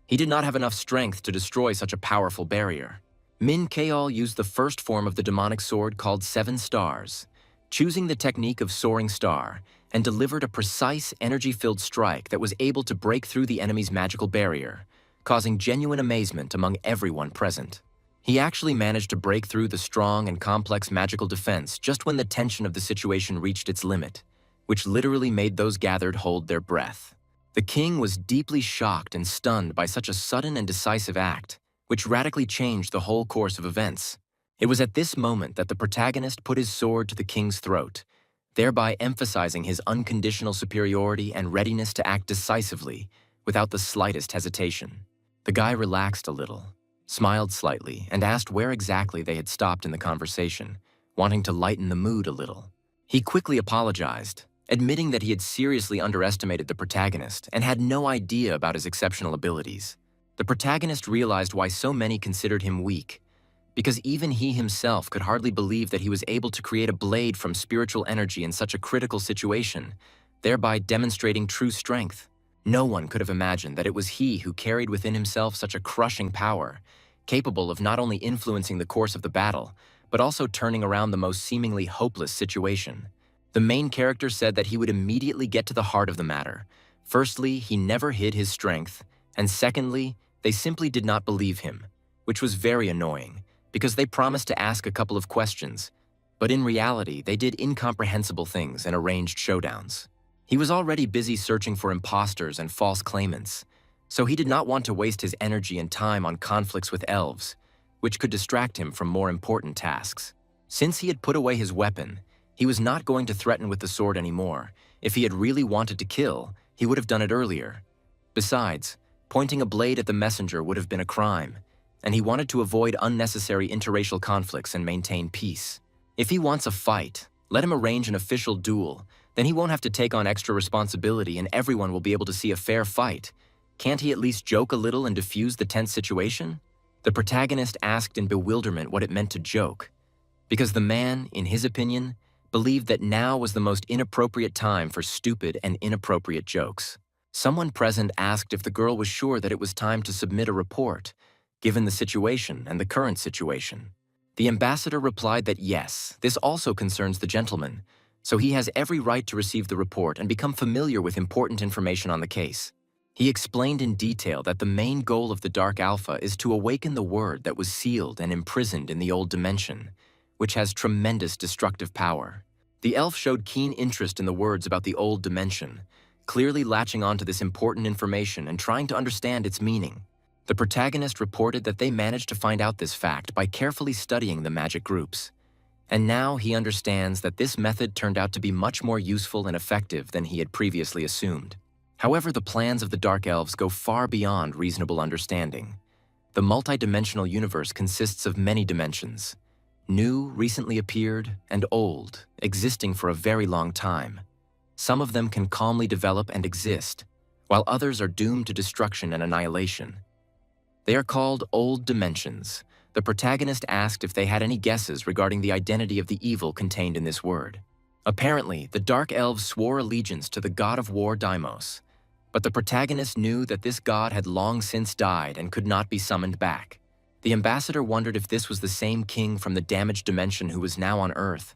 He did not have enough strength to destroy such a powerful barrier. Minchul used the first form of the demonic sword called 7 Stars, choosing the technique of Soaring Star, and delivered a precise, energy-filled strike that was able to break through the enemy's magical barrier, causing genuine amazement among everyone present. He actually managed to break through the strong and complex magical defense just when the tension of the situation reached its limit, which literally made those gathered hold their breath. The king was deeply shocked and stunned by such a sudden and decisive act, which radically changed the whole course of events. It was at this moment that the protagonist put his sword to the king's throat, thereby emphasizing his unconditional superiority and readiness to act decisively, without the slightest hesitation. The guy relaxed a little, smiled slightly, and asked where exactly they had stopped in the conversation, wanting to lighten the mood a little. He quickly apologized, admitting that he had seriously underestimated the protagonist and had no idea about his exceptional abilities. The protagonist realized why so many considered him weak, because even he himself could hardly believe that he was able to create a blade from spiritual energy in such a critical situation, thereby demonstrating true strength. No one could have imagined that it was he who carried within himself such a crushing power, capable of not only influencing the course of the battle, but also turning around the most seemingly hopeless situation. The main character said that he would immediately get to the heart of the matter. Firstly, he never hid his strength, and secondly, they simply did not believe him, which was very annoying, because they promised to ask a couple of questions, but in reality, they did incomprehensible things and arranged showdowns. He was already busy searching for imposters and false claimants, so he did not want to waste his energy and time on conflicts with elves, which could distract him from more important tasks. Since he had put away his weapon, he was not going to threaten with the sword anymore. If he had really wanted to kill, he would have done it earlier. Besides, pointing a blade at the messenger would have been a crime, and he wanted to avoid unnecessary interracial conflicts and maintain peace. If he wants a fight, let him arrange an official duel. Then he won't have to take on extra responsibility and everyone will be able to see a fair fight. Can't he at least joke a little and diffuse the tense situation? The protagonist asked in bewilderment what it meant to joke, because the man, in his opinion, believed that now was the most inappropriate time for stupid and inappropriate jokes. Someone present asked if the girl was sure that it was time to submit a report, given the situation and the current situation. The ambassador replied that yes, this also concerns the gentleman, so he has every right to receive the report and become familiar with important information on the case. He explained in detail that the main goal of the Dark Alpha is to awaken the word that was sealed and imprisoned in the old dimension, which has tremendous destructive power. The elf showed keen interest in the words about the old dimension, clearly latching onto this important information and trying to understand its meaning. The protagonist reported that they managed to find out this fact by carefully studying the magic groups. And now he understands that this method turned out to be much more useful and effective than he had previously assumed. However, the plans of the Dark Elves go far beyond reasonable understanding. The multidimensional universe consists of many dimensions, new, recently appeared, and old, existing for a very long time. Some of them can calmly develop and exist, while others are doomed to destruction and annihilation. They are called old dimensions. The protagonist asked if they had any guesses regarding the identity of the evil contained in this word. Apparently, the Dark Elves swore allegiance to the god of war Deimos, but the protagonist knew that this god had long since died and could not be summoned back. The ambassador wondered if this was the same king from the damaged dimension who was now on Earth.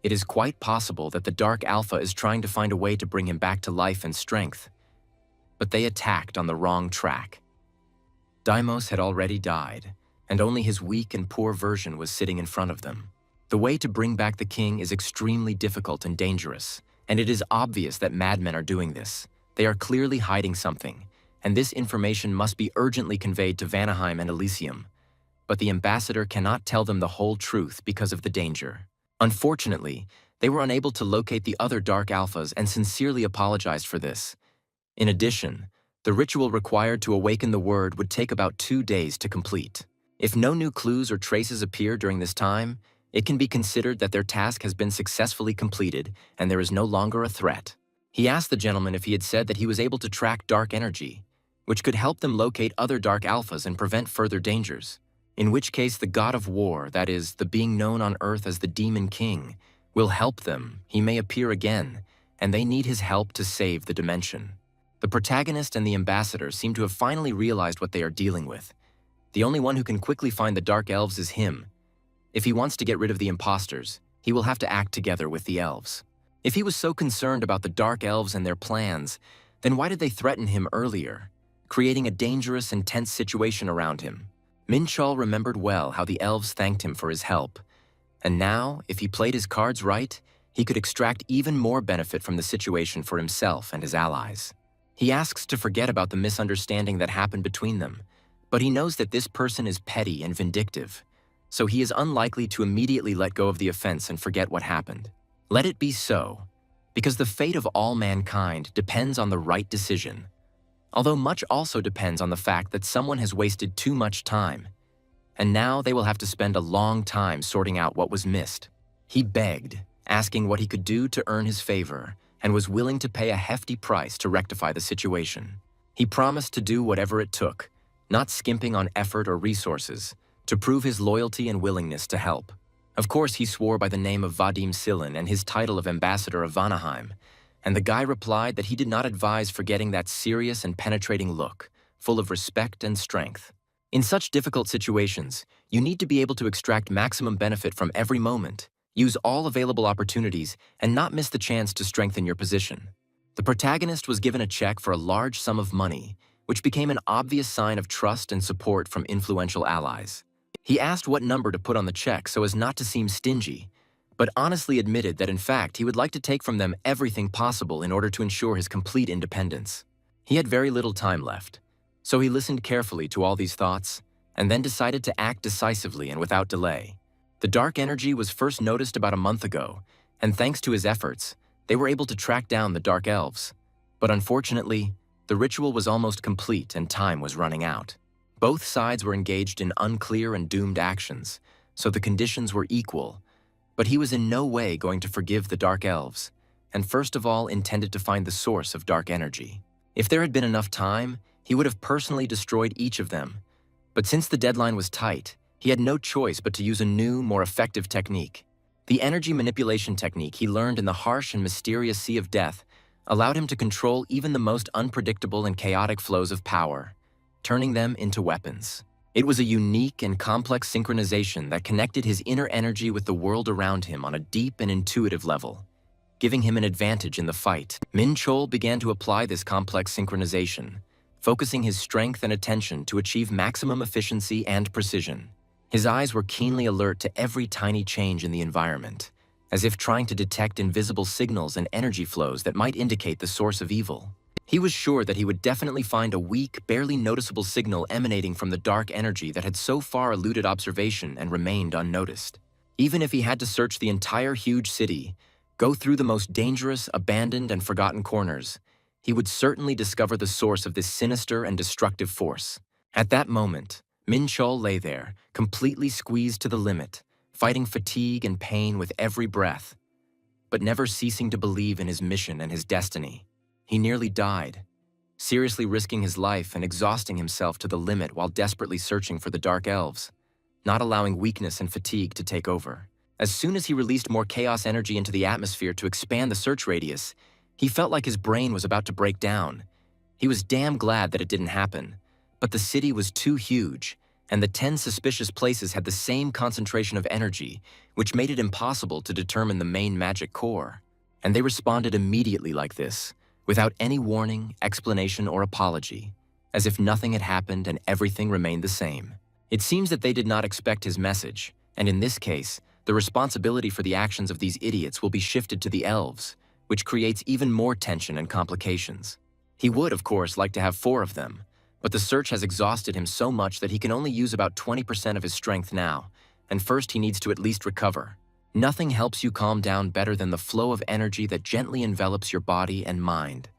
It is quite possible that the Dark Alpha is trying to find a way to bring him back to life and strength, but they attacked on the wrong track. Deimos had already died, and only his weak and poor version was sitting in front of them. The way to bring back the king is extremely difficult and dangerous, and it is obvious that madmen are doing this. They are clearly hiding something, and this information must be urgently conveyed to Vanaheim and Elysium. But the ambassador cannot tell them the whole truth because of the danger. Unfortunately, they were unable to locate the other Dark Alphas and sincerely apologized for this. In addition, the ritual required to awaken the word would take about 2 days to complete. If no new clues or traces appear during this time, it can be considered that their task has been successfully completed and there is no longer a threat. He asked the gentleman if he had said that he was able to track dark energy, which could help them locate other Dark Alphas and prevent further dangers. in which case the god of war, that is, the being known on Earth as the Demon King, will help them. He may appear again, and they need his help to save the dimension. The protagonist and the ambassador seem to have finally realized what they are dealing with. The only one who can quickly find the Dark Elves is him. If he wants to get rid of the imposters, he will have to act together with the elves. If he was so concerned about the Dark Elves and their plans, then why did they threaten him earlier, creating a dangerous and tense situation around him? Minchul remembered well how the elves thanked him for his help, and now, if he played his cards right, he could extract even more benefit from the situation for himself and his allies. He asks to forget about the misunderstanding that happened between them, but he knows that this person is petty and vindictive, so he is unlikely to immediately let go of the offense and forget what happened. Let it be so, because the fate of all mankind depends on the right decision, although much also depends on the fact that someone has wasted too much time, and now they will have to spend a long time sorting out what was missed. He begged, asking what he could do to earn his favor, and was willing to pay a hefty price to rectify the situation. He promised to do whatever it took, not skimping on effort or resources, to prove his loyalty and willingness to help. Of course, he swore by the name of Vadim Silin and his title of Ambassador of Vanaheim, and the guy replied that he did not advise forgetting that serious and penetrating look, full of respect and strength. In such difficult situations, you need to be able to extract maximum benefit from every moment, use all available opportunities, and not miss the chance to strengthen your position. The protagonist was given a check for a large sum of money, which became an obvious sign of trust and support from influential allies. He asked what number to put on the check so as not to seem stingy, but honestly admitted that in fact he would like to take from them everything possible in order to ensure his complete independence. He had very little time left, so he listened carefully to all these thoughts and then decided to act decisively and without delay. The dark energy was first noticed about a month ago, and thanks to his efforts, they were able to track down the Dark Elves. But unfortunately, the ritual was almost complete and time was running out. Both sides were engaged in unclear and doomed actions, so the conditions were equal, but he was in no way going to forgive the Dark Elves, and first of all intended to find the source of dark energy. If there had been enough time, he would have personally destroyed each of them, but since the deadline was tight, he had no choice but to use a new, more effective technique. The energy manipulation technique he learned in the harsh and mysterious Sea of Death allowed him to control even the most unpredictable and chaotic flows of power, turning them into weapons. It was a unique and complex synchronization that connected his inner energy with the world around him on a deep and intuitive level, giving him an advantage in the fight. Minchul began to apply this complex synchronization, focusing his strength and attention to achieve maximum efficiency and precision. His eyes were keenly alert to every tiny change in the environment, as if trying to detect invisible signals and energy flows that might indicate the source of evil. He was sure that he would definitely find a weak, barely noticeable signal emanating from the dark energy that had so far eluded observation and remained unnoticed. Even if he had to search the entire huge city, go through the most dangerous, abandoned, and forgotten corners, he would certainly discover the source of this sinister and destructive force. At that moment, Minchul lay there, completely squeezed to the limit, fighting fatigue and pain with every breath, but never ceasing to believe in his mission and his destiny. He nearly died, seriously risking his life and exhausting himself to the limit while desperately searching for the Dark Elves, not allowing weakness and fatigue to take over. As soon as he released more chaos energy into the atmosphere to expand the search radius, he felt like his brain was about to break down. He was damn glad that it didn't happen, but the city was too huge, and the 10 suspicious places had the same concentration of energy, which made it impossible to determine the main magic core. And they responded immediately like this, without any warning, explanation, or apology, as if nothing had happened and everything remained the same. It seems that they did not expect his message, and in this case, the responsibility for the actions of these idiots will be shifted to the elves, which creates even more tension and complications. He would, of course, like to have 4 of them, but the search has exhausted him so much that he can only use about 20% of his strength now, and first he needs to at least recover. Nothing helps you calm down better than the flow of energy that gently envelops your body and mind,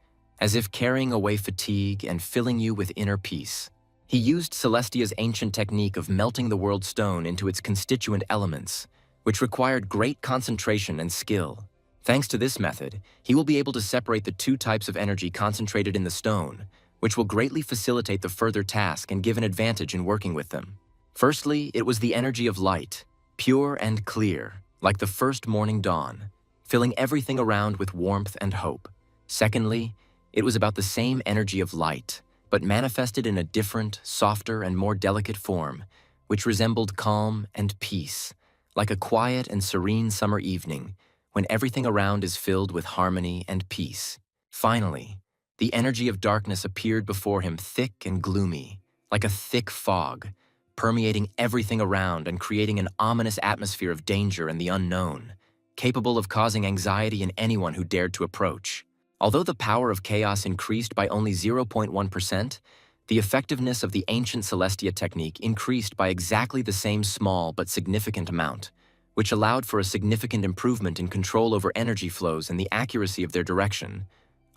as if carrying away fatigue and filling you with inner peace. He used Celestia's ancient technique of melting the world stone into its constituent elements, which required great concentration and skill. Thanks to this method, he will be able to separate the 2 types of energy concentrated in the stone, which will greatly facilitate the further task and give an advantage in working with them. Firstly, it was the energy of light, pure and clear, like the first morning dawn, filling everything around with warmth and hope. Secondly, it was about the same energy of light, but manifested in a different, softer, and more delicate form, which resembled calm and peace, like a quiet and serene summer evening when everything around is filled with harmony and peace. Finally, the energy of darkness appeared before him thick and gloomy, like a thick fog, permeating everything around and creating an ominous atmosphere of danger and the unknown, capable of causing anxiety in anyone who dared to approach. Although the power of chaos increased by only 0.1%, the effectiveness of the ancient Celestia technique increased by exactly the same small but significant amount, which allowed for a significant improvement in control over energy flows and the accuracy of their direction,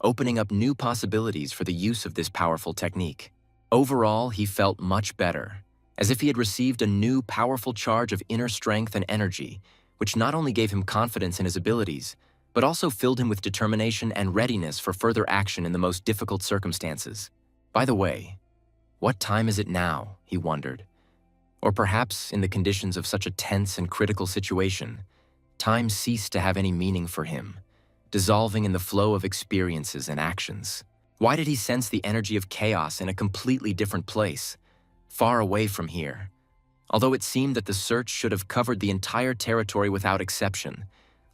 opening up new possibilities for the use of this powerful technique. Overall, he felt much better, as if he had received a new powerful charge of inner strength and energy, which not only gave him confidence in his abilities, but also filled him with determination and readiness for further action in the most difficult circumstances. By the way, what time is it now, he wondered. Or perhaps, in the conditions of such a tense and critical situation, time ceased to have any meaning for him, dissolving in the flow of experiences and actions. Why did he sense the energy of chaos in a completely different place, far away from here? Although it seemed that the search should have covered the entire territory without exception,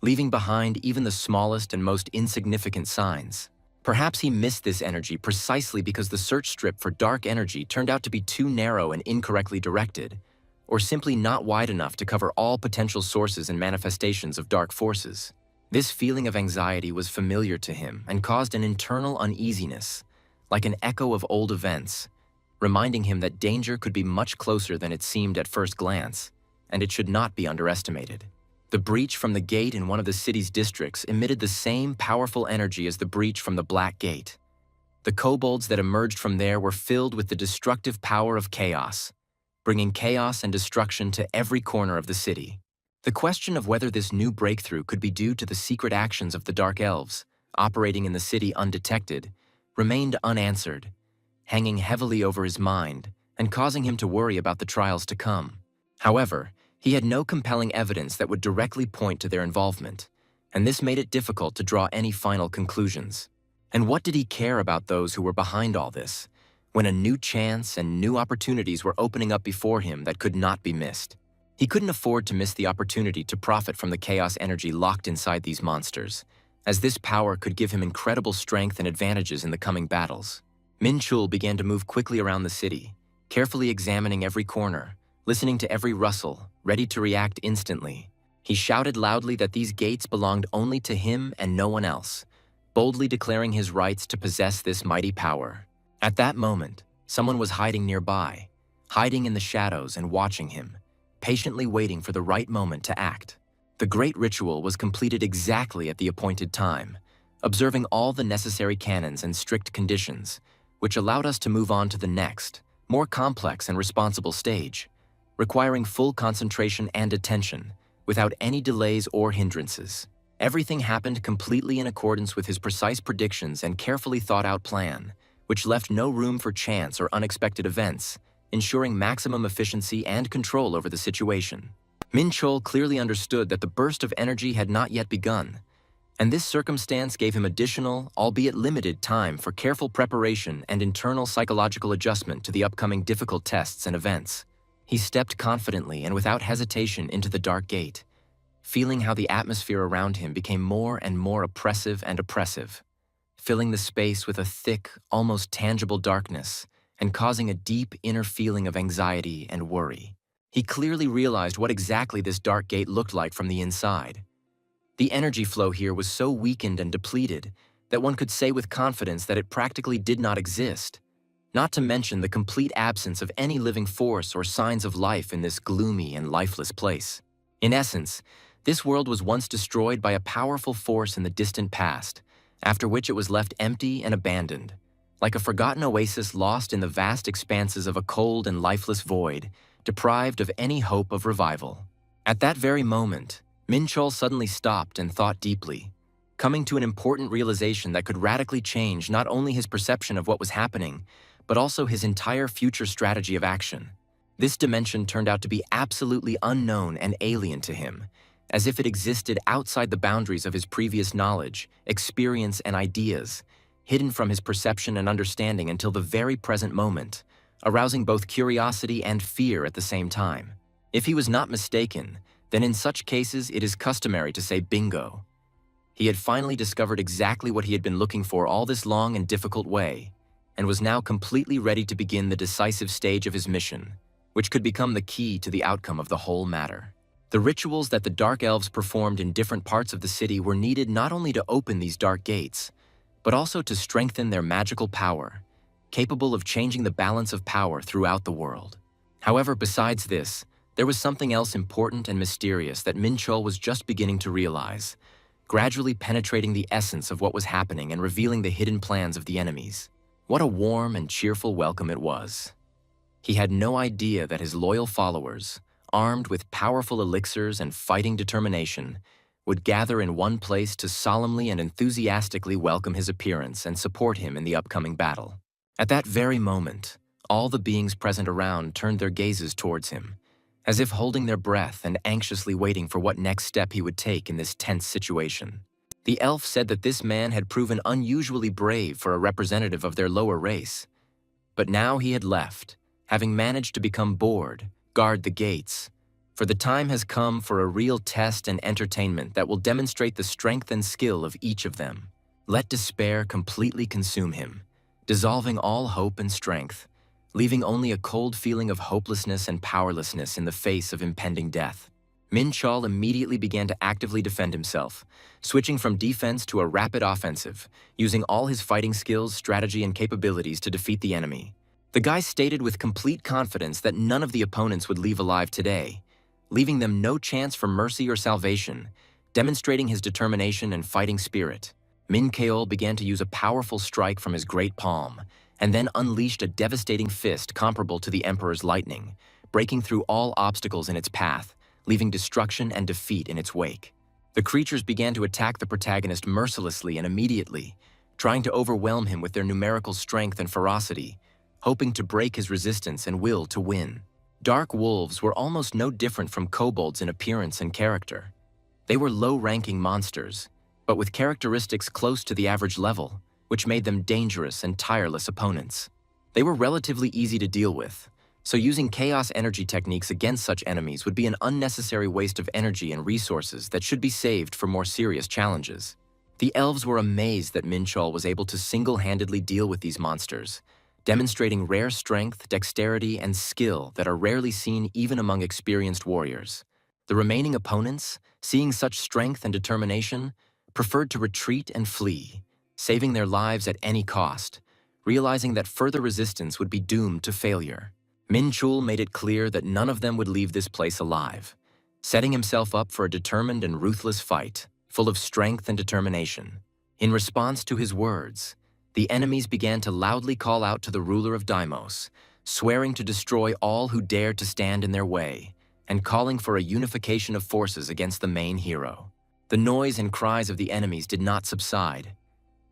leaving behind even the smallest and most insignificant signs. Perhaps he missed this energy precisely because the search strip for dark energy turned out to be too narrow and incorrectly directed, or simply not wide enough to cover all potential sources and manifestations of dark forces. This feeling of anxiety was familiar to him and caused an internal uneasiness, like an echo of old events, reminding him that danger could be much closer than it seemed at first glance, and it should not be underestimated. The breach from the gate in one of the city's districts emitted the same powerful energy as the breach from the Black Gate. The kobolds that emerged from there were filled with the destructive power of chaos, bringing chaos and destruction to every corner of the city. The question of whether this new breakthrough could be due to the secret actions of the Dark Elves, operating in the city undetected, remained unanswered, hanging heavily over his mind and causing him to worry about the trials to come. However, he had no compelling evidence that would directly point to their involvement, and this made it difficult to draw any final conclusions. And what did he care about those who were behind all this, when a new chance and new opportunities were opening up before him that could not be missed? He couldn't afford to miss the opportunity to profit from the chaos energy locked inside these monsters, as this power could give him incredible strength and advantages in the coming battles. Minchul began to move quickly around the city, carefully examining every corner, listening to every rustle, ready to react instantly. He shouted loudly that these gates belonged only to him and no one else, boldly declaring his rights to possess this mighty power. At that moment, someone was hiding nearby, hiding in the shadows and watching him, patiently waiting for the right moment to act. The great ritual was completed exactly at the appointed time, observing all the necessary canons and strict conditions, which allowed us to move on to the next, more complex and responsible stage, requiring full concentration and attention, without any delays or hindrances. Everything happened completely in accordance with his precise predictions and carefully thought-out plan, which left no room for chance or unexpected events, ensuring maximum efficiency and control over the situation. Minchul clearly understood that the burst of energy had not yet begun, and this circumstance gave him additional, albeit limited, time for careful preparation and internal psychological adjustment to the upcoming difficult tests and events. He stepped confidently and without hesitation into the dark gate, feeling how the atmosphere around him became more and more oppressive, filling the space with a thick, almost tangible darkness and causing a deep inner feeling of anxiety and worry. He clearly realized what exactly this dark gate looked like from the inside. The energy flow here was so weakened and depleted that one could say with confidence that it practically did not exist, not to mention the complete absence of any living force or signs of life in this gloomy and lifeless place. In essence, this world was once destroyed by a powerful force in the distant past, after which it was left empty and abandoned, like a forgotten oasis lost in the vast expanses of a cold and lifeless void, deprived of any hope of revival. At that very moment, Minchul suddenly stopped and thought deeply, coming to an important realization that could radically change not only his perception of what was happening, but also his entire future strategy of action. This dimension turned out to be absolutely unknown and alien to him, as if it existed outside the boundaries of his previous knowledge, experience, and ideas, hidden from his perception and understanding until the very present moment, arousing both curiosity and fear at the same time. If he was not mistaken, then in such cases it is customary to say bingo. He had finally discovered exactly what he had been looking for all this long and difficult way, and was now completely ready to begin the decisive stage of his mission, which could become the key to the outcome of the whole matter. The rituals that the Dark Elves performed in different parts of the city were needed not only to open these dark gates, but also to strengthen their magical power, capable of changing the balance of power throughout the world. However, besides this, there was something else important and mysterious that Minchul was just beginning to realize, gradually penetrating the essence of what was happening and revealing the hidden plans of the enemies. What a warm and cheerful welcome it was. He had no idea that his loyal followers, armed with powerful elixirs and fighting determination, would gather in one place to solemnly and enthusiastically welcome his appearance and support him in the upcoming battle. At that very moment, all the beings present around turned their gazes towards him, as if holding their breath and anxiously waiting for what next step he would take in this tense situation. The elf said that this man had proven unusually brave for a representative of their lower race, but now he had left, having managed to become bored, guard the gates, for the time has come for a real test and entertainment that will demonstrate the strength and skill of each of them. Let despair completely consume him, dissolving all hope and strength, leaving only a cold feeling of hopelessness and powerlessness in the face of impending death. Minchul immediately began to actively defend himself, switching from defense to a rapid offensive, using all his fighting skills, strategy, and capabilities to defeat the enemy. The guy stated with complete confidence that none of the opponents would leave alive today, leaving them no chance for mercy or salvation, demonstrating his determination and fighting spirit. Minchul began to use a powerful strike from his great palm, and then unleashed a devastating fist comparable to the Emperor's lightning, breaking through all obstacles in its path, leaving destruction and defeat in its wake. The creatures began to attack the protagonist mercilessly and immediately, trying to overwhelm him with their numerical strength and ferocity, hoping to break his resistance and will to win. Dark wolves were almost no different from kobolds in appearance and character. They were low-ranking monsters, but with characteristics close to the average level, which made them dangerous and tireless opponents. They were relatively easy to deal with, so using chaos energy techniques against such enemies would be an unnecessary waste of energy and resources that should be saved for more serious challenges. The elves were amazed that Minchul was able to single-handedly deal with these monsters, demonstrating rare strength, dexterity, and skill that are rarely seen even among experienced warriors. The remaining opponents, seeing such strength and determination, preferred to retreat and flee, saving their lives at any cost, realizing that further resistance would be doomed to failure. Minchul made it clear that none of them would leave this place alive, setting himself up for a determined and ruthless fight, full of strength and determination. In response to his words, the enemies began to loudly call out to the ruler of Deimos, swearing to destroy all who dared to stand in their way, and calling for a unification of forces against the main hero. The noise and cries of the enemies did not subside.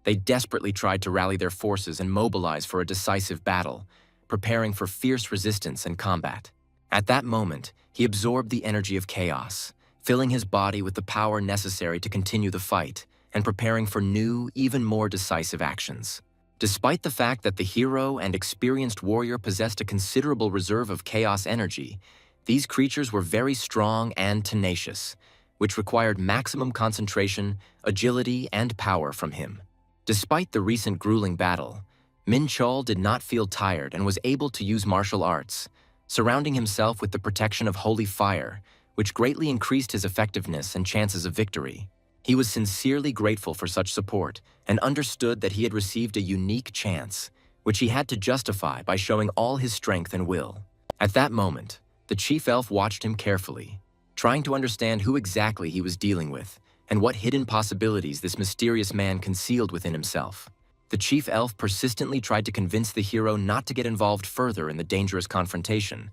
They desperately tried to rally their forces and mobilize for a decisive battle, preparing for fierce resistance and combat. At that moment, he absorbed the energy of chaos, filling his body with the power necessary to continue the fight, and preparing for new, even more decisive actions. Despite the fact that the hero and experienced warrior possessed a considerable reserve of chaos energy, these creatures were very strong and tenacious, which required maximum concentration, agility, and power from him. Despite the recent grueling battle, Minchul did not feel tired and was able to use martial arts, surrounding himself with the protection of holy fire, which greatly increased his effectiveness and chances of victory. He was sincerely grateful for such support and understood that he had received a unique chance, which he had to justify by showing all his strength and will. At that moment, the chief elf watched him carefully, trying to understand who exactly he was dealing with and what hidden possibilities this mysterious man concealed within himself. The chief elf persistently tried to convince the hero not to get involved further in the dangerous confrontation,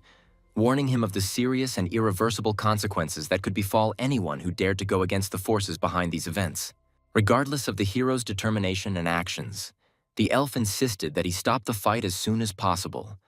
warning him of the serious and irreversible consequences that could befall anyone who dared to go against the forces behind these events. Regardless of the hero's determination and actions, the elf insisted that he stop the fight as soon as possible,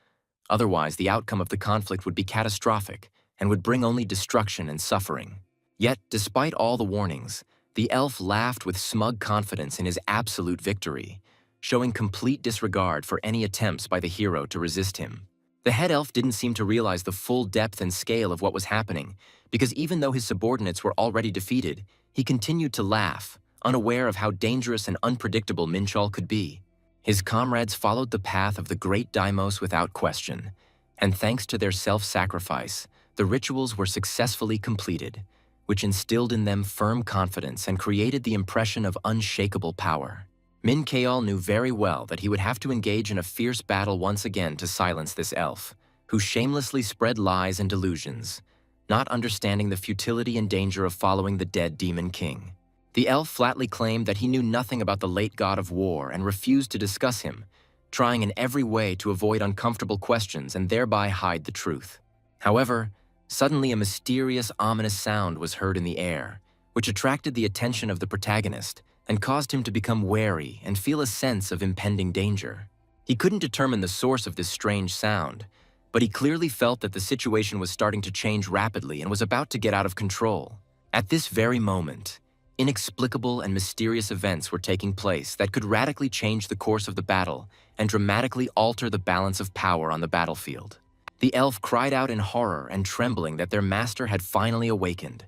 Otherwise, the outcome of the conflict would be catastrophic and would bring only destruction and suffering. Yet, despite all the warnings, the elf laughed with smug confidence in his absolute victory, showing complete disregard for any attempts by the hero to resist him. The head elf didn't seem to realize the full depth and scale of what was happening, because even though his subordinates were already defeated, he continued to laugh, unaware of how dangerous and unpredictable Minchul could be. His comrades followed the path of the great Daimos without question, and thanks to their self-sacrifice, the rituals were successfully completed, which instilled in them firm confidence and created the impression of unshakable power. Minchul knew very well that he would have to engage in a fierce battle once again to silence this elf, who shamelessly spread lies and delusions, not understanding the futility and danger of following the dead demon king. The elf flatly claimed that he knew nothing about the late god of war and refused to discuss him, trying in every way to avoid uncomfortable questions and thereby hide the truth. However, suddenly a mysterious, ominous sound was heard in the air, which attracted the attention of the protagonist and caused him to become wary and feel a sense of impending danger. He couldn't determine the source of this strange sound, but he clearly felt that the situation was starting to change rapidly and was about to get out of control. At this very moment, inexplicable and mysterious events were taking place that could radically change the course of the battle and dramatically alter the balance of power on the battlefield. The elf cried out in horror and trembling that their master had finally awakened,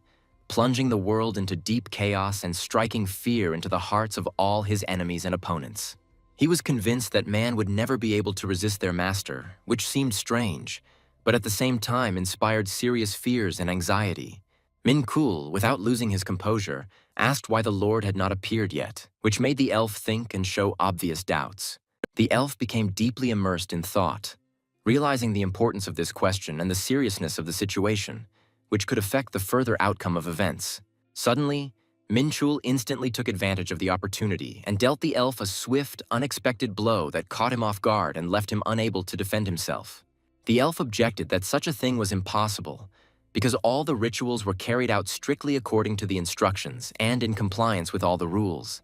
plunging the world into deep chaos and striking fear into the hearts of all his enemies and opponents. He was convinced that man would never be able to resist their master, which seemed strange, but at the same time inspired serious fears and anxiety. Minchul, without losing his composure, asked why the Lord had not appeared yet, which made the elf think and show obvious doubts. The elf became deeply immersed in thought, realizing the importance of this question and the seriousness of the situation, which could affect the further outcome of events. Suddenly, Minchul instantly took advantage of the opportunity and dealt the elf a swift, unexpected blow that caught him off guard and left him unable to defend himself. The elf objected that such a thing was impossible, because all the rituals were carried out strictly according to the instructions and in compliance with all the rules.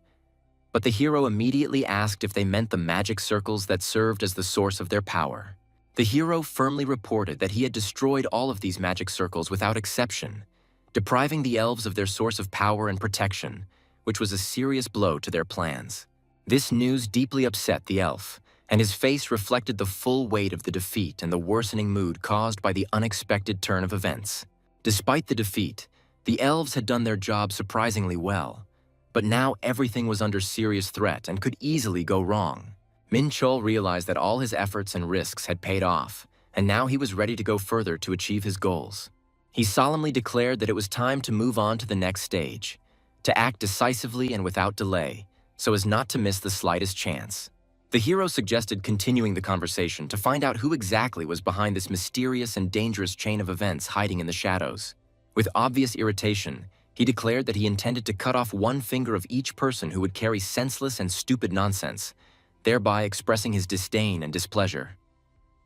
But the hero immediately asked if they meant the magic circles that served as the source of their power. The hero firmly reported that he had destroyed all of these magic circles without exception, depriving the elves of their source of power and protection, which was a serious blow to their plans. This news deeply upset the elf, and his face reflected the full weight of the defeat and the worsening mood caused by the unexpected turn of events. Despite the defeat, the elves had done their job surprisingly well, but now everything was under serious threat and could easily go wrong. Minchul realized that all his efforts and risks had paid off, and now he was ready to go further to achieve his goals. He solemnly declared that it was time to move on to the next stage, to act decisively and without delay, so as not to miss the slightest chance. The hero suggested continuing the conversation to find out who exactly was behind this mysterious and dangerous chain of events hiding in the shadows. With obvious irritation, he declared that he intended to cut off one finger of each person who would carry senseless and stupid nonsense, thereby expressing his disdain and displeasure.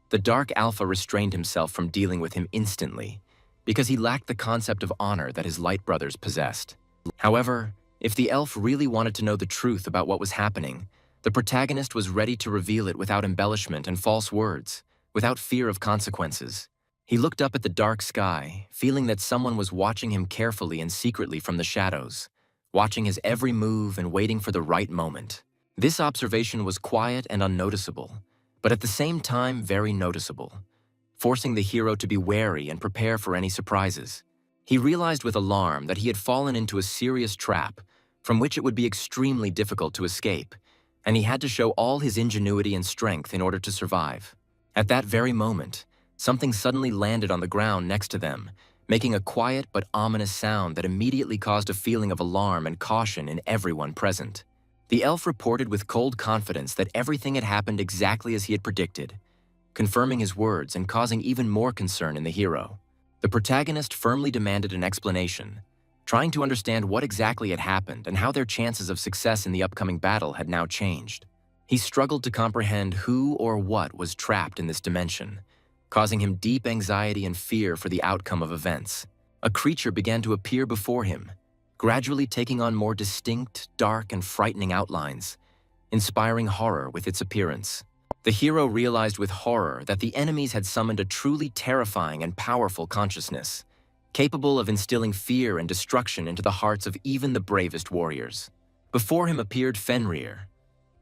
The Dark Alpha restrained himself from dealing with him instantly, because he lacked the concept of honor that his light brothers possessed. However, if the elf really wanted to know the truth about what was happening, the protagonist was ready to reveal it without embellishment and false words, without fear of consequences. He looked up at the dark sky, feeling that someone was watching him carefully and secretly from the shadows, watching his every move and waiting for the right moment. This observation was quiet and unnoticeable, but at the same time very noticeable, forcing the hero to be wary and prepare for any surprises. He realized with alarm that he had fallen into a serious trap from which it would be extremely difficult to escape, and he had to show all his ingenuity and strength in order to survive. At that very moment, something suddenly landed on the ground next to them, making a quiet but ominous sound that immediately caused a feeling of alarm and caution in everyone present. The elf reported with cold confidence that everything had happened exactly as he had predicted, confirming his words and causing even more concern in the hero. The protagonist firmly demanded an explanation, trying to understand what exactly had happened and how their chances of success in the upcoming battle had now changed. He struggled to comprehend who or what was trapped in this dimension, causing him deep anxiety and fear for the outcome of events. A creature began to appear before him, gradually taking on more distinct, dark, and frightening outlines, inspiring horror with its appearance. The hero realized with horror that the enemies had summoned a truly terrifying and powerful consciousness, capable of instilling fear and destruction into the hearts of even the bravest warriors. Before him appeared Fenrir,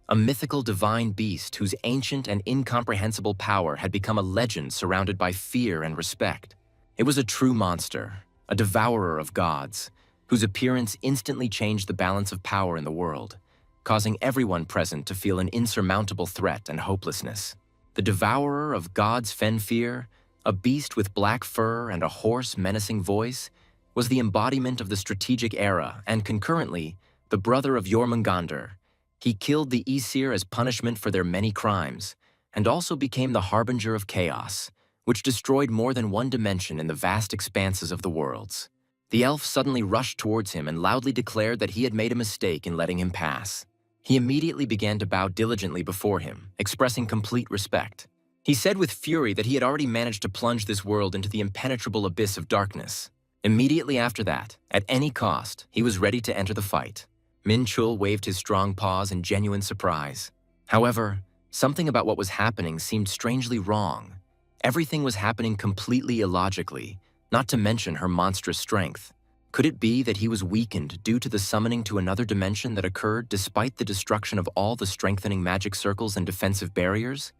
a mythical divine beast whose ancient and incomprehensible power had become a legend surrounded by fear and respect. It was a true monster, a devourer of gods, whose appearance instantly changed the balance of power in the world, causing everyone present to feel an insurmountable threat and hopelessness. The devourer of gods Fenrir, a beast with black fur and a hoarse, menacing voice, was the embodiment of the strategic era and, concurrently, the brother of Jormungandr. He killed the Aesir as punishment for their many crimes, and also became the harbinger of chaos, which destroyed more than one dimension in the vast expanses of the worlds. The elf suddenly rushed towards him and loudly declared that he had made a mistake in letting him pass. He immediately began to bow diligently before him, expressing complete respect. He said with fury that he had already managed to plunge this world into the impenetrable abyss of darkness. Immediately after that, at any cost, he was ready to enter the fight. Minchul waved his strong paws in genuine surprise. However, something about what was happening seemed strangely wrong. Everything was happening completely illogically, not to mention her monstrous strength. Could it be that he was weakened due to the summoning to another dimension that occurred despite the destruction of all the strengthening magic circles and defensive barriers?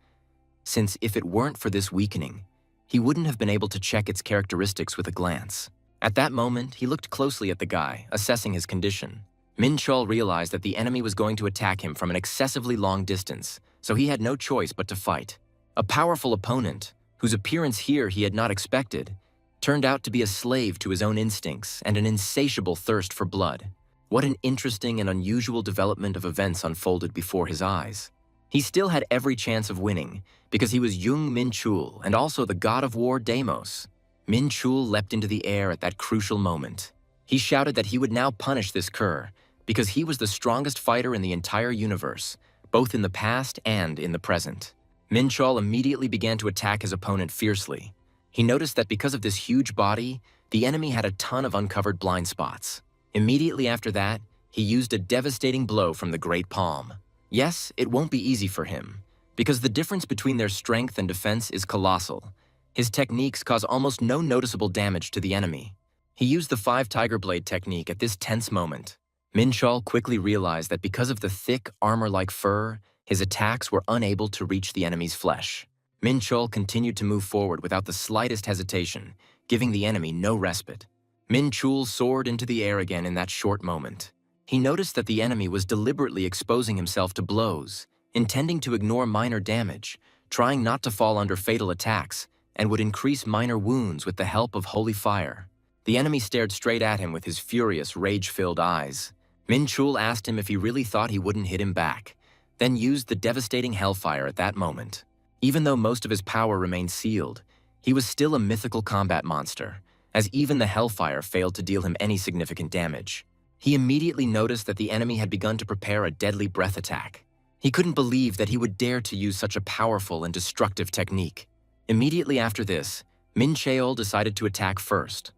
Since if it weren't for this weakening, he wouldn't have been able to check its characteristics with a glance. At that moment, he looked closely at the guy, assessing his condition. Minchul realized that the enemy was going to attack him from an excessively long distance, so he had no choice but to fight. A powerful opponent, whose appearance here he had not expected, turned out to be a slave to his own instincts and an insatiable thirst for blood. What an interesting and unusual development of events unfolded before his eyes. He still had every chance of winning, because he was young Minchul and also the god of war Deimos. Minchul leapt into the air at that crucial moment. He shouted that he would now punish this cur, because he was the strongest fighter in the entire universe, both in the past and in the present. Minchul immediately began to attack his opponent fiercely. He noticed that because of this huge body, the enemy had a ton of uncovered blind spots. Immediately after that, he used a devastating blow from the Great Palm. Yes, it won't be easy for him, because the difference between their strength and defense is colossal. His techniques cause almost no noticeable damage to the enemy. He used the 5 Tiger Blade technique at this tense moment. Minchul quickly realized that because of the thick, armor-like fur, his attacks were unable to reach the enemy's flesh. Minchul continued to move forward without the slightest hesitation, giving the enemy no respite. Minchul soared into the air again in that short moment. He noticed that the enemy was deliberately exposing himself to blows, intending to ignore minor damage, trying not to fall under fatal attacks, and would increase minor wounds with the help of holy fire. The enemy stared straight at him with his furious, rage-filled eyes. Minchul asked him if he really thought he wouldn't hit him back, then used the devastating hellfire at that moment. Even though most of his power remained sealed, he was still a mythical combat monster, as even the hellfire failed to deal him any significant damage. He immediately noticed that the enemy had begun to prepare a deadly breath attack. He couldn't believe that he would dare to use such a powerful and destructive technique. Immediately after this, Minchul decided to attack first,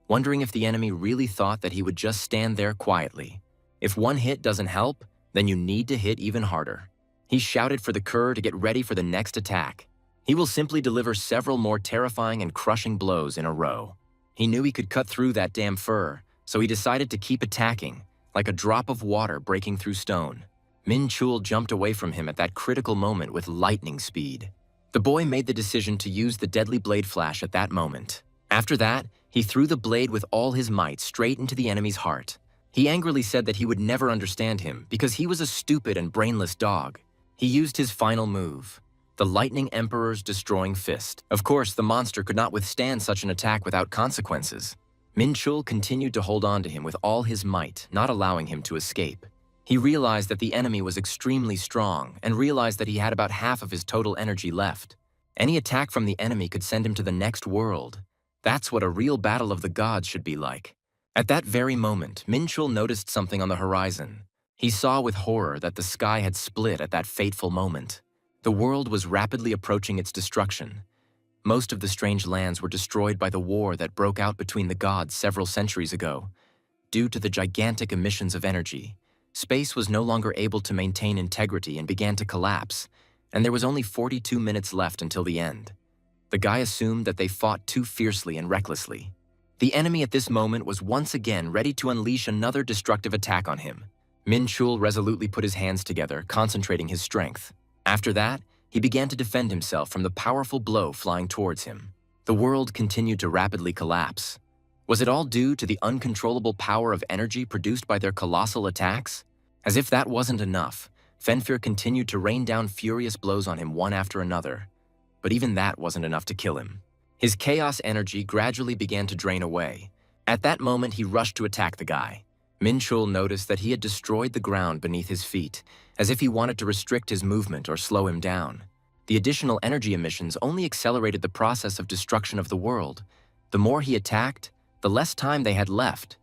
wondering if the enemy really thought that he would just stand there quietly. If one hit doesn't help, then you need to hit even harder. He shouted for the cur to get ready for the next attack. He will simply deliver several more terrifying and crushing blows in a row. He knew he could cut through that damn fur, so he decided to keep attacking, like a drop of water breaking through stone. Minchul jumped away from him at that critical moment with lightning speed. The boy made the decision to use the deadly blade flash at that moment. After that, he threw the blade with all his might straight into the enemy's heart. He angrily said that he would never understand him because he was a stupid and brainless dog. He used his final move, the Lightning Emperor's Destroying Fist. Of course, the monster could not withstand such an attack without consequences. Minchul continued to hold on to him with all his might, not allowing him to escape. He realized that the enemy was extremely strong and realized that he had about half of his total energy left. Any attack from the enemy could send him to the next world. That's what a real battle of the gods should be like. At that very moment, Minchul noticed something on the horizon. He saw with horror that the sky had split at that fateful moment. The world was rapidly approaching its destruction. Most of the strange lands were destroyed by the war that broke out between the gods several centuries ago. Due to the gigantic emissions of energy, space was no longer able to maintain integrity and began to collapse, and there was only 42 minutes left until the end. The guy assumed that they fought too fiercely and recklessly. The enemy at this moment was once again ready to unleash another destructive attack on him. Minchul resolutely put his hands together, concentrating his strength. After that, he began to defend himself from the powerful blow flying towards him. The world continued to rapidly collapse. Was it all due to the uncontrollable power of energy produced by their colossal attacks? As if that wasn't enough, Fenfyr continued to rain down furious blows on him one after another. But even that wasn't enough to kill him. His chaos energy gradually began to drain away. At that moment, he rushed to attack the guy. Minchul noticed that he had destroyed the ground beneath his feet, as if he wanted to restrict his movement or slow him down. The additional energy emissions only accelerated the process of destruction of the world. The more he attacked, the less time they had left.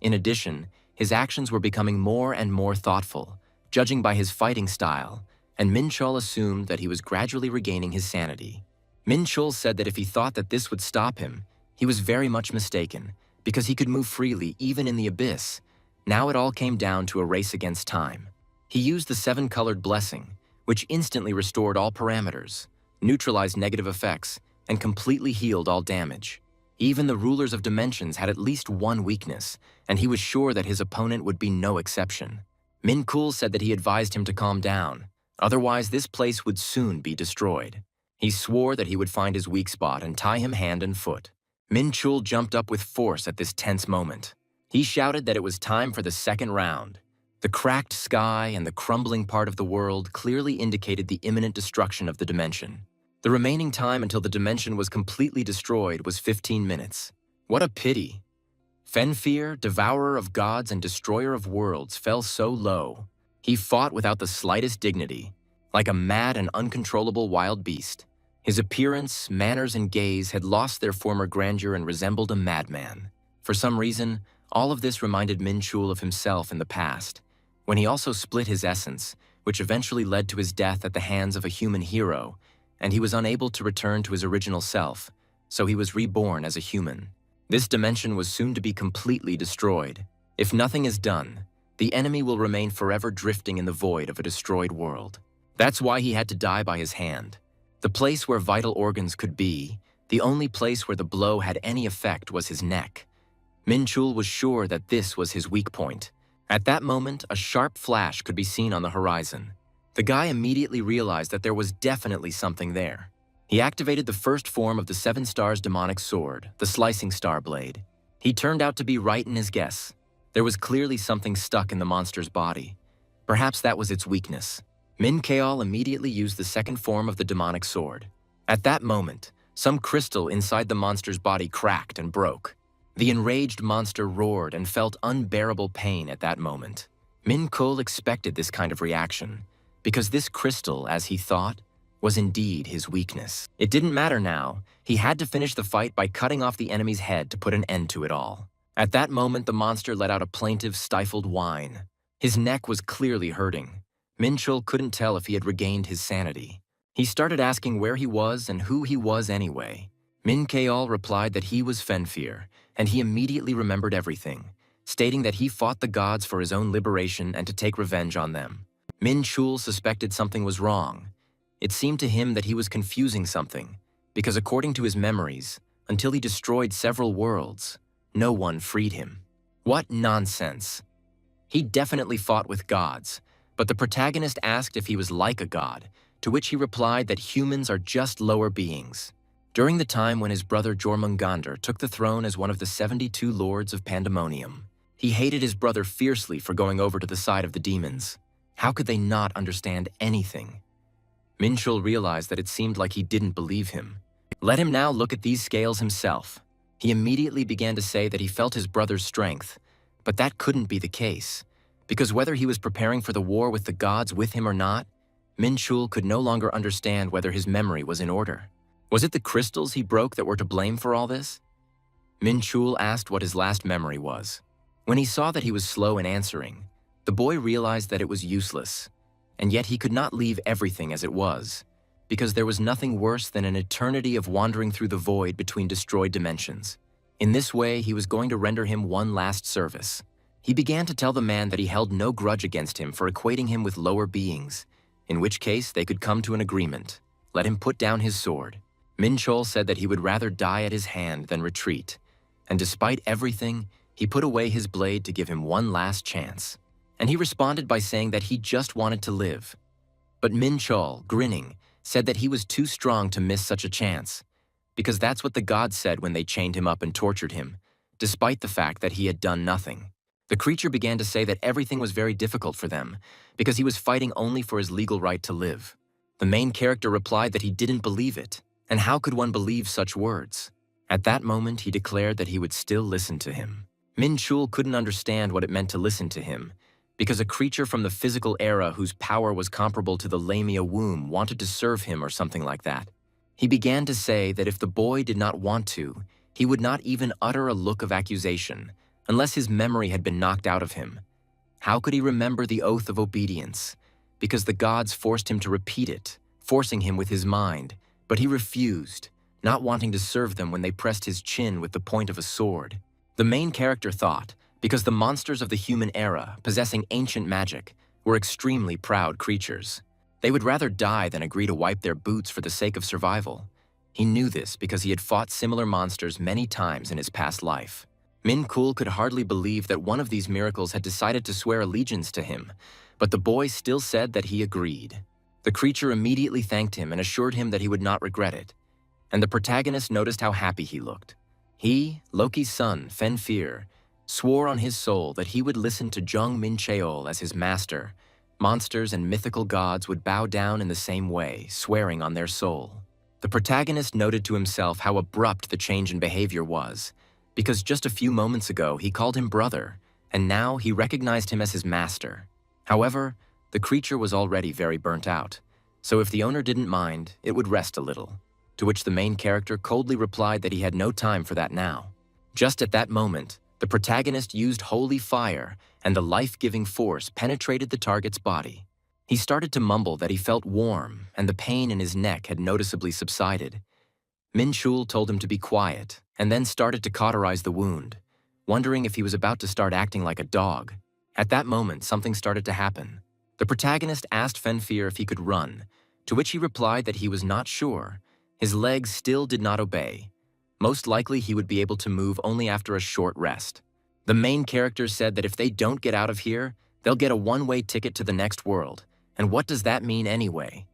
In addition, his actions were becoming more and more thoughtful, judging by his fighting style, and Minchul assumed that he was gradually regaining his sanity. Minchul said that if he thought that this would stop him, he was very much mistaken, because he could move freely even in the abyss. Now it all came down to a race against time. He used the seven-colored blessing, which instantly restored all parameters, neutralized negative effects, and completely healed all damage. Even the rulers of dimensions had at least one weakness, and he was sure that his opponent would be no exception. Minchul said that he advised him to calm down, otherwise this place would soon be destroyed. He swore that he would find his weak spot and tie him hand and foot. Minchul jumped up with force at this tense moment. He shouted that it was time for the second round. The cracked sky and the crumbling part of the world clearly indicated the imminent destruction of the dimension. The remaining time until the dimension was completely destroyed was 15 minutes. What a pity! Fenfyr, devourer of gods and destroyer of worlds, fell so low. He fought without the slightest dignity, like a mad and uncontrollable wild beast. His appearance, manners, and gaze had lost their former grandeur and resembled a madman. For some reason, all of this reminded Minchul of himself in the past, when he also split his essence, which eventually led to his death at the hands of a human hero, and he was unable to return to his original self, so he was reborn as a human. This dimension was soon to be completely destroyed. If nothing is done, the enemy will remain forever drifting in the void of a destroyed world. That's why he had to die by his hand. The place where vital organs could be, the only place where the blow had any effect was his neck. Minchul was sure that this was his weak point. At that moment, a sharp flash could be seen on the horizon. The guy immediately realized that there was definitely something there. He activated the first form of the Seven Stars demonic sword, the Slicing Star Blade. He turned out to be right in his guess. There was clearly something stuck in the monster's body. Perhaps that was its weakness. Minchul immediately used the second form of the demonic sword. At that moment, some crystal inside the monster's body cracked and broke. The enraged monster roared and felt unbearable pain at that moment. Minchul expected this kind of reaction, because this crystal, as he thought, was indeed his weakness. It didn't matter now. He had to finish the fight by cutting off the enemy's head to put an end to it all. At that moment, the monster let out a plaintive, stifled whine. His neck was clearly hurting. Minchul couldn't tell if he had regained his sanity. He started asking where he was and who he was anyway. Minchul replied that he was Fenfyr, and he immediately remembered everything, stating that he fought the gods for his own liberation and to take revenge on them. Minchul suspected something was wrong. It seemed to him that he was confusing something, because according to his memories, until he destroyed several worlds, no one freed him. What nonsense! He definitely fought with gods, but the protagonist asked if he was like a god, to which he replied that humans are just lower beings. During the time when his brother Jormungandr took the throne as one of the 72 lords of Pandemonium, he hated his brother fiercely for going over to the side of the demons. How could they not understand anything? Minchul realized that it seemed like he didn't believe him. Let him now look at these scales himself. He immediately began to say that he felt his brother's strength, but that couldn't be the case, because whether he was preparing for the war with the gods with him or not, Minchul could no longer understand whether his memory was in order. Was it the crystals he broke that were to blame for all this? Minchul asked what his last memory was. When he saw that he was slow in answering, the boy realized that it was useless, and yet he could not leave everything as it was, because there was nothing worse than an eternity of wandering through the void between destroyed dimensions. In this way, he was going to render him one last service. He began to tell the man that he held no grudge against him for equating him with lower beings, in which case they could come to an agreement. Let him put down his sword. Minchul said that he would rather die at his hand than retreat, and despite everything, he put away his blade to give him one last chance. And he responded by saying that he just wanted to live. But Minchul, grinning, said that he was too strong to miss such a chance, because that's what the gods said when they chained him up and tortured him, despite the fact that he had done nothing. The creature began to say that everything was very difficult for them, because he was fighting only for his legal right to live. The main character replied that he didn't believe it, and how could one believe such words? At that moment, he declared that he would still listen to him. Minchul couldn't understand what it meant to listen to him, because a creature from the physical era whose power was comparable to the Lamia womb wanted to serve him or something like that. He began to say that if the boy did not want to, he would not even utter a look of accusation, unless his memory had been knocked out of him. How could he remember the oath of obedience? Because the gods forced him to repeat it, forcing him with his mind, but he refused, not wanting to serve them when they pressed his chin with the point of a sword. The main character thought, because the monsters of the human era, possessing ancient magic, were extremely proud creatures. They would rather die than agree to wipe their boots for the sake of survival. He knew this because he had fought similar monsters many times in his past life. Minchul could hardly believe that one of these miracles had decided to swear allegiance to him, but the boy still said that he agreed. The creature immediately thanked him and assured him that he would not regret it. And the protagonist noticed how happy he looked. He, Loki's son, Fenfir, swore on his soul that he would listen to Jang Mincheol as his master. Monsters and mythical gods would bow down in the same way, swearing on their soul. The protagonist noted to himself how abrupt the change in behavior was, because just a few moments ago he called him brother, and now he recognized him as his master. However, the creature was already very burnt out, so if the owner didn't mind, it would rest a little, to which the main character coldly replied that he had no time for that now. Just at that moment, the protagonist used holy fire, and the life-giving force penetrated the target's body. He started to mumble that he felt warm, and the pain in his neck had noticeably subsided. Minchul told him to be quiet, and then started to cauterize the wound, wondering if he was about to start acting like a dog. At that moment, something started to happen. The protagonist asked Fenfir if he could run, to which he replied that he was not sure. His legs still did not obey. Most likely he would be able to move only after a short rest. The main character said that if they don't get out of here, they'll get a one-way ticket to the next world. And what does that mean anyway?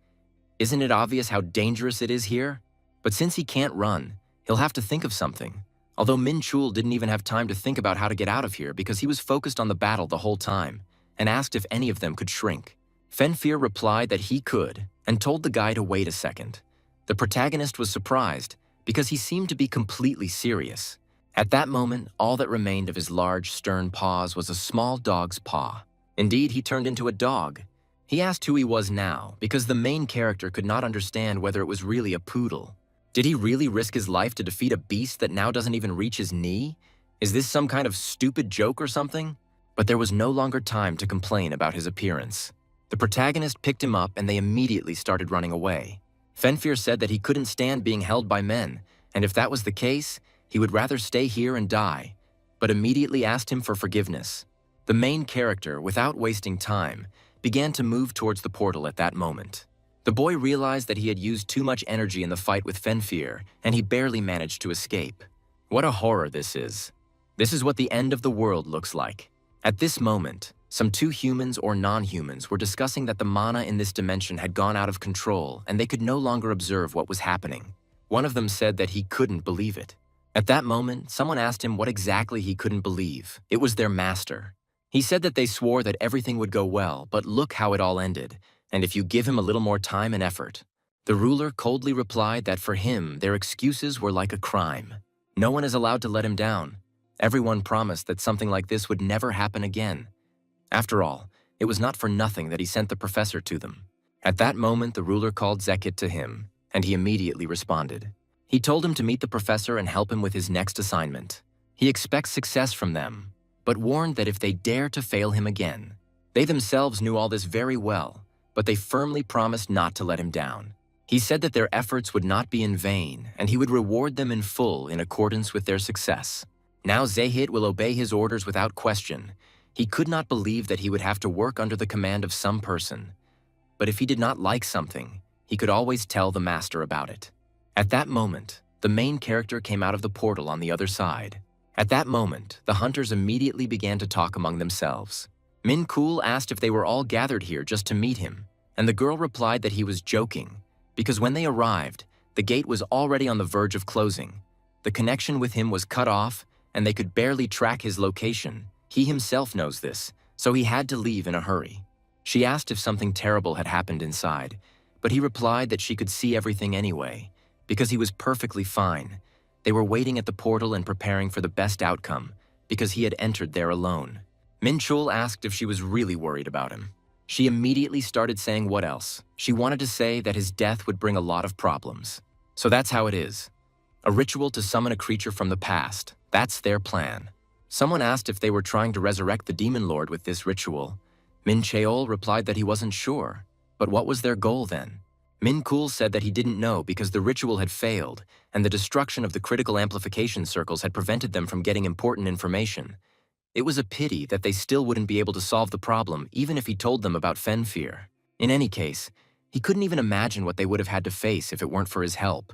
Isn't it obvious how dangerous it is here? But since he can't run, he'll have to think of something. Although Minchul didn't even have time to think about how to get out of here because he was focused on the battle the whole time, and asked if any of them could shrink. Fenfir replied that he could, and told the guy to wait a second. The protagonist was surprised, because he seemed to be completely serious. At that moment, all that remained of his large, stern paws was a small dog's paw. Indeed, he turned into a dog. He asked who he was now, because the main character could not understand whether it was really a poodle. Did he really risk his life to defeat a beast that now doesn't even reach his knee? Is this some kind of stupid joke or something? But there was no longer time to complain about his appearance. The protagonist picked him up and they immediately started running away. Fenfir said that he couldn't stand being held by men, and if that was the case, he would rather stay here and die, but immediately asked him for forgiveness. The main character, without wasting time, began to move towards the portal at that moment. The boy realized that he had used too much energy in the fight with Fenfir, and he barely managed to escape. What a horror this is. This is what the end of the world looks like. At this moment, some two humans or non-humans were discussing that the mana in this dimension had gone out of control and they could no longer observe what was happening. One of them said that he couldn't believe it. At that moment, someone asked him what exactly he couldn't believe. It was their master. He said that they swore that everything would go well, but look how it all ended, and if you give him a little more time and effort. The ruler coldly replied that for him, their excuses were like a crime. No one is allowed to let him down. Everyone promised that something like this would never happen again. After all, it was not for nothing that he sent the professor to them. At that moment, the ruler called Zekit to him, and he immediately responded. He told him to meet the professor and help him with his next assignment. He expects success from them, but warned that if they dare to fail him again. They themselves knew all this very well, but they firmly promised not to let him down. He said that their efforts would not be in vain, and he would reward them in full in accordance with their success. Now Zehit will obey his orders without question. He could not believe that he would have to work under the command of some person. but if he did not like something, he could always tell the master about it. At that moment, the main character came out of the portal on the other side. At that moment, the hunters immediately began to talk among themselves. Minchul asked if they were all gathered here just to meet him, and the girl replied that he was joking, because when they arrived, the gate was already on the verge of closing. The connection with him was cut off, and they could barely track his location. He himself knows this, so he had to leave in a hurry. She asked if something terrible had happened inside, but he replied that she could see everything anyway, because he was perfectly fine. They were waiting at the portal and preparing for the best outcome, because he had entered there alone. Minchul asked if she was really worried about him. She immediately started saying what else. She wanted to say that his death would bring a lot of problems. So that's how it is. A ritual to summon a creature from the past. That's their plan. Someone asked if they were trying to resurrect the Demon Lord with this ritual. Minchul replied that he wasn't sure. But what was their goal then? Minchul said that he didn't know because the ritual had failed, and the destruction of the critical amplification circles had prevented them from getting important information. It was a pity that they still wouldn't be able to solve the problem even if he told them about Fenfear. In any case, he couldn't even imagine what they would have had to face if it weren't for his help.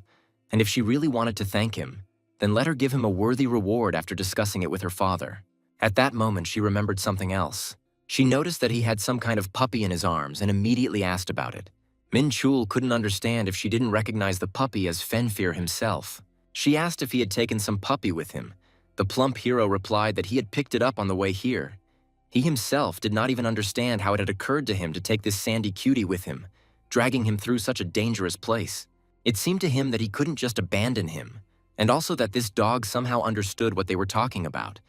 And if she really wanted to thank him, then let her give him a worthy reward after discussing it with her father. At that moment, she remembered something else. She noticed that he had some kind of puppy in his arms and immediately asked about it. Minchul couldn't understand if she didn't recognize the puppy as Fenfear himself. She asked if he had taken some puppy with him. The plump hero replied that he had picked it up on the way here. He himself did not even understand how it had occurred to him to take this sandy cutie with him, dragging him through such a dangerous place. It seemed to him that he couldn't just abandon him, and also that this dog somehow understood what they were talking about,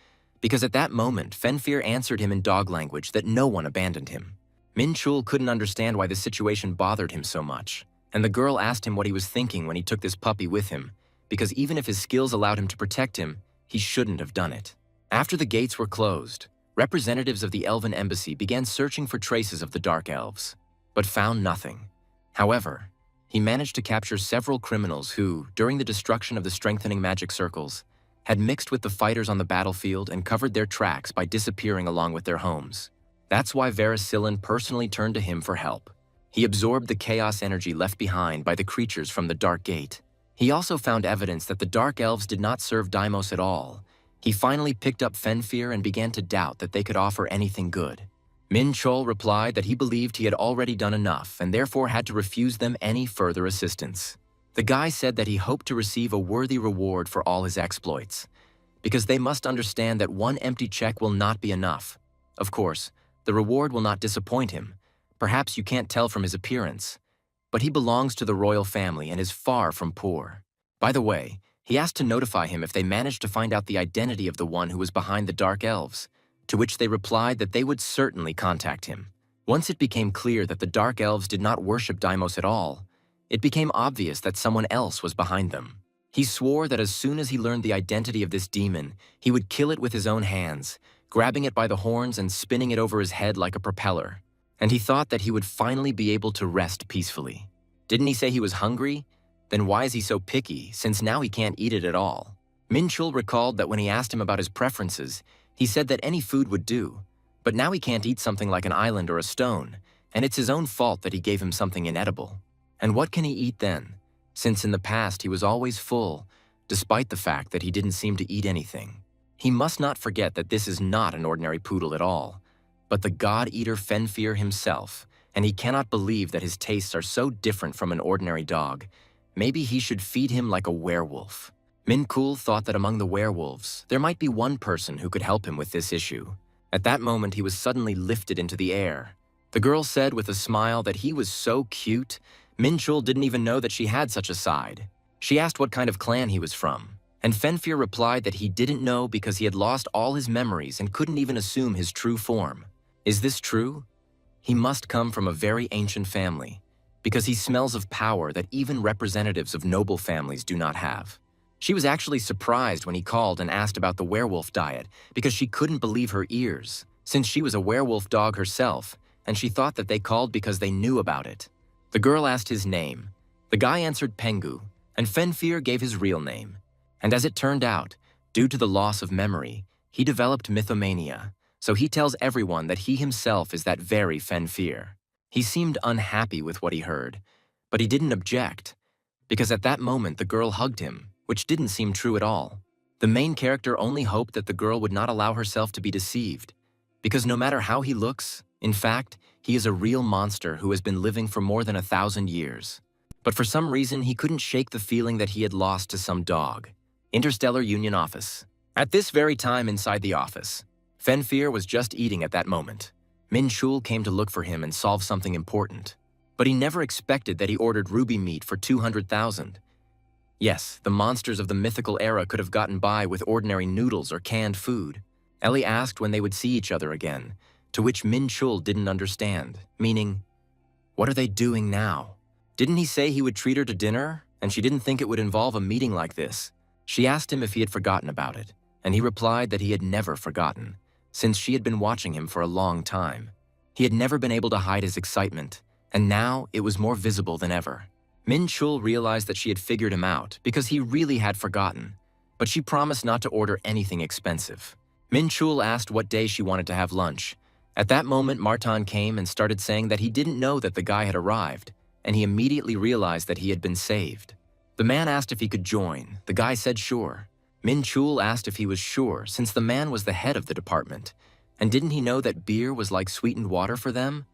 because at that moment, Fenfear answered him in dog language that no one abandoned him. Minchul couldn't understand why the situation bothered him so much, and the girl asked him what he was thinking when he took this puppy with him, because even if his skills allowed him to protect him, he shouldn't have done it. After the gates were closed, representatives of the Elven Embassy began searching for traces of the Dark Elves, but found nothing. However, he managed to capture several criminals who, during the destruction of the strengthening magic circles, had mixed with the fighters on the battlefield and covered their tracks by disappearing along with their homes. That's why Verisilin personally turned to him for help. He absorbed the chaos energy left behind by the creatures from the Dark Gate. He also found evidence that the Dark Elves did not serve Deimos at all. He finally picked up Fenfear and began to doubt that they could offer anything good. Minchul replied that he believed he had already done enough and therefore had to refuse them any further assistance. The guy said that he hoped to receive a worthy reward for all his exploits, because they must understand that one empty check will not be enough. Of course, the reward will not disappoint him. Perhaps you can't tell from his appearance, but he belongs to the royal family and is far from poor. By the way, he asked to notify him if they managed to find out the identity of the one who was behind the Dark Elves, to which they replied that they would certainly contact him. Once it became clear that the Dark Elves did not worship Deimos at all, it became obvious that someone else was behind them. He swore that as soon as he learned the identity of this demon, he would kill it with his own hands, grabbing it by the horns and spinning it over his head like a propeller. And he thought that he would finally be able to rest peacefully. Didn't he say he was hungry? Then why is he so picky, since now he can't eat it at all? Minchul recalled that when he asked him about his preferences, he said that any food would do, but now he can't eat something like an island or a stone, and it's his own fault that he gave him something inedible. And what can he eat then, since in the past he was always full, despite the fact that he didn't seem to eat anything? He must not forget that this is not an ordinary poodle at all, but the god-eater Fenfear himself, and he cannot believe that his tastes are so different from an ordinary dog. Maybe he should feed him like a werewolf. Minchul thought that among the werewolves, there might be one person who could help him with this issue. At that moment, he was suddenly lifted into the air. The girl said with a smile that he was so cute, Minchul didn't even know that she had such a side. She asked what kind of clan he was from, and Fenfear replied that he didn't know because he had lost all his memories and couldn't even assume his true form. Is this true? He must come from a very ancient family, because he smells of power that even representatives of noble families do not have. She was actually surprised when he called and asked about the werewolf diet, because she couldn't believe her ears, since she was a werewolf dog herself, and she thought that they called because they knew about it. The girl asked his name. The guy answered Pengu, and Fenfear gave his real name. And as it turned out, due to the loss of memory, he developed mythomania, so he tells everyone that he himself is that very Fenfear. He seemed unhappy with what he heard, but he didn't object, because at that moment the girl hugged him, which didn't seem true at all. The main character only hoped that the girl would not allow herself to be deceived, because no matter how he looks, in fact, he is a real monster who has been living for more than 1,000 years. But for some reason, he couldn't shake the feeling that he had lost to some dog. Interstellar Union office. At this very time inside the office, Fenfear was just eating at that moment. Minchul came to look for him and solve something important. But he never expected that he ordered ruby meat for 200,000. Yes, the monsters of the mythical era could have gotten by with ordinary noodles or canned food. Ellie asked when they would see each other again, to which Minchul didn't understand, meaning, what are they doing now? Didn't he say he would treat her to dinner, and she didn't think it would involve a meeting like this? She asked him if he had forgotten about it, and he replied that he had never forgotten, since she had been watching him for a long time. He had never been able to hide his excitement, and now it was more visible than ever. Minchul realized that she had figured him out because he really had forgotten, but she promised not to order anything expensive. Minchul asked what day she wanted to have lunch. At that moment, Martin came and started saying that he didn't know that the guy had arrived, and he immediately realized that he had been saved. The man asked if he could join. The guy said sure. Minchul asked if he was sure, since the man was the head of the department, and didn't he know that beer was like sweetened water for them?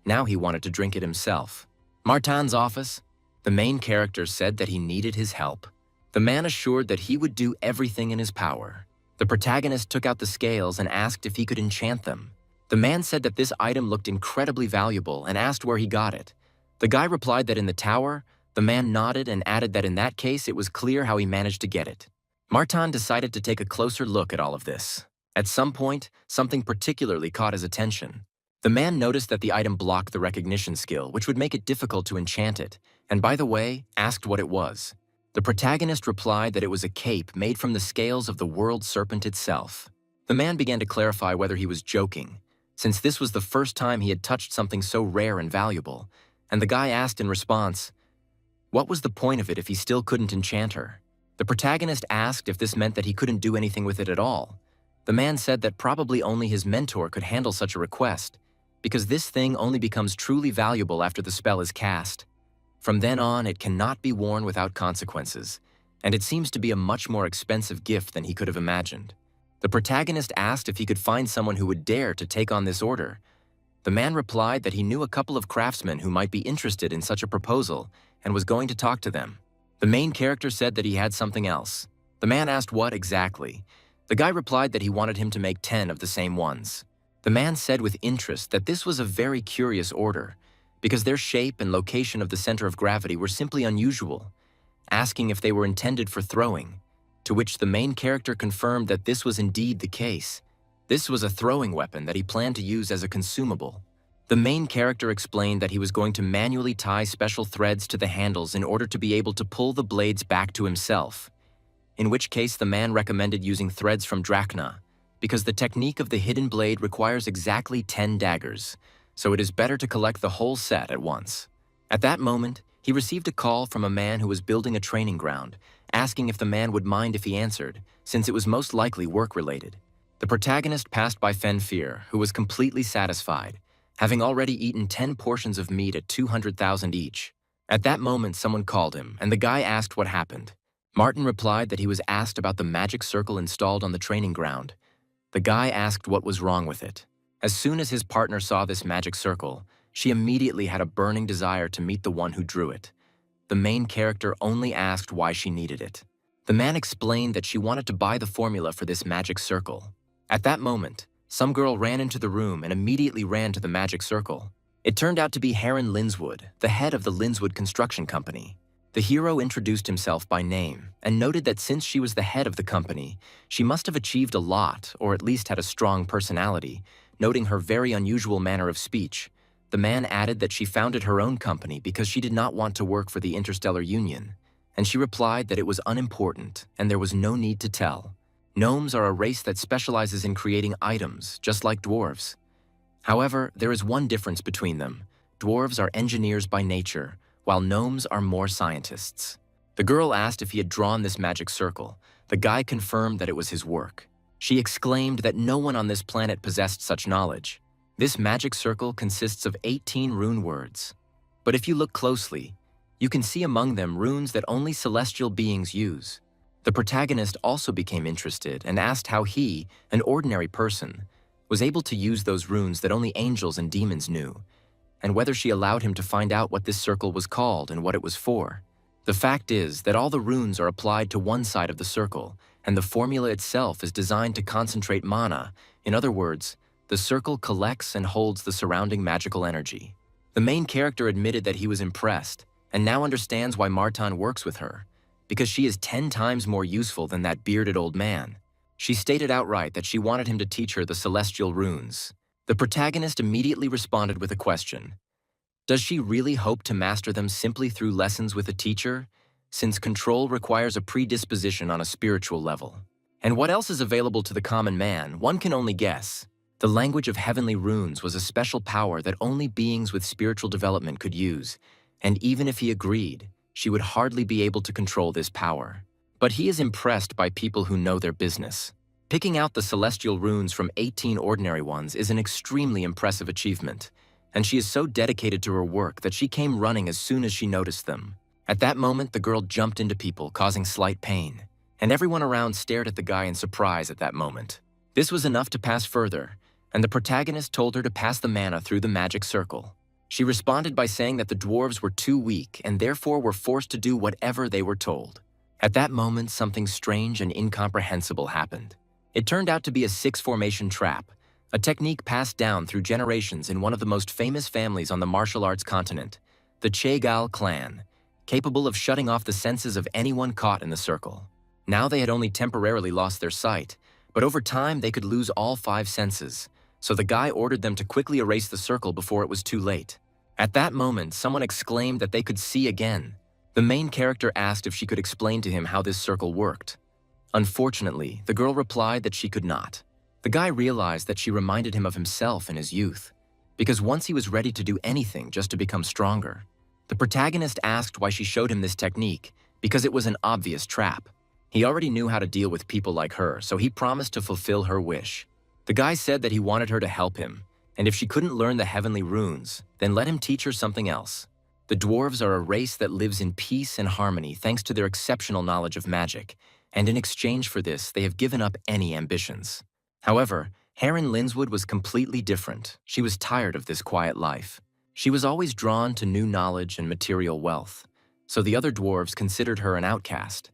Now he wanted to drink it himself. Martin's office. The main character said that he needed his help. The man assured that he would do everything in his power. The protagonist took out the scales and asked if he could enchant them. The man said that this item looked incredibly valuable and asked where he got it. The guy replied that in the tower. The man nodded and added that in that case it was clear how he managed to get it. Martin decided to take a closer look at all of this. At some point, something particularly caught his attention. The man noticed that the item blocked the recognition skill, which would make it difficult to enchant it, and by the way, asked what it was. The protagonist replied that it was a cape made from the scales of the world serpent itself. The man began to clarify whether he was joking, since this was the first time he had touched something so rare and valuable, and the guy asked in response, what was the point of it if he still couldn't enchant her? The protagonist asked if this meant that he couldn't do anything with it at all. The man said that probably only his mentor could handle such a request, because this thing only becomes truly valuable after the spell is cast. From then on, it cannot be worn without consequences, and it seems to be a much more expensive gift than he could have imagined. The protagonist asked if he could find someone who would dare to take on this order. The man replied that he knew a couple of craftsmen who might be interested in such a proposal and was going to talk to them. The main character said that he had something else. The man asked what exactly. The guy replied that he wanted him to make 10 of the same ones. The man said with interest that this was a very curious order, because their shape and location of the center of gravity were simply unusual, asking if they were intended for throwing, to which the main character confirmed that this was indeed the case. This was a throwing weapon that he planned to use as a consumable. The main character explained that he was going to manually tie special threads to the handles in order to be able to pull the blades back to himself, in which case the man recommended using threads from Drachna, because the technique of the hidden blade requires exactly 10 daggers, so it is better to collect the whole set at once. At that moment, he received a call from a man who was building a training ground, asking if the man would mind if he answered, since it was most likely work-related. The protagonist passed by Fenfear, who was completely satisfied, having already eaten 10 portions of meat at 200,000 each. At that moment, someone called him, and the guy asked what happened. Martin replied that he was asked about the magic circle installed on the training ground. The guy asked what was wrong with it. As soon as his partner saw this magic circle, she immediately had a burning desire to meet the one who drew it. The main character only asked why she needed it. The man explained that she wanted to buy the formula for this magic circle. At that moment, some girl ran into the room and immediately ran to the magic circle. It turned out to be Heron Linswood, the head of the Linswood Construction Company. The hero introduced himself by name and noted that since she was the head of the company, she must have achieved a lot, or at least had a strong personality, noting her very unusual manner of speech. The man added that she founded her own company because she did not want to work for the Interstellar Union, and she replied that it was unimportant and there was no need to tell. Gnomes are a race that specializes in creating items, just like dwarves. However, there is one difference between them. Dwarves are engineers by nature, while gnomes are more scientists. The girl asked if he had drawn this magic circle. The guy confirmed that it was his work. She exclaimed that no one on this planet possessed such knowledge. This magic circle consists of 18 rune words. But if you look closely, you can see among them runes that only celestial beings use. The protagonist also became interested and asked how he, an ordinary person, was able to use those runes that only angels and demons knew, and whether she allowed him to find out what this circle was called and what it was for. The fact is that all the runes are applied to one side of the circle, and the formula itself is designed to concentrate mana. In other words, the circle collects and holds the surrounding magical energy. The main character admitted that he was impressed, and now understands why Martin works with her, because she is 10 times more useful than that bearded old man. She stated outright that she wanted him to teach her the celestial runes. The protagonist immediately responded with a question. Does she really hope to master them simply through lessons with a teacher, since control requires a predisposition on a spiritual level? And what else is available to the common man, one can only guess. The language of heavenly runes was a special power that only beings with spiritual development could use, and even if he agreed, she would hardly be able to control this power. But he is impressed by people who know their business. Picking out the celestial runes from 18 ordinary ones is an extremely impressive achievement, and she is so dedicated to her work that she came running as soon as she noticed them. At that moment, the girl jumped into people, causing slight pain, and everyone around stared at the guy in surprise at that moment. This was enough to pass further, and the protagonist told her to pass the mana through the magic circle. She responded by saying that the dwarves were too weak and therefore were forced to do whatever they were told. At that moment, something strange and incomprehensible happened. It turned out to be a 6-formation trap, a technique passed down through generations in one of the most famous families on the martial arts continent, the Chegal clan, capable of shutting off the senses of anyone caught in the circle. Now they had only temporarily lost their sight, but over time they could lose all 5 senses, so the guy ordered them to quickly erase the circle before it was too late. At that moment, someone exclaimed that they could see again. The main character asked if she could explain to him how this circle worked. Unfortunately, the girl replied that she could not. The guy realized that she reminded him of himself in his youth, because once he was ready to do anything just to become stronger. The protagonist asked why she showed him this technique, because it was an obvious trap. He already knew how to deal with people like her, so he promised to fulfill her wish. The guy said that he wanted her to help him, and if she couldn't learn the heavenly runes, then let him teach her something else. The dwarves are a race that lives in peace and harmony thanks to their exceptional knowledge of magic, and in exchange for this, they have given up any ambitions. However, Heron Linswood was completely different. She was tired of this quiet life. She was always drawn to new knowledge and material wealth, so the other dwarves considered her an outcast.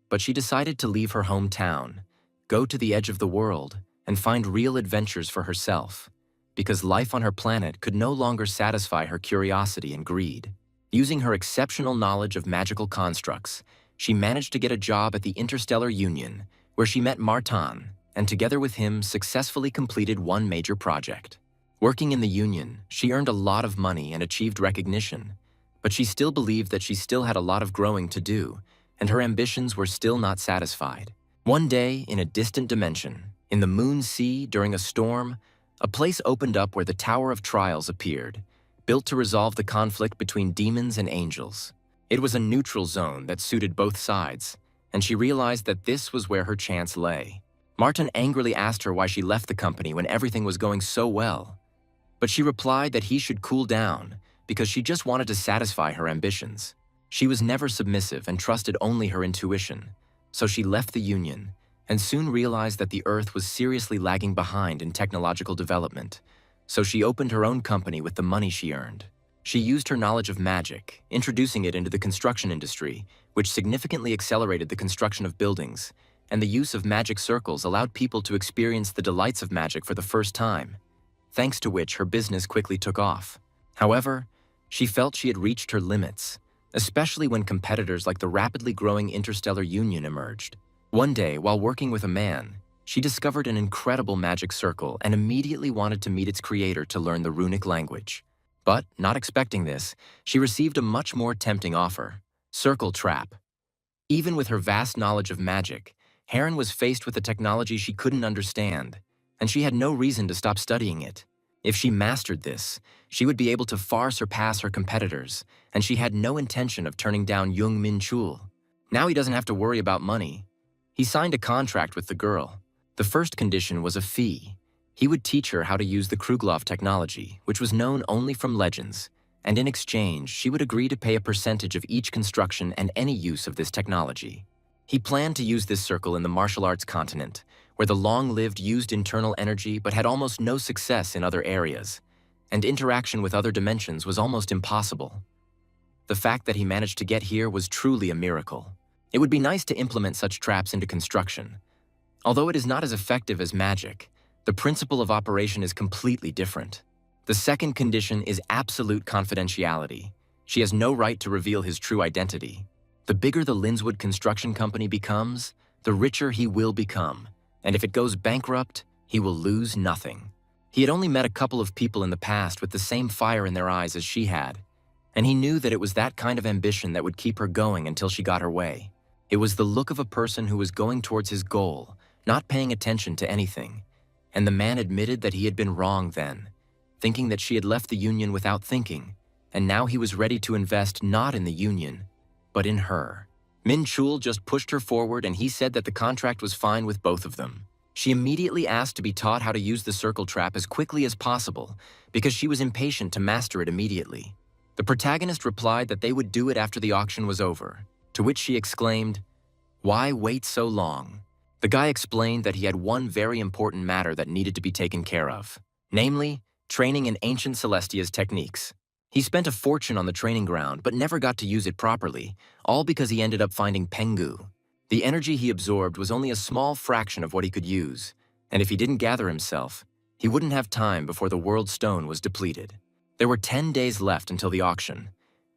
But she decided to leave her hometown, go to the edge of the world, and find real adventures for herself, because life on her planet could no longer satisfy her curiosity and greed. Using her exceptional knowledge of magical constructs, she managed to get a job at the Interstellar Union, where she met Martin, and together with him successfully completed one major project. Working in the Union, she earned a lot of money and achieved recognition, but she still believed that she still had a lot of growing to do, and her ambitions were still not satisfied. One day, in a distant dimension, in the Moon Sea during a storm, a place opened up where the Tower of Trials appeared, built to resolve the conflict between demons and angels. It was a neutral zone that suited both sides, and she realized that this was where her chance lay. Martin angrily asked her why she left the company when everything was going so well, but she replied that he should cool down because she just wanted to satisfy her ambitions. She was never submissive and trusted only her intuition, so she left the Union and soon realized that the Earth was seriously lagging behind in technological development, so she opened her own company with the money she earned. She used her knowledge of magic, introducing it into the construction industry, which significantly accelerated the construction of buildings, and the use of magic circles allowed people to experience the delights of magic for the first time, thanks to which her business quickly took off. However, she felt she had reached her limits, especially when competitors like the rapidly growing Interstellar Union emerged. One day, while working with a man, she discovered an incredible magic circle and immediately wanted to meet its creator to learn the runic language. But, not expecting this, she received a much more tempting offer: Circle Trap. Even with her vast knowledge of magic, Heron was faced with a technology she couldn't understand, and she had no reason to stop studying it. If she mastered this, she would be able to far surpass her competitors, and she had no intention of turning down young Minchul. Now he doesn't have to worry about money. He signed a contract with the girl. The first condition was a fee, He would teach her how to use the Kruglov technology, which was known only from legends, and in exchange, she would agree to pay a percentage of each construction and any use of this technology. He planned to use this circle in the martial arts continent, where the long-lived used internal energy but had almost no success in other areas, and interaction with other dimensions was almost impossible. The fact that he managed to get here was truly a miracle. It would be nice to implement such traps into construction. Although it is not as effective as magic, the principle of operation is completely different. The second condition is absolute confidentiality. She has no right to reveal his true identity. The bigger the Lindswood Construction Company becomes, the richer he will become, and if it goes bankrupt, he will lose nothing. He had only met a couple of people in the past with the same fire in their eyes as she had, and he knew that it was that kind of ambition that would keep her going until she got her way. It was the look of a person who was going towards his goal, not paying attention to anything, and the man admitted that he had been wrong then, thinking that she had left the Union without thinking, and now he was ready to invest not in the Union, but in her. Minchul just pushed her forward and he said that the contract was fine with both of them. She immediately asked to be taught how to use the circle trap as quickly as possible because she was impatient to master it immediately. The protagonist replied that they would do it after the auction was over, to which she exclaimed, "Why wait so long?" The guy explained that he had one very important matter that needed to be taken care of, namely, training in ancient Celestia's techniques. He spent a fortune on the training ground but never got to use it properly, all because he ended up finding Pengu. The energy he absorbed was only a small fraction of what he could use, and if he didn't gather himself, he wouldn't have time before the World Stone was depleted. There were 10 days left until the auction,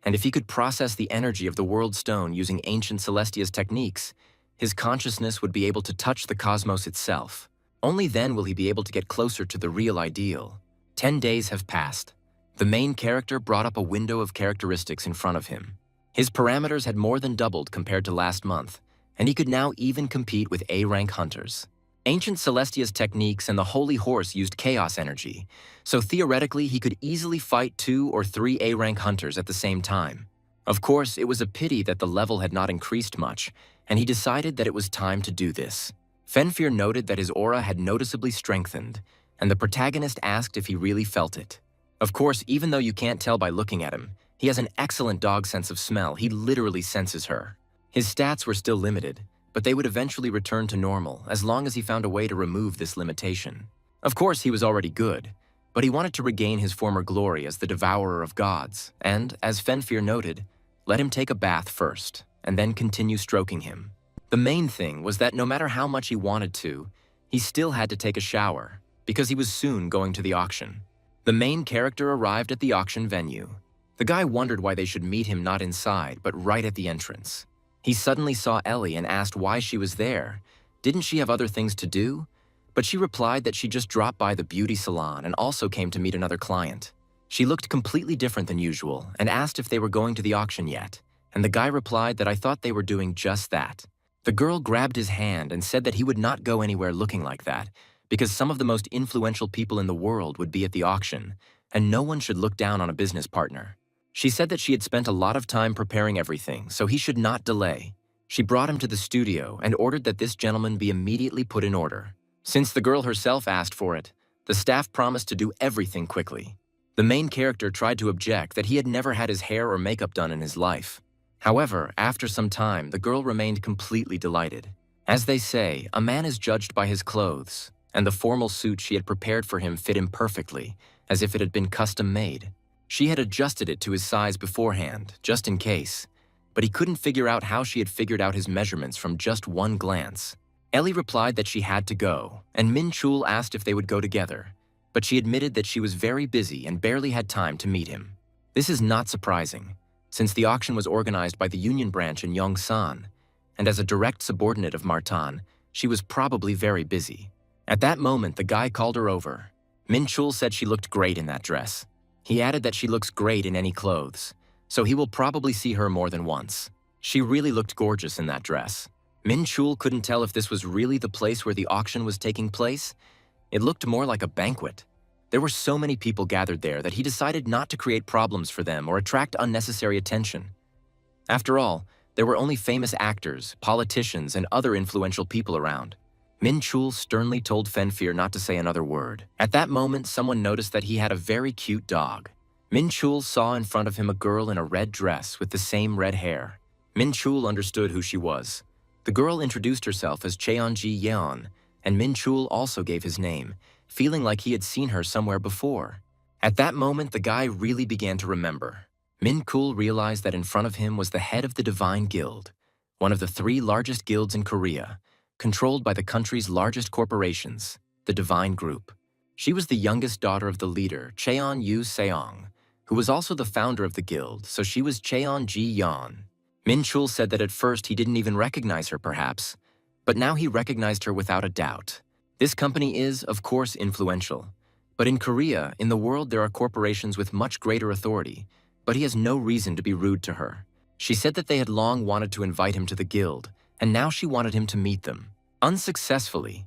and if he could process the energy of the World Stone using ancient Celestia's techniques, his consciousness would be able to touch the cosmos itself. Only then will he be able to get closer to the real ideal. 10 days have passed. The main character brought up a window of characteristics in front of him. His parameters had more than doubled compared to last month, and he could now even compete with A-rank hunters. Ancient Celestia's techniques and the Holy Horse used chaos energy, so theoretically he could easily fight 2 or 3 A-rank hunters at the same time. Of course, it was a pity that the level had not increased much, and he decided that it was time to do this. Fenfir noted that his aura had noticeably strengthened, and the protagonist asked if he really felt it. Of course, even though you can't tell by looking at him, he has an excellent dog sense of smell. He literally senses her. His stats were still limited, but they would eventually return to normal as long as he found a way to remove this limitation. Of course, he was already good, but he wanted to regain his former glory as the devourer of gods, and, as Fenfir noted, let him take a bath first, and then continue stroking him. The main thing was that no matter how much he wanted to, he still had to take a shower, because he was soon going to the auction. The main character arrived at the auction venue. The guy wondered why they should meet him not inside, but right at the entrance. He suddenly saw Ellie and asked why she was there. Didn't she have other things to do? But she replied that she just dropped by the beauty salon and also came to meet another client. She looked completely different than usual and asked if they were going to the auction yet, and the guy replied that I thought they were doing just that. The girl grabbed his hand and said that he would not go anywhere looking like that, because some of the most influential people in the world would be at the auction, and no one should look down on a business partner. She said that she had spent a lot of time preparing everything, so he should not delay. She brought him to the studio and ordered that this gentleman be immediately put in order. Since the girl herself asked for it, the staff promised to do everything quickly. The main character tried to object that he had never had his hair or makeup done in his life. However, after some time, the girl remained completely delighted. As they say, a man is judged by his clothes, and the formal suit she had prepared for him fit him perfectly, as if it had been custom-made. She had adjusted it to his size beforehand, just in case, but he couldn't figure out how she had figured out his measurements from just one glance. Ellie replied that she had to go, and Minchul asked if they would go together, but she admitted that she was very busy and barely had time to meet him. This is not surprising, since the auction was organized by the Union branch in Yongsan, and as a direct subordinate of Martan, she was probably very busy. At that moment, the guy called her over. Minchul said she looked great in that dress. He added that she looks great in any clothes, so he will probably see her more than once. She really looked gorgeous in that dress. Minchul couldn't tell if this was really the place where the auction was taking place. It looked more like a banquet. There were so many people gathered there that he decided not to create problems for them or attract unnecessary attention. After all, there were only famous actors, politicians, and other influential people around. Minchul sternly told Fenfear not to say another word. At that moment, someone noticed that he had a very cute dog. Minchul saw in front of him a girl in a red dress with the same red hair. Minchul understood who she was. The girl introduced herself as Cheonji Yeon, and Minchul also gave his name, feeling like he had seen her somewhere before. At that moment, the guy really began to remember. Minchul realized that in front of him was the head of the Divine Guild, one of the 3 largest guilds in Korea, controlled by the country's largest corporations, the Divine Group. She was the youngest daughter of the leader, Cheon Yu Seong, who was also the founder of the guild, so she was Cheon Ji Yeon. Minchul said that at first he didn't even recognize her perhaps, but now he recognized her without a doubt. This company is, of course, influential. But in Korea, in the world, there are corporations with much greater authority, but he has no reason to be rude to her. She said that they had long wanted to invite him to the guild, and now she wanted him to meet them. Unsuccessfully.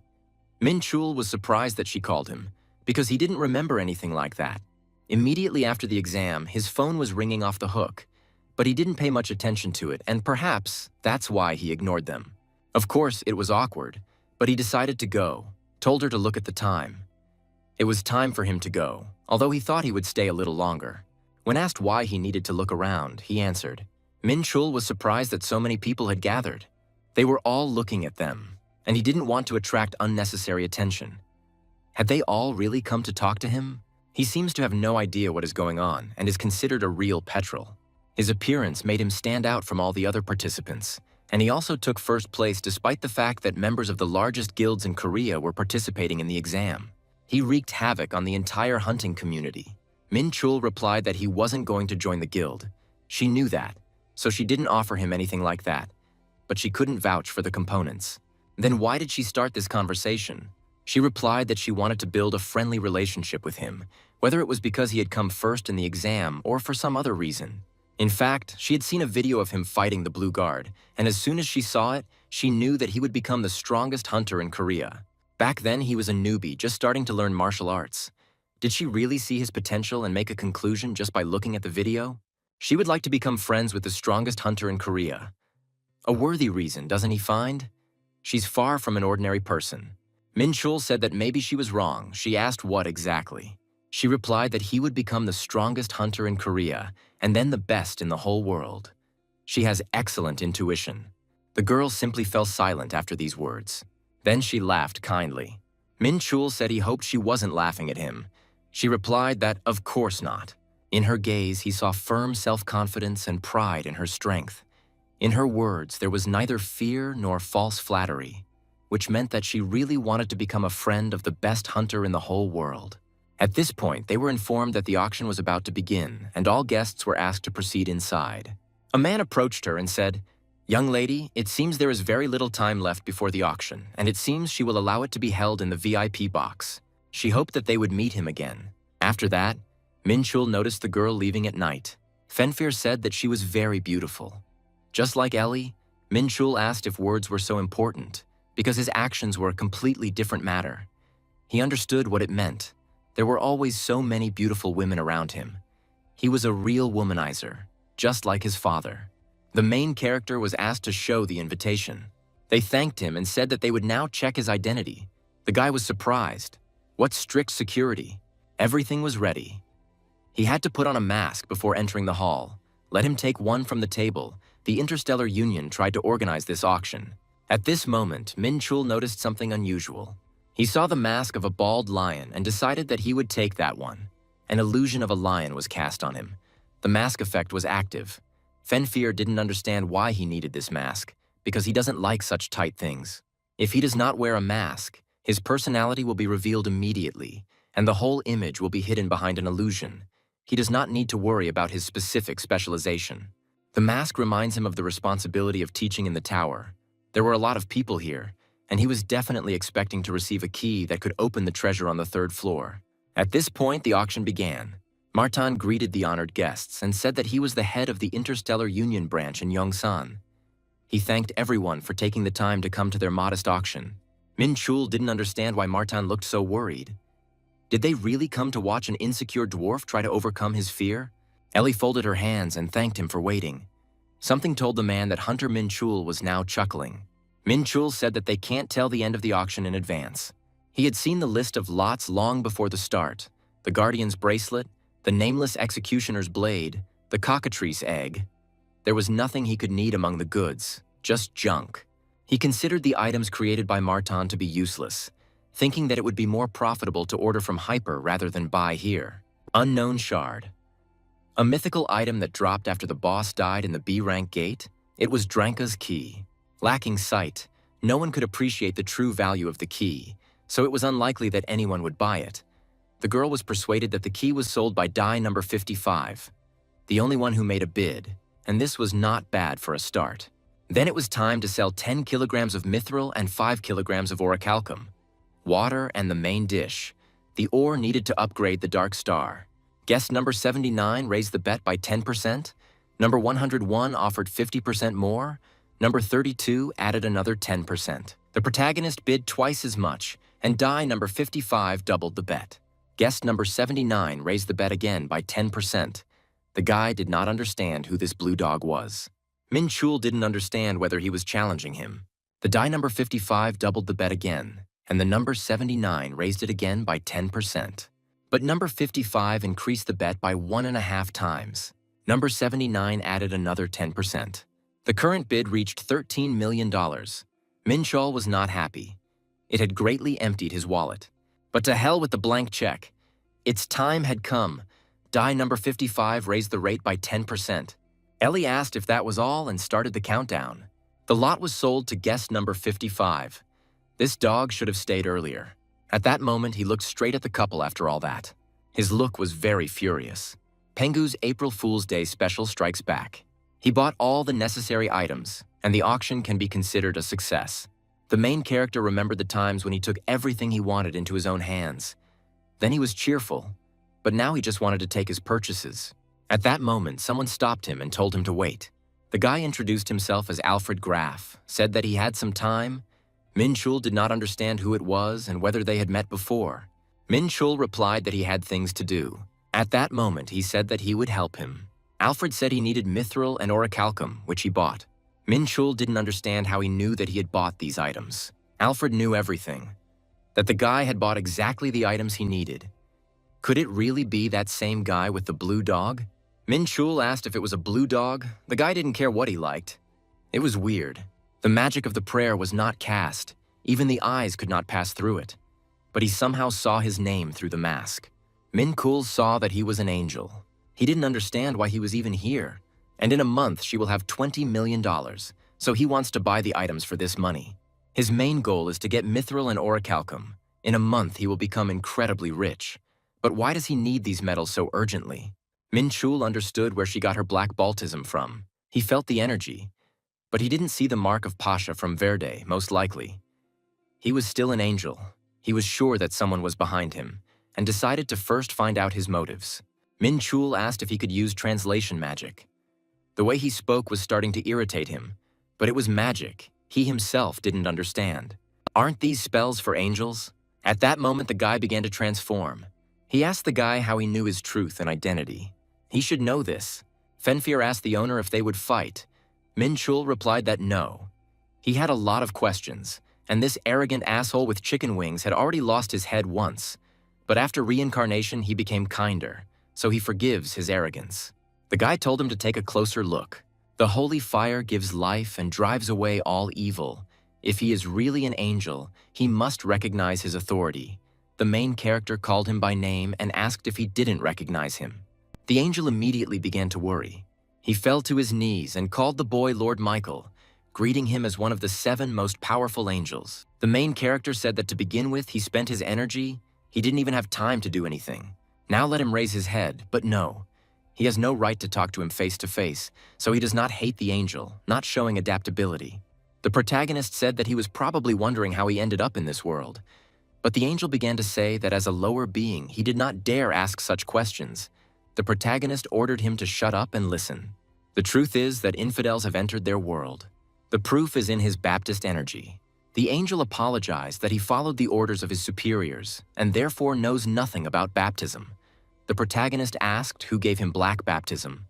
Minchul was surprised that she called him, because he didn't remember anything like that. Immediately after the exam, his phone was ringing off the hook, but he didn't pay much attention to it, and perhaps that's why he ignored them. Of course, it was awkward, but he decided to go, told her to look at the time. It was time for him to go, although he thought he would stay a little longer. When asked why he needed to look around, he answered. Minchul was surprised that so many people had gathered. They were all looking at them, and he didn't want to attract unnecessary attention. Had they all really come to talk to him? He seems to have no idea what is going on and is considered a real petrel. His appearance made him stand out from all the other participants, and he also took first place despite the fact that members of the largest guilds in Korea were participating in the exam. He wreaked havoc on the entire hunting community. Minchul replied that he wasn't going to join the guild. She knew that, so she didn't offer him anything like that, but she couldn't vouch for the components. Then why did she start this conversation? She replied that she wanted to build a friendly relationship with him, whether it was because he had come first in the exam or for some other reason. In fact, she had seen a video of him fighting the Blue Guard, and as soon as she saw it, she knew that he would become the strongest hunter in Korea. Back then, he was a newbie just starting to learn martial arts. Did she really see his potential and make a conclusion just by looking at the video? She would like to become friends with the strongest hunter in Korea. A worthy reason, doesn't he find? She's far from an ordinary person. Minchul said that maybe she was wrong. She asked what exactly. She replied that he would become the strongest hunter in Korea and then the best in the whole world. She has excellent intuition. The girl simply fell silent after these words. Then she laughed kindly. Minchul said he hoped she wasn't laughing at him. She replied that, of course not. In her gaze, he saw firm self-confidence and pride in her strength. In her words, there was neither fear nor false flattery, which meant that she really wanted to become a friend of the best hunter in the whole world. At this point, they were informed that the auction was about to begin, and all guests were asked to proceed inside. A man approached her and said, "Young lady, it seems there is very little time left before the auction, and it seems she will allow it to be held in the VIP box." She hoped that they would meet him again. After that, Minchul noticed the girl leaving at night. Fenfear said that she was very beautiful. Just like Ellie, Minchul asked if words were so important, because his actions were a completely different matter. He understood what it meant. There were always so many beautiful women around him. He was a real womanizer, just like his father. The main character was asked to show the invitation. They thanked him and said that they would now check his identity. The guy was surprised. What strict security? Everything was ready. He had to put on a mask before entering the hall. Let him take one from the table. The Interstellar Union tried to organize this auction. At this moment, Minchul noticed something unusual. He saw the mask of a bald lion and decided that he would take that one. An illusion of a lion was cast on him. The mask effect was active. Fenfear didn't understand why he needed this mask, because he doesn't like such tight things. If he does not wear a mask, his personality will be revealed immediately, and the whole image will be hidden behind an illusion. He does not need to worry about his specific specialization. The mask reminds him of the responsibility of teaching in the tower. There were a lot of people here, and he was definitely expecting to receive a key that could open the treasure on the 3rd floor. At this point, the auction began. Martin greeted the honored guests and said that he was the head of the Interstellar Union branch in Yongsan. He thanked everyone for taking the time to come to their modest auction. Minchul didn't understand why Martin looked so worried. Did they really come to watch an insecure dwarf try to overcome his fear? Ellie folded her hands and thanked him for waiting. Something told the man that Hunter Minchul was now chuckling. Minchul said that they can't tell the end of the auction in advance. He had seen the list of lots long before the start: the Guardian's bracelet, the Nameless Executioner's blade, the cockatrice egg. There was nothing he could need among the goods, just junk. He considered the items created by Marton to be useless, thinking that it would be more profitable to order from Hyper rather than buy here. Unknown Shard. A mythical item that dropped after the boss died in the B-rank gate, it was Dranka's key. Lacking sight, no one could appreciate the true value of the key, so it was unlikely that anyone would buy it. The girl was persuaded that the key was sold by die number 55, the only one who made a bid, and this was not bad for a start. Then it was time to sell 10 kilograms of mithril and 5 kilograms of orichalcum. Water and the main dish. The ore needed to upgrade the Dark Star. Guest number 79 raised the bet by 10%. Number 101 offered 50% more. Number 32 added another 10%. The protagonist bid twice as much, and die number 55 doubled the bet. Guest number 79 raised the bet again by 10%. The guy did not understand who this blue dog was. Minchul didn't understand whether he was challenging him. The die number 55 doubled the bet again, and the number 79 raised it again by 10%. But number 55 increased the bet by 1.5 times. Number 79 added another 10%. The current bid reached $13 million. Minchul was not happy. It had greatly emptied his wallet. But to hell with the blank check. Its time had come. Die number 55 raised the rate by 10%. Ellie asked if that was all and started the countdown. The lot was sold to guest number 55. This dog should have stayed earlier. At that moment, he looked straight at the couple after all that. His look was very furious. Pengu's April Fool's Day special strikes back. He bought all the necessary items, and the auction can be considered a success. The main character remembered the times when he took everything he wanted into his own hands. Then he was cheerful, but now he just wanted to take his purchases. At that moment, someone stopped him and told him to wait. The guy introduced himself as Alfred Graff, said that he had some time. Minchul did not understand who it was and whether they had met before. Minchul replied that he had things to do. At that moment, he said that he would help him. Alfred said he needed mithril and orichalcum, which he bought. Minchul didn't understand how he knew that he had bought these items. Alfred knew everything. That the guy had bought exactly the items he needed. Could it really be that same guy with the blue dog? Minchul asked if it was a blue dog. The guy didn't care what he liked. It was weird. The magic of the prayer was not cast. Even the eyes could not pass through it. But he somehow saw his name through the mask. Minchul saw that he was an angel. He didn't understand why he was even here. And in a month, she will have $20 million, so he wants to buy the items for this money. His main goal is to get mithril and orichalcum. In a month, he will become incredibly rich. But why does he need these metals so urgently? Minchul understood where she got her black baltism from. He felt the energy, but he didn't see the mark of Pasha from Verde, most likely. He was still an angel. He was sure that someone was behind him, and decided to first find out his motives. Minchul asked if he could use translation magic. The way he spoke was starting to irritate him, but it was magic. He himself didn't understand. Aren't these spells for angels? At that moment, the guy began to transform. He asked the guy how he knew his truth and identity. He should know this. Fenfir asked the owner if they would fight. Minchul replied that no. He had a lot of questions, and this arrogant asshole with chicken wings had already lost his head once. But after reincarnation, he became kinder, so he forgives his arrogance. The guy told him to take a closer look. The holy fire gives life and drives away all evil. If he is really an angel, he must recognize his authority. The main character called him by name and asked if he didn't recognize him. The angel immediately began to worry. He fell to his knees and called the boy Lord Michael, greeting him as one of the 7 most powerful angels. The main character said that to begin with, he spent his energy. He didn't even have time to do anything. Now let him raise his head, but no. He has no right to talk to him face to face, so he does not hate the angel, not showing adaptability. The protagonist said that he was probably wondering how he ended up in this world. But the angel began to say that as a lower being, he did not dare ask such questions. The protagonist ordered him to shut up and listen. The truth is that infidels have entered their world. The proof is in his Baptist energy. The angel apologized that he followed the orders of his superiors and therefore knows nothing about baptism. The protagonist asked who gave him black baptism.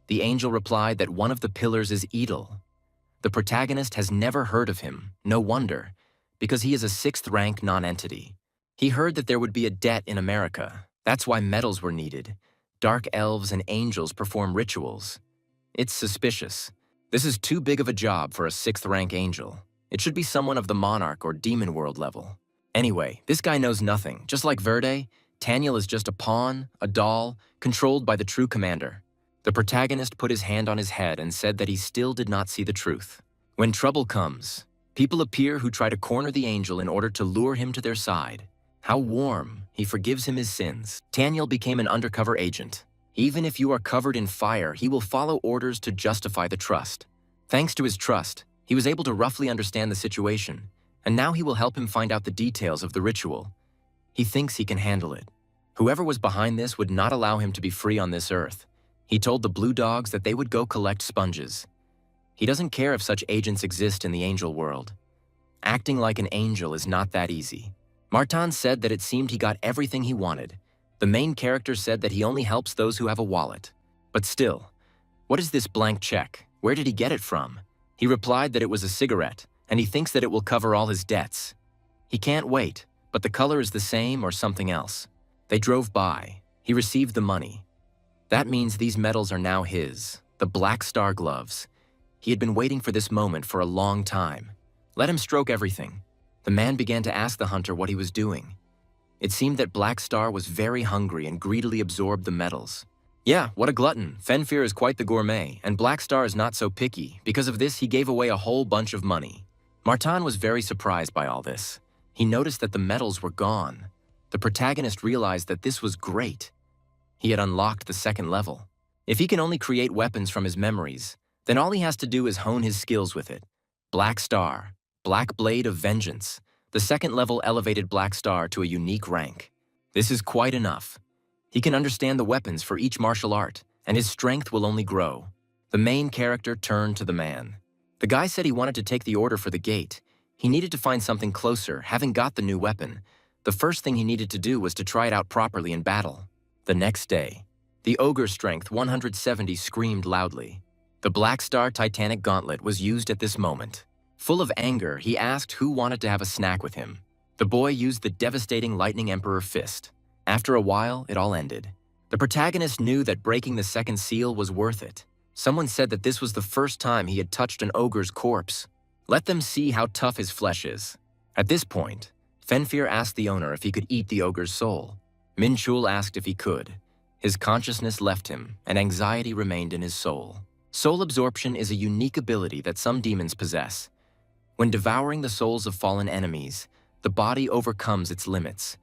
The angel replied that one of the pillars is Edel. The protagonist has never heard of him, no wonder, because he is a 6th rank non-entity. He heard that there would be a debt in America. That's why metals were needed. Dark elves and angels perform rituals. It's suspicious. This is too big of a job for a 6th rank angel. It should be someone of the monarch or demon world level. Anyway, this guy knows nothing. Just like Verde, Taniel is just a pawn, a doll, controlled by the true commander. The protagonist put his hand on his head and said that he still did not see the truth. When trouble comes, people appear who try to corner the angel in order to lure him to their side. How warm, he forgives him his sins. Taniel became an undercover agent. Even if you are covered in fire, he will follow orders to justify the trust. Thanks to his trust, he was able to roughly understand the situation, and now he will help him find out the details of the ritual. He thinks he can handle it. Whoever was behind this would not allow him to be free on this earth. He told the Blue Dogs that they would go collect sponges. He doesn't care if such agents exist in the angel world. Acting like an angel is not that easy. Martin said that it seemed he got everything he wanted. The main character said that he only helps those who have a wallet. But still, what is this blank check? Where did he get it from? He replied that it was a cigarette, and he thinks that it will cover all his debts. He can't wait, but the color is the same or something else. They drove by. He received the money. That means these medals are now his, the Black Star gloves. He had been waiting for this moment for a long time. Let him stroke everything. The man began to ask the hunter what he was doing. It seemed that Black Star was very hungry and greedily absorbed the medals. Yeah, what a glutton. Fenfear is quite the gourmet, and Black Star is not so picky. Because of this, he gave away a whole bunch of money. Martin was very surprised by all this. He noticed that the medals were gone. The protagonist realized that this was great. He had unlocked the 2nd level. If he can only create weapons from his memories, then all he has to do is hone his skills with it. Black Star, Black Blade of Vengeance. The 2nd level elevated Black Star to a unique rank. This is quite enough. He can understand the weapons for each martial art, and his strength will only grow. The main character turned to the man. The guy said he wanted to take the order for the gate. He needed to find something closer, having got the new weapon. The first thing he needed to do was to try it out properly in battle. The next day, the ogre strength 170 screamed loudly. The Black Star Titanic Gauntlet was used at this moment. Full of anger, he asked who wanted to have a snack with him. The boy used the devastating Lightning Emperor fist. After a while, it all ended. The protagonist knew that breaking the 2nd seal was worth it. Someone said that this was the first time he had touched an ogre's corpse. Let them see how tough his flesh is. At this point, Fenfear asked the owner if he could eat the ogre's soul. Minchul asked if he could. His consciousness left him, and anxiety remained in his soul. Soul absorption is a unique ability that some demons possess. When devouring the souls of fallen enemies, the body overcomes its limits.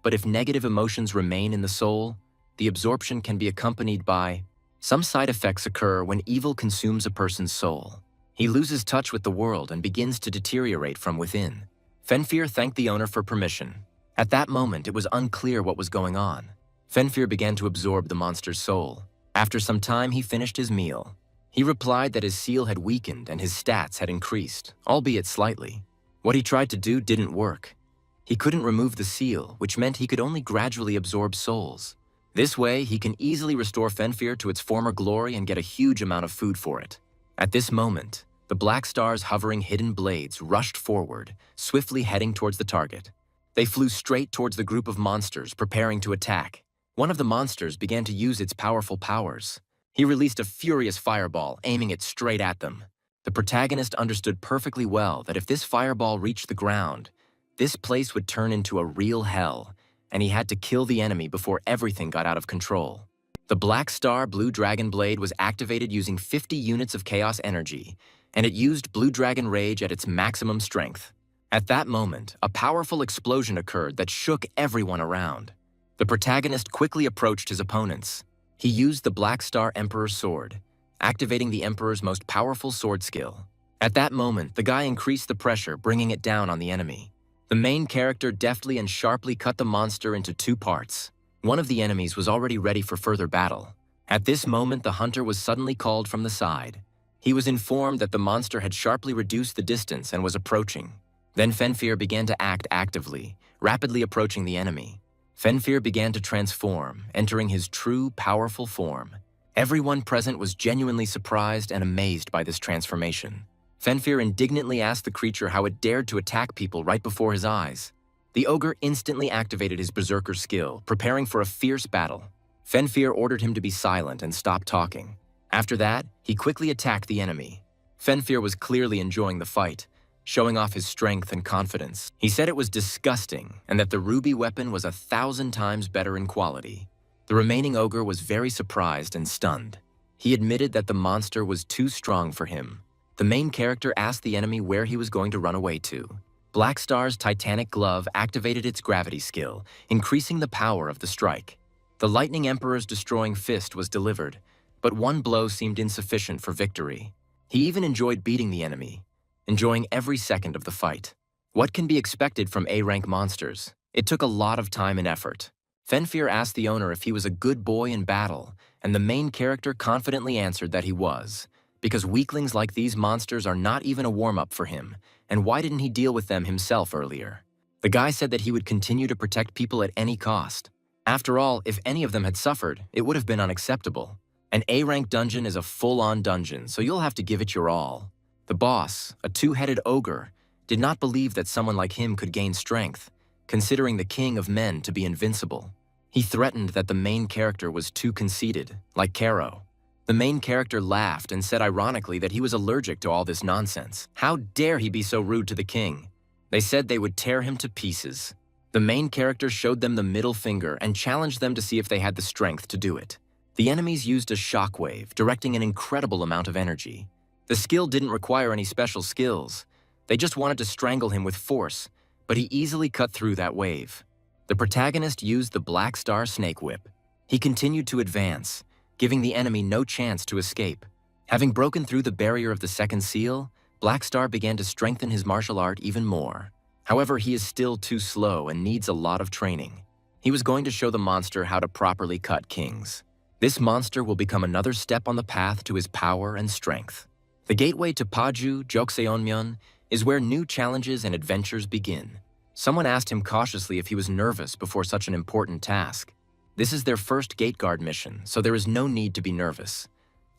But if negative emotions remain in the soul, the absorption can be accompanied by some side effects occur when evil consumes a person's soul. He loses touch with the world and begins to deteriorate from within. Fenfear thanked the owner for permission. At that moment, it was unclear what was going on. Fenfear began to absorb the monster's soul. After some time, he finished his meal. He replied that his seal had weakened and his stats had increased, albeit slightly. What he tried to do didn't work. He couldn't remove the seal, which meant he could only gradually absorb souls. This way, he can easily restore Fenfear to its former glory and get a huge amount of food for it. At this moment, the Black Star's hovering hidden blades rushed forward, swiftly heading towards the target. They flew straight towards the group of monsters, preparing to attack. One of the monsters began to use its powerful powers. He released a furious fireball, aiming it straight at them. The protagonist understood perfectly well that if this fireball reached the ground, this place would turn into a real hell, and he had to kill the enemy before everything got out of control. The Black Star Blue Dragon Blade was activated using 50 units of chaos energy, and it used Blue Dragon Rage at its maximum strength. At that moment, a powerful explosion occurred that shook everyone around. The protagonist quickly approached his opponents. He used the Black Star Emperor's sword, activating the Emperor's most powerful sword skill. At that moment, the guy increased the pressure, bringing it down on the enemy. The main character deftly and sharply cut the monster into 2 parts. One of the enemies was already ready for further battle. At this moment, the hunter was suddenly called from the side. He was informed that the monster had sharply reduced the distance and was approaching. Then Fenfear began to act actively, rapidly approaching the enemy. Fenfear began to transform, entering his true, powerful form. Everyone present was genuinely surprised and amazed by this transformation. Fenfear indignantly asked the creature how it dared to attack people right before his eyes. The ogre instantly activated his berserker skill, preparing for a fierce battle. Fenfear ordered him to be silent and stop talking. After that, he quickly attacked the enemy. Fenfear was clearly enjoying the fight, showing off his strength and confidence. He said it was disgusting and that the ruby weapon was 1,000 times better in quality. The remaining ogre was very surprised and stunned. He admitted that the monster was too strong for him. The main character asked the enemy where he was going to run away to. Black Star's titanic glove activated its gravity skill, increasing the power of the strike. The Lightning Emperor's destroying fist was delivered, but one blow seemed insufficient for victory. He even enjoyed beating the enemy, enjoying every second of the fight. What can be expected from A-rank monsters? It took a lot of time and effort. Fenfear asked the owner if he was a good boy in battle, and the main character confidently answered that he was, because weaklings like these monsters are not even a warm-up for him, and why didn't he deal with them himself earlier? The guy said that he would continue to protect people at any cost. After all, if any of them had suffered, it would have been unacceptable. An A-rank dungeon is a full-on dungeon, so you'll have to give it your all. The boss, a two-headed ogre, did not believe that someone like him could gain strength, considering the king of men to be invincible. He threatened that the main character was too conceited, like Caro. The main character laughed and said ironically that he was allergic to all this nonsense. How dare he be so rude to the king? They said they would tear him to pieces. The main character showed them the middle finger and challenged them to see if they had the strength to do it. The enemies used a shockwave, directing an incredible amount of energy. The skill didn't require any special skills. They just wanted to strangle him with force, but he easily cut through that wave. The protagonist used the Black Star Snake Whip. He continued to advance, giving the enemy no chance to escape. Having broken through the barrier of the second seal, Black Star began to strengthen his martial art even more. However, he is still too slow and needs a lot of training. He was going to show the monster how to properly cut kings. This monster will become another step on the path to his power and strength. The gateway to Paju Jokseonmyeon is where new challenges and adventures begin. Someone asked him cautiously if he was nervous before such an important task. This is their first gate guard mission, so there is no need to be nervous.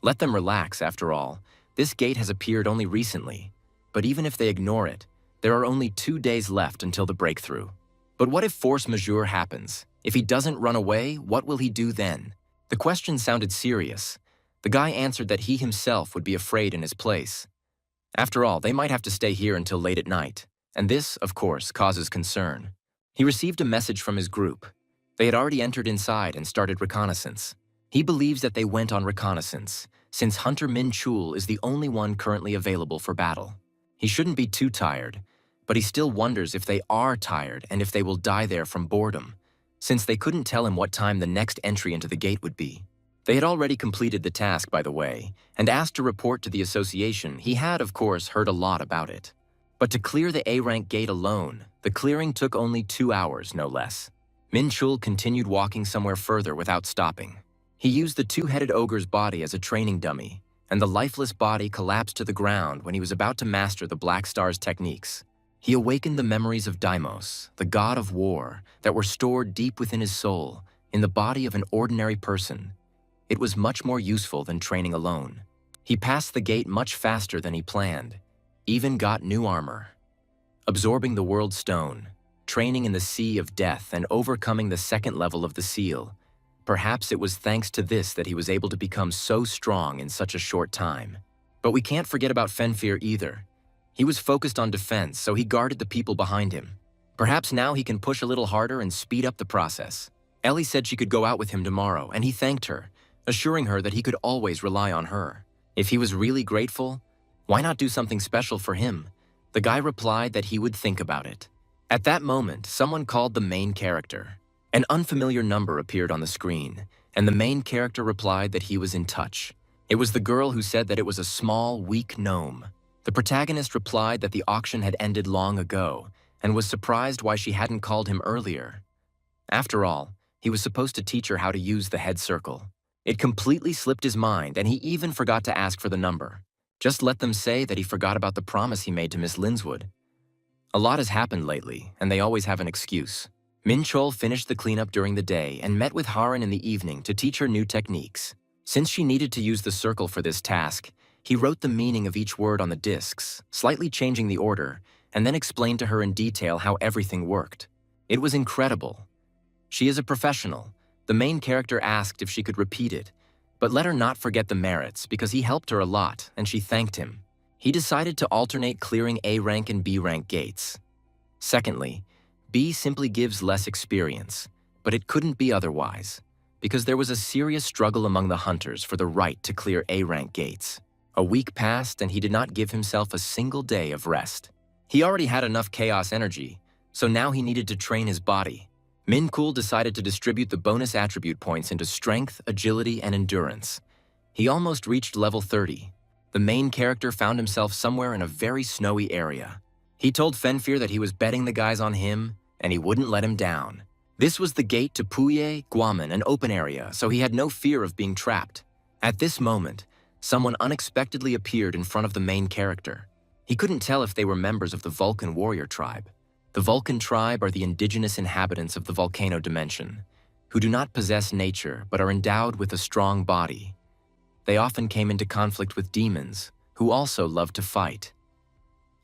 Let them relax, after all. This gate has appeared only recently, but even if they ignore it, there are only 2 days left until the breakthrough. But what if force majeure happens? If he doesn't run away, what will he do then? The question sounded serious. The guy answered that he himself would be afraid in his place. After all, they might have to stay here until late at night, and this, of course, causes concern. He received a message from his group. They had already entered inside and started reconnaissance. He believes that they went on reconnaissance, since Hunter Minchul is the only one currently available for battle. He shouldn't be too tired, but he still wonders if they are tired and if they will die there from boredom, since they couldn't tell him what time the next entry into the gate would be. They had already completed the task, by the way, and asked to report to the association. He had, of course, heard a lot about it. But to clear the A-rank gate alone, the clearing took only 2 hours, no less. Minchul continued walking somewhere further without stopping. He used the two-headed ogre's body as a training dummy, and the lifeless body collapsed to the ground when he was about to master the Black Star's techniques. He awakened the memories of Deimos, the god of war, that were stored deep within his soul, in the body of an ordinary person. It was much more useful than training alone. He passed the gate much faster than he planned, even got new armor. Absorbing the world stone, training in the sea of death and overcoming the second level of the seal. Perhaps it was thanks to this that he was able to become so strong in such a short time. But we can't forget about Fenfear either. He was focused on defense, so he guarded the people behind him. Perhaps now he can push a little harder and speed up the process. Ellie said she could go out with him tomorrow, and he thanked her, assuring her that he could always rely on her. If he was really grateful, why not do something special for him? The guy replied that he would think about it. At that moment, someone called the main character. An unfamiliar number appeared on the screen, and the main character replied that he was in touch. It was the girl who said that it was a small, weak gnome. The protagonist replied that the auction had ended long ago, and was surprised why she hadn't called him earlier. After all, he was supposed to teach her how to use the head circle. It completely slipped his mind, and he even forgot to ask for the number. Just let them say that he forgot about the promise he made to Miss Linswood. A lot has happened lately, and they always have an excuse. Minchul finished the cleanup during the day and met with Haran in the evening to teach her new techniques. Since she needed to use the circle for this task, He wrote the meaning of each word on the discs, slightly changing the order, and then explained to her in detail how everything worked. It was incredible. She is a professional. The main character asked if she could repeat it, but let her not forget the merits because he helped her a lot and she thanked him. He decided to alternate clearing A rank and B rank gates. Secondly, B simply gives less experience, but it couldn't be otherwise, because there was a serious struggle among the hunters for the right to clear A rank gates. A week passed and he did not give himself a single day of rest. He already had enough chaos energy, so now he needed to train his body. Minchul decided to distribute the bonus attribute points into strength, agility, and endurance. He almost reached level 30. The main character found himself somewhere in a very snowy area. He told Fenfir that he was betting the guys on him, and he wouldn't let him down. This was the gate to Puye, Guaman, an open area, so he had no fear of being trapped. At this moment, someone unexpectedly appeared in front of the main character. He couldn't tell if they were members of the Vulcan warrior tribe. The Vulcan tribe are the indigenous inhabitants of the volcano dimension, who do not possess nature but are endowed with a strong body. They often came into conflict with demons, who also love to fight.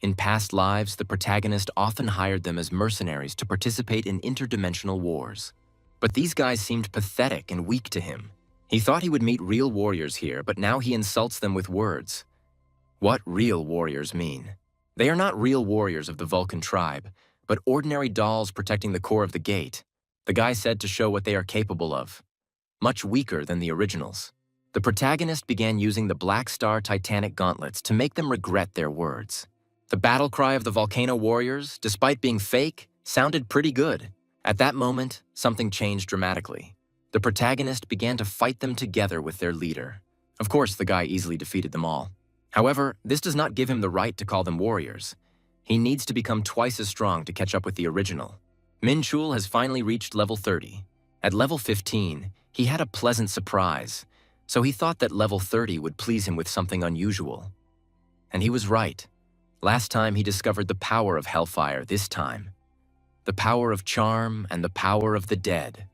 In past lives, the protagonist often hired them as mercenaries to participate in interdimensional wars. But these guys seemed pathetic and weak to him. He thought he would meet real warriors here, but now he insults them with words. What real warriors mean? They are not real warriors of the Vulcan tribe, but ordinary dolls protecting the core of the gate. The guy said to show what they are capable of. Much weaker than the originals. The protagonist began using the Black Star Titanic gauntlets to make them regret their words. The battle cry of the volcano warriors, despite being fake, sounded pretty good. At that moment, something changed dramatically. The protagonist began to fight them together with their leader. Of course, the guy easily defeated them all. However, this does not give him the right to call them warriors. He needs to become twice as strong to catch up with the original. Minchul has finally reached level 30. At level 15, he had a pleasant surprise, so he thought that level 30 would please him with something unusual. And he was right. Last time he discovered the power of hellfire, this time. The power of charm and the power of the dead.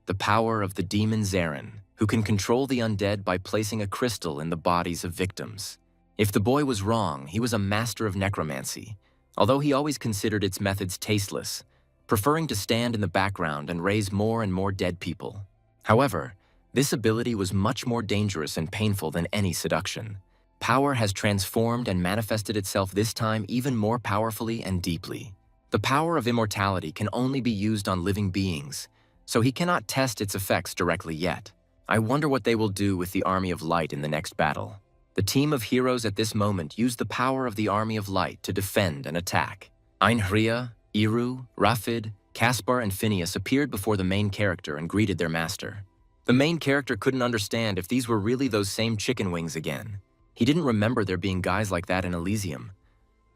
The power of the demon Zarin, who can control the undead by placing a crystal in the bodies of victims. If the boy was wrong, he was a master of necromancy, although he always considered its methods tasteless, preferring to stand in the background and raise more and more dead people. However, this ability was much more dangerous and painful than any seduction. Power has transformed and manifested itself this time even more powerfully and deeply. The power of immortality can only be used on living beings, so he cannot test its effects directly yet. I wonder what they will do with the Army of Light in the next battle. The team of heroes at this moment use the power of the Army of Light to defend and attack. Einhria, Iru, Rafid, Caspar, and Phineas appeared before the main character and greeted their master. The main character couldn't understand if these were really those same chicken wings again. He didn't remember there being guys like that in Elysium.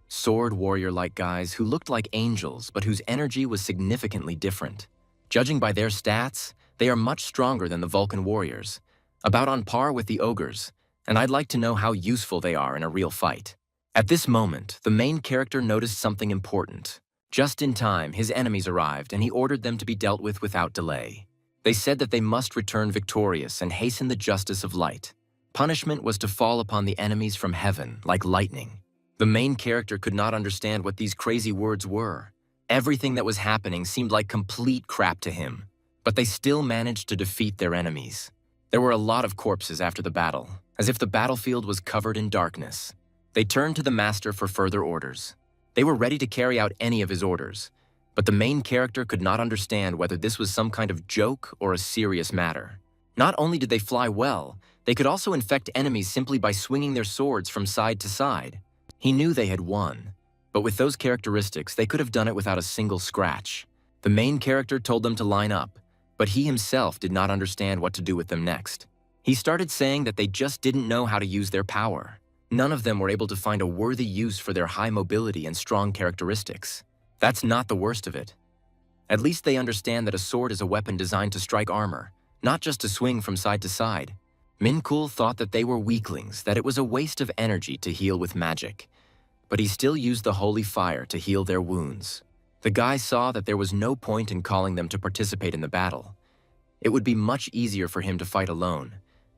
Sword warrior-like guys who looked like angels but whose energy was significantly different. Judging by their stats, they are much stronger than the Vulcan warriors, about on par with the ogres, and I'd like to know how useful they are in a real fight. At this moment, the main character noticed something important. Just in time, his enemies arrived and he ordered them to be dealt with without delay. They said that they must return victorious and hasten the justice of light. Punishment was to fall upon the enemies from heaven, like lightning. The main character could not understand what these crazy words were. Everything that was happening seemed like complete crap to him, but they still managed to defeat their enemies. There were a lot of corpses after the battle, as if the battlefield was covered in darkness. They turned to the master for further orders. They were ready to carry out any of his orders, but the main character could not understand whether this was some kind of joke or a serious matter. Not only did they fly well, they could also infect enemies simply by swinging their swords from side to side. He knew they had won, but with those characteristics, they could have done it without a single scratch. The main character told them to line up, but he himself did not understand what to do with them next. He started saying that they just didn't know how to use their power. None of them were able to find a worthy use for their high mobility and strong characteristics. That's not the worst of it. At least they understand that a sword is a weapon designed to strike armor, not just to swing from side to side. Minchul thought that they were weaklings, that it was a waste of energy to heal with magic, but he still used the holy fire to heal their wounds. The guy saw that there was no point in calling them to participate in the battle. It would be much easier for him to fight alone,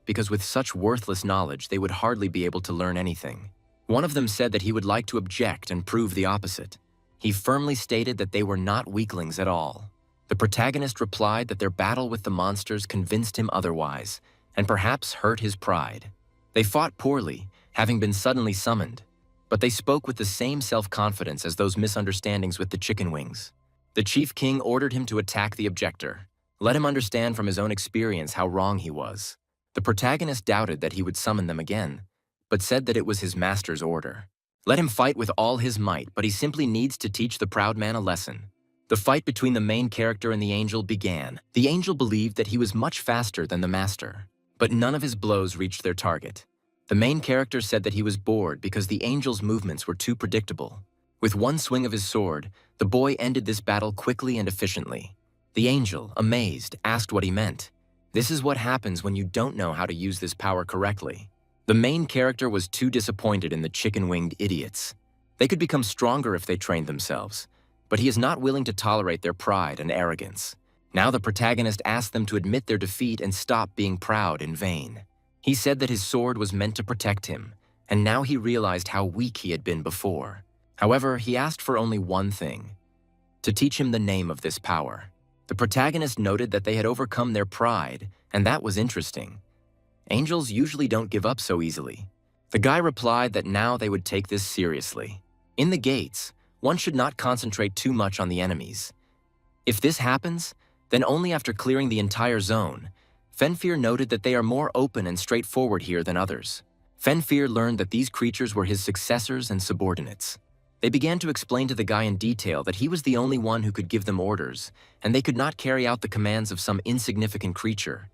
because with such worthless knowledge they would hardly be able to learn anything. One of them said that he would like to object and prove the opposite. He firmly stated that they were not weaklings at all. The protagonist replied that their battle with the monsters convinced him otherwise, and perhaps hurt his pride. They fought poorly, having been suddenly summoned, but they spoke with the same self-confidence as those misunderstandings with the chicken wings. The Chief King ordered him to attack the objector, let him understand from his own experience how wrong he was. The protagonist doubted that he would summon them again, but said that it was his master's order. Let him fight with all his might, but he simply needs to teach the proud man a lesson. The fight between the main character and the angel began. The angel believed that he was much faster than the master, but none of his blows reached their target. The main character said that he was bored because the angel's movements were too predictable. With one swing of his sword, the boy ended this battle quickly and efficiently. The angel, amazed, asked what he meant. This is what happens when you don't know how to use this power correctly. The main character was too disappointed in the chicken-winged idiots. They could become stronger if they trained themselves, but he is not willing to tolerate their pride and arrogance. Now the protagonist asked them to admit their defeat and stop being proud in vain. He said that his sword was meant to protect him, and now he realized how weak he had been before. However, he asked for only one thing: to teach him the name of this power. The protagonist noted that they had overcome their pride, and that was interesting. Angels usually don't give up so easily. The guy replied that now they would take this seriously. In the gates, one should not concentrate too much on the enemies. If this happens, then only after clearing the entire zone. Fenfir noted that they are more open and straightforward here than others. Fenfir learned that these creatures were his successors and subordinates. They began to explain to the guy in detail that he was the only one who could give them orders, and they could not carry out the commands of some insignificant creature.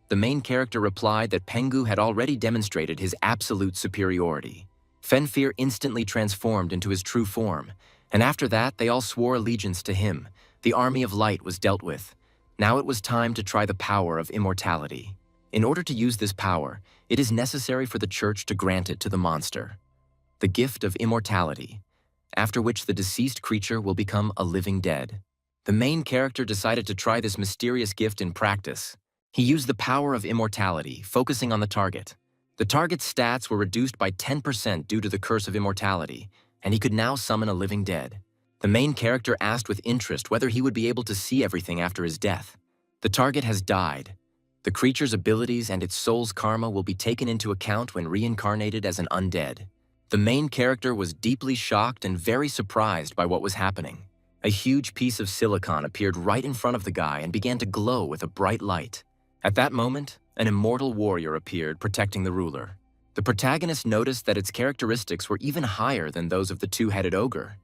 The main character replied that Pengu had already demonstrated his absolute superiority. Fenfir instantly transformed into his true form, and after that they all swore allegiance to him. The army of light was dealt with. Now it was time to try the power of immortality. In order to use this power, it is necessary for the church to grant it to the monster. The gift of immortality, after which the deceased creature will become a living dead. The main character decided to try this mysterious gift in practice. He used the power of immortality, focusing on the target. The target's stats were reduced by 10% due to the curse of immortality, and he could now summon a living dead. The main character asked with interest whether he would be able to see everything after his death. The target has died. The creature's abilities and its soul's karma will be taken into account when reincarnated as an undead. The main character was deeply shocked and very surprised by what was happening. A huge piece of silicon appeared right in front of the guy and began to glow with a bright light. At that moment, an immortal warrior appeared, protecting the ruler. The protagonist noticed that its characteristics were even higher than those of the two-headed ogre.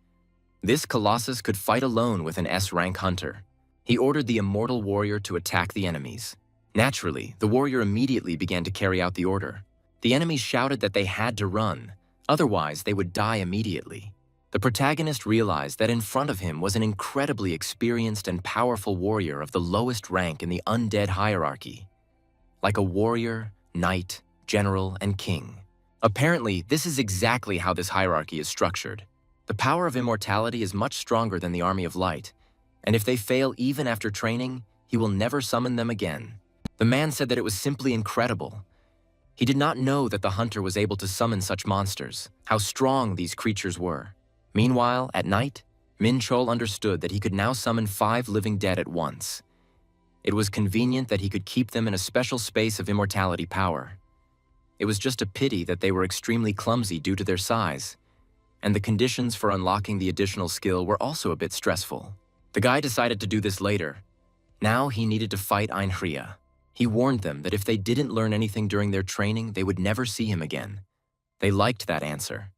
This colossus could fight alone with an S-rank hunter. He ordered the immortal warrior to attack the enemies. Naturally, the warrior immediately began to carry out the order. The enemies shouted that they had to run, otherwise they would die immediately. The protagonist realized that in front of him was an incredibly experienced and powerful warrior of the lowest rank in the undead hierarchy. Like a warrior, knight, general, and king. Apparently, this is exactly how this hierarchy is structured. The power of immortality is much stronger than the army of light, and if they fail even after training, he will never summon them again. The man said that it was simply incredible. He did not know that the hunter was able to summon such monsters, how strong these creatures were. Meanwhile, at night, Minchul understood that he could now summon 5 living dead at once. It was convenient that he could keep them in a special space of immortality power. It was just a pity that they were extremely clumsy due to their size, and the conditions for unlocking the additional skill were also a bit stressful. The guy decided to do this later. Now he needed to fight Einhria. He warned them that if they didn't learn anything during their training, they would never see him again. They liked that answer.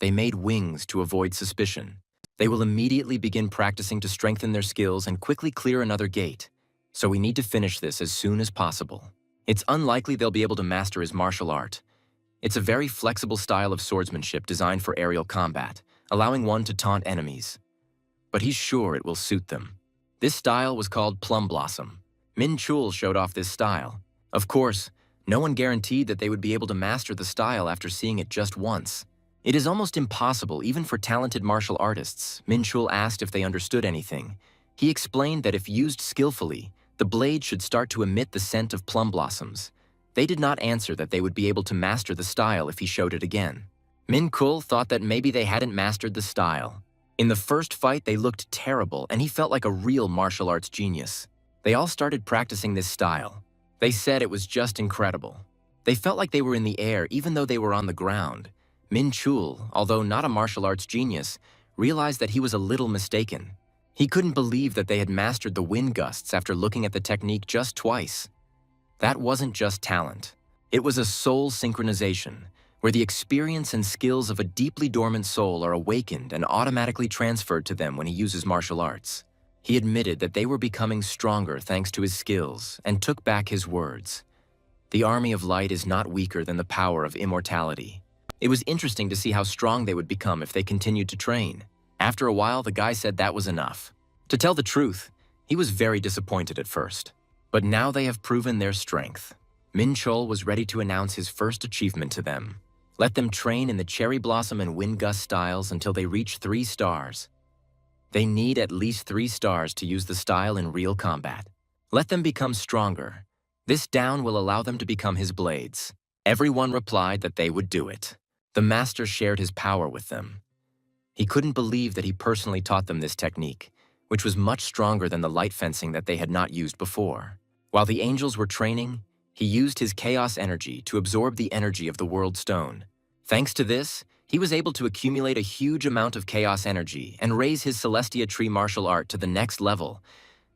They made wings to avoid suspicion. They will immediately begin practicing to strengthen their skills and quickly clear another gate, so we need to finish this as soon as possible. It's unlikely they'll be able to master his martial art. It's a very flexible style of swordsmanship designed for aerial combat, allowing one to taunt enemies. But he's sure it will suit them. This style was called Plum Blossom. Minchul showed off this style. Of course, no one guaranteed that they would be able to master the style after seeing it just once. It is almost impossible even for talented martial artists. Minchul asked if they understood anything. He explained that if used skillfully, the blade should start to emit the scent of plum blossoms. They did not answer that they would be able to master the style if he showed it again. Minchul thought that maybe they hadn't mastered the style. In the first fight, they looked terrible, and he felt like a real martial arts genius. They all started practicing this style. They said it was just incredible. They felt like they were in the air even though they were on the ground. Minchul, although not a martial arts genius, realized that he was a little mistaken. He couldn't believe that they had mastered the wind gusts after looking at the technique just twice. That wasn't just talent. It was a soul synchronization, where the experience and skills of a deeply dormant soul are awakened and automatically transferred to them when he uses martial arts. He admitted that they were becoming stronger thanks to his skills and took back his words. The army of light is not weaker than the power of immortality. It was interesting to see how strong they would become if they continued to train. After a while, the guy said that was enough. To tell the truth, he was very disappointed at first. But now they have proven their strength. Minchul was ready to announce his first achievement to them. Let them train in the cherry blossom and wind gust styles until they reach 3 stars. They need at least 3 stars to use the style in real combat. Let them become stronger. This down will allow them to become his blades. Everyone replied that they would do it. The master shared his power with them. He couldn't believe that he personally taught them this technique, which was much stronger than the light fencing that they had not used before. While the angels were training, he used his chaos energy to absorb the energy of the world stone. Thanks to this, he was able to accumulate a huge amount of chaos energy and raise his Celestia tree martial art to the next level.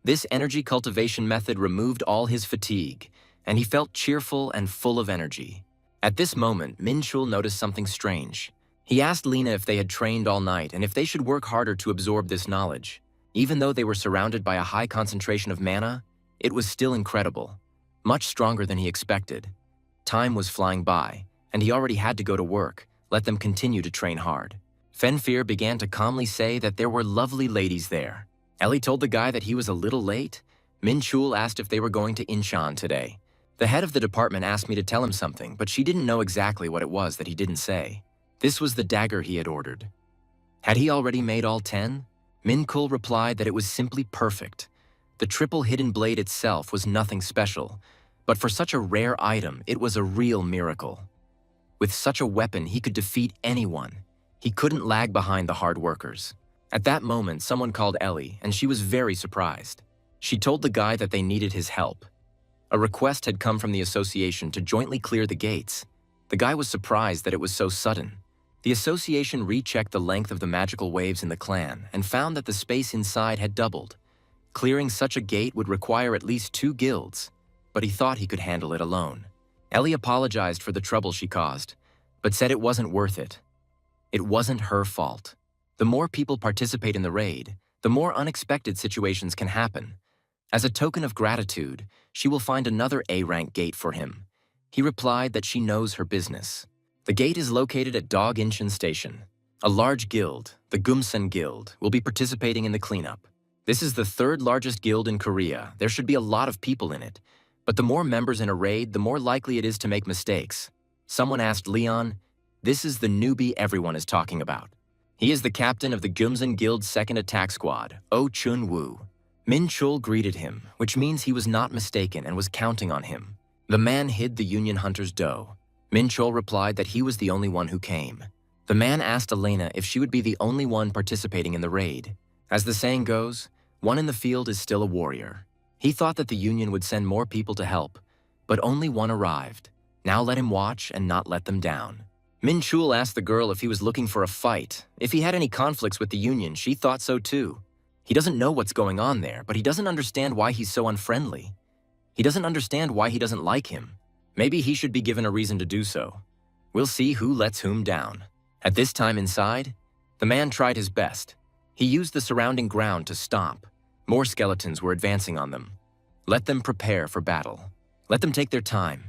This energy cultivation method removed all his fatigue, and he felt cheerful and full of energy. At this moment, Minchul noticed something strange. He asked Lena if they had trained all night and if they should work harder to absorb this knowledge. Even though they were surrounded by a high concentration of mana, it was still incredible, much stronger than he expected. Time was flying by, and he already had to go to work. Let them continue to train hard. Fenfir began to calmly say that there were lovely ladies there. Ellie told the guy that he was a little late. Minchul asked if they were going to Inshan today. The head of the department asked me to tell him something, but she didn't know exactly what it was that he didn't say. This was the dagger he had ordered. Had he already made all 10? Minchul replied that it was simply perfect. The triple hidden blade itself was nothing special, but for such a rare item, it was a real miracle. With such a weapon, he could defeat anyone. He couldn't lag behind the hard workers. At that moment, someone called Ellie, and she was very surprised. She told the guy that they needed his help. A request had come from the association to jointly clear the gates. The guy was surprised that it was so sudden. The association rechecked the length of the magical waves in the clan and found that the space inside had doubled. Clearing such a gate would require at least 2 guilds, but he thought he could handle it alone. Ellie apologized for the trouble she caused, but said it wasn't worth it. It wasn't her fault. The more people participate in the raid, the more unexpected situations can happen. As a token of gratitude, she will find another A-rank gate for him. He replied that she knows her business. The gate is located at Dog Inshan Station. A large guild, the Gumsan Guild, will be participating in the cleanup. This is the 3rd largest guild in Korea. There should be a lot of people in it. But the more members in a raid, the more likely it is to make mistakes. Someone asked Leon, "This is the newbie everyone is talking about. He is the captain of the Gumsan Guild's 2nd attack squad, Oh Chun-woo." Minchul greeted him, which means he was not mistaken and was counting on him. The man hid the Union Hunter's dough. Minchul replied that he was the only one who came. The man asked Elena if she would be the only one participating in the raid. As the saying goes, one in the field is still a warrior. He thought that the Union would send more people to help, but only one arrived. Now let him watch and not let them down. Minchul asked the girl if he was looking for a fight. If he had any conflicts with the Union, she thought so too. He doesn't know what's going on there, but he doesn't understand why he's so unfriendly. He doesn't understand why he doesn't like him. Maybe he should be given a reason to do so. We'll see who lets whom down. At this time inside, the man tried his best. He used the surrounding ground to stomp. More skeletons were advancing on them. Let them prepare for battle. Let them take their time.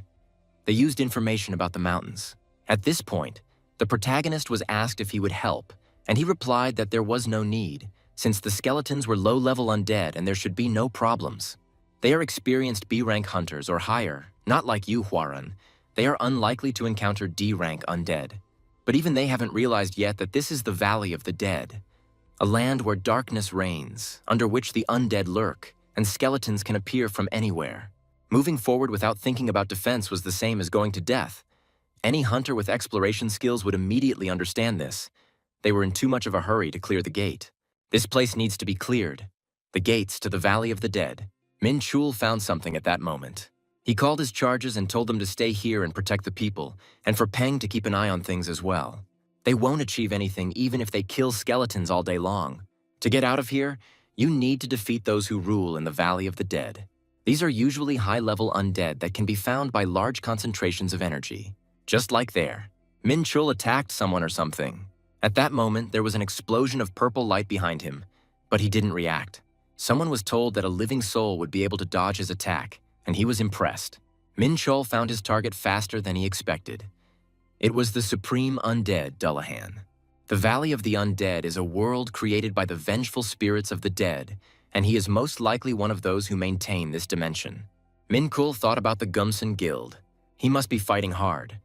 They used information about the mountains. At this point, the protagonist was asked if he would help, and he replied that there was no need, since the skeletons were low-level undead and there should be no problems. They are experienced B-rank hunters or higher, not like you, Huaran. They are unlikely to encounter D-rank undead. But even they haven't realized yet that this is the Valley of the Dead, a land where darkness reigns, under which the undead lurk, and skeletons can appear from anywhere. Moving forward without thinking about defense was the same as going to death. Any hunter with exploration skills would immediately understand this. They were in too much of a hurry to clear the gate. This place needs to be cleared. The gates to the Valley of the Dead. Minchul found something at that moment. He called his charges and told them to stay here and protect the people, and for Peng to keep an eye on things as well. They won't achieve anything even if they kill skeletons all day long. To get out of here, you need to defeat those who rule in the Valley of the Dead. These are usually high-level undead that can be found by large concentrations of energy. Just like there. Minchul attacked someone or something. At that moment, there was an explosion of purple light behind him, but he didn't react. Someone was told that a living soul would be able to dodge his attack, and he was impressed. Minchul found his target faster than he expected. It was the supreme undead, Dullahan. The Valley of the Undead is a world created by the vengeful spirits of the dead, and he is most likely one of those who maintain this dimension. Minchul thought about the Gumsun Guild. He must be fighting hard.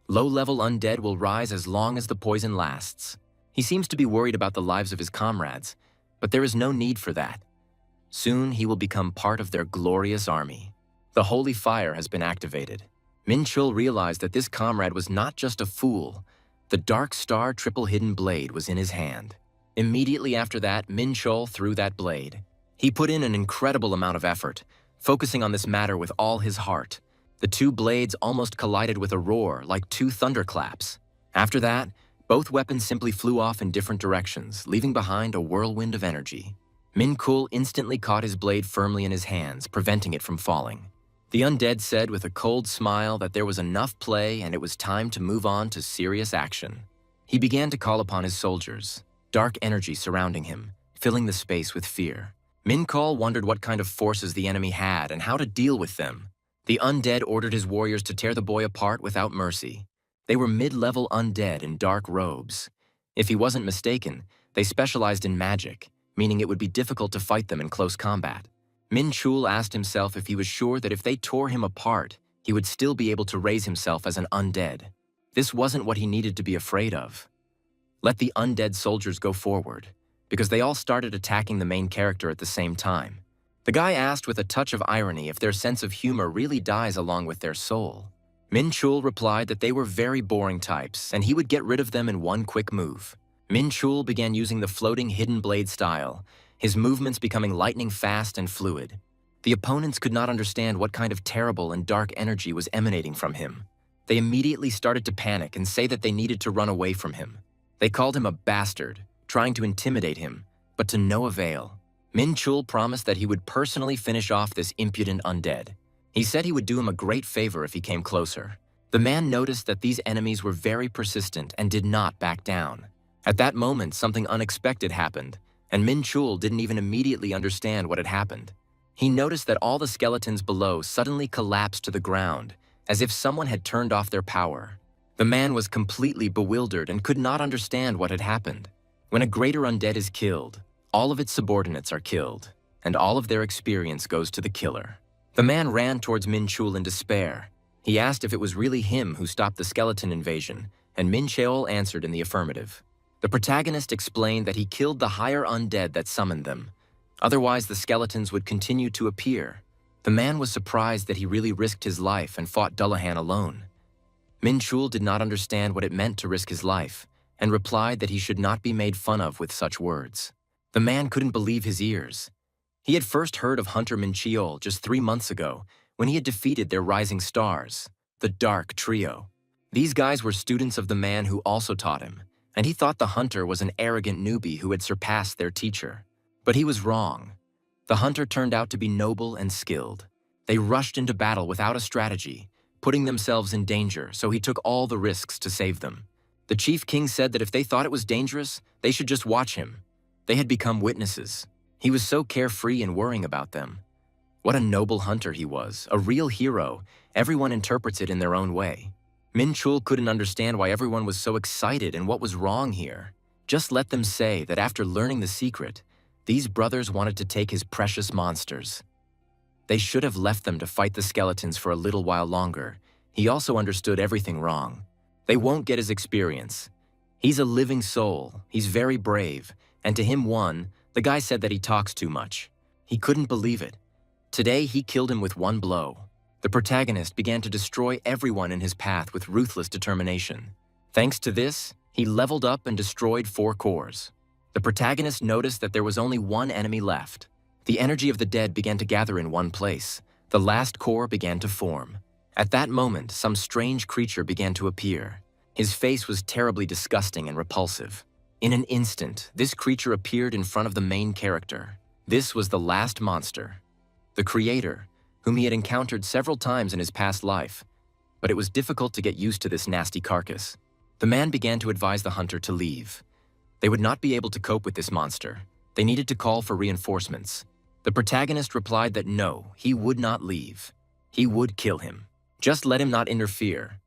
Low-level undead will rise as long as the poison lasts. He seems to be worried about the lives of his comrades, but there is no need for that. Soon he will become part of their glorious army. The holy fire has been activated. Minchul realized that this comrade was not just a fool. The dark star triple-hidden blade was in his hand. Immediately after that, Minchul threw that blade. He put in an incredible amount of effort, focusing on this matter with all his heart. The two blades almost collided with a roar, like two thunderclaps. After that, both weapons simply flew off in different directions, leaving behind a whirlwind of energy. Minchul instantly caught his blade firmly in his hands, preventing it from falling. The undead said with a cold smile that there was enough play and it was time to move on to serious action. He began to call upon his soldiers, dark energy surrounding him, filling the space with fear. Minchul wondered what kind of forces the enemy had and how to deal with them. The undead ordered his warriors to tear the boy apart without mercy. They were mid-level undead in dark robes. If he wasn't mistaken, they specialized in magic, meaning it would be difficult to fight them in close combat. Minchul asked himself if he was sure that if they tore him apart, he would still be able to raise himself as an undead. This wasn't what he needed to be afraid of. Let the undead soldiers go forward, because they all started attacking the main character at the same time. The guy asked with a touch of irony if their sense of humor really dies along with their soul. Minchul replied that they were very boring types, and he would get rid of them in one quick move. Minchul began using the floating hidden blade style, his movements becoming lightning fast and fluid. The opponents could not understand what kind of terrible and dark energy was emanating from him. They immediately started to panic and say that they needed to run away from him. They called him a bastard, trying to intimidate him, but to no avail. Minchul promised that he would personally finish off this impudent undead. He said he would do him a great favor if he came closer. The man noticed that these enemies were very persistent and did not back down. At that moment, something unexpected happened, and Minchul didn't even immediately understand what had happened. He noticed that all the skeletons below suddenly collapsed to the ground, as if someone had turned off their power. The man was completely bewildered and could not understand what had happened. When a greater undead is killed, all of its subordinates are killed, and all of their experience goes to the killer. The man ran towards Minchul in despair. He asked if it was really him who stopped the skeleton invasion, and Minchul answered in the affirmative. The protagonist explained that he killed the higher undead that summoned them. Otherwise, the skeletons would continue to appear. The man was surprised that he really risked his life and fought Dullahan alone. Minchul did not understand what it meant to risk his life, and replied that he should not be made fun of with such words. The man couldn't believe his ears. He had first heard of Hunter Minchul just 3 months ago, when he had defeated their rising stars, the Dark Trio. These guys were students of the man who also taught him, and he thought the hunter was an arrogant newbie who had surpassed their teacher. But he was wrong. The hunter turned out to be noble and skilled. They rushed into battle without a strategy, putting themselves in danger, so he took all the risks to save them. The chief king said that if they thought it was dangerous, they should just watch him. They had become witnesses. He was so carefree and worrying about them. What a noble hunter he was, a real hero. Everyone interprets it in their own way. Minchul couldn't understand why everyone was so excited and what was wrong here. Just let them say that after learning the secret, these brothers wanted to take his precious monsters. They should have left them to fight the skeletons for a little while longer. He also understood everything wrong. They won't get his experience. He's a living soul, he's very brave, and to him the guy said that he talks too much. He couldn't believe it. Today he killed him with one blow. The protagonist began to destroy everyone in his path with ruthless determination. Thanks to this, he leveled up and destroyed 4 cores. The protagonist noticed that there was only one enemy left. The energy of the dead began to gather in one place. The last core began to form. At that moment, some strange creature began to appear. His face was terribly disgusting and repulsive. In an instant, this creature appeared in front of the main character. This was the last monster, the creator, whom he had encountered several times in his past life. But it was difficult to get used to this nasty carcass. The man began to advise the hunter to leave. They would not be able to cope with this monster. They needed to call for reinforcements. The protagonist replied that no, he would not leave. He would kill him. Just let him not interfere.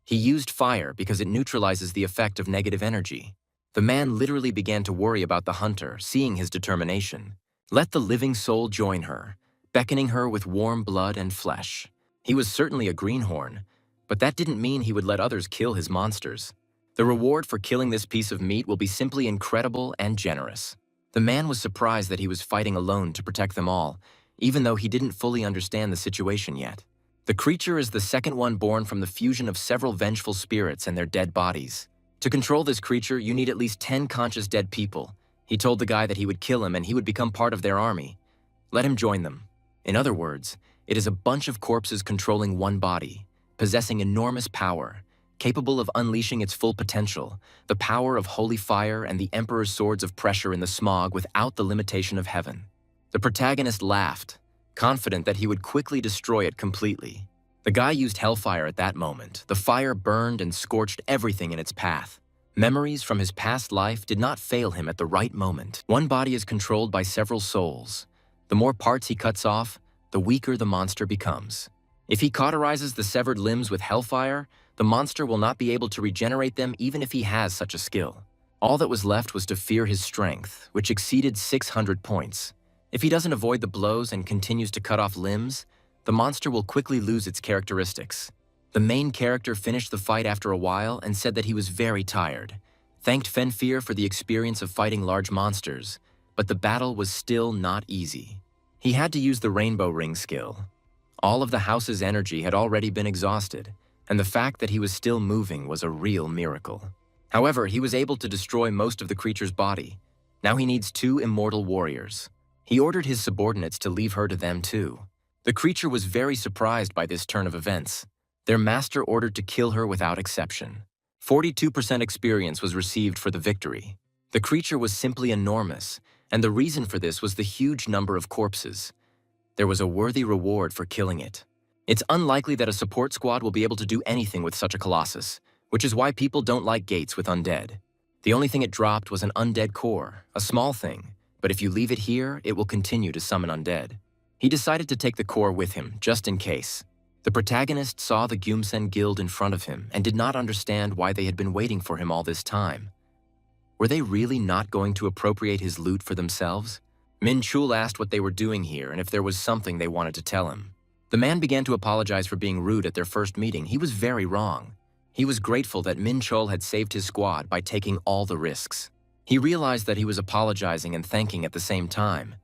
He used fire because it neutralizes the effect of negative energy. The man literally began to worry about the hunter, seeing his determination. Let the living soul join her, beckoning her with warm blood and flesh. He was certainly a greenhorn, but that didn't mean he would let others kill his monsters. The reward for killing this piece of meat will be simply incredible and generous. The man was surprised that he was fighting alone to protect them all, even though he didn't fully understand the situation yet. The creature is the second one born from the fusion of several vengeful spirits and their dead bodies. To control this creature, you need at least 10 conscious dead people. He told the guy that he would kill him and he would become part of their army. Let him join them. In other words, it is a bunch of corpses controlling one body, possessing enormous power, capable of unleashing its full potential, the power of holy fire and the Emperor's swords of pressure in the smog without the limitation of heaven. The protagonist laughed, confident that he would quickly destroy it completely. The guy used hellfire at that moment. The fire burned and scorched everything in its path. Memories from his past life did not fail him at the right moment. One body is controlled by several souls. The more parts he cuts off, the weaker the monster becomes. If he cauterizes the severed limbs with hellfire, the monster will not be able to regenerate them even if he has such a skill. All that was left was to fear his strength, which exceeded 600 points. If he doesn't avoid the blows and continues to cut off limbs, the monster will quickly lose its characteristics. The main character finished the fight after a while and said that he was very tired, thanked Fenfear for the experience of fighting large monsters, but the battle was still not easy. He had to use the Rainbow Ring skill. All of the house's energy had already been exhausted, and the fact that he was still moving was a real miracle. However, he was able to destroy most of the creature's body. Now he needs 2 immortal warriors. He ordered his subordinates to leave her to them too. The creature was very surprised by this turn of events. Their master ordered to kill her without exception. 42% experience was received for the victory. The creature was simply enormous, and the reason for this was the huge number of corpses. There was a worthy reward for killing it. It's unlikely that a support squad will be able to do anything with such a colossus, which is why people don't like gates with undead. The only thing it dropped was an undead core, a small thing, but if you leave it here, it will continue to summon undead. He decided to take the core with him, just in case. The protagonist saw the Gyumsen guild in front of him and did not understand why they had been waiting for him all this time. Were they really not going to appropriate his loot for themselves? Minchul asked what they were doing here and if there was something they wanted to tell him. The man began to apologize for being rude at their first meeting. He was very wrong. He was grateful that Minchul had saved his squad by taking all the risks. He realized that he was apologizing and thanking at the same time,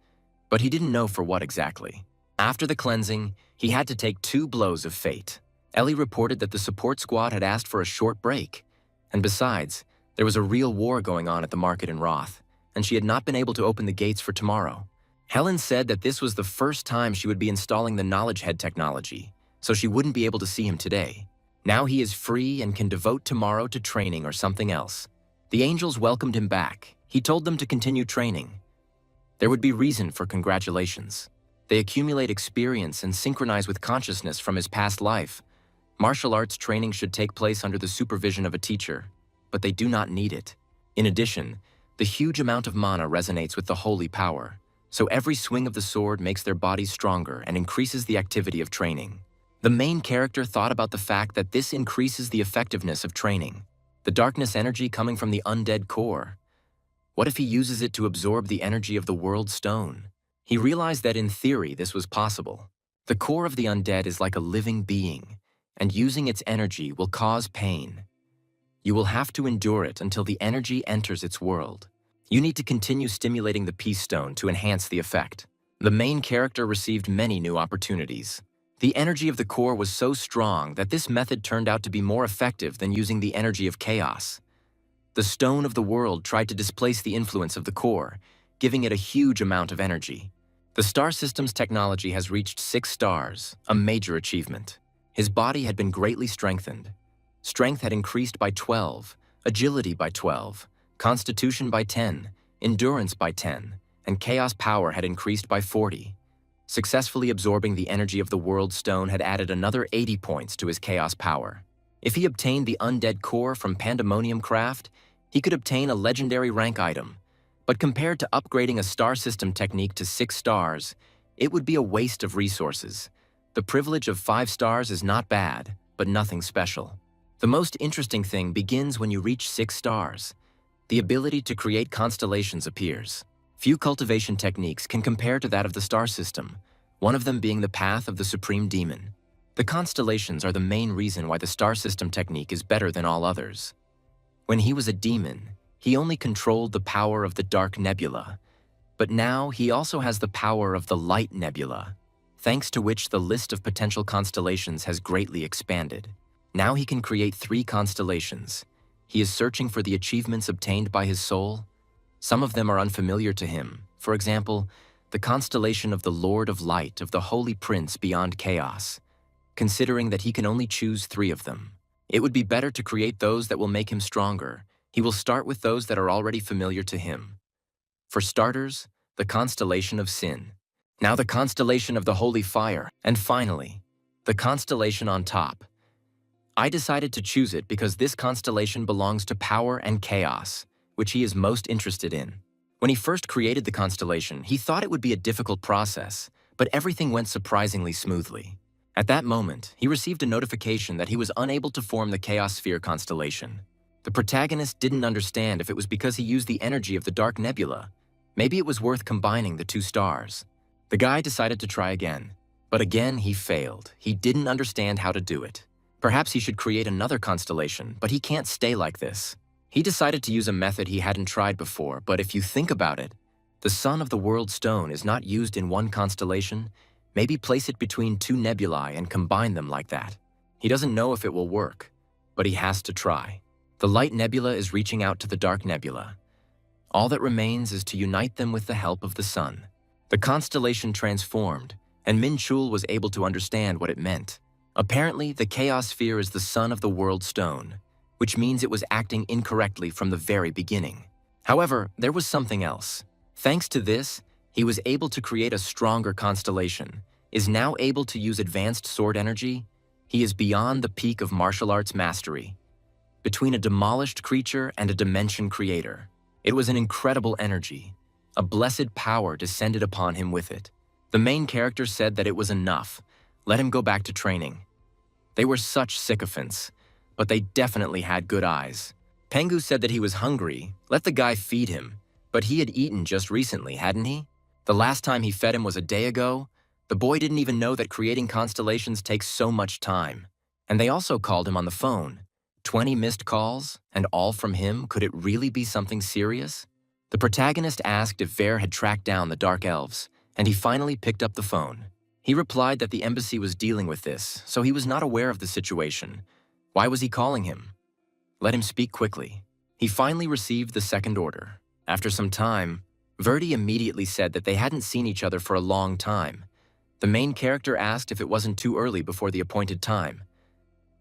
but he didn't know for what exactly. After the cleansing, he had to take 2 blows of fate. Ellie reported that the support squad had asked for a short break, and besides, there was a real war going on at the market in Roth, and she had not been able to open the gates for tomorrow. Helen said that this was the first time she would be installing the Knowledge Head technology, so she wouldn't be able to see him today. Now he is free and can devote tomorrow to training or something else. The angels welcomed him back. He told them to continue training. There would be reason for congratulations. They accumulate experience and synchronize with consciousness from his past life. Martial arts training should take place under the supervision of a teacher, but they do not need it. In addition, the huge amount of mana resonates with the holy power, so every swing of the sword makes their bodies stronger and increases the activity of training. The main character thought about the fact that this increases the effectiveness of training. The darkness energy coming from the undead core. What if he uses it to absorb the energy of the world stone? He realized that in theory this was possible. The core of the undead is like a living being, and using its energy will cause pain. You will have to endure it until the energy enters its world. You need to continue stimulating the peace stone to enhance the effect. The main character received many new opportunities. The energy of the core was so strong that this method turned out to be more effective than using the energy of chaos. The stone of the world tried to displace the influence of the core, giving it a huge amount of energy. The star system's technology has reached 6 stars, a major achievement. His body had been greatly strengthened. Strength had increased by 12, agility by 12, constitution by 10, endurance by 10, and chaos power had increased by 40. Successfully absorbing the energy of the world stone had added another 80 points to his chaos power. If he obtained the undead core from Pandemonium Craft, he could obtain a legendary rank item. But compared to upgrading a star system technique to 6 stars, it would be a waste of resources. The privilege of 5 stars is not bad, but nothing special. The most interesting thing begins when you reach 6 stars. The ability to create constellations appears. Few cultivation techniques can compare to that of the star system, one of them being the path of the Supreme Demon. The constellations are the main reason why the star system technique is better than all others. When he was a demon, he only controlled the power of the dark nebula, but now he also has the power of the light nebula, thanks to which the list of potential constellations has greatly expanded. Now he can create 3 constellations. He is searching for the achievements obtained by his soul. Some of them are unfamiliar to him. For example, the constellation of the Lord of Light of the Holy Prince beyond chaos, considering that he can only choose 3 of them. It would be better to create those that will make him stronger. He will start with those that are already familiar to him. For starters, the constellation of Sin. Now the constellation of the Holy Fire. And finally, the constellation on top. I decided to choose it because this constellation belongs to power and chaos, which he is most interested in. When he first created the constellation, he thought it would be a difficult process, but everything went surprisingly smoothly. At that moment, he received a notification that he was unable to form the Chaos Sphere constellation. The protagonist didn't understand if it was because he used the energy of the Dark Nebula. Maybe it was worth combining the 2 stars. The guy decided to try again, but again he failed. He didn't understand how to do it. Perhaps he should create another constellation, but he can't stay like this. He decided to use a method he hadn't tried before, but if you think about it, the Sun of the World Stone is not used in one constellation. Maybe place it between 2 nebulae and combine them like that. He doesn't know if it will work, but he has to try. The Light Nebula is reaching out to the Dark Nebula. All that remains is to unite them with the help of the Sun. The constellation transformed, and Minchul was able to understand what it meant. Apparently, the Chaos Sphere is the Sun of the World Stone, which means it was acting incorrectly from the very beginning. However, there was something else. Thanks to this, he was able to create a stronger constellation, is now able to use advanced sword energy. He is beyond the peak of martial arts mastery. Between a demolished creature and a dimension creator, it was an incredible energy. A blessed power descended upon him with it. The main character said that it was enough. Let him go back to training. They were such sycophants, but they definitely had good eyes. Pengu said that he was hungry. Let the guy feed him. But he had eaten just recently, hadn't he? The last time he fed him was a day ago. The boy didn't even know that creating constellations takes so much time. And they also called him on the phone. 20 missed calls, and all from him. Could it really be something serious? The protagonist asked if Ver had tracked down the Dark Elves, and he finally picked up the phone. He replied that the embassy was dealing with this, so he was not aware of the situation. Why was he calling him? Let him speak quickly. He finally received the second order. After some time, Verdi immediately said that they hadn't seen each other for a long time. The main character asked if it wasn't too early before the appointed time.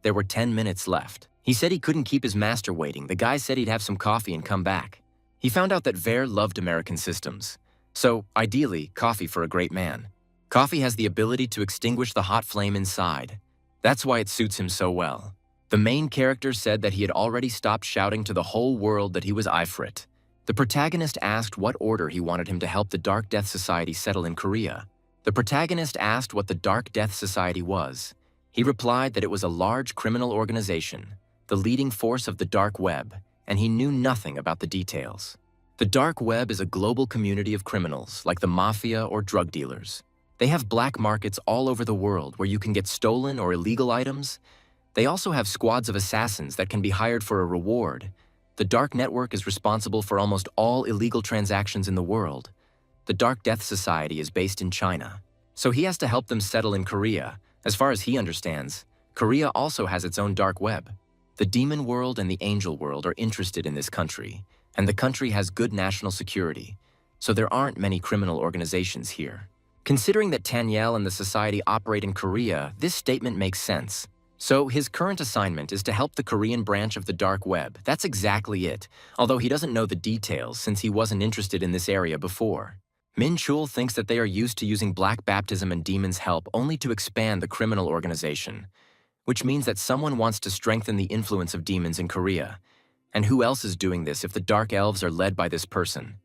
There were 10 minutes left. He said he couldn't keep his master waiting. The guy said he'd have some coffee and come back. He found out that Ver loved American systems. So, ideally, coffee for a great man. Coffee has the ability to extinguish the hot flame inside. That's why it suits him so well. The main character said that he had already stopped shouting to the whole world that he was Ifrit. The protagonist asked what order he wanted him to help the Dark Death Society settle in Korea. The protagonist asked what the Dark Death Society was. He replied that it was a large criminal organization, the leading force of the dark web, and he knew nothing about the details. The dark web is a global community of criminals, like the mafia or drug dealers. They have black markets all over the world where you can get stolen or illegal items. They also have squads of assassins that can be hired for a reward. The dark network is responsible for almost all illegal transactions in the world. The Dark Death Society is based in China, so he has to help them settle in Korea, As far as he understands, Korea also has its own dark web. The demon world and the angel world are interested in this country, and the country has good national security, so there aren't many criminal organizations here. Considering that Daniel and the society operate in Korea, this statement makes sense. So his current assignment is to help the Korean branch of the dark web. That's exactly it, although he doesn't know the details since he wasn't interested in this area before. Minchul thinks that they are used to using black baptism and demons' help only to expand the criminal organization, which means that someone wants to strengthen the influence of demons in Korea. And who else is doing this if the dark elves are led by this person?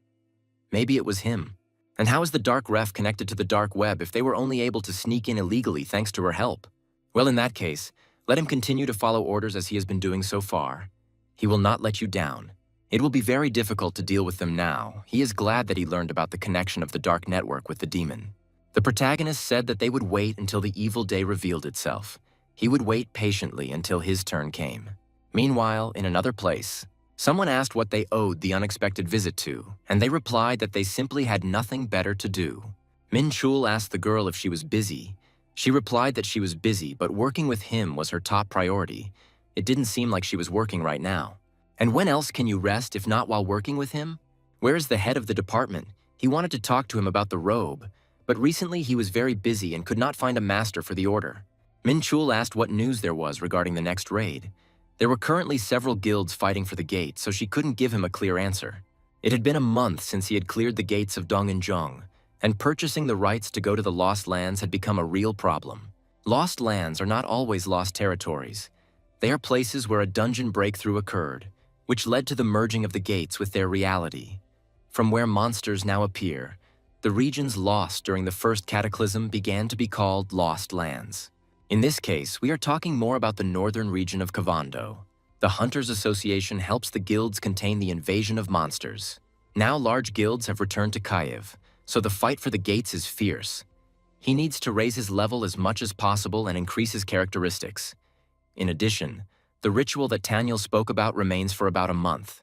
Maybe it was him. And how is the dark ref connected to the dark web if they were only able to sneak in illegally thanks to her help? Well, in that case, let him continue to follow orders as he has been doing so far. He will not let you down. It will be very difficult to deal with them now. He is glad that he learned about the connection of the dark network with the demon. The protagonist said that they would wait until the evil day revealed itself. He would wait patiently until his turn came. Meanwhile, in another place, someone asked what they owed the unexpected visit to, and they replied that they simply had nothing better to do. Minchul asked the girl if she was busy. She replied that she was busy, but working with him was her top priority. It didn't seem like she was working right now. And when else can you rest if not while working with him? Where is the head of the department? He wanted to talk to him about the robe, but recently he was very busy and could not find a master for the order. Minchul asked what news there was regarding the next raid. There were currently several guilds fighting for the gate, so she couldn't give him a clear answer. It had been a month since he had cleared the gates of Dong and Jang, and purchasing the rights to go to the Lost Lands had become a real problem. Lost Lands are not always lost territories. They are places where a dungeon breakthrough occurred, which led to the merging of the gates with their reality. From where monsters now appear, the regions lost during the First Cataclysm began to be called Lost Lands. In this case, we are talking more about the northern region of Kavando. The Hunters Association helps the guilds contain the invasion of monsters. Now large guilds have returned to Kyiv, so the fight for the gates is fierce. He needs to raise his level as much as possible and increase his characteristics. In addition, the ritual that Daniel spoke about remains for about a month.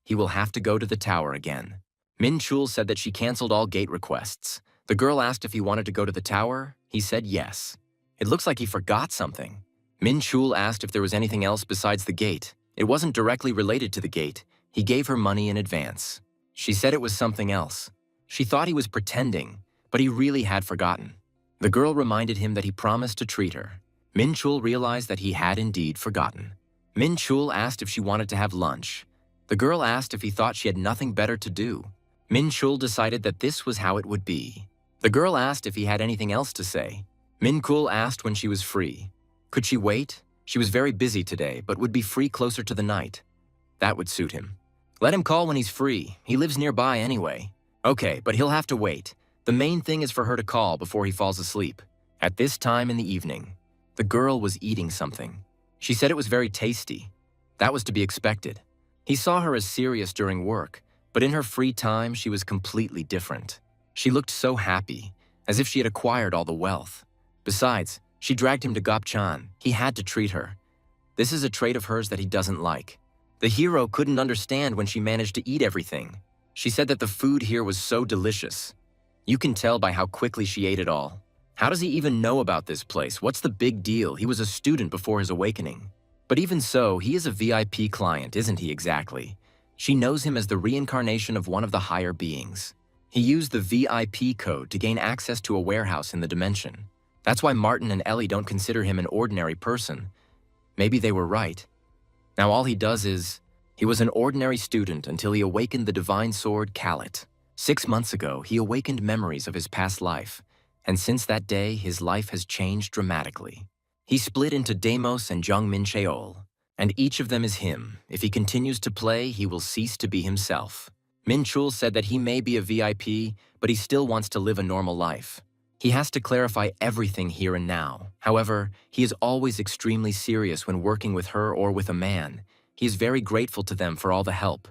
He will have to go to the tower again. Minchul said that she canceled all gate requests. The girl asked if he wanted to go to the tower. He said yes. It looks like he forgot something. Minchul asked if there was anything else besides the gate. It wasn't directly related to the gate. He gave her money in advance. She said it was something else. She thought he was pretending, but he really had forgotten. The girl reminded him that he promised to treat her. Minchul realized that he had indeed forgotten. Minchul asked if she wanted to have lunch. The girl asked if he thought she had nothing better to do. Minchul decided that this was how it would be. The girl asked if he had anything else to say. Minchul asked when she was free. Could she wait? She was very busy today, but would be free closer to the night. That would suit him. Let him call when he's free. He lives nearby anyway. Okay, but he'll have to wait. The main thing is for her to call before he falls asleep. At this time in the evening, the girl was eating something. She said it was very tasty. That was to be expected. He saw her as serious during work, but in her free time, she was completely different. She looked so happy, as if she had acquired all the wealth. Besides, she dragged him to Gopchan. He had to treat her. This is a trait of hers that he doesn't like. The hero couldn't understand when she managed to eat everything. She said that the food here was so delicious. You can tell by how quickly she ate it all. How does he even know about this place? What's the big deal? He was a student before his awakening. But even so, he is a VIP client, isn't he exactly? She knows him as the reincarnation of one of the higher beings. He used the VIP code to gain access to a warehouse in the dimension. That's why Martin and Ellie don't consider him an ordinary person. Maybe they were right. Now all he does is, he was an ordinary student until he awakened the divine sword Kalit. 6 months ago, he awakened memories of his past life, and since that day, his life has changed dramatically. He split into Deimos and Jung Mincheol, and each of them is him. If he continues to play, he will cease to be himself. Minchul said that he may be a VIP, but he still wants to live a normal life. He has to clarify everything here and now. However, he is always extremely serious when working with her or with a man. He is very grateful to them for all the help,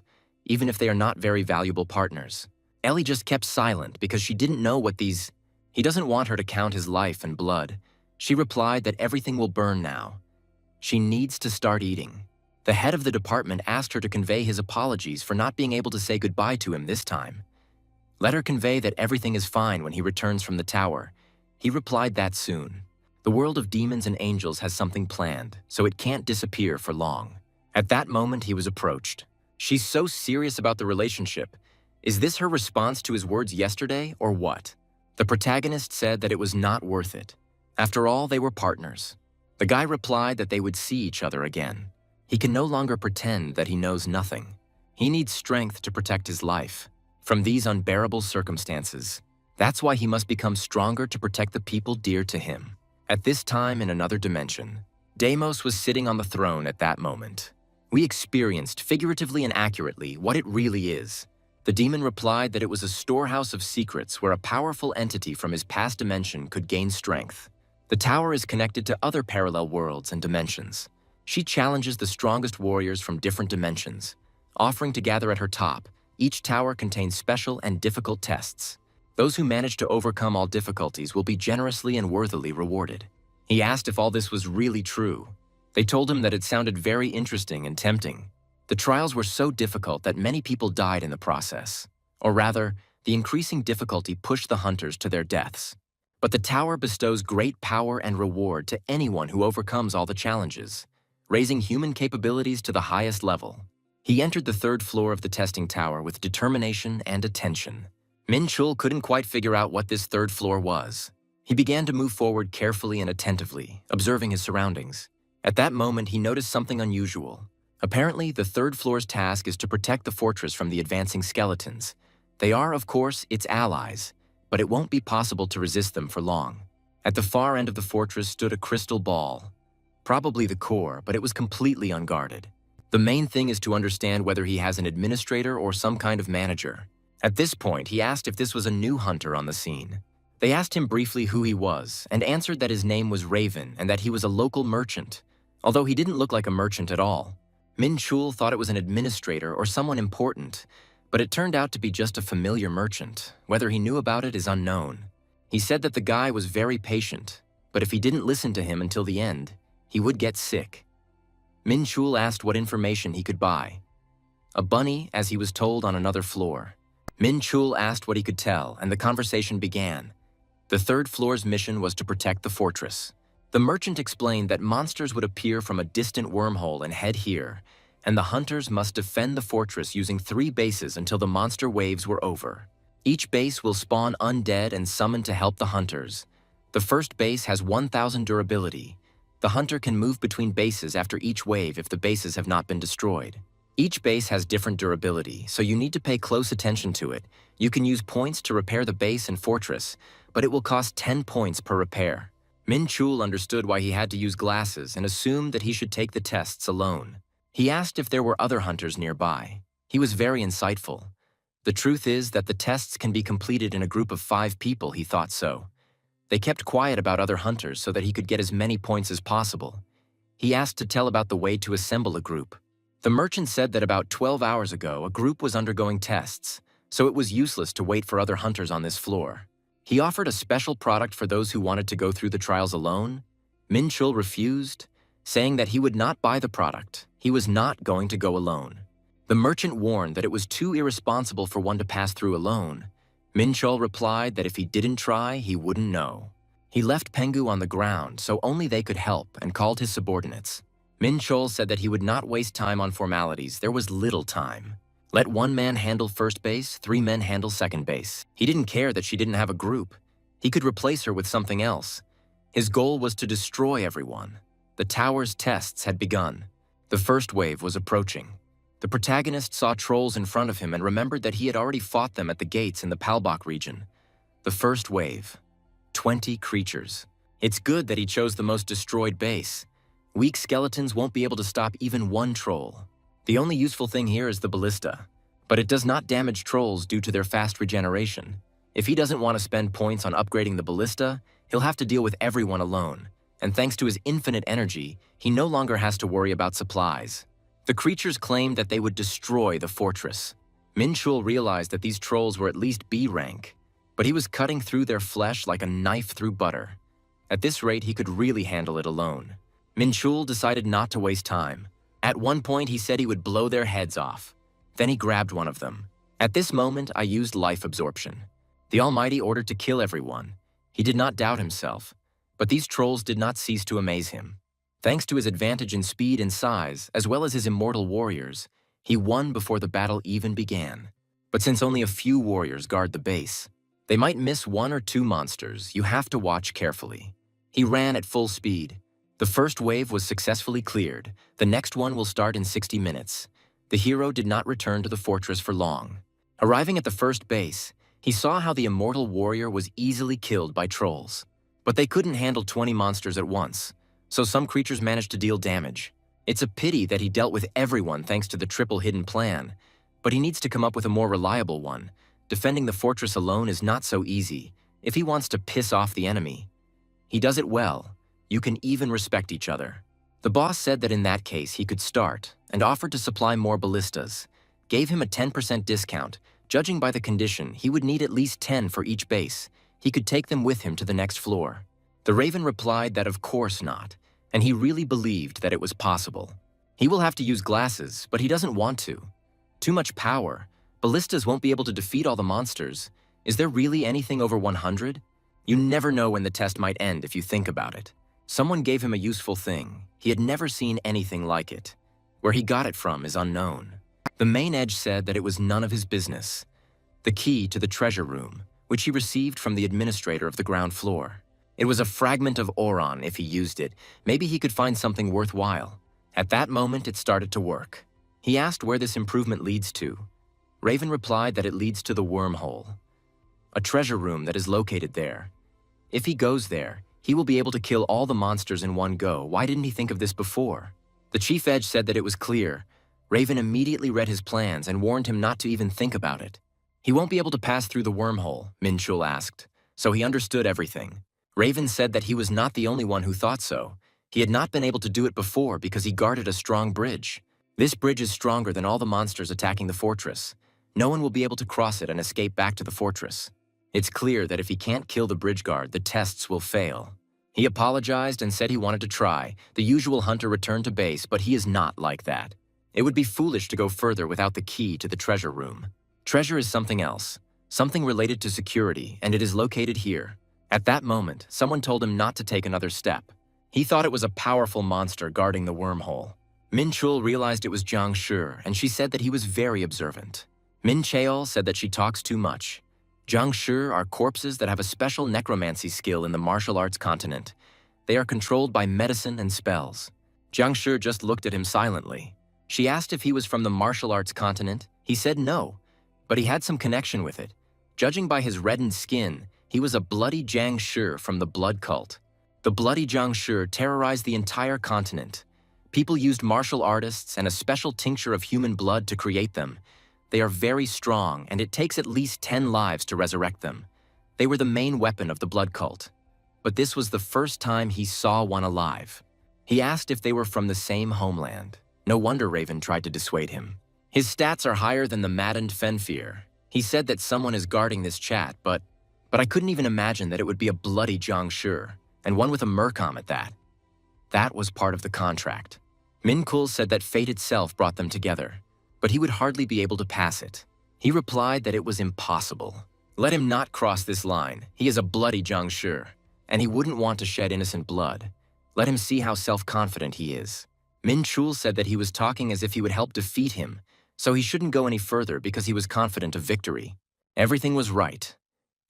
even if they are not very valuable partners. Ellie just kept silent because she didn't know what these... He doesn't want her to count his life and blood. She replied that everything will burn now. She needs to start eating. The head of the department asked her to convey his apologies for not being able to say goodbye to him this time. Let her convey that everything is fine when he returns from the tower. He replied that soon. The world of demons and angels has something planned, so it can't disappear for long. At that moment, he was approached. She's so serious about the relationship. Is this her response to his words yesterday, or what? The protagonist said that it was not worth it. After all, they were partners. The guy replied that they would see each other again. He can no longer pretend that he knows nothing. He needs strength to protect his life from these unbearable circumstances. That's why he must become stronger to protect the people dear to him. At this time in another dimension, Deimos was sitting on the throne at that moment. We experienced, figuratively and accurately, what it really is. The demon replied that it was a storehouse of secrets where a powerful entity from his past dimension could gain strength. The tower is connected to other parallel worlds and dimensions. She challenges the strongest warriors from different dimensions, offering to gather at her top. Each tower contains special and difficult tests. Those who manage to overcome all difficulties will be generously and worthily rewarded. He asked if all this was really true. They told him that it sounded very interesting and tempting. The trials were so difficult that many people died in the process. Or rather, the increasing difficulty pushed the hunters to their deaths. But the tower bestows great power and reward to anyone who overcomes all the challenges, raising human capabilities to the highest level. He entered the third floor of the testing tower with determination and attention. Minchul couldn't quite figure out what this third floor was. He began to move forward carefully and attentively, observing his surroundings. At that moment, he noticed something unusual. Apparently, the third floor's task is to protect the fortress from the advancing skeletons. They are, of course, its allies, but it won't be possible to resist them for long. At the far end of the fortress stood a crystal ball. Probably the core, but it was completely unguarded. The main thing is to understand whether he has an administrator or some kind of manager. At this point, he asked if this was a new hunter on the scene. They asked him briefly who he was, and answered that his name was Raven and that he was a local merchant, although he didn't look like a merchant at all. Minchul thought it was an administrator or someone important, but it turned out to be just a familiar merchant. Whether he knew about it is unknown. He said that the guy was very patient, but if he didn't listen to him until the end, he would get sick. Minchul asked what information he could buy. A bunny, as he was told on another floor. Minchul asked what he could tell, and the conversation began. The third floor's mission was to protect the fortress. The merchant explained that monsters would appear from a distant wormhole and head here, and the hunters must defend the fortress using 3 bases until the monster waves were over. Each base will spawn undead and summon to help the hunters. The first base has 1000 durability. The hunter can move between bases after each wave if the bases have not been destroyed. Each base has different durability, so you need to pay close attention to it. You can use points to repair the base and fortress, but it will cost 10 points per repair. Minchul understood why he had to use glasses and assumed that he should take the tests alone. He asked if there were other hunters nearby. He was very insightful. The truth is that the tests can be completed in a group of 5 people, he thought so. They kept quiet about other hunters so that he could get as many points as possible. He asked to tell about the way to assemble a group. The merchant said that about 12 hours ago, a group was undergoing tests, so it was useless to wait for other hunters on this floor. He offered a special product for those who wanted to go through the trials alone. Minchul refused, saying that he would not buy the product. He was not going to go alone. The merchant warned that it was too irresponsible for one to pass through alone. Minchul replied that if he didn't try, he wouldn't know. He left Pengu on the ground so only they could help and called his subordinates. Minchul said that he would not waste time on formalities. There was little time. Let 1 man handle first base, 3 men handle second base. He didn't care that she didn't have a group. He could replace her with something else. His goal was to destroy everyone. The tower's tests had begun. The first wave was approaching. The protagonist saw trolls in front of him and remembered that he had already fought them at the gates in the Palbok region. The first wave. 20 creatures. It's good that he chose the most destroyed base. Weak skeletons won't be able to stop even 1 troll. The only useful thing here is the ballista, but it does not damage trolls due to their fast regeneration. If he doesn't want to spend points on upgrading the ballista, he'll have to deal with everyone alone, and thanks to his infinite energy, he no longer has to worry about supplies. The creatures claimed that they would destroy the fortress. Minchul realized that these trolls were at least B rank, but he was cutting through their flesh like a knife through butter. At this rate, he could really handle it alone. Minchul decided not to waste time. At one point, he said he would blow their heads off. Then he grabbed one of them. At this moment, I used life absorption. The Almighty ordered to kill everyone. He did not doubt himself. But these trolls did not cease to amaze him. Thanks to his advantage in speed and size, as well as his immortal warriors, he won before the battle even began. But since only a few warriors guard the base, they might miss one or two monsters. You have to watch carefully. He ran at full speed. The first wave was successfully cleared. The next one will start in 60 minutes. The hero did not return to the fortress for long. Arriving at the first base, he saw how the immortal warrior was easily killed by trolls. But they couldn't handle 20 monsters at once, so some creatures managed to deal damage. It's a pity that he dealt with everyone thanks to the triple hidden plan, but he needs to come up with a more reliable one. Defending the fortress alone is not so easy if he wants to piss off the enemy. He does it well. You can even respect each other. The boss said that in that case he could start and offered to supply more ballistas, gave him a 10% discount. Judging by the condition, he would need at least 10 for each base. He could take them with him to the next floor. The Raven replied that of course not, and he really believed that it was possible. He will have to use glasses, but he doesn't want to. Too much power. Ballistas won't be able to defeat all the monsters. Is there really anything over 100? You never know when the test might end if you think about it. Someone gave him a useful thing. He had never seen anything like it. Where he got it from is unknown. The main edge said that it was none of his business. The key to the treasure room, which he received from the administrator of the ground floor. It was a fragment of Oron. If he used it, maybe he could find something worthwhile. At that moment, it started to work. He asked where this improvement leads to. Raven replied that it leads to the wormhole, a treasure room that is located there. If he goes there, he will be able to kill all the monsters in one go. Why didn't he think of this before? The chief edge said that it was clear. Raven immediately read his plans and warned him not to even think about it. He won't be able to pass through the wormhole, Minchul asked, so he understood everything. Raven said that he was not the only one who thought so. He had not been able to do it before because he guarded a strong bridge. This bridge is stronger than all the monsters attacking the fortress. No one will be able to cross it and escape back to the fortress. It's clear that if he can't kill the bridge guard, the tests will fail. He apologized and said he wanted to try. The usual hunter returned to base, but he is not like that. It would be foolish to go further without the key to the treasure room. Treasure is something else, something related to security, and it is located here. At that moment, someone told him not to take another step. He thought it was a powerful monster guarding the wormhole. Minchul realized it was Jang, and she said that he was very observant. Minchul said that she talks too much. Jang are corpses that have a special necromancy skill in the martial arts continent. They are controlled by medicine and spells. Jang just looked at him silently. She asked if he was from the martial arts continent. He said no, but he had some connection with it. Judging by his reddened skin, he was a bloody Jang from the blood cult. The bloody Jang terrorized the entire continent. People used martial artists and a special tincture of human blood to create them. They are very strong, and it takes at least 10 lives to resurrect them. They were the main weapon of the blood cult. But this was the first time he saw one alive. He asked if they were from the same homeland. No wonder Raven tried to dissuade him. His stats are higher than the maddened Fenfear. He said that someone is guarding this chat, but I couldn't even imagine that it would be a bloody Jang and one with a mercom at that. That was part of the contract. Minchul said that fate itself brought them together, but he would hardly be able to pass it. He replied that it was impossible. Let him not cross this line. He is a bloody Jang and he wouldn't want to shed innocent blood. Let him see how self-confident he is. Minchul said that he was talking as if he would help defeat him, so he shouldn't go any further because he was confident of victory. Everything was right.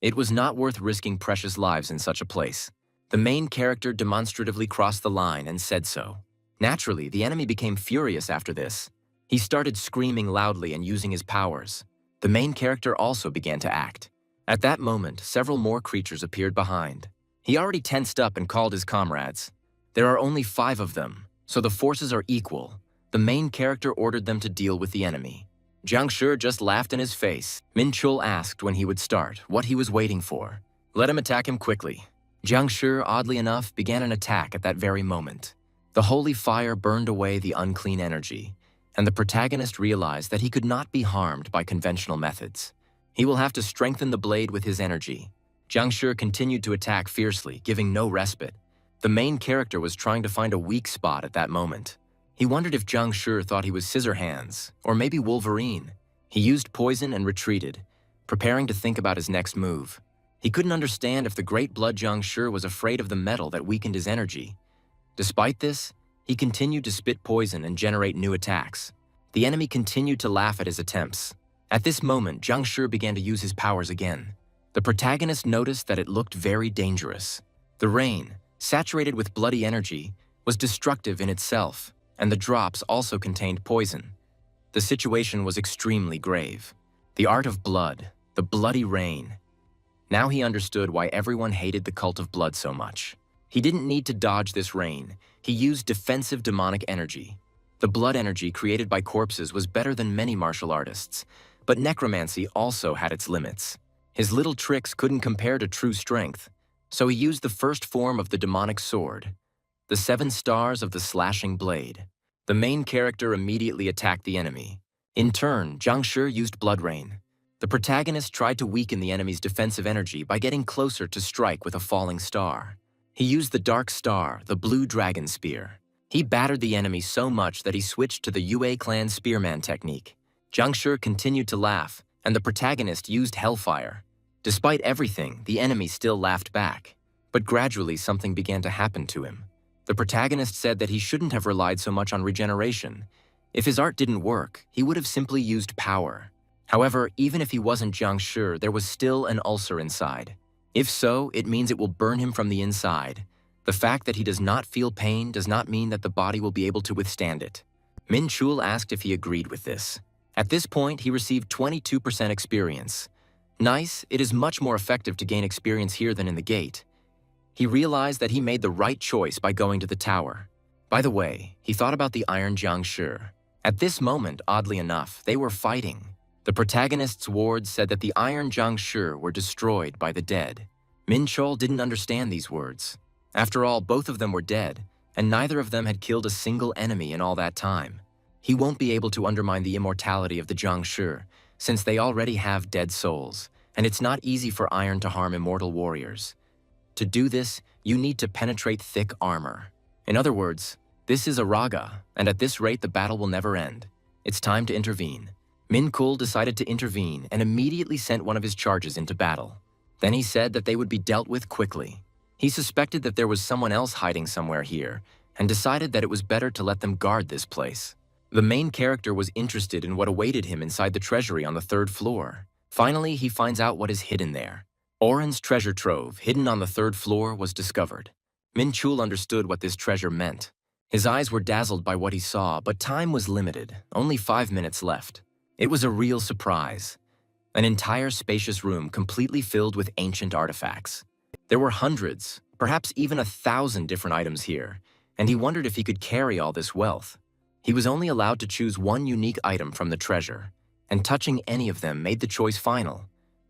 It was not worth risking precious lives in such a place. The main character demonstratively crossed the line and said so. Naturally, the enemy became furious after this. He started screaming loudly and using his powers. The main character also began to act. At that moment, several more creatures appeared behind. He already tensed up and called his comrades. There are only 5 of them, so the forces are equal. The main character ordered them to deal with the enemy. Jang just laughed in his face. Minchul asked when he would start, what he was waiting for. Let him attack him quickly. Jang oddly enough, began an attack at that very moment. The holy fire burned away the unclean energy, and the protagonist realized that he could not be harmed by conventional methods. He will have to strengthen the blade with his energy. Jang continued to attack fiercely, giving no respite. The main character was trying to find a weak spot at that moment. He wondered if Jang thought he was Scissorhands, or maybe Wolverine. He used poison and retreated, preparing to think about his next move. He couldn't understand if the great blood Zhang Shi was afraid of the metal that weakened his energy. Despite this, he continued to spit poison and generate new attacks. The enemy continued to laugh at his attempts. At this moment, Zhang Shi began to use his powers again. The protagonist noticed that it looked very dangerous. The rain, saturated with bloody energy, was destructive in itself, and the drops also contained poison. The situation was extremely grave. The art of blood, the bloody rain. Now he understood why everyone hated the cult of blood so much. He didn't need to dodge this rain. He used defensive demonic energy. The blood energy created by corpses was better than many martial artists, but necromancy also had its limits. His little tricks couldn't compare to true strength, so he used the first form of the demonic sword, the 7 stars of the slashing blade. The main character immediately attacked the enemy. In turn, Zhang Shi used blood rain. The protagonist tried to weaken the enemy's defensive energy by getting closer to strike with a falling star. He used the dark star, the blue dragon spear. He battered the enemy so much that he switched to the Yue clan spearman technique. Zhang Shi continued to laugh, and the protagonist used hellfire. Despite everything, the enemy still laughed back. But gradually something began to happen to him. The protagonist said that he shouldn't have relied so much on regeneration. If his art didn't work, he would have simply used power. However, even if he wasn't Zhang Shi, there was still an ulcer inside. If so, it means it will burn him from the inside. The fact that he does not feel pain does not mean that the body will be able to withstand it. Minchul asked if he agreed with this. At this point, he received 22% experience. Nice, it is much more effective to gain experience here than in the gate. He realized that he made the right choice by going to the tower. By the way, he thought about the Iron Zhang Shi. At this moment, oddly enough, they were fighting. The protagonist's wards said that the Iron Zhang Shi were destroyed by the dead. Minchul didn't understand these words. After all, both of them were dead, and neither of them had killed a single enemy in all that time. He won't be able to undermine the immortality of the Zhang Shi, since they already have dead souls, and it's not easy for iron to harm immortal warriors. To do this, you need to penetrate thick armor. In other words, this is a raga, and at this rate the battle will never end. It's time to intervene. Minchul decided to intervene and immediately sent one of his charges into battle. Then he said that they would be dealt with quickly. He suspected that there was someone else hiding somewhere here, and decided that it was better to let them guard this place. The main character was interested in what awaited him inside the treasury on the 3rd floor. Finally, he finds out what is hidden there. Oren's treasure trove, hidden on the 3rd floor, was discovered. Minchul understood what this treasure meant. His eyes were dazzled by what he saw, but time was limited, only 5 minutes left. It was a real surprise. An entire spacious room completely filled with ancient artifacts. There were hundreds, perhaps even 1,000 different items here, and he wondered if he could carry all this wealth. He was only allowed to choose one unique item from the treasure, and touching any of them made the choice final.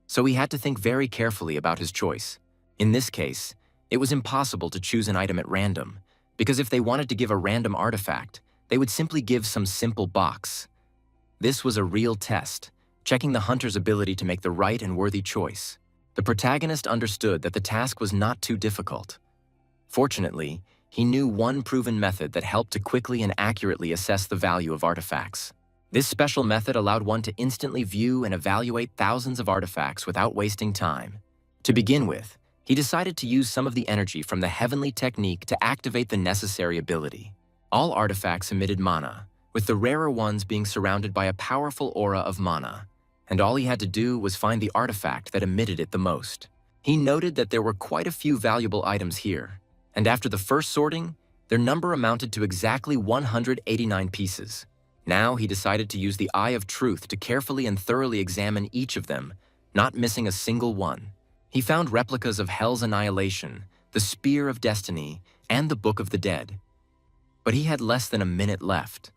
So he had to think very carefully about his choice. In this case, it was impossible to choose an item at random, because if they wanted to give a random artifact, they would simply give some simple box. This was a real test, checking the hunter's ability to make the right and worthy choice. The protagonist understood that the task was not too difficult. Fortunately, he knew one proven method that helped to quickly and accurately assess the value of artifacts. This special method allowed one to instantly view and evaluate thousands of artifacts without wasting time. To begin with, he decided to use some of the energy from the heavenly technique to activate the necessary ability. All artifacts emitted mana, with the rarer ones being surrounded by a powerful aura of mana, and all he had to do was find the artifact that emitted it the most. He noted that there were quite a few valuable items here, and after the first sorting, their number amounted to exactly 189 pieces. Now he decided to use the Eye of Truth to carefully and thoroughly examine each of them, not missing a single one. He found replicas of Hell's Annihilation, the Spear of Destiny, and the Book of the Dead. But he had less than a minute left,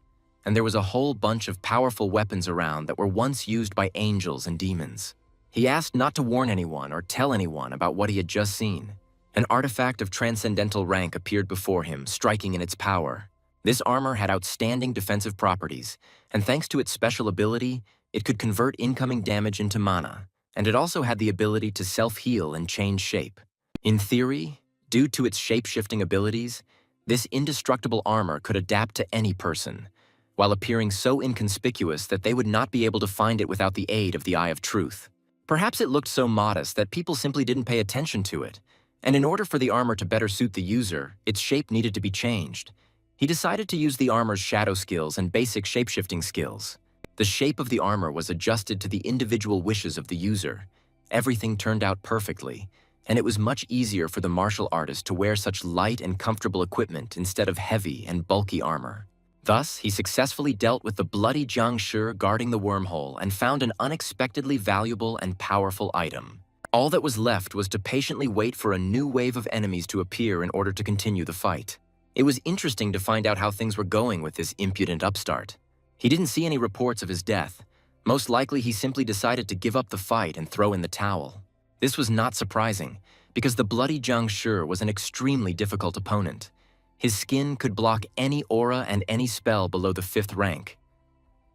and there was a whole bunch of powerful weapons around that were once used by angels and demons. He asked not to warn anyone or tell anyone about what he had just seen. An artifact of transcendental rank appeared before him, striking in its power. This armor had outstanding defensive properties, and thanks to its special ability, it could convert incoming damage into mana, and it also had the ability to self-heal and change shape. In theory, due to its shape-shifting abilities, this indestructible armor could adapt to any person, while appearing so inconspicuous that they would not be able to find it without the aid of the Eye of Truth. Perhaps it looked so modest that people simply didn't pay attention to it, and in order for the armor to better suit the user, its shape needed to be changed. He decided to use the armor's shadow skills and basic shapeshifting skills. The shape of the armor was adjusted to the individual wishes of the user. Everything turned out perfectly, and it was much easier for the martial artist to wear such light and comfortable equipment instead of heavy and bulky armor. Thus, he successfully dealt with the bloody Jang guarding the wormhole and found an unexpectedly valuable and powerful item. All that was left was to patiently wait for a new wave of enemies to appear in order to continue the fight. It was interesting to find out how things were going with this impudent upstart. He didn't see any reports of his death. Most likely, he simply decided to give up the fight and throw in the towel. This was not surprising, because the bloody Jang was an extremely difficult opponent. His skin could block any aura and any spell below the 5th rank.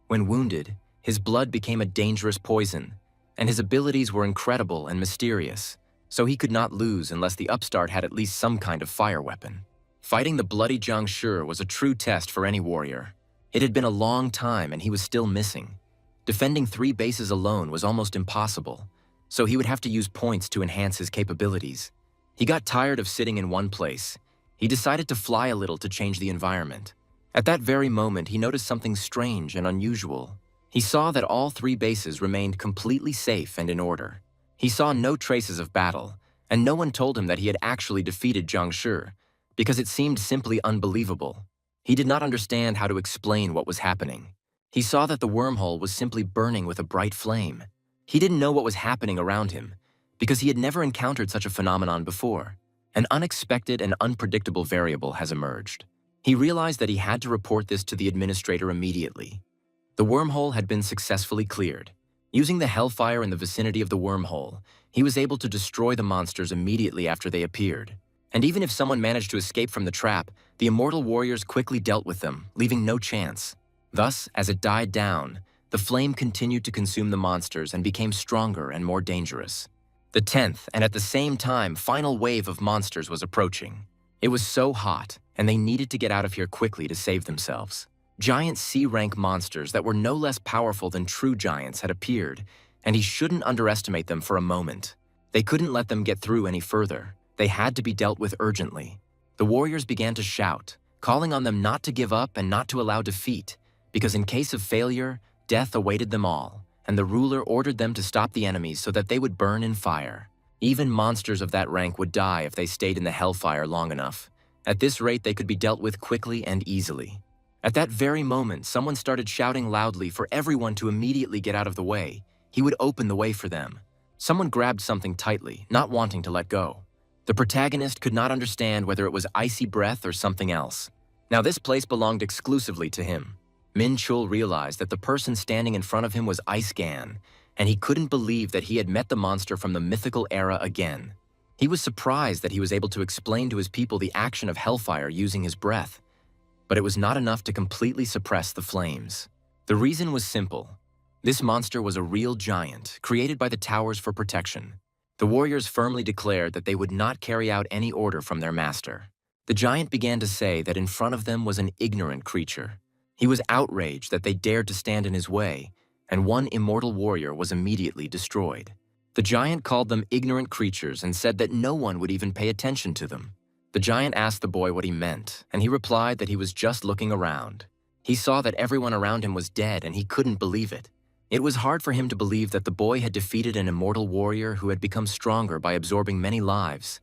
When wounded, his blood became a dangerous poison, and his abilities were incredible and mysterious, so he could not lose unless the upstart had at least some kind of fire weapon. Fighting the bloody Jang was a true test for any warrior. It had been a long time and he was still missing. Defending 3 bases alone was almost impossible, so he would have to use points to enhance his capabilities. He got tired of sitting in one place. He decided to fly a little to change the environment. At that very moment, he noticed something strange and unusual. He saw that all 3 bases remained completely safe and in order. He saw no traces of battle, and no one told him that he had actually defeated Jang because it seemed simply unbelievable. He did not understand how to explain what was happening. He saw that the wormhole was simply burning with a bright flame. He didn't know what was happening around him, because he had never encountered such a phenomenon before. An unexpected and unpredictable variable has emerged. He realized that he had to report this to the administrator immediately. The wormhole had been successfully cleared. Using the hellfire in the vicinity of the wormhole, he was able to destroy the monsters immediately after they appeared. And even if someone managed to escape from the trap, the immortal warriors quickly dealt with them, leaving no chance. Thus, as it died down, the flame continued to consume the monsters and became stronger and more dangerous. The 10th, and at the same time, final wave of monsters was approaching. It was so hot, and they needed to get out of here quickly to save themselves. Giant C-rank monsters that were no less powerful than true giants had appeared, and he shouldn't underestimate them for a moment. They couldn't let them get through any further. They had to be dealt with urgently. The warriors began to shout, calling on them not to give up and not to allow defeat, because in case of failure, death awaited them all, and the ruler ordered them to stop the enemies so that they would burn in fire. Even monsters of that rank would die if they stayed in the hellfire long enough. At this rate, they could be dealt with quickly and easily. At that very moment, someone started shouting loudly for everyone to immediately get out of the way. He would open the way for them. Someone grabbed something tightly, not wanting to let go. The protagonist could not understand whether it was icy breath or something else. Now this place belonged exclusively to him. Minchul realized that the person standing in front of him was Ice Gan, and he couldn't believe that he had met the monster from the mythical era again. He was surprised that he was able to explain to his people the action of hellfire using his breath, but it was not enough to completely suppress the flames. The reason was simple. This monster was a real giant, created by the towers for protection. The warriors firmly declared that they would not carry out any order from their master. The giant began to say that in front of them was an ignorant creature. He was outraged that they dared to stand in his way, and one immortal warrior was immediately destroyed. The giant called them ignorant creatures and said that no one would even pay attention to them. The giant asked the boy what he meant, and he replied that he was just looking around. He saw that everyone around him was dead, and he couldn't believe it. It was hard for him to believe that the boy had defeated an immortal warrior who had become stronger by absorbing many lives.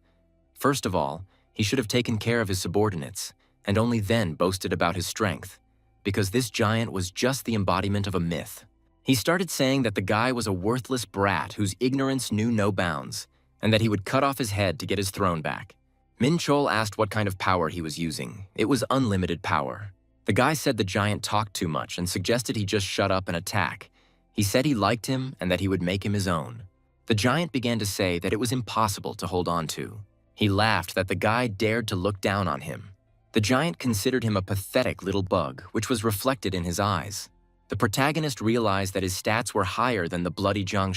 First of all, he should have taken care of his subordinates, and only then boasted about his strength, because this giant was just the embodiment of a myth. He started saying that the guy was a worthless brat whose ignorance knew no bounds, and that he would cut off his head to get his throne back. Minchul asked what kind of power he was using. It was unlimited power. The guy said the giant talked too much and suggested he just shut up and attack. He said he liked him and that he would make him his own. The giant began to say that it was impossible to hold on to. He laughed that the guy dared to look down on him. The giant considered him a pathetic little bug, which was reflected in his eyes. The protagonist realized that his stats were higher than the bloody Jang.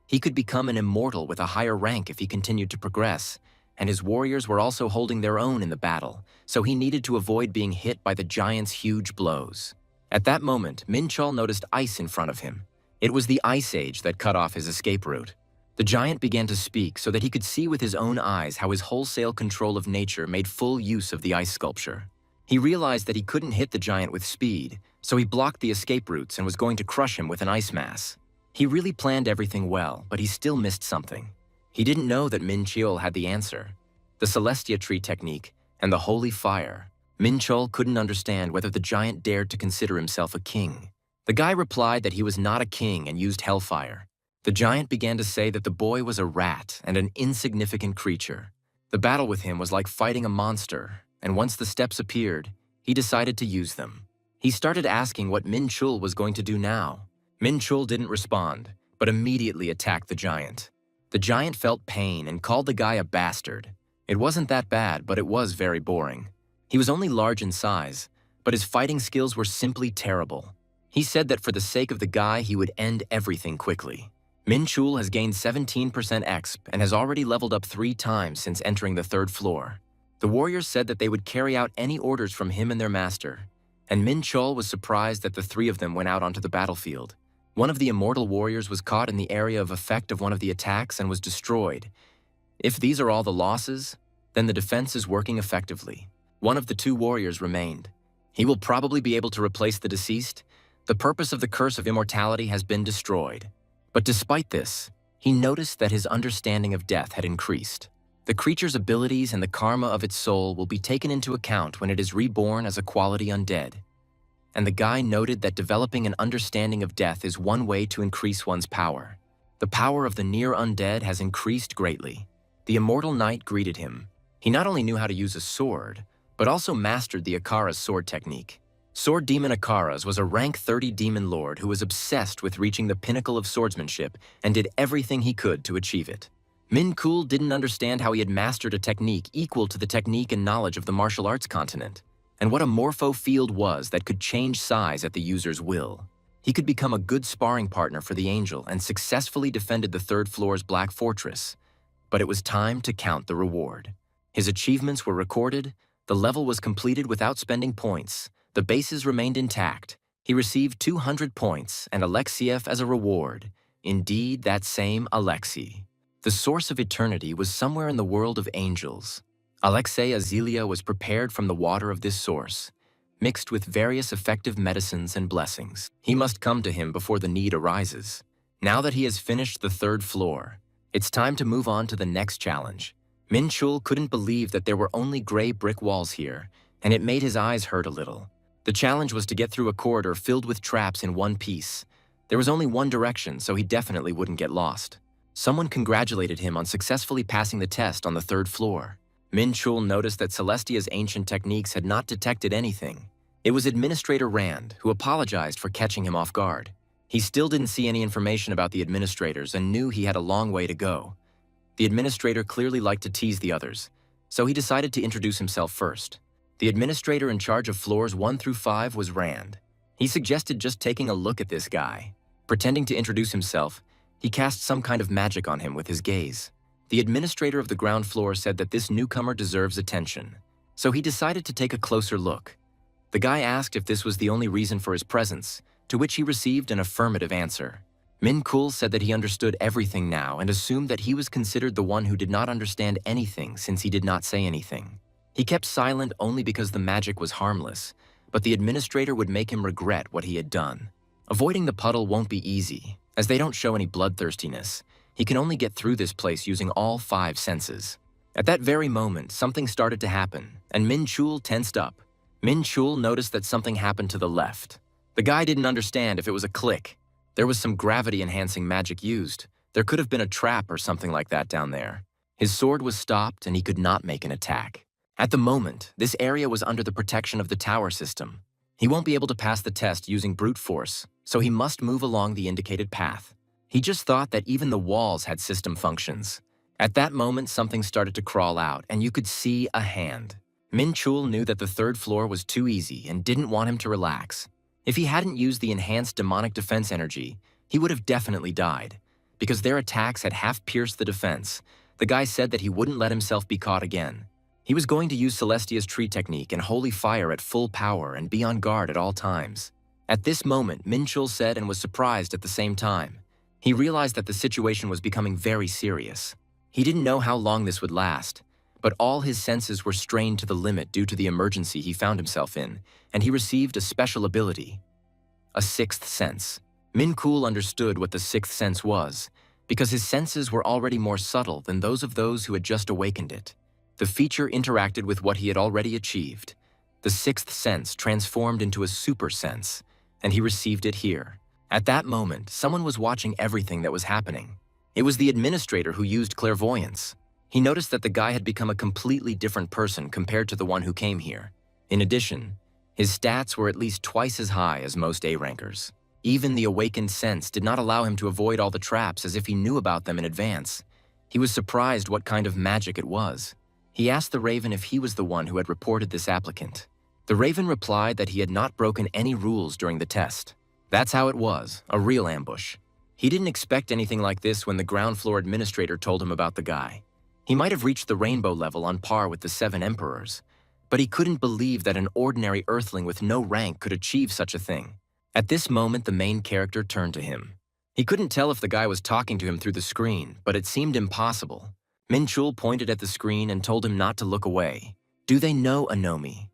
He could become an immortal with a higher rank if he continued to progress, and his warriors were also holding their own in the battle, so he needed to avoid being hit by the giant's huge blows. At that moment, Minchul noticed ice in front of him. It was the Ice Age that cut off his escape route. The giant began to speak so that he could see with his own eyes how his wholesale control of nature made full use of the ice sculpture. He realized that he couldn't hit the giant with speed, so he blocked the escape routes and was going to crush him with an ice mass. He really planned everything well, but he still missed something. He didn't know that Minchul had the answer. The Celestia Tree technique and the Holy Fire. Minchul couldn't understand whether the giant dared to consider himself a king. The guy replied that he was not a king and used hellfire. The giant began to say that the boy was a rat and an insignificant creature. The battle with him was like fighting a monster, and once the steps appeared, he decided to use them. He started asking what Minchul was going to do now. Minchul didn't respond, but immediately attacked the giant. The giant felt pain and called the guy a bastard. It wasn't that bad, but it was very boring. He was only large in size, but his fighting skills were simply terrible. He said that for the sake of the guy, he would end everything quickly. Minchul has gained 17% exp and has already leveled up 3 times since entering the 3rd floor. The warriors said that they would carry out any orders from him and their master, and Minchul was surprised that the 3 of them went out onto the battlefield. One of the immortal warriors was caught in the area of effect of one of the attacks and was destroyed. If these are all the losses, then the defense is working effectively. One of the 2 warriors remained. He will probably be able to replace the deceased. The purpose of the Curse of Immortality has been destroyed. But despite this, he noticed that his understanding of death had increased. The creature's abilities and the karma of its soul will be taken into account when it is reborn as a quality undead. And the guy noted that developing an understanding of death is one way to increase one's power. The power of the near undead has increased greatly. The immortal knight greeted him. He not only knew how to use a sword, but also mastered the Akara's sword technique. Sword Demon Akara's was a rank 30 demon lord who was obsessed with reaching the pinnacle of swordsmanship and did everything he could to achieve it. Minchul didn't understand how he had mastered a technique equal to the technique and knowledge of the martial arts continent, and what a morpho field was that could change size at the user's will. He could become a good sparring partner for the angel and successfully defended the 3rd floor's Black Fortress. But it was time to count the reward. His achievements were recorded, the level was completed without spending points, the bases remained intact. He received 200 points and Alexiev as a reward. Indeed, that same Alexei. The source of eternity was somewhere in the world of angels. Alexei Azelia was prepared from the water of this source, mixed with various effective medicines and blessings. He must come to him before the need arises. Now that he has finished the 3rd floor, it's time to move on to the next challenge. Minchul couldn't believe that there were only gray brick walls here, and it made his eyes hurt a little. The challenge was to get through a corridor filled with traps in one piece. There was only one direction, so he definitely wouldn't get lost. Someone congratulated him on successfully passing the test on the 3rd floor. Minchul noticed that Celestia's ancient techniques had not detected anything. It was Administrator Rand, who apologized for catching him off guard. He still didn't see any information about the administrators and knew he had a long way to go. The administrator clearly liked to tease the others, so he decided to introduce himself first. The administrator in charge of floors 1 through 5 was Rand. He suggested just taking a look at this guy. Pretending to introduce himself, he cast some kind of magic on him with his gaze. The administrator of the ground floor said that this newcomer deserves attention, so he decided to take a closer look. The guy asked if this was the only reason for his presence, to which he received an affirmative answer. Minchul said that he understood everything now and assumed that he was considered the one who did not understand anything since he did not say anything. He kept silent only because the magic was harmless, but the administrator would make him regret what he had done. Avoiding the puddle won't be easy, as they don't show any bloodthirstiness. He can only get through this place using all 5 senses. At that very moment, something started to happen, and Minchul tensed up. Minchul noticed that something happened to the left. The guy didn't understand if it was a click. There was some gravity-enhancing magic used. There could have been a trap or something like that down there. His sword was stopped and he could not make an attack. At the moment, this area was under the protection of the tower system. He won't be able to pass the test using brute force, so he must move along the indicated path. He just thought that even the walls had system functions. At that moment, something started to crawl out, and you could see a hand. Minchul knew that the 3rd floor was too easy and didn't want him to relax. If he hadn't used the enhanced demonic defense energy, he would have definitely died. Because their attacks had half pierced the defense, the guy said that he wouldn't let himself be caught again. He was going to use Celestia's tree technique and holy fire at full power and be on guard at all times. At this moment, Minchul said and was surprised at the same time. He realized that the situation was becoming very serious. He didn't know how long this would last, but all his senses were strained to the limit due to the emergency he found himself in, and he received a special ability, a sixth sense. Minchul understood what the sixth sense was, because his senses were already more subtle than those who had just awakened it. The feature interacted with what he had already achieved. The sixth sense transformed into a super sense, and he received it here. At that moment, someone was watching everything that was happening. It was the administrator who used clairvoyance. He noticed that the guy had become a completely different person compared to the one who came here. In addition, his stats were at least twice as high as most A-rankers. Even the awakened sense did not allow him to avoid all the traps as if he knew about them in advance. He was surprised what kind of magic it was. He asked the Raven if he was the one who had reported this applicant. The Raven replied that he had not broken any rules during the test. That's how it was, a real ambush. He didn't expect anything like this when the ground floor administrator told him about the guy. He might have reached the rainbow level on par with the 7 emperors, but he couldn't believe that an ordinary earthling with no rank could achieve such a thing. At this moment, the main character turned to him. He couldn't tell if the guy was talking to him through the screen, but it seemed impossible. Minchul pointed at the screen and told him not to look away. Do they know Anomi?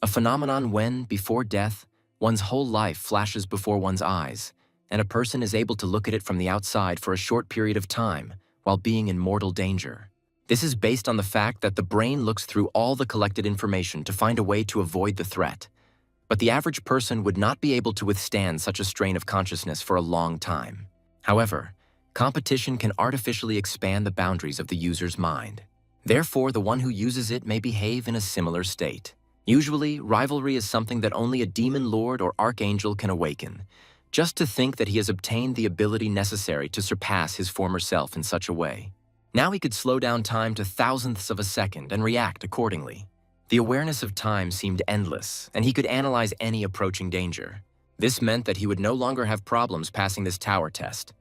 A phenomenon when, before death, one's whole life flashes before one's eyes, and a person is able to look at it from the outside for a short period of time while being in mortal danger. This is based on the fact that the brain looks through all the collected information to find a way to avoid the threat. But the average person would not be able to withstand such a strain of consciousness for a long time. However, competition can artificially expand the boundaries of the user's mind. Therefore, the one who uses it may behave in a similar state. Usually, rivalry is something that only a demon lord or archangel can awaken, just to think that he has obtained the ability necessary to surpass his former self in such a way. Now he could slow down time to thousandths of a second and react accordingly. The awareness of time seemed endless, and he could analyze any approaching danger. This meant that he would no longer have problems passing this tower test,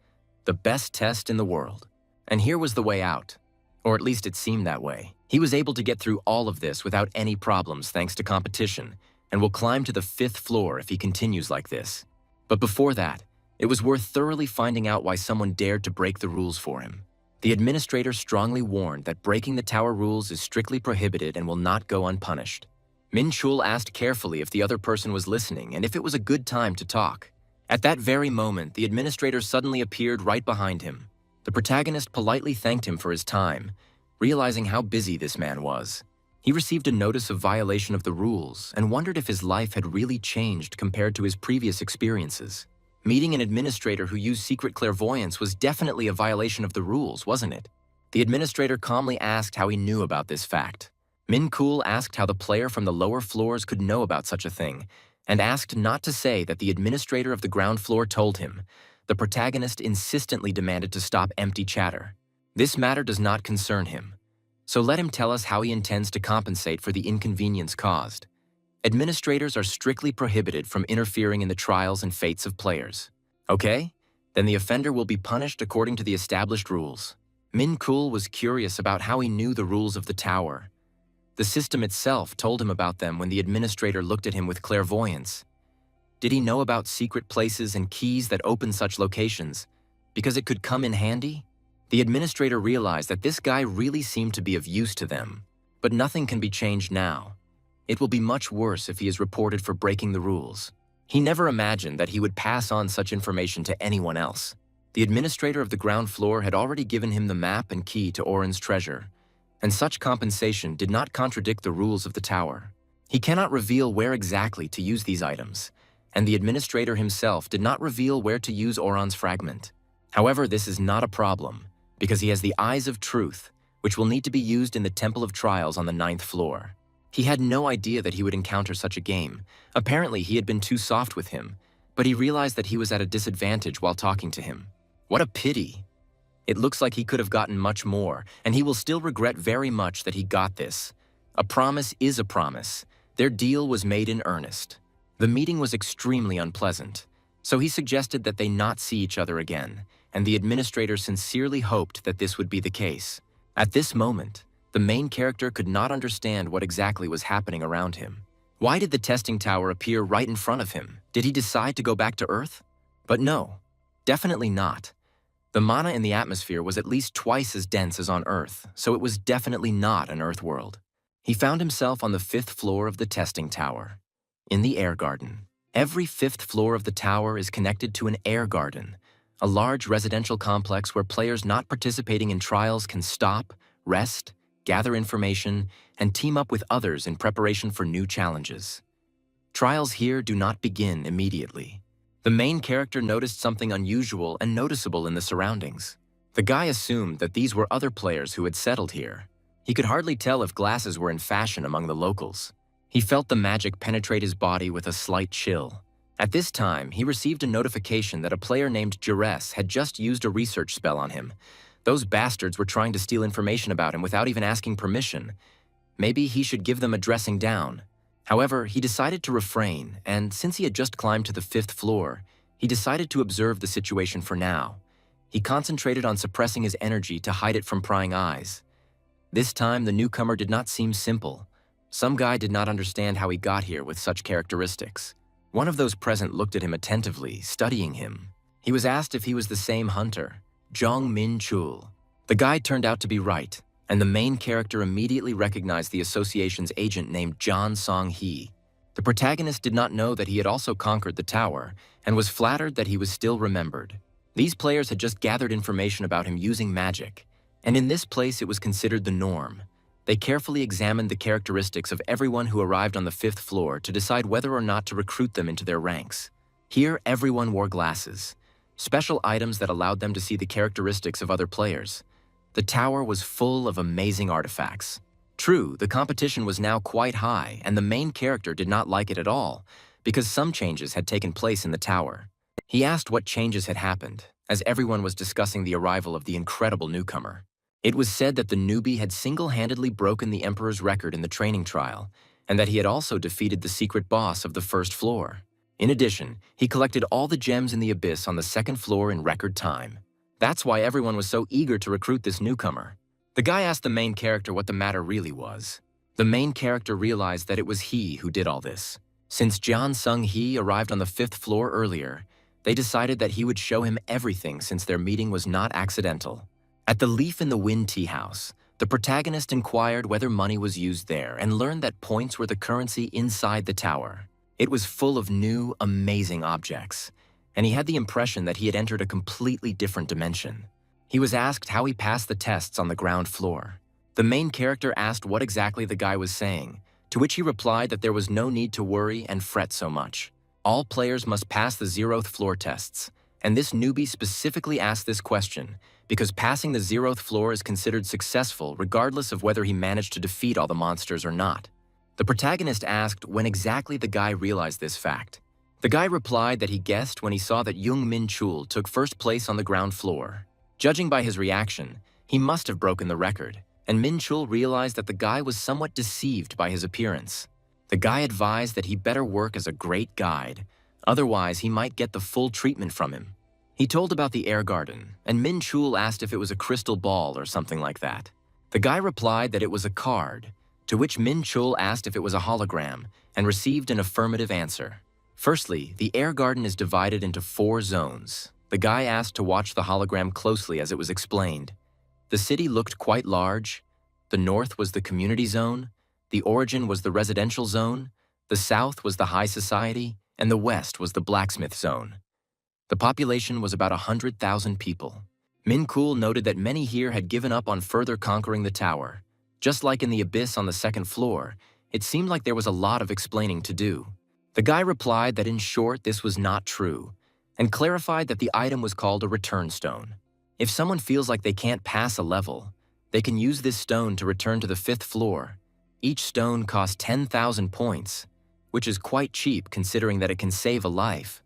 the best test in the world. And here was the way out, or at least it seemed that way. He was able to get through all of this without any problems thanks to competition, and will climb to the 5th floor if he continues like this. But before that, it was worth thoroughly finding out why someone dared to break the rules for him. The administrator strongly warned that breaking the tower rules is strictly prohibited and will not go unpunished. Minchul asked carefully if the other person was listening and if it was a good time to talk. At that very moment, the administrator suddenly appeared right behind him. The protagonist politely thanked him for his time, realizing how busy this man was. He received a notice of violation of the rules and wondered if his life had really changed compared to his previous experiences. Meeting an administrator who used secret clairvoyance was definitely a violation of the rules, wasn't it? The administrator calmly asked how he knew about this fact. Minchul asked how the player from the lower floors could know about such a thing, and asked not to say that the administrator of the ground floor told him. The protagonist insistently demanded to stop empty chatter. This matter does not concern him, so let him tell us how he intends to compensate for the inconvenience caused. Administrators are strictly prohibited from interfering in the trials and fates of players. Okay? Then the offender will be punished according to the established rules. Minchul was curious about how he knew the rules of the tower. The system itself told him about them when the administrator looked at him with clairvoyance. Did he know about secret places and keys that open such locations? Because it could come in handy? The administrator realized that this guy really seemed to be of use to them. But nothing can be changed now. It will be much worse if he is reported for breaking the rules. He never imagined that he would pass on such information to anyone else. The administrator of the ground floor had already given him the map and key to Oren's treasure, and such compensation did not contradict the rules of the tower. He cannot reveal where exactly to use these items, and the administrator himself did not reveal where to use Oren's fragment. However, this is not a problem, because he has the Eyes of Truth, which will need to be used in the Temple of Trials on the 9th floor. He had no idea that he would encounter such a game. Apparently, he had been too soft with him, but he realized that he was at a disadvantage while talking to him. What a pity! It looks like he could have gotten much more, and he will still regret very much that he got this. A promise is a promise. Their deal was made in earnest. The meeting was extremely unpleasant, so he suggested that they not see each other again, and the administrator sincerely hoped that this would be the case. At this moment, the main character could not understand what exactly was happening around him. Why did the testing tower appear right in front of him? Did he decide to go back to Earth? But no, definitely not. The mana in the atmosphere was at least twice as dense as on Earth, so it was definitely not an Earth world. He found himself on the 5th floor of the testing tower, in the air garden. Every 5th floor of the tower is connected to an air garden, a large residential complex where players not participating in trials can stop, rest, gather information, and team up with others in preparation for new challenges. Trials here do not begin immediately. The main character noticed something unusual and noticeable in the surroundings. The guy assumed that these were other players who had settled here. He could hardly tell if glasses were in fashion among the locals. He felt the magic penetrate his body with a slight chill. At this time, he received a notification that a player named Jerez had just used a research spell on him. Those bastards were trying to steal information about him without even asking permission. Maybe he should give them a dressing down. However, he decided to refrain, and since he had just climbed to the 5th floor, he decided to observe the situation for now. He concentrated on suppressing his energy to hide it from prying eyes. This time, the newcomer did not seem simple. Some guy did not understand how he got here with such characteristics. One of those present looked at him attentively, studying him. He was asked if he was the same hunter, Jang Minchul. The guy turned out to be right, and the main character immediately recognized the association's agent named John Song-hee. The protagonist did not know that he had also conquered the tower, and was flattered that he was still remembered. These players had just gathered information about him using magic, and in this place it was considered the norm. They carefully examined the characteristics of everyone who arrived on the 5th floor to decide whether or not to recruit them into their ranks. Here, everyone wore glasses, special items that allowed them to see the characteristics of other players. The tower was full of amazing artifacts. True, the competition was now quite high, and the main character did not like it at all, because some changes had taken place in the tower. He asked what changes had happened, as everyone was discussing the arrival of the incredible newcomer. It was said that the newbie had single-handedly broken the Emperor's record in the training trial, and that he had also defeated the secret boss of the 1st floor. In addition, he collected all the gems in the abyss on the 2nd floor in record time. That's why everyone was so eager to recruit this newcomer. The guy asked the main character what the matter really was. The main character realized that it was he who did all this. Since John Sung-hee arrived on the 5th floor earlier, they decided that he would show him everything since their meeting was not accidental. At the Leaf in the Wind tea house, the protagonist inquired whether money was used there and learned that points were the currency inside the tower. It was full of new, amazing objects, and he had the impression that he had entered a completely different dimension. He was asked how he passed the tests on the ground floor. The main character asked what exactly the guy was saying, to which he replied that there was no need to worry and fret so much. All players must pass the 0th floor tests, and this newbie specifically asked this question because passing the 0th floor is considered successful regardless of whether he managed to defeat all the monsters or not. The protagonist asked when exactly the guy realized this fact. The guy replied that he guessed when he saw that young Minchul took 1st place on the ground floor. Judging by his reaction, he must have broken the record, and Minchul realized that the guy was somewhat deceived by his appearance. The guy advised that he better work as a great guide, otherwise he might get the full treatment from him. He told about the air garden, and Minchul asked if it was a crystal ball or something like that. The guy replied that it was a card, to which Minchul asked if it was a hologram, and received an affirmative answer. Firstly, the air garden is divided into 4 zones. The guy asked to watch the hologram closely as it was explained. The city looked quite large. The north was the community zone, the origin was the residential zone, the south was the high society, and the west was the blacksmith zone. The population was about 100,000 people. Minchul noted that many here had given up on further conquering the tower. Just like in the abyss on the 2nd floor, it seemed like there was a lot of explaining to do. The guy replied that in short this was not true, and clarified that the item was called a return stone. If someone feels like they can't pass a level, they can use this stone to return to the 5th floor. Each stone costs 10,000 points, which is quite cheap considering that it can save a life.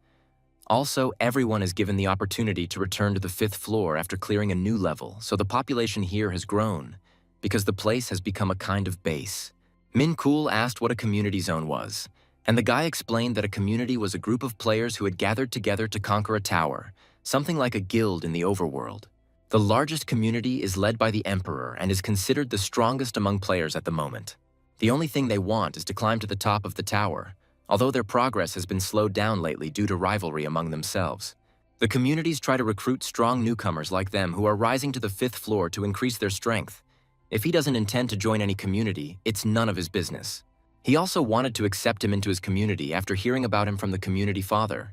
Also, everyone is given the opportunity to return to the 5th floor after clearing a new level, so the population here has grown, because the place has become a kind of base. Minchul asked what a community zone was, and the guy explained that a community was a group of players who had gathered together to conquer a tower, something like a guild in the overworld. The largest community is led by the Emperor and is considered the strongest among players at the moment. The only thing they want is to climb to the top of the tower, although their progress has been slowed down lately due to rivalry among themselves. The communities try to recruit strong newcomers like them who are rising to the 5th floor to increase their strength. If he doesn't intend to join any community, it's none of his business. He also wanted to accept him into his community after hearing about him from the community father.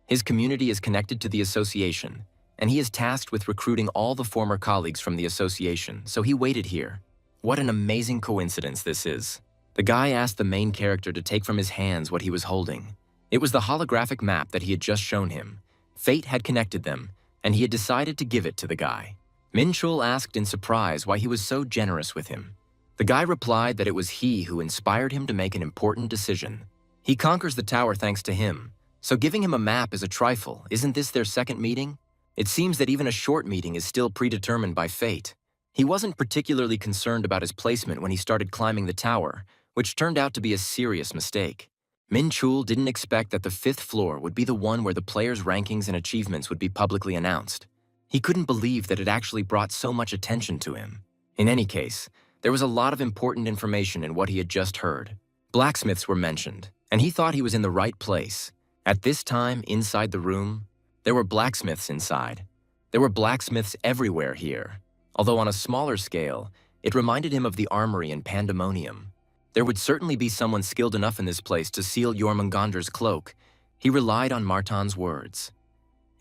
His community is connected to the association, and he is tasked with recruiting all the former colleagues from the association, so he waited here. What an amazing coincidence this is. The guy asked the main character to take from his hands what he was holding. It was the holographic map that he had just shown him. Fate had connected them, and he had decided to give it to the guy. Minchul asked in surprise why he was so generous with him. The guy replied that it was he who inspired him to make an important decision. He conquers the tower thanks to him, so giving him a map is a trifle. Isn't this their second meeting? It seems that even a short meeting is still predetermined by fate. He wasn't particularly concerned about his placement when he started climbing the tower, which turned out to be a serious mistake. Minchul didn't expect that the 5th floor would be the one where the players' rankings and achievements would be publicly announced. He couldn't believe that it actually brought so much attention to him. In any case, there was a lot of important information in what he had just heard. Blacksmiths were mentioned, and he thought he was in the right place. At this time, inside the room, there were blacksmiths inside. There were blacksmiths everywhere here. Although on a smaller scale, it reminded him of the armory in Pandemonium. There would certainly be someone skilled enough in this place to seal Jormungandr's cloak. He relied on Martin's words.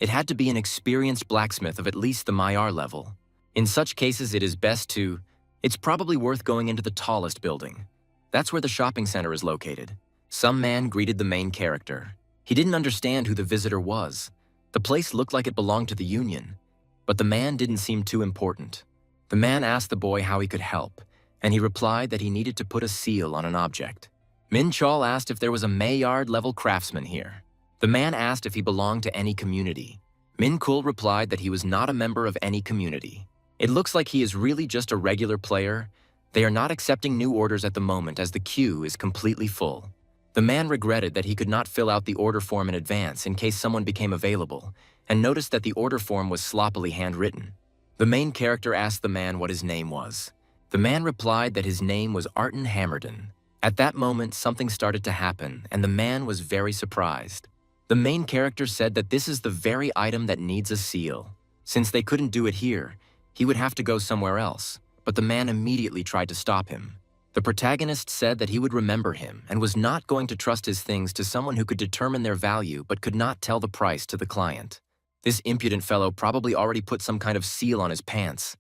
It had to be an experienced blacksmith of at least the Maillard level. In such cases, it is best to... It's probably worth going into the tallest building. That's where the shopping center is located. Some man greeted the main character. He didn't understand who the visitor was. The place looked like it belonged to the Union, but the man didn't seem too important. The man asked the boy how he could help, and he replied that he needed to put a seal on an object. Minchul asked if there was a Maillard-level craftsman here. The man asked if he belonged to any community. Minchul replied that he was not a member of any community. It looks like he is really just a regular player. They are not accepting new orders at the moment as the queue is completely full. The man regretted that he could not fill out the order form in advance in case someone became available, and noticed that the order form was sloppily handwritten. The main character asked the man what his name was. The man replied that his name was Arton Hammerdon. At that moment, something started to happen, and the man was very surprised. The main character said that this is the very item that needs a seal. Since they couldn't do it here, he would have to go somewhere else, but the man immediately tried to stop him. The protagonist said that he would remember him and was not going to trust his things to someone who could determine their value but could not tell the price to the client. This impudent fellow probably already put some kind of seal on his pants.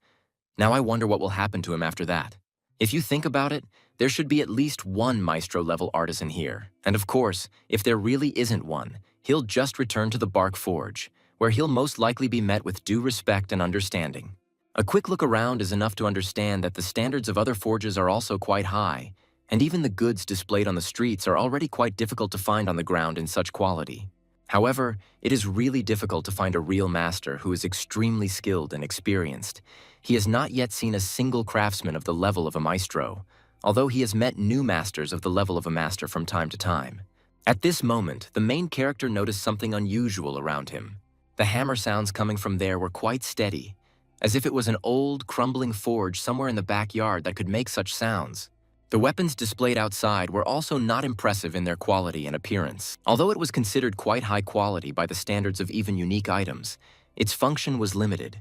Now I wonder what will happen to him after that. If you think about it, there should be at least one maestro-level artisan here. And of course, if there really isn't one, he'll just return to the Bark Forge, where he'll most likely be met with due respect and understanding. A quick look around is enough to understand that the standards of other forges are also quite high, and even the goods displayed on the streets are already quite difficult to find on the ground in such quality. However, it is really difficult to find a real master who is extremely skilled and experienced. He has not yet seen a single craftsman of the level of a maestro, although he has met new masters of the level of a master from time to time. At this moment, the main character noticed something unusual around him. The hammer sounds coming from there were quite steady, as if it was an old, crumbling forge somewhere in the backyard that could make such sounds. The weapons displayed outside were also not impressive in their quality and appearance. Although it was considered quite high quality by the standards of even unique items, its function was limited.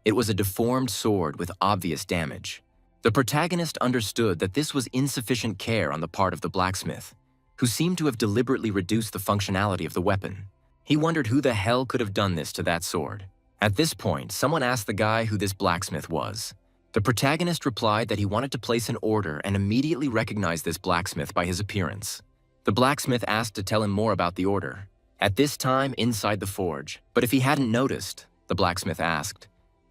It was a deformed sword with obvious damage. The protagonist understood that this was insufficient care on the part of the blacksmith, who seemed to have deliberately reduced the functionality of the weapon. He wondered who the hell could have done this to that sword. At this point, someone asked the guy who this blacksmith was. The protagonist replied that he wanted to place an order and immediately recognized this blacksmith by his appearance. The blacksmith asked to tell him more about the order. At this time, inside the forge, but if he hadn't noticed, the blacksmith asked,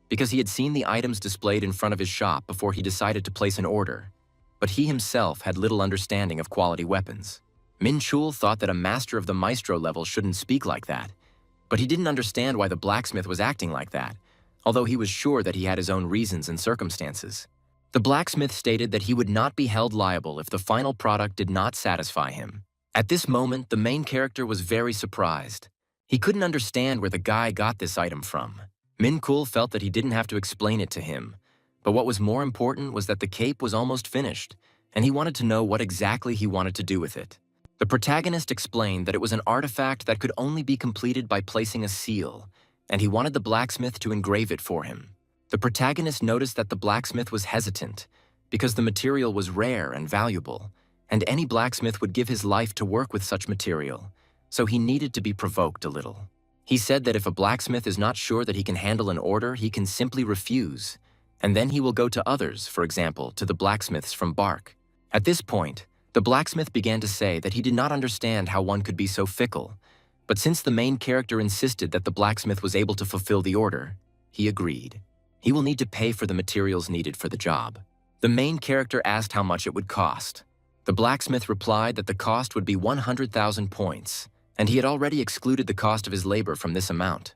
because he had seen the items displayed in front of his shop before he decided to place an order. But he himself had little understanding of quality weapons. Minchul thought that a master of the maestro level shouldn't speak like that, but he didn't understand why the blacksmith was acting like that, although he was sure that he had his own reasons and circumstances. The blacksmith stated that he would not be held liable if the final product did not satisfy him. At this moment, the main character was very surprised. He couldn't understand where the guy got this item from. Minchul felt that he didn't have to explain it to him, but what was more important was that the cape was almost finished, and he wanted to know what exactly he wanted to do with it. The protagonist explained that it was an artifact that could only be completed by placing a seal, and he wanted the blacksmith to engrave it for him. The protagonist noticed that the blacksmith was hesitant because the material was rare and valuable, and any blacksmith would give his life to work with such material, so he needed to be provoked a little. He said that if a blacksmith is not sure that he can handle an order, he can simply refuse, and then he will go to others, for example, to the blacksmiths from Bark. At this point, the blacksmith began to say that he did not understand how one could be so fickle, but since the main character insisted that the blacksmith was able to fulfill the order, he agreed. He will need to pay for the materials needed for the job. The main character asked how much it would cost. The blacksmith replied that the cost would be 100,000 points, and he had already excluded the cost of his labor from this amount.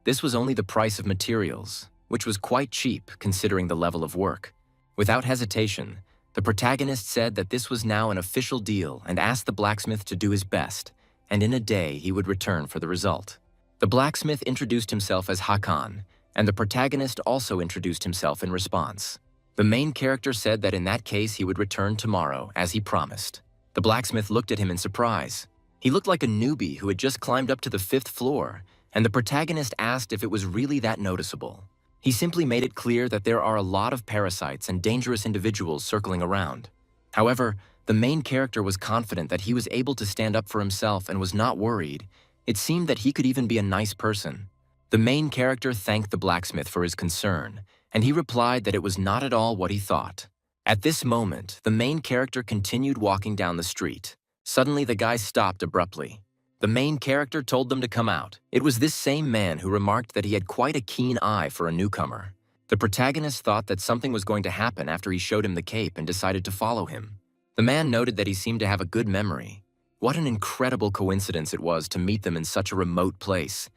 This was only the price of materials, which was quite cheap considering the level of work. Without hesitation, the protagonist said that this was now an official deal and asked the blacksmith to do his best, and in a day he would return for the result. The blacksmith introduced himself as Hakan, and the protagonist also introduced himself in response. The main character said that in that case he would return tomorrow, as he promised. The blacksmith looked at him in surprise. He looked like a newbie who had just climbed up to the 5th floor, and the protagonist asked if it was really that noticeable. He simply made it clear that there are a lot of parasites and dangerous individuals circling around. However, the main character was confident that he was able to stand up for himself and was not worried. It seemed that he could even be a nice person. The main character thanked the blacksmith for his concern, and he replied that it was not at all what he thought. At this moment, the main character continued walking down the street. Suddenly, the guy stopped abruptly. The main character told them to come out. It was this same man who remarked that he had quite a keen eye for a newcomer. The protagonist thought that something was going to happen after he showed him the cape and decided to follow him. The man noted that he seemed to have a good memory. What an incredible coincidence it was to meet them in such a remote place.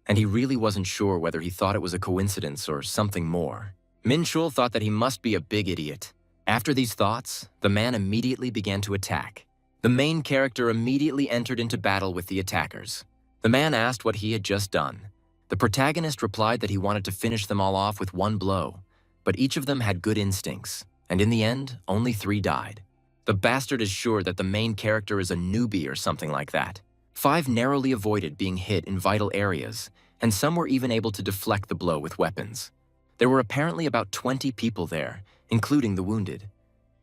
And he really wasn't sure whether he thought it was a coincidence or something more. Minchul thought that he must be a big idiot. After these thoughts, the man immediately began to attack. The main character immediately entered into battle with the attackers. The man asked what he had just done. The protagonist replied that he wanted to finish them all off with one blow, but each of them had good instincts, and in the end, only 3 died. The bastard is sure that the main character is a newbie or something like that. 5 narrowly avoided being hit in vital areas, and some were even able to deflect the blow with weapons. There were apparently about 20 people there, including the wounded.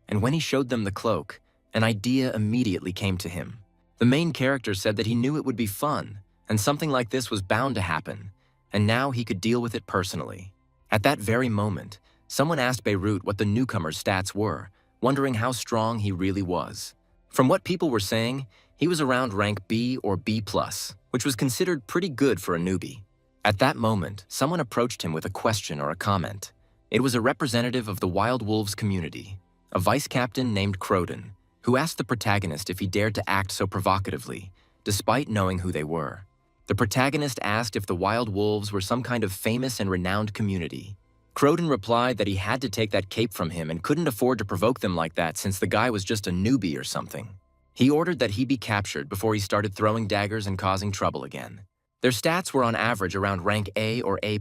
And when he showed them the cloak, an idea immediately came to him. The main character said that he knew it would be fun, and something like this was bound to happen, and now he could deal with it personally. At that very moment, someone asked Beirut what the newcomer's stats were, wondering how strong he really was. From what people were saying, he was around rank B or B+, which was considered pretty good for a newbie. At that moment, someone approached him with a question or a comment. It was a representative of the Wild Wolves community, a vice captain named Croden, who asked the protagonist if he dared to act so provocatively, despite knowing who they were. The protagonist asked if the Wild Wolves were some kind of famous and renowned community. Croden replied that he had to take that cape from him and couldn't afford to provoke them like that since the guy was just a newbie or something. He ordered that he be captured before he started throwing daggers and causing trouble again. Their stats were on average around rank A or A+,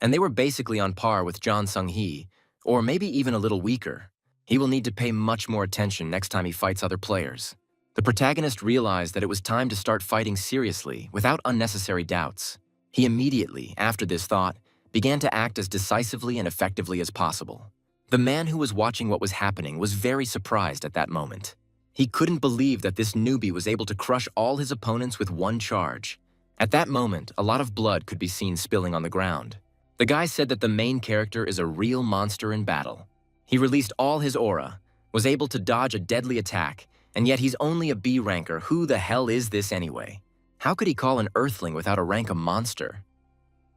and they were basically on par with John Sung-hee, or maybe even a little weaker. He will need to pay much more attention next time he fights other players. The protagonist realized that it was time to start fighting seriously, without unnecessary doubts. He immediately, after this thought, began to act as decisively and effectively as possible. The man who was watching what was happening was very surprised at that moment. He couldn't believe that this newbie was able to crush all his opponents with one charge. At that moment, a lot of blood could be seen spilling on the ground. The guy said that the main character is a real monster in battle. He released all his aura, was able to dodge a deadly attack, and yet he's only a B ranker. Who the hell is this anyway? How could he call an earthling without a rank a monster?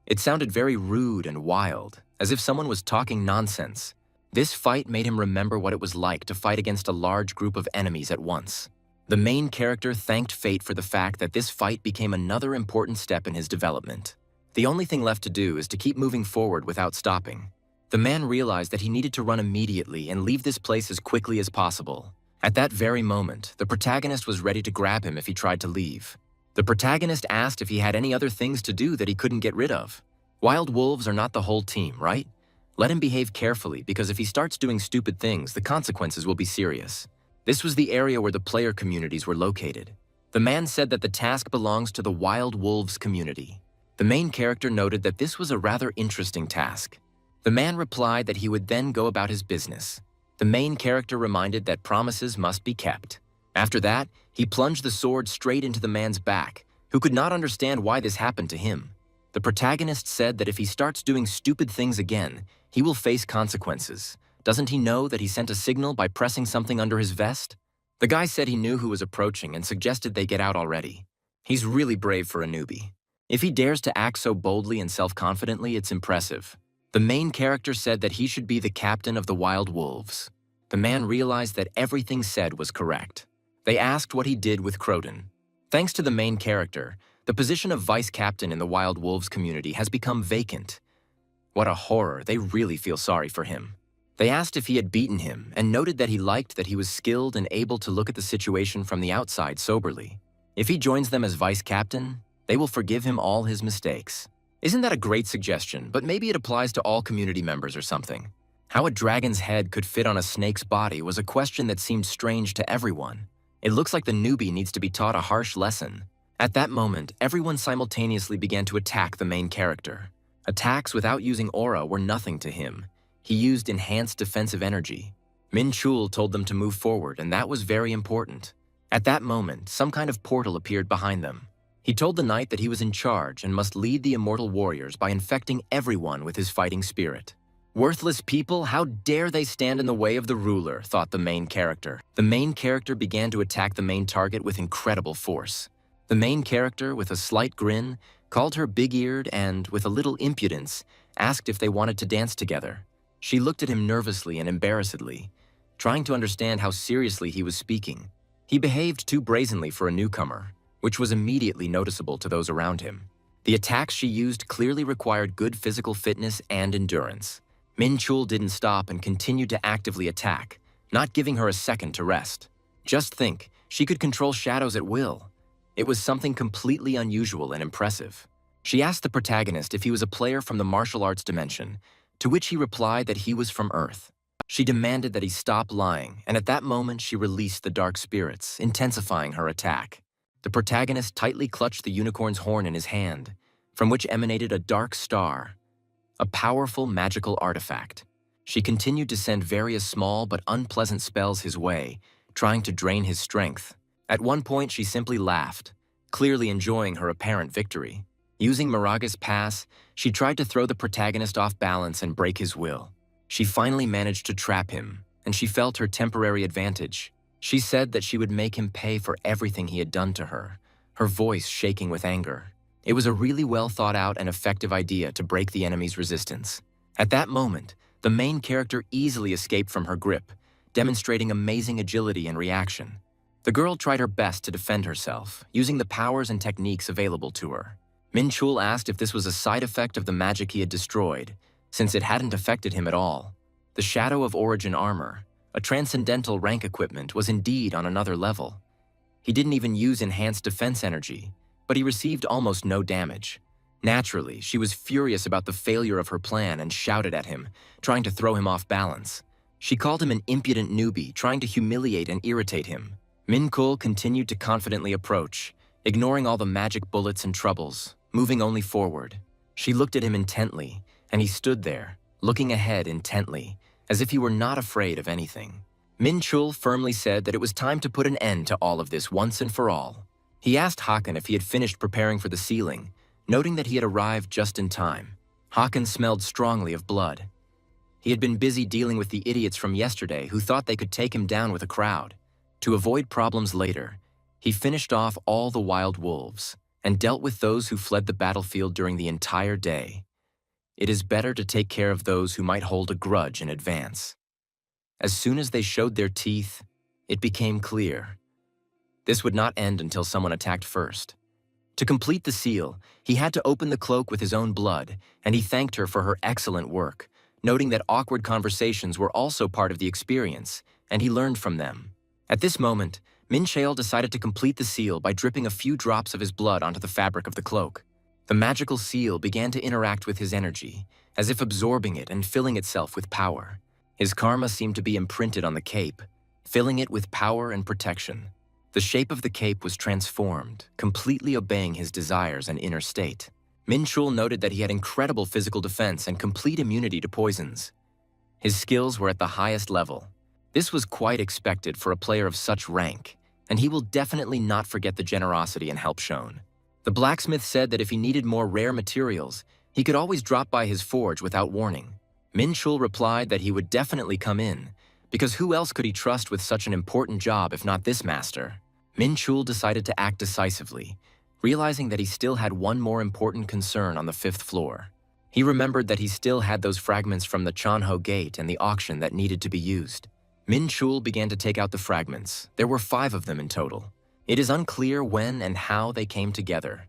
It sounded very rude and wild, as if someone was talking nonsense. This fight made him remember what it was like to fight against a large group of enemies at once. The main character thanked fate for the fact that this fight became another important step in his development. The only thing left to do is to keep moving forward without stopping. The man realized that he needed to run immediately and leave this place as quickly as possible. At that very moment, the protagonist was ready to grab him if he tried to leave. The protagonist asked if he had any other things to do that he couldn't get rid of. Wild wolves are not the whole team, right? Let him behave carefully because if he starts doing stupid things, the consequences will be serious. This was the area where the player communities were located. The man said that the task belongs to the Wild Wolves community. The main character noted that this was a rather interesting task. The man replied that he would then go about his business. The main character reminded that promises must be kept. After that, he plunged the sword straight into the man's back, who could not understand why this happened to him. The protagonist said that if he starts doing stupid things again, he will face consequences. Doesn't he know that he sent a signal by pressing something under his vest? The guy said he knew who was approaching and suggested they get out already. He's really brave for a newbie. If he dares to act so boldly and self-confidently, it's impressive. The main character said that he should be the captain of the Wild Wolves. The man realized that everything said was correct. They asked what he did with Croton. Thanks to the main character, the position of vice captain in the Wild Wolves community has become vacant. What a horror, they really feel sorry for him. They asked if he had beaten him and noted that he liked that he was skilled and able to look at the situation from the outside soberly. If he joins them as vice captain, they will forgive him all his mistakes. Isn't that a great suggestion, but maybe it applies to all community members or something? How a dragon's head could fit on a snake's body was a question that seemed strange to everyone. It looks like the newbie needs to be taught a harsh lesson. At that moment, everyone simultaneously began to attack the main character. Attacks without using aura were nothing to him. He used enhanced defensive energy. Minchul told them to move forward, and that was very important. At that moment, some kind of portal appeared behind them. He told the knight that he was in charge and must lead the immortal warriors by infecting everyone with his fighting spirit. Worthless people, how dare they stand in the way of the ruler, thought the main character. The main character began to attack the main target with incredible force. The main character, with a slight grin, called her big-eared and, with a little impudence, asked if they wanted to dance together. She looked at him nervously and embarrassedly, trying to understand how seriously he was speaking. He behaved too brazenly for a newcomer, which was immediately noticeable to those around him. The attacks she used clearly required good physical fitness and endurance. Minchul didn't stop and continued to actively attack, not giving her a second to rest. Just think, she could control shadows at will. It was something completely unusual and impressive. She asked the protagonist if he was a player from the martial arts dimension, to which he replied that he was from Earth. She demanded that he stop lying, and at that moment she released the dark spirits, intensifying her attack. The protagonist tightly clutched the unicorn's horn in his hand, from which emanated a dark star, a powerful magical artifact. She continued to send various small but unpleasant spells his way, trying to drain his strength. At one point, she simply laughed, clearly enjoying her apparent victory. Using Miraga's pass, she tried to throw the protagonist off balance and break his will. She finally managed to trap him, and she felt her temporary advantage. She said that she would make him pay for everything he had done to her, her voice shaking with anger. It was a really well thought out and effective idea to break the enemy's resistance. At that moment, the main character easily escaped from her grip, demonstrating amazing agility and reaction. The girl tried her best to defend herself, using the powers and techniques available to her. Minchul asked if this was a side effect of the magic he had destroyed, since it hadn't affected him at all. The Shadow of Origin armor, a transcendental rank equipment, was indeed on another level. He didn't even use enhanced defense energy, but he received almost no damage. Naturally, she was furious about the failure of her plan and shouted at him, trying to throw him off balance. She called him an impudent newbie, trying to humiliate and irritate him. Minchul continued to confidently approach, ignoring all the magic bullets and troubles, moving only forward. She looked at him intently, and he stood there, looking ahead intently, as if he were not afraid of anything. Minchul firmly said that it was time to put an end to all of this once and for all. He asked Hakan if he had finished preparing for the sealing, noting that he had arrived just in time. Hakan smelled strongly of blood. He had been busy dealing with the idiots from yesterday who thought they could take him down with a crowd. To avoid problems later, he finished off all the wild wolves and dealt with those who fled the battlefield during the entire day. It is better to take care of those who might hold a grudge in advance. As soon as they showed their teeth, it became clear. This would not end until someone attacked first. To complete the seal, he had to open the cloak with his own blood, and he thanked her for her excellent work, noting that awkward conversations were also part of the experience, and he learned from them. At this moment, Minchul decided to complete the seal by dripping a few drops of his blood onto the fabric of the cloak. The magical seal began to interact with his energy, as if absorbing it and filling itself with power. His karma seemed to be imprinted on the cape, filling it with power and protection. The shape of the cape was transformed, completely obeying his desires and inner state. Minchul noted that he had incredible physical defense and complete immunity to poisons. His skills were at the highest level. This was quite expected for a player of such rank, and he will definitely not forget the generosity and help shown. The blacksmith said that if he needed more rare materials, he could always drop by his forge without warning. Minchul replied that he would definitely come in, because who else could he trust with such an important job if not this master? Minchul decided to act decisively, realizing that he still had one more important concern on the 5th floor. He remembered that he still had those fragments from the Chanho Gate and the auction that needed to be used. Minchul began to take out the fragments. There were 5 of them in total. It is unclear when and how they came together.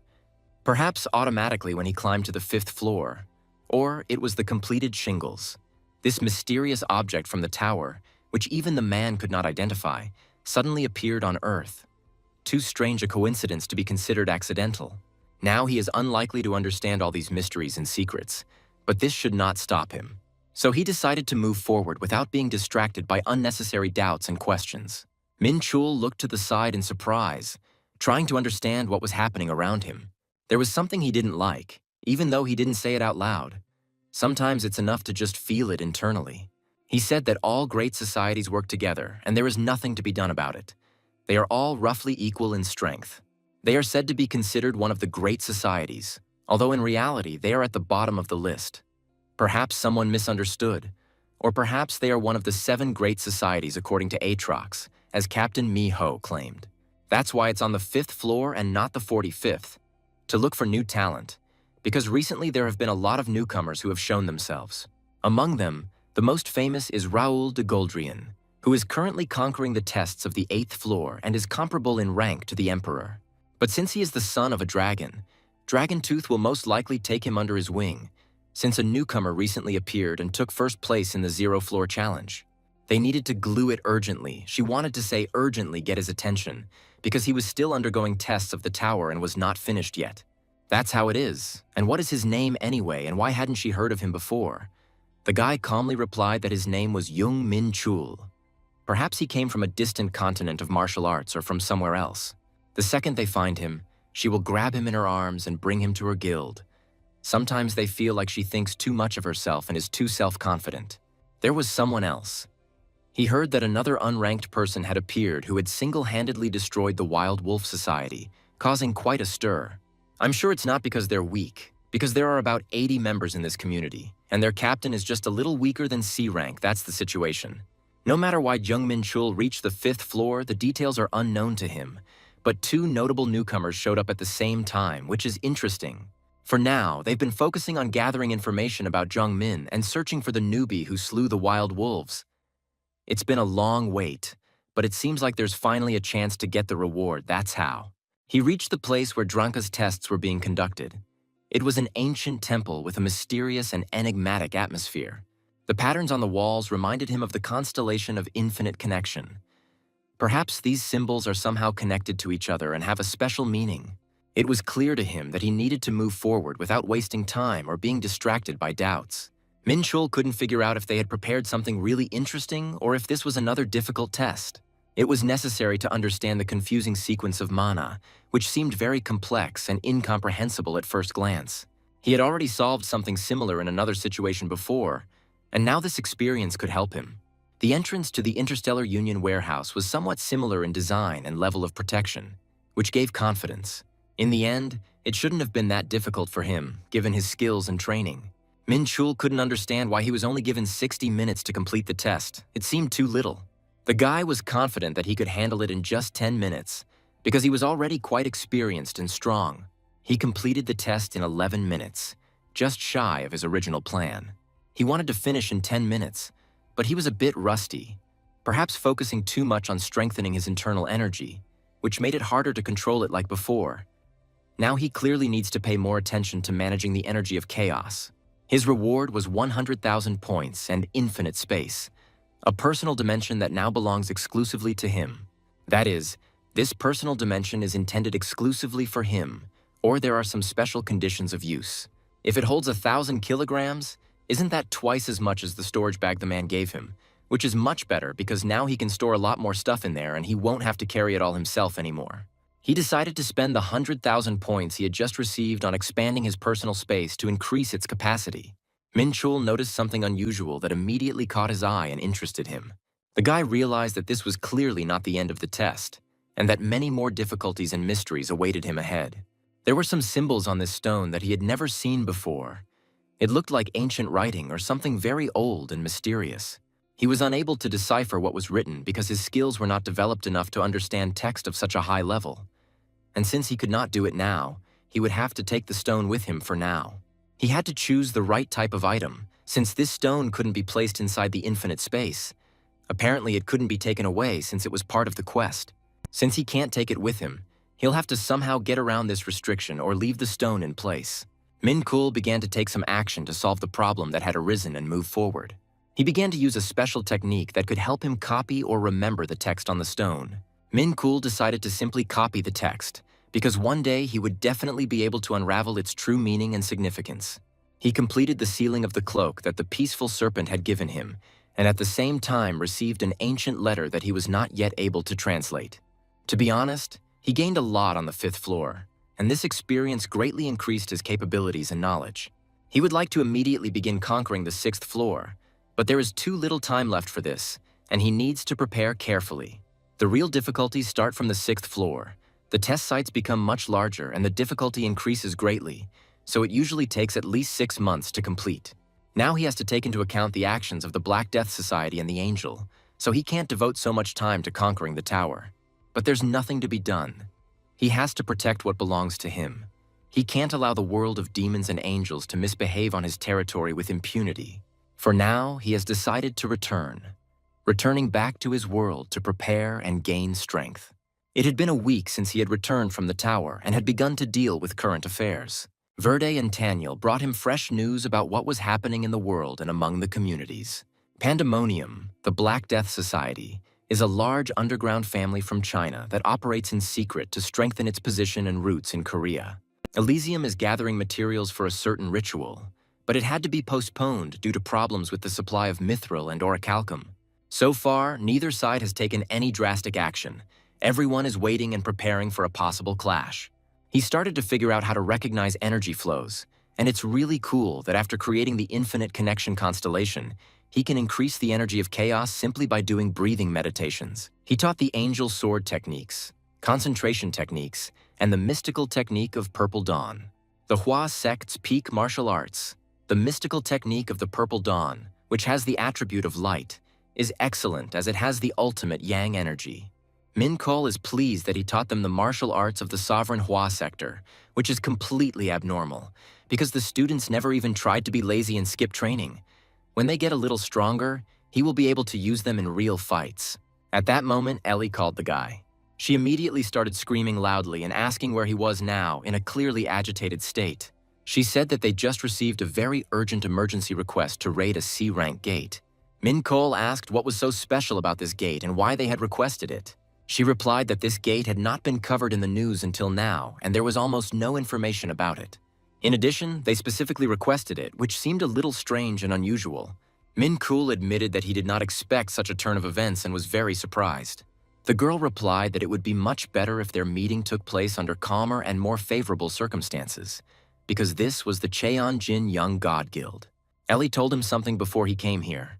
Perhaps automatically when he climbed to the 5th floor, or it was the completed shingles. This mysterious object from the tower, which even the man could not identify, suddenly appeared on Earth. Too strange a coincidence to be considered accidental. Now he is unlikely to understand all these mysteries and secrets, but this should not stop him. So he decided to move forward without being distracted by unnecessary doubts and questions. Minchul looked to the side in surprise, trying to understand what was happening around him. There was something he didn't like, even though he didn't say it out loud. Sometimes it's enough to just feel it internally. He said that all great societies work together, and there is nothing to be done about it. They are all roughly equal in strength. They are said to be considered one of the great societies, although in reality they are at the bottom of the list. Perhaps someone misunderstood, or perhaps they are one of the 7 great societies according to Atrox, as Captain Mi-ho claimed. That's why it's on the 5th floor and not the 45th, to look for new talent, because recently there have been a lot of newcomers who have shown themselves. Among them, the most famous is Raoul de Goldrian, who is currently conquering the tests of the 8th floor and is comparable in rank to the Emperor. But since he is the son of a dragon, Dragontooth will most likely take him under his wing, since a newcomer recently appeared and took first place in the 0th floor challenge. They needed to glue it urgently. She wanted to say urgently get his attention, because he was still undergoing tests of the tower and was not finished yet. That's how it is. And what is his name anyway, and why hadn't she heard of him before? The guy calmly replied that his name was Jung Minchul. Perhaps he came from a distant continent of martial arts or from somewhere else. The second they find him, she will grab him in her arms and bring him to her guild. Sometimes they feel like she thinks too much of herself and is too self-confident. There was someone else. He heard that another unranked person had appeared who had single-handedly destroyed the Wild Wolf Society, causing quite a stir. I'm sure it's not because they're weak, because there are about 80 members in this community, and their captain is just a little weaker than C rank. That's the situation. No matter why Jung Minchul reached the 5th floor, the details are unknown to him, but 2 notable newcomers showed up at the same time, which is interesting. For now, they've been focusing on gathering information about Jung Min and searching for the newbie who slew the wild wolves. It's been a long wait, but it seems like there's finally a chance to get the reward, that's how. He reached the place where Dranka's tests were being conducted. It was an ancient temple with a mysterious and enigmatic atmosphere. The patterns on the walls reminded him of the constellation of infinite connection. Perhaps these symbols are somehow connected to each other and have a special meaning. It was clear to him that he needed to move forward without wasting time or being distracted by doubts. Minchul couldn't figure out if they had prepared something really interesting or if this was another difficult test. It was necessary to understand the confusing sequence of mana, which seemed very complex and incomprehensible at first glance. He had already solved something similar in another situation before, and now this experience could help him. The entrance to the Interstellar Union warehouse was somewhat similar in design and level of protection, which gave confidence. In the end, it shouldn't have been that difficult for him, given his skills and training. Minchul couldn't understand why he was only given 60 minutes to complete the test. It seemed too little. The guy was confident that he could handle it in just 10 minutes, because he was already quite experienced and strong. He completed the test in 11 minutes, just shy of his original plan. He wanted to finish in 10 minutes, but he was a bit rusty, perhaps focusing too much on strengthening his internal energy, which made it harder to control it like before. Now he clearly needs to pay more attention to managing the energy of chaos. His reward was 100,000 points and infinite space, a personal dimension that now belongs exclusively to him. That is, this personal dimension is intended exclusively for him, or there are some special conditions of use. If it holds 1,000 kilograms, isn't that twice as much as the storage bag the man gave him? Which is much better because now he can store a lot more stuff in there and he won't have to carry it all himself anymore. He decided to spend the 100,000 points he had just received on expanding his personal space to increase its capacity. Minchul noticed something unusual that immediately caught his eye and interested him. The guy realized that this was clearly not the end of the test, and that many more difficulties and mysteries awaited him ahead. There were some symbols on this stone that he had never seen before. It looked like ancient writing or something very old and mysterious. He was unable to decipher what was written because his skills were not developed enough to understand text of such a high level. And since he could not do it now, he would have to take the stone with him for now. He had to choose the right type of item, since this stone couldn't be placed inside the infinite space. Apparently, it couldn't be taken away since it was part of the quest. Since he can't take it with him, he'll have to somehow get around this restriction or leave the stone in place. Minchul began to take some action to solve the problem that had arisen and move forward. He began to use a special technique that could help him copy or remember the text on the stone. Minchul decided to simply copy the text, because one day he would definitely be able to unravel its true meaning and significance. He completed the sealing of the cloak that the peaceful serpent had given him, and at the same time received an ancient letter that he was not yet able to translate. To be honest, he gained a lot on the 5th floor, and this experience greatly increased his capabilities and knowledge. He would like to immediately begin conquering the 6th floor, but there is too little time left for this, and he needs to prepare carefully. The real difficulties start from the 6th floor. The test sites become much larger and the difficulty increases greatly, so it usually takes at least 6 months to complete. Now he has to take into account the actions of the Black Death Society and the Angel, so he can't devote so much time to conquering the tower. But there's nothing to be done. He has to protect what belongs to him. He can't allow the world of demons and angels to misbehave on his territory with impunity. For now, he has decided to returning back to his world to prepare and gain strength. It had been a week since he had returned from the tower and had begun to deal with current affairs. Verde and Taniel brought him fresh news about what was happening in the world and among the communities. Pandemonium, the Black Death Society, is a large underground family from China that operates in secret to strengthen its position and roots in Korea. Elysium is gathering materials for a certain ritual, but it had to be postponed due to problems with the supply of mithril and orichalcum. So far, neither side has taken any drastic action. Everyone is waiting and preparing for a possible clash. He started to figure out how to recognize energy flows, and it's really cool that after creating the infinite connection constellation, he can increase the energy of chaos simply by doing breathing meditations. He taught the angel sword techniques, concentration techniques, and the mystical technique of Purple Dawn. The Hua sect's peak martial arts, the mystical technique of the Purple Dawn, which has the attribute of light, is excellent as it has the ultimate Yang energy. Minchul is pleased that he taught them the martial arts of the sovereign Hua sector, which is completely abnormal, because the students never even tried to be lazy and skip training. When they get a little stronger, he will be able to use them in real fights. At that moment, Ellie called the guy. She immediately started screaming loudly and asking where he was now in a clearly agitated state. She said that they just received a very urgent emergency request to raid a C-rank gate. Minchul asked what was so special about this gate and why they had requested it. She replied that this gate had not been covered in the news until now, and there was almost no information about it. In addition, they specifically requested it, which seemed a little strange and unusual. Minchul admitted that he did not expect such a turn of events and was very surprised. The girl replied that it would be much better if their meeting took place under calmer and more favorable circumstances, because this was the Cheon-jin Young God Guild. Ellie told him something before he came here.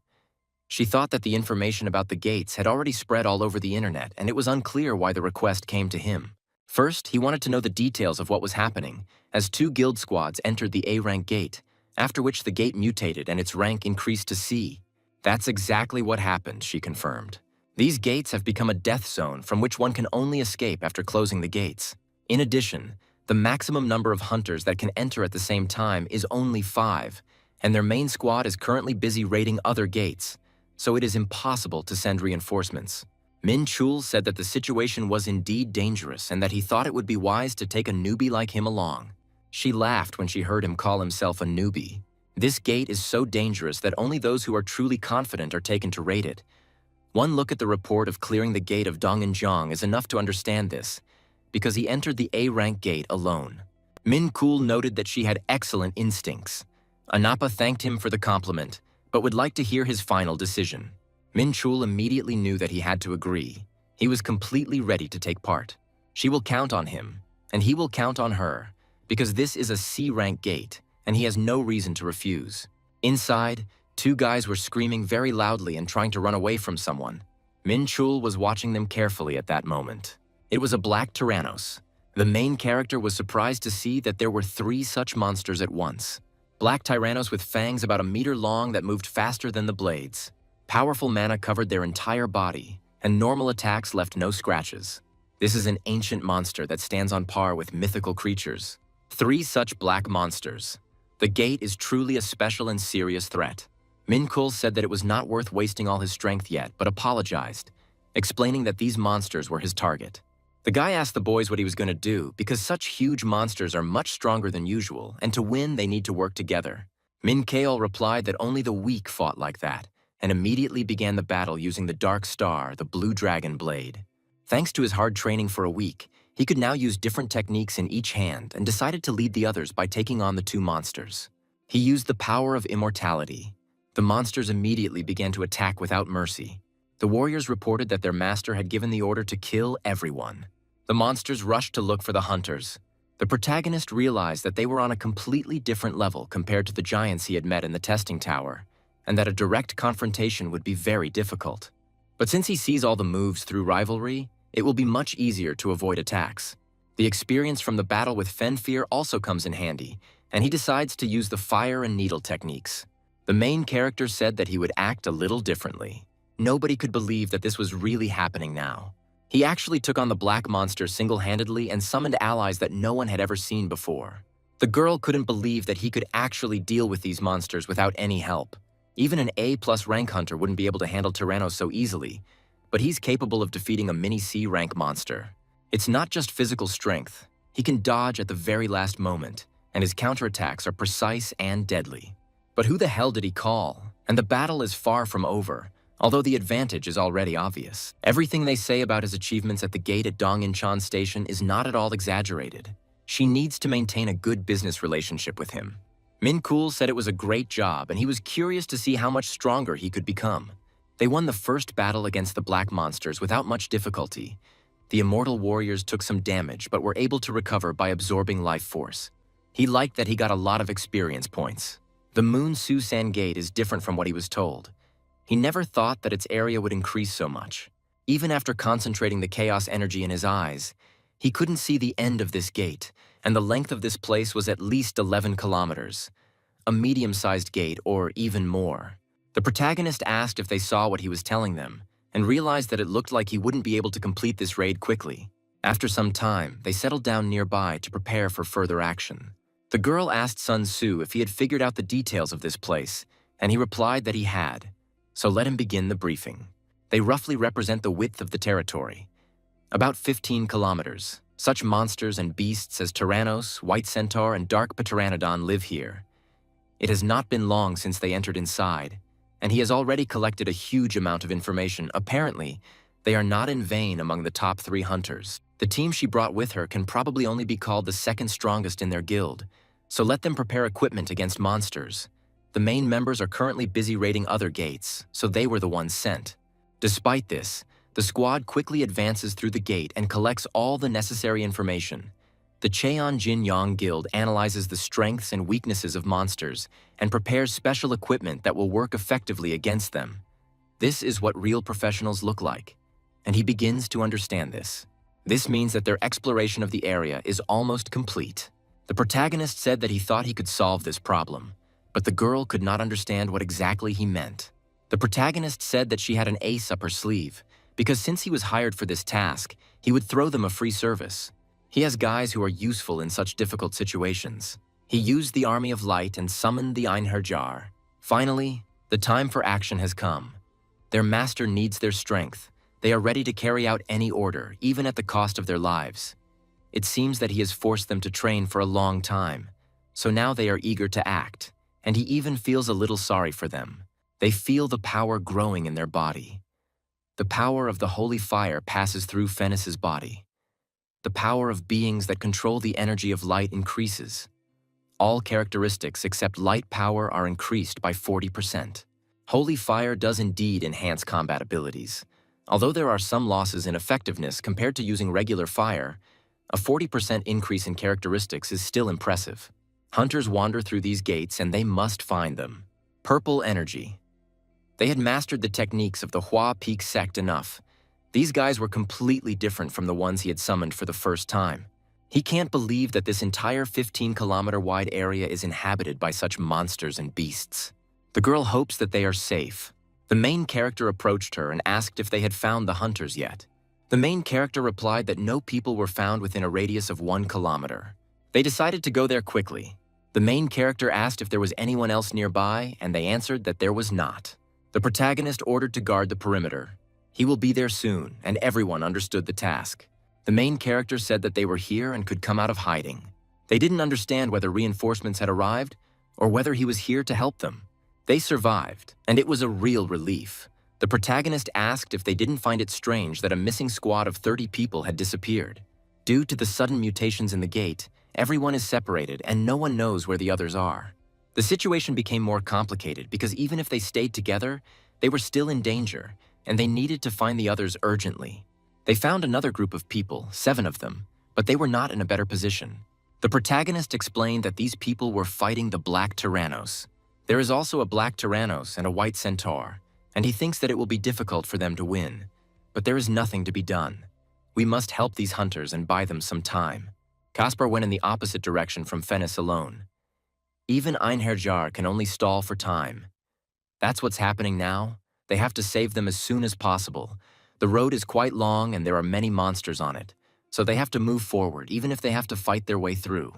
She thought that the information about the gates had already spread all over the internet, and it was unclear why the request came to him. First, he wanted to know the details of what was happening, as 2 guild squads entered the A-rank gate, after which the gate mutated and its rank increased to C. That's exactly what happened, she confirmed. These gates have become a death zone from which one can only escape after closing the gates. In addition, the maximum number of hunters that can enter at the same time is only 5, and their main squad is currently busy raiding other gates, so it is impossible to send reinforcements. Minchul said that the situation was indeed dangerous and that he thought it would be wise to take a newbie like him along. She laughed when she heard him call himself a newbie. This gate is so dangerous that only those who are truly confident are taken to raid it. One look at the report of clearing the gate of Dong and Jang is enough to understand this, because he entered the A-rank gate alone. Minchul noted that she had excellent instincts. Anapa thanked him for the compliment, but would like to hear his final decision. Minchul immediately knew that he had to agree. He was completely ready to take part. She will count on him, and he will count on her, because this is a C-rank gate, and he has no reason to refuse. Inside, two guys were screaming very loudly and trying to run away from someone. Minchul was watching them carefully at that moment. It was a black Tyrannos. The main character was surprised to see that there were 3 such monsters at once. Black Tyrannos with fangs about a meter long that moved faster than the blades. Powerful mana covered their entire body, and normal attacks left no scratches. This is an ancient monster that stands on par with mythical creatures. 3 such black monsters. The gate is truly a special and serious threat. Minchul said that it was not worth wasting all his strength yet, but apologized, explaining that these monsters were his target. The guy asked the boys what he was going to do because such huge monsters are much stronger than usual, and to win they need to work together. Minchul replied that only the weak fought like that, and immediately began the battle using the Dark Star, the Blue Dragon blade. Thanks to his hard training for a week, he could now use different techniques in each hand and decided to lead the others by taking on the 2 monsters. He used the power of immortality. The monsters immediately began to attack without mercy. The warriors reported that their master had given the order to kill everyone. The monsters rushed to look for the hunters. The protagonist realized that they were on a completely different level compared to the giants he had met in the testing tower, and that a direct confrontation would be very difficult. But since he sees all the moves through rivalry, it will be much easier to avoid attacks. The experience from the battle with Fenfear also comes in handy, and he decides to use the fire and needle techniques. The main character said that he would act a little differently. Nobody could believe that this was really happening now. He actually took on the black monster single-handedly and summoned allies that no one had ever seen before. The girl couldn't believe that he could actually deal with these monsters without any help. Even an A+ rank hunter wouldn't be able to handle Tyrannos so easily, but he's capable of defeating a mini C rank monster. It's not just physical strength. He can dodge at the very last moment, and his counterattacks are precise and deadly. But who the hell did he call? And the battle is far from over, although the advantage is already obvious. Everything they say about his achievements at the gate at Dong-In-Chan Station is not at all exaggerated. She needs to maintain a good business relationship with him. Minchul said it was a great job, and he was curious to see how much stronger he could become. They won the first battle against the black monsters without much difficulty. The immortal warriors took some damage, but were able to recover by absorbing life force. He liked that he got a lot of experience points. The Moon Susan Gate is different from what he was told. He never thought that its area would increase so much. Even after concentrating the chaos energy in his eyes, he couldn't see the end of this gate, and the length of this place was at least 11 kilometers. A medium-sized gate, or even more. The protagonist asked if they saw what he was telling them, and realized that it looked like he wouldn't be able to complete this raid quickly. After some time, they settled down nearby to prepare for further action. The girl asked Sun Tzu if he had figured out the details of this place, and he replied that he had. So let him begin the briefing. They roughly represent the width of the territory. About 15 kilometers. Such monsters and beasts as Tyrannos, White Centaur, and Dark Pteranodon live here. It has not been long since they entered inside, and he has already collected a huge amount of information. Apparently, they are not in vain among the top 3 hunters. The team she brought with her can probably only be called the second strongest in their guild, so let them prepare equipment against monsters. The main members are currently busy raiding other gates, so they were the ones sent. Despite this, the squad quickly advances through the gate and collects all the necessary information. The Cheon Jin Yang Guild analyzes the strengths and weaknesses of monsters and prepares special equipment that will work effectively against them. This is what real professionals look like, and he begins to understand this. This means that their exploration of the area is almost complete. The protagonist said that he thought he could solve this problem, but the girl could not understand what exactly he meant. The protagonist said that she had an ace up her sleeve, because since he was hired for this task, he would throw them a free service. He has guys who are useful in such difficult situations. He used the Army of Light and summoned the Einherjar. Finally, the time for action has come. Their master needs their strength. They are ready to carry out any order, even at the cost of their lives. It seems that he has forced them to train for a long time, so now they are eager to act, and he even feels a little sorry for them. They feel the power growing in their body. The power of the holy fire passes through Fennis's body. the power of beings that control the energy of light increases. All characteristics except light power are increased by 40%. Holy fire does indeed enhance combat abilities. Although there are some losses in effectiveness compared to using regular fire, a 40% increase in characteristics is still impressive. Hunters wander through these gates and they must find them. Purple energy. They had mastered the techniques of the Hua Peak sect enough. These guys were completely different from the ones he had summoned for the first time. He can't believe that this entire 15-kilometer-wide area is inhabited by such monsters and beasts. The girl hopes that they are safe. The main character approached her and asked if they had found the hunters yet. The main character replied that no people were found within a radius of 1 kilometer. They decided to go there quickly. The main character asked if there was anyone else nearby, and they answered that there was not. The protagonist ordered to guard the perimeter. He will be there soon, and everyone understood the task. The main character said that they were here and could come out of hiding. They didn't understand whether reinforcements had arrived or whether he was here to help them. They survived, and it was a real relief. The protagonist asked if they didn't find it strange that a missing squad of 30 people had disappeared. Due to the sudden mutations in the gate, everyone is separated and no one knows where the others are. The situation became more complicated because even if they stayed together, they were still in danger, and they needed to find the others urgently. They found another group of people, 7 of them, but they were not in a better position. The protagonist explained that these people were fighting the Black Tyrannos. There is also a Black Tyrannos and a White Centaur, and he thinks that it will be difficult for them to win. But there is nothing to be done. We must help these hunters and buy them some time. Kaspar went in the opposite direction from Fennis alone. Even Einherjar can only stall for time. That's what's happening now. They have to save them as soon as possible. The road is quite long and there are many monsters on it, so they have to move forward even if they have to fight their way through.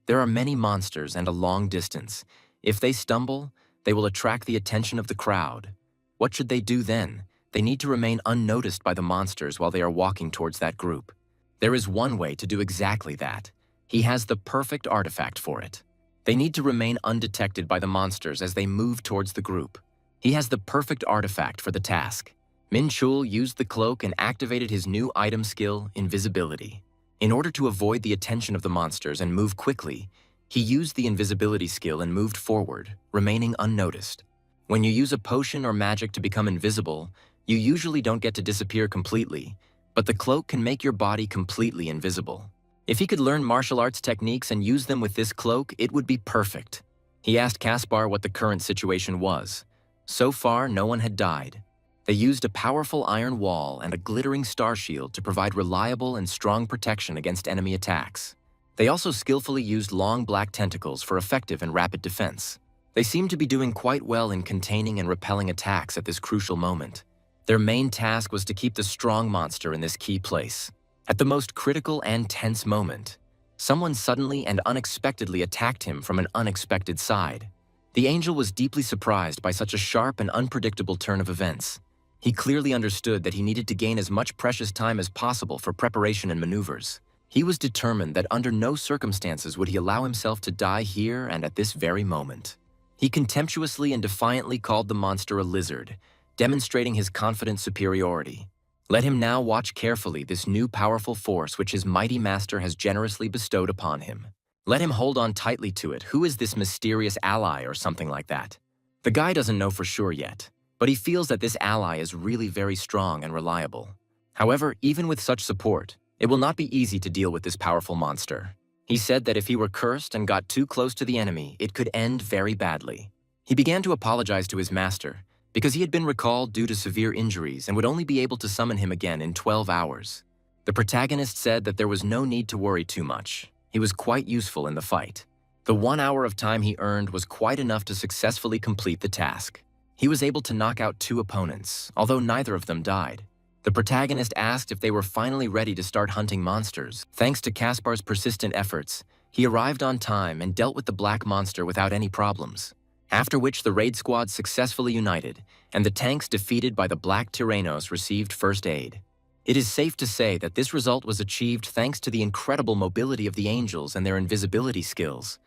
There are many monsters and a long distance. If they stumble, they will attract the attention of the crowd. What should they do then? They need to remain unnoticed by the monsters while they are walking towards that group. There is one way to do exactly that. He has the perfect artifact for it. They need to remain undetected by the monsters as they move towards the group. He has the perfect artifact for the task. Minchul used the cloak and activated his new item skill, Invisibility. In order to avoid the attention of the monsters and move quickly, he used the invisibility skill and moved forward, remaining unnoticed. When you use a potion or magic to become invisible, you usually don't get to disappear completely, but the cloak can make your body completely invisible. If he could learn martial arts techniques and use them with this cloak, it would be perfect. He asked Kaspar what the current situation was. So far, no one had died. They used a powerful iron wall and a glittering star shield to provide reliable and strong protection against enemy attacks. They also skillfully used long black tentacles for effective and rapid defense. They seemed to be doing quite well in containing and repelling attacks at this crucial moment. Their main task was to keep the strong monster in this key place. At the most critical and tense moment, someone suddenly and unexpectedly attacked him from an unexpected side. The angel was deeply surprised by such a sharp and unpredictable turn of events. He clearly understood that he needed to gain as much precious time as possible for preparation and maneuvers. He was determined that under no circumstances would he allow himself to die here and at this very moment. He contemptuously and defiantly called the monster a lizard, demonstrating his confident superiority. Let him now watch carefully this new powerful force which his mighty master has generously bestowed upon him. Let him hold on tightly to it. Who is this mysterious ally or something like that? The guy doesn't know for sure yet, but he feels that this ally is really very strong and reliable. However, even with such support, it will not be easy to deal with this powerful monster. He said that if he were cursed and got too close to the enemy, it could end very badly. He began to apologize to his master, because he had been recalled due to severe injuries and would only be able to summon him again in 12 hours. The protagonist said that there was no need to worry too much. He was quite useful in the fight. The 1 hour of time he earned was quite enough to successfully complete the task. He was able to knock out 2 opponents, although neither of them died. The protagonist asked if they were finally ready to start hunting monsters. Thanks to Kaspar's persistent efforts, he arrived on time and dealt with the black monster without any problems. After which the raid squad successfully united, and the tanks defeated by the Black Tyrannos received first aid. It is safe to say that this result was achieved thanks to the incredible mobility of the angels and their invisibility skills,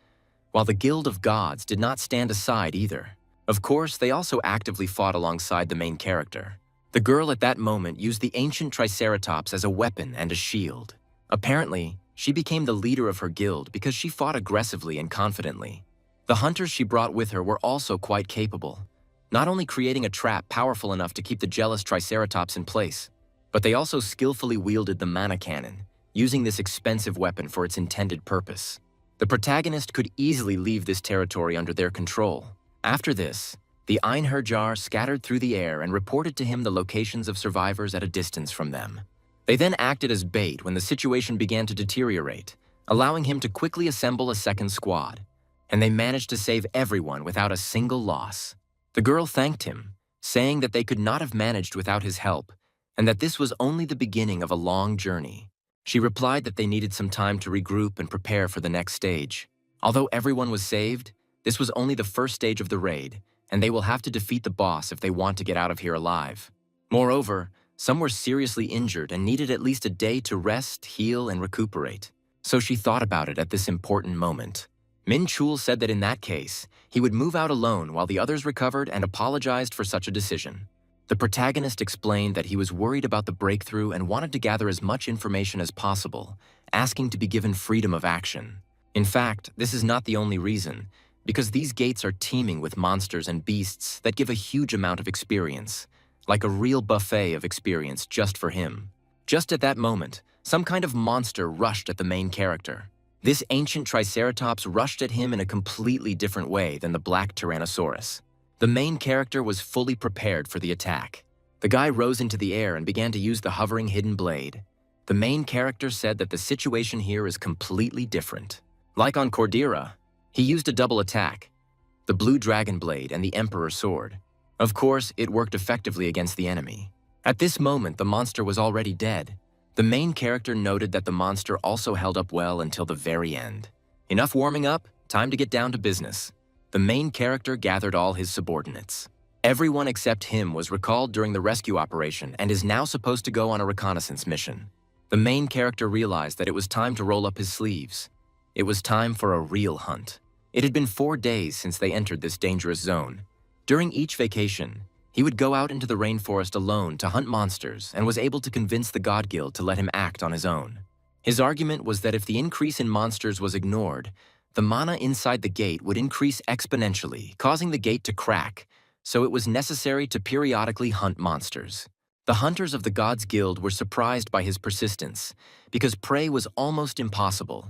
while the Guild of Gods did not stand aside either. Of course, they also actively fought alongside the main character. The girl at that moment used the ancient Triceratops as a weapon and a shield. Apparently, she became the leader of her guild because she fought aggressively and confidently. The hunters she brought with her were also quite capable, not only creating a trap powerful enough to keep the jealous Triceratops in place, but they also skillfully wielded the mana cannon, using this expensive weapon for its intended purpose. The protagonist could easily leave this territory under their control. After this, the Einherjar scattered through the air and reported to him the locations of survivors at a distance from them. They then acted as bait when the situation began to deteriorate, allowing him to quickly assemble a second squad, and they managed to save everyone without a single loss. The girl thanked him, saying that they could not have managed without his help, and that this was only the beginning of a long journey. She replied that they needed some time to regroup and prepare for the next stage. Although everyone was saved, this was only the first stage of the raid, and they will have to defeat the boss if they want to get out of here alive. Moreover, some were seriously injured and needed at least a day to rest, heal, and recuperate. So she thought about it at this important moment. Minchul said that in that case, he would move out alone while the others recovered and apologized for such a decision. The protagonist explained that he was worried about the breakthrough and wanted to gather as much information as possible, asking to be given freedom of action. In fact, this is not the only reason, because these gates are teeming with monsters and beasts that give a huge amount of experience, like a real buffet of experience just for him. Just at that moment, some kind of monster rushed at the main character. This ancient Triceratops rushed at him in a completely different way than the black Tyrannosaurus. The main character was fully prepared for the attack. The guy rose into the air and began to use the hovering hidden blade. The main character said that the situation here is completely different. Like on Cordera, he used a double attack, the blue dragon blade and the Emperor's sword. Of course, it worked effectively against the enemy. At this moment, the monster was already dead. The main character noted that the monster also held up well until the very end. Enough warming up, time to get down to business. The main character gathered all his subordinates. Everyone except him was recalled during the rescue operation and is now supposed to go on a reconnaissance mission. The main character realized that it was time to roll up his sleeves. It was time for a real hunt. It had been 4 days since they entered this dangerous zone. During each vacation, he would go out into the rainforest alone to hunt monsters and was able to convince the God Guild to let him act on his own. His argument was that if the increase in monsters was ignored, the mana inside the gate would increase exponentially, causing the gate to crack, so it was necessary to periodically hunt monsters. The hunters of the Gods Guild were surprised by his persistence, because prey was almost impossible.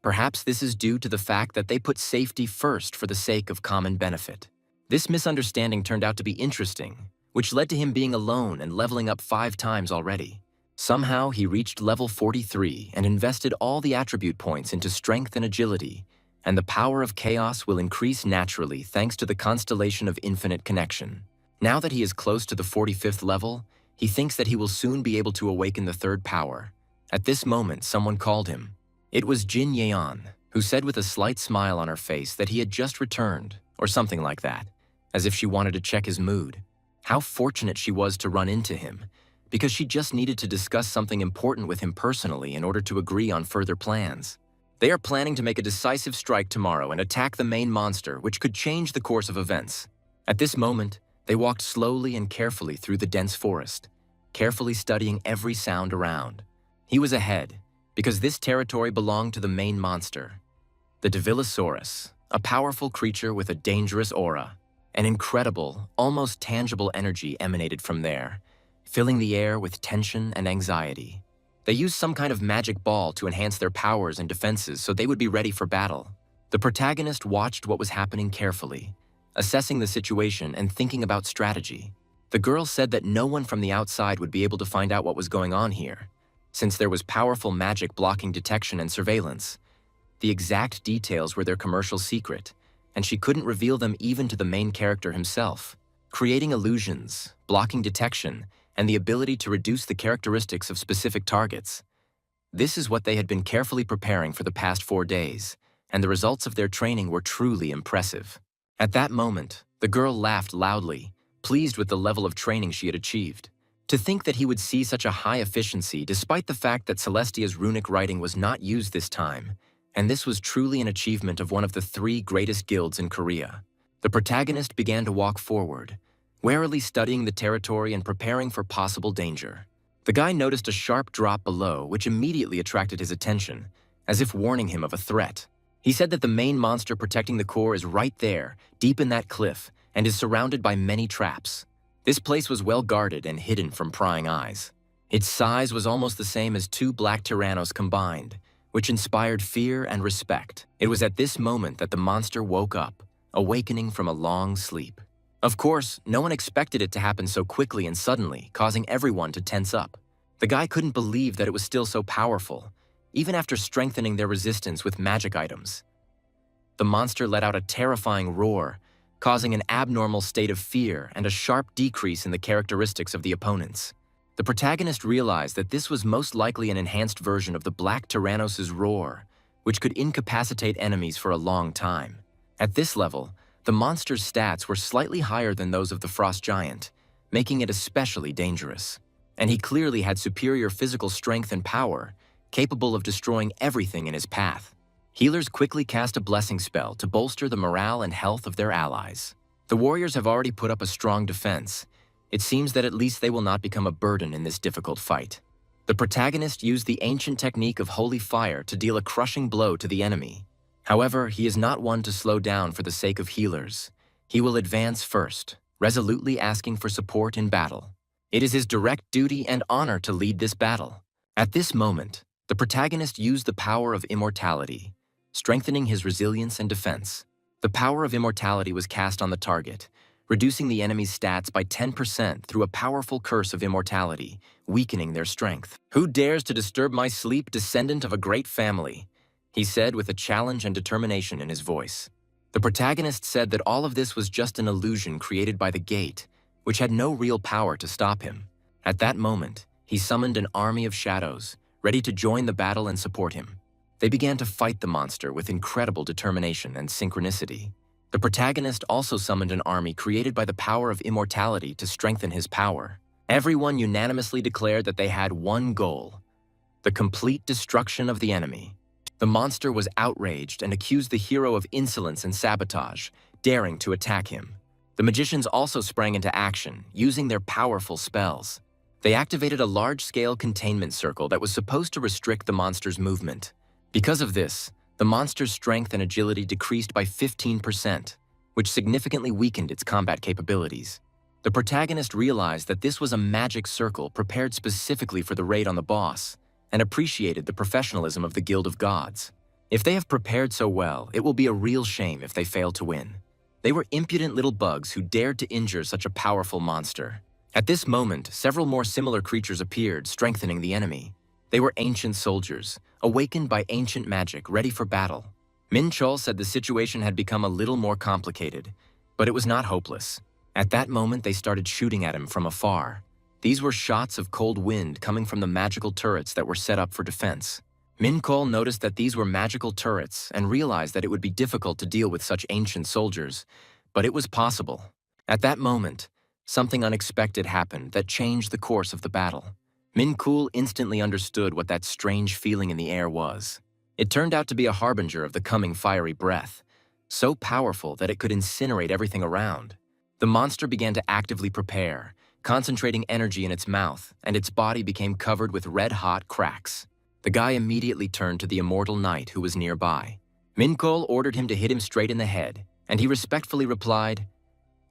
Perhaps this is due to the fact that they put safety first for the sake of common benefit. This misunderstanding turned out to be interesting, which led to him being alone and leveling up 5 times already. Somehow, he reached level 43 and invested all the attribute points into strength and agility, and the power of chaos will increase naturally thanks to the constellation of infinite connection. Now that he is close to the 45th level, he thinks that he will soon be able to awaken the 3rd power. At this moment, someone called him. It was Jin Yeon, who said with a slight smile on her face that he had just returned, or something like that, as if she wanted to check his mood. How fortunate she was to run into him, because she just needed to discuss something important with him personally in order to agree on further plans. They are planning to make a decisive strike tomorrow and attack the main monster, which could change the course of events. At this moment, they walked slowly and carefully through the dense forest, carefully studying every sound around. He was ahead, because this territory belonged to the main monster, the Devilosaurus, a powerful creature with a dangerous aura. An incredible, almost tangible energy emanated from there, filling the air with tension and anxiety. They used some kind of magic ball to enhance their powers and defenses so they would be ready for battle. The protagonist watched what was happening carefully, assessing the situation and thinking about strategy. The girl said that no one from the outside would be able to find out what was going on here, since there was powerful magic blocking detection and surveillance. The exact details were their commercial secret, and she couldn't reveal them even to the main character himself. Creating illusions, blocking detection, and the ability to reduce the characteristics of specific targets. This is what they had been carefully preparing for the past 4 days, and the results of their training were truly impressive. At that moment, the girl laughed loudly, pleased with the level of training she had achieved. To think that he would see such a high efficiency despite the fact that Celestia's runic writing was not used this time, and this was truly an achievement of one of the 3 greatest guilds in Korea. The protagonist began to walk forward, warily studying the territory and preparing for possible danger. The guy noticed a sharp drop below, which immediately attracted his attention, as if warning him of a threat. He said that the main monster protecting the core is right there, deep in that cliff, and is surrounded by many traps. This place was well guarded and hidden from prying eyes. Its size was almost the same as 2 black tyrannos combined, which inspired fear and respect. It was at this moment that the monster woke up, awakening from a long sleep. Of course, no one expected it to happen so quickly and suddenly, causing everyone to tense up. The guy couldn't believe that it was still so powerful, even after strengthening their resistance with magic items. The monster let out a terrifying roar, causing an abnormal state of fear and a sharp decrease in the characteristics of the opponents. The protagonist realized that this was most likely an enhanced version of the Black Tyrannos' roar, which could incapacitate enemies for a long time. At this level, the monster's stats were slightly higher than those of the Frost Giant, making it especially dangerous. And he clearly had superior physical strength and power, capable of destroying everything in his path. Healers quickly cast a blessing spell to bolster the morale and health of their allies. The warriors have already put up a strong defense. It seems that at least they will not become a burden in this difficult fight. The protagonist used the ancient technique of holy fire to deal a crushing blow to the enemy. However, he is not one to slow down for the sake of healers. He will advance first, resolutely asking for support in battle. It is his direct duty and honor to lead this battle. At this moment, the protagonist used the power of immortality, strengthening his resilience and defense. The power of immortality was cast on the target, reducing the enemy's stats by 10% through a powerful curse of immortality, weakening their strength. "Who dares to disturb my sleep, descendant of a great family?" he said with a challenge and determination in his voice. The protagonist said that all of this was just an illusion created by the gate, which had no real power to stop him. At that moment, he summoned an army of shadows, ready to join the battle and support him. They began to fight the monster with incredible determination and synchronicity. The protagonist also summoned an army created by the power of immortality to strengthen his power. Everyone unanimously declared that they had one goal: the complete destruction of the enemy. The monster was outraged and accused the hero of insolence and sabotage, daring to attack him. The magicians also sprang into action, using their powerful spells. They activated a large-scale containment circle that was supposed to restrict the monster's movement. Because of this, the monster's strength and agility decreased by 15%, which significantly weakened its combat capabilities. The protagonist realized that this was a magic circle prepared specifically for the raid on the boss, and appreciated the professionalism of the Guild of Gods. If they have prepared so well, it will be a real shame if they fail to win. They were impudent little bugs who dared to injure such a powerful monster. At this moment, several more similar creatures appeared, strengthening the enemy. They were ancient soldiers, awakened by ancient magic, ready for battle. Minchul said the situation had become a little more complicated, but it was not hopeless. At that moment, they started shooting at him from afar. These were shots of cold wind coming from the magical turrets that were set up for defense. Minchul noticed that these were magical turrets and realized that it would be difficult to deal with such ancient soldiers, but it was possible. At that moment, something unexpected happened that changed the course of the battle. Minchul instantly understood what that strange feeling in the air was. It turned out to be a harbinger of the coming fiery breath, so powerful that it could incinerate everything around. The monster began to actively prepare, concentrating energy in its mouth, and its body became covered with red-hot cracks. The guy immediately turned to the immortal knight who was nearby. Minchul ordered him to hit him straight in the head, and he respectfully replied,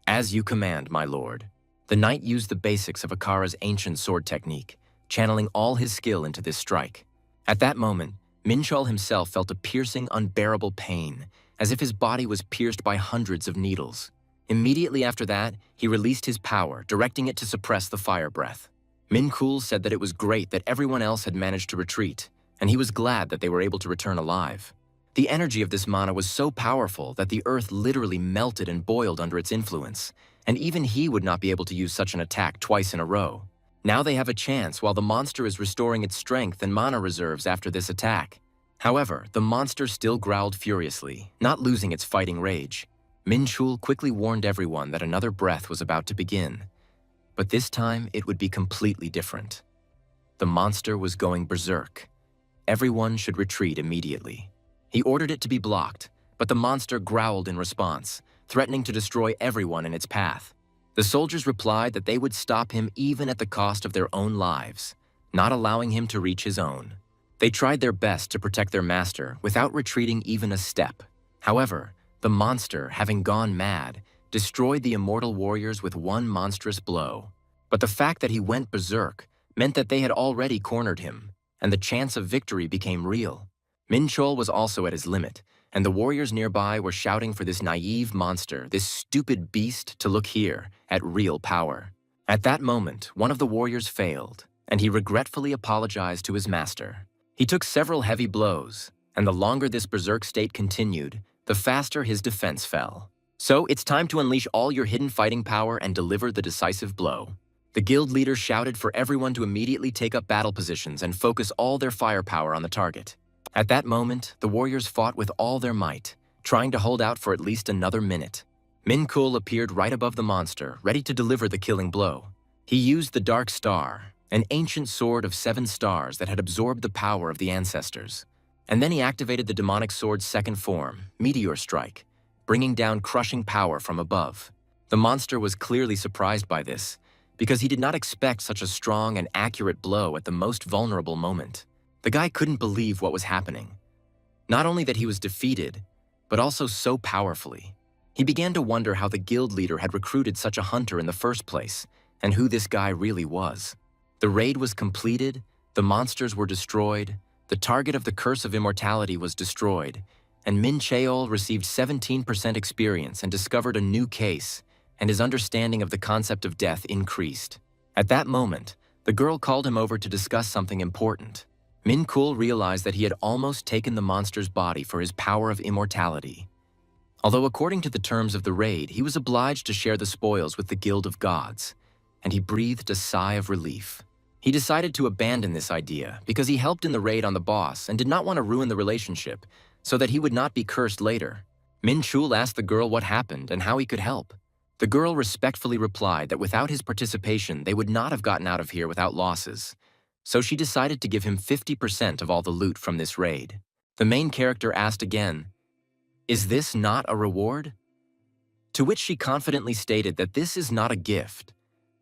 "As you command, my lord." The knight used the basics of Akara's ancient sword technique, channeling all his skill into this strike. At that moment, Minchul himself felt a piercing, unbearable pain, as if his body was pierced by hundreds of needles. Immediately after that, he released his power, directing it to suppress the fire breath. Minchul said that it was great that everyone else had managed to retreat, and he was glad that they were able to return alive. The energy of this mana was so powerful that the earth literally melted and boiled under its influence, and even he would not be able to use such an attack twice in a row. Now they have a chance while the monster is restoring its strength and mana reserves after this attack. However, the monster still growled furiously, not losing its fighting rage. Minchul quickly warned everyone that another breath was about to begin, but this time it would be completely different. The monster was going berserk. Everyone should retreat immediately. He ordered it to be blocked, but the monster growled in response, threatening to destroy everyone in its path. The soldiers replied that they would stop him even at the cost of their own lives. not allowing him to reach his own. They tried their best to protect their master without retreating even a step. However, the monster, having gone mad, destroyed the immortal warriors with one monstrous blow. But the fact that he went berserk meant that they had already cornered him, and the chance of victory became real. Minchul was also at his limit, and the warriors nearby were shouting for this naive monster, this stupid beast, to look here, at real power. At that moment, one of the warriors failed, and he regretfully apologized to his master. He took several heavy blows, and the longer this berserk state continued, the faster his defense fell. So it's time to unleash all your hidden fighting power and deliver the decisive blow. The guild leader shouted for everyone to immediately take up battle positions and focus all their firepower on the target. At that moment, the warriors fought with all their might, trying to hold out for at least another minute. Minchul appeared right above the monster, ready to deliver the killing blow. He used the Dark Star, an ancient sword of 7 stars that had absorbed the power of the ancestors. And then he activated the demonic sword's second form, Meteor Strike, bringing down crushing power from above. The monster was clearly surprised by this, because he did not expect such a strong and accurate blow at the most vulnerable moment. The guy couldn't believe what was happening. Not only that he was defeated, but also so powerfully. He began to wonder how the guild leader had recruited such a hunter in the first place, and who this guy really was. The raid was completed, the monsters were destroyed, the target of the Curse of Immortality was destroyed, and Minchul received 17% experience and discovered a new case, and his understanding of the concept of death increased. At that moment, the girl called him over to discuss something important. Minchul realized that he had almost taken the monster's body for his power of immortality. Although according to the terms of the raid, he was obliged to share the spoils with the Guild of Gods, and he breathed a sigh of relief. He decided to abandon this idea because he helped in the raid on the boss and did not want to ruin the relationship so that he would not be cursed later. Minchul asked the girl what happened and how he could help. The girl respectfully replied that without his participation, they would not have gotten out of here without losses. So she decided to give him 50% of all the loot from this raid. The main character asked again, "Is this not a reward?" To which she confidently stated that this is not a gift,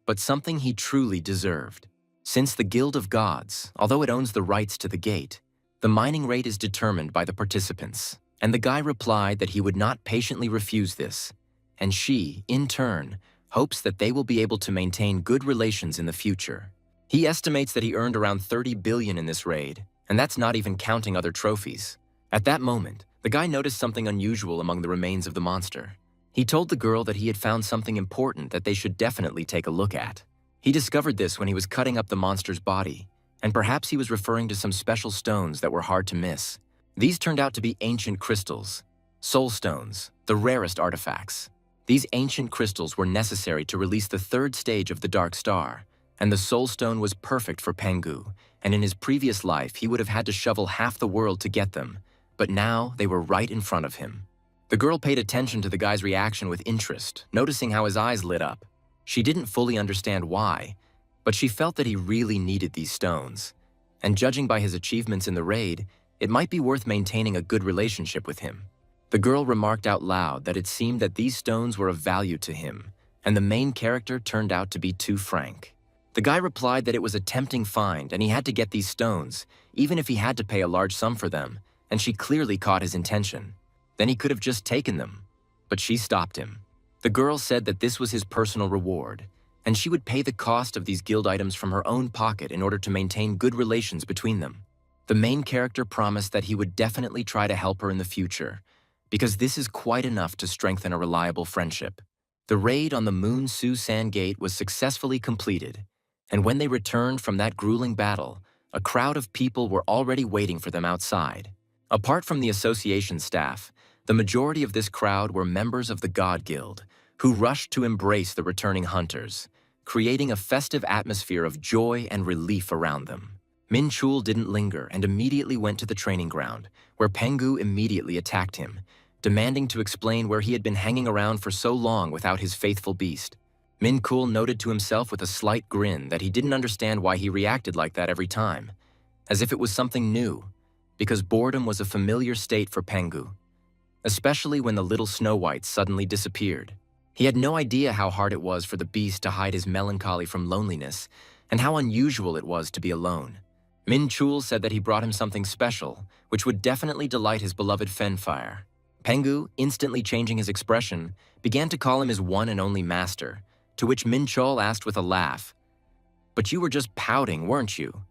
but something he truly deserved. Since the Guild of Gods, although it owns the rights to the gate, the mining rate is determined by the participants, and the guy replied that he would not patiently refuse this. And she, in turn, hopes that they will be able to maintain good relations in the future. He estimates that he earned around 30 billion in this raid, and that's not even counting other trophies. At that moment, the guy noticed something unusual among the remains of the monster. He told the girl that he had found something important that they should definitely take a look at. He discovered this when he was cutting up the monster's body, and perhaps he was referring to some special stones that were hard to miss. These turned out to be ancient crystals, soul stones, the rarest artifacts. These ancient crystals were necessary to release the 3rd stage of the Dark Star, and the Soul Stone was perfect for Pengu, and in his previous life he would have had to shovel half the world to get them, but now they were right in front of him. The girl paid attention to the guy's reaction with interest, noticing how his eyes lit up. She didn't fully understand why, but she felt that he really needed these stones, and judging by his achievements in the raid, it might be worth maintaining a good relationship with him. The girl remarked out loud that it seemed that these stones were of value to him, and the main character turned out to be too frank. The guy replied that it was a tempting find and he had to get these stones, even if he had to pay a large sum for them, and she clearly caught his intention. Then he could have just taken them, but she stopped him. The girl said that this was his personal reward, and she would pay the cost of these guild items from her own pocket in order to maintain good relations between them. The main character promised that he would definitely try to help her in the future, because this is quite enough to strengthen a reliable friendship. The raid on the Moon Su San Gate was successfully completed, and when they returned from that grueling battle, a crowd of people were already waiting for them outside. Apart from the association staff, the majority of this crowd were members of the God Guild, who rushed to embrace the returning hunters, creating a festive atmosphere of joy and relief around them. Minchul didn't linger and immediately went to the training ground, where Pengu immediately attacked him, demanding to explain where he had been hanging around for so long without his faithful beast. Minchul noted to himself with a slight grin that he didn't understand why he reacted like that every time, as if it was something new, because boredom was a familiar state for Pengu, especially when the little Snow White suddenly disappeared. He had no idea how hard it was for the beast to hide his melancholy from loneliness, and how unusual it was to be alone. Minchul said that he brought him something special, which would definitely delight his beloved Fenfire. Pengu, instantly changing his expression, began to call him his one and only master, to which Minchul asked with a laugh, "But you were just pouting, weren't you?"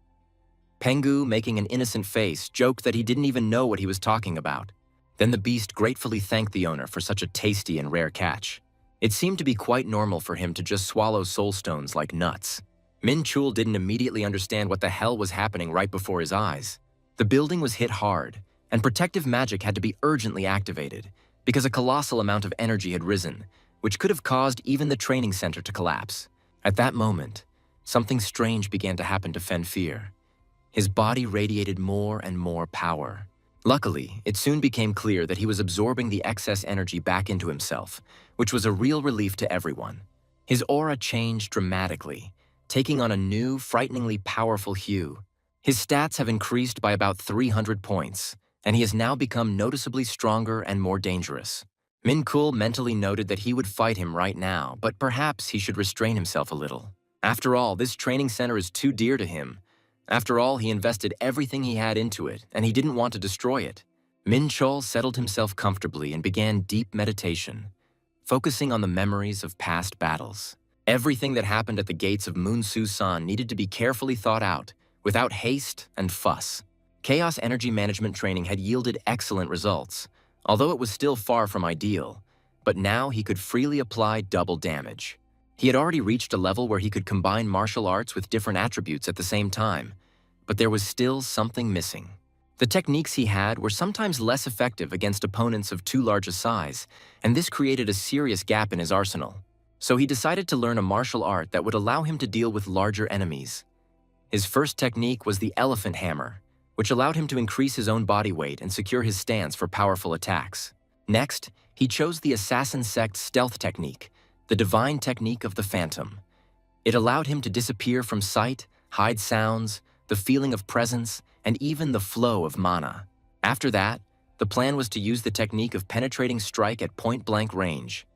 Pengu, making an innocent face, joked that he didn't even know what he was talking about. Then the beast gratefully thanked the owner for such a tasty and rare catch. It seemed to be quite normal for him to just swallow soulstones like nuts. Minchul didn't immediately understand what the hell was happening right before his eyes. The building was hit hard, and protective magic had to be urgently activated, because a colossal amount of energy had risen, which could have caused even the training center to collapse. At that moment, something strange began to happen to Fenfir. His body radiated more and more power. Luckily, it soon became clear that he was absorbing the excess energy back into himself, which was a real relief to everyone. His aura changed dramatically, taking on a new, frighteningly powerful hue. His stats have increased by about 300 points, and he has now become noticeably stronger and more dangerous. Minchul mentally noted that he would fight him right now, but perhaps he should restrain himself a little. After all, this training center is too dear to him. After all, he invested everything he had into it, and he didn't want to destroy it. Minchul settled himself comfortably and began deep meditation, focusing on the memories of past battles. Everything that happened at the gates of Munsu-san needed to be carefully thought out, without haste and fuss. Chaos energy management training had yielded excellent results, although it was still far from ideal, but now he could freely apply double damage. He had already reached a level where he could combine martial arts with different attributes at the same time, but there was still something missing. The techniques he had were sometimes less effective against opponents of too large a size, and this created a serious gap in his arsenal. So he decided to learn a martial art that would allow him to deal with larger enemies. His first technique was the elephant hammer, which allowed him to increase his own body weight and secure his stance for powerful attacks. Next, he chose the assassin sect stealth technique, the divine technique of the phantom. It allowed him to disappear from sight, hide sounds, the feeling of presence, and even the flow of mana. After that, the plan was to use the technique of penetrating strike at point-blank range,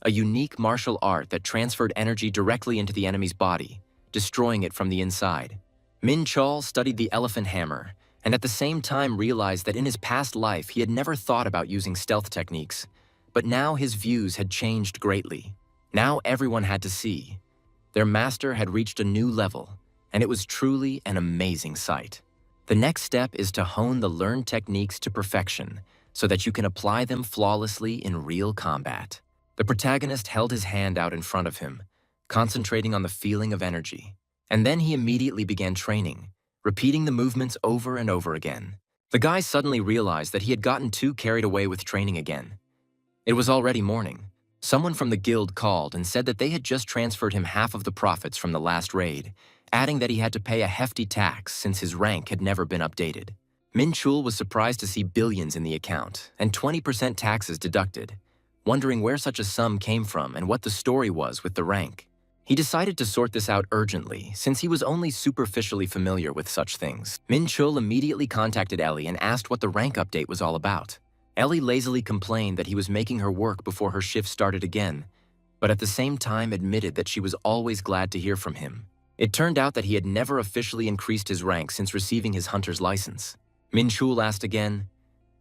a unique martial art that transferred energy directly into the enemy's body, destroying it from the inside. Minchul studied the elephant hammer, and at the same time realized that in his past life he had never thought about using stealth techniques, but now his views had changed greatly. Now everyone had to see. Their master had reached a new level, and it was truly an amazing sight. The next step is to hone the learned techniques to perfection so that you can apply them flawlessly in real combat. The protagonist held his hand out in front of him, concentrating on the feeling of energy. And then he immediately began training, repeating the movements over and over again. The guy suddenly realized that he had gotten too carried away with training again. It was already morning. Someone from the guild called and said that they had just transferred him half of the profits from the last raid, adding that he had to pay a hefty tax since his rank had never been updated. Minchul was surprised to see billions in the account and 20% taxes deducted, wondering where such a sum came from and what the story was with the rank. He decided to sort this out urgently, since he was only superficially familiar with such things. Minchul immediately contacted Ellie and asked what the rank update was all about. Ellie lazily complained that he was making her work before her shift started again, but at the same time admitted that she was always glad to hear from him. It turned out that he had never officially increased his rank since receiving his hunter's license. Minchul asked again,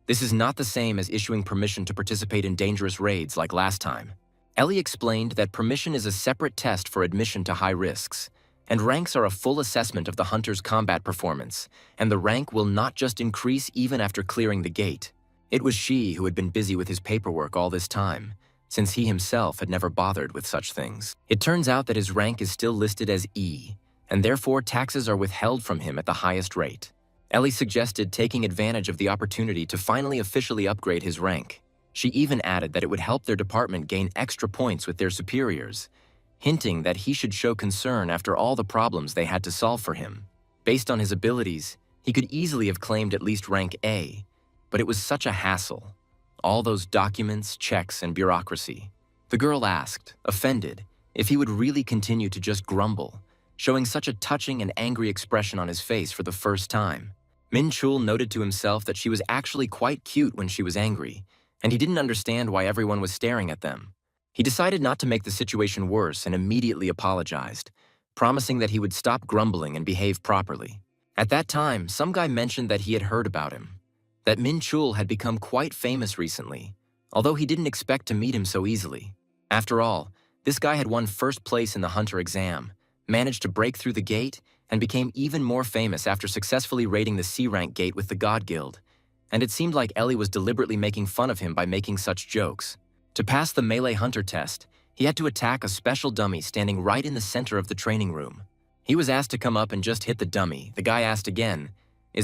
"This is not the same as issuing permission to participate in dangerous raids like last time." Ellie explained that permission is a separate test for admission to high risks, and ranks are a full assessment of the hunter's combat performance, and the rank will not just increase even after clearing the gate. It was she who had been busy with his paperwork all this time, since he himself had never bothered with such things. It turns out that his rank is still listed as E, and therefore taxes are withheld from him at the highest rate. Ellie suggested taking advantage of the opportunity to finally officially upgrade his rank. She even added that it would help their department gain extra points with their superiors, hinting that he should show concern after all the problems they had to solve for him. Based on his abilities, he could easily have claimed at least rank A, but it was such a hassle. All those documents, checks, and bureaucracy. The girl asked, offended, if he would really continue to just grumble, showing such a touching and angry expression on his face for the first time. Minchul noted to himself that she was actually quite cute when she was angry, and he didn't understand why everyone was staring at them. He decided not to make the situation worse and immediately apologized, promising that he would stop grumbling and behave properly. At that time, some guy mentioned that he had heard about him, that Minchul had become quite famous recently, although he didn't expect to meet him so easily. After all, this guy had won first place in the Hunter exam, managed to break through the gate, and became even more famous after successfully raiding the C-rank gate with the God Guild, and it seemed like Ellie was deliberately making fun of him by making such jokes. To pass the melee hunter test, he had to attack a special dummy standing right in the center of the training room. He was asked to come up and just hit the dummy. The guy asked again,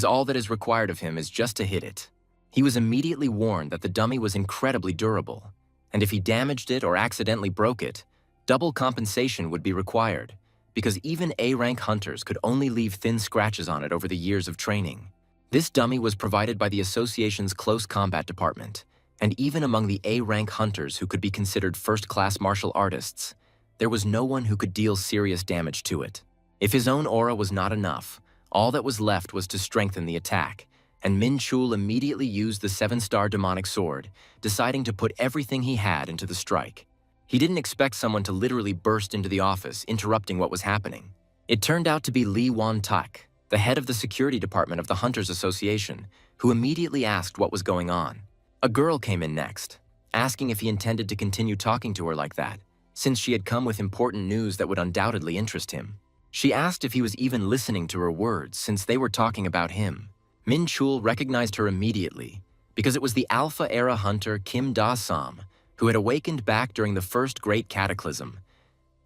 all that is required of him is just to hit it. He was immediately warned that the dummy was incredibly durable, and if he damaged it or accidentally broke it, double compensation would be required, because even A-rank hunters could only leave thin scratches on it over the years of training. This dummy was provided by the association's close combat department, and even among the A-rank hunters who could be considered first-class martial artists, there was no one who could deal serious damage to it. If his own aura was not enough, all that was left was to strengthen the attack, and Minchul immediately used the 7-star demonic sword, deciding to put everything he had into the strike. He didn't expect someone to literally burst into the office, interrupting what was happening. It turned out to be Lee Wan-tak, the head of the security department of the Hunters Association, who immediately asked what was going on. A girl came in next, asking if he intended to continue talking to her like that, since she had come with important news that would undoubtedly interest him. She asked if he was even listening to her words, since they were talking about him. Minchul recognized her immediately, because it was the Alpha-era hunter Kim Da-sam, who had awakened back during the First Great Cataclysm.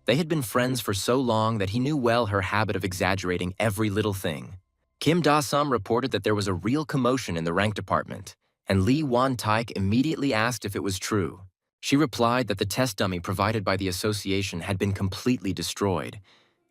They had been friends for so long that he knew well her habit of exaggerating every little thing. Kim Da-sam reported that there was a real commotion in the rank department, and Lee Wan-tak immediately asked if it was true. She replied that the test dummy provided by the association had been completely destroyed,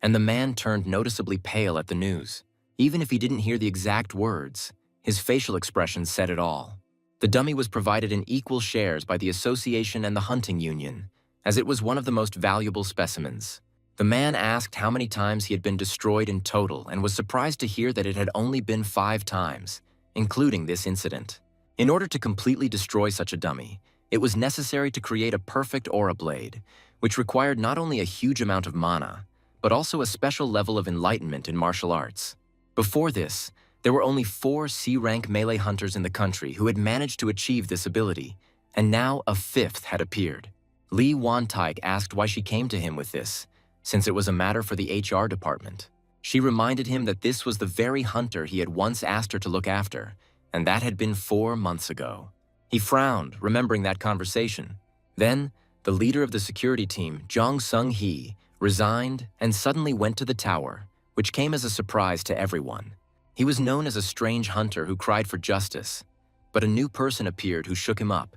and the man turned noticeably pale at the news. Even if he didn't hear the exact words, his facial expression said it all. The dummy was provided in equal shares by the association and the hunting union, as it was one of the most valuable specimens. The man asked how many times he had been destroyed in total and was surprised to hear that it had only been 5 times, including this incident. In order to completely destroy such a dummy, it was necessary to create a perfect aura blade, which required not only a huge amount of mana, but also a special level of enlightenment in martial arts. Before this, there were only 4 C-rank melee hunters in the country who had managed to achieve this ability, and now a 5th had appeared. Lee Wan-tak asked why she came to him with this, since it was a matter for the HR department. She reminded him that this was the very hunter he had once asked her to look after, and that had been 4 months ago. He frowned, remembering that conversation. Then, the leader of the security team, Jang Sung-hee, resigned and suddenly went to the tower, which came as a surprise to everyone. He was known as a strange hunter who cried for justice, but a new person appeared who shook him up,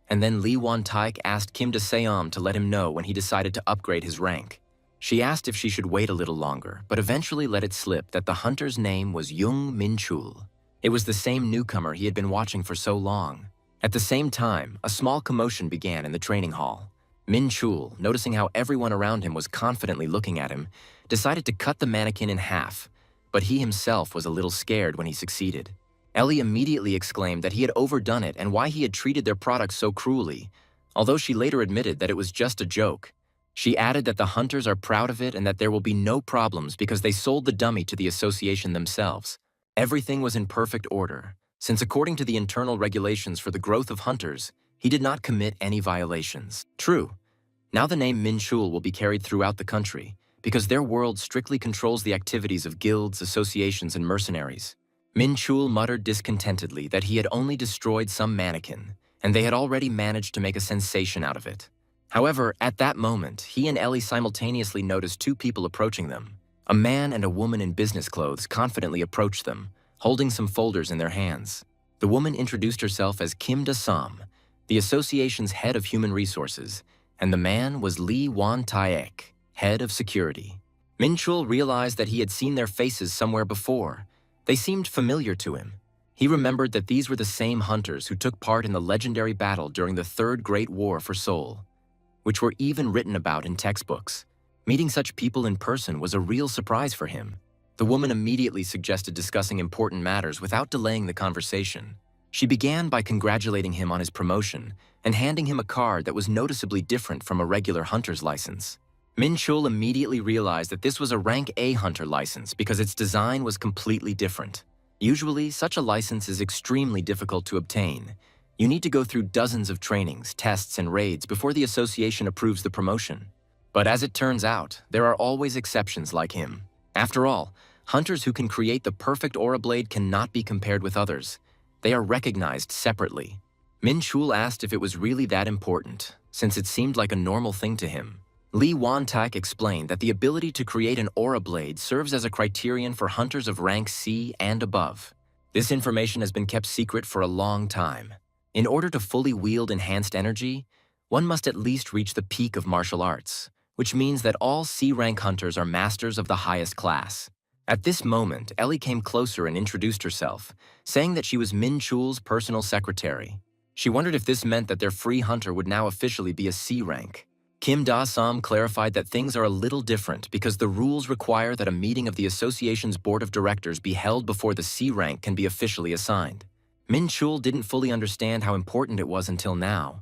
and then Lee Wan-tak asked Kim Da-seom to let him know when he decided to upgrade his rank. She asked if she should wait a little longer, but eventually let it slip that the hunter's name was Young Minchul. It was the same newcomer he had been watching for so long. At the same time, a small commotion began in the training hall. Minchul, noticing how everyone around him was confidently looking at him, decided to cut the mannequin in half, but he himself was a little scared when he succeeded. Ellie immediately exclaimed that he had overdone it and why he had treated their products so cruelly, although she later admitted that it was just a joke. She added that the hunters are proud of it and that there will be no problems because they sold the dummy to the association themselves. Everything was in perfect order, since according to the internal regulations for the growth of hunters, he did not commit any violations. True. Now the name Minchul will be carried throughout the country, because their world strictly controls the activities of guilds, associations, and mercenaries. Minchul muttered discontentedly that he had only destroyed some mannequin, and they had already managed to make a sensation out of it. However, at that moment, he and Ellie simultaneously noticed 2 people approaching them. A man and a woman in business clothes confidently approached them, holding some folders in their hands. The woman introduced herself as Kim Da-sam, the association's head of human resources, and the man was Lee Wan-tak, head of security. Minchul realized that he had seen their faces somewhere before. They seemed familiar to him. He remembered that these were the same hunters who took part in the legendary battle during the Third Great War for Seoul, which were even written about in textbooks. Meeting such people in person was a real surprise for him. The woman immediately suggested discussing important matters without delaying the conversation. She began by congratulating him on his promotion and handing him a card that was noticeably different from a regular hunter's license. Minchul immediately realized that this was a Rank A hunter license because its design was completely different. Usually, such a license is extremely difficult to obtain. You need to go through dozens of trainings, tests, and raids before the association approves the promotion. But as it turns out, there are always exceptions like him. After all, hunters who can create the perfect aura blade cannot be compared with others. They are recognized separately. Minchul asked if it was really that important, since it seemed like a normal thing to him. Li Wantak explained that the ability to create an aura blade serves as a criterion for hunters of rank C and above. This information has been kept secret for a long time. In order to fully wield enhanced energy, one must at least reach the peak of martial arts, which means that all C-rank hunters are masters of the highest class. At this moment, Ellie came closer and introduced herself, saying that she was Minchul's personal secretary. She wondered if this meant that their free hunter would now officially be a C-rank. Kim Da-sam clarified that things are a little different because the rules require that a meeting of the association's board of directors be held before the C rank can be officially assigned. Minchul didn't fully understand how important it was until now.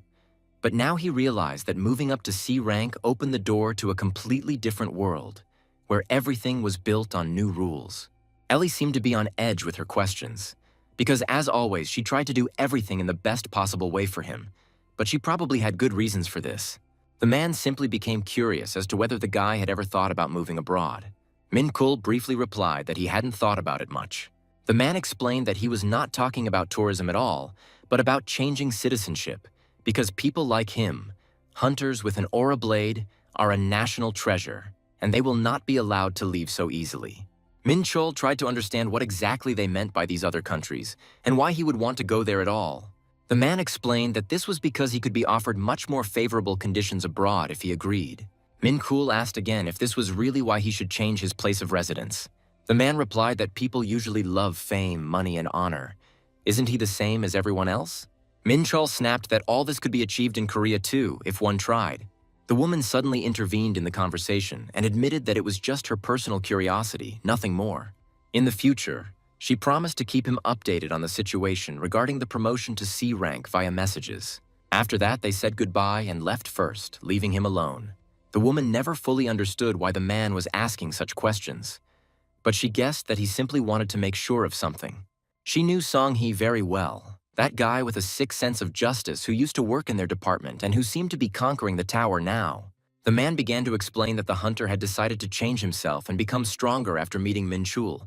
But now he realized that moving up to C rank opened the door to a completely different world, where everything was built on new rules. Ellie seemed to be on edge with her questions, because as always, she tried to do everything in the best possible way for him, but she probably had good reasons for this. The man simply became curious as to whether the guy had ever thought about moving abroad. Minchul briefly replied that he hadn't thought about it much. The man explained that he was not talking about tourism at all, but about changing citizenship, because people like him, hunters with an aura blade, are a national treasure, and they will not be allowed to leave so easily. Minchul tried to understand what exactly they meant by these other countries, and why he would want to go there at all. The man explained that this was because he could be offered much more favorable conditions abroad if he agreed. Minchul asked again if this was really why he should change his place of residence. The man replied that people usually love fame, money, and honor. Isn't he the same as everyone else? Minchul snapped that all this could be achieved in Korea too, if one tried. The woman suddenly intervened in the conversation and admitted that it was just her personal curiosity, nothing more. In the future, she promised to keep him updated on the situation regarding the promotion to C rank via messages. After that, they said goodbye and left first, leaving him alone. The woman never fully understood why the man was asking such questions, but she guessed that he simply wanted to make sure of something. She knew Song-hee very well, that guy with a sick sense of justice who used to work in their department and who seemed to be conquering the tower now. The man began to explain that the hunter had decided to change himself and become stronger after meeting Minchul.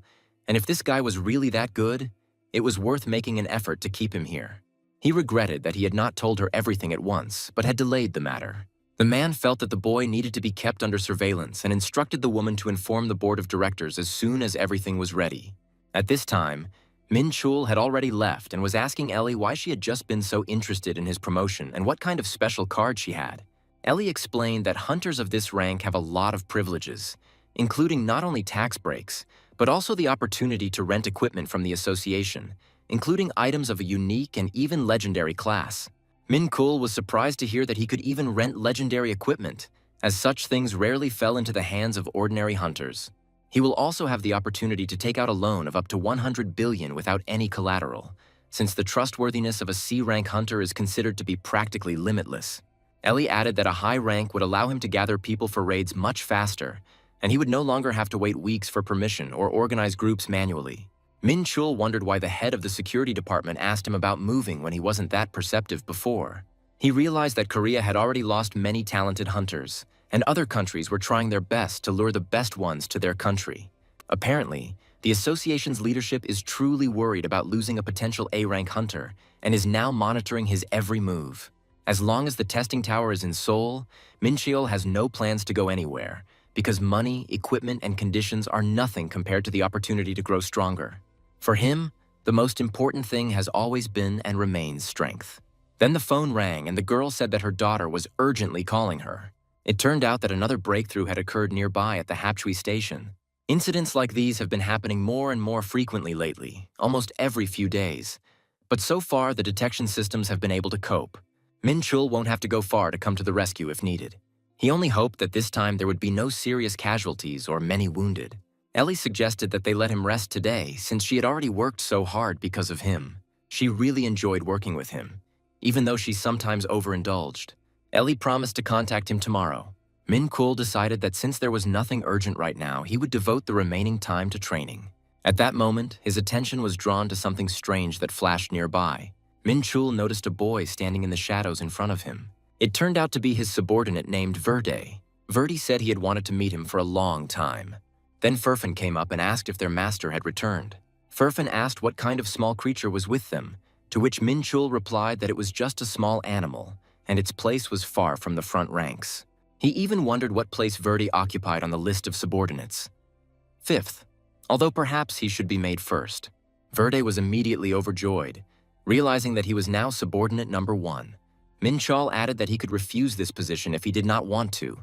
And if this guy was really that good, it was worth making an effort to keep him here. He regretted that he had not told her everything at once, but had delayed the matter. The man felt that the boy needed to be kept under surveillance and instructed the woman to inform the board of directors as soon as everything was ready. At this time, Minchul had already left and was asking Ellie why she had just been so interested in his promotion and what kind of special card she had. Ellie explained that hunters of this rank have a lot of privileges, including not only tax breaks, but also the opportunity to rent equipment from the association, including items of a unique and even legendary class. Minchul was surprised to hear that he could even rent legendary equipment, as such things rarely fell into the hands of ordinary hunters. He will also have the opportunity to take out a loan of up to 100 billion without any collateral, since the trustworthiness of a C-rank hunter is considered to be practically limitless. Ellie added that a high rank would allow him to gather people for raids much faster, and he would no longer have to wait weeks for permission or organize groups manually. Minchul wondered why the head of the security department asked him about moving when he wasn't that perceptive before. He realized that Korea had already lost many talented hunters, and other countries were trying their best to lure the best ones to their country. Apparently, the association's leadership is truly worried about losing a potential A-rank hunter and is now monitoring his every move. As long as the testing tower is in Seoul, Minchul has no plans to go anywhere, because money, equipment, and conditions are nothing compared to the opportunity to grow stronger. For him, the most important thing has always been and remains strength. Then the phone rang and the girl said that her daughter was urgently calling her. It turned out that another breakthrough had occurred nearby at the Hapchui station. Incidents like these have been happening more and more frequently lately, almost every few days. But so far, the detection systems have been able to cope. Minchul won't have to go far to come to the rescue if needed. He only hoped that this time there would be no serious casualties or many wounded. Ellie suggested that they let him rest today since she had already worked so hard because of him. She really enjoyed working with him, even though she sometimes overindulged. Ellie promised to contact him tomorrow. Minchul decided that since there was nothing urgent right now, he would devote the remaining time to training. At that moment, his attention was drawn to something strange that flashed nearby. Minchul noticed a boy standing in the shadows in front of him. It turned out to be his subordinate named Verde. Verde said he had wanted to meet him for a long time. Then Furfin came up and asked if their master had returned. Furfin asked what kind of small creature was with them, to which Minchul replied that it was just a small animal, and its place was far from the front ranks. He even wondered what place Verde occupied on the list of subordinates. Fifth, although perhaps he should be made first. Verde was immediately overjoyed, realizing that he was now subordinate number 1. Minchul added that he could refuse this position if he did not want to,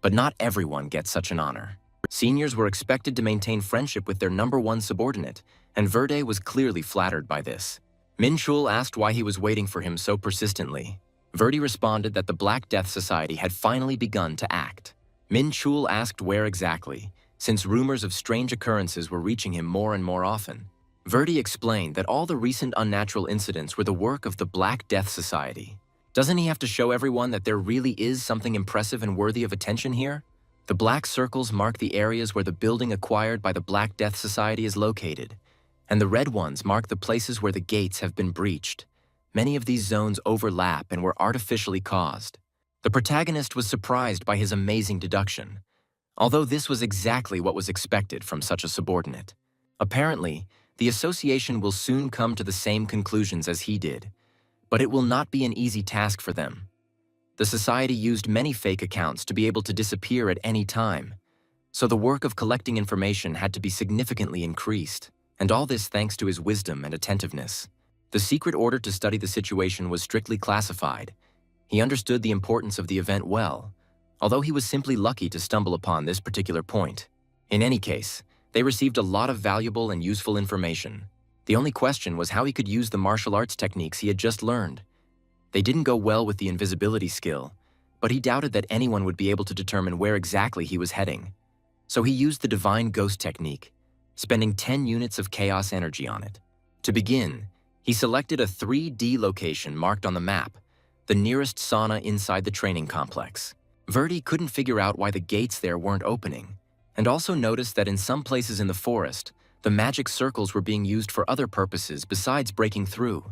but not everyone gets such an honor. Seniors were expected to maintain friendship with their number 1 subordinate, and Verde was clearly flattered by this. Minchul asked why he was waiting for him so persistently. Verde responded that the Black Death Society had finally begun to act. Minchul asked where exactly, since rumors of strange occurrences were reaching him more and more often. Verde explained that all the recent unnatural incidents were the work of the Black Death Society. Doesn't he have to show everyone that there really is something impressive and worthy of attention here? The black circles mark the areas where the building acquired by the Black Death Society is located, and the red ones mark the places where the gates have been breached. Many of these zones overlap and were artificially caused. The protagonist was surprised by his amazing deduction, although this was exactly what was expected from such a subordinate. Apparently, the association will soon come to the same conclusions as he did, but it will not be an easy task for them. The society used many fake accounts to be able to disappear at any time, so the work of collecting information had to be significantly increased, and all this thanks to his wisdom and attentiveness. The secret order to study the situation was strictly classified. He understood the importance of the event well, although he was simply lucky to stumble upon this particular point. In any case, they received a lot of valuable and useful information. The only question was how he could use the martial arts techniques he had just learned. They didn't go well with the invisibility skill, but he doubted that anyone would be able to determine where exactly he was heading. So he used the Divine Ghost technique, spending 10 units of chaos energy on it. To begin, he selected a 3D location marked on the map, the nearest sauna inside the training complex. Verde couldn't figure out why the gates there weren't opening, and also noticed that in some places in the forest, the magic circles were being used for other purposes besides breaking through.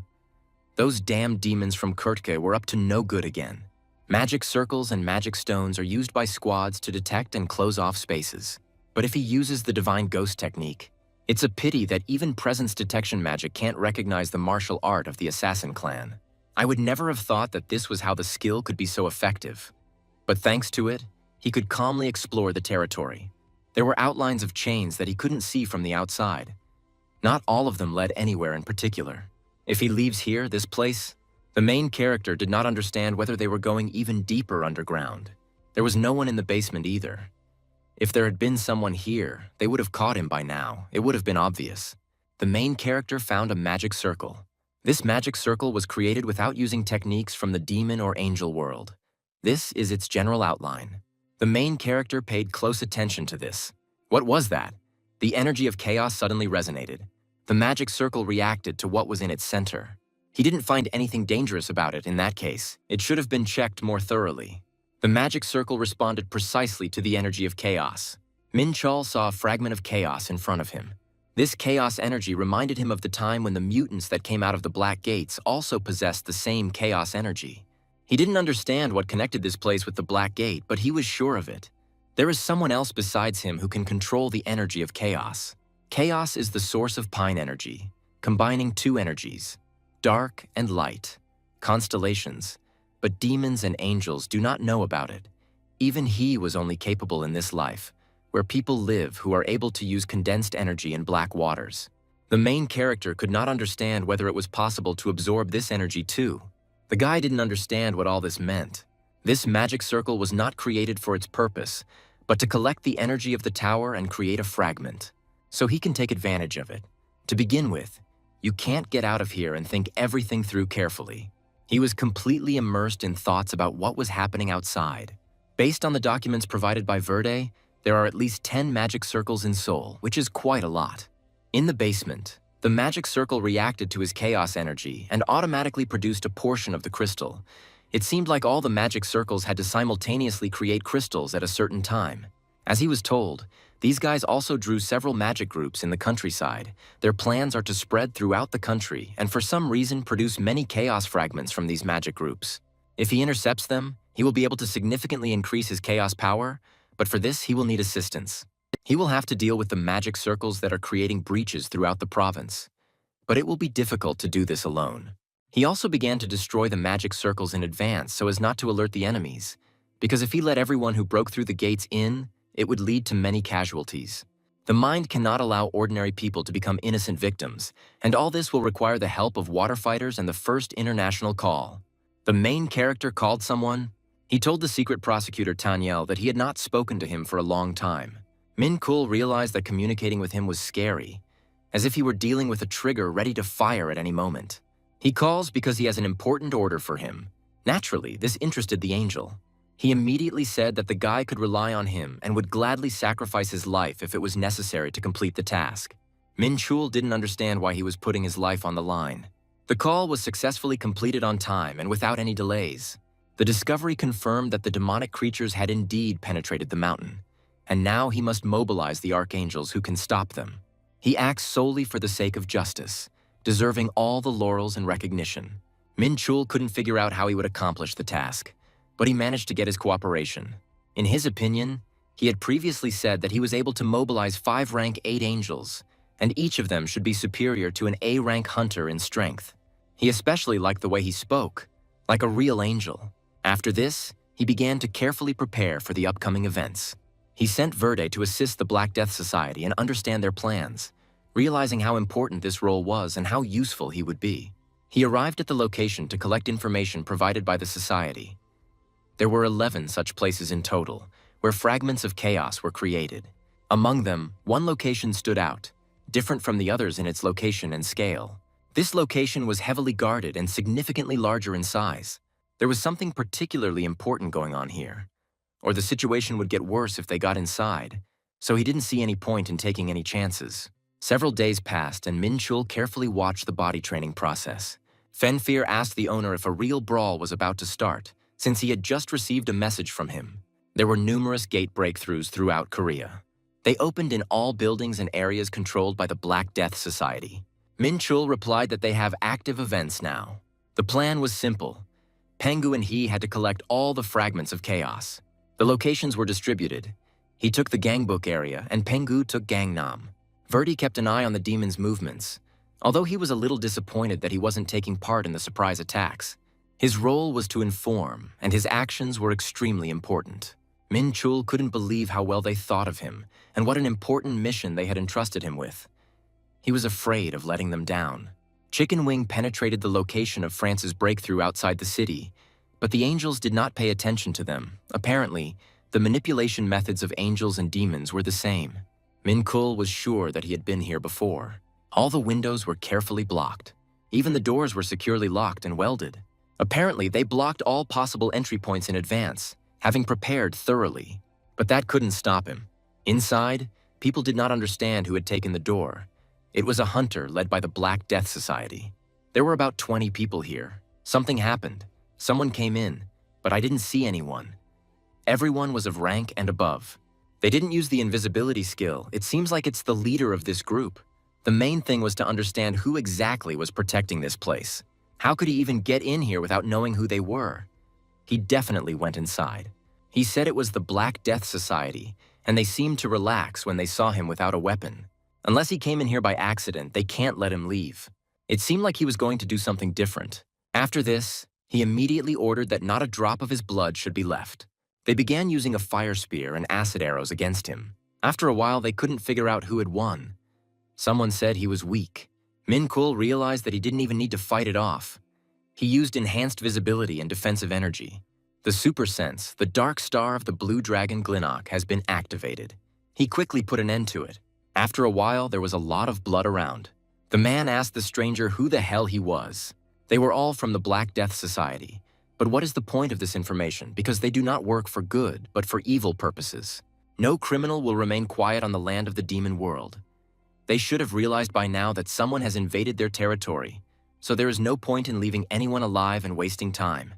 Those damned demons from Kurtke were up to no good again. Magic circles and magic stones are used by squads to detect and close off spaces. But if he uses the Divine Ghost technique, it's a pity that even presence detection magic can't recognize the martial art of the assassin clan. I would never have thought that this was how the skill could be so effective. But thanks to it, he could calmly explore the territory. There were outlines of chains that he couldn't see from the outside. Not all of them led anywhere in particular. If he leaves here, this place, the main character did not understand whether they were going even deeper underground. There was no one in the basement either. If there had been someone here, they would have caught him by now. It would have been obvious. The main character found a magic circle. This magic circle was created without using techniques from the demon or angel world. This is its general outline. The main character paid close attention to this. What was that? The energy of chaos suddenly resonated. The magic circle reacted to what was in its center. He didn't find anything dangerous about it in that case. It should have been checked more thoroughly. The magic circle responded precisely to the energy of chaos. Minchul saw a fragment of chaos in front of him. This chaos energy reminded him of the time when the mutants that came out of the Black Gates also possessed the same chaos energy. He didn't understand what connected this place with the Black Gate, but he was sure of it. There is someone else besides him who can control the energy of chaos. Chaos is the source of pine energy, combining two energies, dark and light, constellations. But demons and angels do not know about it. Even he was only capable in this life, where people live who are able to use condensed energy in black waters. The main character could not understand whether it was possible to absorb this energy too. The guy didn't understand what all this meant. This magic circle was not created for its purpose, but to collect the energy of the tower and create a fragment. So he can take advantage of it. To begin with, you can't get out of here and think everything through carefully. He was completely immersed in thoughts about what was happening outside. Based on the documents provided by Verde, there are at least 10 magic circles in Seoul, which is quite a lot. In the basement, the magic circle reacted to his chaos energy and automatically produced a portion of the crystal. It seemed like all the magic circles had to simultaneously create crystals at a certain time. As he was told, these guys also drew several magic groups in the countryside. Their plans are to spread throughout the country and for some reason produce many chaos fragments from these magic groups. If he intercepts them, he will be able to significantly increase his chaos power, but for this he will need assistance. He will have to deal with the magic circles that are creating breaches throughout the province. But it will be difficult to do this alone. He also began to destroy the magic circles in advance so as not to alert the enemies, because if he let everyone who broke through the gates in, it would lead to many casualties. The mind cannot allow ordinary people to become innocent victims, and all this will require the help of water fighters and the first international call. The main character called someone. He told the secret prosecutor Tanyel that he had not spoken to him for a long time. Minchul realized that communicating with him was scary, as if he were dealing with a trigger ready to fire at any moment. He calls because he has an important order for him. Naturally, this interested the angel. He immediately said that the guy could rely on him and would gladly sacrifice his life if it was necessary to complete the task. Minchul didn't understand why he was putting his life on the line. The call was successfully completed on time and without any delays. The discovery confirmed that the demonic creatures had indeed penetrated the mountain, and now he must mobilize the archangels who can stop them. He acts solely for the sake of justice, deserving all the laurels and recognition. Minchul couldn't figure out how he would accomplish the task, but he managed to get his cooperation. In his opinion, he had previously said that he was able to mobilize 5 rank 8 angels, and each of them should be superior to an A-rank hunter in strength. He especially liked the way he spoke, like a real angel. After this, he began to carefully prepare for the upcoming events. He sent Verde to assist the Black Death Society and understand their plans, realizing how important this role was and how useful he would be. He arrived at the location to collect information provided by the society. There were 11 such places in total, where fragments of chaos were created. Among them, one location stood out, different from the others in its location and scale. This location was heavily guarded and significantly larger in size. There was something particularly important going on here, or the situation would get worse if they got inside, so he didn't see any point in taking any chances. Several days passed and Minchul carefully watched the body training process. Fenfear asked the owner if a real brawl was about to start, since he had just received a message from him. There were numerous gate breakthroughs throughout Korea. They opened in all buildings and areas controlled by the Black Death Society. Minchul replied that they have active events now. The plan was simple. Pengu and he had to collect all the fragments of chaos. The locations were distributed. He took the Gangbook area and Pengu took Gangnam. Verdi kept an eye on the demon's movements, although he was a little disappointed that he wasn't taking part in the surprise attacks. His role was to inform, and his actions were extremely important. Minchul couldn't believe how well they thought of him and what an important mission they had entrusted him with. He was afraid of letting them down. Chicken Wing penetrated the location of France's breakthrough outside the city, but the angels did not pay attention to them. Apparently, the manipulation methods of angels and demons were the same. Minchul was sure that he had been here before. All the windows were carefully blocked. Even the doors were securely locked and welded. Apparently, they blocked all possible entry points in advance, having prepared thoroughly. But that couldn't stop him. Inside, people did not understand who had taken the door. It was a hunter led by the Black Death Society. There were about 20 people here. Something happened. Someone came in, but I didn't see anyone. Everyone was of rank and above. They didn't use the invisibility skill. It seems like it's the leader of this group. The main thing was to understand who exactly was protecting this place. How could he even get in here without knowing who they were? He definitely went inside. He said it was the Black Death Society, and they seemed to relax when they saw him without a weapon. Unless he came in here by accident, they can't let him leave. It seemed like he was going to do something different. After this, he immediately ordered that not a drop of his blood should be left. They began using a fire spear and acid arrows against him. After a while, they couldn't figure out who had won. Someone said he was weak. Minchul realized that he didn't even need to fight it off. He used enhanced visibility and defensive energy. The Super Sense, the dark star of the Blue Dragon Glinnock, has been activated. He quickly put an end to it. After a while, there was a lot of blood around. The man asked the stranger who the hell he was. They were all from the Black Death Society. But what is the point of this information? Because they do not work for good, but for evil purposes. No criminal will remain quiet on the land of the demon world. They should have realized by now that someone has invaded their territory, so there is no point in leaving anyone alive and wasting time.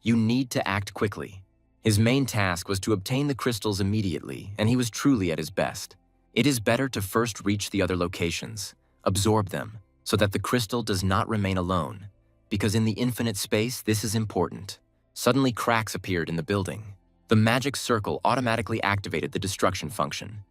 You need to act quickly. His main task was to obtain the crystals immediately, and he was truly at his best. It is better to first reach the other locations, absorb them, so that the crystal does not remain alone, because in the infinite space, this is important. Suddenly, cracks appeared in the building. The magic circle automatically activated the destruction function.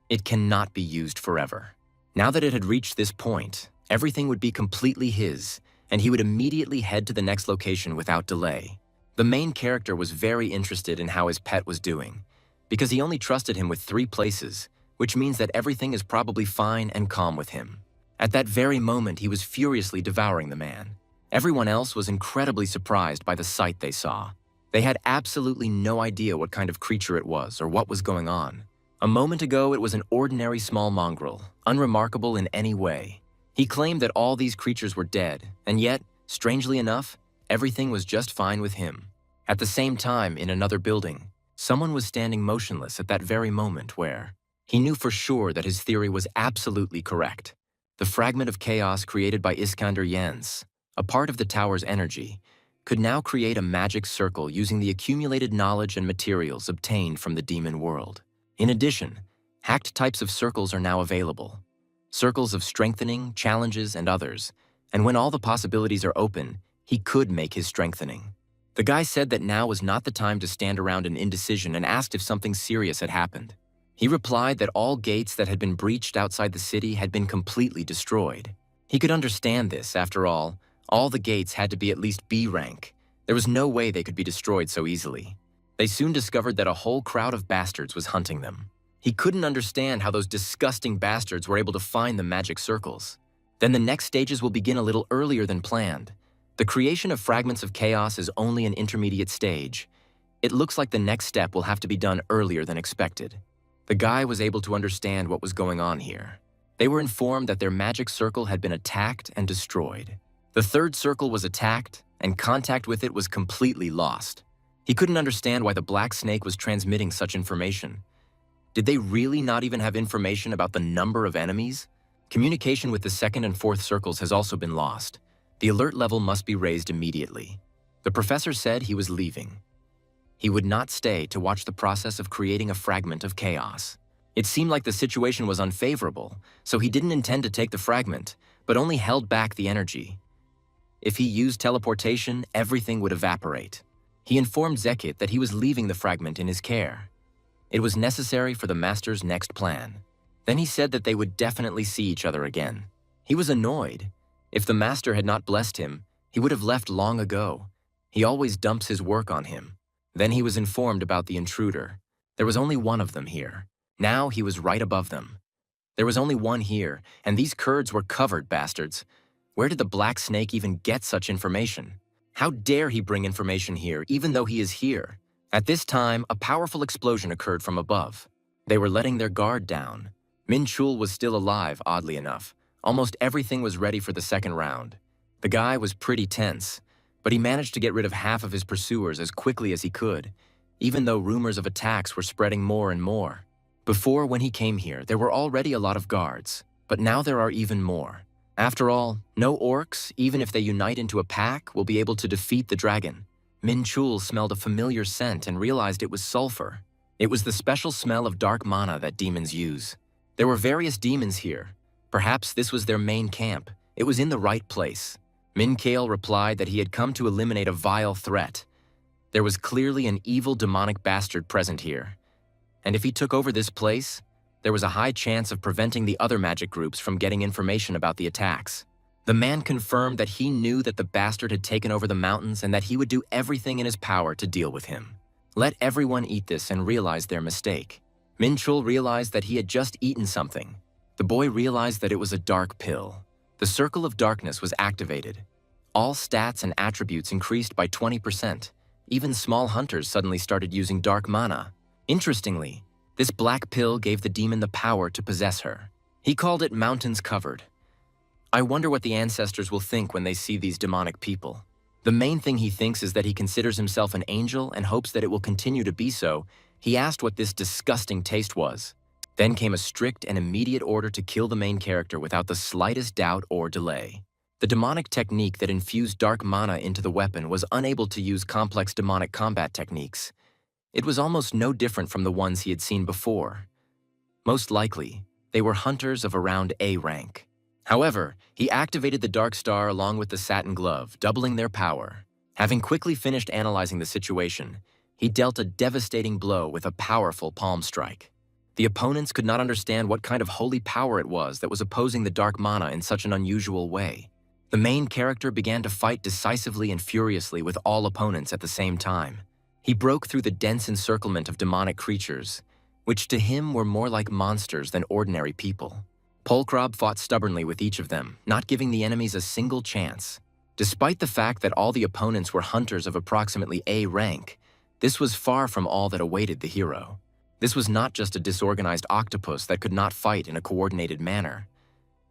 It cannot be used forever. Now that it had reached this point, everything would be completely his, and he would immediately head to the next location without delay. The main character was very interested in how his pet was doing, because he only trusted him with 3 places, which means that everything is probably fine and calm with him. At that very moment, he was furiously devouring the man. Everyone else was incredibly surprised by the sight they saw. They had absolutely no idea what kind of creature it was or what was going on. A moment ago, it was an ordinary small mongrel, unremarkable in any way. He claimed that all these creatures were dead, and yet, strangely enough, everything was just fine with him. At the same time, in another building, someone was standing motionless at that very moment where he knew for sure that his theory was absolutely correct. The fragment of chaos created by Iskander Jens, a part of the tower's energy, could now create a magic circle using the accumulated knowledge and materials obtained from the demon world. In addition, hacked types of circles are now available. Circles of strengthening, challenges, and others, and when all the possibilities are open, he could make his strengthening. The guy said that now was not the time to stand around in indecision and asked if something serious had happened. He replied that all gates that had been breached outside the city had been completely destroyed. He could understand this, after all the gates had to be at least B rank. There was no way they could be destroyed so easily. They soon discovered that a whole crowd of bastards was hunting them. He couldn't understand how those disgusting bastards were able to find the magic circles. Then the next stages will begin a little earlier than planned. The creation of fragments of chaos is only an intermediate stage. It looks like the next step will have to be done earlier than expected. The guy was able to understand what was going on here. They were informed that their magic circle had been attacked and destroyed. The third circle was attacked, and contact with it was completely lost. He couldn't understand why the Black Snake was transmitting such information. Did they really not even have information about the number of enemies? Communication with the second and fourth circles has also been lost. The alert level must be raised immediately. The professor said he was leaving. He would not stay to watch the process of creating a fragment of chaos. It seemed like the situation was unfavorable, so he didn't intend to take the fragment, but only held back the energy. If he used teleportation, everything would evaporate. He informed Zekit that he was leaving the fragment in his care. It was necessary for the master's next plan. Then he said that they would definitely see each other again. He was annoyed. If the master had not blessed him, he would have left long ago. He always dumps his work on him. Then he was informed about the intruder. There was only one of them here. Now he was right above them. There was only one here, and these Kurds were covered bastards. Where did the Black Snake even get such information? How dare he bring information here, even though he is here? At this time, a powerful explosion occurred from above. They were letting their guard down. Minchul was still alive, oddly enough. Almost everything was ready for the second round. The guy was pretty tense, but he managed to get rid of half of his pursuers as quickly as he could, even though rumors of attacks were spreading more and more. Before, when he came here, there were already a lot of guards, but now there are even more. After all, no orcs, even if they unite into a pack, will be able to defeat the dragon. Minchul smelled a familiar scent and realized it was sulfur. It was the special smell of dark mana that demons use. There were various demons here. Perhaps this was their main camp. It was in the right place. Minchul replied that he had come to eliminate a vile threat. There was clearly an evil demonic bastard present here. And if he took over this place, there was a high chance of preventing the other magic groups from getting information about the attacks. The man confirmed that he knew that the bastard had taken over the mountains and that he would do everything in his power to deal with him. Let everyone eat this and realize their mistake. Minchul realized that he had just eaten something. The boy realized that it was a dark pill. The circle of darkness was activated. All stats and attributes increased by 20%. Even small hunters suddenly started using dark mana. Interestingly, this black pill gave the demon the power to possess her. He called it Mountains Covered. I wonder what the ancestors will think when they see these demonic people. The main thing he thinks is that he considers himself an angel and hopes that it will continue to be so. He asked what this disgusting taste was. Then came a strict and immediate order to kill the main character without the slightest doubt or delay. The demonic technique that infused dark mana into the weapon was unable to use complex demonic combat techniques. It was almost no different from the ones he had seen before. Most likely, they were hunters of around A rank. However, he activated the Dark Star along with the Satin Glove, doubling their power. Having quickly finished analyzing the situation, he dealt a devastating blow with a powerful palm strike. The opponents could not understand what kind of holy power it was that was opposing the dark mana in such an unusual way. The main character began to fight decisively and furiously with all opponents at the same time. He broke through the dense encirclement of demonic creatures, which to him were more like monsters than ordinary people. Polkrab fought stubbornly with each of them, not giving the enemies a single chance. Despite the fact that all the opponents were hunters of approximately A rank, this was far from all that awaited the hero. This was not just a disorganized octopus that could not fight in a coordinated manner.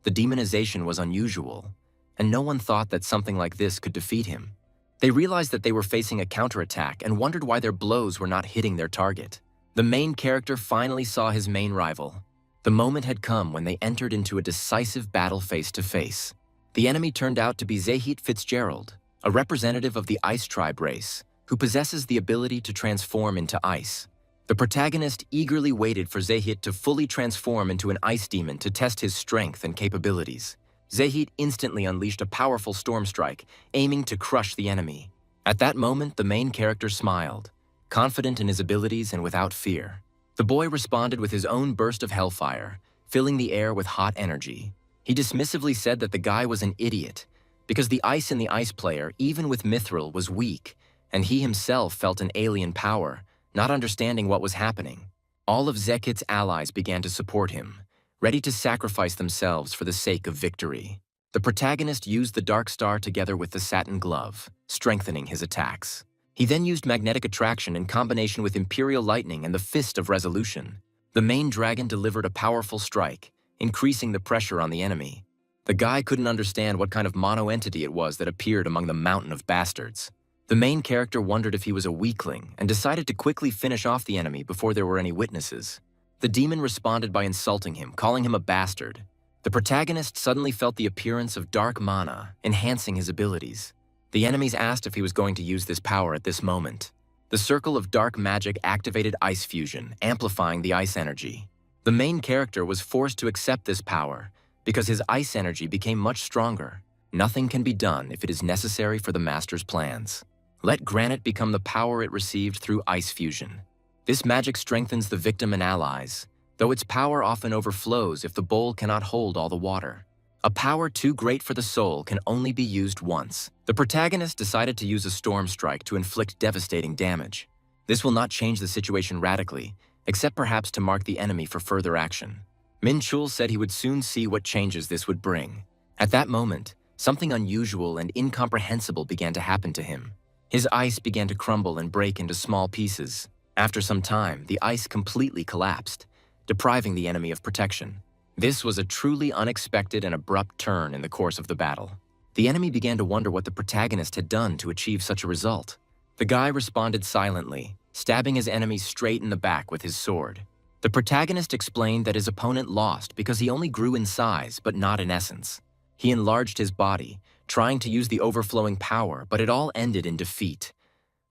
The demonization was unusual, and no one thought that something like this could defeat him. They realized that they were facing a counterattack and wondered why their blows were not hitting their target. The main character finally saw his main rival. The moment had come when they entered into a decisive battle face-to-face. The enemy turned out to be Zahit Fitzgerald, a representative of the Ice Tribe race, who possesses the ability to transform into ice. The protagonist eagerly waited for Zahit to fully transform into an ice demon to test his strength and capabilities. Zahit instantly unleashed a powerful storm strike, aiming to crush the enemy. At that moment, the main character smiled, confident in his abilities and without fear. The boy responded with his own burst of hellfire, filling the air with hot energy. He dismissively said that the guy was an idiot, because the ice in the ice player, even with Mithril, was weak, and he himself felt an alien power, not understanding what was happening. All of Zekit's allies began to support him, ready to sacrifice themselves for the sake of victory. The protagonist used the Dark Star together with the Satin Glove, strengthening his attacks. He then used magnetic attraction in combination with Imperial Lightning and the Fist of Resolution. The main dragon delivered a powerful strike, increasing the pressure on the enemy. The guy couldn't understand what kind of mono-entity it was that appeared among the mountain of bastards. The main character wondered if he was a weakling and decided to quickly finish off the enemy before there were any witnesses. The demon responded by insulting him, calling him a bastard. The protagonist suddenly felt the appearance of dark mana, enhancing his abilities. The enemies asked if he was going to use this power at this moment. The circle of dark magic activated ice fusion, amplifying the ice energy. The main character was forced to accept this power because his ice energy became much stronger. Nothing can be done if it is necessary for the master's plans. Let granite become the power it received through ice fusion. This magic strengthens the victim and allies, though its power often overflows if the bowl cannot hold all the water. A power too great for the soul can only be used once. The protagonist decided to use a storm strike to inflict devastating damage. This will not change the situation radically, except perhaps to mark the enemy for further action. Minchul said he would soon see what changes this would bring. At that moment, something unusual and incomprehensible began to happen to him. His ice began to crumble and break into small pieces. After some time, the ice completely collapsed, depriving the enemy of protection. This was a truly unexpected and abrupt turn in the course of the battle. The enemy began to wonder what the protagonist had done to achieve such a result. The guy responded silently, stabbing his enemy straight in the back with his sword. The protagonist explained that his opponent lost because he only grew in size, but not in essence. He enlarged his body, trying to use the overflowing power, but it all ended in defeat.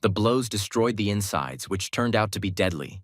The blows destroyed the insides, which turned out to be deadly.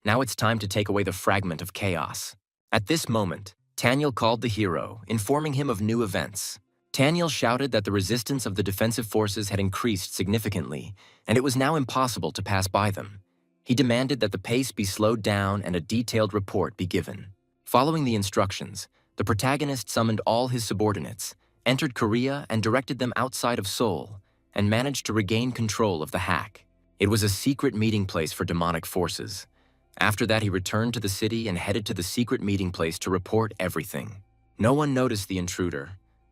Now it's time to take away the fragment of chaos. At this moment, Taniel called the hero, informing him of new events. Taniel shouted that the resistance of the defensive forces had increased significantly, and it was now impossible to pass by them. He demanded that the pace be slowed down and a detailed report be given. Following the instructions, the protagonist summoned all his subordinates, entered Korea and directed them outside of Seoul, and managed to regain control of the hack. It was a secret meeting place for demonic forces. After that, he returned to the city and headed to the secret meeting place to report everything. No one noticed the intruder.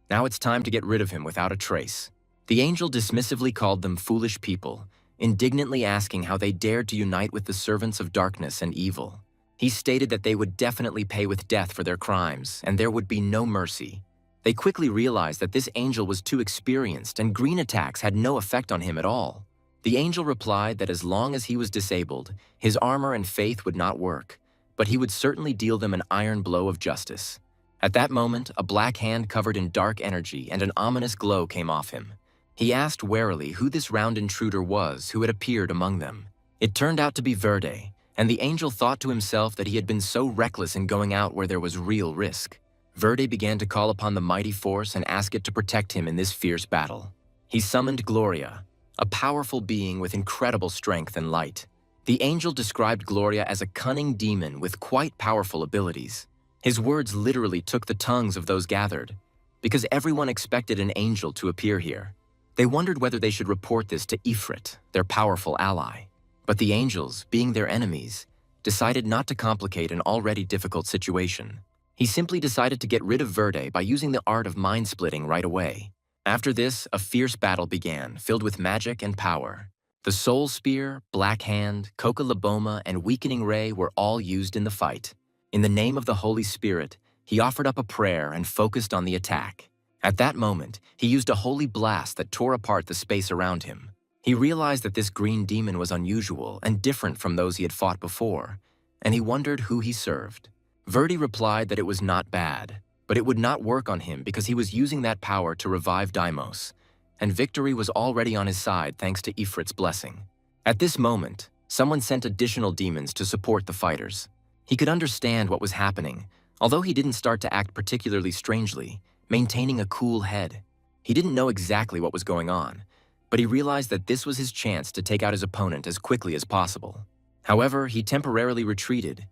Now it's time to get rid of him without a trace. The angel dismissively called them foolish people, indignantly asking how they dared to unite with the servants of darkness and evil. He stated that they would definitely pay with death for their crimes, and there would be no mercy. They quickly realized that this angel was too experienced and green attacks had no effect on him at all. The angel replied that as long as he was disabled, his armor and faith would not work, but he would certainly deal them an iron blow of justice. At that moment, a black hand covered in dark energy and an ominous glow came off him. He asked warily who this round intruder was who had appeared among them. It turned out to be Verde, and the angel thought to himself that he had been so reckless in going out where there was real risk. Verde began to call upon the mighty force and ask it to protect him in this fierce battle. He summoned Gloria, a powerful being with incredible strength and light. The angel described Gloria as a cunning demon with quite powerful abilities. His words literally took the tongues of those gathered, because everyone expected an angel to appear here. They wondered whether they should report this to Ifrit, their powerful ally. But the angels, being their enemies, decided not to complicate an already difficult situation. He simply decided to get rid of Verde by using the art of mind-splitting right away. After this, a fierce battle began, filled with magic and power. The Soul Spear, Black Hand, Coca Laboma, and Weakening Ray were all used in the fight. In the name of the Holy Spirit, he offered up a prayer and focused on the attack. At that moment, he used a holy blast that tore apart the space around him. He realized that this green demon was unusual and different from those he had fought before, and he wondered who he served. Verde replied that it was not bad, but it would not work on him because he was using that power to revive Deimos, and victory was already on his side thanks to Ifrit's blessing. At this moment, someone sent additional demons to support the fighters. He could understand what was happening, although he didn't start to act particularly strangely, maintaining a cool head. He didn't know exactly what was going on, but he realized that this was his chance to take out his opponent as quickly as possible. However, he temporarily retreated,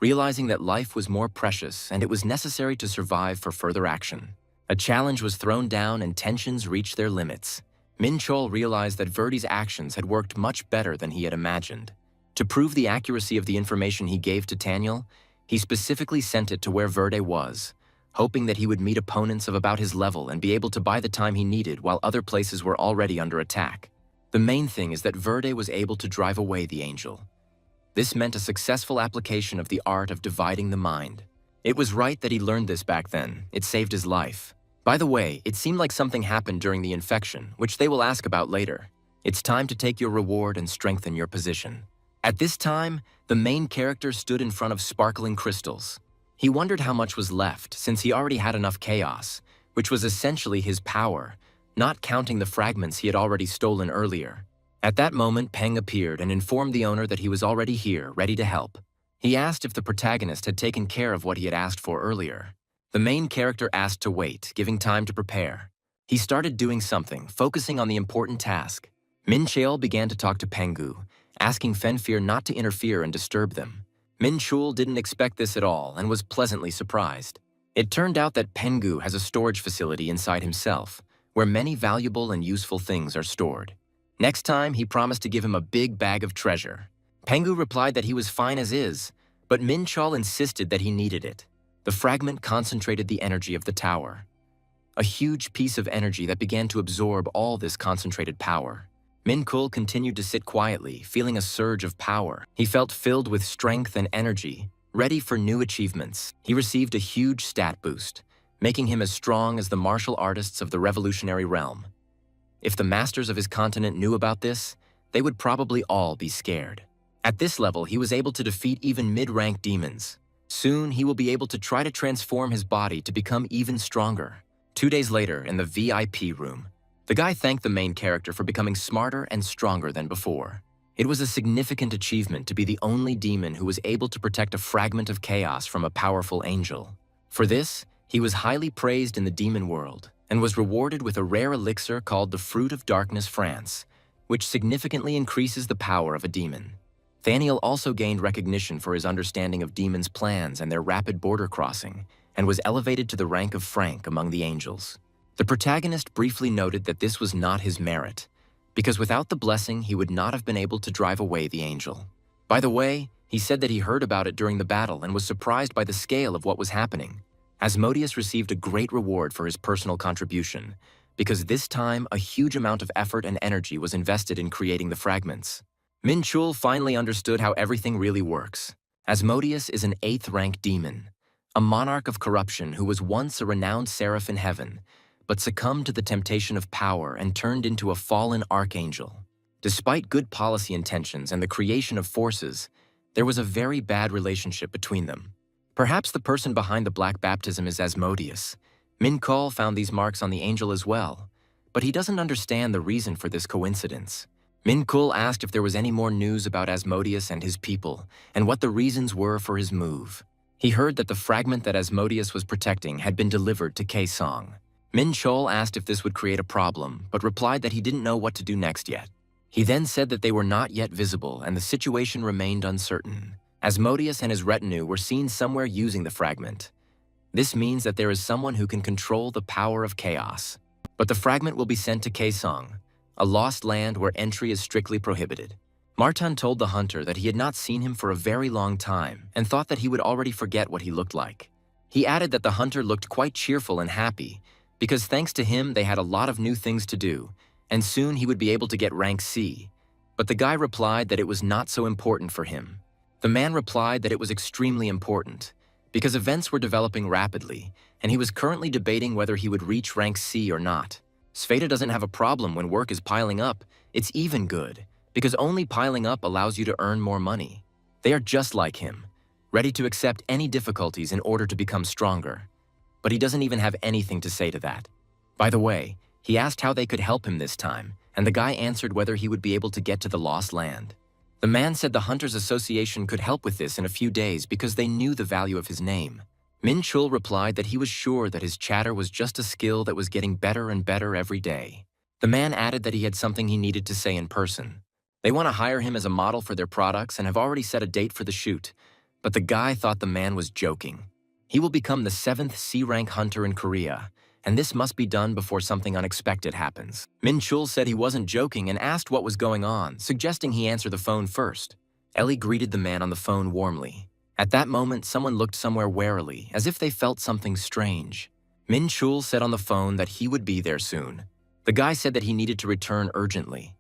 realizing that life was more precious and it was necessary to survive for further action. A challenge was thrown down and tensions reached their limits. Minchul realized that Verde's actions had worked much better than he had imagined. To prove the accuracy of the information he gave to Taniel, he specifically sent it to where Verde was, hoping that he would meet opponents of about his level and be able to buy the time he needed while other places were already under attack. The main thing is that Verde was able to drive away the angel. This meant a successful application of the art of dividing the mind. It was right that he learned this back then. It saved his life. By the way, it seemed like something happened during the infection, which they will ask about later. It's time to take your reward and strengthen your position. At this time, the main character stood in front of sparkling crystals. He wondered how much was left, since he already had enough chaos, which was essentially his power, not counting the fragments he had already stolen earlier. At that moment, Peng appeared and informed the owner that he was already here, ready to help. He asked if the protagonist had taken care of what he had asked for earlier. The main character asked to wait, giving time to prepare. He started doing something, focusing on the important task. Minchul began to talk to Pengu, asking Fenfear not to interfere and disturb them. Minchul didn't expect this at all and was pleasantly surprised. It turned out that Pengu has a storage facility inside himself, where many valuable and useful things are stored. Next time, he promised to give him a big bag of treasure. Pengu replied that he was fine as is, but Minchul insisted that he needed it. The fragment concentrated the energy of the tower. A huge piece of energy that began to absorb all this concentrated power. Minchul continued to sit quietly, feeling a surge of power. He felt filled with strength and energy, ready for new achievements. He received a huge stat boost, making him as strong as the martial artists of the revolutionary realm. If the masters of his continent knew about this, they would probably all be scared. At this level, he was able to defeat even mid-rank demons. Soon, he will be able to try to transform his body to become even stronger. 2 days later, in the VIP room, the guy thanked the main character for becoming smarter and stronger than before. It was a significant achievement to be the only demon who was able to protect a fragment of chaos from a powerful angel. For this, he was highly praised in the demon world and was rewarded with a rare elixir called the Fruit of Darkness France, which significantly increases the power of a demon. Thaniel also gained recognition for his understanding of demons' plans and their rapid border crossing, and was elevated to the rank of Frank among the angels. The protagonist briefly noted that this was not his merit, because without the blessing, he would not have been able to drive away the angel. By the way, he said that he heard about it during the battle and was surprised by the scale of what was happening. Asmodeus received a great reward for his personal contribution, because this time a huge amount of effort and energy was invested in creating the fragments. Minchul finally understood how everything really works. Asmodeus is an 8th-rank demon, a monarch of corruption who was once a renowned seraph in heaven, but succumbed to the temptation of power and turned into a fallen archangel. Despite good policy intentions and the creation of forces, there was a very bad relationship between them. Perhaps the person behind the black baptism is Asmodeus. Minchul found these marks on the angel as well, but he doesn't understand the reason for this coincidence. Minchul asked if there was any more news about Asmodeus and his people, and what the reasons were for his move. He heard that the fragment that Asmodeus was protecting had been delivered to Kaesong. Minchul asked if this would create a problem, but replied that he didn't know what to do next yet. He then said that they were not yet visible and the situation remained uncertain. Asmodeus and his retinue were seen somewhere using the fragment. This means that there is someone who can control the power of chaos. But the fragment will be sent to Kaesong, a lost land where entry is strictly prohibited. Martin told the hunter that he had not seen him for a very long time and thought that he would already forget what he looked like. He added that the hunter looked quite cheerful and happy because thanks to him they had a lot of new things to do, and soon he would be able to get rank C. But the guy replied that it was not so important for him. The man replied that it was extremely important because events were developing rapidly and he was currently debating whether he would reach rank C or not. Sveta doesn't have a problem when work is piling up. It's even good because only piling up allows you to earn more money. They are just like him, ready to accept any difficulties in order to become stronger. But he doesn't even have anything to say to that. By the way, he asked how they could help him this time, and the guy answered whether he would be able to get to the lost land. The man said the Hunters Association could help with this in a few days because they knew the value of his name. Minchul replied that he was sure that his chatter was just a skill that was getting better and better every day. The man added that he had something he needed to say in person. They want to hire him as a model for their products and have already set a date for the shoot, but the guy thought the man was joking. He will become the 7th C-rank hunter in Korea, and this must be done before something unexpected happens. Minchul said he wasn't joking and asked what was going on, suggesting he answer the phone first. Ellie greeted the man on the phone warmly. At that moment, someone looked somewhere warily, as if they felt something strange. Minchul said on the phone that he would be there soon. The guy said that he needed to return urgently.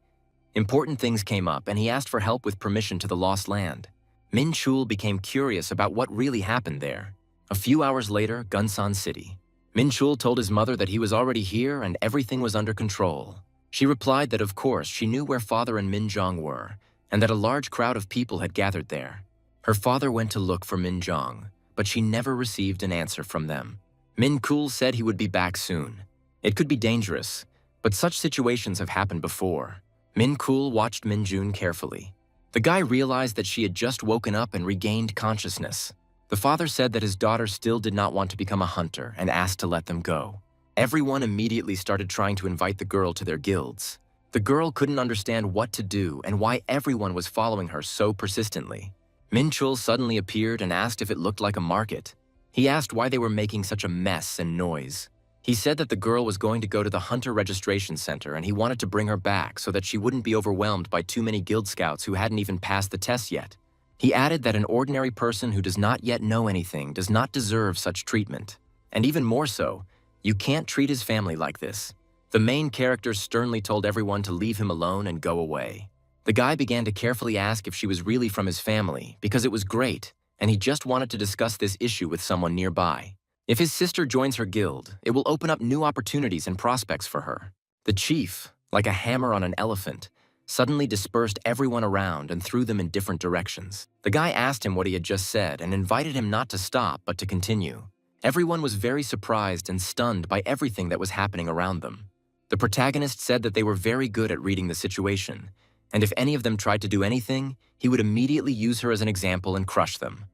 Important things came up, and he asked for help with permission to the lost land. Minchul became curious about what really happened there. A few hours later, Gunsan City. Minchul told his mother that he was already here and everything was under control. She replied that of course she knew where father and Minjong were, and that a large crowd of people had gathered there. Her father went to look for Minjong, but she never received an answer from them. Minchul said he would be back soon. It could be dangerous, but such situations have happened before. Minchul watched Minjun carefully. The guy realized that she had just woken up and regained consciousness. The father said that his daughter still did not want to become a hunter and asked to let them go. Everyone immediately started trying to invite the girl to their guilds. The girl couldn't understand what to do and why everyone was following her so persistently. Minchul suddenly appeared and asked if it looked like a market. He asked why they were making such a mess and noise. He said that the girl was going to go to the Hunter Registration Center and he wanted to bring her back so that she wouldn't be overwhelmed by too many guild scouts who hadn't even passed the test yet. He added that an ordinary person who does not yet know anything does not deserve such treatment. And even more so, you can't treat his family like this. The main character sternly told everyone to leave him alone and go away. The guy began to carefully ask if she was really from his family because it was great, and he just wanted to discuss this issue with someone nearby. If his sister joins her guild, it will open up new opportunities and prospects for her. The chief, like a hammer on an elephant, suddenly dispersed everyone around and threw them in different directions. The guy asked him what he had just said and invited him not to stop but to continue. Everyone was very surprised and stunned by everything that was happening around them. The protagonist said that they were very good at reading the situation, and if any of them tried to do anything, he would immediately use her as an example and crush them.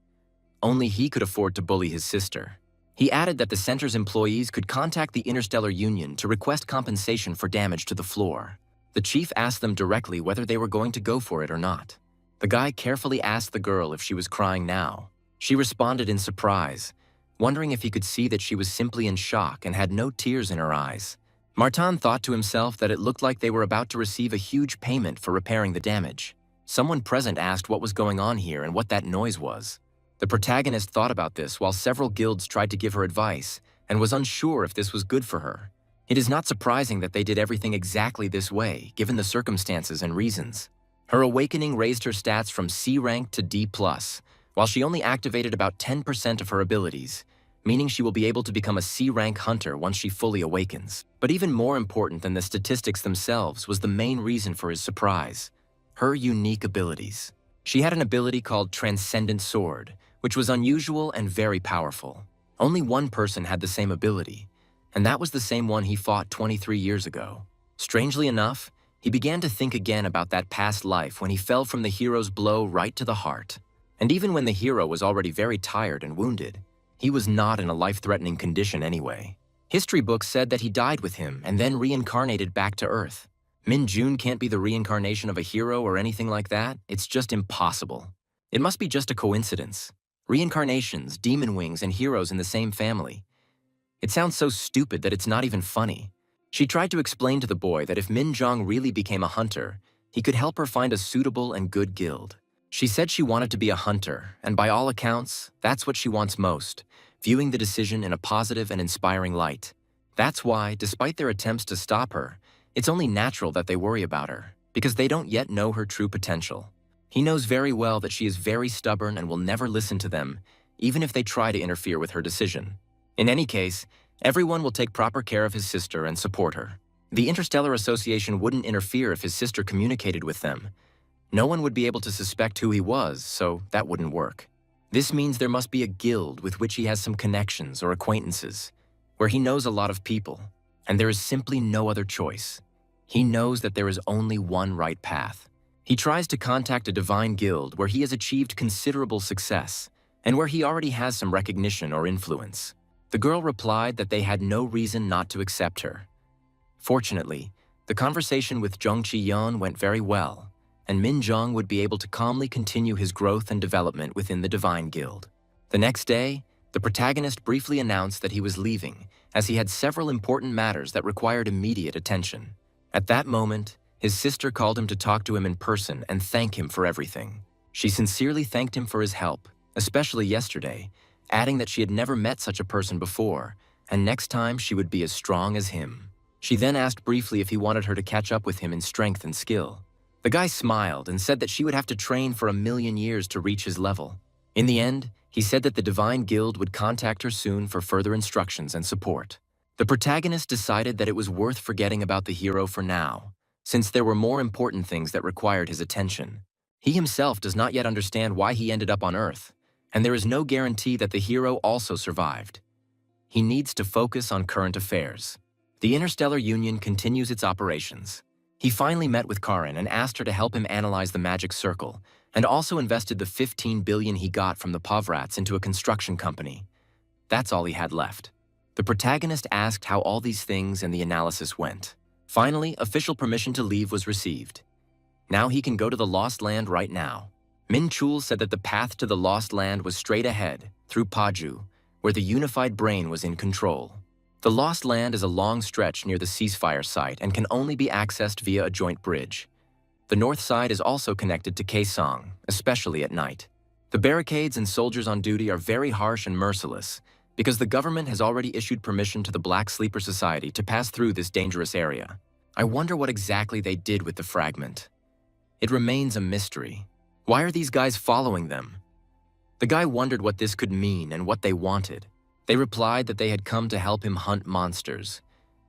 Only he could afford to bully his sister. He added that the center's employees could contact the Interstellar Union to request compensation for damage to the floor. The chief asked them directly whether they were going to go for it or not. The guy carefully asked the girl if she was crying now. She responded in surprise, wondering if he could see that she was simply in shock and had no tears in her eyes. Martin thought to himself that it looked like they were about to receive a huge payment for repairing the damage. Someone present asked what was going on here and what that noise was. The protagonist thought about this while several guilds tried to give her advice and was unsure if this was good for her. It is not surprising that they did everything exactly this way, given the circumstances and reasons. Her awakening raised her stats from C rank to D+, while she only activated about 10% of her abilities, meaning she will be able to become a C rank hunter once she fully awakens. But even more important than the statistics themselves was the main reason for his surprise: her unique abilities. She had an ability called Transcendent Sword, which was unusual and very powerful. Only one person had the same ability, and that was the same one he fought 23 years ago. Strangely enough, he began to think again about that past life when he fell from the hero's blow right to the heart. And even when the hero was already very tired and wounded, he was not in a life-threatening condition anyway. History books said that he died with him and then reincarnated back to Earth. Minchul can't be the reincarnation of a hero or anything like that. It's just impossible. It must be just a coincidence. Reincarnations, demon wings, and heroes in the same family. It sounds so stupid that it's not even funny. She tried to explain to the boy that if Jang really became a hunter, he could help her find a suitable and good guild. She said she wanted to be a hunter, and by all accounts, that's what she wants most, viewing the decision in a positive and inspiring light. That's why, despite their attempts to stop her, it's only natural that they worry about her, because they don't yet know her true potential. He knows very well that she is very stubborn and will never listen to them, even if they try to interfere with her decision. In any case, everyone will take proper care of his sister and support her. The Interstellar Association wouldn't interfere if his sister communicated with them. No one would be able to suspect who he was, so that wouldn't work. This means there must be a guild with which he has some connections or acquaintances, where he knows a lot of people, and there is simply no other choice. He knows that there is only one right path. He tries to contact a divine guild where he has achieved considerable success, and where he already has some recognition or influence. The girl replied that they had no reason not to accept her. Fortunately, the conversation with Zhong Qiyan went very well, and Jang would be able to calmly continue his growth and development within the Divine Guild. The next day, the protagonist briefly announced that he was leaving, as he had several important matters that required immediate attention. At that moment, his sister called him to talk to him in person and thank him for everything. She sincerely thanked him for his help, especially yesterday, adding that she had never met such a person before, and next time she would be as strong as him. She then asked briefly if he wanted her to catch up with him in strength and skill. The guy smiled and said that she would have to train for 1,000,000 years to reach his level. In the end, he said that the Divine Guild would contact her soon for further instructions and support. The protagonist decided that it was worth forgetting about the hero for now, since there were more important things that required his attention. He himself does not yet understand why he ended up on Earth, and there is no guarantee that the hero also survived. He needs to focus on current affairs. The Interstellar Union continues its operations. He finally met with Karin and asked her to help him analyze the magic circle, and also invested the 15 billion he got from the Povrats into a construction company. That's all he had left. The protagonist asked how all these things and the analysis went. Finally, official permission to leave was received. Now he can go to the Lost Land right now. Minchul said that the path to the Lost Land was straight ahead, through Paju, where the unified brain was in control. The Lost Land is a long stretch near the ceasefire site and can only be accessed via a joint bridge. The north side is also connected to Kaesong, especially at night. The barricades and soldiers on duty are very harsh and merciless, because the government has already issued permission to the Black Sleeper Society to pass through this dangerous area. I wonder what exactly they did with the fragment. It remains a mystery. Why are these guys following them? The guy wondered what this could mean and what they wanted. They replied that they had come to help him hunt monsters,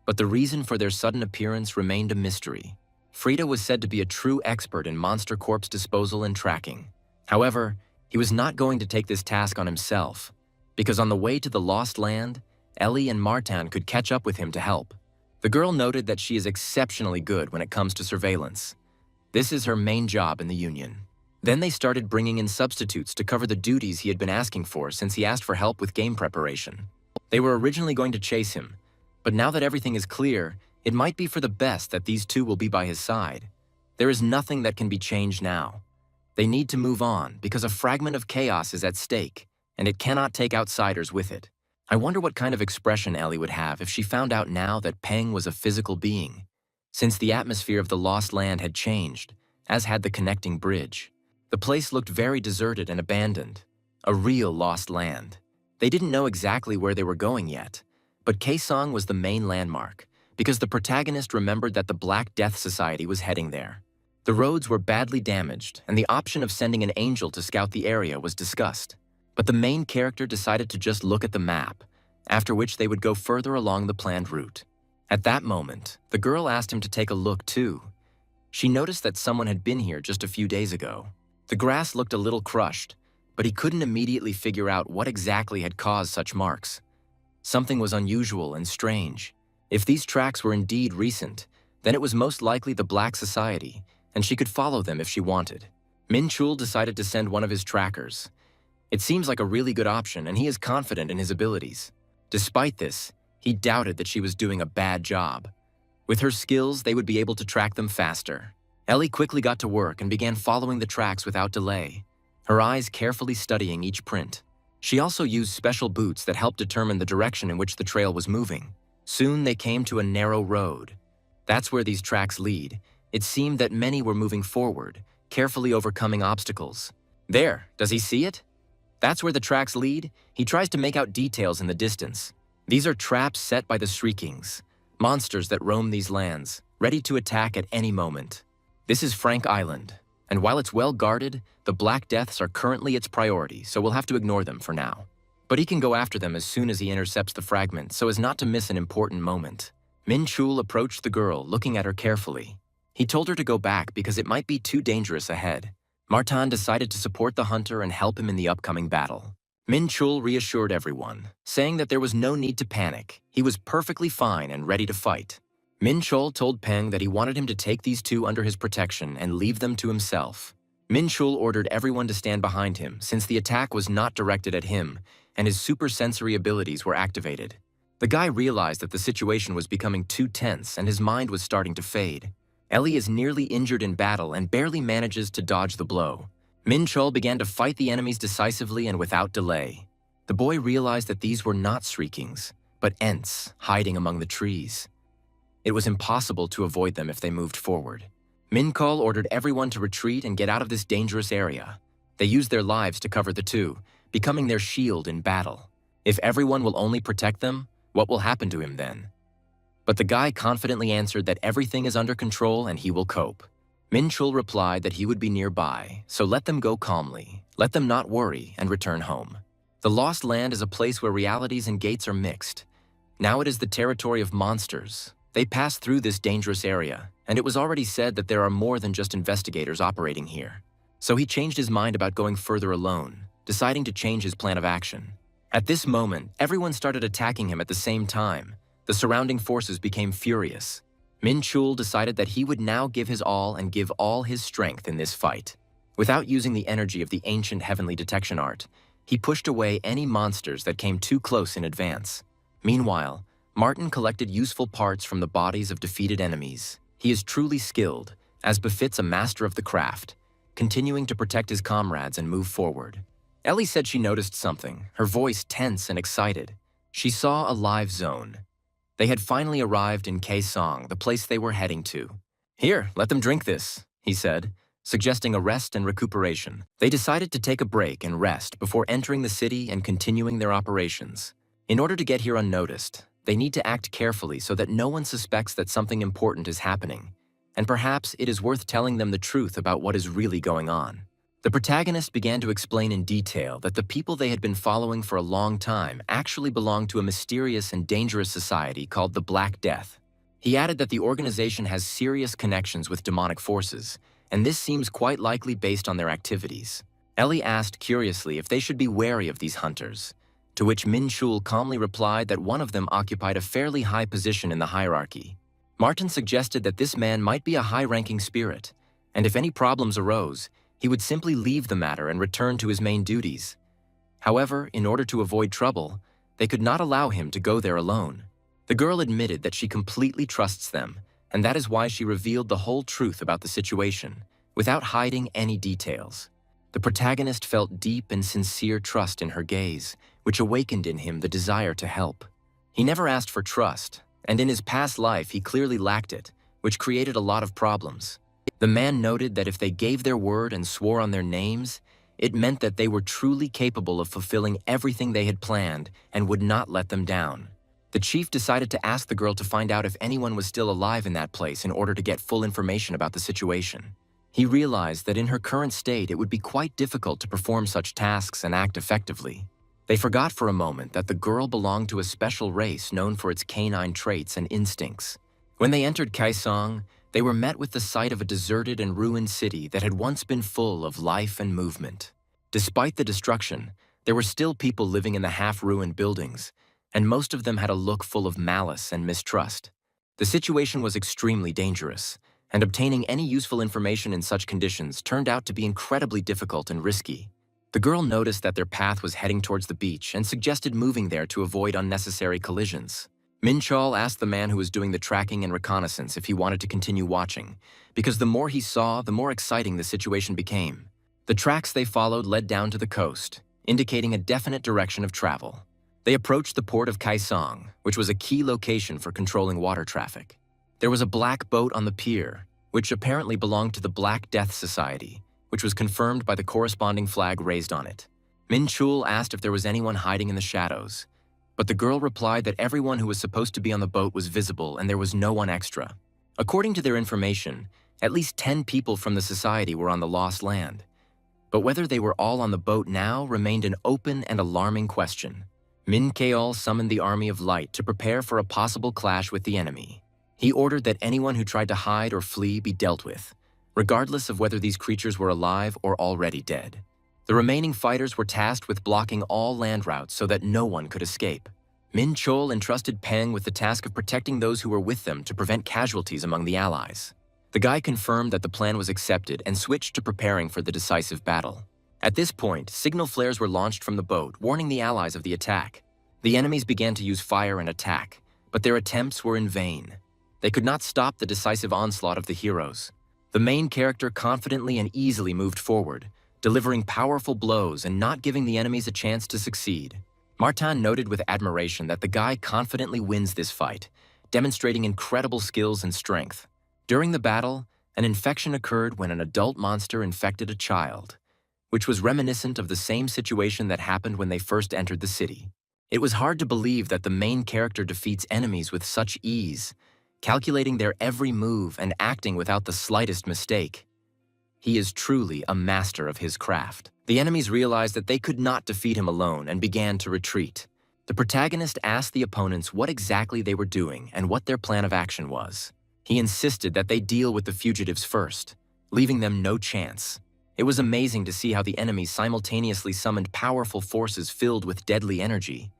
but the reason for their sudden appearance remained a mystery. Frida was said to be a true expert in monster corpse disposal and tracking. However, he was not going to take this task on himself, because on the way to the Lost Land, Ellie and Martin could catch up with him to help. The girl noted that she is exceptionally good when it comes to surveillance. This is her main job in the Union. Then they started bringing in substitutes to cover the duties he had been asking for since he asked for help with game preparation. They were originally going to chase him, but now that everything is clear, it might be for the best that these two will be by his side. There is nothing that can be changed now. They need to move on because a fragment of chaos is at stake, and it cannot take outsiders with it. I wonder what kind of expression Ellie would have if she found out now that Peng was a physical being, since the atmosphere of the Lost Land had changed, as had the connecting bridge. The place looked very deserted and abandoned, a real lost land. They didn't know exactly where they were going yet, but Kaesong was the main landmark, because the protagonist remembered that the Black Death Society was heading there. The roads were badly damaged, and the option of sending an angel to scout the area was discussed. But the main character decided to just look at the map, after which they would go further along the planned route. At that moment, the girl asked him to take a look too. She noticed that someone had been here just a few days ago. The grass looked a little crushed, but he couldn't immediately figure out what exactly had caused such marks. Something was unusual and strange. If these tracks were indeed recent, then it was most likely the Black Society, and she could follow them if she wanted. Minchul decided to send one of his trackers. It seems like a really good option, and he is confident in his abilities. Despite this, he doubted that she was doing a bad job. With her skills, they would be able to track them faster. Ellie quickly got to work and began following the tracks without delay, her eyes carefully studying each print. She also used special boots that helped determine the direction in which the trail was moving. Soon they came to a narrow road. That's where these tracks lead. It seemed that many were moving forward, carefully overcoming obstacles. There, does he see it? That's where the tracks lead. He tries to make out details in the distance. These are traps set by the Shriekings, monsters that roam these lands, ready to attack at any moment. This is Frank Island, and while it's well guarded, the Black Deaths are currently its priority, so we'll have to ignore them for now. But he can go after them as soon as he intercepts the fragment so as not to miss an important moment. Minchul approached the girl, looking at her carefully. He told her to go back because it might be too dangerous ahead. Martin decided to support the hunter and help him in the upcoming battle. Minchul reassured everyone, saying that there was no need to panic. He was perfectly fine and ready to fight. Minchul told Peng that he wanted him to take these two under his protection and leave them to himself. Minchul ordered everyone to stand behind him since the attack was not directed at him and his supersensory abilities were activated. The guy realized that the situation was becoming too tense and his mind was starting to fade. Ellie is nearly injured in battle and barely manages to dodge the blow. Minchul began to fight the enemies decisively and without delay. The boy realized that these were not Shriekings, but Ents hiding among the trees. It was impossible to avoid them if they moved forward. Minchul ordered everyone to retreat and get out of this dangerous area. They used their lives to cover the two, becoming their shield in battle. If everyone will only protect them, what will happen to him then? But the guy confidently answered that everything is under control and he will cope. Minchul replied that he would be nearby, so let them go calmly, let them not worry, and return home. The Lost Land is a place where realities and gates are mixed. Now it is the territory of monsters. They passed through this dangerous area, and it was already said that there are more than just investigators operating here. So he changed his mind about going further alone, deciding to change his plan of action. At this moment, everyone started attacking him at the same time. The surrounding forces became furious. Minchul decided that he would now give his all and give all his strength in this fight. Without using the energy of the ancient heavenly detection art, he pushed away any monsters that came too close in advance. Meanwhile, Martin collected useful parts from the bodies of defeated enemies. He is truly skilled, as befits a master of the craft, continuing to protect his comrades and move forward. Ellie said she noticed something, her voice tense and excited. She saw a live zone. They had finally arrived in Kaesong, the place they were heading to. "Here, let them drink this," he said, suggesting a rest and recuperation. They decided to take a break and rest before entering the city and continuing their operations. In order to get here unnoticed, they need to act carefully so that no one suspects that something important is happening, and perhaps it is worth telling them the truth about what is really going on. The protagonist began to explain in detail that the people they had been following for a long time actually belonged to a mysterious and dangerous society called the Black Death. He added that the organization has serious connections with demonic forces, and this seems quite likely based on their activities. Ellie asked curiously if they should be wary of these hunters, to which Minchul calmly replied that one of them occupied a fairly high position in the hierarchy. Martin suggested that this man might be a high-ranking spirit, and if any problems arose, he would simply leave the matter and return to his main duties. However, in order to avoid trouble, they could not allow him to go there alone. The girl admitted that she completely trusts them, and that is why she revealed the whole truth about the situation, without hiding any details. The protagonist felt deep and sincere trust in her gaze, which awakened in him the desire to help. He never asked for trust, and in his past life he clearly lacked it, which created a lot of problems. The man noted that if they gave their word and swore on their names, it meant that they were truly capable of fulfilling everything they had planned and would not let them down. The chief decided to ask the girl to find out if anyone was still alive in that place in order to get full information about the situation. He realized that in her current state it would be quite difficult to perform such tasks and act effectively. They forgot for a moment that the girl belonged to a special race known for its canine traits and instincts. When they entered Kaesong, they were met with the sight of a deserted and ruined city that had once been full of life and movement. Despite the destruction, there were still people living in the half-ruined buildings, and most of them had a look full of malice and mistrust. The situation was extremely dangerous, and obtaining any useful information in such conditions turned out to be incredibly difficult and risky. The girl noticed that their path was heading towards the beach and suggested moving there to avoid unnecessary collisions. Minchul asked the man who was doing the tracking and reconnaissance if he wanted to continue watching, because the more he saw, the more exciting the situation became. The tracks they followed led down to the coast, indicating a definite direction of travel. They approached the port of Kaesong, which was a key location for controlling water traffic. There was a black boat on the pier, which apparently belonged to the Black Death Society, which was confirmed by the corresponding flag raised on it. Minchul asked if there was anyone hiding in the shadows, but the girl replied that everyone who was supposed to be on the boat was visible and there was no one extra. According to their information, at least 10 people from the society were on the lost land, but whether they were all on the boat now remained an open and alarming question. Minchul summoned the Army of Light to prepare for a possible clash with the enemy. He ordered that anyone who tried to hide or flee be dealt with, regardless of whether these creatures were alive or already dead. The remaining fighters were tasked with blocking all land routes so that no one could escape. Minchul entrusted Peng with the task of protecting those who were with them to prevent casualties among the allies. The guy confirmed that the plan was accepted and switched to preparing for the decisive battle. At this point, signal flares were launched from the boat, warning the allies of the attack. The enemies began to use fire and attack, but their attempts were in vain. They could not stop the decisive onslaught of the heroes. The main character confidently and easily moved forward, delivering powerful blows and not giving the enemies a chance to succeed. Martin noted with admiration that the guy confidently wins this fight, demonstrating incredible skills and strength. During the battle, an infection occurred when an adult monster infected a child, which was reminiscent of the same situation that happened when they first entered the city. It was hard to believe that the main character defeats enemies with such ease, calculating their every move and acting without the slightest mistake. He is truly a master of his craft. The enemies realized that they could not defeat him alone and began to retreat. The protagonist asked the opponents what exactly they were doing and what their plan of action was. He insisted that they deal with the fugitives first, leaving them no chance. It was amazing to see how the enemies simultaneously summoned powerful forces filled with deadly energy,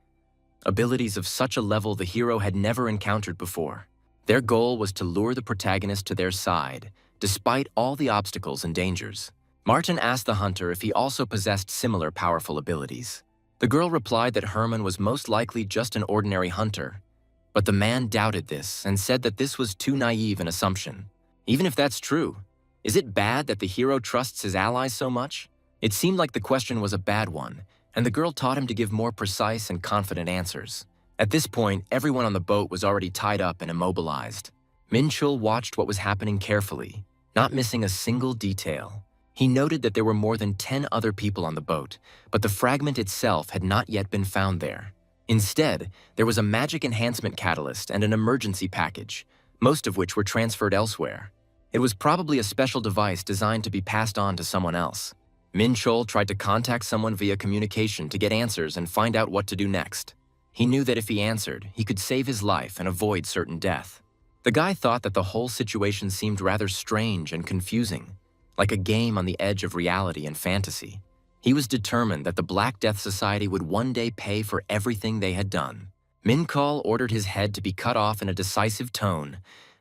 abilities of such a level the hero had never encountered before. Their goal was to lure the protagonist to their side, despite all the obstacles and dangers. Martin asked the hunter if he also possessed similar powerful abilities. The girl replied that Herman was most likely just an ordinary hunter, but the man doubted this and said that this was too naive an assumption. Even if that's true, is it bad that the hero trusts his allies so much? It seemed like the question was a bad one, and the girl taught him to give more precise and confident answers. At this point, everyone on the boat was already tied up and immobilized. Minchul watched what was happening carefully, not missing a single detail. He noted that there were more than 10 other people on the boat, but the fragment itself had not yet been found there. Instead, there was a magic enhancement catalyst and an emergency package, most of which were transferred elsewhere. It was probably a special device designed to be passed on to someone else. Minchul tried to contact someone via communication to get answers and find out what to do next. He knew that if he answered, he could save his life and avoid certain death. The guy thought that the whole situation seemed rather strange and confusing, like a game on the edge of reality and fantasy. He was determined that the Black Death Society would one day pay for everything they had done. Minchul ordered his head to be cut off in a decisive tone,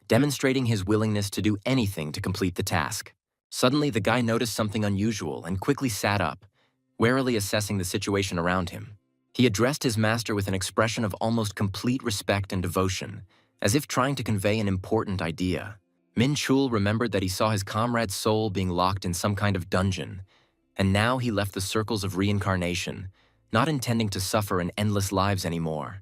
demonstrating his willingness to do anything to complete the task. Suddenly, the guy noticed something unusual and quickly sat up, warily assessing the situation around him. He addressed his master with an expression of almost complete respect and devotion, as if trying to convey an important idea. Minchul remembered that he saw his comrade's soul being locked in some kind of dungeon, and now he left the circles of reincarnation, not intending to suffer in endless lives anymore.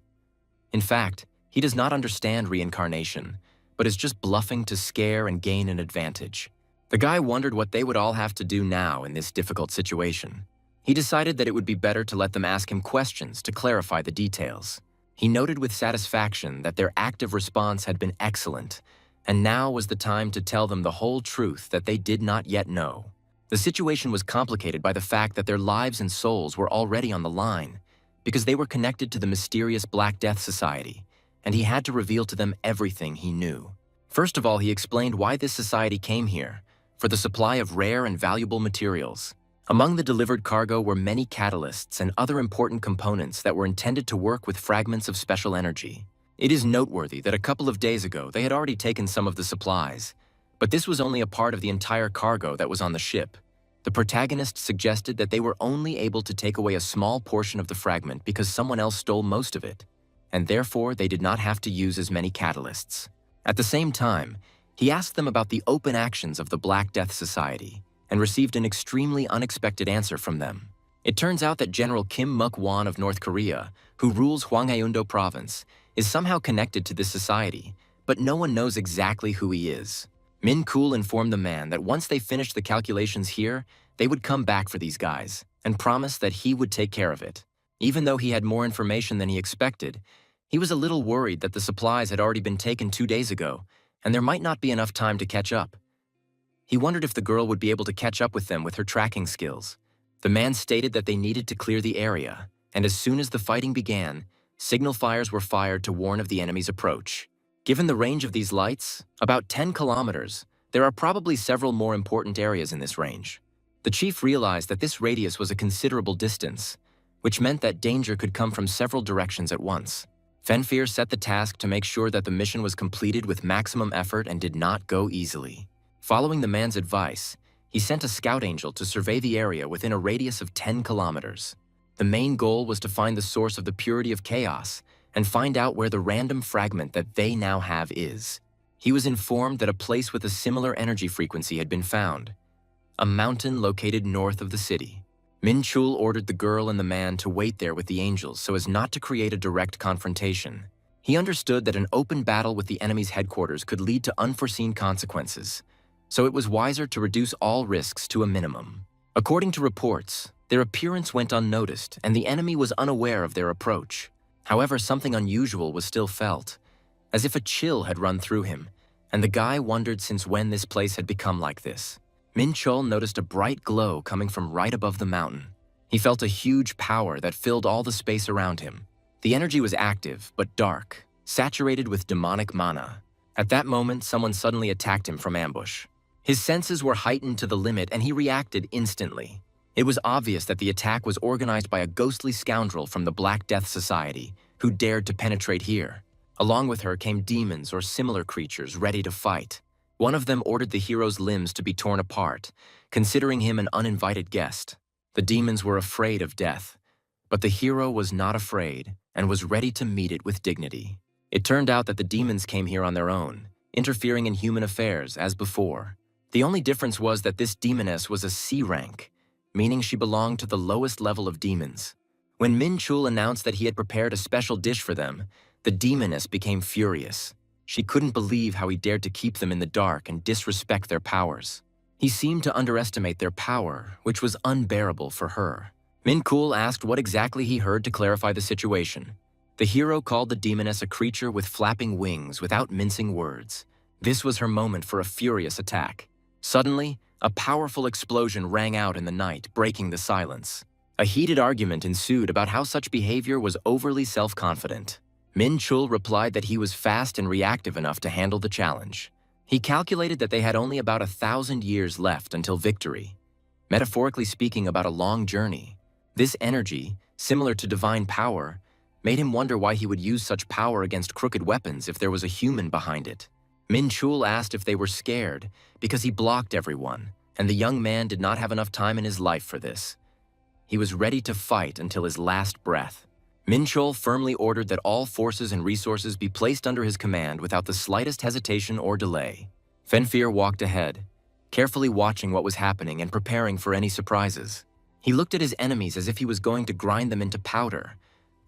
In fact, he does not understand reincarnation, but is just bluffing to scare and gain an advantage. The guy wondered what they would all have to do now in this difficult situation. He decided that it would be better to let them ask him questions to clarify the details. He noted with satisfaction that their active response had been excellent, and now was the time to tell them the whole truth that they did not yet know. The situation was complicated by the fact that their lives and souls were already on the line, because they were connected to the mysterious Black Death Society, and he had to reveal to them everything he knew. First of all, he explained why this society came here, for the supply of rare and valuable materials. Among the delivered cargo were many catalysts and other important components that were intended to work with fragments of special energy. It is noteworthy that a couple of days ago they had already taken some of the supplies, but this was only a part of the entire cargo that was on the ship. The protagonist suggested that they were only able to take away a small portion of the fragment because someone else stole most of it, and therefore they did not have to use as many catalysts. At the same time, he asked them about the open actions of the Black Death Society and received an extremely unexpected answer from them. It turns out that General Kim Muk-won of North Korea, who rules Hwanghae-undo province, is somehow connected to this society, but no one knows exactly who he is. Minchul informed the man that once they finished the calculations here, they would come back for these guys, and promised that he would take care of it. Even though he had more information than he expected, he was a little worried that the supplies had already been taken 2 days ago, and there might not be enough time to catch up. He wondered if the girl would be able to catch up with them with her tracking skills. The man stated that they needed to clear the area, and as soon as the fighting began, signal fires were fired to warn of the enemy's approach. Given the range of these lights, about 10 kilometers, there are probably several more important areas in this range. The chief realized that this radius was a considerable distance, which meant that danger could come from several directions at once. Fenfear set the task to make sure that the mission was completed with maximum effort and did not go easily. Following the man's advice, he sent a scout angel to survey the area within a radius of 10 kilometers. The main goal was to find the source of the purity of chaos and find out where the random fragment that they now have is. He was informed that a place with a similar energy frequency had been found, a mountain located north of the city. Minchul ordered the girl and the man to wait there with the angels so as not to create a direct confrontation. He understood that an open battle with the enemy's headquarters could lead to unforeseen consequences, so it was wiser to reduce all risks to a minimum. According to reports, their appearance went unnoticed and the enemy was unaware of their approach. However, something unusual was still felt, as if a chill had run through him, and the guy wondered since when this place had become like this. Minchul noticed a bright glow coming from right above the mountain. He felt a huge power that filled all the space around him. The energy was active, but dark, saturated with demonic mana. At that moment, someone suddenly attacked him from ambush. His senses were heightened to the limit and he reacted instantly. It was obvious that the attack was organized by a ghostly scoundrel from the Black Death Society who dared to penetrate here. Along with her came demons or similar creatures ready to fight. One of them ordered the hero's limbs to be torn apart, considering him an uninvited guest. The demons were afraid of death, but the hero was not afraid and was ready to meet it with dignity. It turned out that the demons came here on their own, interfering in human affairs as before. The only difference was that this demoness was a C rank, meaning she belonged to the lowest level of demons. When Minchul announced that he had prepared a special dish for them, the demoness became furious. She couldn't believe how he dared to keep them in the dark and disrespect their powers. He seemed to underestimate their power, which was unbearable for her. Minchul asked what exactly he heard to clarify the situation. The hero called the demoness a creature with flapping wings without mincing words. This was her moment for a furious attack. Suddenly, a powerful explosion rang out in the night, breaking the silence. A heated argument ensued about how such behavior was overly self-confident. Minchul replied that he was fast and reactive enough to handle the challenge. He calculated that they had only about 1,000 years left until victory. Metaphorically speaking, about a long journey. This energy, similar to divine power, made him wonder why he would use such power against crooked weapons if there was a human behind it. Minchul asked if they were scared because he blocked everyone, and the young man did not have enough time in his life for this. He was ready to fight until his last breath. Minchul firmly ordered that all forces and resources be placed under his command without the slightest hesitation or delay. Fenfear walked ahead, carefully watching what was happening and preparing for any surprises. He looked at his enemies as if he was going to grind them into powder,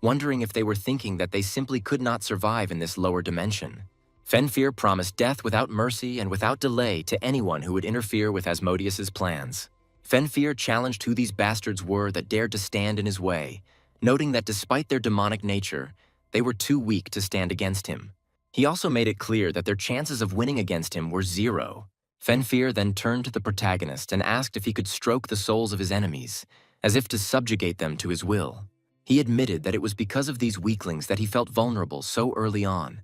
wondering if they were thinking that they simply could not survive in this lower dimension. Fenfear promised death without mercy and without delay to anyone who would interfere with Asmodeus's plans. Fenfear challenged who these bastards were that dared to stand in his way, noting that despite their demonic nature, they were too weak to stand against him. He also made it clear that their chances of winning against him were 0. Fenfear then turned to the protagonist and asked if he could stroke the souls of his enemies, as if to subjugate them to his will. He admitted that it was because of these weaklings that he felt vulnerable so early on,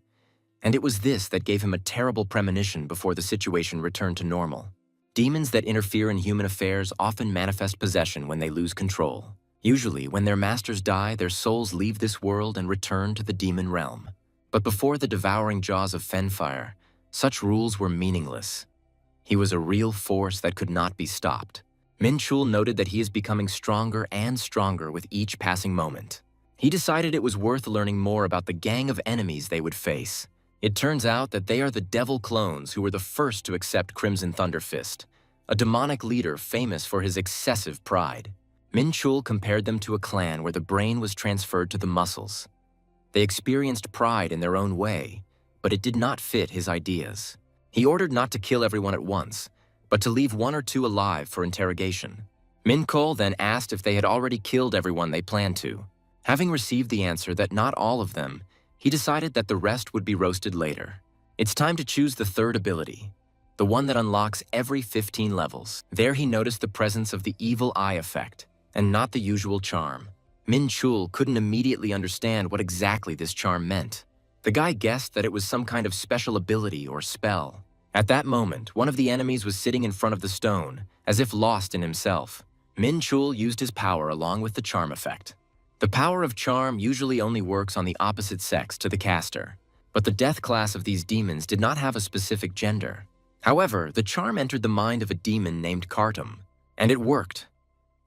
and it was this that gave him a terrible premonition before the situation returned to normal. Demons that interfere in human affairs often manifest possession when they lose control. Usually, when their masters die, their souls leave this world and return to the demon realm. But before the devouring jaws of Fenfire, such rules were meaningless. He was a real force that could not be stopped. Minchul noted that he is becoming stronger and stronger with each passing moment. He decided it was worth learning more about the gang of enemies they would face. It turns out that they are the devil clones who were the first to accept Crimson Thunderfist, a demonic leader famous for his excessive pride. Minchul compared them to a clan where the brain was transferred to the muscles. They experienced pride in their own way, but it did not fit his ideas. He ordered not to kill everyone at once, but to leave one or two alive for interrogation. Minchul then asked if they had already killed everyone they planned to. Having received the answer that not all of them, he decided that the rest would be roasted later. It's time to choose the third ability, the one that unlocks every 15 levels. There he noticed the presence of the evil eye effect, and not the usual charm. Minchul couldn't immediately understand what exactly this charm meant. The guy guessed that it was some kind of special ability or spell. At that moment, one of the enemies was sitting in front of the stone, as if lost in himself. Minchul used his power along with the charm effect. The power of charm usually only works on the opposite sex to the caster, but the death class of these demons did not have a specific gender. However, the charm entered the mind of a demon named Kartum, and it worked.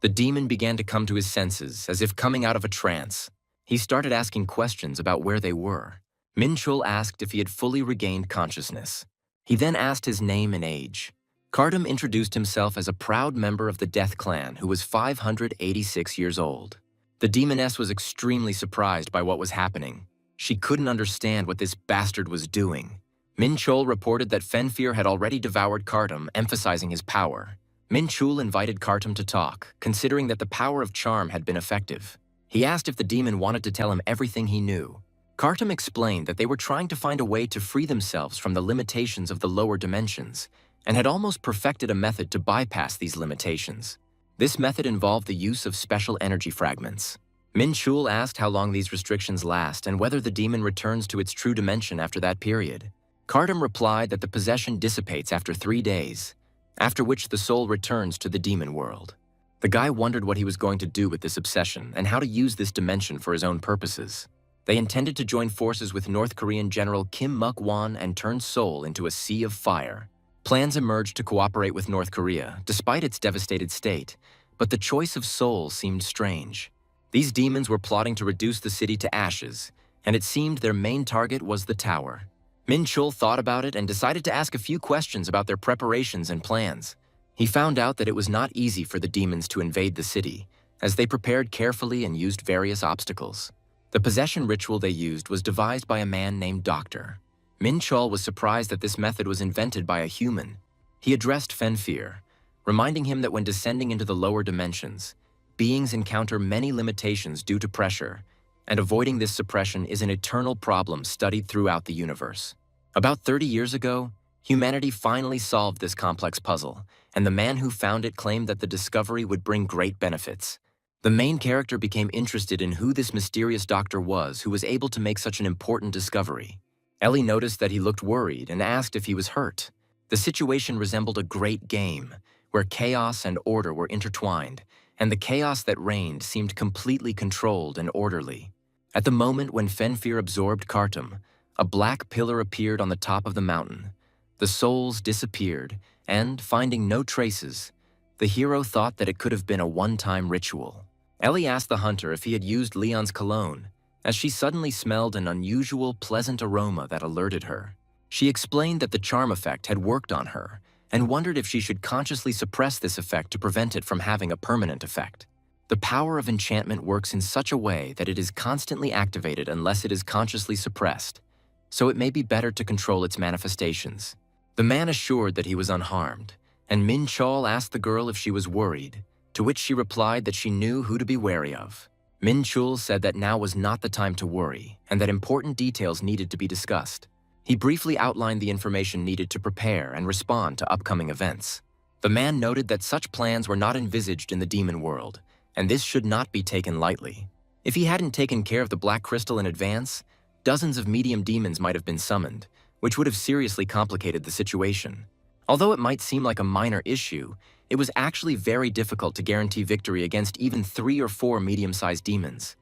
The demon began to come to his senses, as if coming out of a trance. He started asking questions about where they were. Minchul asked if he had fully regained consciousness. He then asked his name and age. Kartum introduced himself as a proud member of the Death Clan who was 586 years old. The demoness was extremely surprised by what was happening. She couldn't understand what this bastard was doing. Minchul reported that Fenfir had already devoured Kartum, emphasizing his power. Minchul invited Kartum to talk, considering that the power of charm had been effective. He asked if the demon wanted to tell him everything he knew. Kartum explained that they were trying to find a way to free themselves from the limitations of the lower dimensions, and had almost perfected a method to bypass these limitations. This method involved the use of special energy fragments. Minchul asked how long these restrictions last and whether the demon returns to its true dimension after that period. Kartum replied that the possession dissipates after 3 days, after which the soul returns to the demon world. The guy wondered what he was going to do with this obsession and how to use this dimension for his own purposes. They intended to join forces with North Korean General Kim Muk-won and turn Seoul into a sea of fire. Plans emerged to cooperate with North Korea, despite its devastated state, but the choice of Seoul seemed strange. These demons were plotting to reduce the city to ashes, and it seemed their main target was the tower. Minchul thought about it and decided to ask a few questions about their preparations and plans. He found out that it was not easy for the demons to invade the city, as they prepared carefully and used various obstacles. The possession ritual they used was devised by a man named Doctor. Minchul was surprised that this method was invented by a human. He addressed Fenfir, reminding him that when descending into the lower dimensions, beings encounter many limitations due to pressure, and avoiding this suppression is an eternal problem studied throughout the universe. About 30 years ago, humanity finally solved this complex puzzle, and the man who found it claimed that the discovery would bring great benefits. The main character became interested in who this mysterious doctor was who was able to make such an important discovery. Ellie noticed that he looked worried and asked if he was hurt. The situation resembled a great game, where chaos and order were intertwined, and the chaos that reigned seemed completely controlled and orderly. At the moment when Fenfir absorbed Kartum, a black pillar appeared on the top of the mountain. The souls disappeared, and, finding no traces, the hero thought that it could have been a one-time ritual. Ellie asked the hunter if he had used Leon's cologne, as she suddenly smelled an unusual, pleasant aroma that alerted her. She explained that the charm effect had worked on her, and wondered if she should consciously suppress this effect to prevent it from having a permanent effect. The power of enchantment works in such a way that it is constantly activated unless it is consciously suppressed, so it may be better to control its manifestations. The man assured that he was unharmed, and Minchul asked the girl if she was worried, to which she replied that she knew who to be wary of. Minchul said that now was not the time to worry, and that important details needed to be discussed. He briefly outlined the information needed to prepare and respond to upcoming events. The man noted that such plans were not envisaged in the demon world, and this should not be taken lightly. If he hadn't taken care of the Black Crystal in advance, dozens of medium demons might have been summoned, which would have seriously complicated the situation. Although it might seem like a minor issue, it was actually very difficult to guarantee victory against even 3 or 4 medium-sized demons.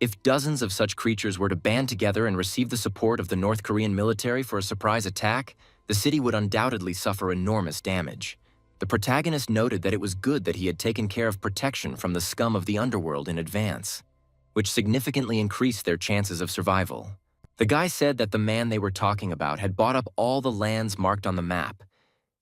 If dozens of such creatures were to band together and receive the support of the North Korean military for a surprise attack, the city would undoubtedly suffer enormous damage. The protagonist noted that it was good that he had taken care of protection from the scum of the underworld in advance, which significantly increased their chances of survival. The guy said that the man they were talking about had bought up all the lands marked on the map,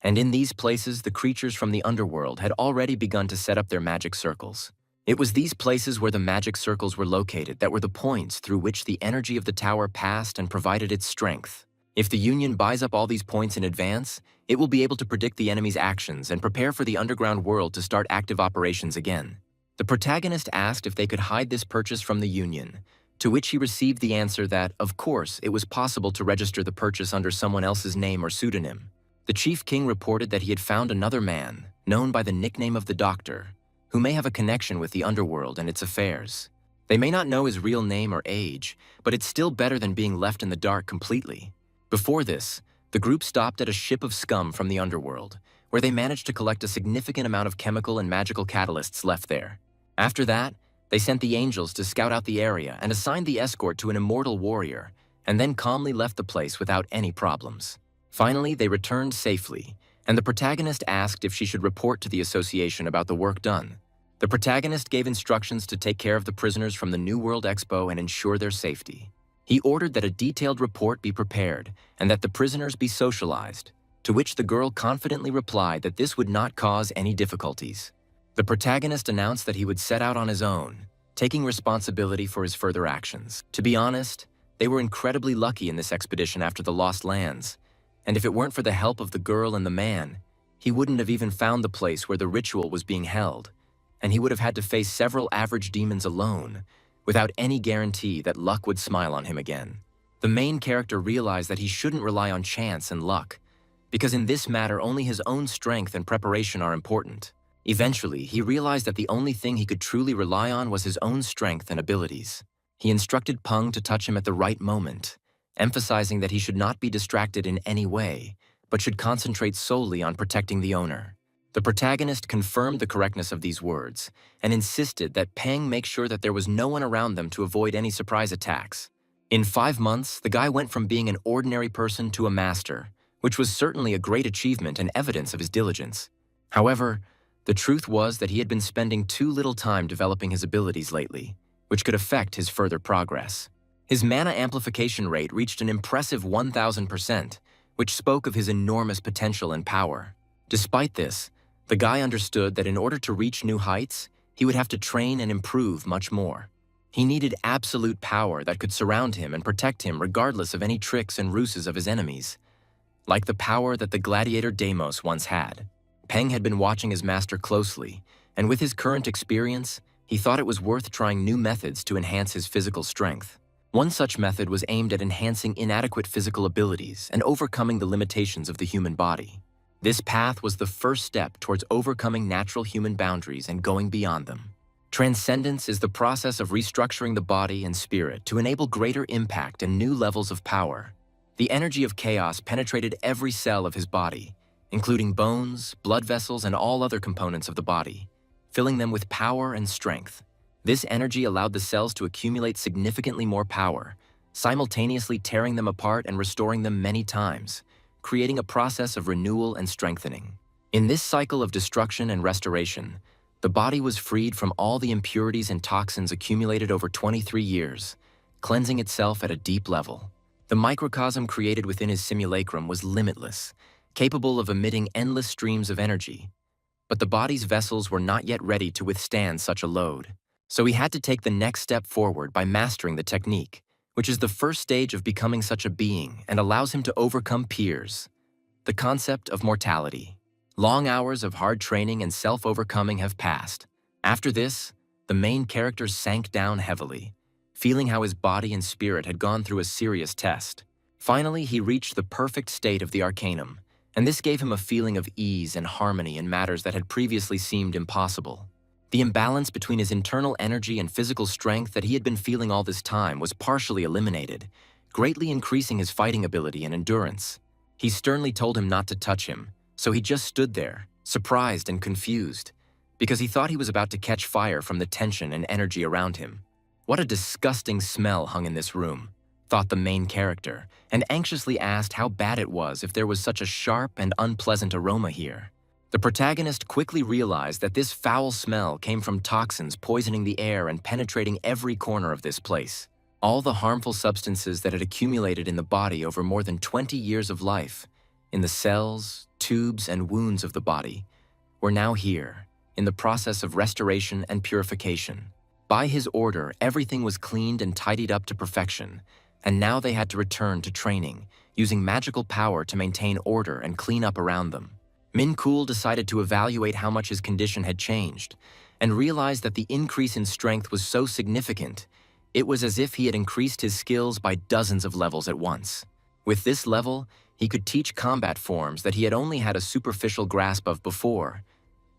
and in these places the creatures from the underworld had already begun to set up their magic circles. It was these places where the magic circles were located that were the points through which the energy of the tower passed and provided its strength. If the Union buys up all these points in advance, it will be able to predict the enemy's actions and prepare for the underground world to start active operations again. The protagonist asked if they could hide this purchase from the Union, to which he received the answer that, of course, it was possible to register the purchase under someone else's name or pseudonym. The Chief King reported that he had found another man, known by the nickname of the Doctor, who may have a connection with the underworld and its affairs. They may not know his real name or age, but it's still better than being left in the dark completely. Before this, the group stopped at a ship of scum from the underworld, where they managed to collect a significant amount of chemical and magical catalysts left there. After that, they sent the angels to scout out the area and assigned the escort to an immortal warrior, and then calmly left the place without any problems. Finally, they returned safely, and the protagonist asked if she should report to the association about the work done. The protagonist gave instructions to take care of the prisoners from the New World Expo and ensure their safety. He ordered that a detailed report be prepared and that the prisoners be socialized, to which the girl confidently replied that this would not cause any difficulties. The protagonist announced that he would set out on his own, taking responsibility for his further actions. To be honest, they were incredibly lucky in this expedition after the Lost Lands, and if it weren't for the help of the girl and the man, he wouldn't have even found the place where the ritual was being held, and he would have had to face several average demons alone, without any guarantee that luck would smile on him again. The main character realized that he shouldn't rely on chance and luck, because in this matter only his own strength and preparation are important. Eventually, he realized that the only thing he could truly rely on was his own strength and abilities. He instructed Peng to touch him at the right moment, emphasizing that he should not be distracted in any way, but should concentrate solely on protecting the owner. The protagonist confirmed the correctness of these words and insisted that Peng make sure that there was no one around them to avoid any surprise attacks. In 5 months, the guy went from being an ordinary person to a master, which was certainly a great achievement and evidence of his diligence. However, the truth was that he had been spending too little time developing his abilities lately, which could affect his further progress. His mana amplification rate reached an impressive 1,000%, which spoke of his enormous potential and power. Despite this, the guy understood that in order to reach new heights, he would have to train and improve much more. He needed absolute power that could surround him and protect him regardless of any tricks and ruses of his enemies, like the power that the gladiator Deimos once had. Peng had been watching his master closely, and with his current experience, he thought it was worth trying new methods to enhance his physical strength. One such method was aimed at enhancing inadequate physical abilities and overcoming the limitations of the human body. This path was the first step towards overcoming natural human boundaries and going beyond them. Transcendence is the process of restructuring the body and spirit to enable greater impact and new levels of power. The energy of chaos penetrated every cell of his body, including bones, blood vessels, and all other components of the body, filling them with power and strength. This energy allowed the cells to accumulate significantly more power, simultaneously tearing them apart and restoring them many times, creating a process of renewal and strengthening. In this cycle of destruction and restoration, the body was freed from all the impurities and toxins accumulated over 23 years, cleansing itself at a deep level. The microcosm created within his simulacrum was limitless, capable of emitting endless streams of energy. But the body's vessels were not yet ready to withstand such a load. So he had to take the next step forward by mastering the technique, which is the first stage of becoming such a being and allows him to overcome peers. The concept of mortality. Long hours of hard training and self-overcoming have passed. After this, the main character sank down heavily, feeling how his body and spirit had gone through a serious test. Finally, he reached the perfect state of the Arcanum, and this gave him a feeling of ease and harmony in matters that had previously seemed impossible. The imbalance between his internal energy and physical strength that he had been feeling all this time was partially eliminated, greatly increasing his fighting ability and endurance. He sternly told him not to touch him, So he just stood there, surprised and confused, because he thought he was about to catch fire from the tension and energy around him. What a disgusting smell hung in this room, thought the main character, and anxiously asked how bad it was if there was such a sharp and unpleasant aroma here. The protagonist quickly realized that this foul smell came from toxins poisoning the air and penetrating every corner of this place. All the harmful substances that had accumulated in the body over more than 20 years of life, in the cells, tubes, and wounds of the body, were now here, in the process of restoration and purification. By his order, everything was cleaned and tidied up to perfection, and now they had to return to training, using magical power to maintain order and clean up around them. Minchul decided to evaluate how much his condition had changed, and realized that the increase in strength was so significant, it was as if he had increased his skills by dozens of levels at once. With this level, he could teach combat forms that he had only had a superficial grasp of before,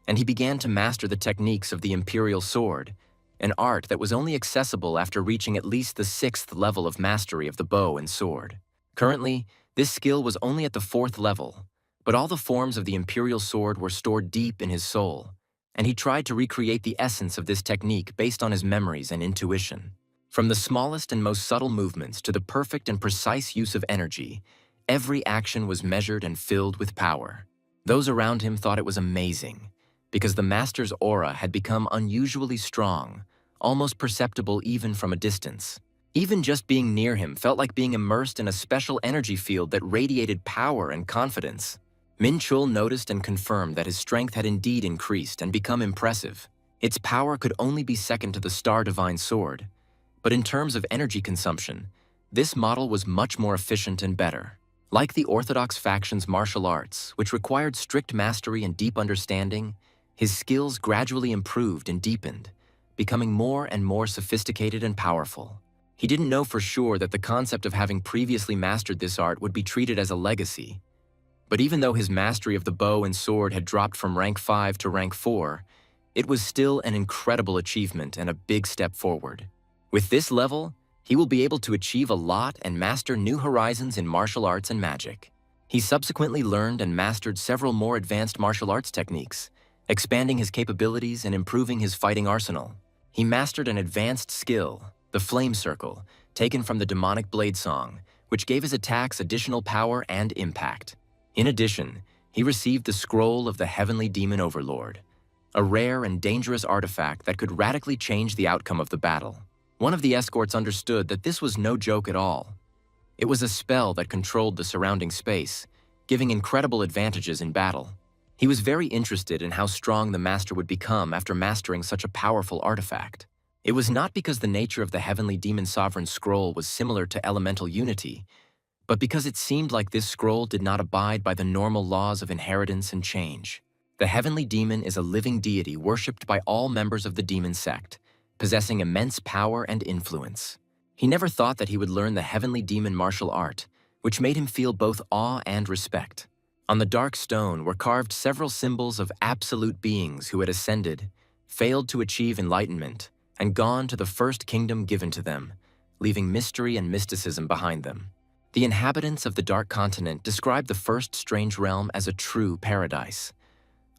and he began to master the techniques of the Imperial Sword, an art that was only accessible after reaching at least the 6th level of mastery of the bow and sword. Currently, this skill was only at the 4th level, but all the forms of the Imperial Sword were stored deep in his soul, and he tried to recreate the essence of this technique based on his memories and intuition. From the smallest and most subtle movements to the perfect and precise use of energy, every action was measured and filled with power. Those around him thought it was amazing, because the master's aura had become unusually strong, almost perceptible even from a distance. Even just being near him felt like being immersed in a special energy field that radiated power and confidence. Minchul noticed and confirmed that his strength had indeed increased and become impressive. Its power could only be second to the Star Divine Sword, but in terms of energy consumption, this model was much more efficient and better. Like the Orthodox faction's martial arts, which required strict mastery and deep understanding, his skills gradually improved and deepened, becoming more and more sophisticated and powerful. He didn't know for sure that the concept of having previously mastered this art would be treated as a legacy. But even though his mastery of the bow and sword had dropped from rank 5 to rank 4, it was still an incredible achievement and a big step forward. With this level, he will be able to achieve a lot and master new horizons in martial arts and magic. He subsequently learned and mastered several more advanced martial arts techniques, expanding his capabilities and improving his fighting arsenal. He mastered an advanced skill, the Flame Circle, taken from the demonic blade song, which gave his attacks additional power and impact. In addition, he received the Scroll of the Heavenly Demon Overlord, a rare and dangerous artifact that could radically change the outcome of the battle. One of the escorts understood that this was no joke at all. It was a spell that controlled the surrounding space, giving incredible advantages in battle. He was very interested in how strong the master would become after mastering such a powerful artifact. It was not because the nature of the Heavenly Demon Sovereign Scroll was similar to elemental unity, but because it seemed like this scroll did not abide by the normal laws of inheritance and change. The Heavenly Demon is a living deity worshipped by all members of the demon sect, possessing immense power and influence. He never thought that he would learn the Heavenly Demon martial art, which made him feel both awe and respect. On the dark stone were carved several symbols of absolute beings who had ascended, failed to achieve enlightenment, and gone to the first kingdom given to them, leaving mystery and mysticism behind them. The inhabitants of the Dark Continent described the First Strange Realm as a true paradise.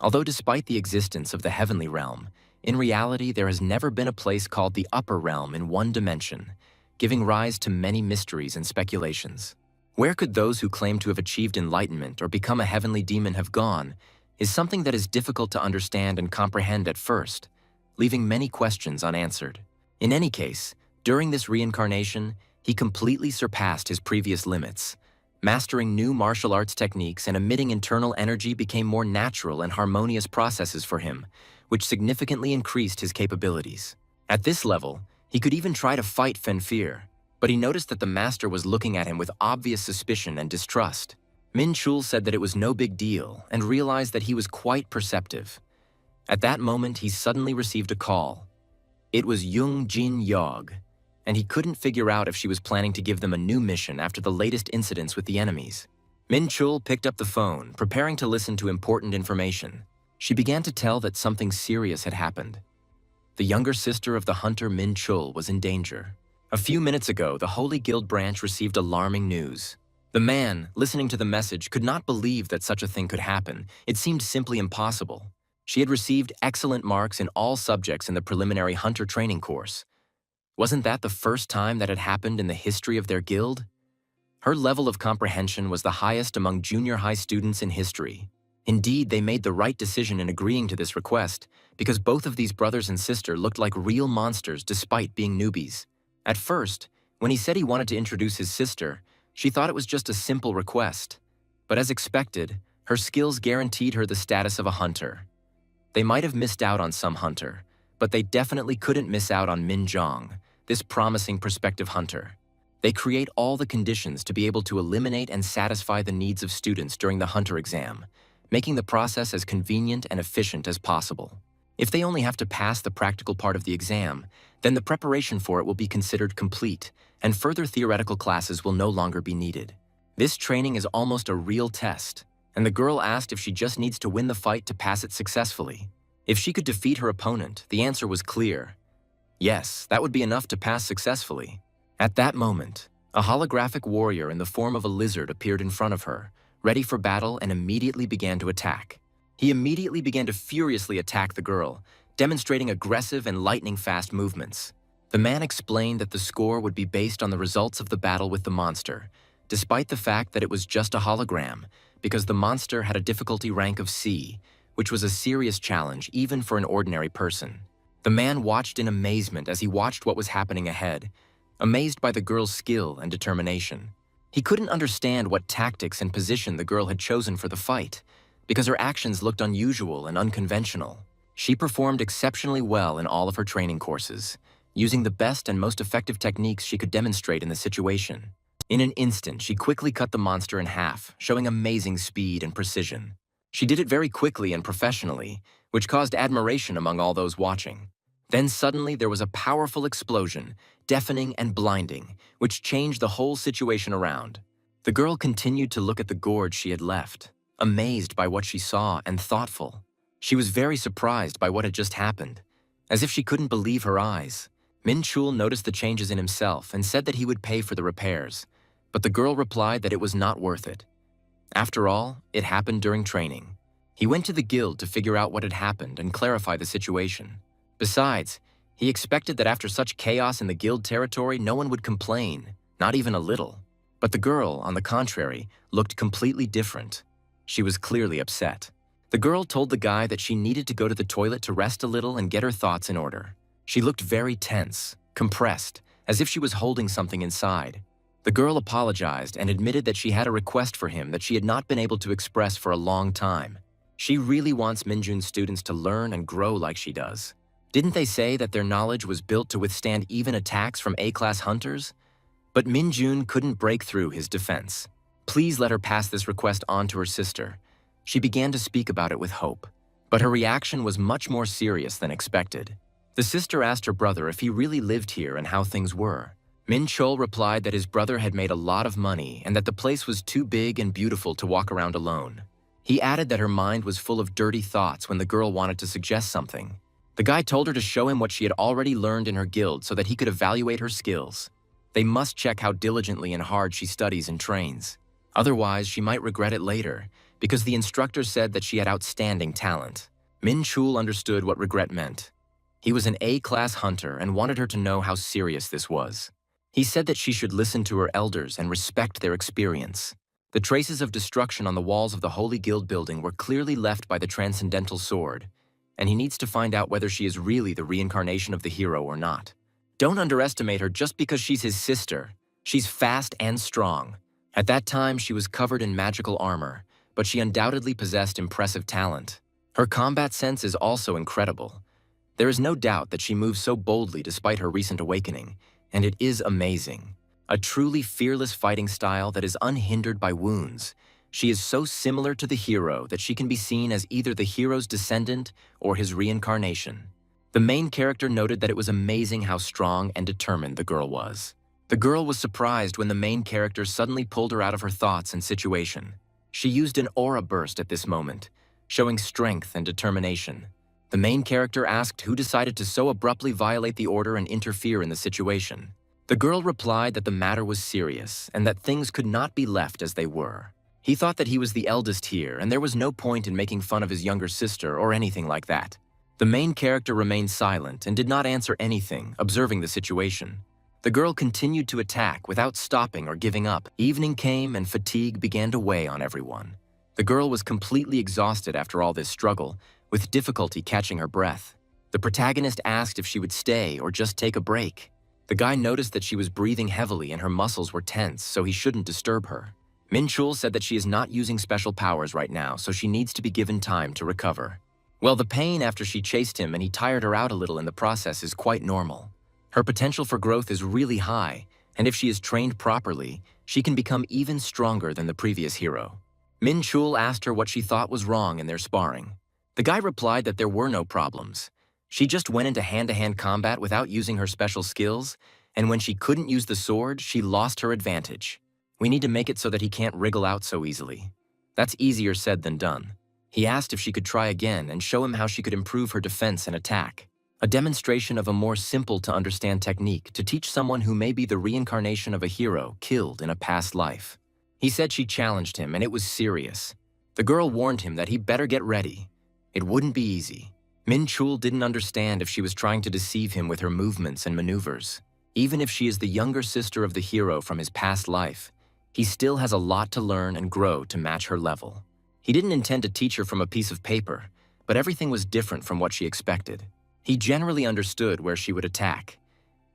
Although despite the existence of the Heavenly Realm, in reality there has never been a place called the Upper Realm in one dimension, giving rise to many mysteries and speculations. Where could those who claim to have achieved enlightenment or become a heavenly demon have gone is something that is difficult to understand and comprehend at first, leaving many questions unanswered. In any case, during this reincarnation, he completely surpassed his previous limits. Mastering new martial arts techniques and emitting internal energy became more natural and harmonious processes for him, which significantly increased his capabilities. At this level, he could even try to fight Fenfir, but he noticed that the master was looking at him with obvious suspicion and distrust. Minchul said that it was no big deal and realized that he was quite perceptive. At that moment, he suddenly received a call. It was Jung Jin Yog, and he couldn't figure out if she was planning to give them a new mission after the latest incidents with the enemies. Minchul picked up the phone, preparing to listen to important information. She began to tell that something serious had happened. The younger sister of the hunter Minchul was in danger. A few minutes ago, the Holy Guild branch received alarming news. The man, listening to the message, could not believe that such a thing could happen. It seemed simply impossible. She had received excellent marks in all subjects in the preliminary hunter training course. Wasn't that the first time that had happened in the history of their guild? Her level of comprehension was the highest among junior high students in history. Indeed, they made the right decision in agreeing to this request, because both of these brothers and sister looked like real monsters despite being newbies. At first, when he said he wanted to introduce his sister, she thought it was just a simple request. But as expected, her skills guaranteed her the status of a hunter. They might have missed out on some hunter, but they definitely couldn't miss out on Jang, this promising prospective hunter. They create all the conditions to be able to eliminate and satisfy the needs of students during the hunter exam, making the process as convenient and efficient as possible. If they only have to pass the practical part of the exam, then the preparation for it will be considered complete, and further theoretical classes will no longer be needed. This training is almost a real test, and the girl asked if she just needs to win the fight to pass it successfully. If she could defeat her opponent, the answer was clear. Yes, that would be enough to pass successfully. At that moment, a holographic warrior in the form of a lizard appeared in front of her, ready for battle, and immediately began to attack. He immediately began to furiously attack the girl, demonstrating aggressive and lightning-fast movements. The man explained that the score would be based on the results of the battle with the monster, despite the fact that it was just a hologram, because the monster had a difficulty rank of C, which was a serious challenge even for an ordinary person. The man watched in amazement as he watched what was happening ahead, amazed by the girl's skill and determination. He couldn't understand what tactics and position the girl had chosen for the fight, because her actions looked unusual and unconventional. She performed exceptionally well in all of her training courses, using the best and most effective techniques she could demonstrate in the situation. In an instant, she quickly cut the monster in half, showing amazing speed and precision. She did it very quickly and professionally, which caused admiration among all those watching. Then suddenly there was a powerful explosion, deafening and blinding, which changed the whole situation around. The girl continued to look at the gorge she had left, amazed by what she saw and thoughtful. She was very surprised by what had just happened, as if she couldn't believe her eyes. Minchul noticed the changes in himself and said that he would pay for the repairs, but the girl replied that it was not worth it. After all, it happened during training. He went to the guild to figure out what had happened and clarify the situation. Besides, he expected that after such chaos in the guild territory, no one would complain, not even a little. But the girl, on the contrary, looked completely different. She was clearly upset. The girl told the guy that she needed to go to the toilet to rest a little and get her thoughts in order. She looked very tense, compressed, as if she was holding something inside. The girl apologized and admitted that she had a request for him that she had not been able to express for a long time. She really wants Minjun's students to learn and grow like she does. Didn't they say that their knowledge was built to withstand even attacks from A-class hunters? But Minjun couldn't break through his defense. Please let her pass this request on to her sister. She began to speak about it with hope, but her reaction was much more serious than expected. The sister asked her brother if he really lived here and how things were. Minchul replied that his brother had made a lot of money and that the place was too big and beautiful to walk around alone. He added that her mind was full of dirty thoughts when the girl wanted to suggest something. The guy told her to show him what she had already learned in her guild so that he could evaluate her skills. They must check how diligently and hard she studies and trains. Otherwise, she might regret it later, because the instructor said that she had outstanding talent. Minchul understood what regret meant. He was an A-class hunter and wanted her to know how serious this was. He said that she should listen to her elders and respect their experience. The traces of destruction on the walls of the Holy Guild building were clearly left by the Transcendental Sword, and he needs to find out whether she is really the reincarnation of the hero or not. Don't underestimate her just because she's his sister. She's fast and strong. At that time, she was covered in magical armor, but she undoubtedly possessed impressive talent. Her combat sense is also incredible. There is no doubt that she moves so boldly despite her recent awakening, and it is amazing. A truly fearless fighting style that is unhindered by wounds. She is so similar to the hero that she can be seen as either the hero's descendant or his reincarnation. The main character noted that it was amazing how strong and determined the girl was. The girl was surprised when the main character suddenly pulled her out of her thoughts and situation. She used an aura burst at this moment, showing strength and determination. The main character asked who decided to so abruptly violate the order and interfere in the situation. The girl replied that the matter was serious and that things could not be left as they were. He thought that he was the eldest here and there was no point in making fun of his younger sister or anything like that. The main character remained silent and did not answer anything, observing the situation. The girl continued to attack without stopping or giving up. Evening came and fatigue began to weigh on everyone. The girl was completely exhausted after all this struggle, with difficulty catching her breath. The protagonist asked if she would stay or just take a break. The guy noticed that she was breathing heavily and her muscles were tense, so he shouldn't disturb her. Minchul said that she is not using special powers right now, so she needs to be given time to recover. Well, the pain after she chased him and he tired her out a little in the process is quite normal. Her potential for growth is really high, and if she is trained properly, she can become even stronger than the previous hero. Minchul asked her what she thought was wrong in their sparring. The guy replied that there were no problems. She just went into hand-to-hand combat without using her special skills, and when she couldn't use the sword, she lost her advantage. We need to make it so that he can't wriggle out so easily. That's easier said than done. He asked if she could try again and show him how she could improve her defense and attack. A demonstration of a more simple-to-understand technique to teach someone who may be the reincarnation of a hero killed in a past life. He said she challenged him and it was serious. The girl warned him that he better get ready. It wouldn't be easy. Minchul didn't understand if she was trying to deceive him with her movements and maneuvers. Even if she is the younger sister of the hero from his past life, he still has a lot to learn and grow to match her level. He didn't intend to teach her from a piece of paper, but everything was different from what she expected. He generally understood where she would attack.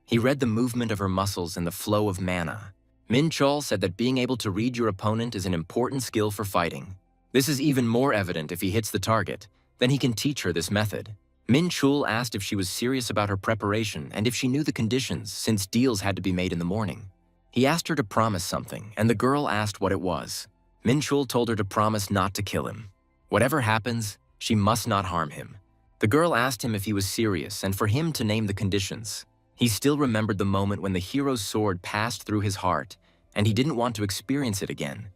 He read the movement of her muscles and the flow of mana. Minchul said that being able to read your opponent is an important skill for fighting. This is even more evident if he hits the target. Then he can teach her this method. Minchul asked if she was serious about her preparation and if she knew the conditions, since deals had to be made in the morning. He asked her to promise something, and the girl asked what it was. Minchul told her to promise not to kill him. Whatever happens, she must not harm him. The girl asked him if he was serious and for him to name the conditions. He still remembered the moment when the hero's sword passed through his heart, and he didn't want to experience it again.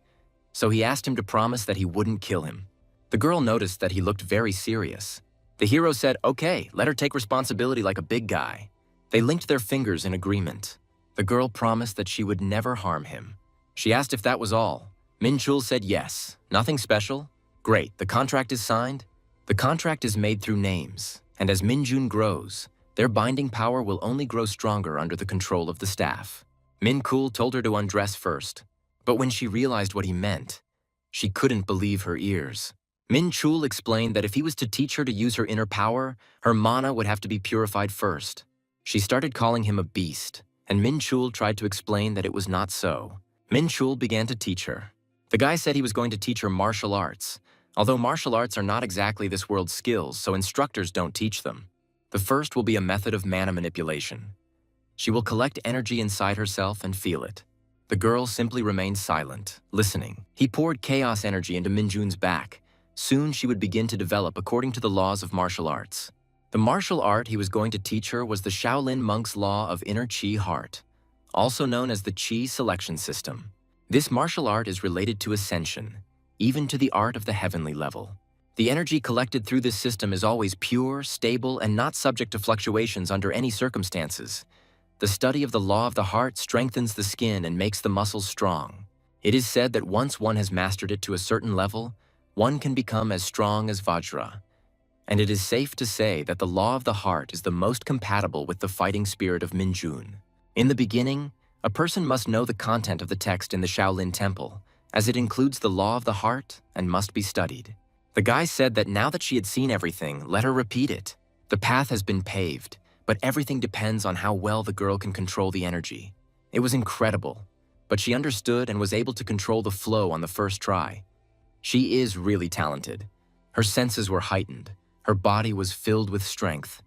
So he asked him to promise that he wouldn't kill him. The girl noticed that he looked very serious. The hero said, "Okay, let her take responsibility like a big guy." They linked their fingers in agreement. The girl promised that she would never harm him. She asked if that was all. Minchul said yes. Nothing special? Great, the contract is signed? The contract is made through names, and as Minjun grows, their binding power will only grow stronger under the control of the staff. Minkul told her to undress first, but when she realized what he meant, she couldn't believe her ears. Minchul explained that if he was to teach her to use her inner power, her mana would have to be purified first. She started calling him a beast, and Minchul tried to explain that it was not so. Minchul began to teach her. The guy said he was going to teach her martial arts, although martial arts are not exactly this world's skills, so instructors don't teach them. The first will be a method of mana manipulation. She will collect energy inside herself and feel it. The girl simply remained silent, listening. He poured chaos energy into Minjun's back. Soon she would begin to develop according to the laws of martial arts. The martial art he was going to teach her was the Shaolin monk's law of inner chi heart, also known as the chi selection system. This martial art is related to ascension, even to the art of the heavenly level. The energy collected through this system is always pure, stable, and not subject to fluctuations under any circumstances. The study of the law of the heart strengthens the skin and makes the muscles strong. It is said that once one has mastered it to a certain level, one can become as strong as Vajra. And it is safe to say that the law of the heart is the most compatible with the fighting spirit of Minjun. In the beginning, a person must know the content of the text in the Shaolin Temple, as it includes the law of the heart and must be studied. The guy said that now that she had seen everything, let her repeat it. The path has been paved, but everything depends on how well the girl can control the energy. It was incredible, but she understood and was able to control the flow on the first try. She is really talented. Her senses were heightened. Her body was filled with strength.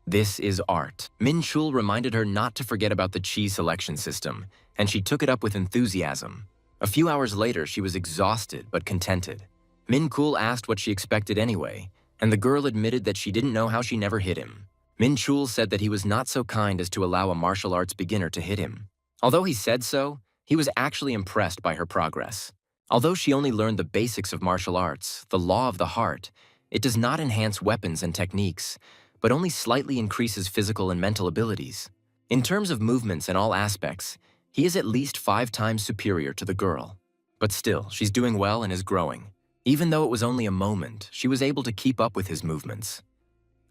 This is art. Minchul reminded her not to forget about the chi selection system, and she took it up with enthusiasm. A few hours later, she was exhausted but contented. Minkul asked what she expected anyway, and the girl admitted that she didn't know how she never hit him. Minchul said that he was not so kind as to allow a martial arts beginner to hit him. Although he said so, he was actually impressed by her progress. Although she only learned the basics of martial arts, the law of the heart, it does not enhance weapons and techniques, but only slightly increases physical and mental abilities. In terms of movements and all aspects, he is at least 5 times superior to the girl. But still, she's doing well and is growing. Even though it was only a moment, she was able to keep up with his movements.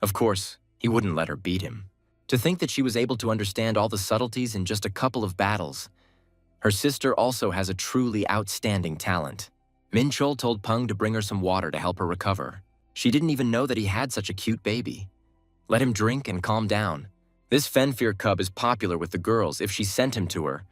Of course, he wouldn't let her beat him. To think that she was able to understand all the subtleties in just a couple of battles. Her sister also has a truly outstanding talent. Minchul told Peng to bring her some water to help her recover. She didn't even know that he had such a cute baby. Let him drink and calm down. This Fenfear cub is popular with the girls if she sent him to her.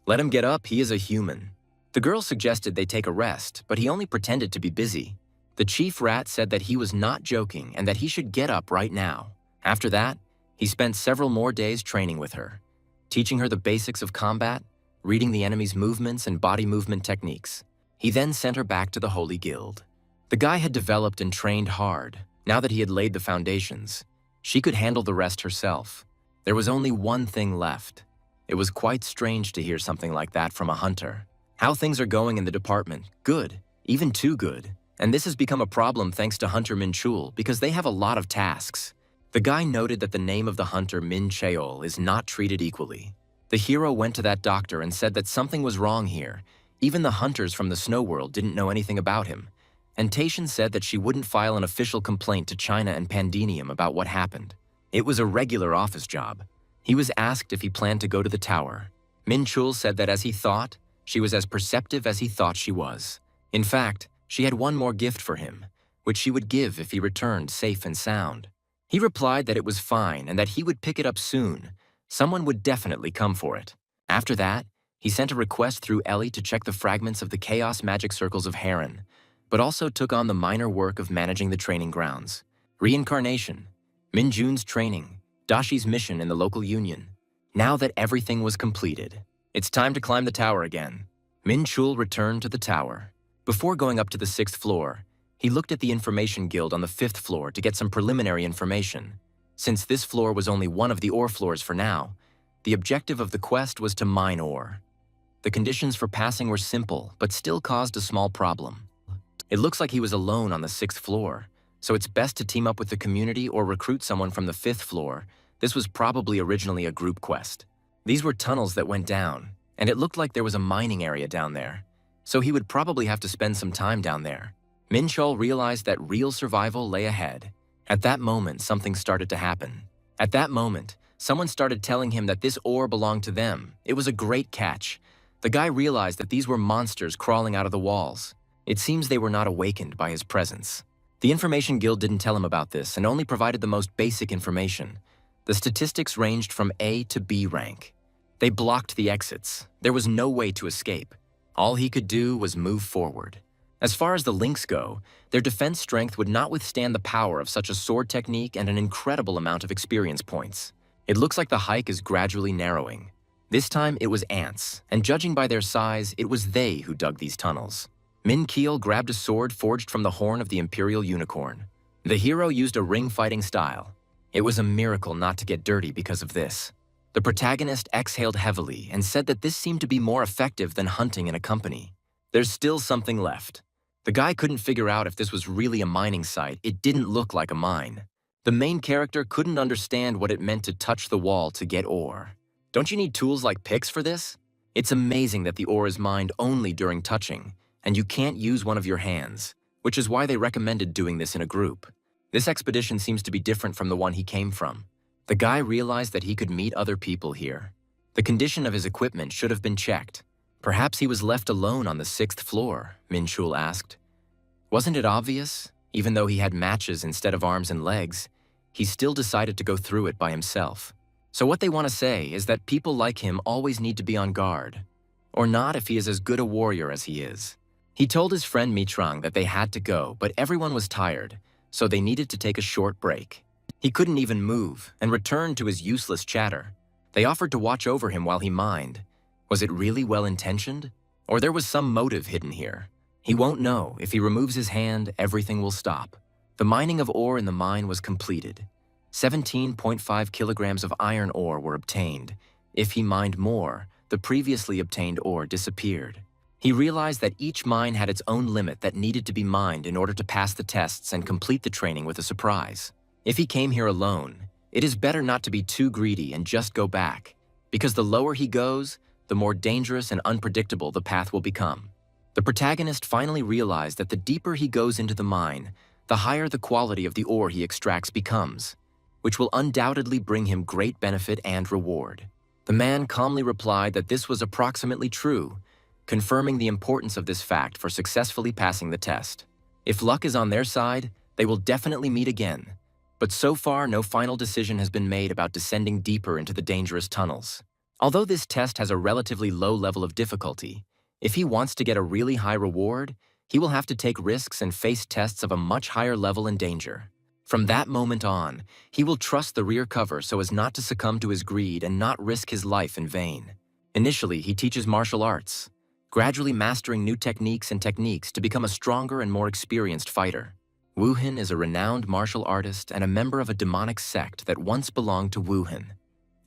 Let him get up, he is a human. The girl suggested they take a rest, but he only pretended to be busy. The chief rat said that he was not joking and that he should get up right now. After that, he spent several more days training with her, teaching her the basics of combat, reading the enemy's movements and body movement techniques. He then sent her back to the Holy Guild. The guy had developed and trained hard. Now that he had laid the foundations, she could handle the rest herself. There was only one thing left. It was quite strange to hear something like that from a hunter. How things are going in the department? Good, even too good. And this has become a problem thanks to Hunter Minchul because they have a lot of tasks. The guy noted that the name of the hunter Minchul is not treated equally. The hero went to that doctor and said that something was wrong here. Even the hunters from the snow world didn't know anything about him. And Taishan said that she wouldn't file an official complaint to China and Pandenium about what happened. It was a regular office job. He was asked if he planned to go to the tower. Minchul said that as he thought, she was as perceptive as he thought she was. In fact, she had one more gift for him, which she would give if he returned safe and sound. He replied that it was fine and that he would pick it up soon. Someone would definitely come for it. After that, he sent a request through Ellie to check the fragments of the chaos magic circles of Heron, but also took on the minor work of managing the training grounds. Reincarnation, Minjun's training, Dashi's mission in the local union. Now that everything was completed, it's time to climb the tower again. Minchul returned to the tower. Before going up to the 6th floor, he looked at the information guild on the 5th floor to get some preliminary information. Since this floor was only one of the ore floors for now, the objective of the quest was to mine ore. The conditions for passing were simple, but still caused a small problem. It looks like he was alone on the 6th floor, so it's best to team up with the community or recruit someone from the 5th floor. This was probably originally a group quest. These were tunnels that went down, and it looked like there was a mining area down there, so he would probably have to spend some time down there. Minchul realized that real survival lay ahead. At that moment, something started to happen. At that moment, someone started telling him that this ore belonged to them. It was a great catch. The guy realized that these were monsters crawling out of the walls. It seems they were not awakened by his presence. The Information Guild didn't tell him about this and only provided the most basic information. The statistics ranged from A to B rank. They blocked the exits. There was no way to escape. All he could do was move forward. As far as the links go, their defense strength would not withstand the power of such a sword technique and an incredible amount of experience points. It looks like the hike is gradually narrowing. This time it was ants, and judging by their size, it was they who dug these tunnels. Min Keel grabbed a sword forged from the horn of the Imperial Unicorn. The hero used a ring-fighting style. It was a miracle not to get dirty because of this. The protagonist exhaled heavily and said that this seemed to be more effective than hunting in a company. There's still something left. The guy couldn't figure out if this was really a mining site. It didn't look like a mine. The main character couldn't understand what it meant to touch the wall to get ore. Don't you need tools like picks for this? It's amazing that the ore is mined only during touching, and you can't use one of your hands, which is why they recommended doing this in a group. This expedition seems to be different from the one he came from. The guy realized that he could meet other people here. The condition of his equipment should have been checked. Perhaps he was left alone on the 6th floor, Minchul asked. Wasn't it obvious? Even though he had matches instead of arms and legs, he still decided to go through it by himself. So what they want to say is that people like him always need to be on guard. Or not if he is as good a warrior as he is. He told his friend Mitrang that they had to go, but everyone was tired, so they needed to take a short break. He couldn't even move and returned to his useless chatter. They offered to watch over him while he mined. Was it really well-intentioned? Or there was some motive hidden here? He won't know. If he removes his hand, everything will stop. The mining of ore in the mine was completed. 17.5 kilograms of iron ore were obtained. If he mined more, the previously obtained ore disappeared. He realized that each mine had its own limit that needed to be mined in order to pass the tests and complete the training with a surprise. If he came here alone, It is better not to be too greedy and just go back, because the lower he goes, the more dangerous and unpredictable the path will become. The protagonist finally realized that the deeper he goes into the mine, the higher the quality of the ore he extracts becomes, which will undoubtedly bring him great benefit and reward. The man calmly replied that this was approximately true, confirming the importance of this fact for successfully passing the test. If luck is on their side, they will definitely meet again, but so far no final decision has been made about descending deeper into the dangerous tunnels. Although this test has a relatively low level of difficulty, if he wants to get a really high reward, he will have to take risks and face tests of a much higher level and danger. From that moment on, he will trust the rear cover so as not to succumb to his greed and not risk his life in vain. Initially, he teaches martial arts, gradually mastering new techniques to become a stronger and more experienced fighter. Woohin is a renowned martial artist and a member of a demonic sect that once belonged to Woohin,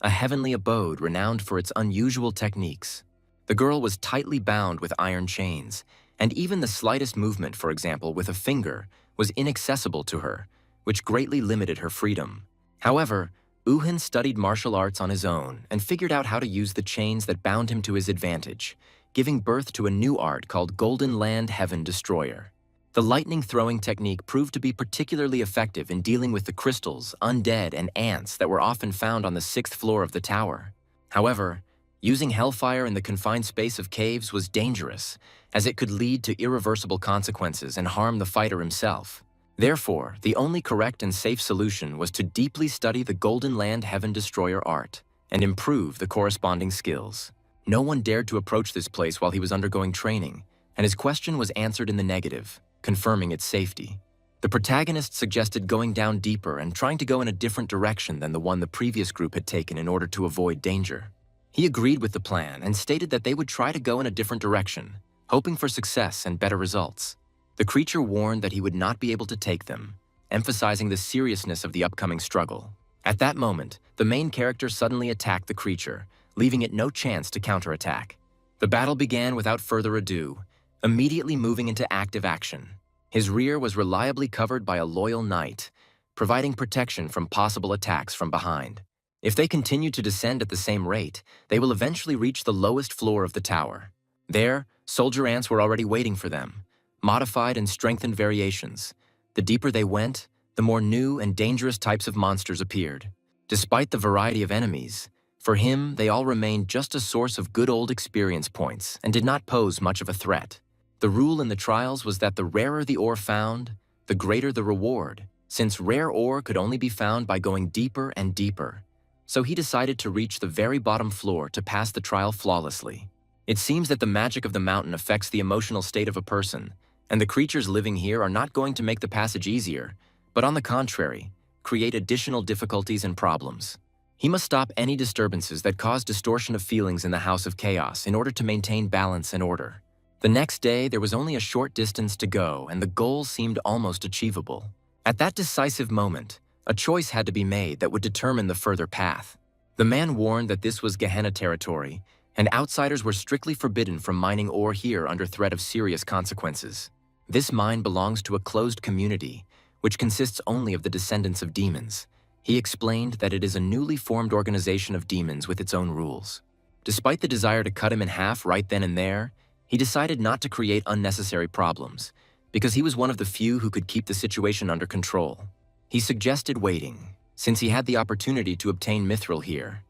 a heavenly abode renowned for its unusual techniques. The girl was tightly bound with iron chains, and even the slightest movement, for example, with a finger, was inaccessible to her, which greatly limited her freedom. However, Woohin studied martial arts on his own and figured out how to use the chains that bound him to his advantage, giving birth to a new art called Golden Land Heaven Destroyer. The lightning-throwing technique proved to be particularly effective in dealing with the crystals, undead, and ants that were often found on the 6th floor of the tower. However, using hellfire in the confined space of caves was dangerous, as it could lead to irreversible consequences and harm the fighter himself. Therefore, the only correct and safe solution was to deeply study the Golden Land Heaven Destroyer art and improve the corresponding skills. No one dared to approach this place while he was undergoing training, and his question was answered in the negative, confirming its safety. The protagonist suggested going down deeper and trying to go in a different direction than the one the previous group had taken in order to avoid danger. He agreed with the plan and stated that they would try to go in a different direction, hoping for success and better results. The creature warned that he would not be able to take them, emphasizing the seriousness of the upcoming struggle. At that moment, the main character suddenly attacked the creature, leaving it no chance to counterattack. The battle began without further ado, immediately moving into active action. His rear was reliably covered by a loyal knight, providing protection from possible attacks from behind. If they continue to descend at the same rate, they will eventually reach the lowest floor of the tower. There, soldier ants were already waiting for them, modified and strengthened variations. The deeper they went, the more new and dangerous types of monsters appeared. Despite the variety of enemies, for him, they all remained just a source of good old experience points and did not pose much of a threat. The rule in the trials was that the rarer the ore found, the greater the reward, since rare ore could only be found by going deeper and deeper. So he decided to reach the very bottom floor to pass the trial flawlessly. It seems that the magic of the mountain affects the emotional state of a person, and the creatures living here are not going to make the passage easier, but on the contrary, create additional difficulties and problems. He must stop any disturbances that cause distortion of feelings in the House of Chaos in order to maintain balance and order. The next day, there was only a short distance to go, and the goal seemed almost achievable. At that decisive moment, a choice had to be made that would determine the further path. The man warned that this was Gehenna territory, and outsiders were strictly forbidden from mining ore here under threat of serious consequences. This mine belongs to a closed community, which consists only of the descendants of demons. He explained that it is a newly formed organization of demons with its own rules. Despite the desire to cut him in half right then and there, he decided not to create unnecessary problems, because he was one of the few who could keep the situation under control. He suggested waiting, since he had the opportunity to obtain mithril here,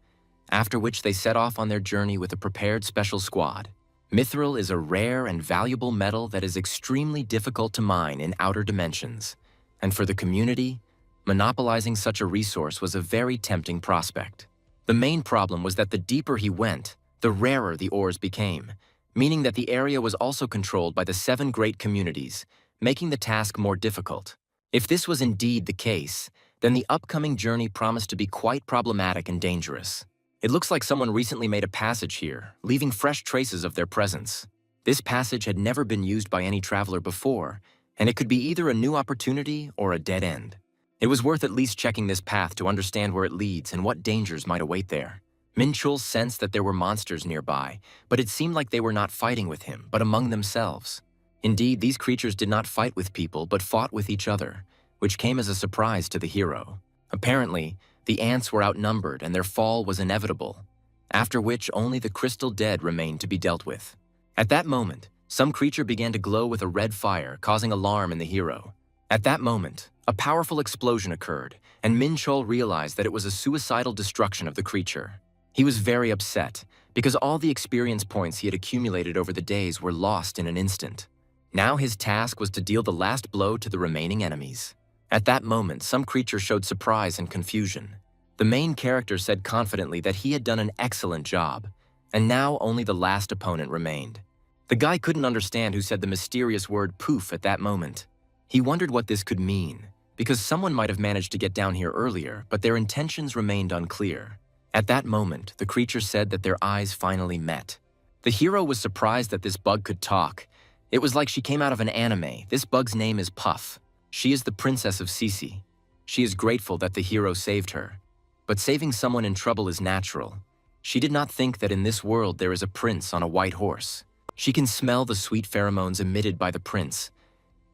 after which they set off on their journey with a prepared special squad. Mithril is a rare and valuable metal that is extremely difficult to mine in outer dimensions, and for the community, monopolizing such a resource was a very tempting prospect. The main problem was that the deeper he went, the rarer the ores became, meaning that the area was also controlled by the 7 great communities, making the task more difficult. If this was indeed the case, then the upcoming journey promised to be quite problematic and dangerous. It looks like someone recently made a passage here, leaving fresh traces of their presence. This passage had never been used by any traveler before, and it could be either a new opportunity or a dead end. It was worth at least checking this path to understand where it leads and what dangers might await there. Minchul sensed that there were monsters nearby, but it seemed like they were not fighting with him, but among themselves. Indeed, these creatures did not fight with people, but fought with each other, which came as a surprise to the hero. Apparently, The ants were outnumbered and their fall was inevitable, after which only the crystal dead remained to be dealt with. At that moment, some creature began to glow with a red fire, causing alarm in the hero. At that moment, a powerful explosion occurred, and Minchul realized that it was a suicidal destruction of the creature. He was very upset, because all the experience points he had accumulated over the days were lost in an instant. Now his task was to deal the last blow to the remaining enemies. At that moment, some creature showed surprise and confusion. The main character said confidently that he had done an excellent job, and now only the last opponent remained. The guy couldn't understand who said the mysterious word poof at that moment. He wondered what this could mean, because someone might have managed to get down here earlier, but their intentions remained unclear. At that moment, the creature said that their eyes finally met. The hero was surprised that this bug could talk. It was like she came out of an anime. This bug's name is Puff. She is the princess of Sisi. She is grateful that the hero saved her. But saving someone in trouble is natural. She did not think that in this world there is a prince on a white horse. She can smell the sweet pheromones emitted by the prince.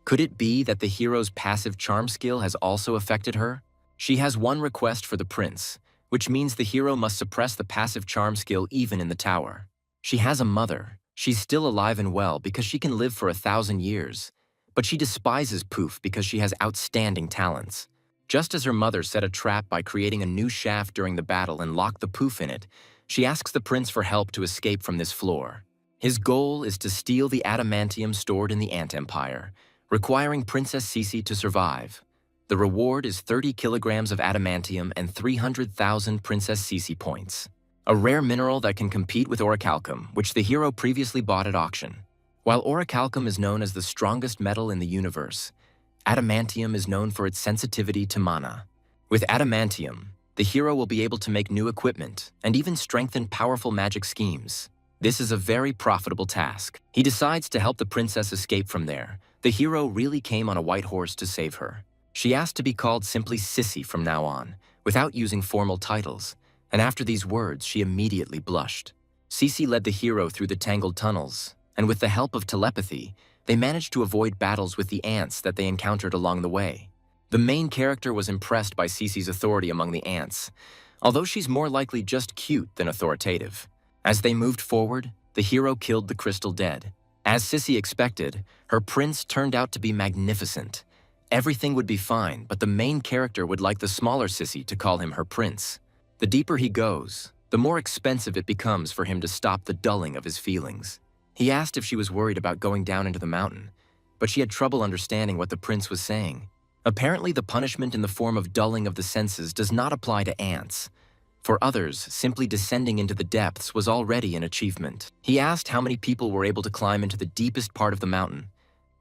Could it be that the hero's passive charm skill has also affected her? She has one request for the prince, which means the hero must suppress the passive charm skill even in the tower. She has a mother. She's still alive and well because she can live for 1,000 years. But she despises Poof because she has outstanding talents. Just as her mother set a trap by creating a new shaft during the battle and locked the Poof in it, she asks the prince for help to escape from this floor. His goal is to steal the adamantium stored in the Ant Empire, requiring Princess Sisi to survive. The reward is 30 kilograms of adamantium and 300,000 Princess Sisi points, a rare mineral that can compete with orichalcum, which the hero previously bought at auction. While orichalcum is known as the strongest metal in the universe, adamantium is known for its sensitivity to mana. With adamantium, the hero will be able to make new equipment and even strengthen powerful magic schemes. This is a very profitable task. He decides to help the princess escape from there. The hero really came on a white horse to save her. She asked to be called simply Sissy from now on, without using formal titles, and after these words, she immediately blushed. Sisi led the hero through the tangled tunnels, and with the help of telepathy, they managed to avoid battles with the ants that they encountered along the way. The main character was impressed by Sisi's authority among the ants, although she's more likely just cute than authoritative. As they moved forward, the hero killed the crystal dead. As Sisi expected, her prince turned out to be magnificent. Everything would be fine, but the main character would like the smaller Sisi to call him her prince. The deeper he goes, the more expensive it becomes for him to stop the dulling of his feelings. He asked if she was worried about going down into the mountain, but she had trouble understanding what the prince was saying. Apparently, the punishment in the form of dulling of the senses does not apply to ants. For others, simply descending into the depths was already an achievement. He asked how many people were able to climb into the deepest part of the mountain.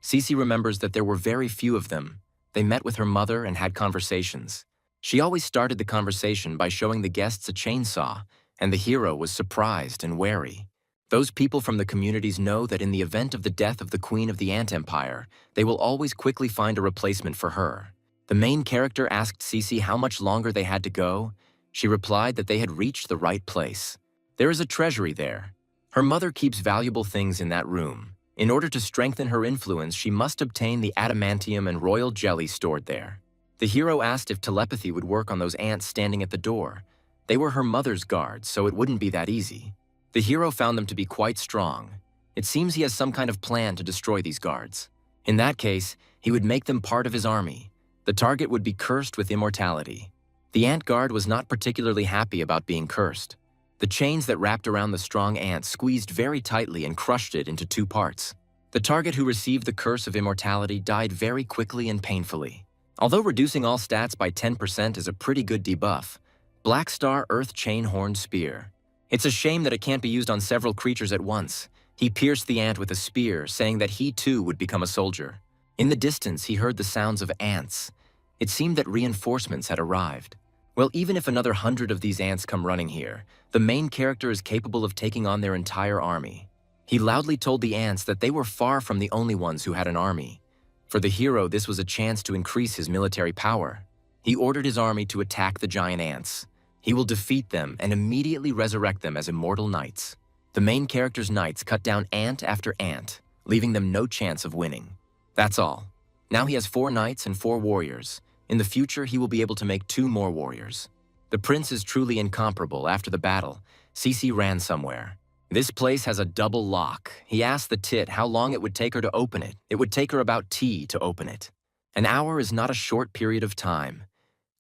Sisi remembers that there were very few of them. They met with her mother and had conversations. She always started the conversation by showing the guests a chainsaw, and the hero was surprised and wary. Those people from the communities know that in the event of the death of the Queen of the Ant Empire, they will always quickly find a replacement for her. The main character asked Sisi how much longer they had to go. She replied that they had reached the right place. There is a treasury there. Her mother keeps valuable things in that room. In order to strengthen her influence, she must obtain the adamantium and royal jelly stored there. The hero asked if telepathy would work on those ants standing at the door. They were her mother's guards, so it wouldn't be that easy. The hero found them to be quite strong. It seems he has some kind of plan to destroy these guards. In that case, he would make them part of his army. The target would be cursed with immortality. The ant guard was not particularly happy about being cursed. The chains that wrapped around the strong ant squeezed very tightly and crushed it into 2 parts. The target who received the curse of immortality died very quickly and painfully. Although reducing all stats by 10% is a pretty good debuff, Black Star Earth Chain Horned Spear. It's a shame that it can't be used on several creatures at once. He pierced the ant with a spear, saying that he too would become a soldier. In the distance, he heard the sounds of ants. It seemed that reinforcements had arrived. Well, even if another 100 of these ants come running here, the main character is capable of taking on their entire army. He loudly told the ants that they were far from the only ones who had an army. For the hero, this was a chance to increase his military power. He ordered his army to attack the giant ants. He will defeat them and immediately resurrect them as immortal knights. The main character's knights cut down ant after ant, leaving them no chance of winning. That's all. Now he has 4 knights and 4 warriors. In the future, he will be able to make 2 more warriors. The prince is truly incomparable. After the battle, Cece ran somewhere. This place has a double lock. He asked the tit how long it would take her to open it. It would take her about tea to open it. An hour is not a short period of time.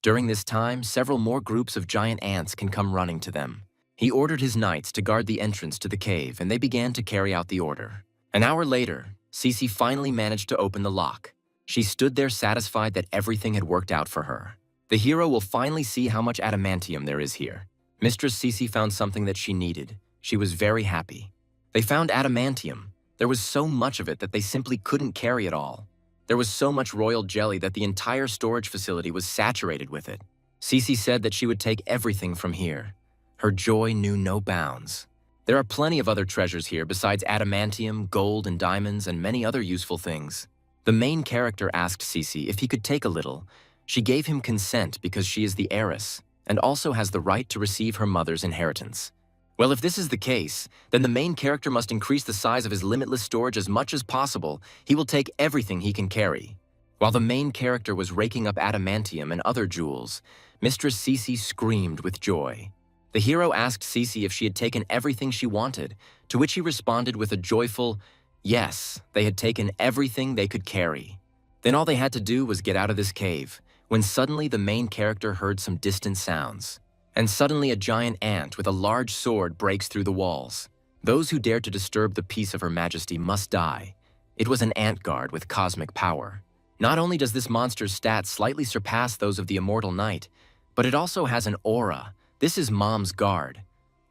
During this time, several more groups of giant ants can come running to them. He ordered his knights to guard the entrance to the cave, and they began to carry out the order. An hour later, Cece finally managed to open the lock. She stood there satisfied that everything had worked out for her. The hero will finally see how much adamantium there is here. Mistress Cece found something that she needed. She was very happy. They found adamantium. There was so much of it that they simply couldn't carry it all. There was so much royal jelly that the entire storage facility was saturated with it. Cece said that she would take everything from here. Her joy knew no bounds. There are plenty of other treasures here besides adamantium, gold, and diamonds, and many other useful things. The main character asked Cece if he could take a little. She gave him consent because she is the heiress and also has the right to receive her mother's inheritance. Well, if this is the case, then the main character must increase the size of his limitless storage as much as possible. He will take everything he can carry. While the main character was raking up adamantium and other jewels, Mistress Cece screamed with joy. The hero asked Cece if she had taken everything she wanted, to which he responded with a joyful, yes, they had taken everything they could carry. Then all they had to do was get out of this cave, when suddenly the main character heard some distant sounds. And suddenly a giant ant with a large sword breaks through the walls. Those who dare to disturb the peace of Her Majesty must die. It was an ant guard with cosmic power. Not only does this monster's stats slightly surpass those of the immortal knight, but it also has an aura. This is Mom's guard.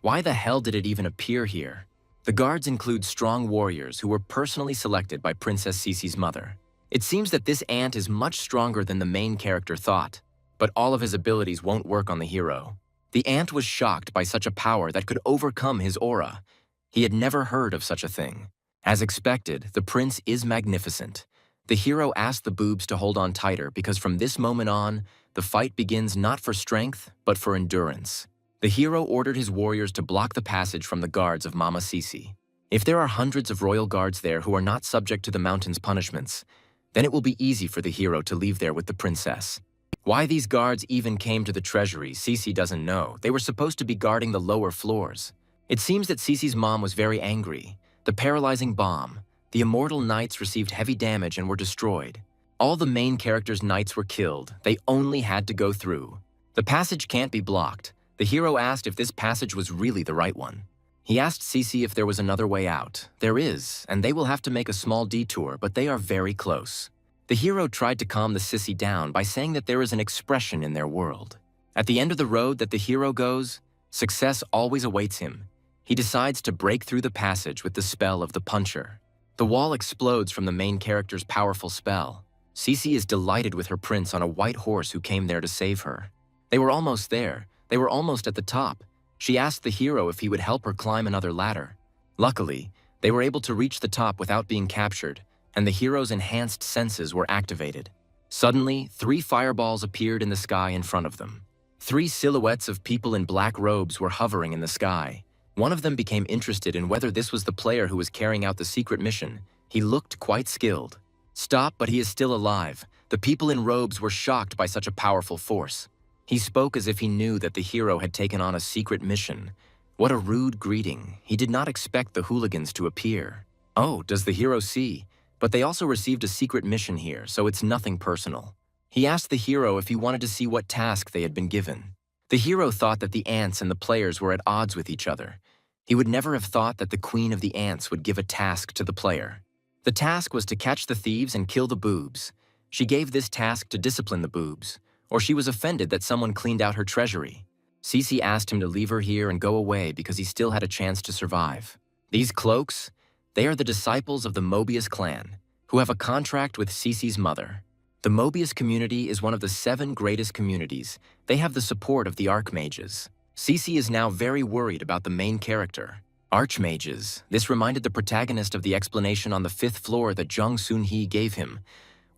Why the hell did it even appear here? The guards include strong warriors who were personally selected by Princess Cece's mother. It seems that this ant is much stronger than the main character thought, but all of his abilities won't work on the hero. The ant was shocked by such a power that could overcome his aura. He had never heard of such a thing. As expected, the prince is magnificent. The hero asked the boobs to hold on tighter because from this moment on, the fight begins not for strength, but for endurance. The hero ordered his warriors to block the passage from the guards of Mama Cece. If there are hundreds of royal guards there who are not subject to the mountain's punishments, then it will be easy for the hero to leave there with the princess. Why these guards even came to the treasury, Cece doesn't know. They were supposed to be guarding the lower floors. It seems that Cece's mom was very angry. The paralyzing bomb. The immortal knights received heavy damage and were destroyed. All the main character's knights were killed. They only had to go through. The passage can't be blocked. The hero asked if this passage was really the right one. He asked Cece if there was another way out. There is, and they will have to make a small detour, but they are very close. The hero tried to calm the sissy down by saying that there is an expression in their world. At the end of the road that the hero goes, success always awaits him. He decides to break through the passage with the spell of the puncher. The wall explodes from the main character's powerful spell. Cece is delighted with her prince on a white horse who came there to save her. They were almost there. They were almost at the top. She asked the hero if he would help her climb another ladder. Luckily, they were able to reach the top without being captured, and the hero's enhanced senses were activated. Suddenly, 3 fireballs appeared in the sky in front of them. 3 silhouettes of people in black robes were hovering in the sky. One of them became interested in whether this was the player who was carrying out the secret mission. He looked quite skilled. Stop, but he is still alive. The people in robes were shocked by such a powerful force. He spoke as if he knew that the hero had taken on a secret mission. What a rude greeting. He did not expect the hooligans to appear. Oh, does the hero see? But they also received a secret mission here, so it's nothing personal. He asked the hero if he wanted to see what task they had been given. The hero thought that the ants and the players were at odds with each other. He would never have thought that the queen of the ants would give a task to the player. The task was to catch the thieves and kill the boobs. She gave this task to discipline the boobs, or she was offended that someone cleaned out her treasury. Cece asked him to leave her here and go away because he still had a chance to survive. These cloaks, they are the disciples of the Mobius clan, who have a contract with Cece's mother. The Mobius community is one of the 7 greatest communities. They have the support of the Archmages. Cece is now very worried about the main character. Archmages. This reminded the protagonist of the explanation on the 5th floor that Jang Soon-hee gave him.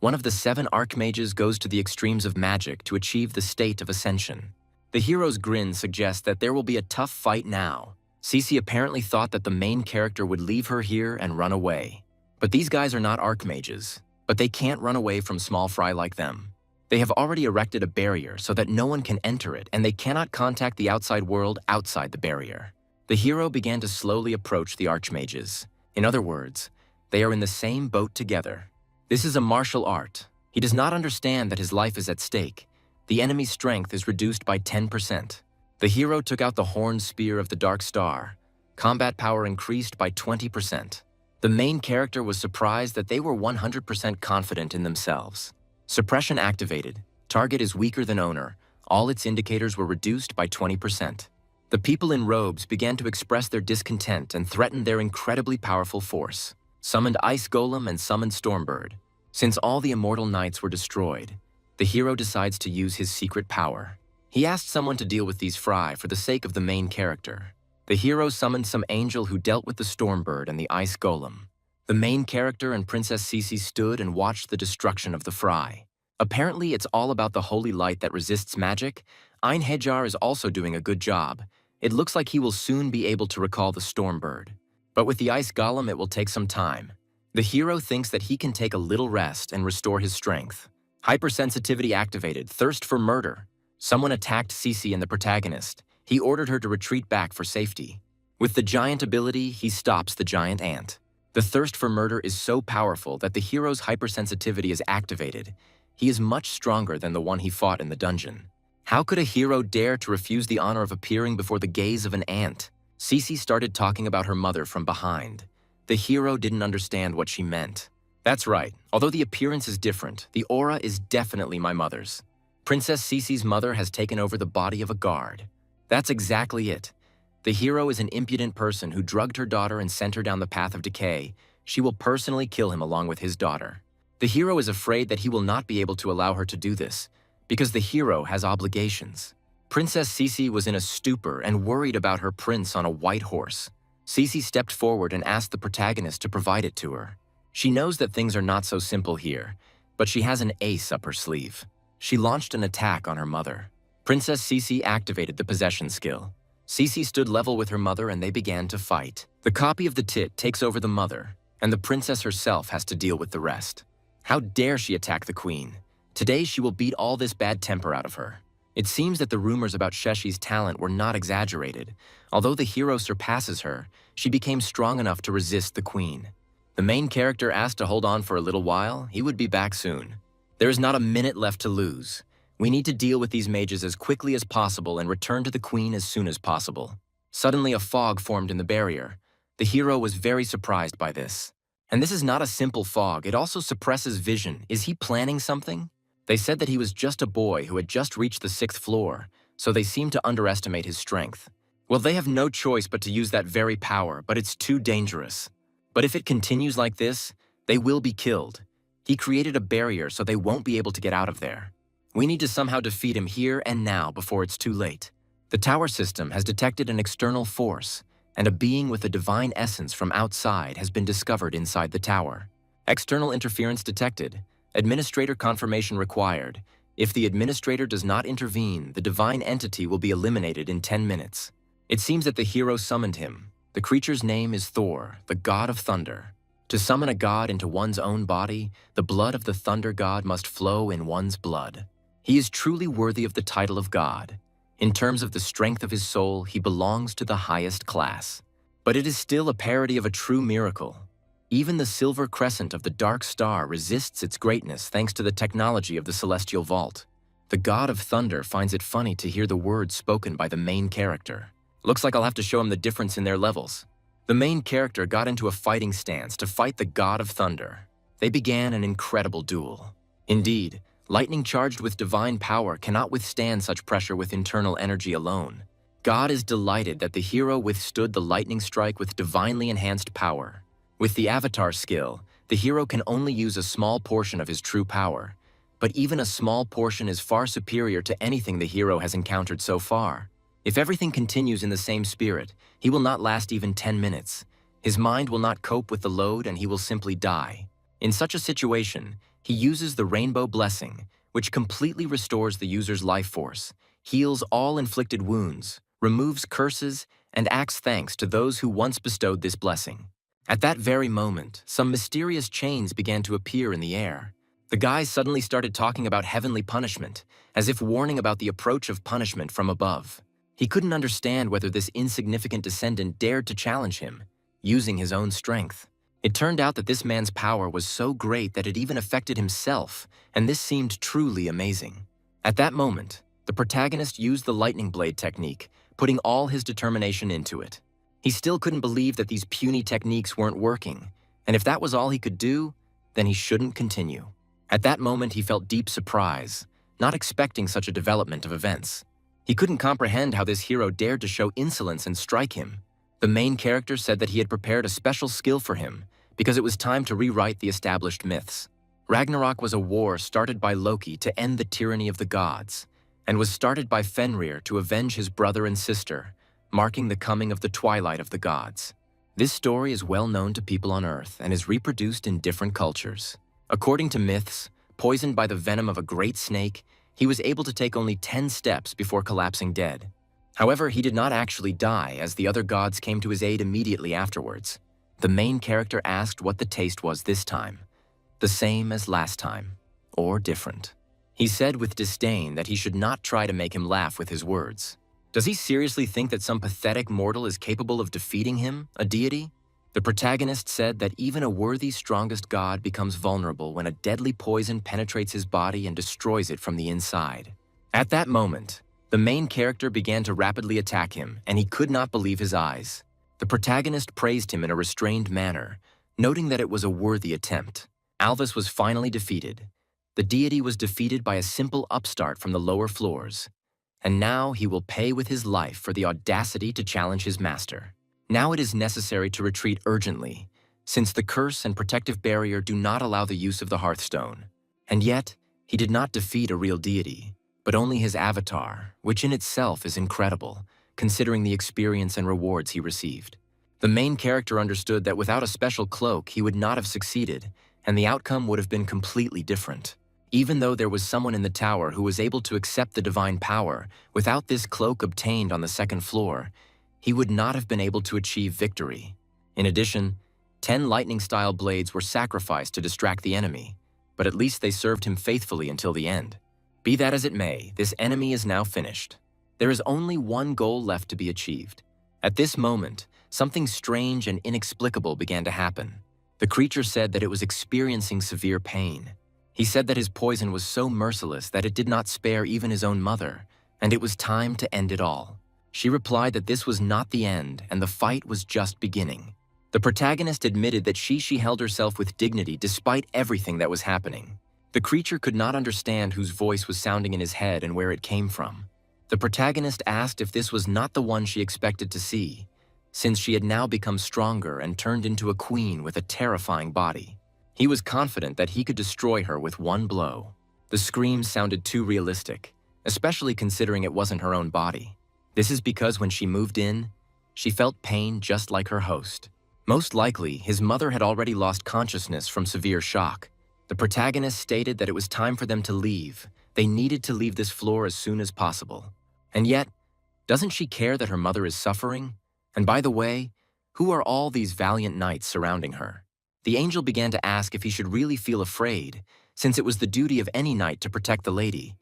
One of the 7 Archmages goes to the extremes of magic to achieve the state of ascension. The hero's grin suggests that there will be a tough fight now. Cece apparently thought that the main character would leave her here and run away. But these guys are not Archmages, but they can't run away from small fry like them. They have already erected a barrier so that no one can enter it, and they cannot contact the outside world outside the barrier. The hero began to slowly approach the archmages. In other words, they are in the same boat together. This is a martial art. He does not understand that his life is at stake. The enemy's strength is reduced by 10%. The hero took out the horned spear of the Dark Star. Combat power increased by 20%. The main character was surprised that they were 100% confident in themselves. Suppression activated. Target is weaker than owner. All its indicators were reduced by 20%. The people in robes began to express their discontent and threatened their incredibly powerful force. Summoned Ice Golem and summoned Stormbird. Since all the immortal knights were destroyed, the hero decides to use his secret power. He asked someone to deal with these fry for the sake of the main character. The hero summoned some angel who dealt with the Stormbird and the Ice Golem. The main character and Princess Cece stood and watched the destruction of the fry. Apparently, it's all about the holy light that resists magic. Einherjar is also doing a good job. It looks like he will soon be able to recall the Stormbird. But with the Ice Golem, it will take some time. The hero thinks that he can take a little rest and restore his strength. Hypersensitivity activated, thirst for murder. Someone attacked Cece and the protagonist. He ordered her to retreat back for safety. With the giant ability, he stops the giant ant. The thirst for murder is so powerful that the hero's hypersensitivity is activated. He is much stronger than the one he fought in the dungeon. How could a hero dare to refuse the honor of appearing before the gaze of an ant? Cece started talking about her mother from behind. The hero didn't understand what she meant. That's right, although the appearance is different, the aura is definitely my mother's. Princess Cece's mother has taken over the body of a guard. That's exactly it. The hero is an impudent person who drugged her daughter and sent her down the path of decay. She will personally kill him along with his daughter. The hero is afraid that he will not be able to allow her to do this, because the hero has obligations. Princess Cece was in a stupor and worried about her prince on a white horse. Cece stepped forward and asked the protagonist to provide it to her. She knows that things are not so simple here, but she has an ace up her sleeve. She launched an attack on her mother. Princess Cece activated the possession skill. Cece stood level with her mother and they began to fight. The copy of the tit takes over the mother, and the princess herself has to deal with the rest. How dare she attack the queen? Today she will beat all this bad temper out of her. It seems that the rumors about Sheshi's talent were not exaggerated. Although the hero surpasses her, she became strong enough to resist the queen. The main character asked to hold on for a little while. He would be back soon. There is not a minute left to lose. We need to deal with these mages as quickly as possible and return to the queen as soon as possible. Suddenly, a fog formed in the barrier. The hero was very surprised by this. And this is not a simple fog, it also suppresses vision. Is he planning something? They said that he was just a boy who had just reached the 6th floor, so they seemed to underestimate his strength. Well, they have no choice but to use that very power, but it's too dangerous. But if it continues like this, they will be killed. He created a barrier so they won't be able to get out of there. We need to somehow defeat him here and now before it's too late. The tower system has detected an external force, and a being with a divine essence from outside has been discovered inside the tower. External interference detected. Administrator confirmation required. If the administrator does not intervene, the divine entity will be eliminated in 10 minutes. It seems that the hero summoned him. The creature's name is Thor, the god of thunder. To summon a god into one's own body, the blood of the thunder god must flow in one's blood. He is truly worthy of the title of God. In terms of the strength of his soul, he belongs to the highest class. But it is still a parody of a true miracle. Even the silver crescent of the Dark Star resists its greatness thanks to the technology of the Celestial Vault. The god of thunder finds it funny to hear the words spoken by the main character. Looks like I'll have to show him the difference in their levels. The main character got into a fighting stance to fight the god of thunder. They began an incredible duel. Indeed, lightning charged with divine power cannot withstand such pressure with internal energy alone. God is delighted that the hero withstood the lightning strike with divinely enhanced power. With the avatar skill, the hero can only use a small portion of his true power. But even a small portion is far superior to anything the hero has encountered so far. If everything continues in the same spirit, he will not last even 10 minutes. His mind will not cope with the load and he will simply die. In such a situation, he uses the Rainbow Blessing, which completely restores the user's life force, heals all inflicted wounds, removes curses, and acts thanks to those who once bestowed this blessing. At that very moment, some mysterious chains began to appear in the air. The guy suddenly started talking about heavenly punishment, as if warning about the approach of punishment from above. He couldn't understand whether this insignificant descendant dared to challenge him, using his own strength. It turned out that this man's power was so great that it even affected himself, and this seemed truly amazing. At that moment, the protagonist used the lightning blade technique, putting all his determination into it. He still couldn't believe that these puny techniques weren't working, and if that was all he could do, then he shouldn't continue. At that moment, he felt deep surprise, not expecting such a development of events. He couldn't comprehend how this hero dared to show insolence and strike him. The main character said that he had prepared a special skill for him because it was time to rewrite the established myths. Ragnarok was a war started by Loki to end the tyranny of the gods, and was started by Fenrir to avenge his brother and sister, marking the coming of the twilight of the gods. This story is well known to people on Earth and is reproduced in different cultures. According to myths, poisoned by the venom of a great snake, he was able to take only 10 steps before collapsing dead. However, he did not actually die, as the other gods came to his aid immediately afterwards. The main character asked what the taste was this time. The same as last time, or different. He said with disdain that he should not try to make him laugh with his words. Does he seriously think that some pathetic mortal is capable of defeating him, a deity? The protagonist said that even a worthy strongest god becomes vulnerable when a deadly poison penetrates his body and destroys it from the inside. At that moment, the main character began to rapidly attack him, and he could not believe his eyes. The protagonist praised him in a restrained manner, noting that it was a worthy attempt. Alvis was finally defeated. The deity was defeated by a simple upstart from the lower floors, and now he will pay with his life for the audacity to challenge his master. Now it is necessary to retreat urgently, since the curse and protective barrier do not allow the use of the Hearthstone. And yet, he did not defeat a real deity, but only his avatar, which in itself is incredible, considering the experience and rewards he received. The main character understood that without a special cloak, he would not have succeeded, and the outcome would have been completely different. Even though there was someone in the tower who was able to accept the divine power, without this cloak obtained on the second floor, he would not have been able to achieve victory. In addition, 10 lightning-style blades were sacrificed to distract the enemy, but at least they served him faithfully until the end. Be that as it may, this enemy is now finished. There is only one goal left to be achieved. At this moment, something strange and inexplicable began to happen. The creature said that it was experiencing severe pain. He said that his poison was so merciless that it did not spare even his own mother, and it was time to end it all. She replied that this was not the end, and the fight was just beginning. The protagonist admitted that she held herself with dignity despite everything that was happening. The creature could not understand whose voice was sounding in his head and where it came from. The protagonist asked if this was not the one she expected to see, since she had now become stronger and turned into a queen with a terrifying body. He was confident that he could destroy her with one blow. The screams sounded too realistic, especially considering it wasn't her own body. This is because when she moved in, she felt pain just like her host. Most likely, his mother had already lost consciousness from severe shock. The protagonist stated that it was time for them to leave. They needed to leave this floor as soon as possible. And yet, doesn't she care that her mother is suffering? And by the way, who are all these valiant knights surrounding her? The angel began to ask if he should really feel afraid, since it was the duty of any knight to protect the lady.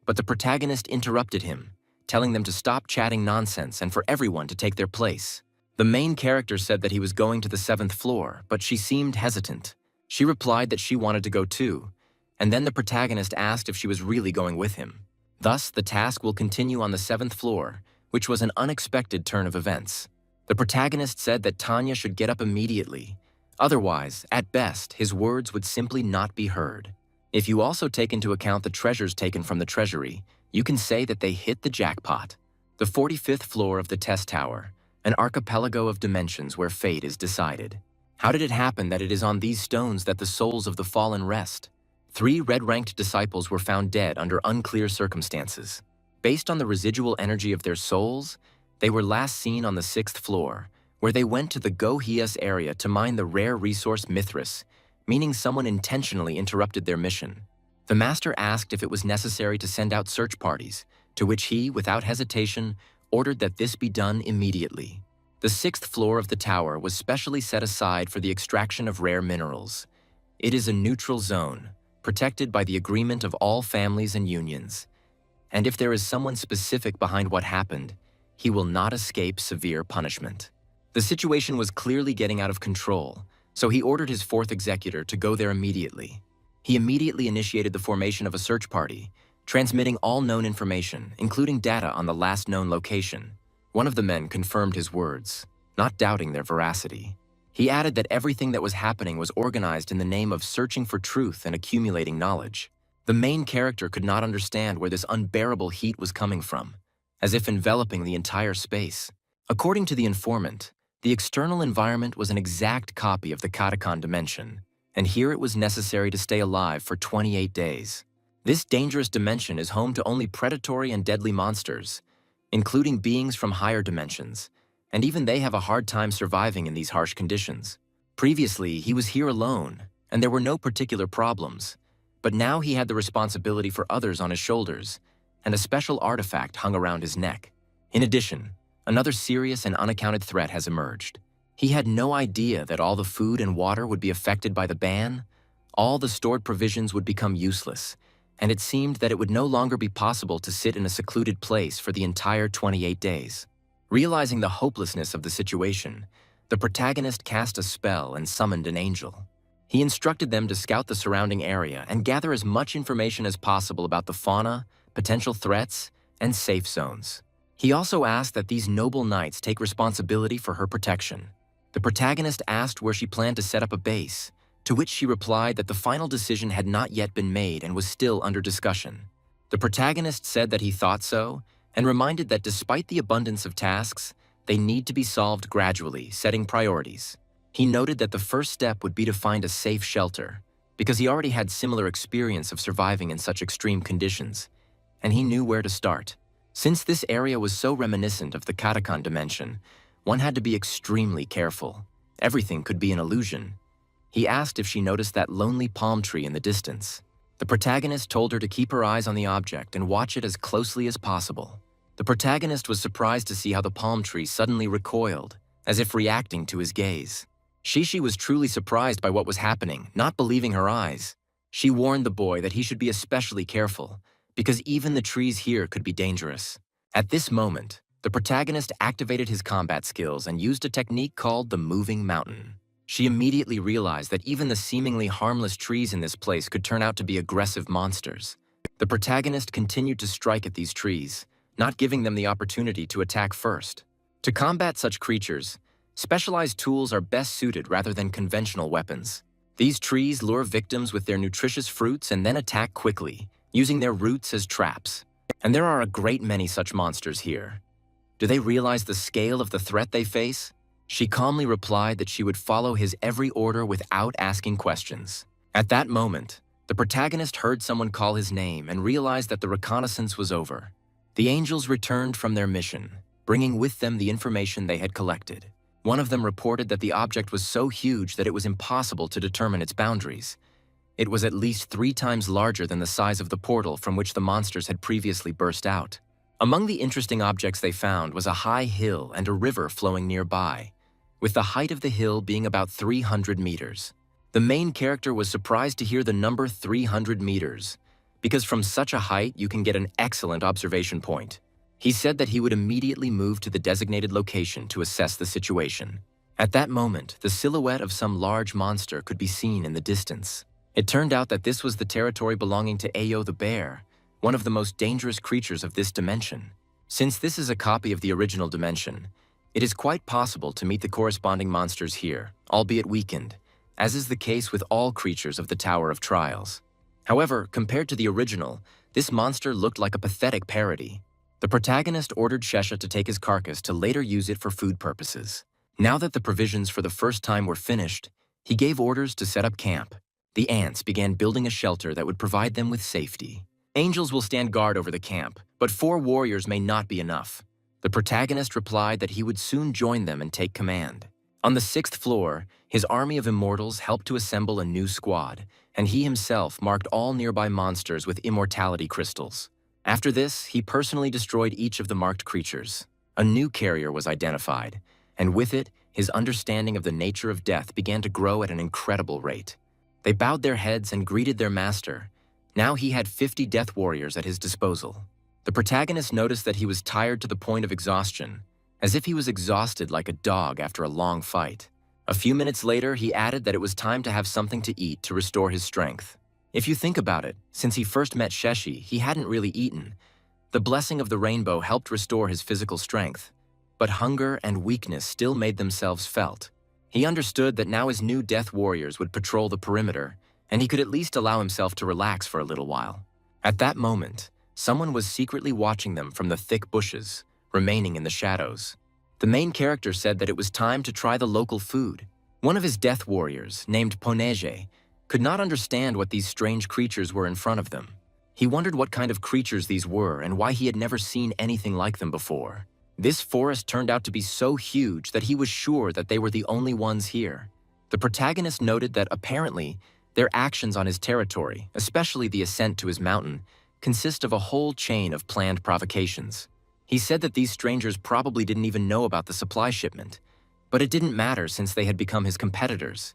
But the protagonist interrupted him, telling them to stop chatting nonsense and for everyone to take their place. The main character said that he was going to the 7th floor, but she seemed hesitant. She replied that she wanted to go too, and then the protagonist asked if she was really going with him. Thus, the task will continue on the 7th floor, which was an unexpected turn of events. The protagonist said that Tanya should get up immediately. Otherwise, at best, his words would simply not be heard. If you also take into account the treasures taken from the treasury, you can say that they hit the jackpot. The 45th floor of the test tower, an archipelago of dimensions where fate is decided. How did it happen that it is on these stones that the souls of the fallen rest? 3 red-ranked disciples were found dead under unclear circumstances. Based on the residual energy of their souls, they were last seen on the 6th floor, where they went to the Gohias area to mine the rare resource Mithras, meaning someone intentionally interrupted their mission. The master asked if it was necessary to send out search parties, to which he, without hesitation, ordered that this be done immediately. The 6th floor of the tower was specially set aside for the extraction of rare minerals. It is a neutral zone, protected by the agreement of all families and unions. And if there is someone specific behind what happened, he will not escape severe punishment. The situation was clearly getting out of control, so he ordered his fourth executor to go there immediately. He immediately initiated the formation of a search party, transmitting all known information, including data on the last known location. One of the men confirmed his words, not doubting their veracity. He added that everything that was happening was organized in the name of searching for truth and accumulating knowledge. The main character could not understand where this unbearable heat was coming from, as if enveloping the entire space. According to the informant, the external environment was an exact copy of the Catacon dimension, and here it was necessary to stay alive for 28 days. This dangerous dimension is home to only predatory and deadly monsters, including beings from higher dimensions, and even they have a hard time surviving in these harsh conditions. Previously, he was here alone, and there were no particular problems, but now he had the responsibility for others on his shoulders, and a special artifact hung around his neck. In addition, another serious and unaccounted threat has emerged. He had no idea that all the food and water would be affected by the ban, all the stored provisions would become useless, and it seemed that it would no longer be possible to sit in a secluded place for the entire 28 days. Realizing the hopelessness of the situation, the protagonist cast a spell and summoned an angel. He instructed them to scout the surrounding area and gather as much information as possible about the fauna, potential threats, and safe zones. He also asked that these noble knights take responsibility for her protection. The protagonist asked where she planned to set up a base, to which she replied that the final decision had not yet been made and was still under discussion. The protagonist said that he thought so, and reminded that despite the abundance of tasks, they need to be solved gradually, setting priorities. He noted that the first step would be to find a safe shelter, because he already had similar experience of surviving in such extreme conditions, and he knew where to start. Since this area was so reminiscent of the Catacon dimension, one had to be extremely careful. Everything could be an illusion. He asked if she noticed that lonely palm tree in the distance. The protagonist told her to keep her eyes on the object and watch it as closely as possible. The protagonist was surprised to see how the palm tree suddenly recoiled, as if reacting to his gaze. Shishi was truly surprised by what was happening, not believing her eyes. She warned the boy that he should be especially careful, because even the trees here could be dangerous. At this moment, the protagonist activated his combat skills and used a technique called the moving mountain. She immediately realized that even the seemingly harmless trees in this place could turn out to be aggressive monsters. The protagonist continued to strike at these trees, not giving them the opportunity to attack first. To combat such creatures, specialized tools are best suited rather than conventional weapons. These trees lure victims with their nutritious fruits and then attack quickly, using their roots as traps. And there are a great many such monsters here. Do they realize the scale of the threat they face? She calmly replied that she would follow his every order without asking questions. At that moment, the protagonist heard someone call his name and realized that the reconnaissance was over. The angels returned from their mission, bringing with them the information they had collected. One of them reported that the object was so huge that it was impossible to determine its boundaries. It was at least 3 times larger than the size of the portal from which the monsters had previously burst out. Among the interesting objects they found was a high hill and a river flowing nearby, with the height of the hill being about 300 meters. The main character was surprised to hear the number 300 meters, because from such a height you can get an excellent observation point. He said that he would immediately move to the designated location to assess the situation. At that moment, the silhouette of some large monster could be seen in the distance. It turned out that this was the territory belonging to Ayo the bear, one of the most dangerous creatures of this dimension. Since this is a copy of the original dimension, it is quite possible to meet the corresponding monsters here, albeit weakened, as is the case with all creatures of the Tower of Trials. However, compared to the original, this monster looked like a pathetic parody. The protagonist ordered Shesha to take his carcass to later use it for food purposes. Now that the provisions for the first time were finished, he gave orders to set up camp. The ants began building a shelter that would provide them with safety. Angels will stand guard over the camp, but 4 warriors may not be enough. The protagonist replied that he would soon join them and take command. On the 6th floor, his army of immortals helped to assemble a new squad, and he himself marked all nearby monsters with immortality crystals. After this, he personally destroyed each of the marked creatures. A new carrier was identified, and with it, his understanding of the nature of death began to grow at an incredible rate. They bowed their heads and greeted their master. Now he had 50 death warriors at his disposal. The protagonist noticed that he was tired to the point of exhaustion, as if he was exhausted like a dog after a long fight. A few minutes later, he added that it was time to have something to eat to restore his strength. If you think about it, since he first met Sheshi, he hadn't really eaten. The blessing of the rainbow helped restore his physical strength, but hunger and weakness still made themselves felt. He understood that now his new death warriors would patrol the perimeter, and he could at least allow himself to relax for a little while. At that moment, someone was secretly watching them from the thick bushes, remaining in the shadows. The main character said that it was time to try the local food. One of his death warriors, named Poneje, could not understand what these strange creatures were in front of them. He wondered what kind of creatures these were and why he had never seen anything like them before. This forest turned out to be so huge that he was sure that they were the only ones here. The protagonist noted that apparently their actions on his territory, especially the ascent to his mountain, consist of a whole chain of planned provocations. He said that these strangers probably didn't even know about the supply shipment, but it didn't matter since they had become his competitors.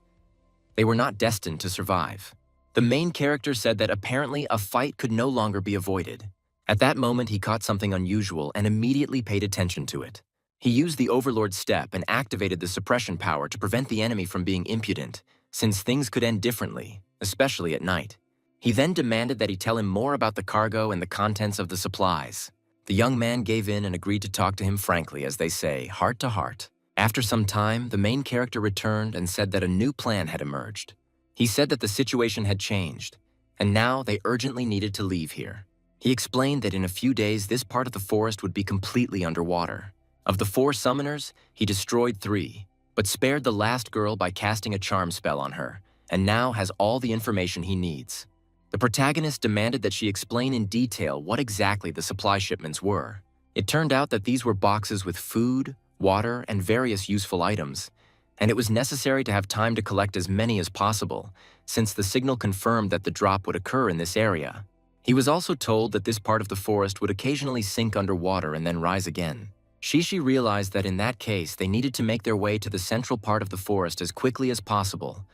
They were not destined to survive. The main character said that apparently a fight could no longer be avoided. At that moment, he caught something unusual and immediately paid attention to it. He used the Overlord step and activated the suppression power to prevent the enemy from being impudent, since things could end differently, especially at night. He then demanded that he tell him more about the cargo and the contents of the supplies. The young man gave in and agreed to talk to him frankly, as they say, heart to heart. After some time, the main character returned and said that a new plan had emerged. He said that the situation had changed, and now they urgently needed to leave here. He explained that in a few days this part of the forest would be completely underwater. Of the 4 summoners, he destroyed 3, but spared the last girl by casting a charm spell on her, and now has all the information he needs. The protagonist demanded that she explain in detail what exactly the supply shipments were. It turned out that these were boxes with food, water, and various useful items, and it was necessary to have time to collect as many as possible, since the signal confirmed that the drop would occur in this area. He was also told that this part of the forest would occasionally sink underwater and then rise again. Shishi realized that in that case they needed to make their way to the central part of the forest as quickly as possible,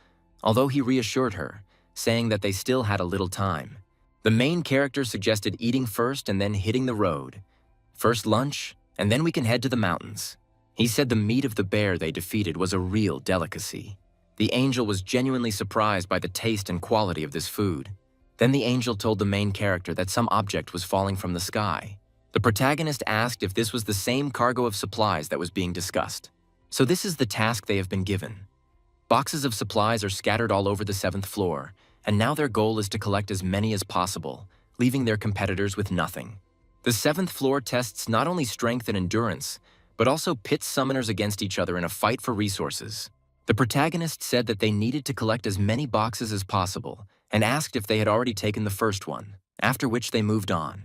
although he reassured her, saying that they still had a little time. The main character suggested eating first and then hitting the road. First lunch, and then we can head to the mountains. He said the meat of the bear they defeated was a real delicacy. The angel was genuinely surprised by the taste and quality of this food. Then the angel told the main character that some object was falling from the sky. The protagonist asked if this was the same cargo of supplies that was being discussed. So this is the task they have been given. Boxes of supplies are scattered all over the 7th floor, and now their goal is to collect as many as possible, leaving their competitors with nothing. The 7th floor tests not only strength and endurance, but also pits summoners against each other in a fight for resources. The protagonist said that they needed to collect as many boxes as possible, and asked if they had already taken the first one, after which they moved on.